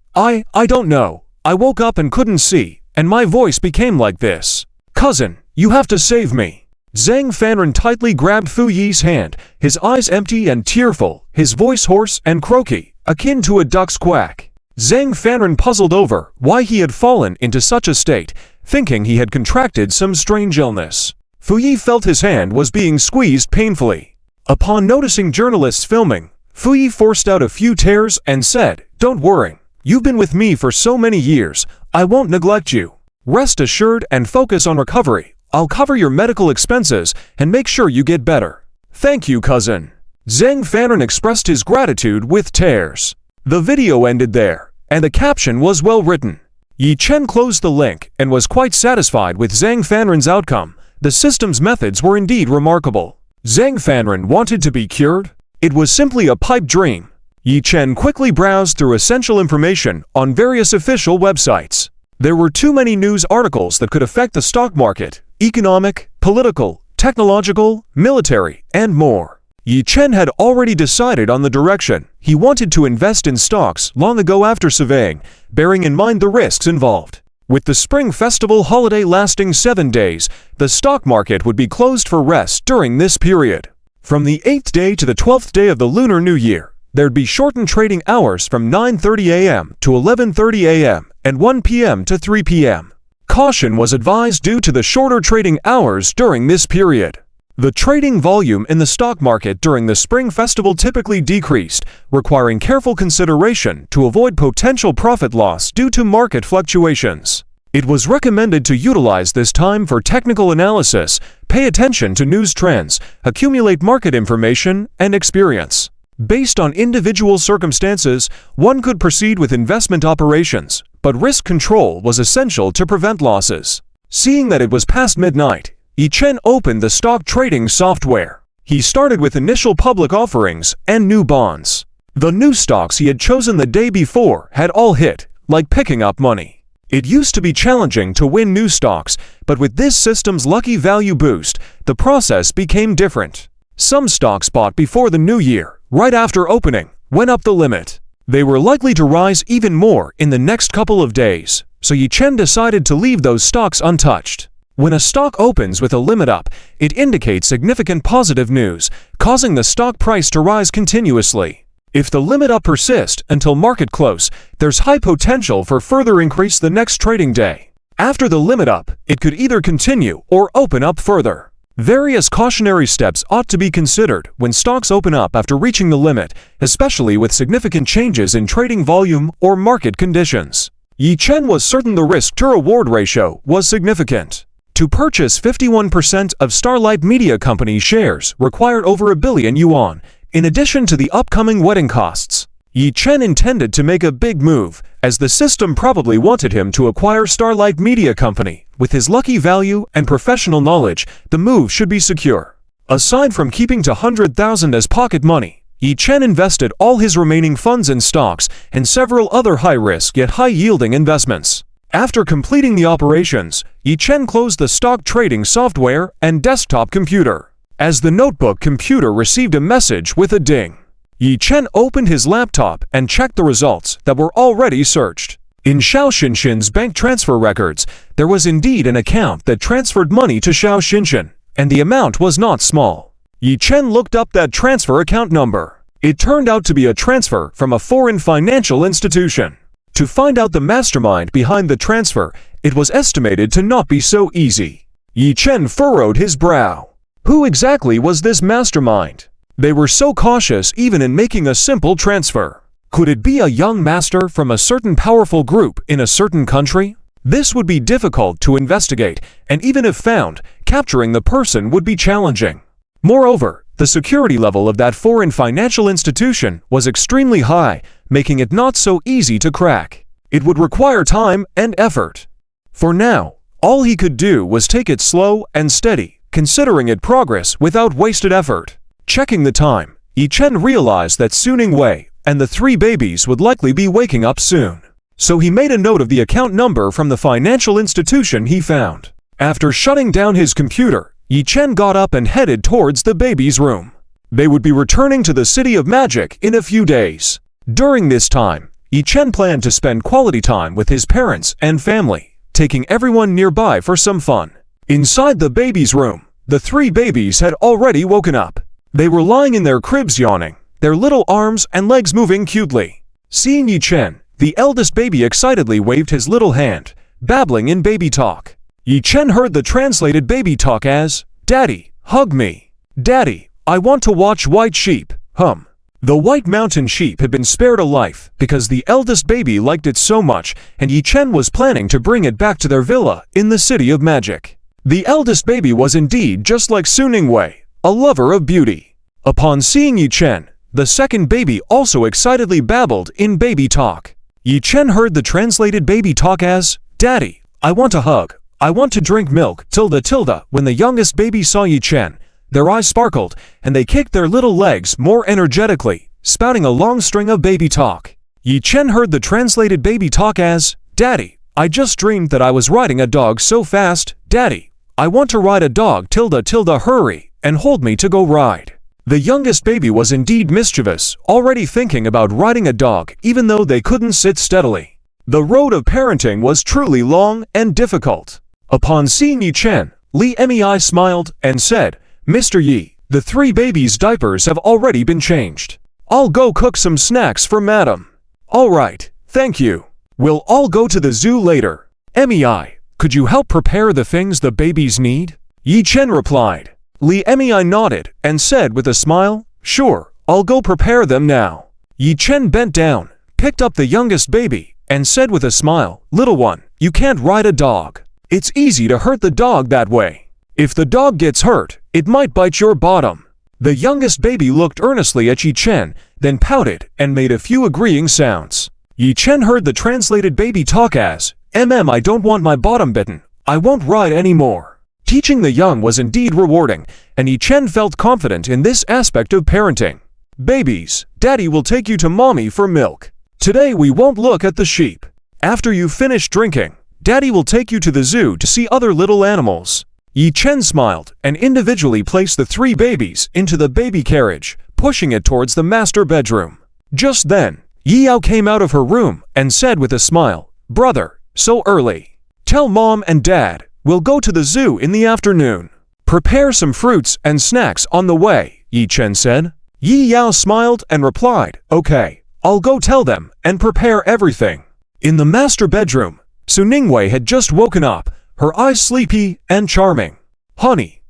don't know. I woke up and couldn't see, and my voice became like this. Cousin, you have to save me. Zhang Fanren tightly grabbed Fuyi's hand, his eyes empty and tearful, his voice hoarse and croaky, akin to a duck's quack. Zhang Fanren puzzled over why he had fallen into such a state, thinking he had contracted some strange illness. Fuyi felt his hand was being squeezed painfully. Upon noticing journalists filming, Fuyi forced out a few tears and said, "Don't worry. You've been with me for so many years. I won't neglect you. Rest assured and focus on recovery. I'll cover your medical expenses and make sure you get better." "Thank you, cousin." Zhang Fanren expressed his gratitude with tears. The video ended there, and the caption was well written. Yi Chen closed the link and was quite satisfied with Zhang Fanren's outcome. The system's methods were indeed remarkable. Zhang Fanren wanted to be cured? It was simply a pipe dream. Yi Chen quickly browsed through essential information on various official websites. There were too many news articles that could affect the stock market: economic, political, technological, military, and more. Yi Chen had already decided on the direction he wanted to invest in stocks long ago after surveying, bearing in mind the risks involved. With the Spring Festival holiday lasting 7 days, the stock market would be closed for rest during this period. From the 8th day to the 12th day of the Lunar New Year, there'd be shortened trading hours from 9:30 a.m. to 11:30 a.m. and 1 p.m. to 3 p.m. Caution was advised due to the shorter trading hours during this period. The trading volume in the stock market during the Spring Festival typically decreased, requiring careful consideration to avoid potential profit loss due to market fluctuations. It was recommended to utilize this time for technical analysis, pay attention to news trends, accumulate market information, and experience. Based on individual circumstances, one could proceed with investment operations, but risk control was essential to prevent losses. Seeing that it was past midnight, Yi Chen opened the stock trading software. He started with initial public offerings and new bonds. The new stocks he had chosen the day before had all hit, like picking up money. It used to be challenging to win new stocks, but with this system's lucky value boost, the process became different. Some stocks bought before the new year, right after opening, went up the limit. They were likely to rise even more in the next couple of days, so Yi Chen decided to leave those stocks untouched. When a stock opens with a limit up, it indicates significant positive news, causing the stock price to rise continuously. If the limit up persists until market close, there's high potential for further increase the next trading day. After the limit up, it could either continue or open up further. Various cautionary steps ought to be considered when stocks open up after reaching the limit, especially with significant changes in trading volume or market conditions. Yi Chen was certain the risk-to-reward ratio was significant. To purchase 51% of Starlight Media Company shares required over 1 billion yuan, in addition to the upcoming wedding costs. Yi Chen intended to make a big move, as the system probably wanted him to acquire Starlight Media Company. With his lucky value and professional knowledge, the move should be secure. Aside from keeping 100,000 as pocket money, Yi Chen invested all his remaining funds in stocks and several other high-risk yet high-yielding investments. After completing the operations, Yi Chen closed the stock trading software and desktop computer. As the notebook computer received a message with a ding, Yi Chen opened his laptop and checked the results that were already searched. In Xiao Xinshin's bank transfer records, there was indeed an account that transferred money to Xiao Xinshin, and the amount was not small. Yi Chen looked up that transfer account number. It turned out to be a transfer from a foreign financial institution. To find out the mastermind behind the transfer, it was estimated to not be so easy. Yi Chen furrowed his brow. Who exactly was this mastermind? They were so cautious even in making a simple transfer. Could it be a young master from a certain powerful group in a certain country? This would be difficult to investigate, and even if found, capturing the person would be challenging. Moreover, the security level of that foreign financial institution was extremely high, making it not so easy to crack. It would require time and effort. For now, all he could do was take it slow and steady, considering it progress without wasted effort. Checking the time, Yi Chen realized that Suning Wei and the 3 babies would likely be waking up soon. So he made a note of the account number from the financial institution he found. After shutting down his computer, Yi Chen got up and headed towards the baby's room. They would be returning to the City of Magic in a few days. During this time, Yi Chen planned to spend quality time with his parents and family, taking everyone nearby for some fun. Inside the baby's room, the 3 babies had already woken up. They were lying in their cribs yawning, their little arms and legs moving cutely. Seeing Yi Chen, the eldest baby excitedly waved his little hand, babbling in baby talk. Yi Chen heard the translated baby talk as, "Daddy, hug me. Daddy, I want to watch White Sheep, hum." The white mountain sheep had been spared a life because the eldest baby liked it so much, and Yi Chen was planning to bring it back to their villa in the City of Magic. The eldest baby was indeed just like Suning Wei, a lover of beauty. Upon seeing Yi Chen, the second baby also excitedly babbled in baby talk. Yi Chen heard the translated baby talk as, "Daddy, I want a hug. I want to drink milk, tilde." When the youngest baby saw Yi Chen, their eyes sparkled, and they kicked their little legs more energetically, spouting a long string of baby talk. Yi Chen heard the translated baby talk as, "Daddy, I just dreamed that I was riding a dog so fast. Daddy, I want to ride a dog, tilde, hurry, and hold me to go ride." The youngest baby was indeed mischievous, already thinking about riding a dog even though they couldn't sit steadily. The road of parenting was truly long and difficult. Upon seeing Yi Chen, Li Mei smiled and said, "Mr. Yi, the 3 babies' diapers have already been changed. I'll go cook some snacks for madam." "All right, thank you. We'll all go to the zoo later. Mei, could you help prepare the things the babies need?" Yi Chen replied. Li Mei nodded and said with a smile, "Sure, I'll go prepare them now." Yi Chen bent down, picked up the youngest baby, and said with a smile, "Little one, you can't ride a dog. It's easy to hurt the dog that way. If the dog gets hurt, it might bite your bottom." The youngest baby looked earnestly at Yi Chen, then pouted and made a few agreeing sounds. Yi Chen heard the translated baby talk as, I don't want my bottom bitten. I won't ride anymore." Teaching the young was indeed rewarding, and Yi Chen felt confident in this aspect of parenting. "Babies, Daddy will take you to Mommy for milk. Today we won't look at the sheep. After you finish drinking, Daddy will take you to the zoo to see other little animals." Yi Chen smiled and individually placed the 3 babies into the baby carriage, pushing it towards the master bedroom. Just then, Yi Yao came out of her room and said with a smile, "Brother, so early. Tell Mom and Dad we'll go to the zoo in the afternoon. Prepare some fruits and snacks on the way," Yi Chen said. Yi Yao smiled and replied, "Okay, I'll go tell them and prepare everything." In the master bedroom, Suning Wei had just woken up, her eyes sleepy and charming. "Honey,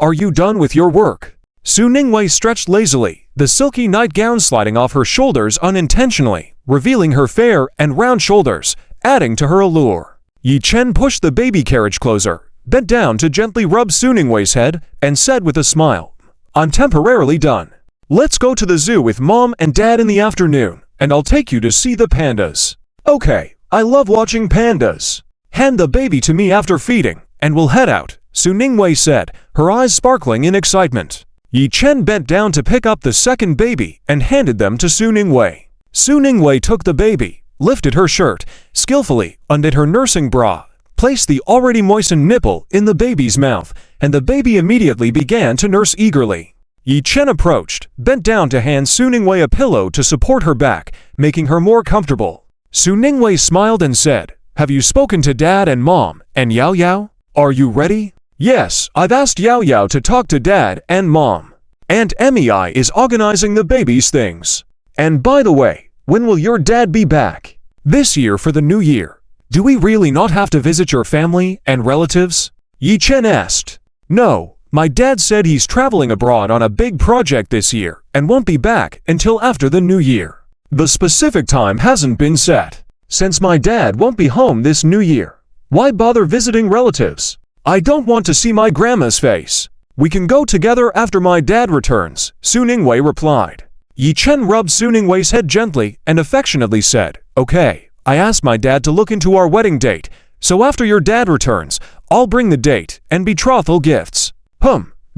are you done with your work?" Suning Wei stretched lazily, the silky nightgown sliding off her shoulders unintentionally, revealing her fair and round shoulders, adding to her allure. Yi Chen pushed the baby carriage closer, bent down to gently rub Suning Wei's head, and said with a smile, "I'm temporarily done. Let's go to the zoo with Mom and Dad in the afternoon, and I'll take you to see the pandas." "Okay, I love watching pandas. Hand the baby to me after feeding, and we'll head out," Suning Wei said, her eyes sparkling in excitement. Yi Chen bent down to pick up the second baby and handed them to Suning Wei. Suning Wei took the baby, lifted her shirt, skillfully undid her nursing bra, placed the already moistened nipple in the baby's mouth, and the baby immediately began to nurse eagerly. Yi Chen approached, bent down to hand Suning Wei a pillow to support her back, making her more comfortable. Suning Wei smiled and said, "Have you spoken to Dad and Mom and Yao Yao? Are you ready?" "Yes, I've asked Yao Yao to talk to Dad and Mom. Aunt Mei is organizing the baby's things. And by the way, when will your dad be back?" "This year for the new year. Do we really not have to visit your family and relatives?" Yi Chen asked. "No, My dad said he's traveling abroad on a big project this year and won't be back until after the new year. The specific time hasn't been set. Since my dad won't be home this new year, why bother visiting relatives? I don't want to see my grandma's face. We can go together after my dad returns, Su Ningwei replied. Yi Chen rubbed Su Ningwei's head gently and affectionately said, Okay, I asked my dad to look into our wedding date, so after your dad returns, I'll bring the date and betrothal gifts.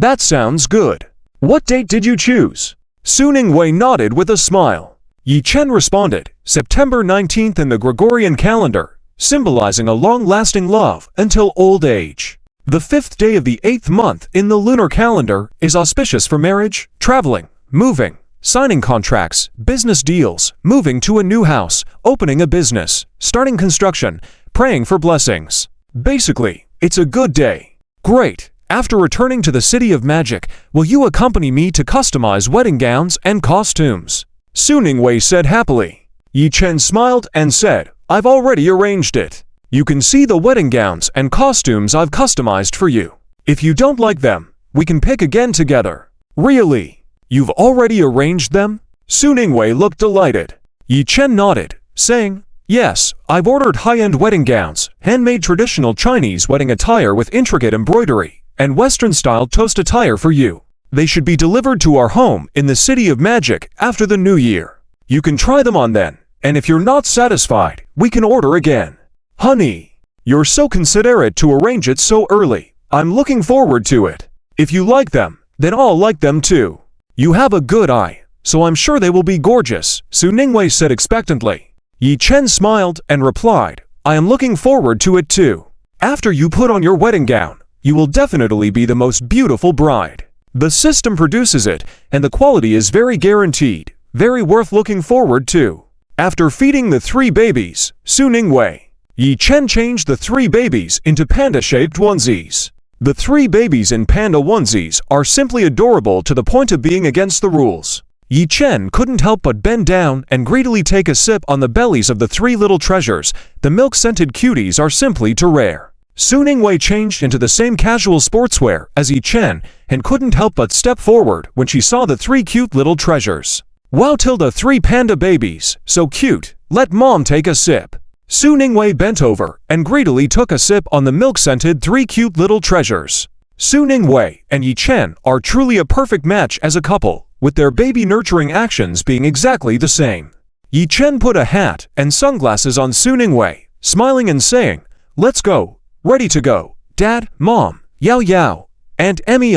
That sounds good. What date did you choose? Su Ningwei nodded with a smile. Yi Chen responded, September 19th in the Gregorian calendar, symbolizing a long-lasting love until old age. The 5th day of the 8th month in the lunar calendar is auspicious for marriage, traveling, moving, signing contracts, business deals, moving to a new house, opening a business, starting construction, praying for blessings. Basically, it's a good day. Great. After returning to the City of Magic, will you accompany me to customize wedding gowns and costumes? Su Ningwei said happily. Yi Chen smiled and said, I've already arranged it. You can see the wedding gowns and costumes I've customized for you. If you don't like them, we can pick again together. Really? You've already arranged them? Su Ningwei looked delighted. Yi Chen nodded, saying, Yes, I've ordered high-end wedding gowns, handmade traditional Chinese wedding attire with intricate embroidery, and Western-style toast attire for you. They should be delivered to our home in the City of Magic after the new year. You can try them on then, and if you're not satisfied, we can order again. Honey, you're so considerate to arrange it so early. I'm looking forward to it. If you like them, then I'll like them too. You have a good eye, so I'm sure they will be gorgeous, Su Ningwei said expectantly. Yi Chen smiled and replied, I am looking forward to it too. After you put on your wedding gown, you will definitely be the most beautiful bride. The system produces it, and the quality is very guaranteed, very worth looking forward to. After feeding the 3 babies, Su Ningwei, Yi Chen changed the 3 babies into panda-shaped onesies. The 3 babies in panda onesies are simply adorable to the point of being against the rules. Yi Chen couldn't help but bend down and greedily take a sip on the bellies of the 3 little treasures. The milk-scented cuties are simply too rare. Su Ningwei changed into the same casual sportswear as Yi Chen and couldn't help but step forward when she saw the 3 cute little treasures. Wow, Tilda, 3 panda babies, so cute. Let mom take a sip. Su Ningwei bent over and greedily took a sip on the milk-scented 3 cute little treasures. Su Ningwei and Yi Chen are truly a perfect match as a couple, with their baby-nurturing actions being exactly the same. Yi Chen put a hat and sunglasses on Su Ningwei, smiling and saying, Let's go. Ready to go. Dad, Mom, Yao Yao, and Mei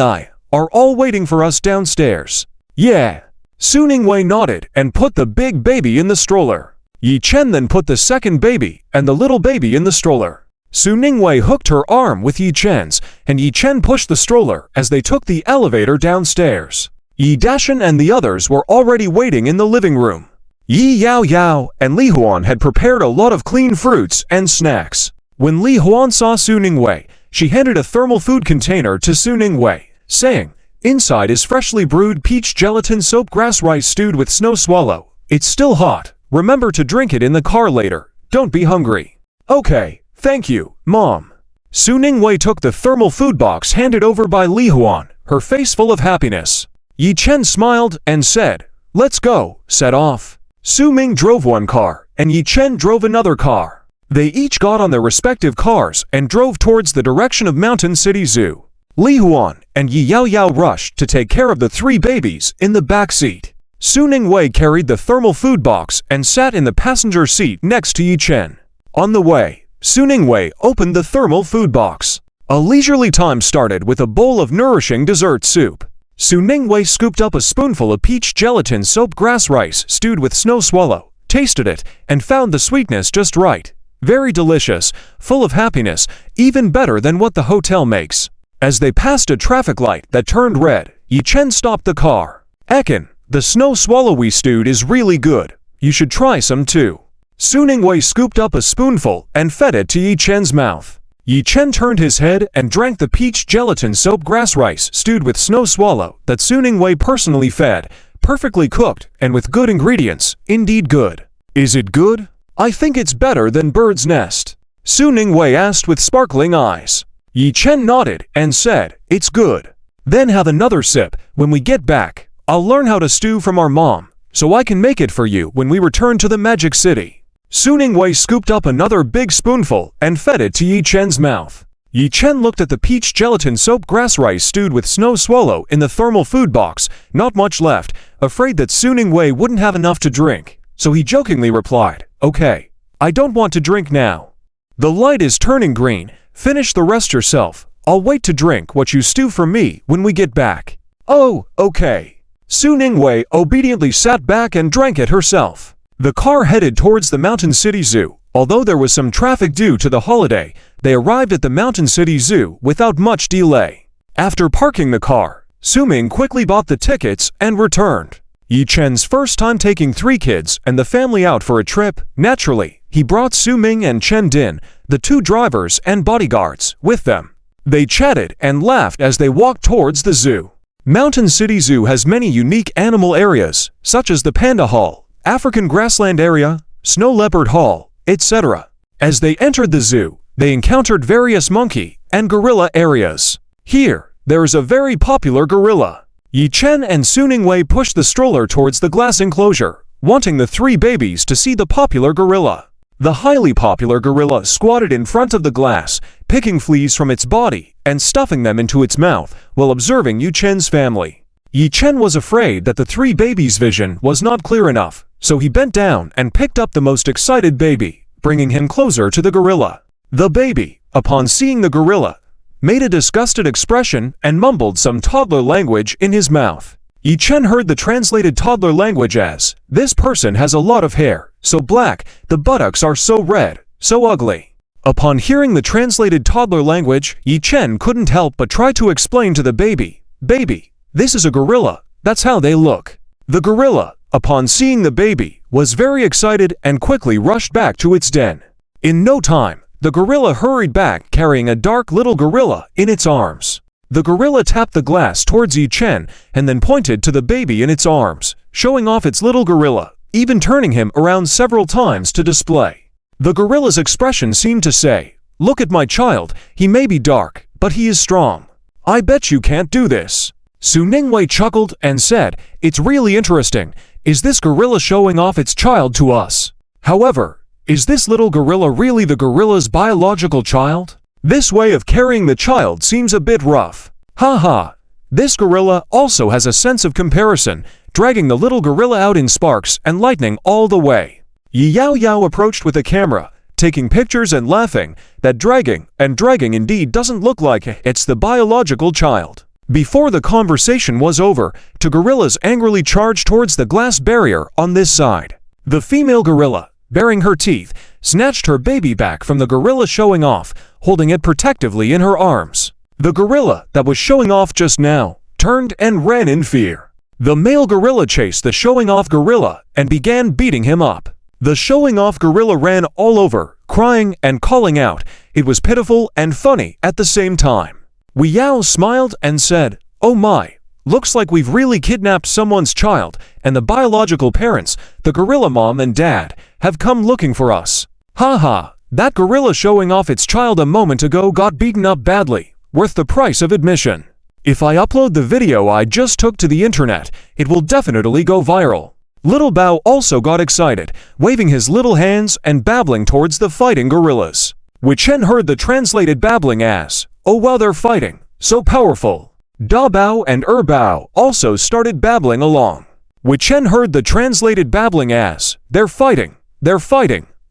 are all waiting for us downstairs. Yeah. Su Ningwei nodded and put the big baby in the stroller. Yi Chen then put the second baby and the little baby in the stroller. Su Ningwei hooked her arm with Yi Chen's, and Yi Chen pushed the stroller as they took the elevator downstairs. Yi Dashan and the others were already waiting in the living room. Yi Yao Yao and Li Huan had prepared a lot of clean fruits and snacks. When Li Huan saw Su Ningwei, she handed a thermal food container to Su Ningwei, saying, Inside is freshly brewed peach gelatin soap grass rice stewed with snow swallow. It's still hot. Remember to drink it in the car later. Don't be hungry. Okay, thank you, Mom. Su Ningwei took the thermal food box handed over by Li Huan, her face full of happiness. Yi Chen smiled and said, Let's go, set off. Su Ming drove one car, and Yi Chen drove another car. They each got on their respective cars and drove towards the direction of Mountain City Zoo. Li Huan and Yi Yao Yao rushed to take care of the 3 babies in the back seat. Su Ningwei carried the thermal food box and sat in the passenger seat next to Yi Chen. On the way, Su Ningwei opened the thermal food box. A leisurely time started with a bowl of nourishing dessert soup. Su Ningwei scooped up a spoonful of peach gelatin soap grass rice stewed with snow swallow, tasted it, and found the sweetness just right. Very delicious, full of happiness, even better than what the hotel makes. As they passed a traffic light that turned red, Yi Chen stopped the car. Ekin, the snow swallow we stewed is really good. You should try some too. Su Ningwei scooped up a spoonful and fed it to Yi Chen's mouth. Yi Chen turned his head and drank the peach gelatin soap grass rice stewed with snow swallow that Su Ningwei personally fed, perfectly cooked and with good ingredients, indeed good. Is it good? I think it's better than bird's nest. Su Ningwei asked with sparkling eyes. Yi Chen nodded and said, It's good. Then have another sip. When we get back, I'll learn how to stew from our mom, so I can make it for you when we return to the Magic City. Su Ningwei scooped up another big spoonful and fed it to Yi Chen's mouth. Yi Chen looked at the peach gelatin soap grass rice stewed with snow swallow in the thermal food box, not much left, afraid that Su Ningwei wouldn't have enough to drink, so he jokingly replied, "Okay, I don't want to drink now. The light is turning green, finish the rest yourself. I'll wait to drink what you stew for me when we get back." "Oh, okay." Su Ningwei obediently sat back and drank it herself. The car headed towards the Mountain City Zoo. Although there was some traffic due to the holiday, they arrived at the Mountain City Zoo without much delay. After parking the car, Su Ming quickly bought the tickets and returned. Yi Chen's first time taking 3 kids and the family out for a trip. Naturally, he brought Su Ming and Chen Din, the 2 drivers and bodyguards, with them. They chatted and laughed as they walked towards the zoo. Mountain City Zoo has many unique animal areas, such as the Panda Hall, African Grassland Area, Snow Leopard Hall, etc. As they entered the zoo, they encountered various monkey and gorilla areas. Here, there is a very popular gorilla. Yi Chen and Su Ningwei pushed the stroller towards the glass enclosure, wanting the 3 babies to see the popular gorilla. The highly popular gorilla squatted in front of the glass, picking fleas from its body and stuffing them into its mouth while observing Yi Chen's family. Yi Chen was afraid that the 3 babies' vision was not clear enough, so he bent down and picked up the most excited baby, bringing him closer to the gorilla. The baby, upon seeing the gorilla, made a disgusted expression and mumbled some toddler language in his mouth. Yi Chen heard the translated toddler language as, "This person has a lot of hair, so black, the buttocks are so red, so ugly." Upon hearing the translated toddler language, Yi Chen couldn't help but try to explain to the baby, "Baby, this is a gorilla, that's how they look." The gorilla, upon seeing the baby, was very excited and quickly rushed back to its den. In no time, the gorilla hurried back carrying a dark little gorilla in its arms. The gorilla tapped the glass towards Yi Chen and then pointed to the baby in its arms, showing off its little gorilla, even turning him around several times to display. The gorilla's expression seemed to say, "Look at my child, he may be dark, but he is strong. I bet you can't do this." Su Ningwei chuckled and said, "It's really interesting. Is this gorilla showing off its child to us? However, is this little gorilla really the gorilla's biological child? This way of carrying the child seems a bit rough. Haha. This gorilla also has a sense of comparison, dragging the little gorilla out in sparks and lightning all the way." Yi Yao Yao approached with a camera, taking pictures and laughing that dragging indeed doesn't look like it's the biological child. Before the conversation was over, 2 gorillas angrily charged towards the glass barrier on this side. The female gorilla, baring her teeth, snatched her baby back from the gorilla showing off, holding it protectively in her arms. The gorilla that was showing off just now turned and ran in fear. The male gorilla chased the showing off gorilla and began beating him up. The showing off gorilla ran all over, crying and calling out. It was pitiful and funny at the same time. Wei Yao smiled and said, "Oh my, looks like we've really kidnapped someone's child, and the biological parents, the gorilla mom and dad, have come looking for us. Haha, that gorilla showing off its child a moment ago got beaten up badly, worth the price of admission. If I upload the video I just took to the internet, it will definitely go viral." Little Bao also got excited, waving his little hands and babbling towards the fighting gorillas. Wei Chen heard the translated babbling as, "Oh wow, they're fighting, so powerful." Da Bao and Bao also started babbling along. Wei Chen heard the translated babbling as, they're fighting,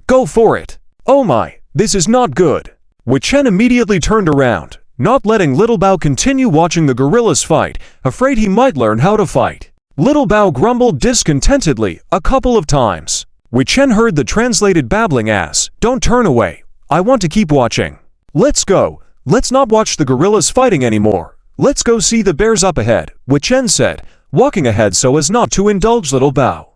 go for it." "Oh my, this is not good." Wei Chen immediately turned around, not letting Little Bao continue watching the gorillas fight, afraid he might learn how to fight. Little Bao grumbled discontentedly a couple of times. Wei Chen heard the translated babbling as, "Don't turn away, I want to keep watching. Let's go, let's not watch the gorillas fighting anymore. Let's go see the bears up ahead," Wei Chen said, walking ahead so as not to indulge Little Bao.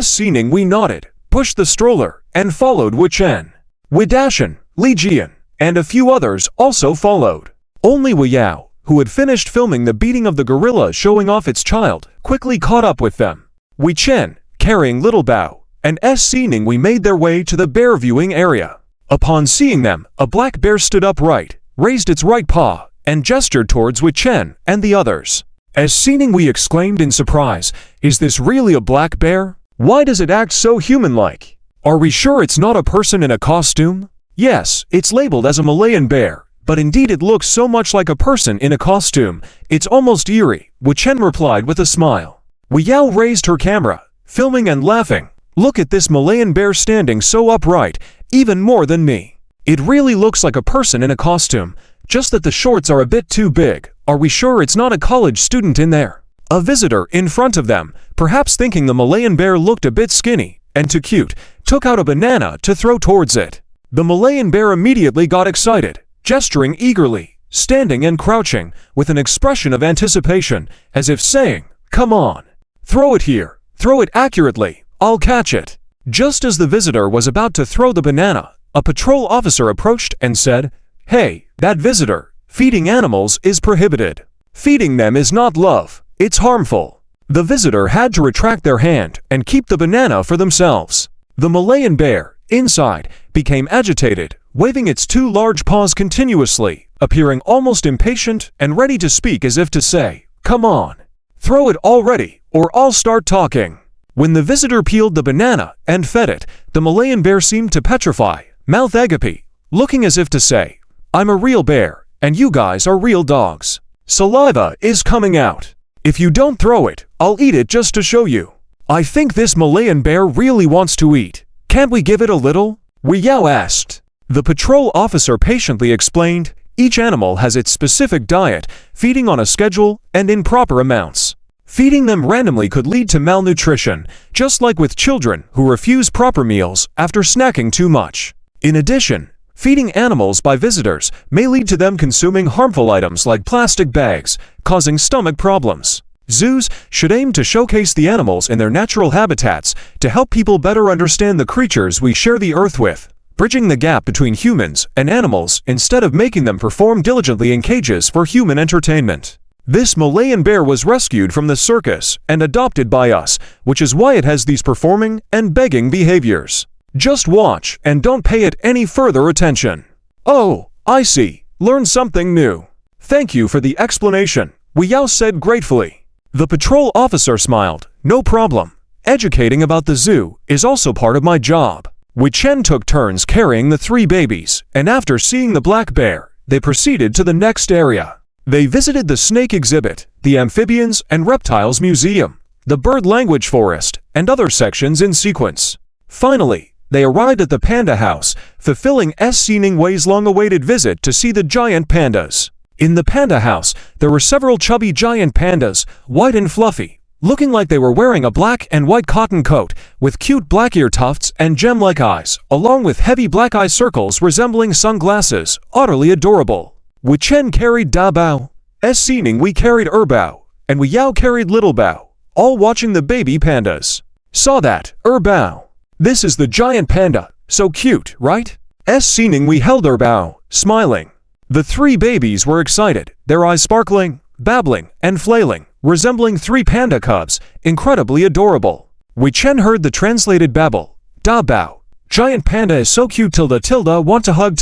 Su Ningwei nodded, pushed the stroller, and followed Wei Chen. Wei Dashan, Li Jian, and a few others also followed. Only Wei Yao, who had finished filming the beating of the gorilla showing off its child, quickly caught up with them. Wei Chen, carrying Little Bao, and Su Ningwei made their way to the bear viewing area. Upon seeing them, a black bear stood upright, raised its right paw, and gestured towards Wei Chen and the others. As Xiningwei exclaimed in surprise, "Is this really a black bear? Why does it act so human-like? Are we sure it's not a person in a costume? Yes, it's labeled as a Malayan bear, but indeed it looks so much like a person in a costume, it's almost eerie," Wei Chen replied with a smile. Wei Yao raised her camera, filming and laughing. "Look at this Malayan bear standing so upright, even more than me. It really looks like a person in a costume, just that the shorts are a bit too big. Are we sure it's not a college student in there?" A visitor in front of them, perhaps thinking the Malayan bear looked a bit skinny and too cute, took out a banana to throw towards it. The Malayan bear immediately got excited, gesturing eagerly, standing and crouching, with an expression of anticipation, as if saying, "Come on. Throw it here. Throw it accurately. I'll catch it." Just as the visitor was about to throw the banana, a patrol officer approached and said, "Hey, that visitor, feeding animals is prohibited. Feeding them is not love, it's harmful." The visitor had to retract their hand and keep the banana for themselves. The Malayan bear, inside, became agitated, waving its two large paws continuously, appearing almost impatient and ready to speak as if to say, "Come on. Throw it already, or I'll start talking." When the visitor peeled the banana and fed it, the Malayan bear seemed to petrify, mouth agape, looking as if to say, "I'm a real bear, and you guys are real dogs. Saliva is coming out. If you don't throw it, I'll eat it just to show you. I think this Malayan bear really wants to eat. Can't we give it a little?" Wei Yao asked. The patrol officer patiently explained, "Each animal has its specific diet, feeding on a schedule and in proper amounts. Feeding them randomly could lead to malnutrition, just like with children who refuse proper meals after snacking too much. In addition, feeding animals by visitors may lead to them consuming harmful items like plastic bags, causing stomach problems. Zoos should aim to showcase the animals in their natural habitats to help people better understand the creatures we share the earth with, bridging the gap between humans and animals instead of making them perform diligently in cages for human entertainment. This Malayan bear was rescued from the circus and adopted by us, which is why it has these performing and begging behaviors. Just watch and don't pay it any further attention." "Oh, I see. Learn something new. Thank you for the explanation," Wei Yao said gratefully. The patrol officer smiled. "No problem. Educating about the zoo is also part of my job." Wei Chen took turns carrying the three babies, and after seeing the black bear, they proceeded to the next area. They visited the snake exhibit, the amphibians and reptiles museum, the bird language forest, and other sections in sequence. Finally, they arrived at the panda house, fulfilling Xiningwei's long-awaited visit to see the giant pandas. In the panda house, there were several chubby giant pandas, white and fluffy, looking like they were wearing a black and white cotton coat, with cute black ear tufts and gem-like eyes, along with heavy black eye circles resembling sunglasses, utterly adorable. Wei Chen carried Da Bao, Xiningwei carried Bao, and Wei Yao carried Little Bao, all watching the baby pandas. "Saw that, Bao. This is the giant panda, so cute, right?" Xiningwei held Bao, smiling. The three babies were excited, their eyes sparkling, babbling, and flailing, resembling three panda cubs, incredibly adorable. Wei Chen heard the translated babble. "Da Bao. Giant panda is so cute want to hug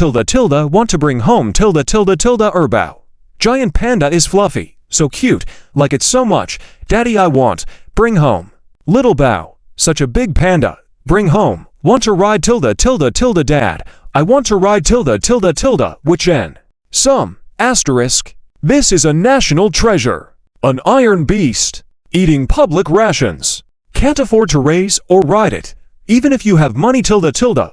want to bring home Bao. Giant panda is fluffy, so cute, like it so much, daddy I want, bring home. Little Bao. Such a big panda, bring home, want to ride dad, I want to ride Wei Chen. Some, asterisk. This is a national treasure. An iron beast. Eating public rations. Can't afford to raise or ride it. Even if you have money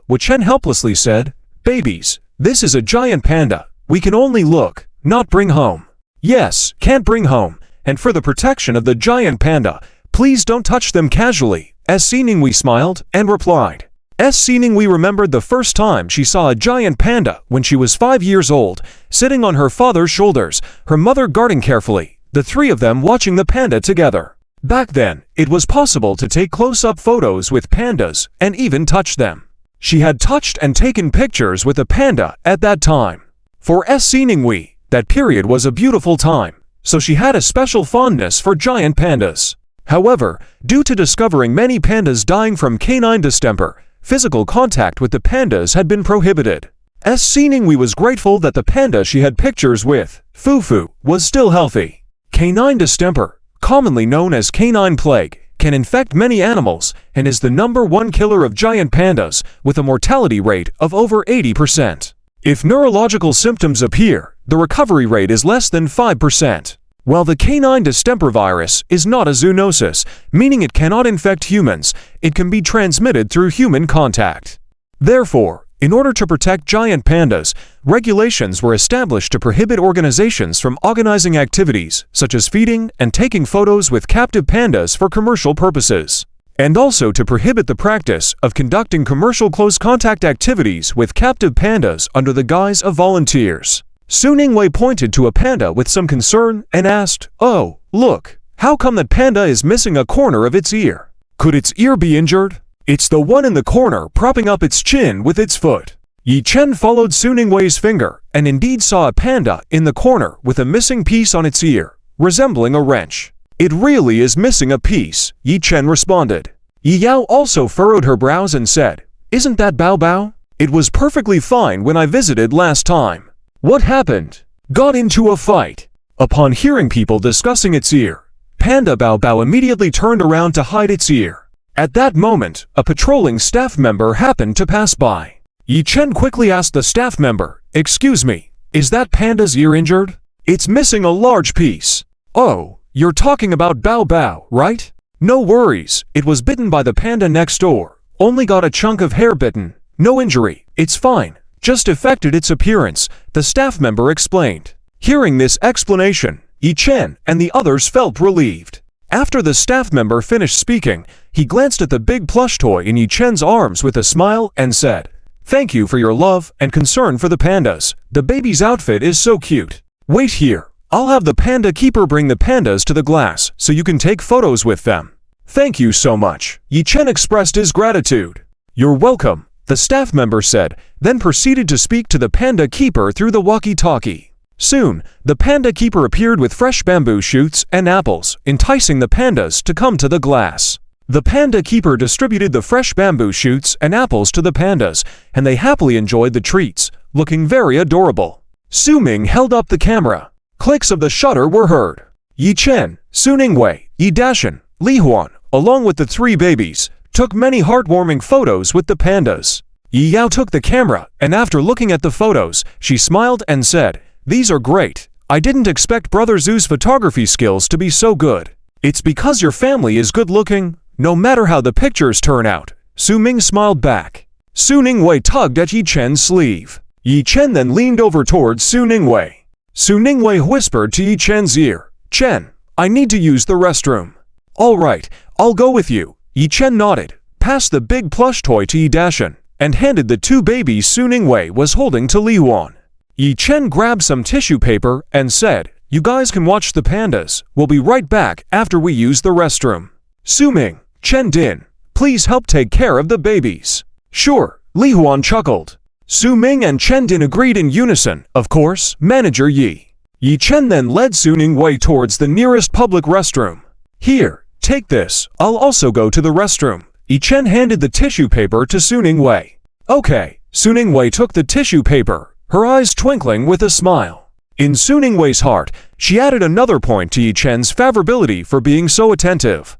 Wei Chen helplessly said. Babies, this is a giant panda. We can only look, not bring home. Yes, can't bring home. And for the protection of the giant panda, please don't touch them casually. Xiningwei smiled and replied. Xiningwei remembered the first time she saw a giant panda when she was 5 years old, sitting on her father's shoulders, her mother guarding carefully, the three of them watching the panda together. Back then, it was possible to take close-up photos with pandas and even touch them. She had touched and taken pictures with a panda at that time. For Xiningwei, that period was a beautiful time, so she had a special fondness for giant pandas. However, due to discovering many pandas dying from canine distemper, physical contact with the pandas had been prohibited. Xiningwei was grateful that the panda she had pictures with, Fufu was still healthy. Canine distemper, commonly known as canine plague, can infect many animals and is the #1 killer of giant pandas with a mortality rate of over 80%. If neurological symptoms appear, the recovery rate is less than 5%. While the canine distemper virus is not a zoonosis, meaning it cannot infect humans, it can be transmitted through human contact. Therefore, in order to protect giant pandas, regulations were established to prohibit organizations from organizing activities such as feeding and taking photos with captive pandas for commercial purposes, and also to prohibit the practice of conducting commercial close-contact activities with captive pandas under the guise of volunteers. Su Ningwei pointed to a panda with some concern and asked, "Oh, look, how come that panda is missing a corner of its ear? Could its ear be injured? It's the one in the corner propping up its chin with its foot." Yi Chen followed Su Ningwei's finger and indeed saw a panda in the corner with a missing piece on its ear, resembling a wrench. "It really is missing a piece," Yi Chen responded. Yi Yao also furrowed her brows and said, "Isn't that Bao Bao? It was perfectly fine when I visited last time. What happened? Got into a fight." Upon hearing people discussing its ear, Panda Bao Bao immediately turned around to hide its ear. At that moment, a patrolling staff member happened to pass by. Yi Chen quickly asked the staff member, "Excuse me, is that panda's ear injured? It's missing a large piece." "Oh, you're talking about Bao Bao, right? No worries, it was bitten by the panda next door. Only got a chunk of hair bitten. No injury, it's fine. Just affected its appearance," the staff member explained. Hearing this explanation, Yi Chen and the others felt relieved. After the staff member finished speaking, he glanced at the big plush toy in Yi Chen's arms with a smile and said, "Thank you for your love and concern for the pandas. The baby's outfit is so cute. Wait here, I'll have the panda keeper bring the pandas to the glass so you can take photos with them." "Thank you so much." Yi Chen expressed his gratitude. "You're welcome," the staff member said, then proceeded to speak to the panda keeper through the walkie-talkie. Soon, the panda keeper appeared with fresh bamboo shoots and apples, enticing the pandas to come to the glass. The panda keeper distributed the fresh bamboo shoots and apples to the pandas, and they happily enjoyed the treats, looking very adorable. Su Ming held up the camera. Clicks of the shutter were heard. Yi Chen, Su Ningwei, Yi Dashan, Li Huan, along with the 3 babies, took many heartwarming photos with the pandas. Yi Yao took the camera, and after looking at the photos, she smiled and said, "These are great. I didn't expect Brother Zhu's photography skills to be so good. It's because your family is good-looking, no matter how the pictures turn out." Su Ming smiled back. Su Ningwei tugged at Yi Chen's sleeve. Yi Chen then leaned over towards Su Ningwei. Su Ningwei whispered to Yi Chen's ear, "Chen, I need to use the restroom." "All right, I'll go with you." Yi Chen nodded, passed the big plush toy to Yi Dashan, and handed the 2 babies Su Ningwei was holding to Li Huan. Yi Chen grabbed some tissue paper and said, "You guys can watch the pandas. We'll be right back after we use the restroom." Su Ming, Chen Din, please help take care of the babies. "Sure," Li Huan chuckled. Su Ming and Chen Din agreed in unison, of course, Manager Yi. Yi Chen then led Su Ningwei towards the nearest public restroom. "Here, take this, I'll also go to the restroom." Yi Chen handed the tissue paper to Su Ningwei. "Okay." Su Ningwei took the tissue paper, her eyes twinkling with a smile. In Su Ningwei's heart, she added another point to Yi Chen's favorability for being so attentive.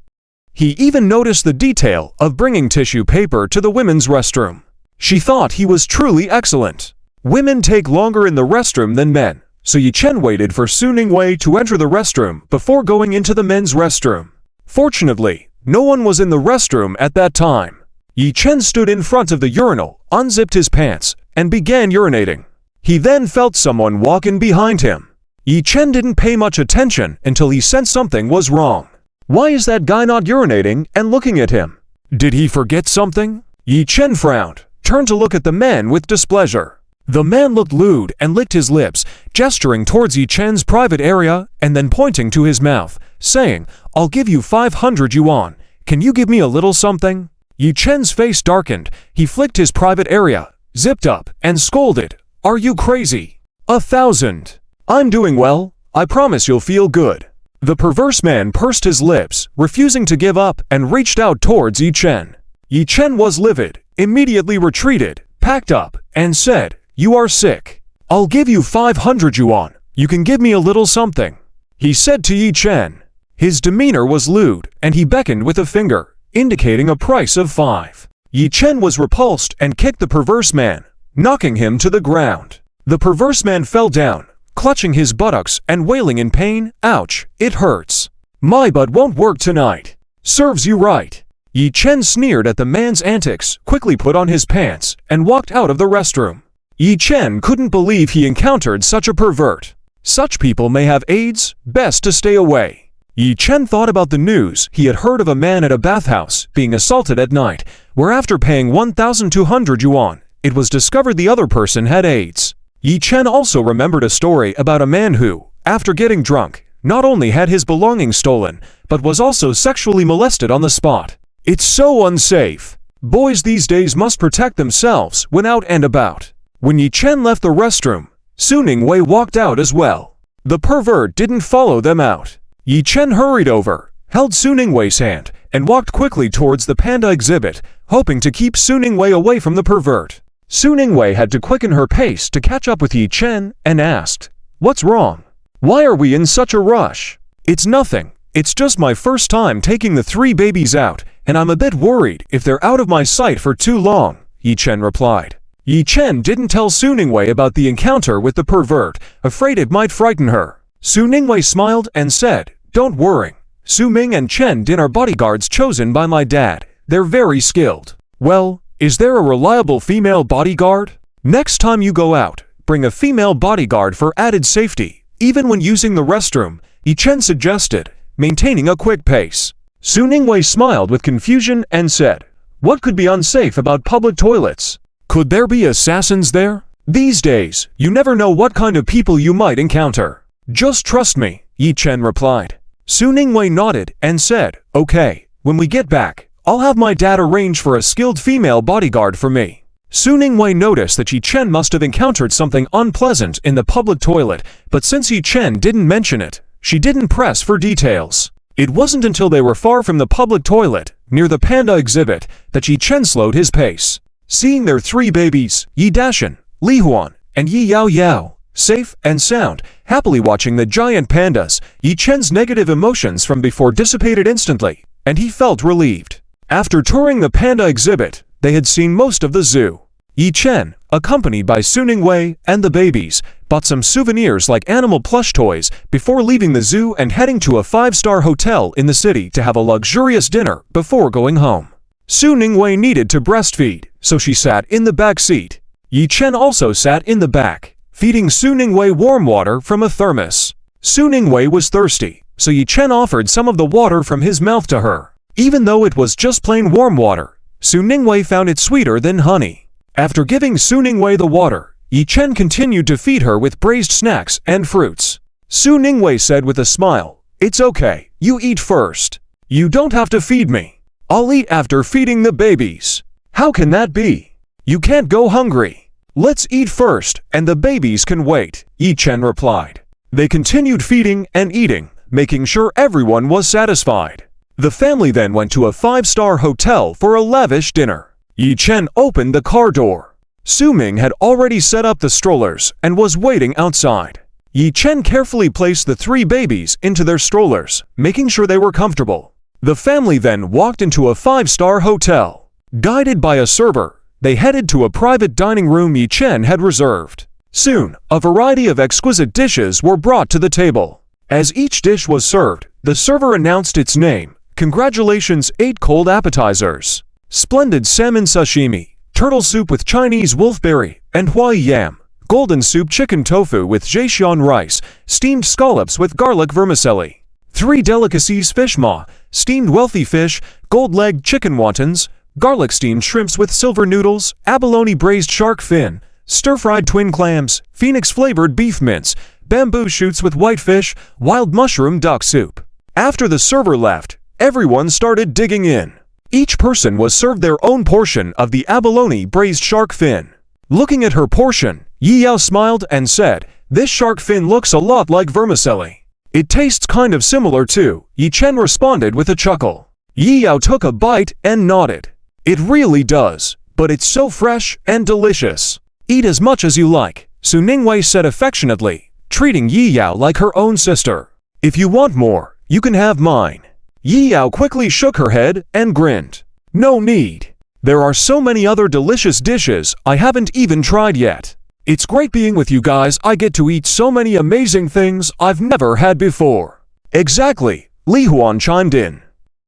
He even noticed the detail of bringing tissue paper to the women's restroom. She thought he was truly excellent. Women take longer in the restroom than men, so Yi Chen waited for Su Ningwei to enter the restroom before going into the men's restroom. Fortunately, no one was in the restroom at that time. Yi Chen stood in front of the urinal, unzipped his pants, and began urinating. He then felt someone walk in behind him. Yi Chen didn't pay much attention until he sensed something was wrong. Why is that guy not urinating and looking at him? Did he forget something? Yi Chen frowned, turned to look at the man with displeasure. The man looked lewd and licked his lips, gesturing towards Yi Chen's private area and then pointing to his mouth, saying, "I'll give you 500 yuan. Can you give me a little something?" Yi Chen's face darkened. He flicked his private area, zipped up, and scolded, "Are you crazy? 1,000. I'm doing well. I promise you'll feel good." The perverse man pursed his lips, refusing to give up, and reached out towards Yi Chen. Yi Chen was livid, immediately retreated, packed up, and said, "You are sick. I'll give you 500 yuan. You can give me a little something," he said to Yi Chen. His demeanor was lewd, and he beckoned with a finger, indicating a price of 5. Yi Chen was repulsed and kicked the perverse man, knocking him to the ground. The perverse man fell down, clutching his buttocks and wailing in pain. "Ouch, it hurts. My butt won't work tonight." "Serves you right." Yi Chen sneered at the man's antics, quickly put on his pants, and walked out of the restroom. Yi Chen couldn't believe he encountered such a pervert. Such people may have AIDS, best to stay away. Yi Chen thought about the news he had heard of a man at a bathhouse being assaulted at night, where after paying 1,200 yuan, it was discovered the other person had AIDS. Yi Chen also remembered a story about a man who, after getting drunk, not only had his belongings stolen, but was also sexually molested on the spot. It's so unsafe. Boys these days must protect themselves when out and about. When Yi Chen left the restroom, Su Ningwei walked out as well. The pervert didn't follow them out. Yi Chen hurried over, held Su Ningwei's hand, and walked quickly towards the panda exhibit, hoping to keep Su Ningwei away from the pervert. Su Ningwei had to quicken her pace to catch up with Yi Chen and asked, "What's wrong? Why are we in such a rush?" "It's nothing. It's just my first time taking the 3 babies out, and I'm a bit worried if they're out of my sight for too long," Yi Chen replied. Yi Chen didn't tell Su Ningwei about the encounter with the pervert, afraid it might frighten her. Su Ningwei smiled and said, "Don't worry. Su Ming and Chen Din are bodyguards chosen by my dad. They're very skilled." "Well, is there a reliable female bodyguard? Next time you go out, bring a female bodyguard for added safety, even when using the restroom," Yi Chen suggested, maintaining a quick pace. Su Ningwei smiled with confusion and said, "What could be unsafe about public toilets? Could there be assassins there? These days, you never know what kind of people you might encounter." "Just trust me," Yi Chen replied. Su Ningwei nodded and said, "Okay, when we get back, I'll have my dad arrange for a skilled female bodyguard for me." Su Ningwei noticed that Yi Chen must have encountered something unpleasant in the public toilet, but since Yi Chen didn't mention it, she didn't press for details. It wasn't until they were far from the public toilet, near the panda exhibit, that Yi Chen slowed his pace. Seeing their 3 babies, Yi Dashan, Li Huan, and Yi Yao Yao, safe and sound, happily watching the giant pandas, Yi Chen's negative emotions from before dissipated instantly, and he felt relieved. After touring the panda exhibit, they had seen most of the zoo. Yi Chen, accompanied by Su Ningwei and the babies, bought some souvenirs like animal plush toys before leaving the zoo and heading to a 5-star hotel in the city to have a luxurious dinner before going home. Su Ningwei needed to breastfeed, so she sat in the back seat. Yi Chen also sat in the back, feeding Su Ningwei warm water from a thermos. Su Ningwei was thirsty, so Yi Chen offered some of the water from his mouth to her. Even though it was just plain warm water, Su Ningwei found it sweeter than honey. After giving Su Ningwei the water, Yi Chen continued to feed her with braised snacks and fruits. Su Ningwei said with a smile, "It's okay, you eat first. You don't have to feed me. I'll eat after feeding the babies." "How can that be? You can't go hungry." "Let's eat first, and the babies can wait," Yi Chen replied. They continued feeding and eating, making sure everyone was satisfied. The family then went to a 5-star hotel for a lavish dinner. Yi Chen opened the car door. Su Ming had already set up the strollers and was waiting outside. Yi Chen carefully placed the 3 babies into their strollers, making sure they were comfortable. The family then walked into a 5-star hotel. Guided by a server, they headed to a private dining room Yi Chen had reserved. Soon, a variety of exquisite dishes were brought to the table. As each dish was served, the server announced its name. "Congratulations, 8 cold appetizers. Splendid salmon sashimi, turtle soup with Chinese wolfberry and huai yam, golden soup chicken tofu with zhexian rice, steamed scallops with garlic vermicelli. 3 delicacies fish maw, steamed wealthy fish, gold leg chicken wontons, garlic steamed shrimps with silver noodles, abalone braised shark fin, stir-fried twin clams, phoenix-flavored beef mince, bamboo shoots with whitefish, wild mushroom duck soup." After the server left, everyone started digging in. Each person was served their own portion of the abalone braised shark fin. Looking at her portion, Yi Yao smiled and said, "This shark fin looks a lot like vermicelli." "It tastes kind of similar too," Yi Chen responded with a chuckle. Yi Yao took a bite and nodded. "It really does, but it's so fresh and delicious. Eat as much as you like," Su Ningwei said affectionately, treating Yi Yao like her own sister. "If you want more, you can have mine." Yi Yao quickly shook her head and grinned. "No need. There are so many other delicious dishes I haven't even tried yet. It's great being with you guys. I get to eat so many amazing things I've never had before." "Exactly," Li Huan chimed in.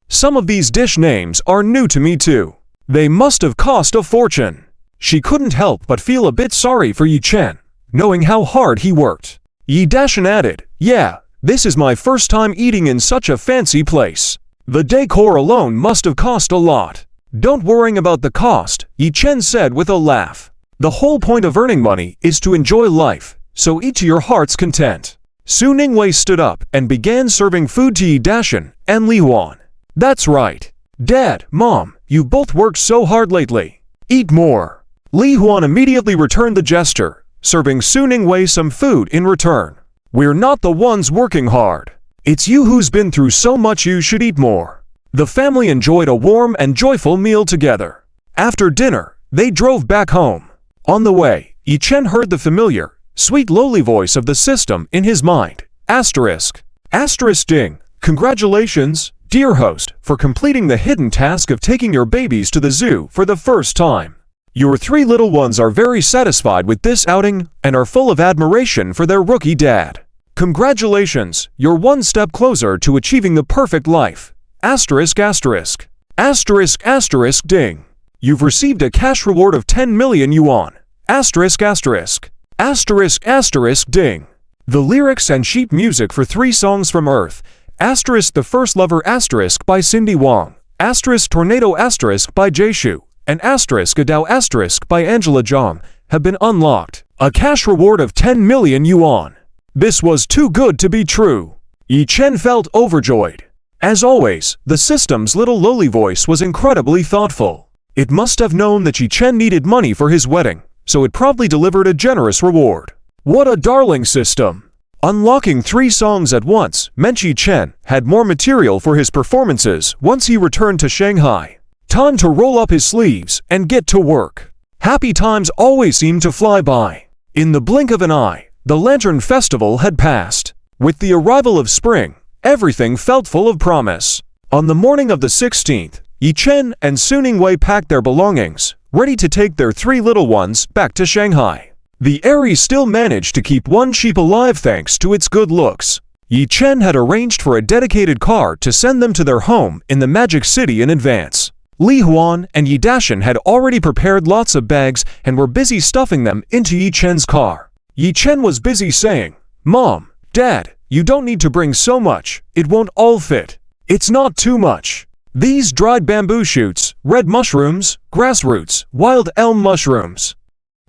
"Some of these dish names are new to me too. They must have cost a fortune." She couldn't help but feel a bit sorry for Yi Chen, knowing how hard he worked. Yi Dashan added, "Yeah, this is my first time eating in such a fancy place. The decor alone must have cost a lot." "Don't worry about the cost," Yi Chen said with a laugh. "The whole point of earning money is to enjoy life, so eat to your heart's content." Su Ningwei stood up and began serving food to Yi Dashan and Li Huan. "That's right. Dad, Mom, you both worked so hard lately. Eat more." Li Huan immediately returned the gesture, serving Su Ningwei some food in return. "We're not the ones working hard. It's you who's been through so much. You should eat more." The family enjoyed a warm and joyful meal together. After dinner, they drove back home. On the way, Yi Chen heard the familiar, sweet lowly voice of the system in his mind. Asterisk. Asterisk ding. "Congratulations, dear host, for completing the hidden task of taking your babies to the zoo for the first time. Your 3 little ones are very satisfied with this outing and are full of admiration for their rookie dad. Congratulations, you're one step closer to achieving the perfect life. Asterisk asterisk. Asterisk asterisk ding. You've received a cash reward of 10 million yuan. Asterisk asterisk. Asterisk asterisk ding. The lyrics and sheet music for 3 songs from Earth. Asterisk The First Lover asterisk by Cindy Wang. Asterisk Tornado asterisk by Jaishu. And asterisk Adao asterisk by Angela Zhang have been unlocked. A cash reward of 10 million yuan. This was too good to be true. Yi Chen felt overjoyed. As always, the system's little lowly voice was incredibly thoughtful. It must have known that Yi Chen needed money for his wedding, so it promptly delivered a generous reward. What a darling system! Unlocking 3 songs at once meant Yi Chen had more material for his performances once he returned to Shanghai. Time to roll up his sleeves and get to work. Happy times always seem to fly by. In the blink of an eye, the Lantern Festival had passed. With the arrival of spring, everything felt full of promise. On the morning of the 16th, Yi Chen and Su Ningwei packed their belongings, ready to take their 3 little ones back to Shanghai. The Aries still managed to keep one sheep alive thanks to its good looks. Yi Chen had arranged for a dedicated car to send them to their home in the Magic City in advance. Li Huan and Yi Dashan had already prepared lots of bags and were busy stuffing them into Yi Chen's car. Yi Chen was busy saying, "Mom, Dad, you don't need to bring so much, it won't all fit. It's not too much. These dried bamboo shoots, red mushrooms, grass roots, wild elm mushrooms.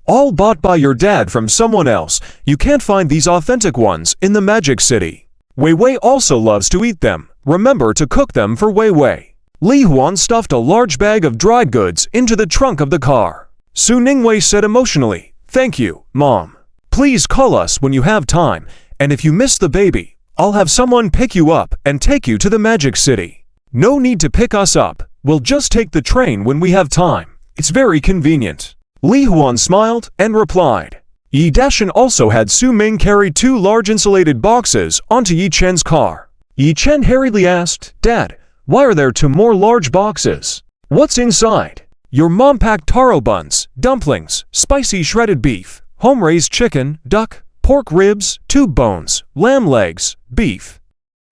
All bought by your dad from someone else. You can't find these authentic ones in the Magic City. Wei Wei also loves to eat them. Remember to cook them for Wei Wei." Li Huan stuffed a large bag of dried goods into the trunk of the car. Su Ningwei said emotionally, "Thank you, Mom. Please call us when you have time, and if you miss the baby, I'll have someone pick you up and take you to the Magic City. No need to pick us up. We'll just take the train when we have time. It's very convenient." Li Huan smiled and replied. Yi Dashan also had Su Ming carry 2 large insulated boxes onto Yi Chen's car. Yi Chen hurriedly asked, "Dad, why are there 2 more large boxes? What's inside?" "Your mom packed taro buns, dumplings, spicy shredded beef, home-raised chicken, duck, pork ribs, tube bones, lamb legs, beef.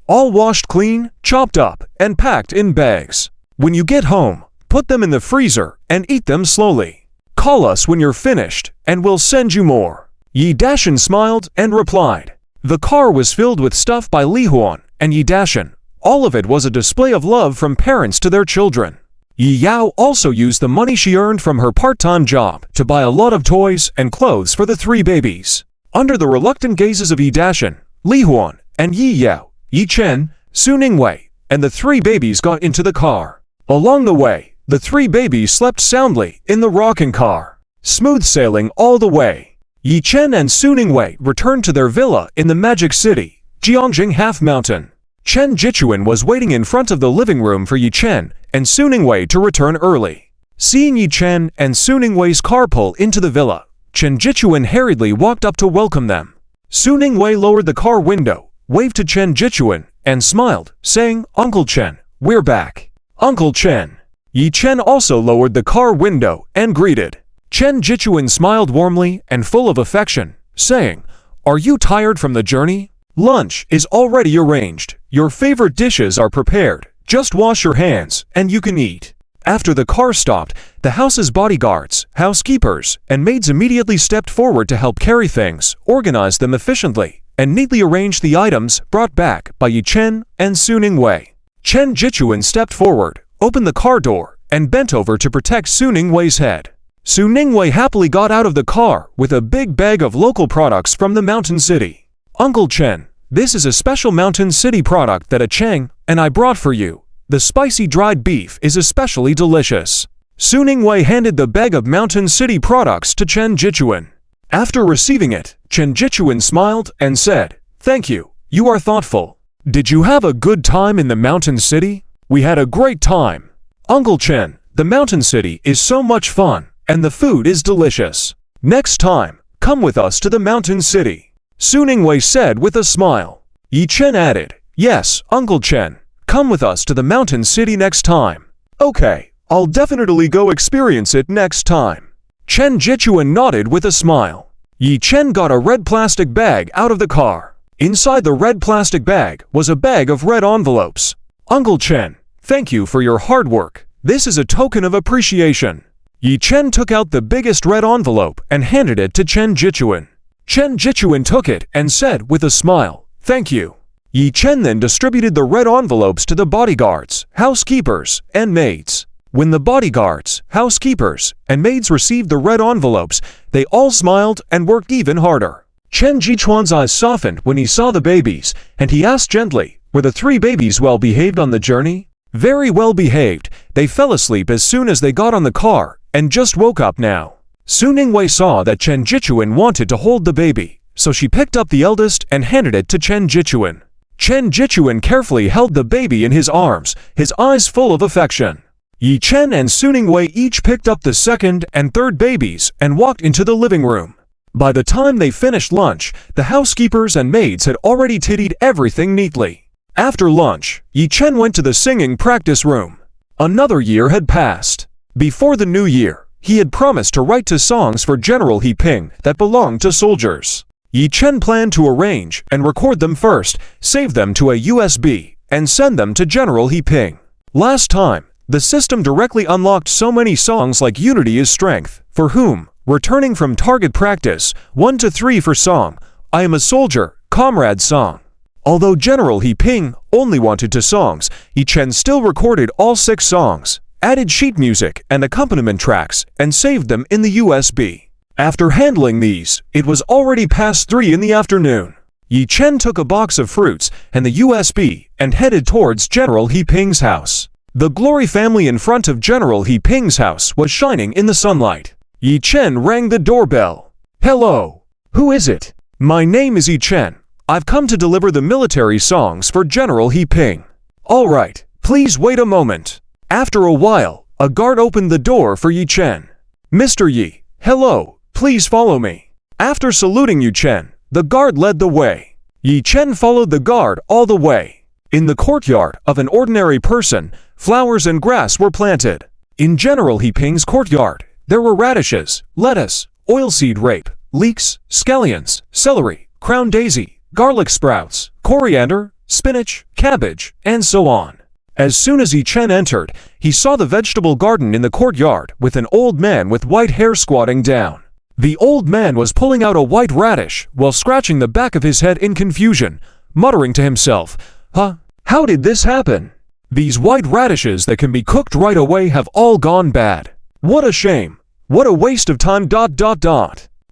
All washed clean, chopped up, and packed in bags. When you get home, put them in the freezer and eat them slowly. Call us when you're finished, and we'll send you more." Yi Dashan smiled and replied. The car was filled with stuff by Li Huan and Yi Dashan. All of it was a display of love from parents to their children. Yi Yao also used the money she earned from her part-time job to buy a lot of toys and clothes for the 3 babies. Under the reluctant gazes of Yi Dashan, Li Huan, and Yi Yao, Yi Chen, Su Ningwei, and the 3 babies got into the car. Along the way, the 3 babies slept soundly in the rocking car. Smooth sailing all the way. Yi Chen and Su Ningwei returned to their villa in the Magic City, Jiangjing Half Mountain. Chen Jichuan was waiting in front of the living room for Yi Chen and Su Ningwei to return early. Seeing Yi Chen and Su Ningwei's car pull into the villa, Chen Jichuan hurriedly walked up to welcome them. Su Ningwei lowered the car window, waved to Chen Jichuan, and smiled, saying, "Uncle Chen, we're back." "Uncle Chen." Yi Chen also lowered the car window and greeted. Chen Jichuan smiled warmly and full of affection, saying, "Are you tired from the journey? Lunch is already arranged. Your favorite dishes are prepared. Just wash your hands and you can eat." After the car stopped, the house's bodyguards, housekeepers, and maids immediately stepped forward to help carry things, organize them efficiently, and neatly arrange the items brought back by Yi Chen and Su Ningwei. Chen Jichuan stepped forward, opened the car door, and bent over to protect Su Ningwei's head. Su Ningwei happily got out of the car with a big bag of local products from the mountain city. "Uncle Chen, this is a special mountain city product that a Cheng and I brought for you. The spicy dried beef is especially delicious." Su Ningwei handed the bag of mountain city products to Chen Jichuan. After receiving it, Chen Jichuan smiled and said, "Thank you, you are thoughtful. Did you have a good time in the mountain city?" "We had a great time. Uncle Chen, the mountain city is so much fun, and the food is delicious. Next time, come with us to the mountain city," Su Ningwei said with a smile. Yi Chen added, "Yes, Uncle Chen, come with us to the mountain city next time." "Okay, I'll definitely go experience it next time." Chen Jichuan nodded with a smile. Yi Chen got a red plastic bag out of the car. Inside the red plastic bag was a bag of red envelopes. "Uncle Chen, thank you for your hard work. This is a token of appreciation." Yi Chen took out the biggest red envelope and handed it to Chen Jichuan. Chen Jichuan took it and said with a smile, "Thank you." Yi Chen then distributed the red envelopes to the bodyguards, housekeepers, and maids. When the bodyguards, housekeepers, and maids received the red envelopes, they all smiled and worked even harder. Chen Jichuan's eyes softened when he saw the babies, and he asked gently, "Were the 3 babies well behaved on the journey?" "Very well behaved. They fell asleep as soon as they got on the car, and just woke up now." Su Ningwei saw that Chen Jichuan wanted to hold the baby, so she picked up the eldest and handed it to Chen Jichuan. Chen Jichuan carefully held the baby in his arms, his eyes full of affection. Yi Chen and Su Ningwei each picked up the second and third babies and walked into the living room. By the time they finished lunch, the housekeepers and maids had already tidied everything neatly. After lunch, Yi Chen went to the singing practice room. Another year had passed. Before the new year, he had promised to write 2 songs for General He Ping that belonged to soldiers. Yi Chen planned to arrange and record them first, save them to a USB, and send them to General He Ping. Last time, the system directly unlocked so many songs like Unity is Strength, For Whom, Returning from Target Practice, 1 to 3 for Song, I Am a Soldier, Comrade Song. Although General He Ping only wanted 2 songs, Yi Chen still recorded all 6 songs, added sheet music and accompaniment tracks, and saved them in the USB. After handling these, it was already past 3 in the afternoon. Yi Chen took a box of fruits and the USB and headed towards General He Ping's house. The Glory family in front of General He Ping's house was shining in the sunlight. Yi Chen rang the doorbell. "Hello. Who is it?" "My name is Yi Chen. I've come to deliver the military songs for General He Ping." "All right, please wait a moment." After a while, a guard opened the door for Yi Chen. "Mr. Yi, hello, please follow me." After saluting Yi Chen, the guard led the way. Yi Chen followed the guard all the way. In the courtyard of an ordinary person, flowers and grass were planted. In General He Ping's courtyard, there were radishes, lettuce, oilseed rape, leeks, scallions, celery, crown daisy, garlic sprouts, coriander, spinach, cabbage, and so on. As soon as Yi Chen entered, he saw the vegetable garden in the courtyard with an old man with white hair squatting down. The old man was pulling out a white radish while scratching the back of his head in confusion, muttering to himself, "Huh? How did this happen? These white radishes that can be cooked right away have all gone bad. What a shame. What a waste of time.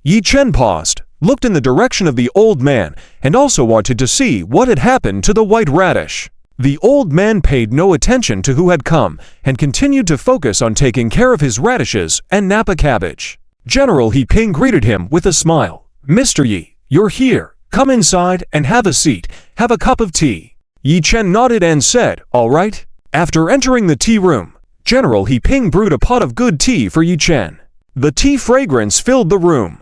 Yi Chen paused, looked in the direction of the old man, and also wanted to see what had happened to the white radish. The old man paid no attention to who had come and continued to focus on taking care of his radishes and Napa cabbage. General He Ping greeted him with a smile. "Mr. Yi, you're here. Come inside and have a seat. Have a cup of tea." Yi Chen nodded and said, "All right." After entering the tea room, General He Ping brewed a pot of good tea for Yi Chen. The tea fragrance filled the room.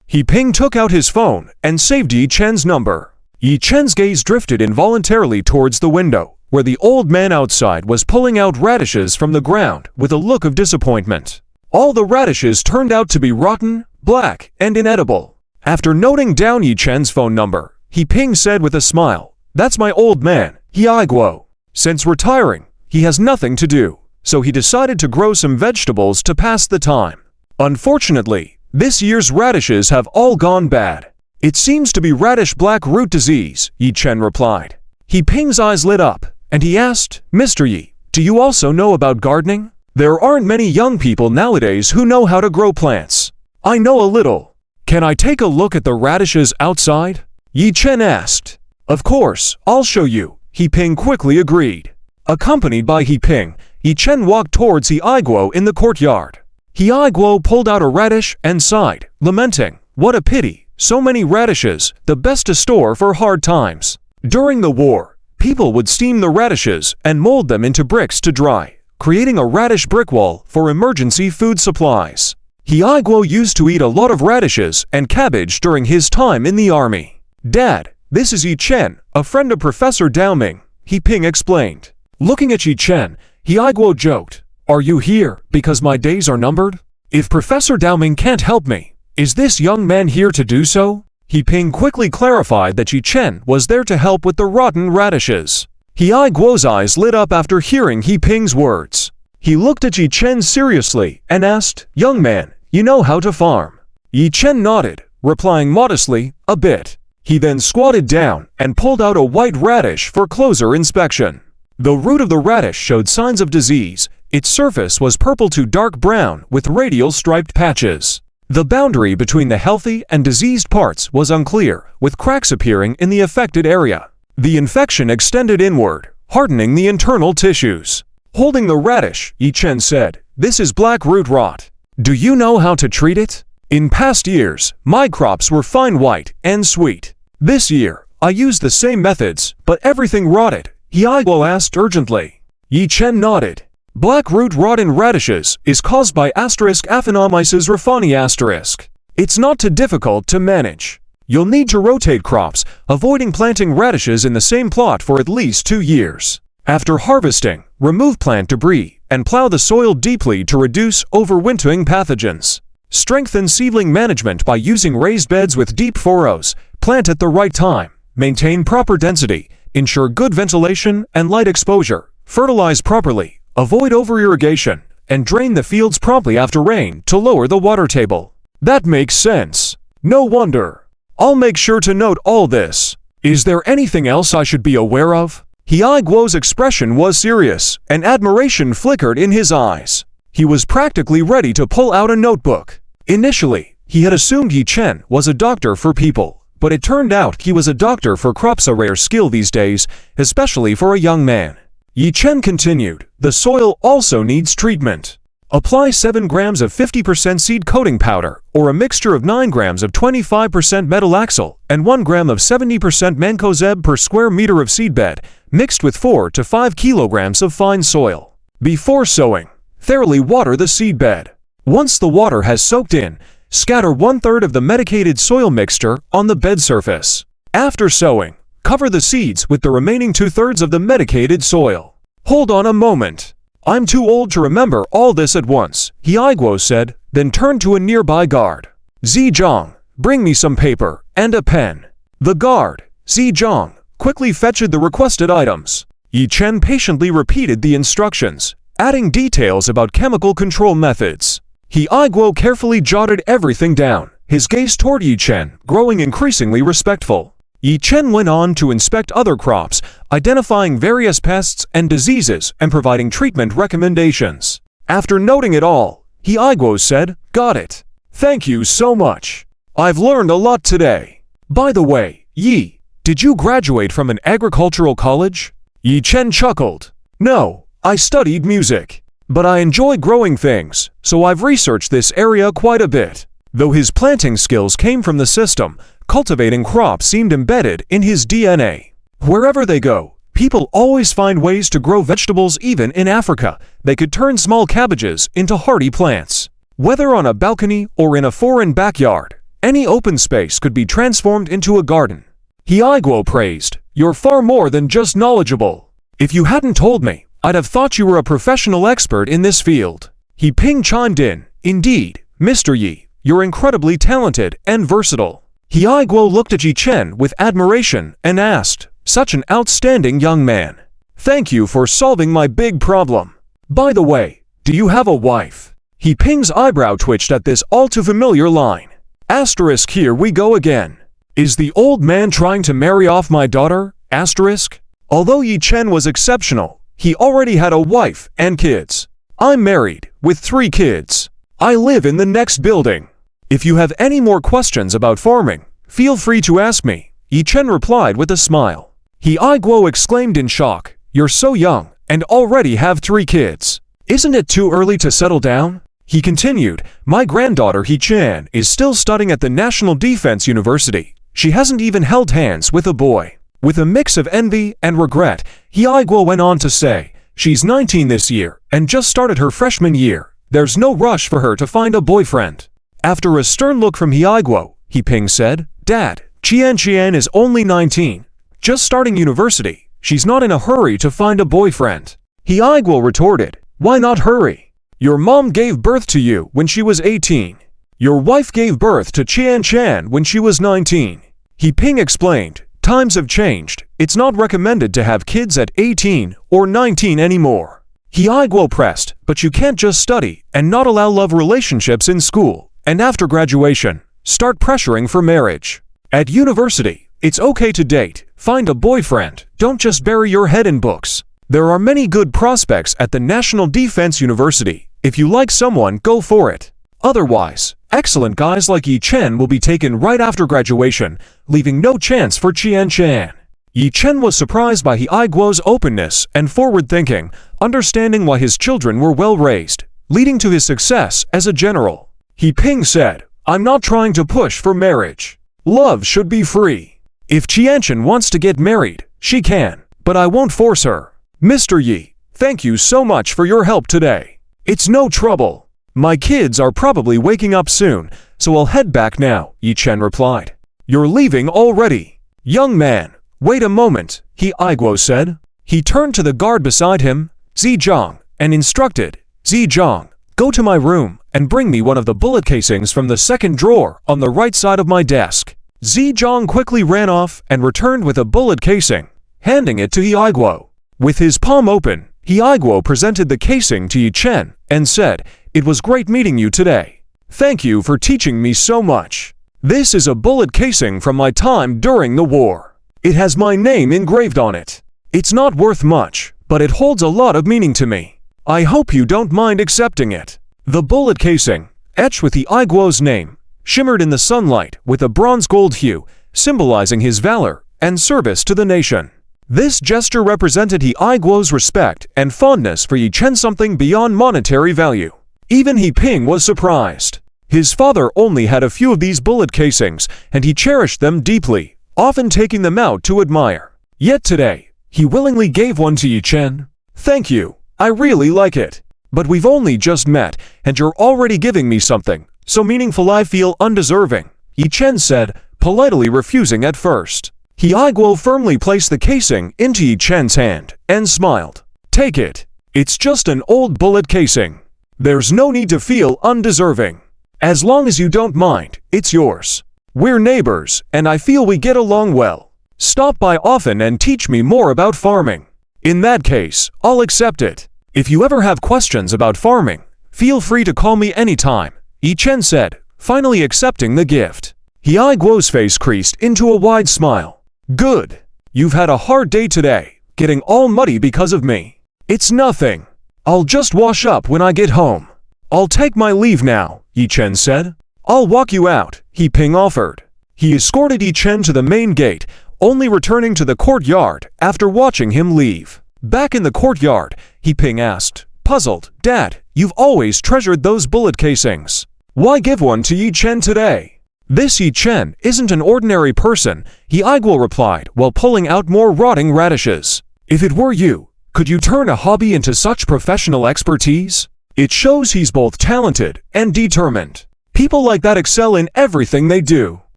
Yi Ping took out his phone and saved Yi Chen's number. Yi Chen's gaze drifted involuntarily towards the window, where the old man outside was pulling out radishes from the ground with a look of disappointment. All the radishes turned out to be rotten, black, and inedible. After noting down Yi Chen's phone number, Yi Ping said with a smile, "That's my old man, Yi Guo. Since retiring, he has nothing to do, so he decided to grow some vegetables to pass the time. Unfortunately, this year's radishes have all gone bad. It seems to be radish black root disease," Yi Chen replied. Yi Ping's eyes lit up, and he asked, "Mr. Yi, do you also know about gardening? There aren't many young people nowadays who know how to grow plants." "I know a little. Can I take a look at the radishes outside?" Yi Chen asked. "Of course, I'll show you," Yi Ping quickly agreed. Accompanied by Yi Ping, Yi Chen walked towards Yi Guo in the courtyard. Yi Guo pulled out a radish and sighed, lamenting, "What a pity, so many radishes, the best to store for hard times." During the war, people would steam the radishes and mold them into bricks to dry, creating a radish brick wall for emergency food supplies. Yi Guo used to eat a lot of radishes and cabbage during his time in the army. "Dad, this is Yi Chen, a friend of Professor Dao Ming," Yi Ping explained. Looking at Yi Chen, Yi Guo joked, "Are you here because my days are numbered? If Professor Dao Ming can't help me, is this young man here to do so?" Yi Ping quickly clarified that Yi Chen was there to help with the rotten radishes. Yi Guo's eyes lit up after hearing Yi Ping's words. He looked at Yi Chen seriously and asked, "Young man, you know how to farm?" Yi Chen nodded, replying modestly, "A bit." He then squatted down and pulled out a white radish for closer inspection. The root of the radish showed signs of disease. Its surface was purple to dark brown with radial striped patches. The boundary between the healthy and diseased parts was unclear, with cracks appearing in the affected area. The infection extended inward, hardening the internal tissues. Holding the radish, Yi Chen said, "This is black root rot. Do you know how to treat it? In past years, my crops were fine white and sweet. This year, I used the same methods, but everything rotted," Yi Guo asked urgently. Yi Chen nodded. Black root rot in radishes is caused by Aphanomyces raffanii*. It's not too difficult to manage. You'll need to rotate crops, avoiding planting radishes in the same plot for at least 2 years. After harvesting, remove plant debris and plow the soil deeply to reduce overwintering pathogens. Strengthen seedling management by using raised beds with deep furrows. Plant at the right time. Maintain proper density. Ensure good ventilation and light exposure. Fertilize properly. Avoid over-irrigation, and drain the fields promptly after rain to lower the water table. That makes sense. No wonder. I'll make sure to note all this. Is there anything else I should be aware of? Yi Guo's expression was serious, and admiration flickered in his eyes. He was practically ready to pull out a notebook. Initially, he had assumed Yi Chen was a doctor for people, but it turned out he was a doctor for crops, a rare skill these days, especially for a young man. Yi Chen continued, "The soil also needs treatment. Apply 7 grams of 50% seed coating powder, or a mixture of 9 grams of 25% metalaxyl and 1 gram of 70% mancozeb per square meter of seedbed, mixed with 4 to 5 kilograms of fine soil. Before sowing, thoroughly water the seedbed. Once the water has soaked in, scatter 1/3 of the medicated soil mixture on the bed surface. After sowing, cover the seeds with the remaining 2/3 of the medicated soil." "Hold on a moment. I'm too old to remember all this at once," Yi Guo said, then turned to a nearby guard. "Zizhong, bring me some paper and a pen." The guard, Zizhong, quickly fetched the requested items. Yi Chen patiently repeated the instructions, adding details about chemical control methods. He Aiguo carefully jotted everything down, his gaze toward Yi Chen growing increasingly respectful. Yi Chen went on to inspect other crops, identifying various pests and diseases and providing treatment recommendations. After noting it all, He Aiguo said, "Got it. Thank you so much. I've learned a lot today. By the way, Yi, did you graduate from an agricultural college?" Yi Chen chuckled. "No, I studied music. But I enjoy growing things, so I've researched this area quite a bit." Though his planting skills came from the system, cultivating crops seemed embedded in his DNA. Wherever they go, people always find ways to grow vegetables. Even in Africa, they could turn small cabbages into hardy plants. Whether on a balcony or in a foreign backyard, any open space could be transformed into a garden. He Aiguo praised, "You're far more than just knowledgeable. If you hadn't told me, I'd have thought you were a professional expert in this field." He Ping chimed in, "Indeed, Mr. Yi, you're incredibly talented and versatile." He Aiguo looked at Yi Chen with admiration and asked, "Such an outstanding young man. Thank you for solving my big problem. By the way, do you have a wife?" He Ping's eyebrow twitched at this all-too-familiar line. Asterisk, here we go again. Is the old man trying to marry off my daughter? Asterisk. Although Yi Chen was exceptional, he already had a wife and kids. "I'm married, with 3 kids. I live in the next building. If you have any more questions about farming, feel free to ask me," Yi Chen replied with a smile. He Aiguo exclaimed in shock, "You're so young, and already have 3 kids. Isn't it too early to settle down?" He continued, "My granddaughter He Chen is still studying at the National Defense University. She hasn't even held hands with a boy." With a mix of envy and regret, He Aiguo went on to say, "She's 19 this year and just started her freshman year. There's no rush for her to find a boyfriend." After a stern look from He Aiguo, He Ping said, "Dad, Qian is only 19. Just starting university. She's not in a hurry to find a boyfriend." He Aiguo retorted, "Why not hurry? Your mom gave birth to you when she was 18. Your wife gave birth to Qian when she was 19. He Ping explained, "Times have changed. It's not recommended to have kids at 18 or 19 anymore." He Aiguo pressed, "But you can't just study and not allow love relationships in school, and after graduation, start pressuring for marriage. At university, it's okay to date, find a boyfriend, don't just bury your head in books. There are many good prospects at the National Defense University. If you like someone, go for it. Otherwise, excellent guys like Yi Chen will be taken right after graduation, leaving no chance for Qian." Yi Chen was surprised by He Aiguo's openness and forward thinking, understanding why his children were well raised, leading to his success as a general. He Ping said, "I'm not trying to push for marriage. Love should be free. If Qian wants to get married, she can, but I won't force her. Mr. Yi, thank you so much for your help today. It's no trouble. My kids are probably waking up soon, so I'll head back now," Yi Chen replied. "You're leaving already?" "Young man, wait a moment," He Aiguo said. He turned to the guard beside him, Zizhang, and instructed, "Zizhang, go to my room and bring me one of the bullet casings from the second drawer on the right side of my desk." Zizhang quickly ran off and returned with a bullet casing, handing it to He Aiguo. With his palm open, He Aiguo presented the casing to Yi Chen and said, "It was great meeting you today. Thank you for teaching me so much. This is a bullet casing from my time during the war. It has my name engraved on it. It's not worth much, but it holds a lot of meaning to me. I hope you don't mind accepting it." The bullet casing, etched with He Aiguo's name, shimmered in the sunlight with a bronze-gold hue, symbolizing his valor and service to the nation. This gesture represented He Aiguo's respect and fondness for Yi Chen, something beyond monetary value. Even He Ping was surprised. His father only had a few of these bullet casings, and he cherished them deeply, often taking them out to admire. Yet today, he willingly gave one to Yi Chen. "Thank you, I really like it. But we've only just met, and you're already giving me something so meaningful I feel undeserving," Yi Chen said, politely refusing at first. He Aiguo firmly placed the casing into Yi Chen's hand and smiled. "Take it. It's just an old bullet casing. There's no need to feel undeserving. As long as you don't mind, it's yours. We're neighbors, and I feel we get along well. Stop by often and teach me more about farming. In that case, I'll accept it. If you ever have questions about farming, Feel free to call me anytime, Yi Chen said, finally accepting the gift. He Guo's face creased into a wide smile. Good. You've had a hard day today, getting all muddy because of me. It's nothing. I'll just wash up when I get home. I'll take my leave now, Yi Chen said. I'll walk you out, He Ping offered. He escorted Yi Chen to the main gate, only returning to the courtyard after watching him leave. Back in the courtyard, He Ping asked, puzzled, Dad, you've always treasured those bullet casings. Why give one to Yi Chen today? This Yi Chen isn't an ordinary person, He Guo replied while pulling out more rotting radishes. If it were you, could you turn a hobby into such professional expertise? It shows he's both talented and determined. People like that excel in everything they do.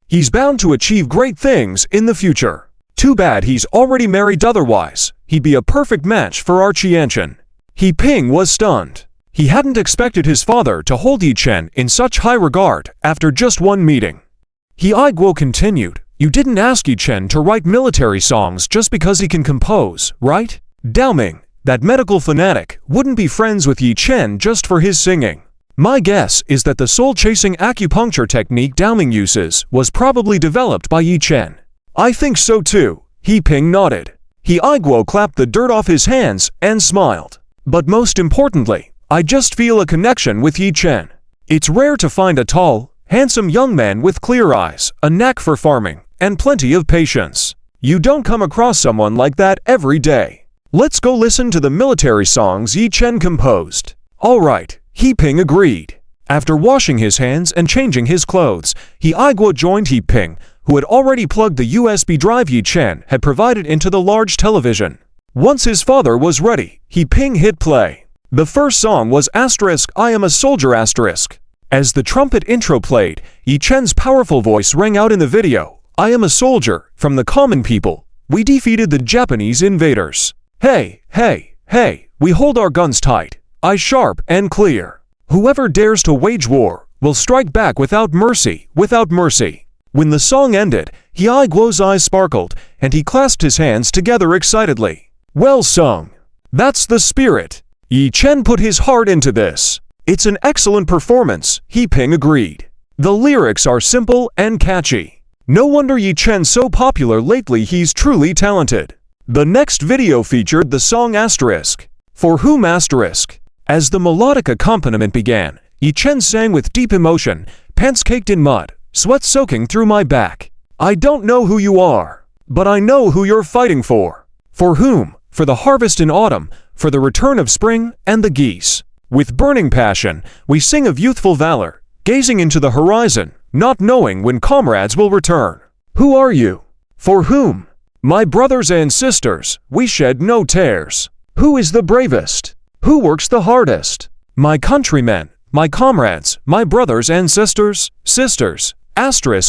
He's bound to achieve great things in the future. Too bad he's already married, otherwise he'd be a perfect match for our Qianchen. He Ping was stunned. He hadn't expected his father to hold Yi Chen in such high regard after just one meeting. He Guo continued, you didn't ask Yi Chen to write military songs just because he can compose, right? Daoming, that medical fanatic, wouldn't be friends with Yi Chen just for his singing. My guess is that the soul-chasing acupuncture technique Daoming uses was probably developed by Yi Chen. I think so too, He Ping nodded. He Guo clapped the dirt off his hands and smiled. But most importantly, I just feel a connection with Yi Chen. It's rare to find a tall, handsome young man with clear eyes, a knack for farming, and plenty of patience. You don't come across someone like that every day. Let's go listen to the military songs Yi Chen composed. All right, He Ping agreed. After washing his hands and changing his clothes, He Guo joined He Ping, who had already plugged the USB drive Yi Chen had provided into the large television. Once his father was ready, He Ping hit play. The first song was *I Am a Soldier*. As the trumpet intro played, Yi Chen's powerful voice rang out in the video. I am a soldier, from the common people. We defeated the Japanese invaders. Hey, hey, hey, we hold our guns tight, eyes sharp and clear. Whoever dares to wage war will strike back without mercy, without mercy. When the song ended, He Guo's eyes sparkled, and he clasped his hands together excitedly. Well sung. That's the spirit. Yi Chen put his heart into this. It's an excellent performance, He Ping agreed. The lyrics are simple and catchy. No wonder Yi Chen's so popular lately, he's truly talented. The next video featured the song *, For Whom*. As the melodic accompaniment began, Yi Chen sang with deep emotion, pants caked in mud, sweat soaking through my back. I don't know who you are, but I know who you're fighting for. For whom? For the harvest in autumn, for the return of spring and the geese. With burning passion, we sing of youthful valor, gazing into the horizon, not knowing when comrades will return. Who are you? For whom? My brothers and sisters, we shed no tears. Who is the bravest? Who works the hardest? My countrymen, my comrades, my brothers and sisters,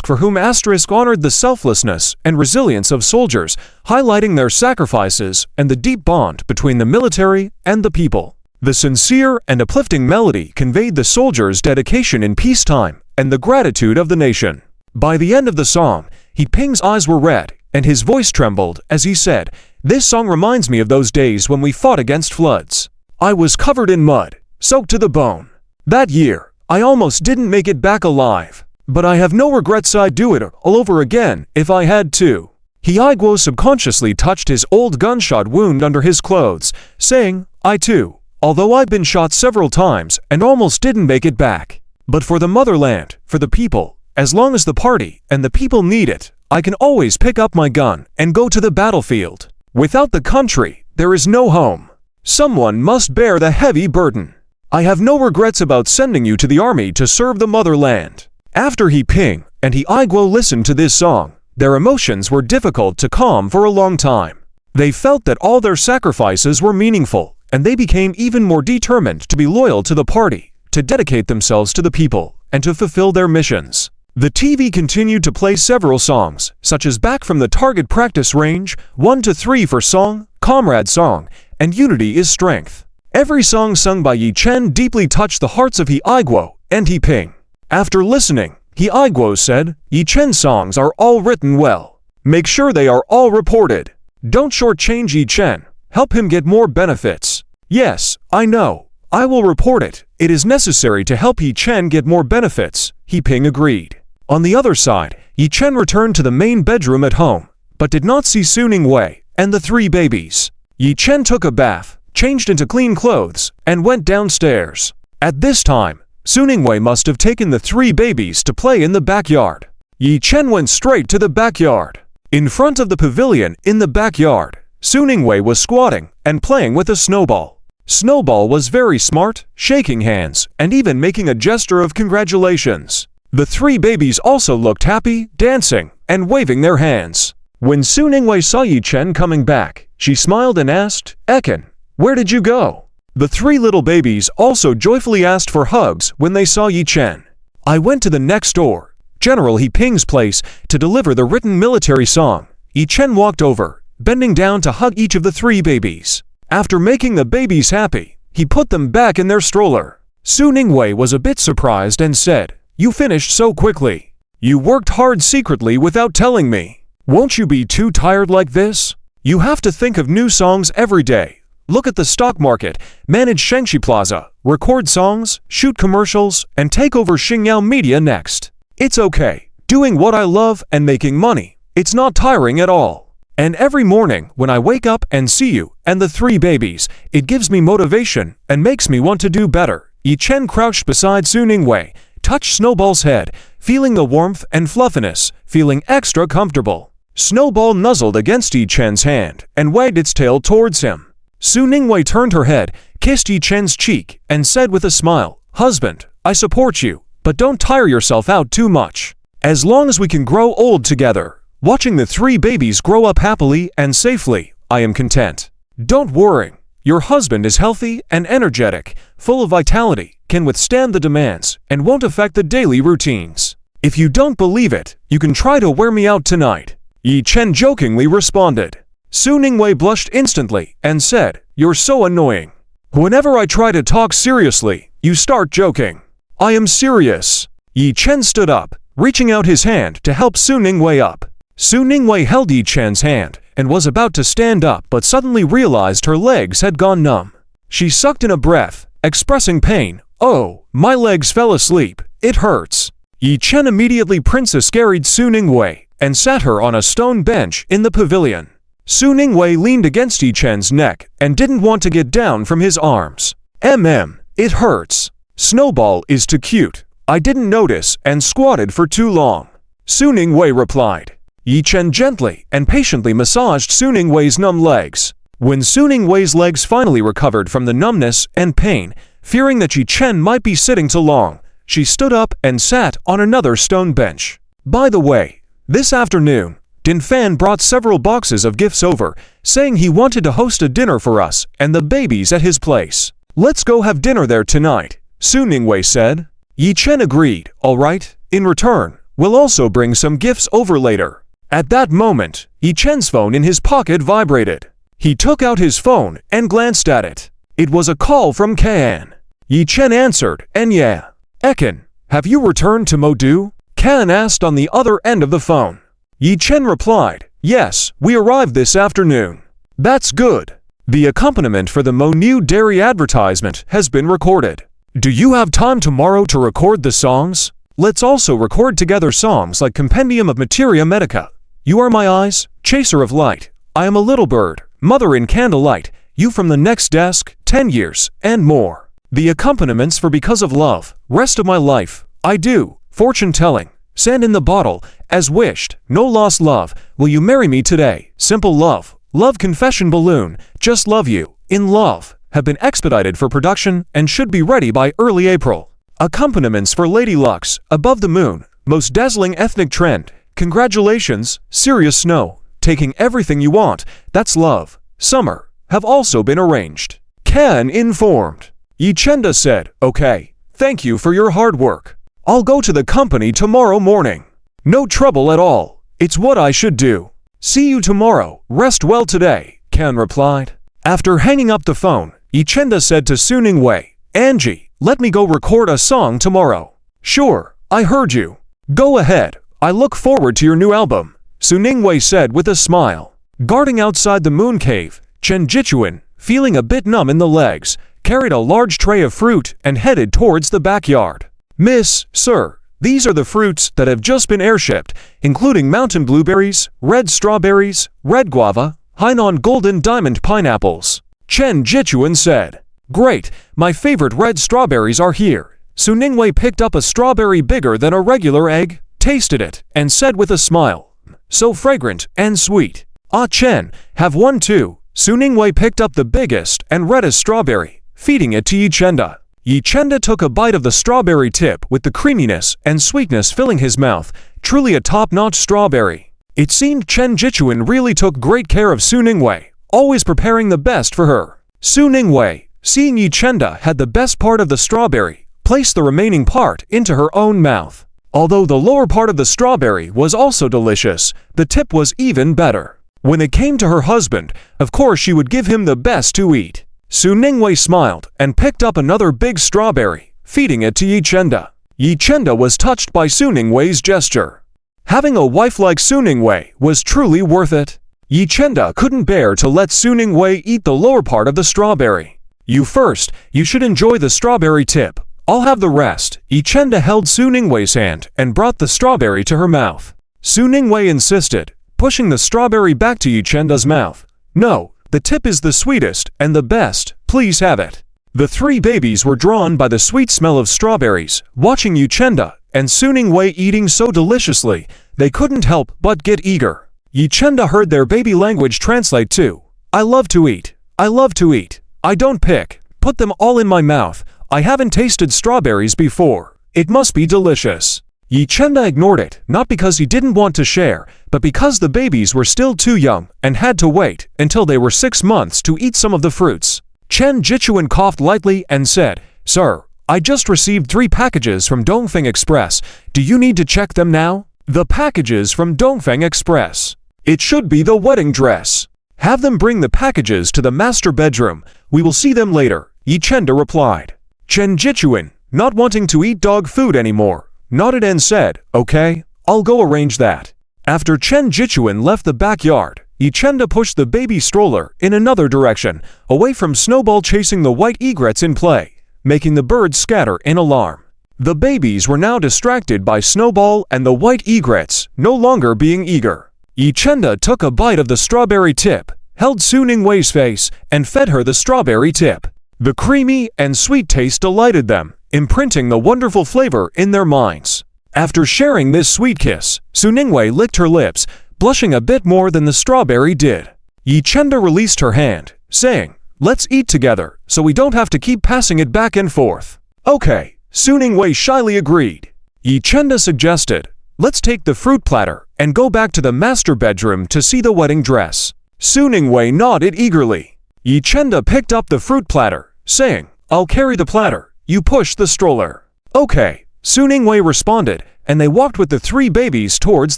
for whom honored the selflessness and resilience of soldiers, highlighting their sacrifices and the deep bond between the military and the people. The sincere and uplifting melody conveyed the soldiers' dedication in peacetime and the gratitude of the nation. By the end of the song, He Ping's eyes were red and his voice trembled as he said, "This song reminds me of those days when we fought against floods. I was covered in mud, soaked to the bone. That year, I almost didn't make it back alive. But I have no regrets. I'd do it all over again if I had to." He Guo subconsciously touched his old gunshot wound under his clothes, saying, I too, although I've been shot several times and almost didn't make it back. But for the motherland, for the people, as long as the party and the people need it, I can always pick up my gun and go to the battlefield. Without the country, there is no home. Someone must bear the heavy burden. I have no regrets about sending you to the army to serve the motherland. After He Ping and He Guo listened to this song, their emotions were difficult to calm for a long time. They felt that all their sacrifices were meaningful, and they became even more determined to be loyal to the party, to dedicate themselves to the people, and to fulfill their missions. The TV continued to play several songs, such as Back from the Target Practice Range, 1 to 3 for Song, Comrade Song, and Unity is Strength. Every song sung by Yi Chen deeply touched the hearts of He Guo and He Ping. After listening, He Guo said, Yi Chen's songs are all written well. Make sure they are all reported. Don't shortchange Yi Chen. Help him get more benefits. Yes, I know. I will report it, It is necessary to help Yi Chen get more benefits, He Ping agreed. On the other side, Yi Chen returned to the main bedroom at home, but did not see Su Ningwei and the 3 babies. Yi Chen took a bath, changed into clean clothes, and went downstairs. At this time, Su Ningwei must have taken the 3 babies to play in the backyard. Yi Chen went straight to the backyard. In front of the pavilion in the backyard, Su Ningwei was squatting and playing with a snowball. Snowball was very smart, shaking hands, and even making a gesture of congratulations. The 3 babies also looked happy, dancing, and waving their hands. When Su Ningwei saw Yi Chen coming back, she smiled and asked, "Ekin, where did you go?" The 3 little babies also joyfully asked for hugs when they saw Yi Chen. "I went to the next door, General He Ping's place, to deliver the written military song." Yi Chen walked over, bending down to hug each of the 3 babies. After making the babies happy, he put them back in their stroller. Su Ningwei was a bit surprised and said, "You finished so quickly. You worked hard secretly without telling me. Won't you be too tired like this? You have to think of new songs every day. Look at the stock market, manage Shengxi Plaza, record songs, shoot commercials, and take over Xingyao Media next. It's okay, doing what I love and making money. It's not tiring at all. And every morning when I wake up and see you and the 3 babies, it gives me motivation and makes me want to do better." Yi Chen crouched beside Su Ningwei, touched Snowball's head, feeling the warmth and fluffiness, feeling extra comfortable. Snowball nuzzled against Yi Chen's hand and wagged its tail towards him. Su Ningwei turned her head, kissed Yi Chen's cheek, and said with a smile, "Husband, I support you, but don't tire yourself out too much. As long as we can grow old together, watching the 3 babies grow up happily and safely, I am content. Don't worry, your husband is healthy and energetic, full of vitality, can withstand the demands, and won't affect the daily routines. If you don't believe it, you can try to wear me out tonight." Yi Chen jokingly responded. Su Ningwei blushed instantly and said, "You're so annoying. Whenever I try to talk seriously, you start joking. I am serious." Yi Chen stood up, reaching out his hand to help Su Ningwei up. Su Ningwei held Yi Chen's hand and was about to stand up but suddenly realized her legs had gone numb. She sucked in a breath, expressing pain. "Oh, my legs fell asleep. It hurts." Yi Chen immediately princess carried Su Ningwei and sat her on a stone bench in the pavilion. Su Ningwei leaned against Yi Chen's neck and didn't want to get down from his arms. It hurts. Snowball is too cute. I didn't notice and squatted for too long." Su Ningwei replied. Yi Chen gently and patiently massaged Su Ningwei's numb legs. When Su Ningwei's legs finally recovered from the numbness and pain, fearing that Yi Chen might be sitting too long, she stood up and sat on another stone bench. "By the way, this afternoon, Din Fan brought several boxes of gifts over, saying he wanted to host a dinner for us and the babies at his place. Let's go have dinner there tonight," Su Ningwei said. Yi Chen agreed, "All right, in return, we'll also bring some gifts over later." At that moment, Yi Chen's phone in his pocket vibrated. He took out his phone and glanced at it. It was a call from Kan. Yi Chen answered, and "Yeah. Ekin, have you returned to Modu?" Kan asked on the other end of the phone. Yi Chen replied, "Yes, we arrived this afternoon." "That's good. The accompaniment for the Monu dairy advertisement has been recorded. Do you have time tomorrow to record the songs? Let's also record together songs like Compendium of Materia Medica, You Are My Eyes, Chaser of Light, I Am a Little Bird, Mother in Candlelight, You From the Next Desk, 10 Years, and more. The accompaniments for Because of Love, Rest of My Life, I Do, Fortune Telling, Sand in the Bottle, As Wished, No Lost Love, Will You Marry Me Today, Simple Love, Love Confession Balloon, Just Love You, In Love, have been expedited for production and should be ready by early April. Accompaniments for Lady Luck's Above the Moon, Most Dazzling Ethnic Trend, Congratulations, Serious Snow, Taking Everything You Want, That's Love, Summer, have also been arranged. Kan informed. Yi Chenda said, "Okay, thank you for your hard work. I'll go to the company tomorrow morning." "No trouble at all. It's what I should do. See you tomorrow. Rest well today," Kan replied. After hanging up the phone, Yi Chenda said to Su Ningwei, "Angie, let me go record a song tomorrow." "Sure, I heard you. Go ahead. I look forward to your new album," Su Ningwei said with a smile. Guarding outside the moon cave, Chen Jichuan, feeling a bit numb in the legs, carried a large tray of fruit and headed towards the backyard. "Miss, sir, these are the fruits that have just been airshipped, including mountain blueberries, red strawberries, red guava, Hainan golden diamond pineapples," Chen Jichuan said. "Great, my favorite red strawberries are here." Su Ningwei picked up a strawberry bigger than a regular egg, tasted it, and said with a smile, "So fragrant and sweet." "Ah Chen, have one too." Su Ningwei picked up the biggest and reddest strawberry, feeding it to Yichenda. Yichenda took a bite of the strawberry tip with the creaminess and sweetness filling his mouth, truly a top-notch strawberry. It seemed Chen Jichuan really took great care of Su Ningwei, always preparing the best for her. Su Ningwei, seeing Yichenda had the best part of the strawberry, placed the remaining part into her own mouth. Although the lower part of the strawberry was also delicious, the tip was even better. When it came to her husband, of course she would give him the best to eat. Su Ningwei smiled and picked up another big strawberry, feeding it to Yichenda. Yichenda was touched by Su Ningwei's gesture. Having a wife like Su Ningwei was truly worth it. Yichenda couldn't bear to let Su Ningwei eat the lower part of the strawberry. "You first, you should enjoy the strawberry tip. I'll have the rest." Yichenda held Su Ningwei's hand and brought the strawberry to her mouth. Su Ningwei insisted, pushing the strawberry back to Yichenda's mouth. "No, the tip is the sweetest and the best, please have it." The three babies were drawn by the sweet smell of strawberries, watching Yichenda and Su Ningwei eating so deliciously, they couldn't help but get eager. Yichenda heard their baby language translate to, "I love to eat. I love to eat. I don't pick. Put them all in my mouth. I haven't tasted strawberries before. It must be delicious." Yichenda ignored it, not because he didn't want to share, but because the babies were still too young and had to wait until they were 6 months to eat some of the fruits. Chen Jichuan coughed lightly and said, "Sir, I just received 3 packages from Dongfeng Express. Do you need to check them now?" "The packages from Dongfeng Express. It should be the wedding dress. Have them bring the packages to the master bedroom. We will see them later," Yichenda replied. Chen Jichuan, not wanting to eat dog food anymore, nodded and said, "Okay, I'll go arrange that." After Chen Jichuan left the backyard, Yichenda pushed the baby stroller in another direction, away from Snowball chasing the white egrets in play, making the birds scatter in alarm. The babies were now distracted by Snowball and the white egrets, no longer being eager. Yichenda took a bite of the strawberry tip, held Su Ningwei's face, and fed her the strawberry tip. The creamy and sweet taste delighted them, imprinting the wonderful flavor in their minds. After sharing this sweet kiss, Su Ningwei licked her lips, blushing a bit more than the strawberry did. Yichenda released her hand, saying, "Let's eat together, so we don't have to keep passing it back and forth." "Okay," Su Ningwei shyly agreed. Yichenda suggested, "Let's take the fruit platter and go back to the master bedroom to see the wedding dress." Su Ningwei nodded eagerly. Yichenda picked up the fruit platter, saying, "I'll carry the platter, you push the stroller." "Okay," Su Ningwei responded, and they walked with the 3 babies towards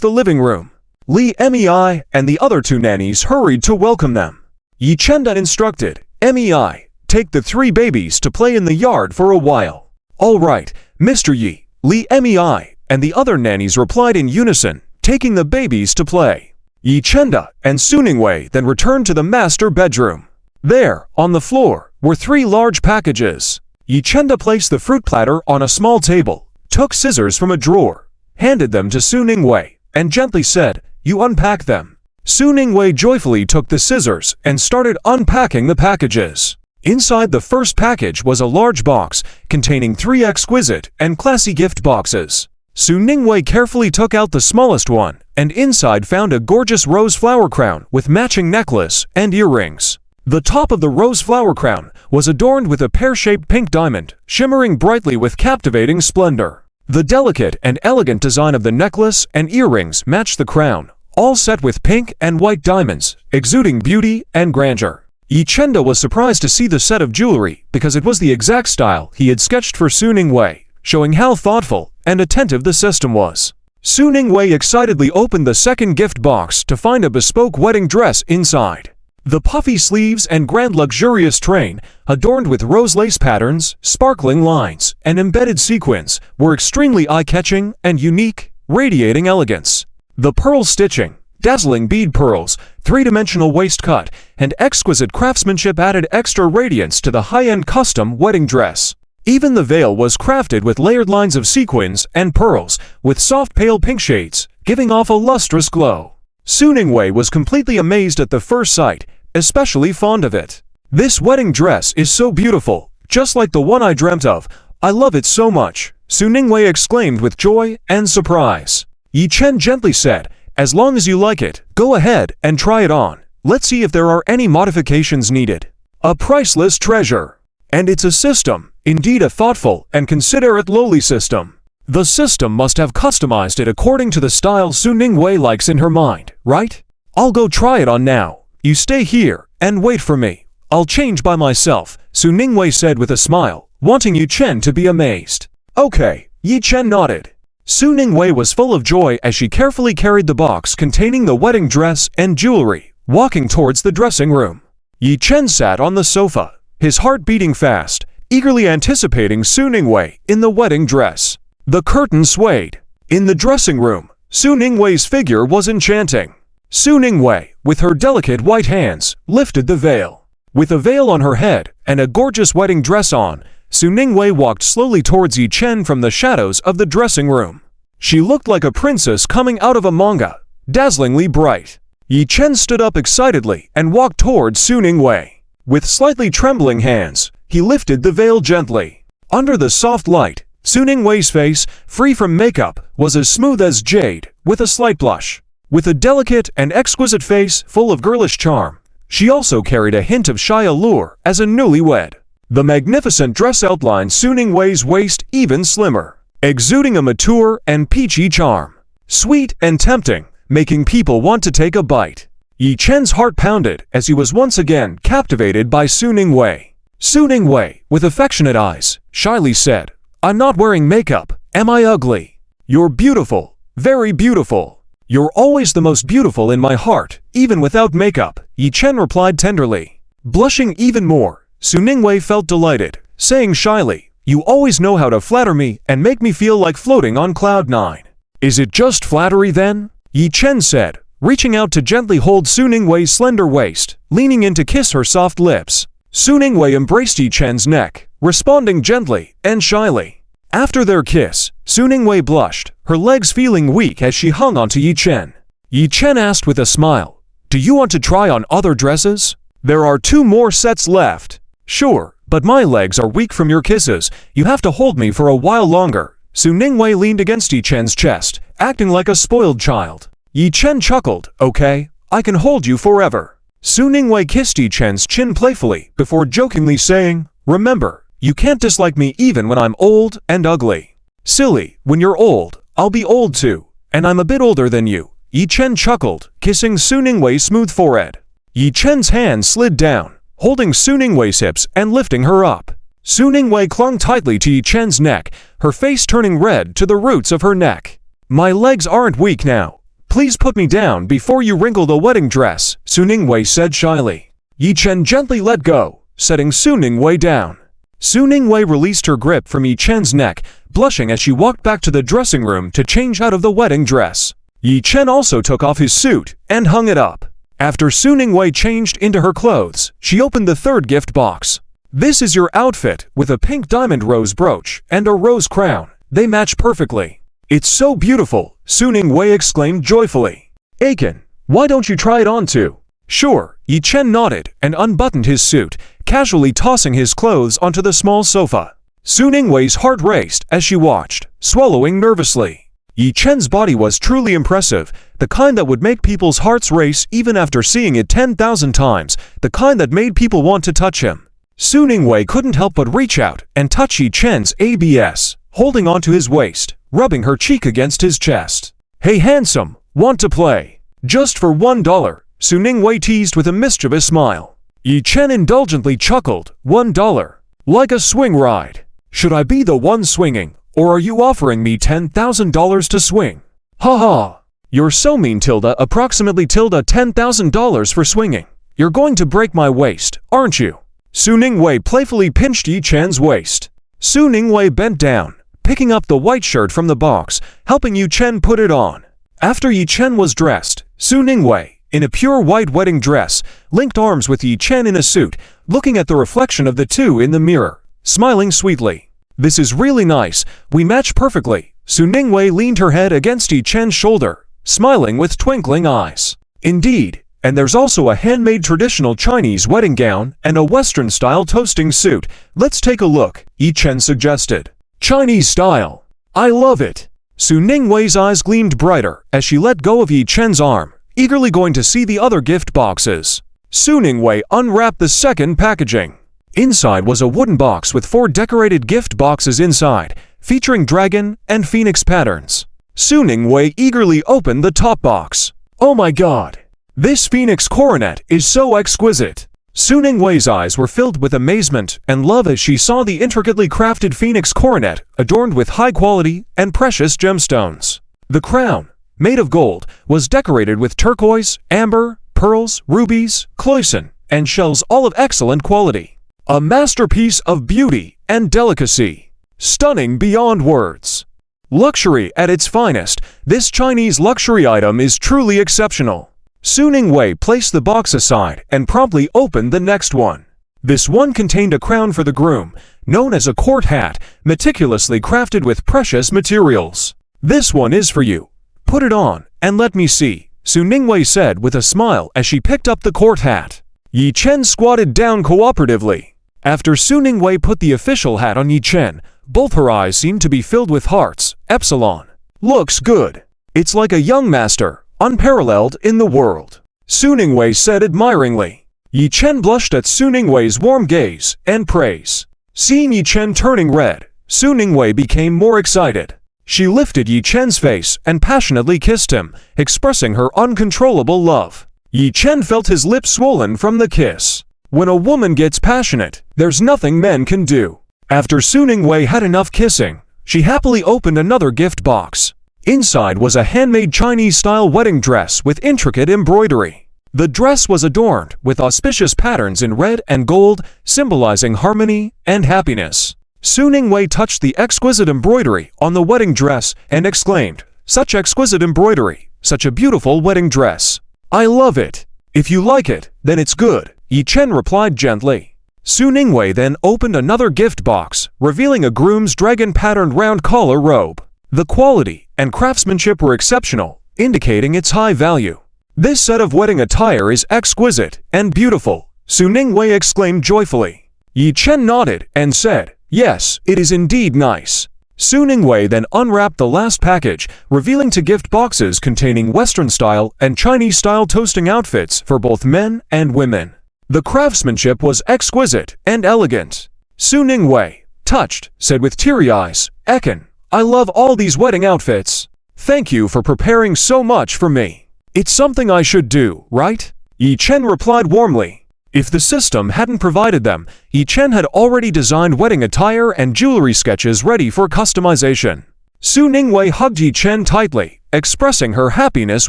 the living room. Li Mei and the other 2 nannies hurried to welcome them. Yichenda instructed, "Mei, take the 3 babies to play in the yard for a while." "All right, Mr. Yi," Li Mei and the other nannies replied in unison, taking the babies to play. Yichenda and Su Ningwei then returned to the master bedroom. There, on the floor, were 3 large packages. Yichenda placed the fruit platter on a small table, took scissors from a drawer, handed them to Su Ningwei, and gently said, "You unpack them." Su Ningwei joyfully took the scissors and started unpacking the packages. Inside the first package was a large box containing 3 exquisite and classy gift boxes. Su Ningwei carefully took out the smallest one, and inside found a gorgeous rose flower crown with matching necklace and earrings. The top of the rose flower crown was adorned with a pear-shaped pink diamond, shimmering brightly with captivating splendor. The delicate and elegant design of the necklace and earrings matched the crown, all set with pink and white diamonds, exuding beauty and grandeur. Yichenda was surprised to see the set of jewelry because it was the exact style he had sketched for Su Ningwei, showing how thoughtful and attentive the system was. Su Ningwei excitedly opened the second gift box to find a bespoke wedding dress inside. The puffy sleeves and grand luxurious train, adorned with rose lace patterns, sparkling lines, and embedded sequins, were extremely eye-catching and unique, radiating elegance. The pearl stitching, Dazzling bead pearls, three-dimensional waist cut, and exquisite craftsmanship added extra radiance to the high-end custom wedding dress. Even the veil was crafted with layered lines of sequins and pearls, with soft pale pink shades, giving off a lustrous glow. Su Ningwei was completely amazed at the first sight, especially fond of it. "This wedding dress is so beautiful, just like the one I dreamt of. I love it so much," Su Ningwei exclaimed with joy and surprise. Yi Chen gently said, "As long as you like it, go ahead and try it on. Let's see if there are any modifications needed." A priceless treasure. And it's a system, indeed a thoughtful and considerate lowly system. The system must have customized it according to the style Su Ningwei likes in her mind, right? I'll go try it on now. You stay here and wait for me. I'll change by myself, Su Ningwei said with a smile, wanting Yi Chen to be amazed. Okay, Yi Chen nodded. Su Ningwei was full of joy as she carefully carried the box containing the wedding dress and jewelry, walking towards the dressing room. Yi Chen sat on the sofa, his heart beating fast, eagerly anticipating Su Ningwei in the wedding dress. The curtain swayed. In the dressing room, Su Ningwei's figure was enchanting. Su Ningwei, with her delicate white hands, lifted the veil. With a veil on her head and a gorgeous wedding dress on, Su Ningwei walked slowly towards Yi Chen from the shadows of the dressing room. She looked like a princess coming out of a manga, dazzlingly bright. Yi Chen stood up excitedly and walked towards Su Ningwei. With slightly trembling hands, he lifted the veil gently. Under the soft light, Su Ningwei's face, free from makeup, was as smooth as jade, with a slight blush. With a delicate and exquisite face full of girlish charm, she also carried a hint of shy allure as a newlywed. The magnificent dress outlined Su Ningwei's waist even slimmer, exuding a mature and peachy charm. Sweet and tempting, making people want to take a bite. Yi Chen's heart pounded as he was once again captivated by Su Ningwei. Su Ningwei, with affectionate eyes, shyly said, "I'm not wearing makeup. Am I ugly?" "You're beautiful, very beautiful. You're always the most beautiful in my heart, even without makeup," Yi Chen replied tenderly. Blushing even more, Su Ningwei felt delighted, saying shyly, "You always know how to flatter me and make me feel like floating on cloud 9. "Is it just flattery then?" Yi Chen said, reaching out to gently hold Su Ningwei's slender waist, leaning in to kiss her soft lips. Su Ningwei embraced Yi Chen's neck, responding gently and shyly. After their kiss, Su Ningwei blushed, her legs feeling weak as she hung onto Yi Chen. Yi Chen asked with a smile, "Do you want to try on other dresses? There are 2 more sets left." "Sure, but my legs are weak from your kisses. You have to hold me for a while longer." Su Ningwei leaned against Yi Chen's chest, acting like a spoiled child. Yi Chen chuckled, "Okay, I can hold you forever." Su Ningwei kissed Yi Chen's chin playfully before jokingly saying, "Remember, you can't dislike me even when I'm old and ugly." "Silly, when you're old, I'll be old too, and I'm a bit older than you." Yi Chen chuckled, kissing Su Ningwei's smooth forehead. Yi Chen's hand slid down, holding Su Ningwei's hips and lifting her up. Su Ningwei clung tightly to Yi Chen's neck, her face turning red to the roots of her neck. "My legs aren't weak now. Please put me down before you wrinkle the wedding dress," Su Ningwei said shyly. Yi Chen gently let go, setting Su Ningwei down. Su Ningwei released her grip from Yi Chen's neck, blushing as she walked back to the dressing room to change out of the wedding dress. Yi Chen also took off his suit and hung it up. After Su Ningwei changed into her clothes, she opened the 3rd gift box. "This is your outfit with a pink diamond rose brooch and a rose crown. They match perfectly." "It's so beautiful," Su Ningwei exclaimed joyfully. "Aiken, why don't you try it on too?" "Sure," Yi Chen nodded and unbuttoned his suit, casually tossing his clothes onto the small sofa. Su Ningwei's heart raced as she watched, swallowing nervously. Yi Chen's body was truly impressive, the kind that would make people's hearts race even after seeing it 10,000 times, the kind that made people want to touch him. Su Ningwei couldn't help but reach out and touch Yi Chen's abs, holding onto his waist, rubbing her cheek against his chest. "Hey handsome, want to play? Just for $1, Su Ningwei teased with a mischievous smile. Yi Chen indulgently chuckled, $1? Like a swing ride. Should I be the one swinging, or are you offering me $10,000 to swing? Ha ha. You're so mean tilde approximately tilde $10,000 for swinging. You're going to break my waist, aren't you?" Su Ningwei playfully pinched Yi Chen's waist. Su Ningwei bent down, picking up the white shirt from the box, helping Yi Chen put it on. After Yi Chen was dressed, Su Ningwei, in a pure white wedding dress, linked arms with Yi Chen in a suit, looking at the reflection of the two in the mirror, smiling sweetly. "This is really nice, we match perfectly." Su Ningwei leaned her head against Yi Chen's shoulder, smiling with twinkling eyes. "Indeed, and there's also a handmade traditional Chinese wedding gown and a Western-style toasting suit. Let's take a look," Yi Chen suggested. "Chinese style. I love it." Su Ningwei's eyes gleamed brighter as she let go of Yi Chen's arm, eagerly going to see the other gift boxes. Su Ningwei unwrapped the second packaging. Inside was a wooden box with 4 decorated gift boxes inside, featuring dragon and phoenix patterns. Su Ningwei eagerly opened the top box. "Oh my god! This phoenix coronet is so exquisite." Su Ningwei's eyes were filled with amazement and love as she saw the intricately crafted phoenix coronet adorned with high-quality and precious gemstones. The crown, made of gold, was decorated with turquoise, amber, pearls, rubies, cloison, and shells, all of excellent quality. A masterpiece of beauty and delicacy. Stunning beyond words. Luxury at its finest, this Chinese luxury item is truly exceptional. Su Ningwei placed the box aside and promptly opened the next one. This one contained a crown for the groom, known as a court hat, meticulously crafted with precious materials. "This one is for you. Put it on, and let me see," Su Ningwei said with a smile as she picked up the court hat. Yi Chen squatted down cooperatively. After Su Ningwei put the official hat on Yi Chen, both her eyes seemed to be filled with hearts. "Epsilon. Looks good. It's like a young master, unparalleled in the world," Su Ningwei said admiringly. Yi Chen blushed at Su Ningwei's warm gaze and praise. Seeing Yi Chen turning red, Su Ningwei became more excited. She lifted Yi Chen's face and passionately kissed him, expressing her uncontrollable love. Yi Chen felt his lips swollen from the kiss. When a woman gets passionate, there's nothing men can do. After Su Ningwei had enough kissing, she happily opened another gift box. Inside was a handmade Chinese-style wedding dress with intricate embroidery. The dress was adorned with auspicious patterns in red and gold, symbolizing harmony and happiness. Su Ningwei touched the exquisite embroidery on the wedding dress and exclaimed, "Such exquisite embroidery, such a beautiful wedding dress. I love it. If you like it, then it's good," Yi Chen replied gently. Su Ningwei then opened another gift box, revealing a groom's dragon-patterned round collar robe. The quality and craftsmanship were exceptional, indicating its high value. "This set of wedding attire is exquisite and beautiful," Su Ningwei exclaimed joyfully. Yi Chen nodded and said, "Yes, it is indeed nice." Su Ningwei then unwrapped the last package, revealing 2 gift boxes containing Western-style and Chinese-style toasting outfits for both men and women. The craftsmanship was exquisite and elegant. Su Ningwei, touched, said with teary eyes, "Ekin, I love all these wedding outfits. Thank you for preparing so much for me. It's something I should do, right?" Yi Chen replied warmly. If the system hadn't provided them, Yi Chen had already designed wedding attire and jewelry sketches ready for customization. Su Ningwei hugged Yi Chen tightly, expressing her happiness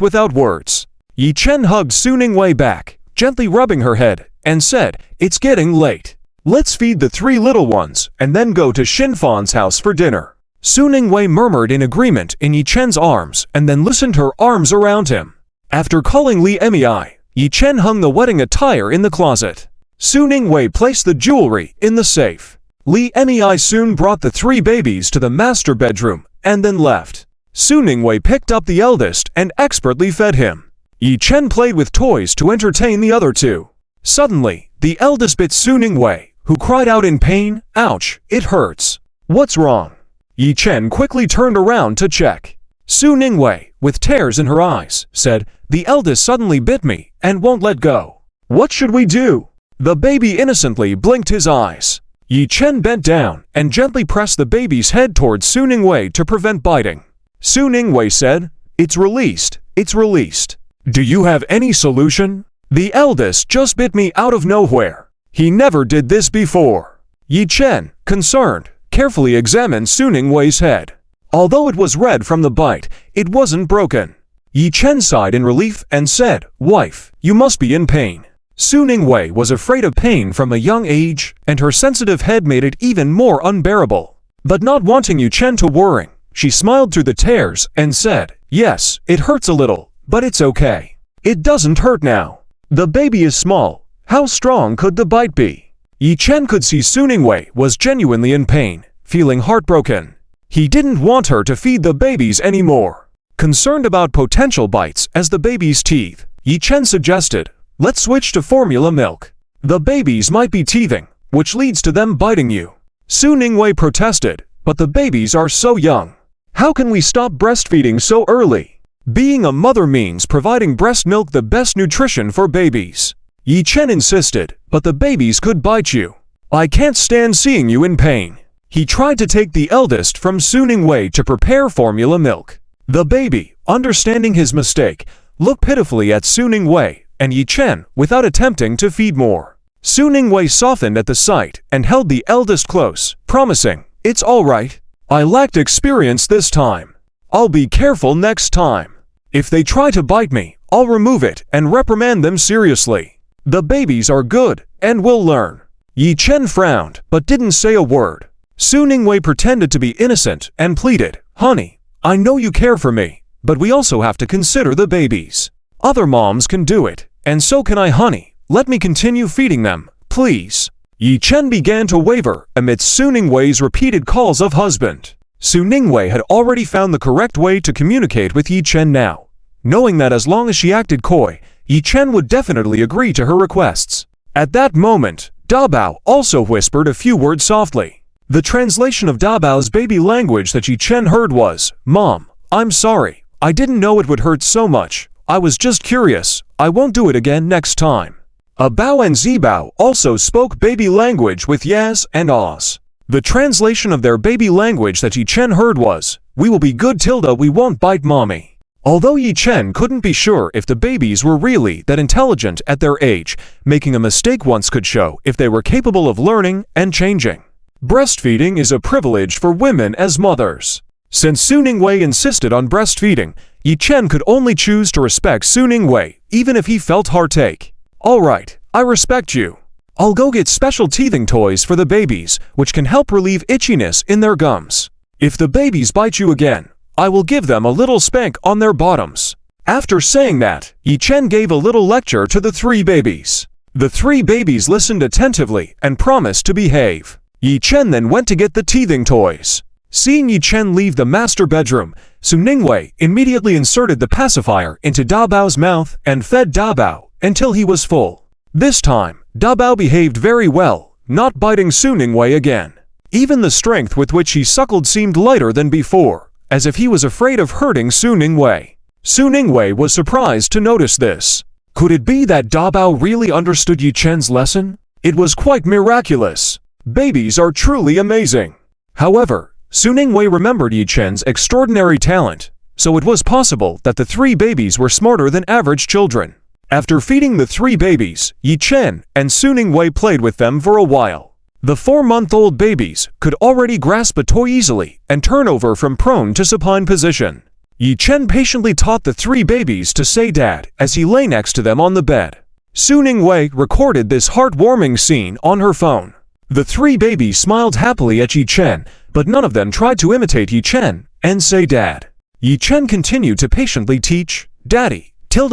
without words. Yi Chen hugged Su Ningwei back, gently rubbing her head, and said, "It's getting late. Let's feed the 3 little ones and then go to Xinfan's house for dinner." Su Ningwei murmured in agreement in Yi Chen's arms and then loosened her arms around him. After calling Li Emei, Yi Chen hung the wedding attire in the closet. Su Ningwei placed the jewelry in the safe. Li Emei soon brought the 3 babies to the master bedroom and then left. Su Ningwei picked up the eldest and expertly fed him. Yi Chen played with toys to entertain the other 2. Suddenly, the eldest bit Su Ningwei, who cried out in pain, "Ouch, it hurts." "What's wrong?" Yi Chen quickly turned around to check. Su Ningwei, with tears in her eyes, said, "The eldest suddenly bit me and won't let go. What should we do?" The baby innocently blinked his eyes. Yi Chen bent down and gently pressed the baby's head towards Su Ningwei to prevent biting. Su Ningwei said, "It's released, it's released. Do you have any solution? The eldest just bit me out of nowhere. He never did this before." Yi Chen, concerned, carefully examined Su Ningwei's head. Although it was red from the bite, it wasn't broken. Yi Chen sighed in relief and said, "Wife, you must be in pain." Su Ningwei was afraid of pain from a young age, and her sensitive head made it even more unbearable. But not wanting Yi Chen to worry, she smiled through the tears and said, "Yes, it hurts a little, but it's okay." It doesn't hurt now. The baby is small. How strong could the bite be? Yi Chen could see Su Ningwei was genuinely in pain, feeling heartbroken. He didn't want her to feed the babies anymore. Concerned about potential bites as the baby's teeth, Yi Chen suggested, let's switch to formula milk. The babies might be teething, which leads to them biting you. Su Ningwei protested, but the babies are so young. How can we stop breastfeeding so early? Being a mother means providing breast milk, the best nutrition for babies. Yi Chen insisted, but the babies could bite you. I can't stand seeing you in pain. He tried to take the eldest from Su Ningwei to prepare formula milk. The baby, understanding his mistake, looked pitifully at Su Ningwei and Yi Chen without attempting to feed more. Su Ningwei softened at the sight and held the eldest close, promising, it's all right. I lacked experience this time. I'll be careful next time. If they try to bite me, I'll remove it and reprimand them seriously. The babies are good and will learn. Yi Chen frowned but didn't say a word. Su Ningwei pretended to be innocent and pleaded, honey, I know you care for me, but we also have to consider the babies. Other moms can do it, and so can I, honey. Let me continue feeding them, please. Yi Chen began to waver amidst Su Ningwei's repeated calls of husband. Su Ningwei had already found the correct way to communicate with Yi Chen now, knowing that as long as she acted coy, Yi Chen would definitely agree to her requests. At that moment, Da Bao also whispered a few words softly. The translation of Da Bao's baby language that Yi Chen heard was, Mom, I'm sorry. I didn't know it would hurt so much. I was just curious. I won't do it again next time. Bao and Zibao also spoke baby language with Yaz and Oz. The translation of their baby language that Yi Chen heard was, we will be good Tilda, we won't bite mommy. Although Yi Chen couldn't be sure if the babies were really that intelligent at their age, making a mistake once could show if they were capable of learning and changing. Breastfeeding is a privilege for women as mothers. Since Su Ningwei insisted on breastfeeding, Yi Chen could only choose to respect Su Ningwei, even if he felt heartache. All right, I respect you. I'll go get special teething toys for the babies, which can help relieve itchiness in their gums. If the babies bite you again, I will give them a little spank on their bottoms. After saying that, Yi Chen gave a little lecture to the three babies. The three babies listened attentively and promised to behave. Yi Chen then went to get the teething toys. Seeing Yi Chen leave the master bedroom, Su Ningwei immediately inserted the pacifier into Da Bao's mouth and fed Da Bao until he was full. This time, Da Bao behaved very well, not biting Su Ningwei again. Even the strength with which he suckled seemed lighter than before, as if he was afraid of hurting Su Ningwei. Su Ningwei was surprised to notice this. Could it be that Da Bao really understood Yi Chen's lesson? It was quite miraculous. Babies are truly amazing. However, Su Ningwei remembered Yi Chen's extraordinary talent, so it was possible that the three babies were smarter than average children. After feeding the three babies, Yi Chen and Su Ningwei played with them for a while. The 4-month-old babies could already grasp a toy easily and turn over from prone to supine position. Yi Chen patiently taught the three babies to say dad as he lay next to them on the bed. Su Ningwei recorded this heartwarming scene on her phone. The three babies smiled happily at Yi Chen, but none of them tried to imitate Yi Chen and say dad. Yi Chen continued to patiently teach, daddy, tilde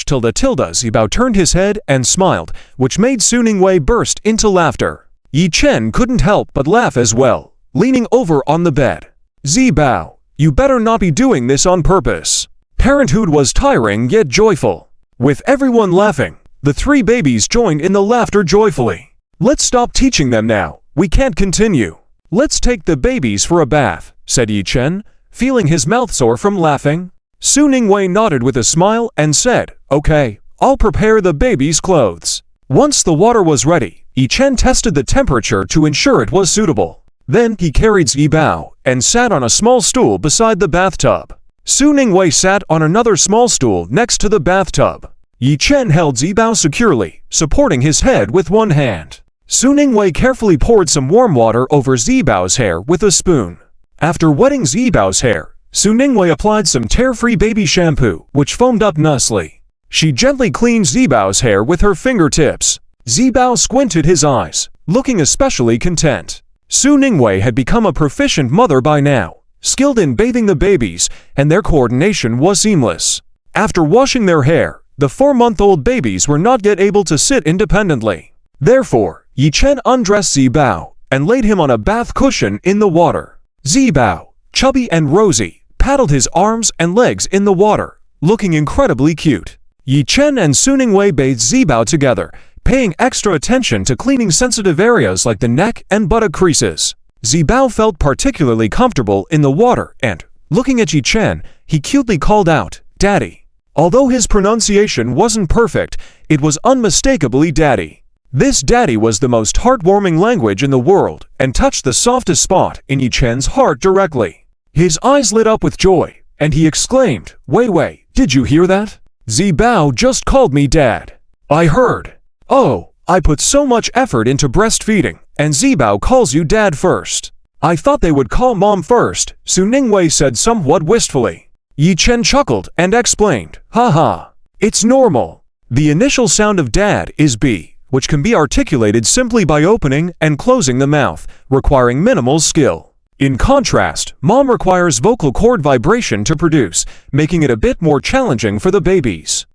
tilde tilde. Zibao turned his head and smiled, which made Su Ningwei burst into laughter. Yi Chen couldn't help but laugh as well, leaning over on the bed. Zibao, you better not be doing this on purpose. Parenthood was tiring yet joyful. With everyone laughing, the three babies joined in the laughter joyfully. Let's stop teaching them now. We can't continue. Let's take the babies for a bath, said Yi Chen, feeling his mouth sore from laughing. Su Ningwei nodded with a smile and said, okay, I'll prepare the babies' clothes. Once the water was ready, Yi Chen tested the temperature to ensure it was suitable. Then he carried Zibao and sat on a small stool beside the bathtub. Su Ningwei sat on another small stool next to the bathtub. Yi Chen held Zibao securely, supporting his head with one hand. Su Ningwei carefully poured some warm water over Zibao's hair with a spoon. After wetting Zibao's hair, Su Ningwei applied some tear-free baby shampoo, which foamed up nicely. She gently cleaned Zibao's hair with her fingertips. Zibao squinted his eyes, looking especially content. Su Ningwei had become a proficient mother by now, skilled in bathing the babies, and their coordination was seamless. After washing their hair, The 4-month-old babies were not yet able to sit independently. Therefore, Yi Chen undressed Zibao and laid him on a bath cushion in the water. Zibao, chubby and rosy, paddled his arms and legs in the water, looking incredibly cute. Yi Chen and Su Ningwei bathed Zibao together, paying extra attention to cleaning sensitive areas like the neck and buttock creases. Zibao felt particularly comfortable in the water and, looking at Yi Chen, he cutely called out, "Daddy." Although his pronunciation wasn't perfect, it was unmistakably daddy. This daddy was the most heartwarming language in the world and touched the softest spot in Yi Chen's heart directly. His eyes lit up with joy, and he exclaimed, "Wei Wei, did you hear that? Zibao just called me dad." "I heard. Oh, I put so much effort into breastfeeding, and Zibao calls you dad first. I thought they would call mom first," Su Ningwei said somewhat wistfully. Yi Chen chuckled and explained, "Haha, it's normal. The initial sound of dad is B, which can be articulated simply by opening and closing the mouth, requiring minimal skill. In contrast, mom requires vocal cord vibration to produce, making it a bit more challenging for the babies.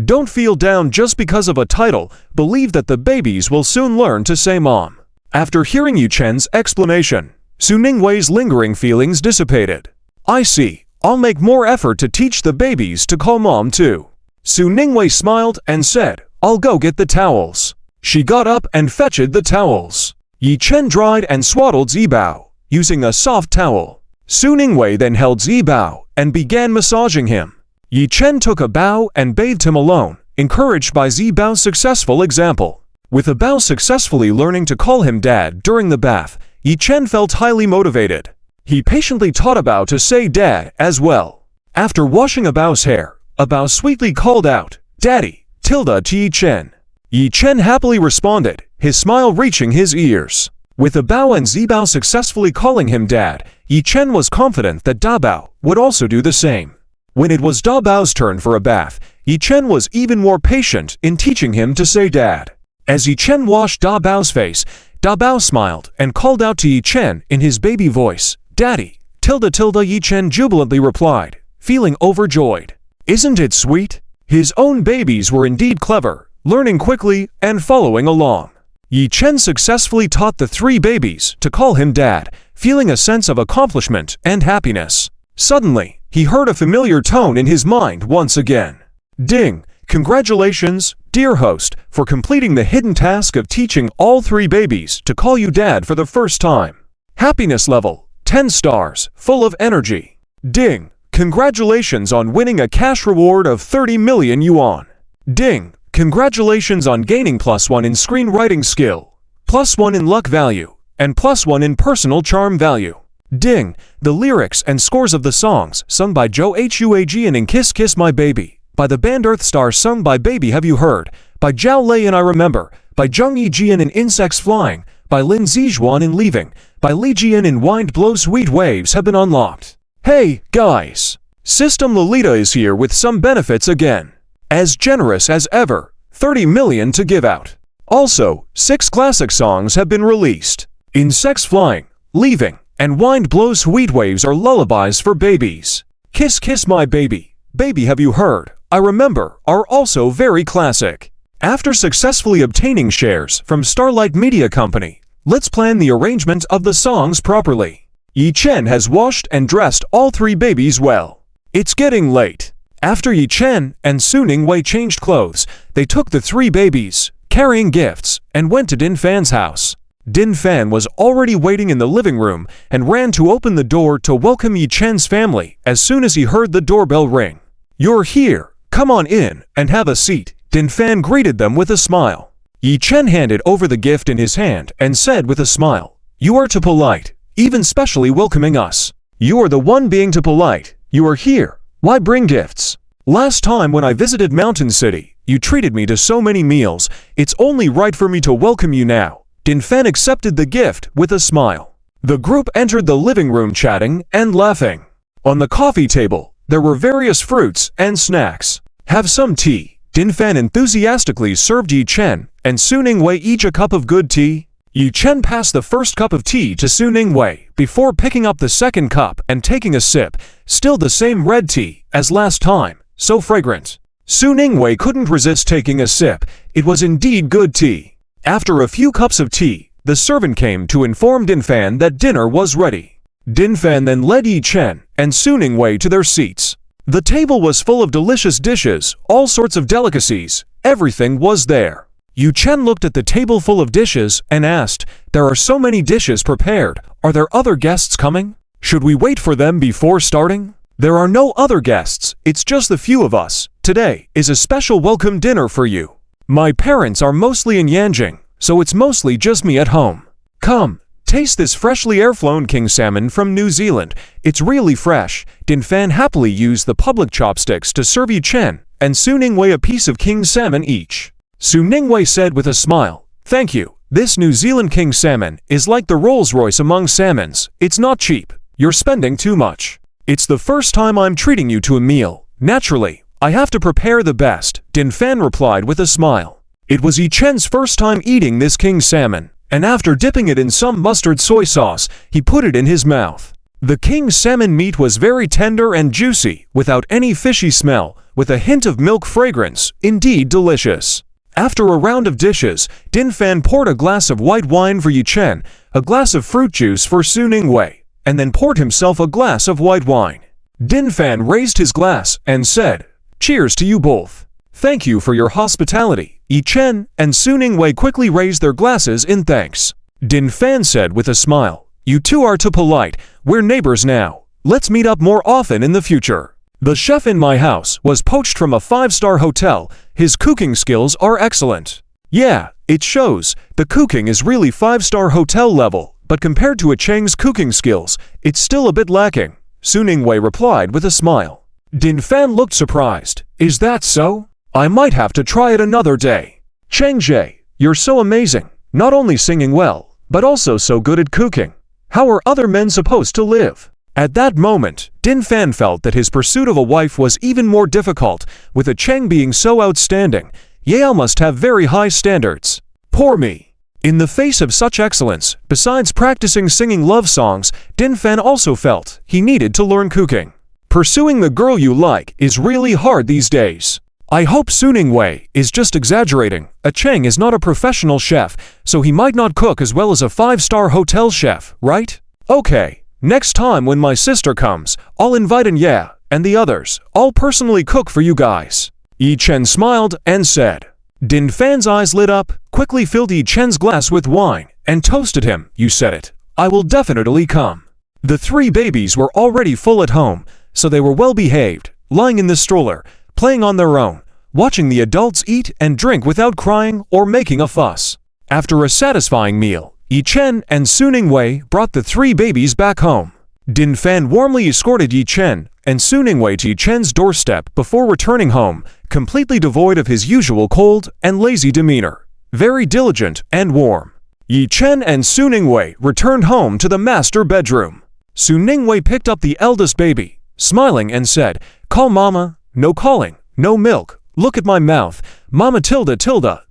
Don't feel down just because of a title, believe that the babies will soon learn to say mom." After hearing Yi Chen's explanation, Su Ningwei's lingering feelings dissipated. "I see. I'll make more effort to teach the babies to call mom too." Su Ningwei smiled and said, "I'll go get the towels." She got up and fetched the towels. Yi Chen dried and swaddled Zibao, using a soft towel. Su Ningwei then held Zibao and began massaging him. Yi Chen took a bow and bathed him alone, encouraged by Zibao's successful example. With Bao successfully learning to call him dad during the bath, Yi Chen felt highly motivated. He patiently taught Bao to say dad as well. After washing Bao's hair, Bao sweetly called out, "Daddy," to Yi Chen. Yi Chen happily responded, his smile reaching his ears. With Bao and Zibao successfully calling him dad, Yi Chen was confident that Bao would also do the same. When it was Bao's turn for a bath, Yi Chen was even more patient in teaching him to say dad. As Yi Chen washed Bao's face, Bao smiled and called out to Yi Chen in his baby voice, "Daddy," Yi Chen jubilantly replied, feeling overjoyed. Isn't it sweet? His own babies were indeed clever, learning quickly and following along. Yi Chen successfully taught the 3 babies to call him dad, feeling a sense of accomplishment and happiness. Suddenly, he heard a familiar tone in his mind once again. "Ding! Congratulations, dear host, for completing the hidden task of teaching all 3 babies to call you dad for the first time. Happiness level, 10 stars, full of energy. Ding! Congratulations on winning a cash reward of 30 million yuan. Ding! Congratulations on gaining +1 in screenwriting skill, +1 in luck value, and +1 in personal charm value. Ding! The lyrics and scores of the songs sung by Zhou Huajian in Kiss Kiss My Baby, by the band Earth Star sung by Baby Have You Heard, by Zhao Lei in I Remember, by Zheng Yijian in Insects Flying, by Lin Zijuan in Leaving, by Li Jian in Wind Blow Sweet Waves have been unlocked. Hey, guys! System Lolita is here with some benefits again. As generous as ever, 30 million to give out. Also, 6 classic songs have been released. Insects Flying, Leaving, and Wind Blow Sweet Waves are lullabies for babies. Kiss Kiss My Baby, Baby Have You Heard, I Remember are also very classic. After successfully obtaining shares from Starlight Media Company, let's plan the arrangement of the songs properly. Yi Chen has washed and dressed all 3 babies well. It's getting late. After Yi Chen and Su Ningwei changed clothes, they took the 3 babies, carrying gifts, and went to Din Fan's house. Din Fan was already waiting in the living room and ran to open the door to welcome Yi Chen's family as soon as he heard the doorbell ring. "You're here. Come on in and have a seat," Din Fan greeted them with a smile. Yi Chen handed over the gift in his hand and said with a smile, "You are too polite, even specially welcoming us. You are the one being too polite. You are here. Why bring gifts? Last time when I visited Mountain City, you treated me to so many meals. It's only right for me to welcome you now." Din Fan accepted the gift with a smile. The group entered the living room chatting and laughing. On the coffee table, there were various fruits and snacks. "Have some tea." Din Fan enthusiastically served Yi Chen and Su Ningwei each a cup of good tea. Yi Chen passed the first cup of tea to Su Ningwei before picking up the second cup and taking a sip, still the same red tea as last time, so fragrant. Su Ningwei couldn't resist taking a sip. It was indeed good tea. After a few cups of tea, the servant came to inform Din Fan that dinner was ready. Din Fan then led Yi Chen and Su Ningwei to their seats. The table was full of delicious dishes, all sorts of delicacies. Everything was there. Yi Chen looked at the table full of dishes and asked, "There are so many dishes prepared. Are there other guests coming? Should we wait for them before starting?" "There are no other guests. It's just the few of us. Today is a special welcome dinner for you. My parents are mostly in Yanjing, so it's mostly just me at home. Come, taste this freshly air-flown king salmon from New Zealand. It's really fresh." Din Fan happily used the public chopsticks to serve Yi Chen and Su Ningwei a piece of king salmon each. Su Ningwei said with a smile, "Thank you. This New Zealand king salmon is like the Rolls-Royce among salmons. It's not cheap. You're spending too much. It's the first time I'm treating you to a meal. Naturally, I have to prepare the best," Din Fan replied with a smile. It was Yi Chen's first time eating this king salmon, and after dipping it in some mustard soy sauce, he put it in his mouth. The king salmon meat was very tender and juicy, without any fishy smell, with a hint of milk fragrance, indeed delicious. After a round of dishes, Din Fan poured a glass of white wine for Yi Chen, a glass of fruit juice for Su Ningwei, and then poured himself a glass of white wine. Din Fan raised his glass and said, "Cheers to you both. Thank you for your hospitality." Yi Chen and Su Ningwei quickly raised their glasses in thanks. Din Fan said with a smile, "You two are too polite. We're neighbors now. Let's meet up more often in the future. The chef in my house was poached from a 5-star hotel. His cooking skills are excellent." "Yeah, it shows. The cooking is really 5-star hotel level, but compared to Cheng's cooking skills, it's still a bit lacking," Su Ningwei replied with a smile. Din Fan looked surprised. "Is that so? I might have to try it another day. Cheng Jie, you're so amazing, not only singing well, but also so good at cooking. How are other men supposed to live?" At that moment, Din Fan felt that his pursuit of a wife was even more difficult. With a Cheng being so outstanding, Yale must have very high standards. Poor me. In the face of such excellence, besides practicing singing love songs, Din Fan also felt he needed to learn cooking. Pursuing the girl you like is really hard these days. I hope Su Ningwei is just exaggerating. A Cheng is not a professional chef, so he might not cook as well as a 5-star hotel chef, right? Okay, next time when my sister comes, I'll invite Anya and the others. I'll personally cook for you guys." Yi Chen smiled and said. Din Fan's eyes lit up, quickly filled Yi Chen's glass with wine, and toasted him. "You said it. I will definitely come." The 3 babies were already full at home, so they were well behaved, lying in the stroller, playing on their own, watching the adults eat and drink without crying or making a fuss. After a satisfying meal, Yi Chen and Su Ningwei brought the 3 babies back home. Din Fan warmly escorted Yi Chen and Su Ningwei to Yi Chen's doorstep before returning home, completely devoid of his usual cold and lazy demeanor, very diligent and warm. Yi Chen and Su Ningwei returned home to the master bedroom. Su Ningwei picked up the eldest baby, smiling and said, "Call Mama." "No calling, no milk. Look at my mouth." Mama tilde.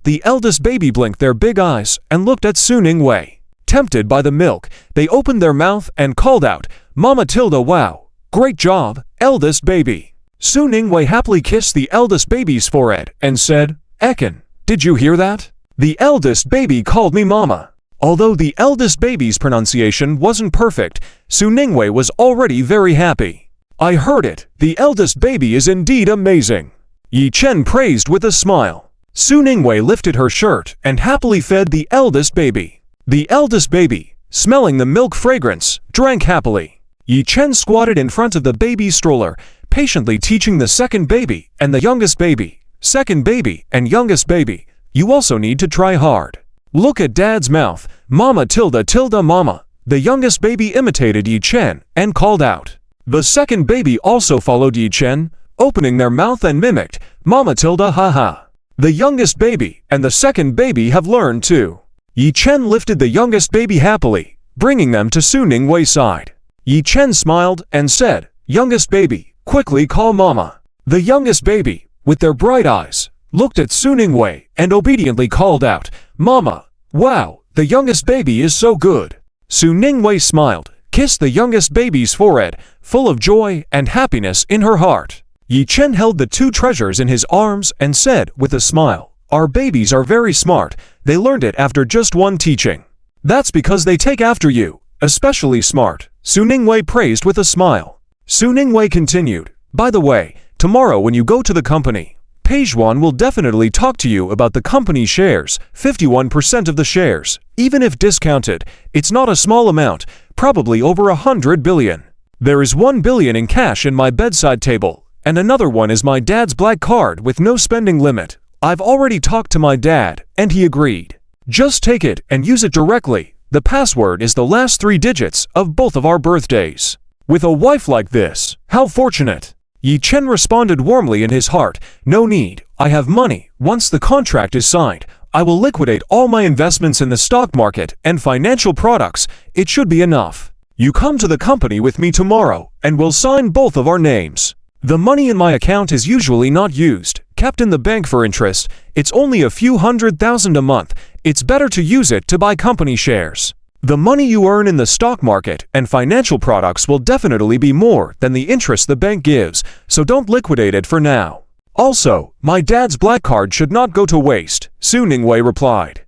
The eldest baby blinked their big eyes and looked at Su Ningwei. Tempted by the milk, they opened their mouth and called out, "Mama tilde, wow. Great job, eldest baby." Su Ningwei happily kissed the eldest baby's forehead and said, "Ekin, did you hear that? The eldest baby called me Mama." Although the eldest baby's pronunciation wasn't perfect, Su Ningwei was already very happy. "I heard it. The eldest baby is indeed amazing," Yi Chen praised with a smile. Su Ningwei lifted her shirt and happily fed the eldest baby. The eldest baby, smelling the milk fragrance, drank happily. Yi Chen squatted in front of the baby stroller, patiently teaching the second baby and the youngest baby, "Second baby and youngest baby, you also need to try hard. Look at Dad's mouth. Mama tilde mama." The youngest baby imitated Yi Chen and called out. The second baby also followed Yi Chen, opening their mouth and mimicked, "Mama tilde ha." The youngest baby and the second baby have learned too. Yi Chen lifted the youngest baby happily, bringing them to Su Ningwei's side. Yi Chen smiled and said, "Youngest baby, quickly call Mama." The youngest baby, with their bright eyes, looked at Su Ningwei and obediently called out, "Mama." "Wow, the youngest baby is so good." Su Ningwei smiled, kissed the youngest baby's forehead, full of joy and happiness in her heart. Yi Chen held the two treasures in his arms and said with a smile, "Our babies are very smart. They learned it after just one teaching." "That's because they take after you, especially smart," Su Ningwei praised with a smile. Su Ningwei continued, "By the way, tomorrow when you go to the company, Pejuan will definitely talk to you about the company shares, 51% of the shares. Even if discounted, it's not a small amount, probably over 100 billion. There is 1 billion in cash in my bedside table, and another one is my dad's black card with no spending limit. I've already talked to my dad, and he agreed. Just take it and use it directly. The password is the last 3 digits of both of our birthdays. With a wife like this, how fortunate." Yi Chen responded warmly in his heart, "No need, I have money. Once the contract is signed, I will liquidate all my investments in the stock market and financial products. It should be enough. You come to the company with me tomorrow, and we'll sign both of our names. The money in my account is usually not used, kept in the bank for interest. It's only a few $100,000 a month. It's better to use it to buy company shares. The money you earn in the stock market and financial products will definitely be more than the interest the bank gives, so don't liquidate it for now. Also, my dad's black card should not go to waste," Su Ningwei replied.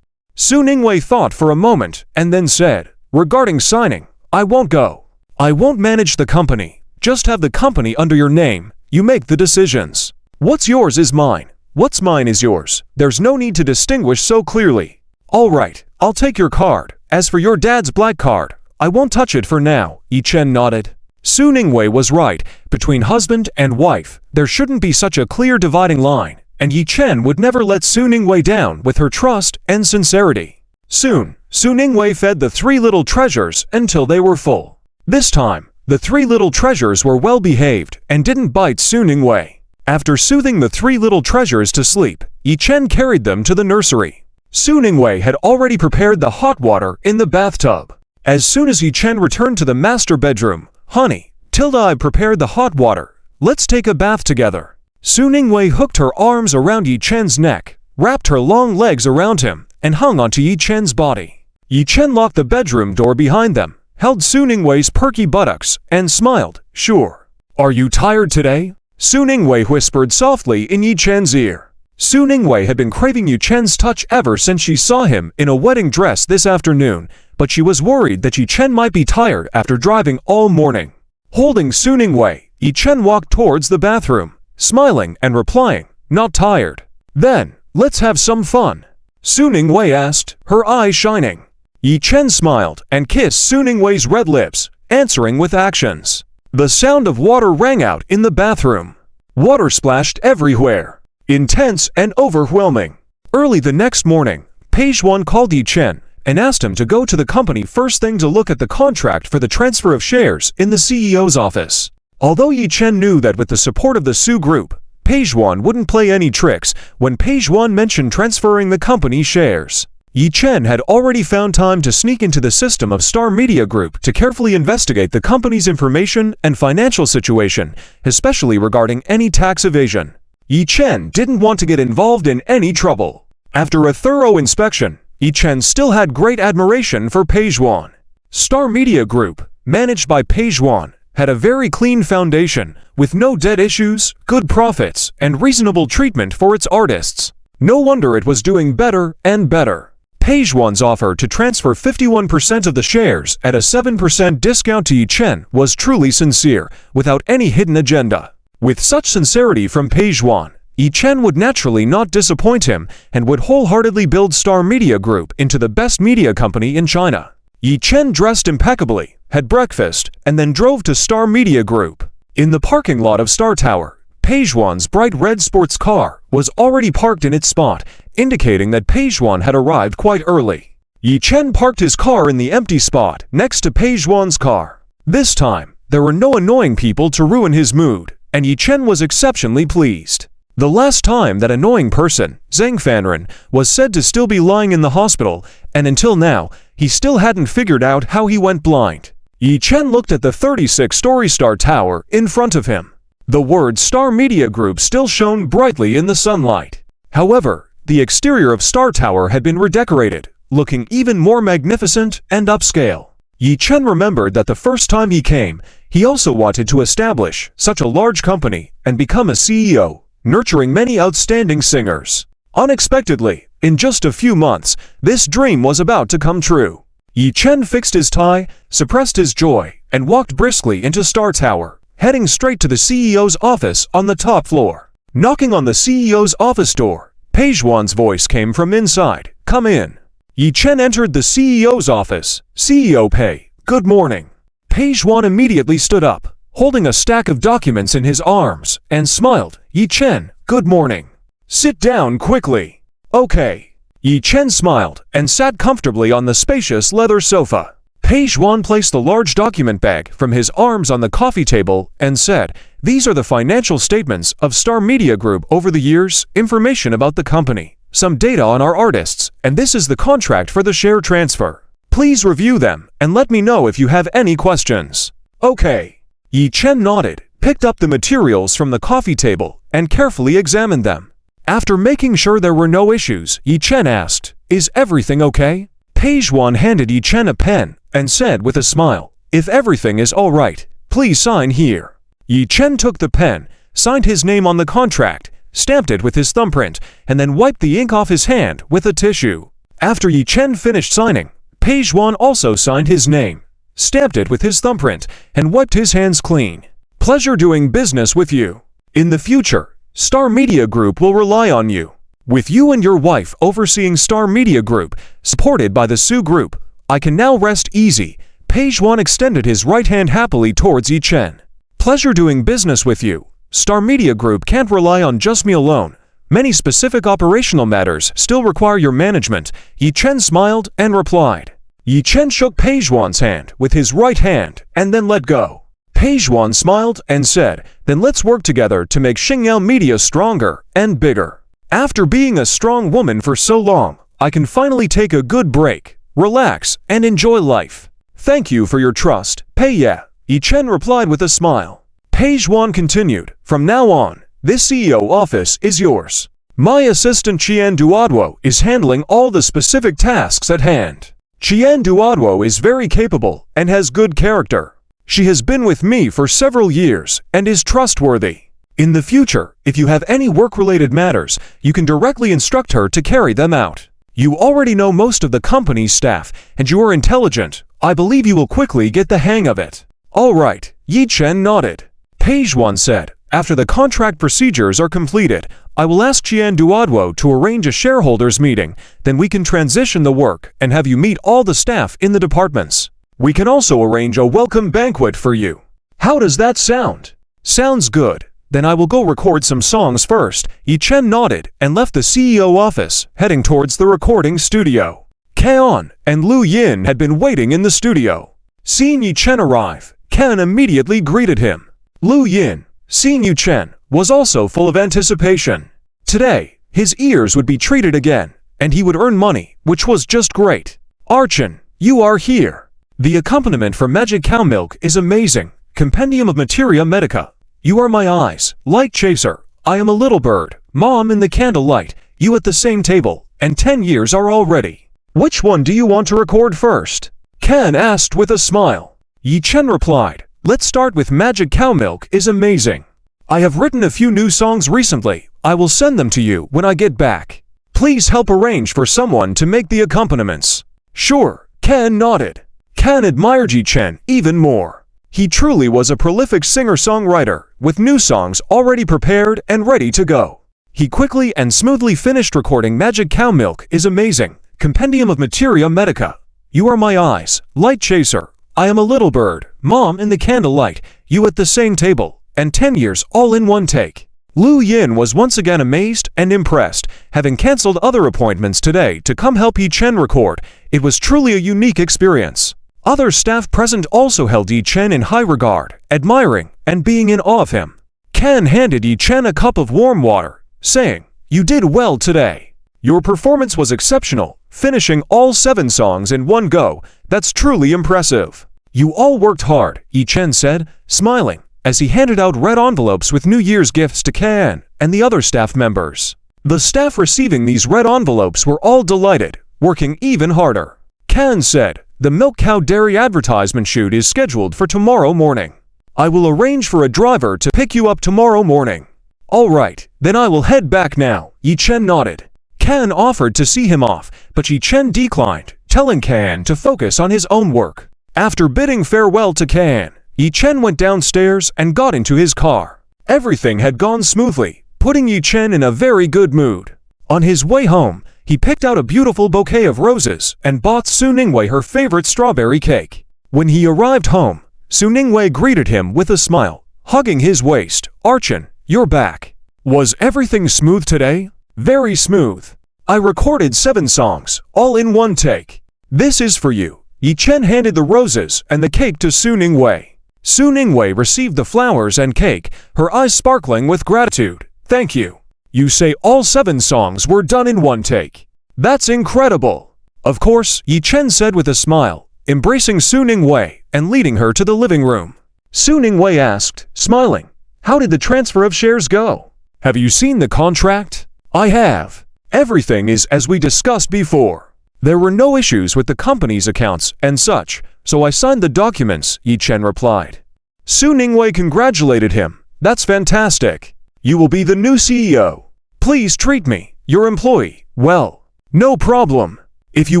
Su Ningwei thought for a moment and then said, "Regarding signing, I won't go. I won't manage the company. Just have the company under your name. You make the decisions. What's yours is mine. What's mine is yours. There's no need to distinguish so clearly." "All right, I'll take your card. As for your dad's black card, I won't touch it for now," Yi Chen nodded. Su Ningwei was right. Between husband and wife, there shouldn't be such a clear dividing line, and Yi Chen would never let Su Ningwei down with her trust and sincerity. Soon, Su Ningwei fed the 3 little treasures until they were full. This time, the 3 little treasures were well behaved and didn't bite Su Ningwei. After soothing the 3 little treasures to sleep, Yi Chen carried them to the nursery. Su Ningwei had already prepared the hot water in the bathtub. As soon as Yi Chen returned to the master bedroom, "Honey, Tilda, I prepared the hot water. Let's take a bath together." Su Ningwei hooked her arms around Yi Chen's neck, wrapped her long legs around him, and hung onto Yi Chen's body. Yi Chen locked the bedroom door behind them, held Su Ningwei's perky buttocks, and smiled, "Sure. Are you tired today?" Su Ningwei whispered softly in Yi Chen's ear. Su Ningwei had been craving Yi Chen's touch ever since she saw him in a wedding dress this afternoon, but she was worried that Yi Chen might be tired after driving all morning. Holding Su Ningwei, Yi Chen walked towards the bathroom, smiling and replying, "Not tired." "Then, let's have some fun," Su Ningwei asked, her eyes shining. Yi Chen smiled and kissed Su Ningwei's red lips, answering with actions. The sound of water rang out in the bathroom. Water splashed everywhere. Intense and overwhelming. Early the next morning, Pejuan called Yi Chen and asked him to go to the company first thing to look at the contract for the transfer of shares in the CEO's office. Although Yi Chen knew that with the support of the Su Group, Pejuan wouldn't play any tricks when Pejuan mentioned transferring the company shares. Yi Chen had already found time to sneak into the system of Star Media Group to carefully investigate the company's information and financial situation, especially regarding any tax evasion. Yi Chen didn't want to get involved in any trouble. After a thorough inspection, Yi Chen still had great admiration for Pejuan. Star Media Group, managed by Pejuan, had a very clean foundation, with no debt issues, good profits, and reasonable treatment for its artists. No wonder it was doing better and better. Pejuan's offer to transfer 51% of the shares at a 7% discount to Yi Chen was truly sincere, without any hidden agenda. With such sincerity from Pejuan, Yi Chen would naturally not disappoint him and would wholeheartedly build Star Media Group into the best media company in China. Yi Chen dressed impeccably, had breakfast, and then drove to Star Media Group. In the parking lot of Star Tower, Pejuan's bright red sports car was already parked in its spot, indicating that Pejuan had arrived quite early. Yi Chen parked his car in the empty spot next to Pejuan's car. This time, there were no annoying people to ruin his mood, and Yi Chen was exceptionally pleased. The last time that annoying person, Zhang Fanren, was said to still be lying in the hospital, and until now, he still hadn't figured out how he went blind. Yi Chen looked at the 36-story Star Tower in front of him. The word Star Media Group still shone brightly in the sunlight. However, the exterior of Star Tower had been redecorated, looking even more magnificent and upscale. Yi Chen remembered that the first time he came, he also wanted to establish such a large company and become a CEO, nurturing many outstanding singers. Unexpectedly, in just a few months, this dream was about to come true. Yi Chen fixed his tie, suppressed his joy, and walked briskly into Star Tower, heading straight to the CEO's office on the top floor. Knocking on the CEO's office door, Page Wan's voice came from inside. "Come in." Yi Chen entered the CEO's office. "CEO Pei, good morning." Page Wan immediately stood up, holding a stack of documents in his arms, and smiled. "Yi Chen, good morning. Sit down quickly." "Okay." Yi Chen smiled and sat comfortably on the spacious leather sofa. Page Wan placed the large document bag from his arms on the coffee table and said, "These are the financial statements of Star Media Group over the years, information about the company, some data on our artists, and this is the contract for the share transfer. Please review them and let me know if you have any questions." "Okay." Yi Chen nodded, picked up the materials from the coffee table, and carefully examined them. After making sure there were no issues, Yi Chen asked, "Is everything okay?" Page Wan handed Yi Chen a pen and said with a smile, "If everything is all right, please sign here." Yi Chen took the pen, signed his name on the contract, stamped it with his thumbprint, and then wiped the ink off his hand with a tissue. After Yi Chen finished signing, Page Wan also signed his name, stamped it with his thumbprint, and wiped his hands clean. "Pleasure doing business with you. In the future, Star Media Group will rely on you. With you and your wife overseeing Star Media Group, supported by the Su Group, I can now rest easy." Page Wan extended his right hand happily towards Yi Chen. "Pleasure doing business with you. Star Media Group can't rely on just me alone. Many specific operational matters still require your management." Yi Chen smiled and replied. Yi Chen shook Page Wan's hand with his right hand and then let go. Page Wan smiled and said, "Then let's work together to make Xingyao Media stronger and bigger. After being a strong woman for so long, I can finally take a good break, relax, and enjoy life. Thank you for your trust, Pei Ye." Yi Chen replied with a smile. Page Wan continued, "From now on, this CEO office is yours. My assistant Qian Duoduo is handling all the specific tasks at hand. Qian Duoduo is very capable and has good character. She has been with me for several years and is trustworthy. In the future, if you have any work-related matters, you can directly instruct her to carry them out. You already know most of the company's staff, and you are intelligent. I believe you will quickly get the hang of it." "All right," Yi Chen nodded. Page Wan said, "After the contract procedures are completed, I will ask Qian Duoduo to arrange a shareholders meeting. Then we can transition the work and have you meet all the staff in the departments. We can also arrange a welcome banquet for you. How does that sound?" "Sounds good. Then I will go record some songs first." Yi Chen nodded and left the CEO office, heading towards the recording studio. Kan and Lu Yin had been waiting in the studio. Seeing Yi Chen arrive, Kan immediately greeted him. Lu Yin, seeing Yi Chen, was also full of anticipation. Today, his ears would be treated again, and he would earn money, which was just great. "Archon, you are here. The accompaniment for Magic Cow Milk is amazing. Compendium of Materia Medica. You are my eyes, light chaser. I am a little bird, mom in the candlelight, you at the same table, and 10 years are already. Which one do you want to record first?" Kan asked with a smile. Yi Chen replied, "Let's start with Magic Cow Milk is amazing. I have written a few new songs recently. I will send them to you when I get back. Please help arrange for someone to make the accompaniments." "Sure," Kan nodded. Kan admired Yi Chen even more. He truly was a prolific singer-songwriter, with new songs already prepared and ready to go. He quickly and smoothly finished recording Magic Cow Milk is amazing, Compendium of Materia Medica. You are my eyes, light chaser. I am a little bird, mom in the candlelight, you at the same table, and 10 years all in one take. Lu Yin was once again amazed and impressed, having cancelled other appointments today to come help Yi Chen record. It was truly a unique experience. Other staff present also held Yi Chen in high regard, admiring and being in awe of him. Kan handed Yi Chen a cup of warm water, saying, "You did well today. Your performance was exceptional, finishing all 7 songs in one go. That's truly impressive." "You all worked hard," Yi Chen said, smiling, as he handed out red envelopes with New Year's gifts to Kan and the other staff members. The staff receiving these red envelopes were all delighted, working even harder. Kan said, The milk cow dairy advertisement shoot is scheduled for tomorrow morning. I will arrange for a driver to pick you up tomorrow morning. All right, then I will head back now, Yi Chen nodded. Kan offered to see him off, but Yi Chen declined, telling Kan to focus on his own work. After bidding farewell to Kan, Yi Chen went downstairs and got into his car. Everything had gone smoothly, putting Yi Chen in a very good mood. On his way home, he picked out a beautiful bouquet of roses and bought Su Ningwei her favorite strawberry cake. When he arrived home, Su Ningwei greeted him with a smile, hugging his waist. Archon, you're back. Was everything smooth today? Very smooth. I recorded 7 songs, all in one take. This is for you. Yi Chen handed the roses and the cake to Su Ningwei. Su Ningwei received the flowers and cake, her eyes sparkling with gratitude. Thank you. You say all 7 songs were done in one take. That's incredible. Of course, Yi Chen said with a smile, embracing Su Ningwei and leading her to the living room. Su Ningwei asked, smiling, how did the transfer of shares go? Have you seen the contract? I have. Everything is as we discussed before. There were no issues with the company's accounts and such, so I signed the documents, Yi Chen replied. Su Ningwei congratulated him. That's fantastic. You will be the new CEO. Please treat me, your employee, well. No problem. If you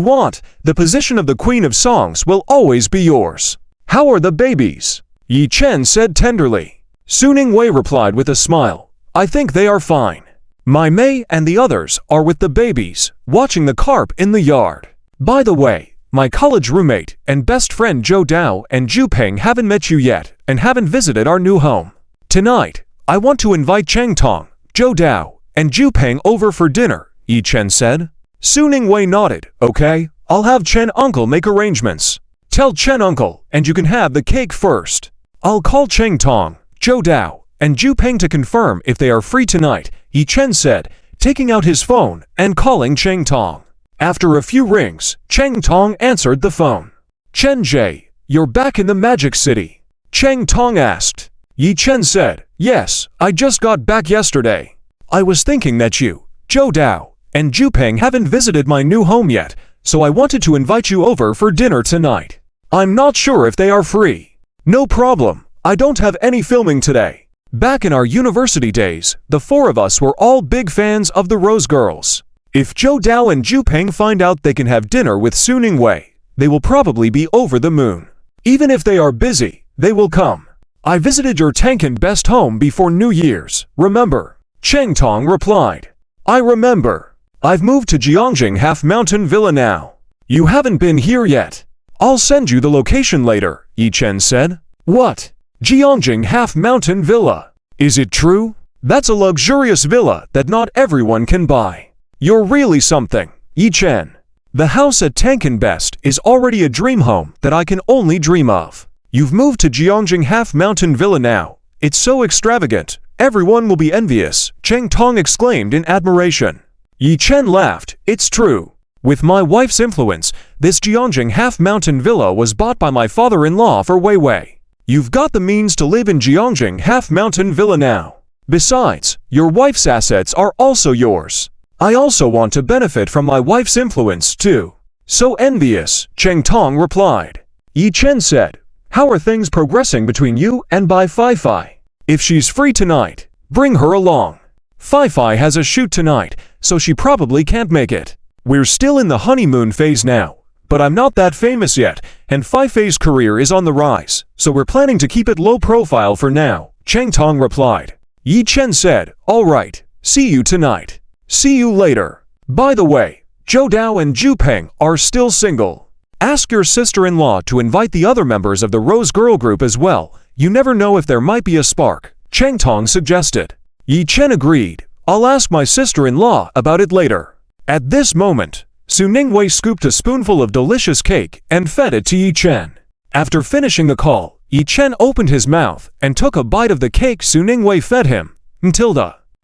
want, the position of the Queen of Songs will always be yours. How are the babies? Yi Chen said tenderly. Su Ningwei replied with a smile. I think they are fine. My Mei and the others are with the babies, watching the carp in the yard. By the way, my college roommate and best friend Zhou Dao and Zhu Peng haven't met you yet and haven't visited our new home. Tonight, I want to invite Cheng Tong, Zhou Dao, and Zhu Peng over for dinner, Yi Chen said. Su Ningwei nodded. Okay, I'll have Chen Uncle make arrangements. Tell Chen Uncle, and you can have the cake first. I'll call Cheng Tong, Zhou Dao, and Zhu Peng to confirm if they are free tonight, Yi Chen said, taking out his phone and calling Cheng Tong. After a few rings, Cheng Tong answered the phone. Chen Jie, you're back in the Magic City? Cheng Tong asked. Yi Chen said, yes, I just got back yesterday. I was thinking that you, Zhou Dao, and Zhu Peng haven't visited my new home yet, so I wanted to invite you over for dinner tonight. I'm not sure if they are free. No problem, I don't have any filming today. Back in our university days, the 4 of us were all big fans of the Rose Girls. If Zhou Dao and Zhu Peng find out they can have dinner with Su Ningwei, they will probably be over the moon. Even if they are busy, they will come. I visited your Tankin best home before New Year's, remember? Cheng Tong replied. I remember. I've moved to Jiangjing Half Mountain Villa now. You haven't been here yet. I'll send you the location later, Yi Chen said. What? Jiangjing Half Mountain Villa. Is it true? That's a luxurious villa that not everyone can buy. You're really something, Yi Chen. The house at Tankin Best is already a dream home that I can only dream of. You've moved to Jiangjing Half Mountain Villa now. It's so extravagant. Everyone will be envious, Cheng Tong exclaimed in admiration. Yi Chen laughed. It's true. With my wife's influence, this Jiangjing Half Mountain Villa was bought by my father-in-law for Wei Wei. You've got the means to live in Jiangjing Half Mountain Villa now. Besides, your wife's assets are also yours. I also want to benefit from my wife's influence too. So envious, Cheng Tong replied. Yi Chen said, how are things progressing between you and Bai Fai? If she's free tonight, bring her along. Fai has a shoot tonight, so she probably can't make it. We're still in the honeymoon phase now, but I'm not that famous yet, and Fai's career is on the rise, so we're planning to keep it low profile for now, Cheng Tong replied. Yi Chen said, all right, see you tonight. See you later. By the way, Zhou Dao and Zhu Peng are still single. Ask your sister-in-law to invite the other members of the Rose Girl group as well. You never know if there might be a spark, Cheng Tong suggested. Yi Chen agreed. I'll ask my sister-in-law about it later. At this moment, Su Ningwei scooped a spoonful of delicious cake and fed it to Yi Chen. After finishing the call, Yi Chen opened his mouth and took a bite of the cake Su Ningwei fed him.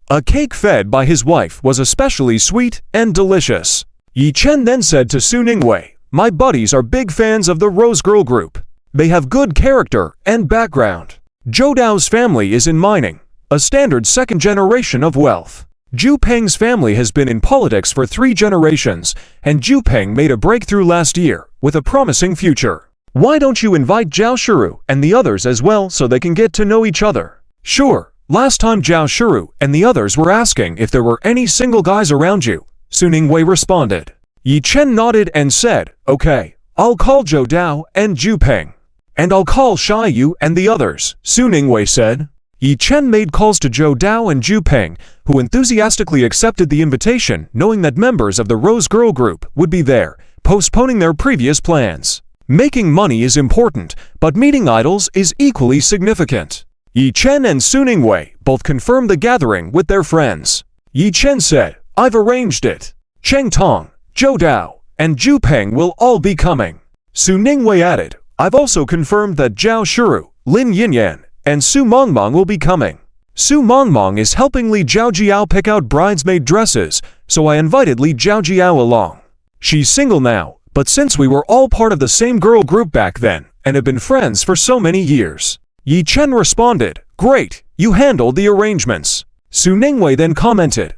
A cake fed by his wife was especially sweet and delicious. Yi Chen then said to Su Ningwei, my buddies are big fans of the Rose Girl group. They have good character and background. Zhou Dao's family is in mining, a standard second generation of wealth. Zhu Peng's family has been in politics for 3 generations, and Zhu Peng made a breakthrough last year with a promising future. Why don't you invite Zhao Shiru and the others as well so they can get to know each other? Sure, last time Zhao Shiru and the others were asking if there were any single guys around you, Su Ningwei responded. Yi Chen nodded and said, okay, I'll call Zhou Dao and Zhu Peng. And I'll call Shai Yu and the others, Su Ningwei said. Yi Chen made calls to Zhou Dao and Zhu Peng, who enthusiastically accepted the invitation knowing that members of the Rose Girl group would be there, postponing their previous plans. Making money is important, but meeting idols is equally significant. Yi Chen and Su Ningwei both confirmed the gathering with their friends. Yi Chen said, I've arranged it. Cheng Tong, Zhou Dao, and Zhu Peng will all be coming. Su Ningwei added, I've also confirmed that Zhao Shiru, Lin Yinyan, and Su Mongmong will be coming. Su Mongmong is helping Li Zhaojiao pick out bridesmaid dresses, so I invited Li Zhaojiao along. She's single now, but since we were all part of the same girl group back then, and have been friends for so many years. Yi Chen responded, great, you handled the arrangements. Su Ningwei then commented,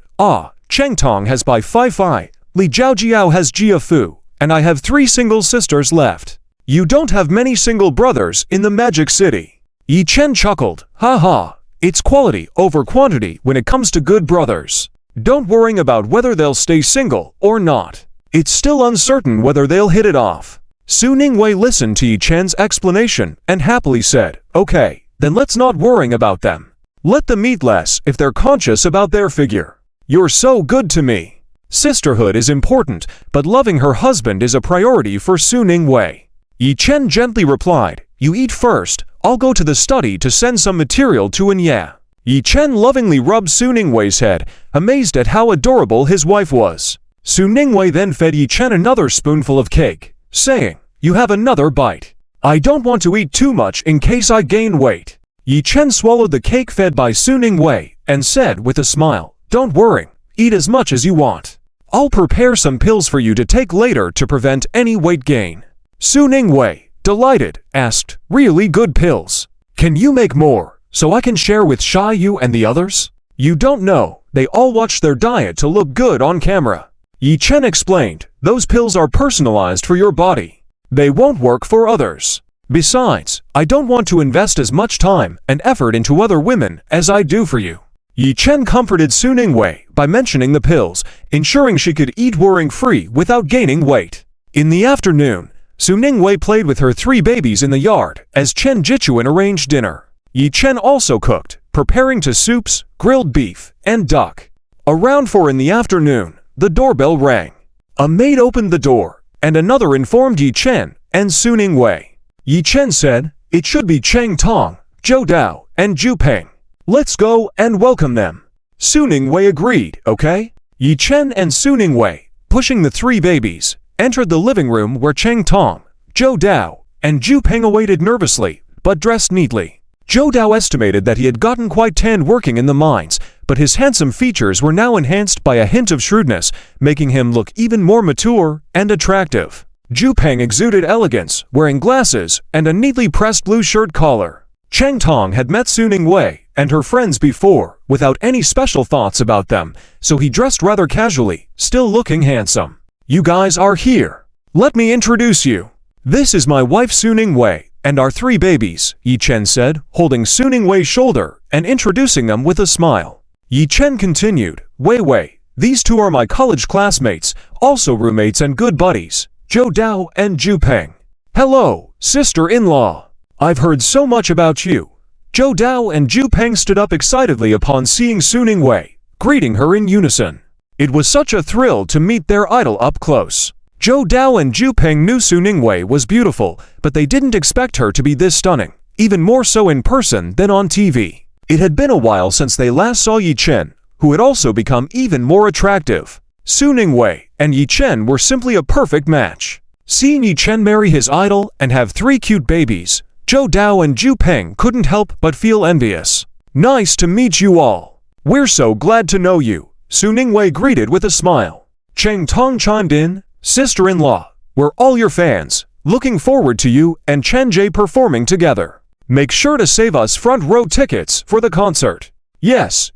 Cheng Tong has Bai Fai, Li Zhaojiao has Jia Fu, and I have 3 single sisters left. You don't have many single brothers in the Magic City. Yi Chen chuckled, haha, it's quality over quantity when it comes to good brothers. Don't worry about whether they'll stay single or not. It's still uncertain whether they'll hit it off. Su Ningwei listened to Yi Chen's explanation and happily said, okay, then let's not worry about them. Let them eat less if they're conscious about their figure. You're so good to me. Sisterhood is important, but loving her husband is a priority for Su Ningwei. Yi Chen gently replied, you eat first, I'll go to the study to send some material to Anya. Yi Chen lovingly rubbed Su Ningwei's head, amazed at how adorable his wife was. Su Ningwei then fed Yi Chen another spoonful of cake, saying, you have another bite. I don't want to eat too much in case I gain weight. Yi Chen swallowed the cake fed by Su Ningwei and said with a smile, don't worry, eat as much as you want. I'll prepare some pills for you to take later to prevent any weight gain. Su Ningwei, delighted, asked, really good pills. Can you make more, so I can share with Shai Yu and the others? You don't know, they all watch their diet to look good on camera. Yi Chen explained, those pills are personalized for your body. They won't work for others. Besides, I don't want to invest as much time and effort into other women as I do for you. Yi Chen comforted Su Ningwei by mentioning the pills, ensuring she could eat worrying-free without gaining weight. In the afternoon, Su Ningwei played with her 3 babies in the yard as Chen Jichuan arranged dinner. Yi Chen also cooked, preparing to soups, grilled beef, and duck. Around 4 in the afternoon, the doorbell rang. A maid opened the door, and another informed Yi Chen and Su Ningwei. Yi Chen said, it should be Cheng Tong, Zhou Dao, and Zhu Peng. Let's go and welcome them. Su Ningwei agreed, okay? Yi Chen and Su Ningwei, pushing the 3 babies, entered the living room where Cheng Tong, Zhou Dao, and Zhu Peng awaited nervously, but dressed neatly. Zhou Dao estimated that he had gotten quite tanned working in the mines, but his handsome features were now enhanced by a hint of shrewdness, making him look even more mature and attractive. Zhu Peng exuded elegance, wearing glasses and a neatly pressed blue shirt collar. Cheng Tong had met Su Ningwei and her friends before, without any special thoughts about them, so he dressed rather casually, still looking handsome. You guys are here. Let me introduce you. This is my wife Su Ningwei, and our 3 babies, Yi Chen said, holding Su Ningwei's shoulder and introducing them with a smile. Yi Chen continued, Wei, these 2 are my college classmates, also roommates and good buddies, Zhou Dao and Zhu Peng. Hello, sister-in-law. I've heard so much about you. Zhou Dao and Zhu Peng stood up excitedly upon seeing Su Ningwei, greeting her in unison. It was such a thrill to meet their idol up close. Zhou Dao and Zhu Peng knew Su Ningwei was beautiful, but they didn't expect her to be this stunning, even more so in person than on TV. It had been a while since they last saw Yi Chen, who had also become even more attractive. Su Ningwei and Yi Chen were simply a perfect match. Seeing Yi Chen marry his idol and have 3 cute babies, Zhou Dao and Zhu Peng couldn't help but feel envious. Nice to meet you all. We're so glad to know you, Su Ningwei greeted with a smile. Cheng Tong chimed in, sister-in-law, we're all your fans, looking forward to you and Chen Jie performing together. Make sure to save us front row tickets for the concert. Yes,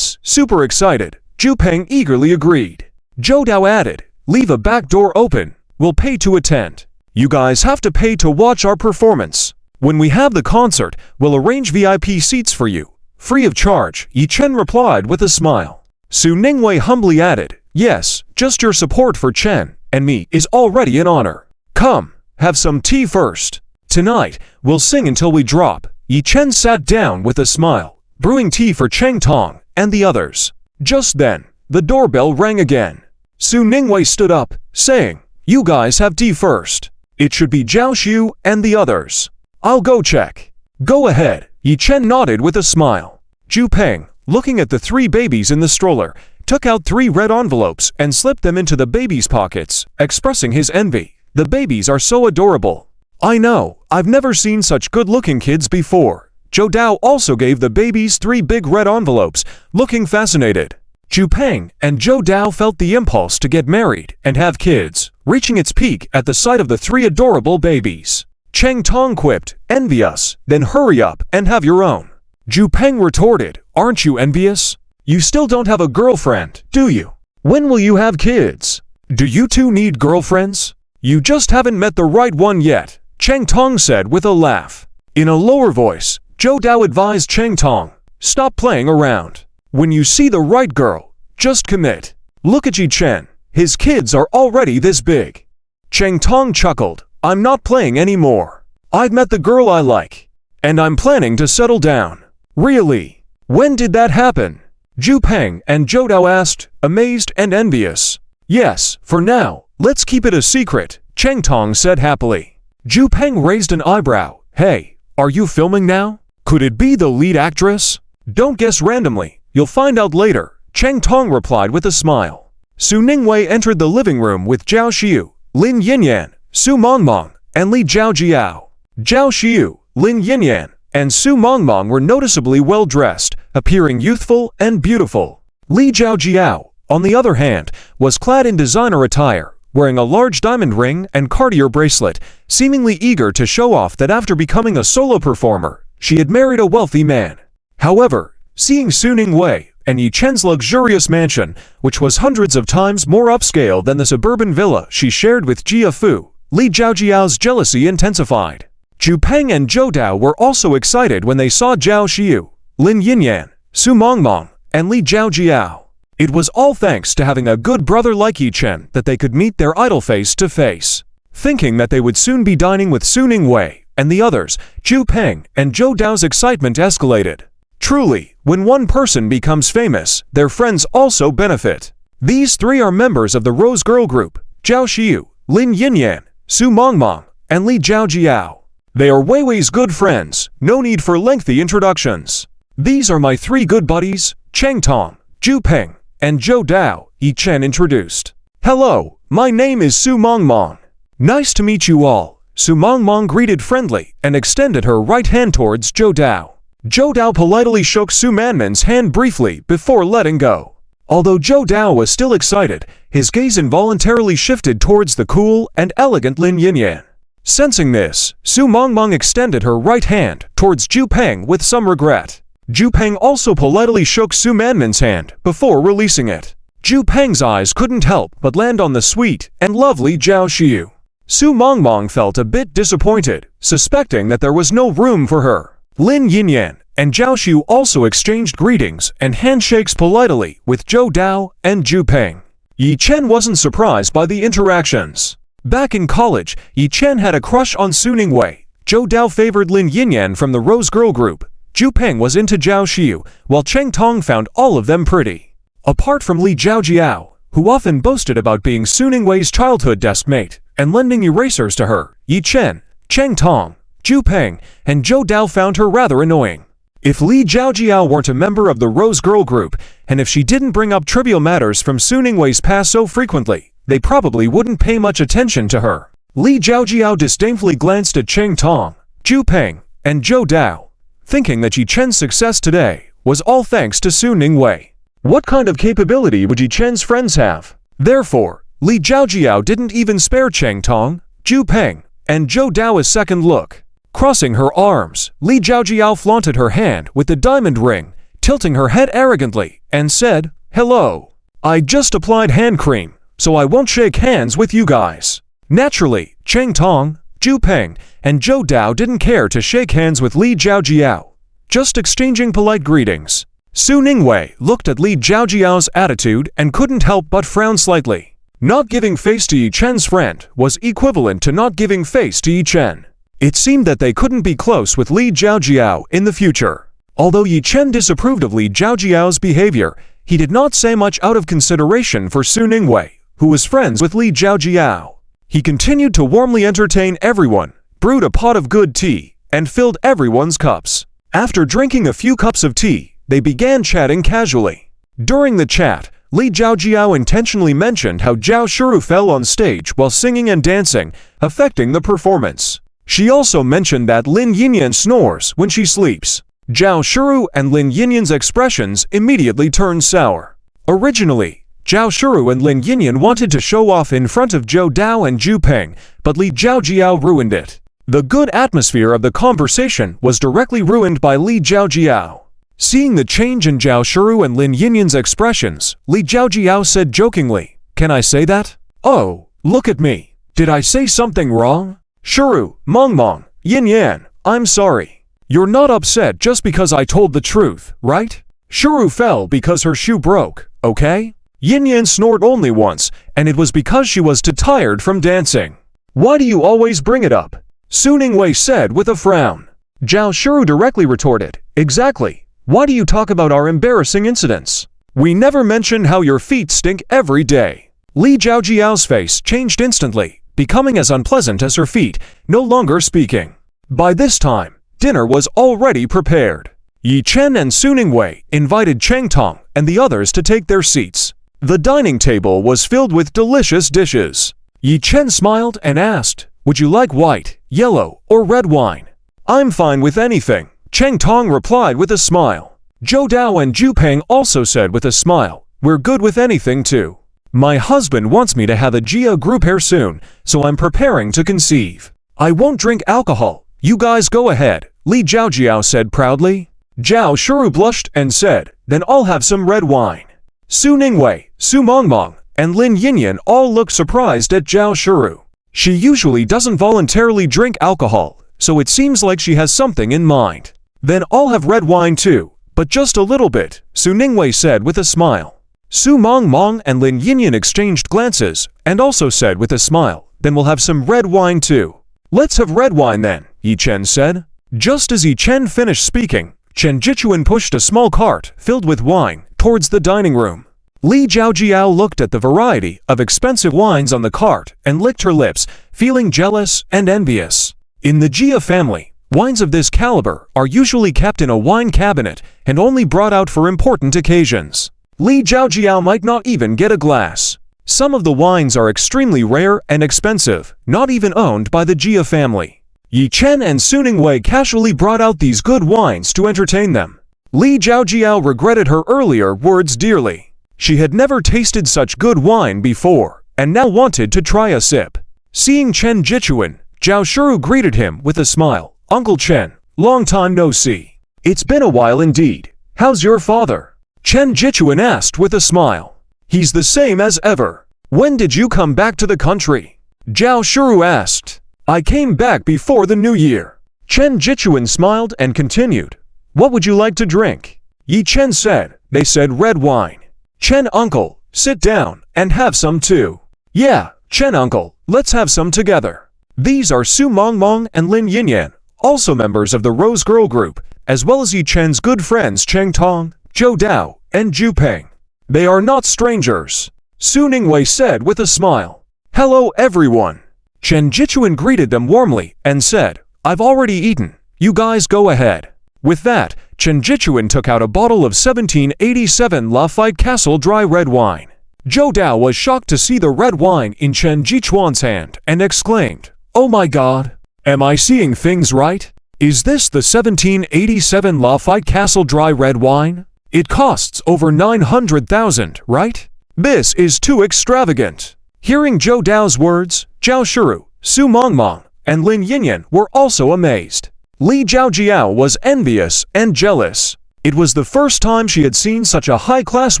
super excited, Zhu Peng eagerly agreed. Zhou Dao added, leave a back door open. We'll pay to attend. You guys have to pay to watch our performance. When we have the concert, we'll arrange VIP seats for you. Free of charge, Yi Chen replied with a smile. Su Ningwei humbly added, yes, just your support for Chen and me is already an honor. Come, have some tea first. Tonight, we'll sing until we drop. Yi Chen sat down with a smile, brewing tea for Cheng Tong and the others. Just then, the doorbell rang again. Su Ningwei stood up, saying, you guys have tea first. It should be Zhao Xiu and the others. I'll go check. Go ahead, Yi Chen nodded with a smile. Zhu Peng, looking at the 3 babies in the stroller, took out 3 red envelopes and slipped them into the babies' pockets, expressing his envy. The babies are so adorable. I know, I've never seen such good-looking kids before. Zhou Dao also gave the babies 3 big red envelopes, looking fascinated. Zhu Peng and Zhou Dao felt the impulse to get married and have kids, reaching its peak at the sight of the 3 adorable babies. Cheng Tong quipped, envious, then hurry up and have your own. Zhu Peng retorted, aren't you envious? You still don't have a girlfriend, do you? When will you have kids? Do you two need girlfriends? You just haven't met the right one yet, Cheng Tong said with a laugh. In a lower voice, Zhou Dao advised Cheng Tong, stop playing around. When you see the right girl, just commit. Look at Yi Chen, his kids are already this big. Cheng Tong chuckled, I'm not playing anymore. I've met the girl I like. And I'm planning to settle down. Really? When did that happen? Zhu Peng and Zhou Dao asked, amazed and envious. Yes, for now, let's keep it a secret, Cheng Tong said happily. Zhu Peng raised an eyebrow. Hey, are you filming now? Could it be the lead actress? Don't guess randomly, you'll find out later, Cheng Tong replied with a smile. Su Ningwei entered the living room with Zhao Xiu, Lin Yinyan, Su Mongmong, and Li Zhaojiao. Zhao Xiu, Lin Yinyan, and Su Mongmong were noticeably well-dressed, appearing youthful and beautiful. Li Zhaojiao, on the other hand, was clad in designer attire, wearing a large diamond ring and Cartier bracelet, seemingly eager to show off that after becoming a solo performer, she had married a wealthy man. However, seeing Su Ningwei and Yi Chen's luxurious mansion, which was hundreds of times more upscale than the suburban villa she shared with Jia Fu, Li Zhaojiao's jealousy intensified. Zhu Peng and Zhou Dao were also excited when they saw Zhao Xiu, Lin Yinyan, Su Mongmong, and Li Zhaojiao. It was all thanks to having a good brother like Yi Chen that they could meet their idol face to face. Thinking that they would soon be dining with Su Ningwei and the others, Zhu Peng and Zhou Dao's excitement escalated. Truly, when one person becomes famous, their friends also benefit. These 3 are members of the Rose Girl Group, Zhao Xiu, Lin Yinyan, Su Mongmong, and Li Zhaojiao. They are Weiwei's good friends, no need for lengthy introductions. These are my 3 good buddies, Cheng Tong, Zhu Peng, and Zhou Dao, Yi Chen introduced. Hello, my name is Su Mongmong. Nice to meet you all, Su Mongmong greeted friendly and extended her right hand towards Zhou Dao. Zhou Dao politely shook Su Manman's hand briefly before letting go. Although Zhou Dao was still excited, his gaze involuntarily shifted towards the cool and elegant Lin Yinyan. Sensing this, Su Mongmong extended her right hand towards Zhu Peng with some regret. Zhu Peng also politely shook Su Manman's hand before releasing it. Zhu Peng's eyes couldn't help but land on the sweet and lovely Zhao Xiu. Su Mongmong felt a bit disappointed, suspecting that there was no room for her. Lin Yinyan and Zhao Xiu also exchanged greetings and handshakes politely with Zhou Dao and Zhu Peng. Yi Chen wasn't surprised by the interactions. Back in college, Yi Chen had a crush on Su Ningwei. Zhou Dao favored Lin Yinyan from the Rose Girl Group. Zhu Peng was into Zhao Xiu, while Cheng Tong found all of them pretty. Apart from Li Zhaojiao, who often boasted about being Su Ningwei's childhood deskmate and lending erasers to her, Yi Chen, Cheng Tong, Zhu Peng, and Zhou Dao found her rather annoying. If Li Zhaojiao weren't a member of the Rose Girl Group, and if she didn't bring up trivial matters from Su Ningwei's past so frequently, they probably wouldn't pay much attention to her. Li Zhaojiao disdainfully glanced at Cheng Tong, Zhu Peng, and Zhou Dao, thinking that Yi Chen's success today was all thanks to Su Ningwei. What kind of capability would Yi Chen's friends have? Therefore, Li Zhaojiao didn't even spare Cheng Tong, Zhu Peng, and Zhou Dao a second look. Crossing her arms, Li Zhaojiao flaunted her hand with the diamond ring, tilting her head arrogantly, and said, Hello. I just applied hand cream, so I won't shake hands with you guys. Naturally, Cheng Tong, Zhu Peng, and Zhou Dao didn't care to shake hands with Li Zhaojiao, just exchanging polite greetings. Su Ningwei looked at Li Zhaojiao's attitude and couldn't help but frown slightly. Not giving face to Yi Chen's friend was equivalent to not giving face to Yi Chen. It seemed that they couldn't be close with Li Zhaojiao in the future. Although Yi Chen disapproved of Li Zhaojiao's behavior, he did not say much out of consideration for Su Ningwei, who was friends with Li Zhaojiao. He continued to warmly entertain everyone, brewed a pot of good tea, and filled everyone's cups. After drinking a few cups of tea, they began chatting casually. During the chat, Li Zhaojiao intentionally mentioned how Zhao Shuru fell on stage while singing and dancing, affecting the performance. She also mentioned that Lin Yinyan snores when she sleeps. Zhao Shuru and Lin Yinyan's expressions immediately turned sour. Originally, Zhao Shuru and Lin Yinyan wanted to show off in front of Zhou Dao and Zhu Peng, but Li Zhaojiao ruined it. The good atmosphere of the conversation was directly ruined by Li Zhaojiao. Seeing the change in Zhao Shuru and Lin Yinyan's expressions, Li Zhaojiao said jokingly, "Can I say that? Oh, look at me. Did I say something wrong? Shuru, Mong, Yin Yan, I'm sorry. You're not upset just because I told the truth, right? Shuru fell because her shoe broke, okay? Yin Yan snored only once, and it was because she was too tired from dancing. Why do you always bring it up?" Su Ningwei said with a frown. Zhao Shuru directly retorted, "Exactly. Why do you talk about our embarrassing incidents? We never mention how your feet stink every day." Li Zhaojiao's face changed instantly, becoming as unpleasant as her feet, no longer speaking. By this time, dinner was already prepared. Yi Chen and Su Ningwei invited Cheng Tong and the others to take their seats. The dining table was filled with delicious dishes. Yi Chen smiled and asked, "Would you like white, yellow, or red wine?" "I'm fine with anything," Cheng Tong replied with a smile. Zhou Dao and Zhu Peng also said with a smile, "We're good with anything too. My husband wants me to have a Jia group hair soon, so I'm preparing to conceive. I won't drink alcohol. You guys go ahead," Li Zhaojiao said proudly. Zhao Shuru blushed and said, "Then I'll have some red wine." Su Ningwei, Su Mongmong, and Lin Yinyan all looked surprised at Zhao Shuru. She usually doesn't voluntarily drink alcohol, so it seems like she has something in mind. "Then I'll have red wine too, but just a little bit," Su Ningwei said with a smile. Su Mongmong and Lin Yinyan exchanged glances and also said with a smile, "Then we'll have some red wine too." "Let's have red wine then," Yi Chen said. Just as Yi Chen finished speaking, Chen Jichuan pushed a small cart filled with wine towards the dining room. Li Zhaojiao looked at the variety of expensive wines on the cart and licked her lips, feeling jealous and envious. In the Jia family, wines of this caliber are usually kept in a wine cabinet and only brought out for important occasions. Li Zhaojiao might not even get a glass. Some of the wines are extremely rare and expensive, not even owned by the Jia family. Yi Chen and Su Ningwei casually brought out these good wines to entertain them. Li Zhaojiao regretted her earlier words dearly. She had never tasted such good wine before, and now wanted to try a sip. Seeing Chen Jichuan, Zhao Shuru greeted him with a smile. "Uncle Chen, long time no see." "It's been a while indeed. How's your father?" Chen Jichuan asked with a smile. "He's the same as ever." "When did you come back to the country?" Zhao Shuru asked. "I came back before the new year." Chen Jichuan smiled and continued. "What would you like to drink?" Yi Chen said. They said red wine. "Chen uncle, sit down and have some too." "Yeah, Chen uncle, let's have some together." These are Su Mongmong and Lin Yinyan, also members of the Rose Girl group, as well as Yi Chen's good friends Cheng Tong, Zhou Dao, and Zhu Peng. They are not strangers, Su Ningwei said with a smile. "Hello everyone." Chen Jichuan greeted them warmly and said, "I've already eaten. You guys go ahead." With that, Chen Jichuan took out a bottle of 1787 Lafite Castle dry red wine. Zhou Dao was shocked to see the red wine in Chen Jichuan's hand and exclaimed, "Oh my god! Am I seeing things right? Is this the 1787 Lafite Castle dry red wine? It costs over 900,000, right? This is too extravagant." Hearing Zhou Dao's words, Zhao Shuru, Su Mongmong, and Lin Yinyan were also amazed. Li Zhaojiao was envious and jealous. It was the first time she had seen such a high-class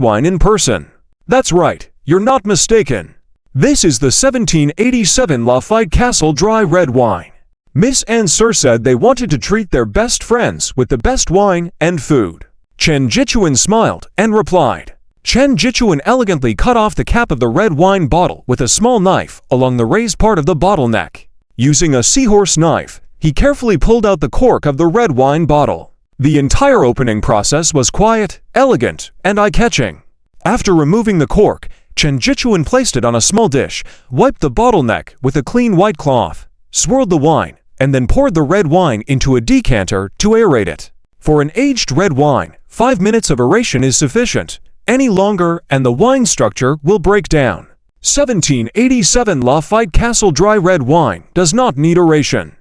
wine in person. That's right, you're not mistaken. This is the 1787 Lafite Castle Dry Red Wine. Miss and Sir said they wanted to treat their best friends with the best wine and food. Chen Jichuan smiled and replied. Chen Jichuan elegantly cut off the cap of the red wine bottle with a small knife along the raised part of the bottleneck. Using a seahorse knife, he carefully pulled out the cork of the red wine bottle. The entire opening process was quiet, elegant, and eye-catching. After removing the cork, Chen Jichuan placed it on a small dish, wiped the bottleneck with a clean white cloth, swirled the wine, and then poured the red wine into a decanter to aerate it. For an aged red wine, 5 minutes of aeration is sufficient. Any longer and the wine structure will break down. 1787 Lafite Castle Dry Red Wine does not need aeration.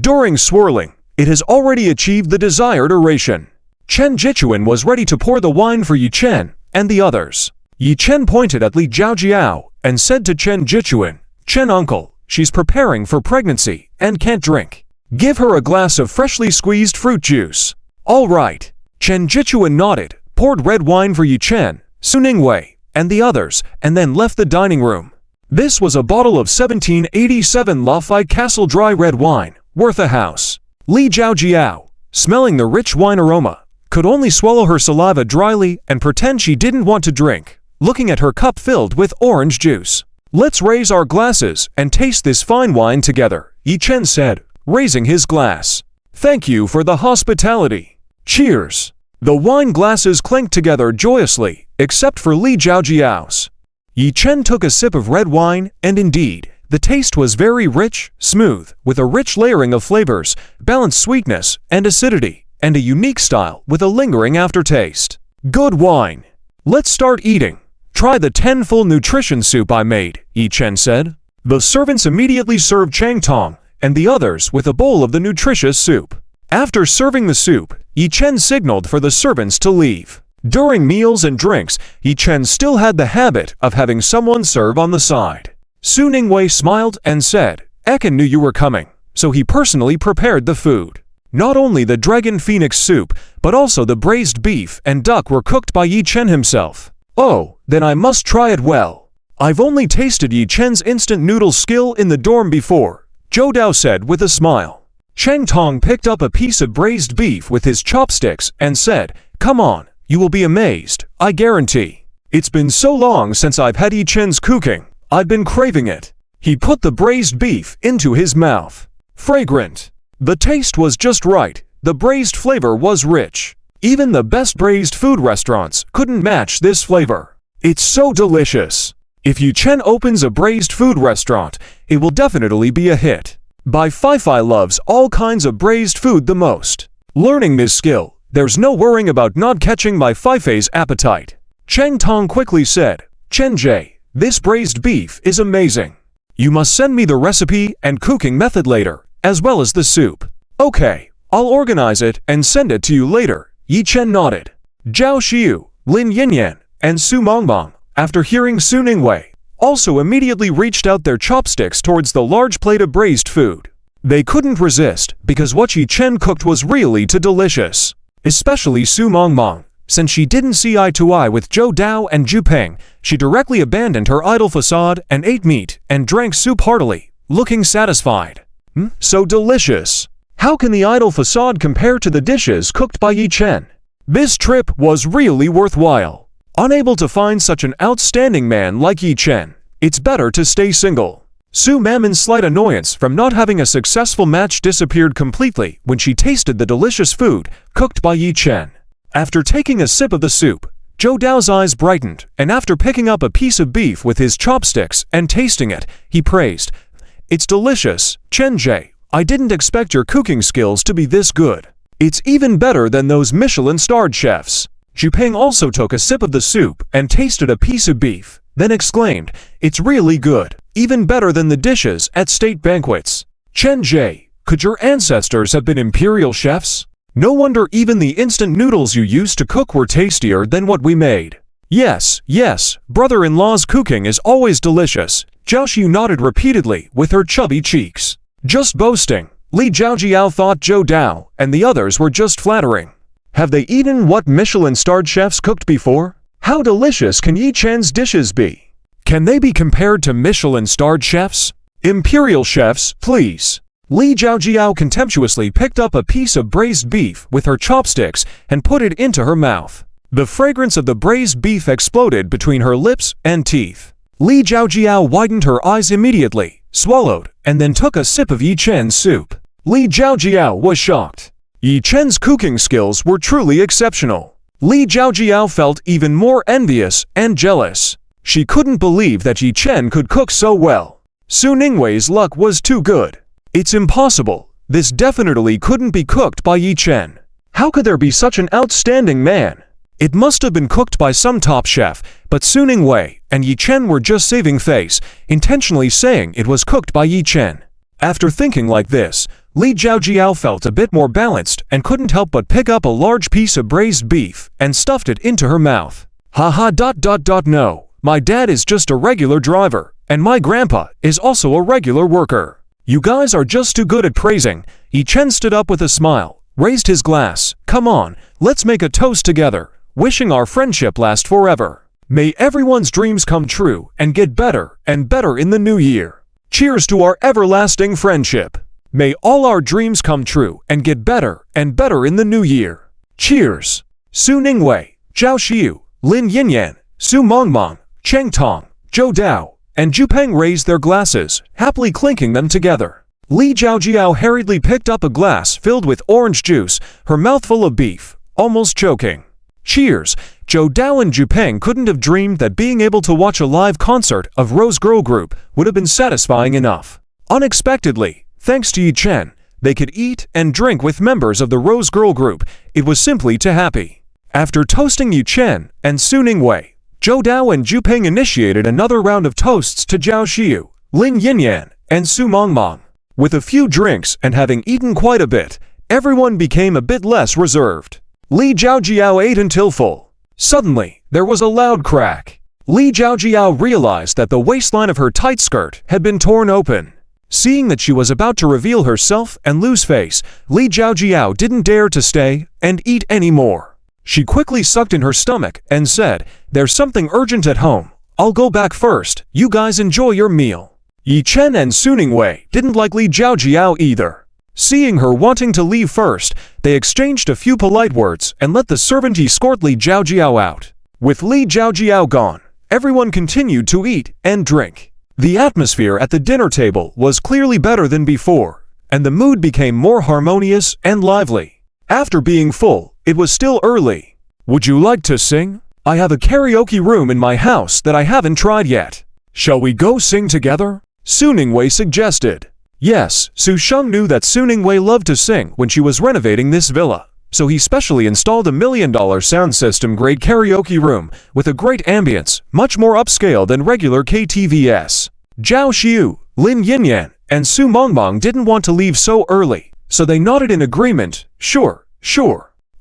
During swirling, it has already achieved the desired aeration. Chen Jichuan was ready to pour the wine for Yi Chen and the others. Yi Chen pointed at Li Jiaojiao and said to Chen Jichuan, "Chen uncle, she's preparing for pregnancy and can't drink. Give her a glass of freshly squeezed fruit juice." "All right." Chen Jichuan nodded, poured red wine for Yi Chen, Su Ningwei, and the others, and then left the dining room. This was a bottle of 1787 Lafite Castle Dry Red Wine, worth a house. Li Jiaojiao, smelling the rich wine aroma, could only swallow her saliva dryly and pretend she didn't want to drink, looking at her cup filled with orange juice. "Let's raise our glasses and taste this fine wine together," Yi Chen said, raising his glass. "Thank you for the hospitality. Cheers." The wine glasses clinked together joyously, except for Li Jiaojiao's. Yi Chen took a sip of red wine, and indeed, the taste was very rich, smooth, with a rich layering of flavors, balanced sweetness and acidity, and a unique style with a lingering aftertaste. "Good wine. Let's start eating. Try the 10-full nutrition soup I made," Yi Chen said. The servants immediately served Chang Tong and the others with a bowl of the nutritious soup. After serving the soup, Yi Chen signaled for the servants to leave. During meals and drinks, Yi Chen still had the habit of having someone serve on the side. Su Ningwei smiled and said, "Ekin knew you were coming, so he personally prepared the food." Not only the dragon phoenix soup, but also the braised beef and duck were cooked by Yi Chen himself. "Oh, then I must try it well. I've only tasted Yi Chen's instant noodle skill in the dorm before," Zhou Dao said with a smile. Chang Tong picked up a piece of braised beef with his chopsticks and said, "Come on, you will be amazed, I guarantee. It's been so long since I've had Yi Chen's cooking, I've been craving it." He put the braised beef into his mouth. Fragrant. The taste was just right, the braised flavor was rich. Even the best braised food restaurants couldn't match this flavor. It's so delicious. If Yi Chen opens a braised food restaurant, it will definitely be a hit. Bai Fei loves all kinds of braised food the most. Learning this skill, there's no worrying about not catching Bai Fei's appetite. Chang Tong quickly said, "Chen Jie, this braised beef is amazing. You must send me the recipe and cooking method later, as well as the soup." "Okay, I'll organize it and send it to you later," Yi Chen nodded. Zhao Xiu, Lin Yinyan, and Su Mongmong, after hearing Su Ningwei, also immediately reached out their chopsticks towards the large plate of braised food. They couldn't resist, because what Yi Chen cooked was really too delicious. Especially Su Mongmong, since she didn't see eye to eye with Zhou Dao and Zhu Peng, she directly abandoned her idle facade and ate meat and drank soup heartily, looking satisfied. So delicious. How can the idle facade compare to the dishes cooked by Yi Chen? This trip was really worthwhile. Unable to find such an outstanding man like Yi Chen, it's better to stay single. Su Mamon's slight annoyance from not having a successful match disappeared completely when she tasted the delicious food cooked by Yi Chen. After taking a sip of the soup, Zhou Dao's eyes brightened, and after picking up a piece of beef with his chopsticks and tasting it, he praised, "It's delicious, Chen Jie. I didn't expect your cooking skills to be this good. It's even better than those Michelin-starred chefs." Zhu Peng also took a sip of the soup and tasted a piece of beef, then exclaimed, "It's really good, even better than the dishes at state banquets." "Chen Jie, could your ancestors have been imperial chefs? No wonder even the instant noodles you used to cook were tastier than what we made." Yes, brother-in-law's cooking is always delicious," Zhao Xiu nodded repeatedly with her chubby cheeks. "Just boasting," Li Jiaojiao thought Zhou Dao and the others were just flattering. Have they eaten what Michelin-starred chefs cooked before? How delicious can Yi Chen's dishes be? Can they be compared to Michelin-starred chefs? Imperial chefs, please. Li Jiaojiao contemptuously picked up a piece of braised beef with her chopsticks and put it into her mouth. The fragrance of the braised beef exploded between her lips and teeth. Li Jiaojiao widened her eyes immediately, swallowed, and then took a sip of Yi Chen's soup. Li Jiaojiao was shocked. Yi Chen's cooking skills were truly exceptional. Li Jiaojiao felt even more envious and jealous. She couldn't believe that Yi Chen could cook so well. Su Ningwei's luck was too good. It's impossible. This definitely couldn't be cooked by Yi Chen. How could there be such an outstanding man? It must have been cooked by some top chef, but Su Ningwei and Yi Chen were just saving face, intentionally saying it was cooked by Yi Chen. After thinking like this, Li Jiaojiao felt a bit more balanced and couldn't help but pick up a large piece of braised beef and stuffed it into her mouth. No, my dad is just a regular driver, and my grandpa is also a regular worker. You guys are just too good at praising. Yi Chen stood up with a smile, raised his glass. Come on, let's make a toast together, wishing our friendship last forever. May everyone's dreams come true and get better and better in the new year. Cheers to our everlasting friendship. May all our dreams come true and get better and better in the new year. Cheers. Su Ningwei, Zhao Xiu, Lin Yinyan, Su Mengmeng, Cheng Tong, Zhou Dao, and Zhu Peng raised their glasses, happily clinking them together. Li Jiaojiao hurriedly picked up a glass filled with orange juice, her mouth full of beef, almost choking. Cheers! Zhou Dao and Zhu Peng couldn't have dreamed that being able to watch a live concert of Rose Girl Group would have been satisfying enough. Unexpectedly, thanks to Yi Chen, they could eat and drink with members of the Rose Girl Group. It was simply too happy. After toasting Yi Chen and Su Ningwei, Zhou Dao and Zhu Peng initiated another round of toasts to Zhao Xiu, Lin Yinyan, and Su Mengmeng. With a few drinks and having eaten quite a bit, everyone became a bit less reserved. Li Jiaojiao ate until full. Suddenly, there was a loud crack. Li Jiaojiao realized that the waistline of her tight skirt had been torn open. Seeing that she was about to reveal herself and lose face, Li Jiaojiao didn't dare to stay and eat any more. She quickly sucked in her stomach and said, "There's something urgent at home. I'll go back first. You guys enjoy your meal." Yi Chen and Su Ningwei didn't like Li Jiaojiao either. Seeing her wanting to leave first, they exchanged a few polite words and let the servant escort Li Jiaojiao out. With Li Jiaojiao gone, everyone continued to eat and drink. The atmosphere at the dinner table was clearly better than before, and the mood became more harmonious and lively. After being full, it was still early. Would you like to sing? I have a karaoke room in my house that I haven't tried yet. Shall we go sing together? Su Ningwei suggested. Yes, Su Sheng knew that Su Ningwei loved to sing when she was renovating this villa, so he specially installed a $1 million sound system grade karaoke room with a great ambience, much more upscale than regular KTVS. Zhao Xiu, Lin Yinyan, and Su Mengmeng didn't want to leave so early, so they nodded in agreement. Sure.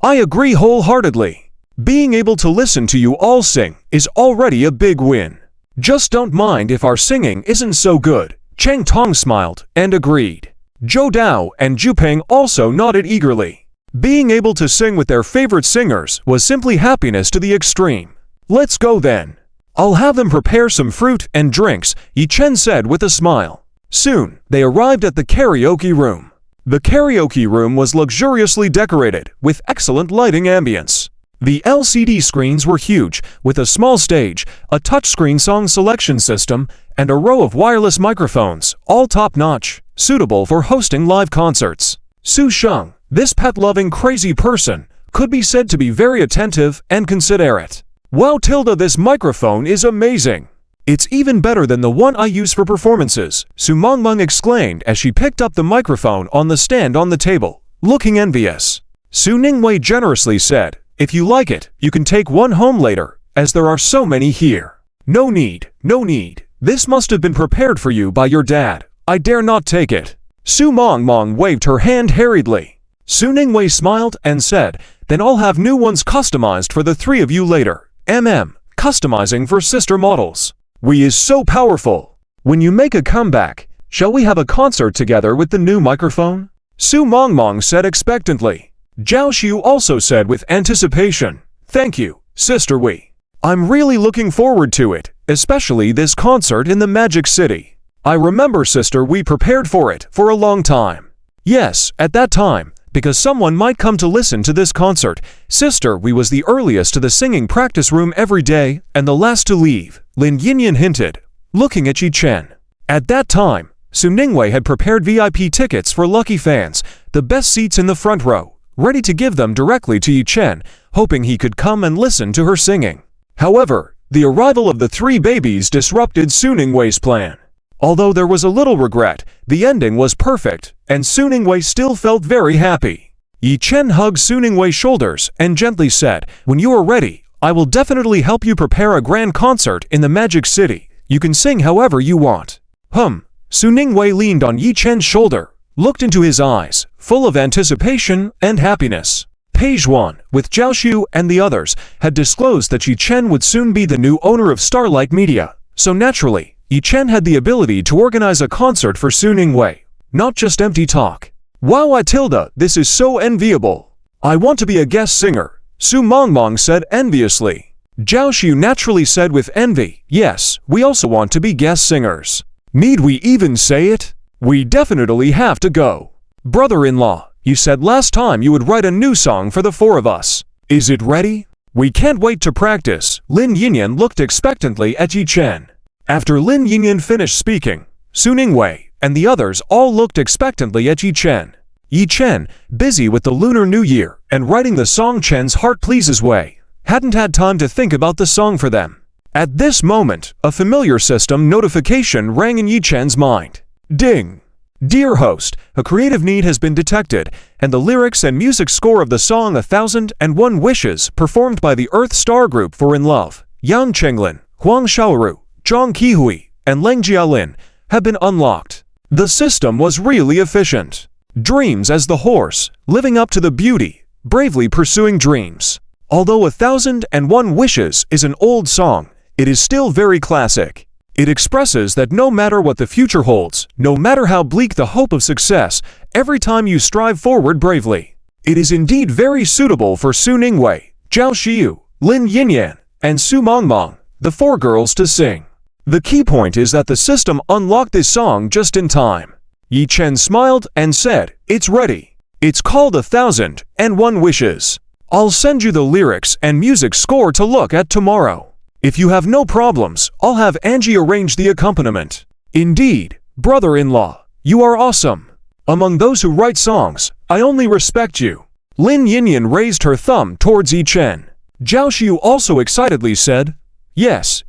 I agree wholeheartedly. Being able to listen to you all sing is already a big win. Just don't mind if our singing isn't so good. Cheng Tong smiled and agreed. Zhou Dao and Zhu Peng also nodded eagerly. Being able to sing with their favorite singers was simply happiness to the extreme. Let's go then. I'll have them prepare some fruit and drinks, Yi Chen said with a smile. Soon, they arrived at the karaoke room. The karaoke room was luxuriously decorated with excellent lighting ambience. The LCD screens were huge, with a small stage, a touchscreen song selection system, and a row of wireless microphones, all top-notch, suitable for hosting live concerts. Su Sheng, this pet-loving crazy person, could be said to be very attentive and considerate. Wow tilde, this microphone is amazing. It's even better than the one I use for performances, Su Mengmeng exclaimed as she picked up the microphone on the stand on the table, looking envious. Su Ningwei generously said, "If you like it, you can take one home later, as there are so many here." No need. This must have been prepared for you by your dad. I dare not take it." Su Mengmeng waved her hand hurriedly. Su Ningwei smiled and said, "Then I'll have new ones customized for the three of you later. Customizing for sister models. We is so powerful. When you make a comeback, shall we have a concert together with the new microphone?" Su Mengmeng said expectantly. Zhao Xiu also said with anticipation. Thank you, Sister Wei. I'm really looking forward to it, especially this concert in the Magic City. I remember, Sister, we prepared for it for a long time. Yes, at that time, because someone might come to listen to this concert, Sister Wei was the earliest to the singing practice room every day and the last to leave, Lin Yinyan hinted, looking at Yi Chen. At that time, Su Ningwei had prepared VIP tickets for lucky fans, the best seats in the front row, ready to give them directly to Yi Chen, hoping he could come and listen to her singing. However, the arrival of the three babies disrupted Su Ningwei's plan. Although there was a little regret, the ending was perfect, and Su Ningwei still felt very happy. Yi Chen hugged Su Ningwei's shoulders and gently said, "When you are ready, I will definitely help you prepare a grand concert in the Magic City. You can sing however you want." Su Ningwei leaned on Yi Chen's shoulder, looked into his eyes, full of anticipation and happiness. Page 1, with Zhao Xiu and the others, had disclosed that Yi Chen would soon be the new owner of Starlight Media, so naturally, Yi Chen had the ability to organize a concert for Su Ningwei, not just empty talk. "Wow, Tilda, this is so enviable. I want to be a guest singer," Su Mangmang said enviously. Zhao Xiu naturally said with envy, "Yes, we also want to be guest singers. Need we even say it? We definitely have to go. Brother-in-law, you said last time you would write a new song for the four of us. Is it ready? We can't wait to practice." Lin Yinyan looked expectantly at Yi Chen. After Lin Yinyan finished speaking, Su Ningwei and the others all looked expectantly at Yi Chen. Yi Chen, busy with the Lunar New Year and writing the song Chen's Heart Pleases Way, hadn't had time to think about the song for them. At this moment, a familiar system notification rang in Yi Chen's mind. Ding! Dear host, a creative need has been detected, and the lyrics and music score of the song 1001 Wishes performed by the Earth Star Group for In Love, Yang Chenglin, Huang Xiaoru, Zhang Qihui, and Leng Jialin, have been unlocked. The system was really efficient. Dreams as the horse, living up to the beauty, bravely pursuing dreams. Although 1001 Wishes is an old song, it is still very classic. It expresses that no matter what the future holds, no matter how bleak the hope of success, every time you strive forward bravely. It is indeed very suitable for Su Ningwei, Zhao Xiu, Lin Yinyan, and Su Mangmang, the four girls, to sing. The key point is that the system unlocked this song just in time. Yi Chen smiled and said, "It's ready. It's called 1001 Wishes. I'll send you the lyrics and music score to look at tomorrow. If you have no problems, I'll have Angie arrange the accompaniment." Indeed, brother-in-law, you are awesome. Among those who write songs, I only respect you. Lin Yinyan raised her thumb towards Yi Chen. Zhao Xiu also excitedly said, Yes,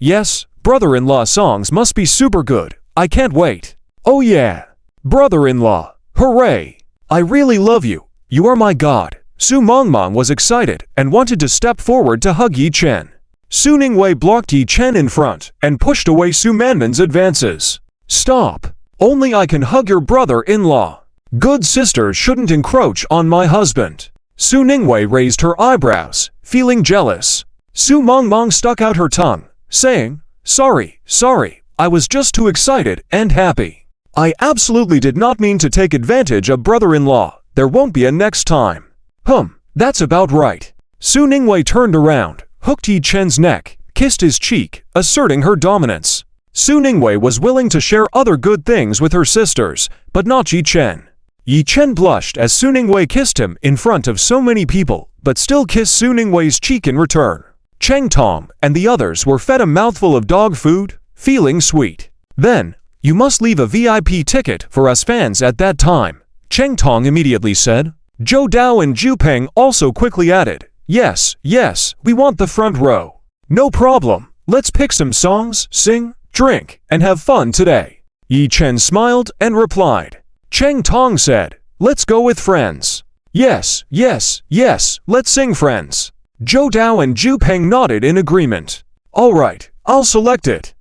brother-in-law songs must be super good. I can't wait." "Oh yeah. Brother-in-law, hooray. I really love you. You are my god." Su Mangmang was excited and wanted to step forward to hug Yi Chen. Su Ningwei blocked Yi Chen in front and pushed away Su Manman's advances. "Stop. Only I can hug your brother-in-law. Good sisters shouldn't encroach on my husband." Su Ningwei raised her eyebrows, feeling jealous. Su Mangmang stuck out her tongue, saying, Sorry, I was just too excited and happy. I absolutely did not mean to take advantage of brother-in-law. There won't be a next time." That's about right. Su Ningwei turned around, hooked Yi Chen's neck, kissed his cheek, asserting her dominance. Su Ningwei was willing to share other good things with her sisters, but not Yi Chen. Yi Chen blushed as Su Ningwei kissed him in front of so many people, but still kissed Su Ningwei's cheek in return. Cheng Tong and the others were fed a mouthful of dog food, feeling sweet. "Then, you must leave a VIP ticket for us fans at that time," Cheng Tong immediately said. Zhou Dao and Zhu Peng also quickly added, Yes, we want the front row." "No problem. Let's pick some songs, sing, drink, and have fun today." Yi Chen smiled and replied. Cheng Tong said, "Let's go with friends." Yes, let's sing Friends." Zhou Dao and Zhu Peng nodded in agreement. "All right, I'll select it."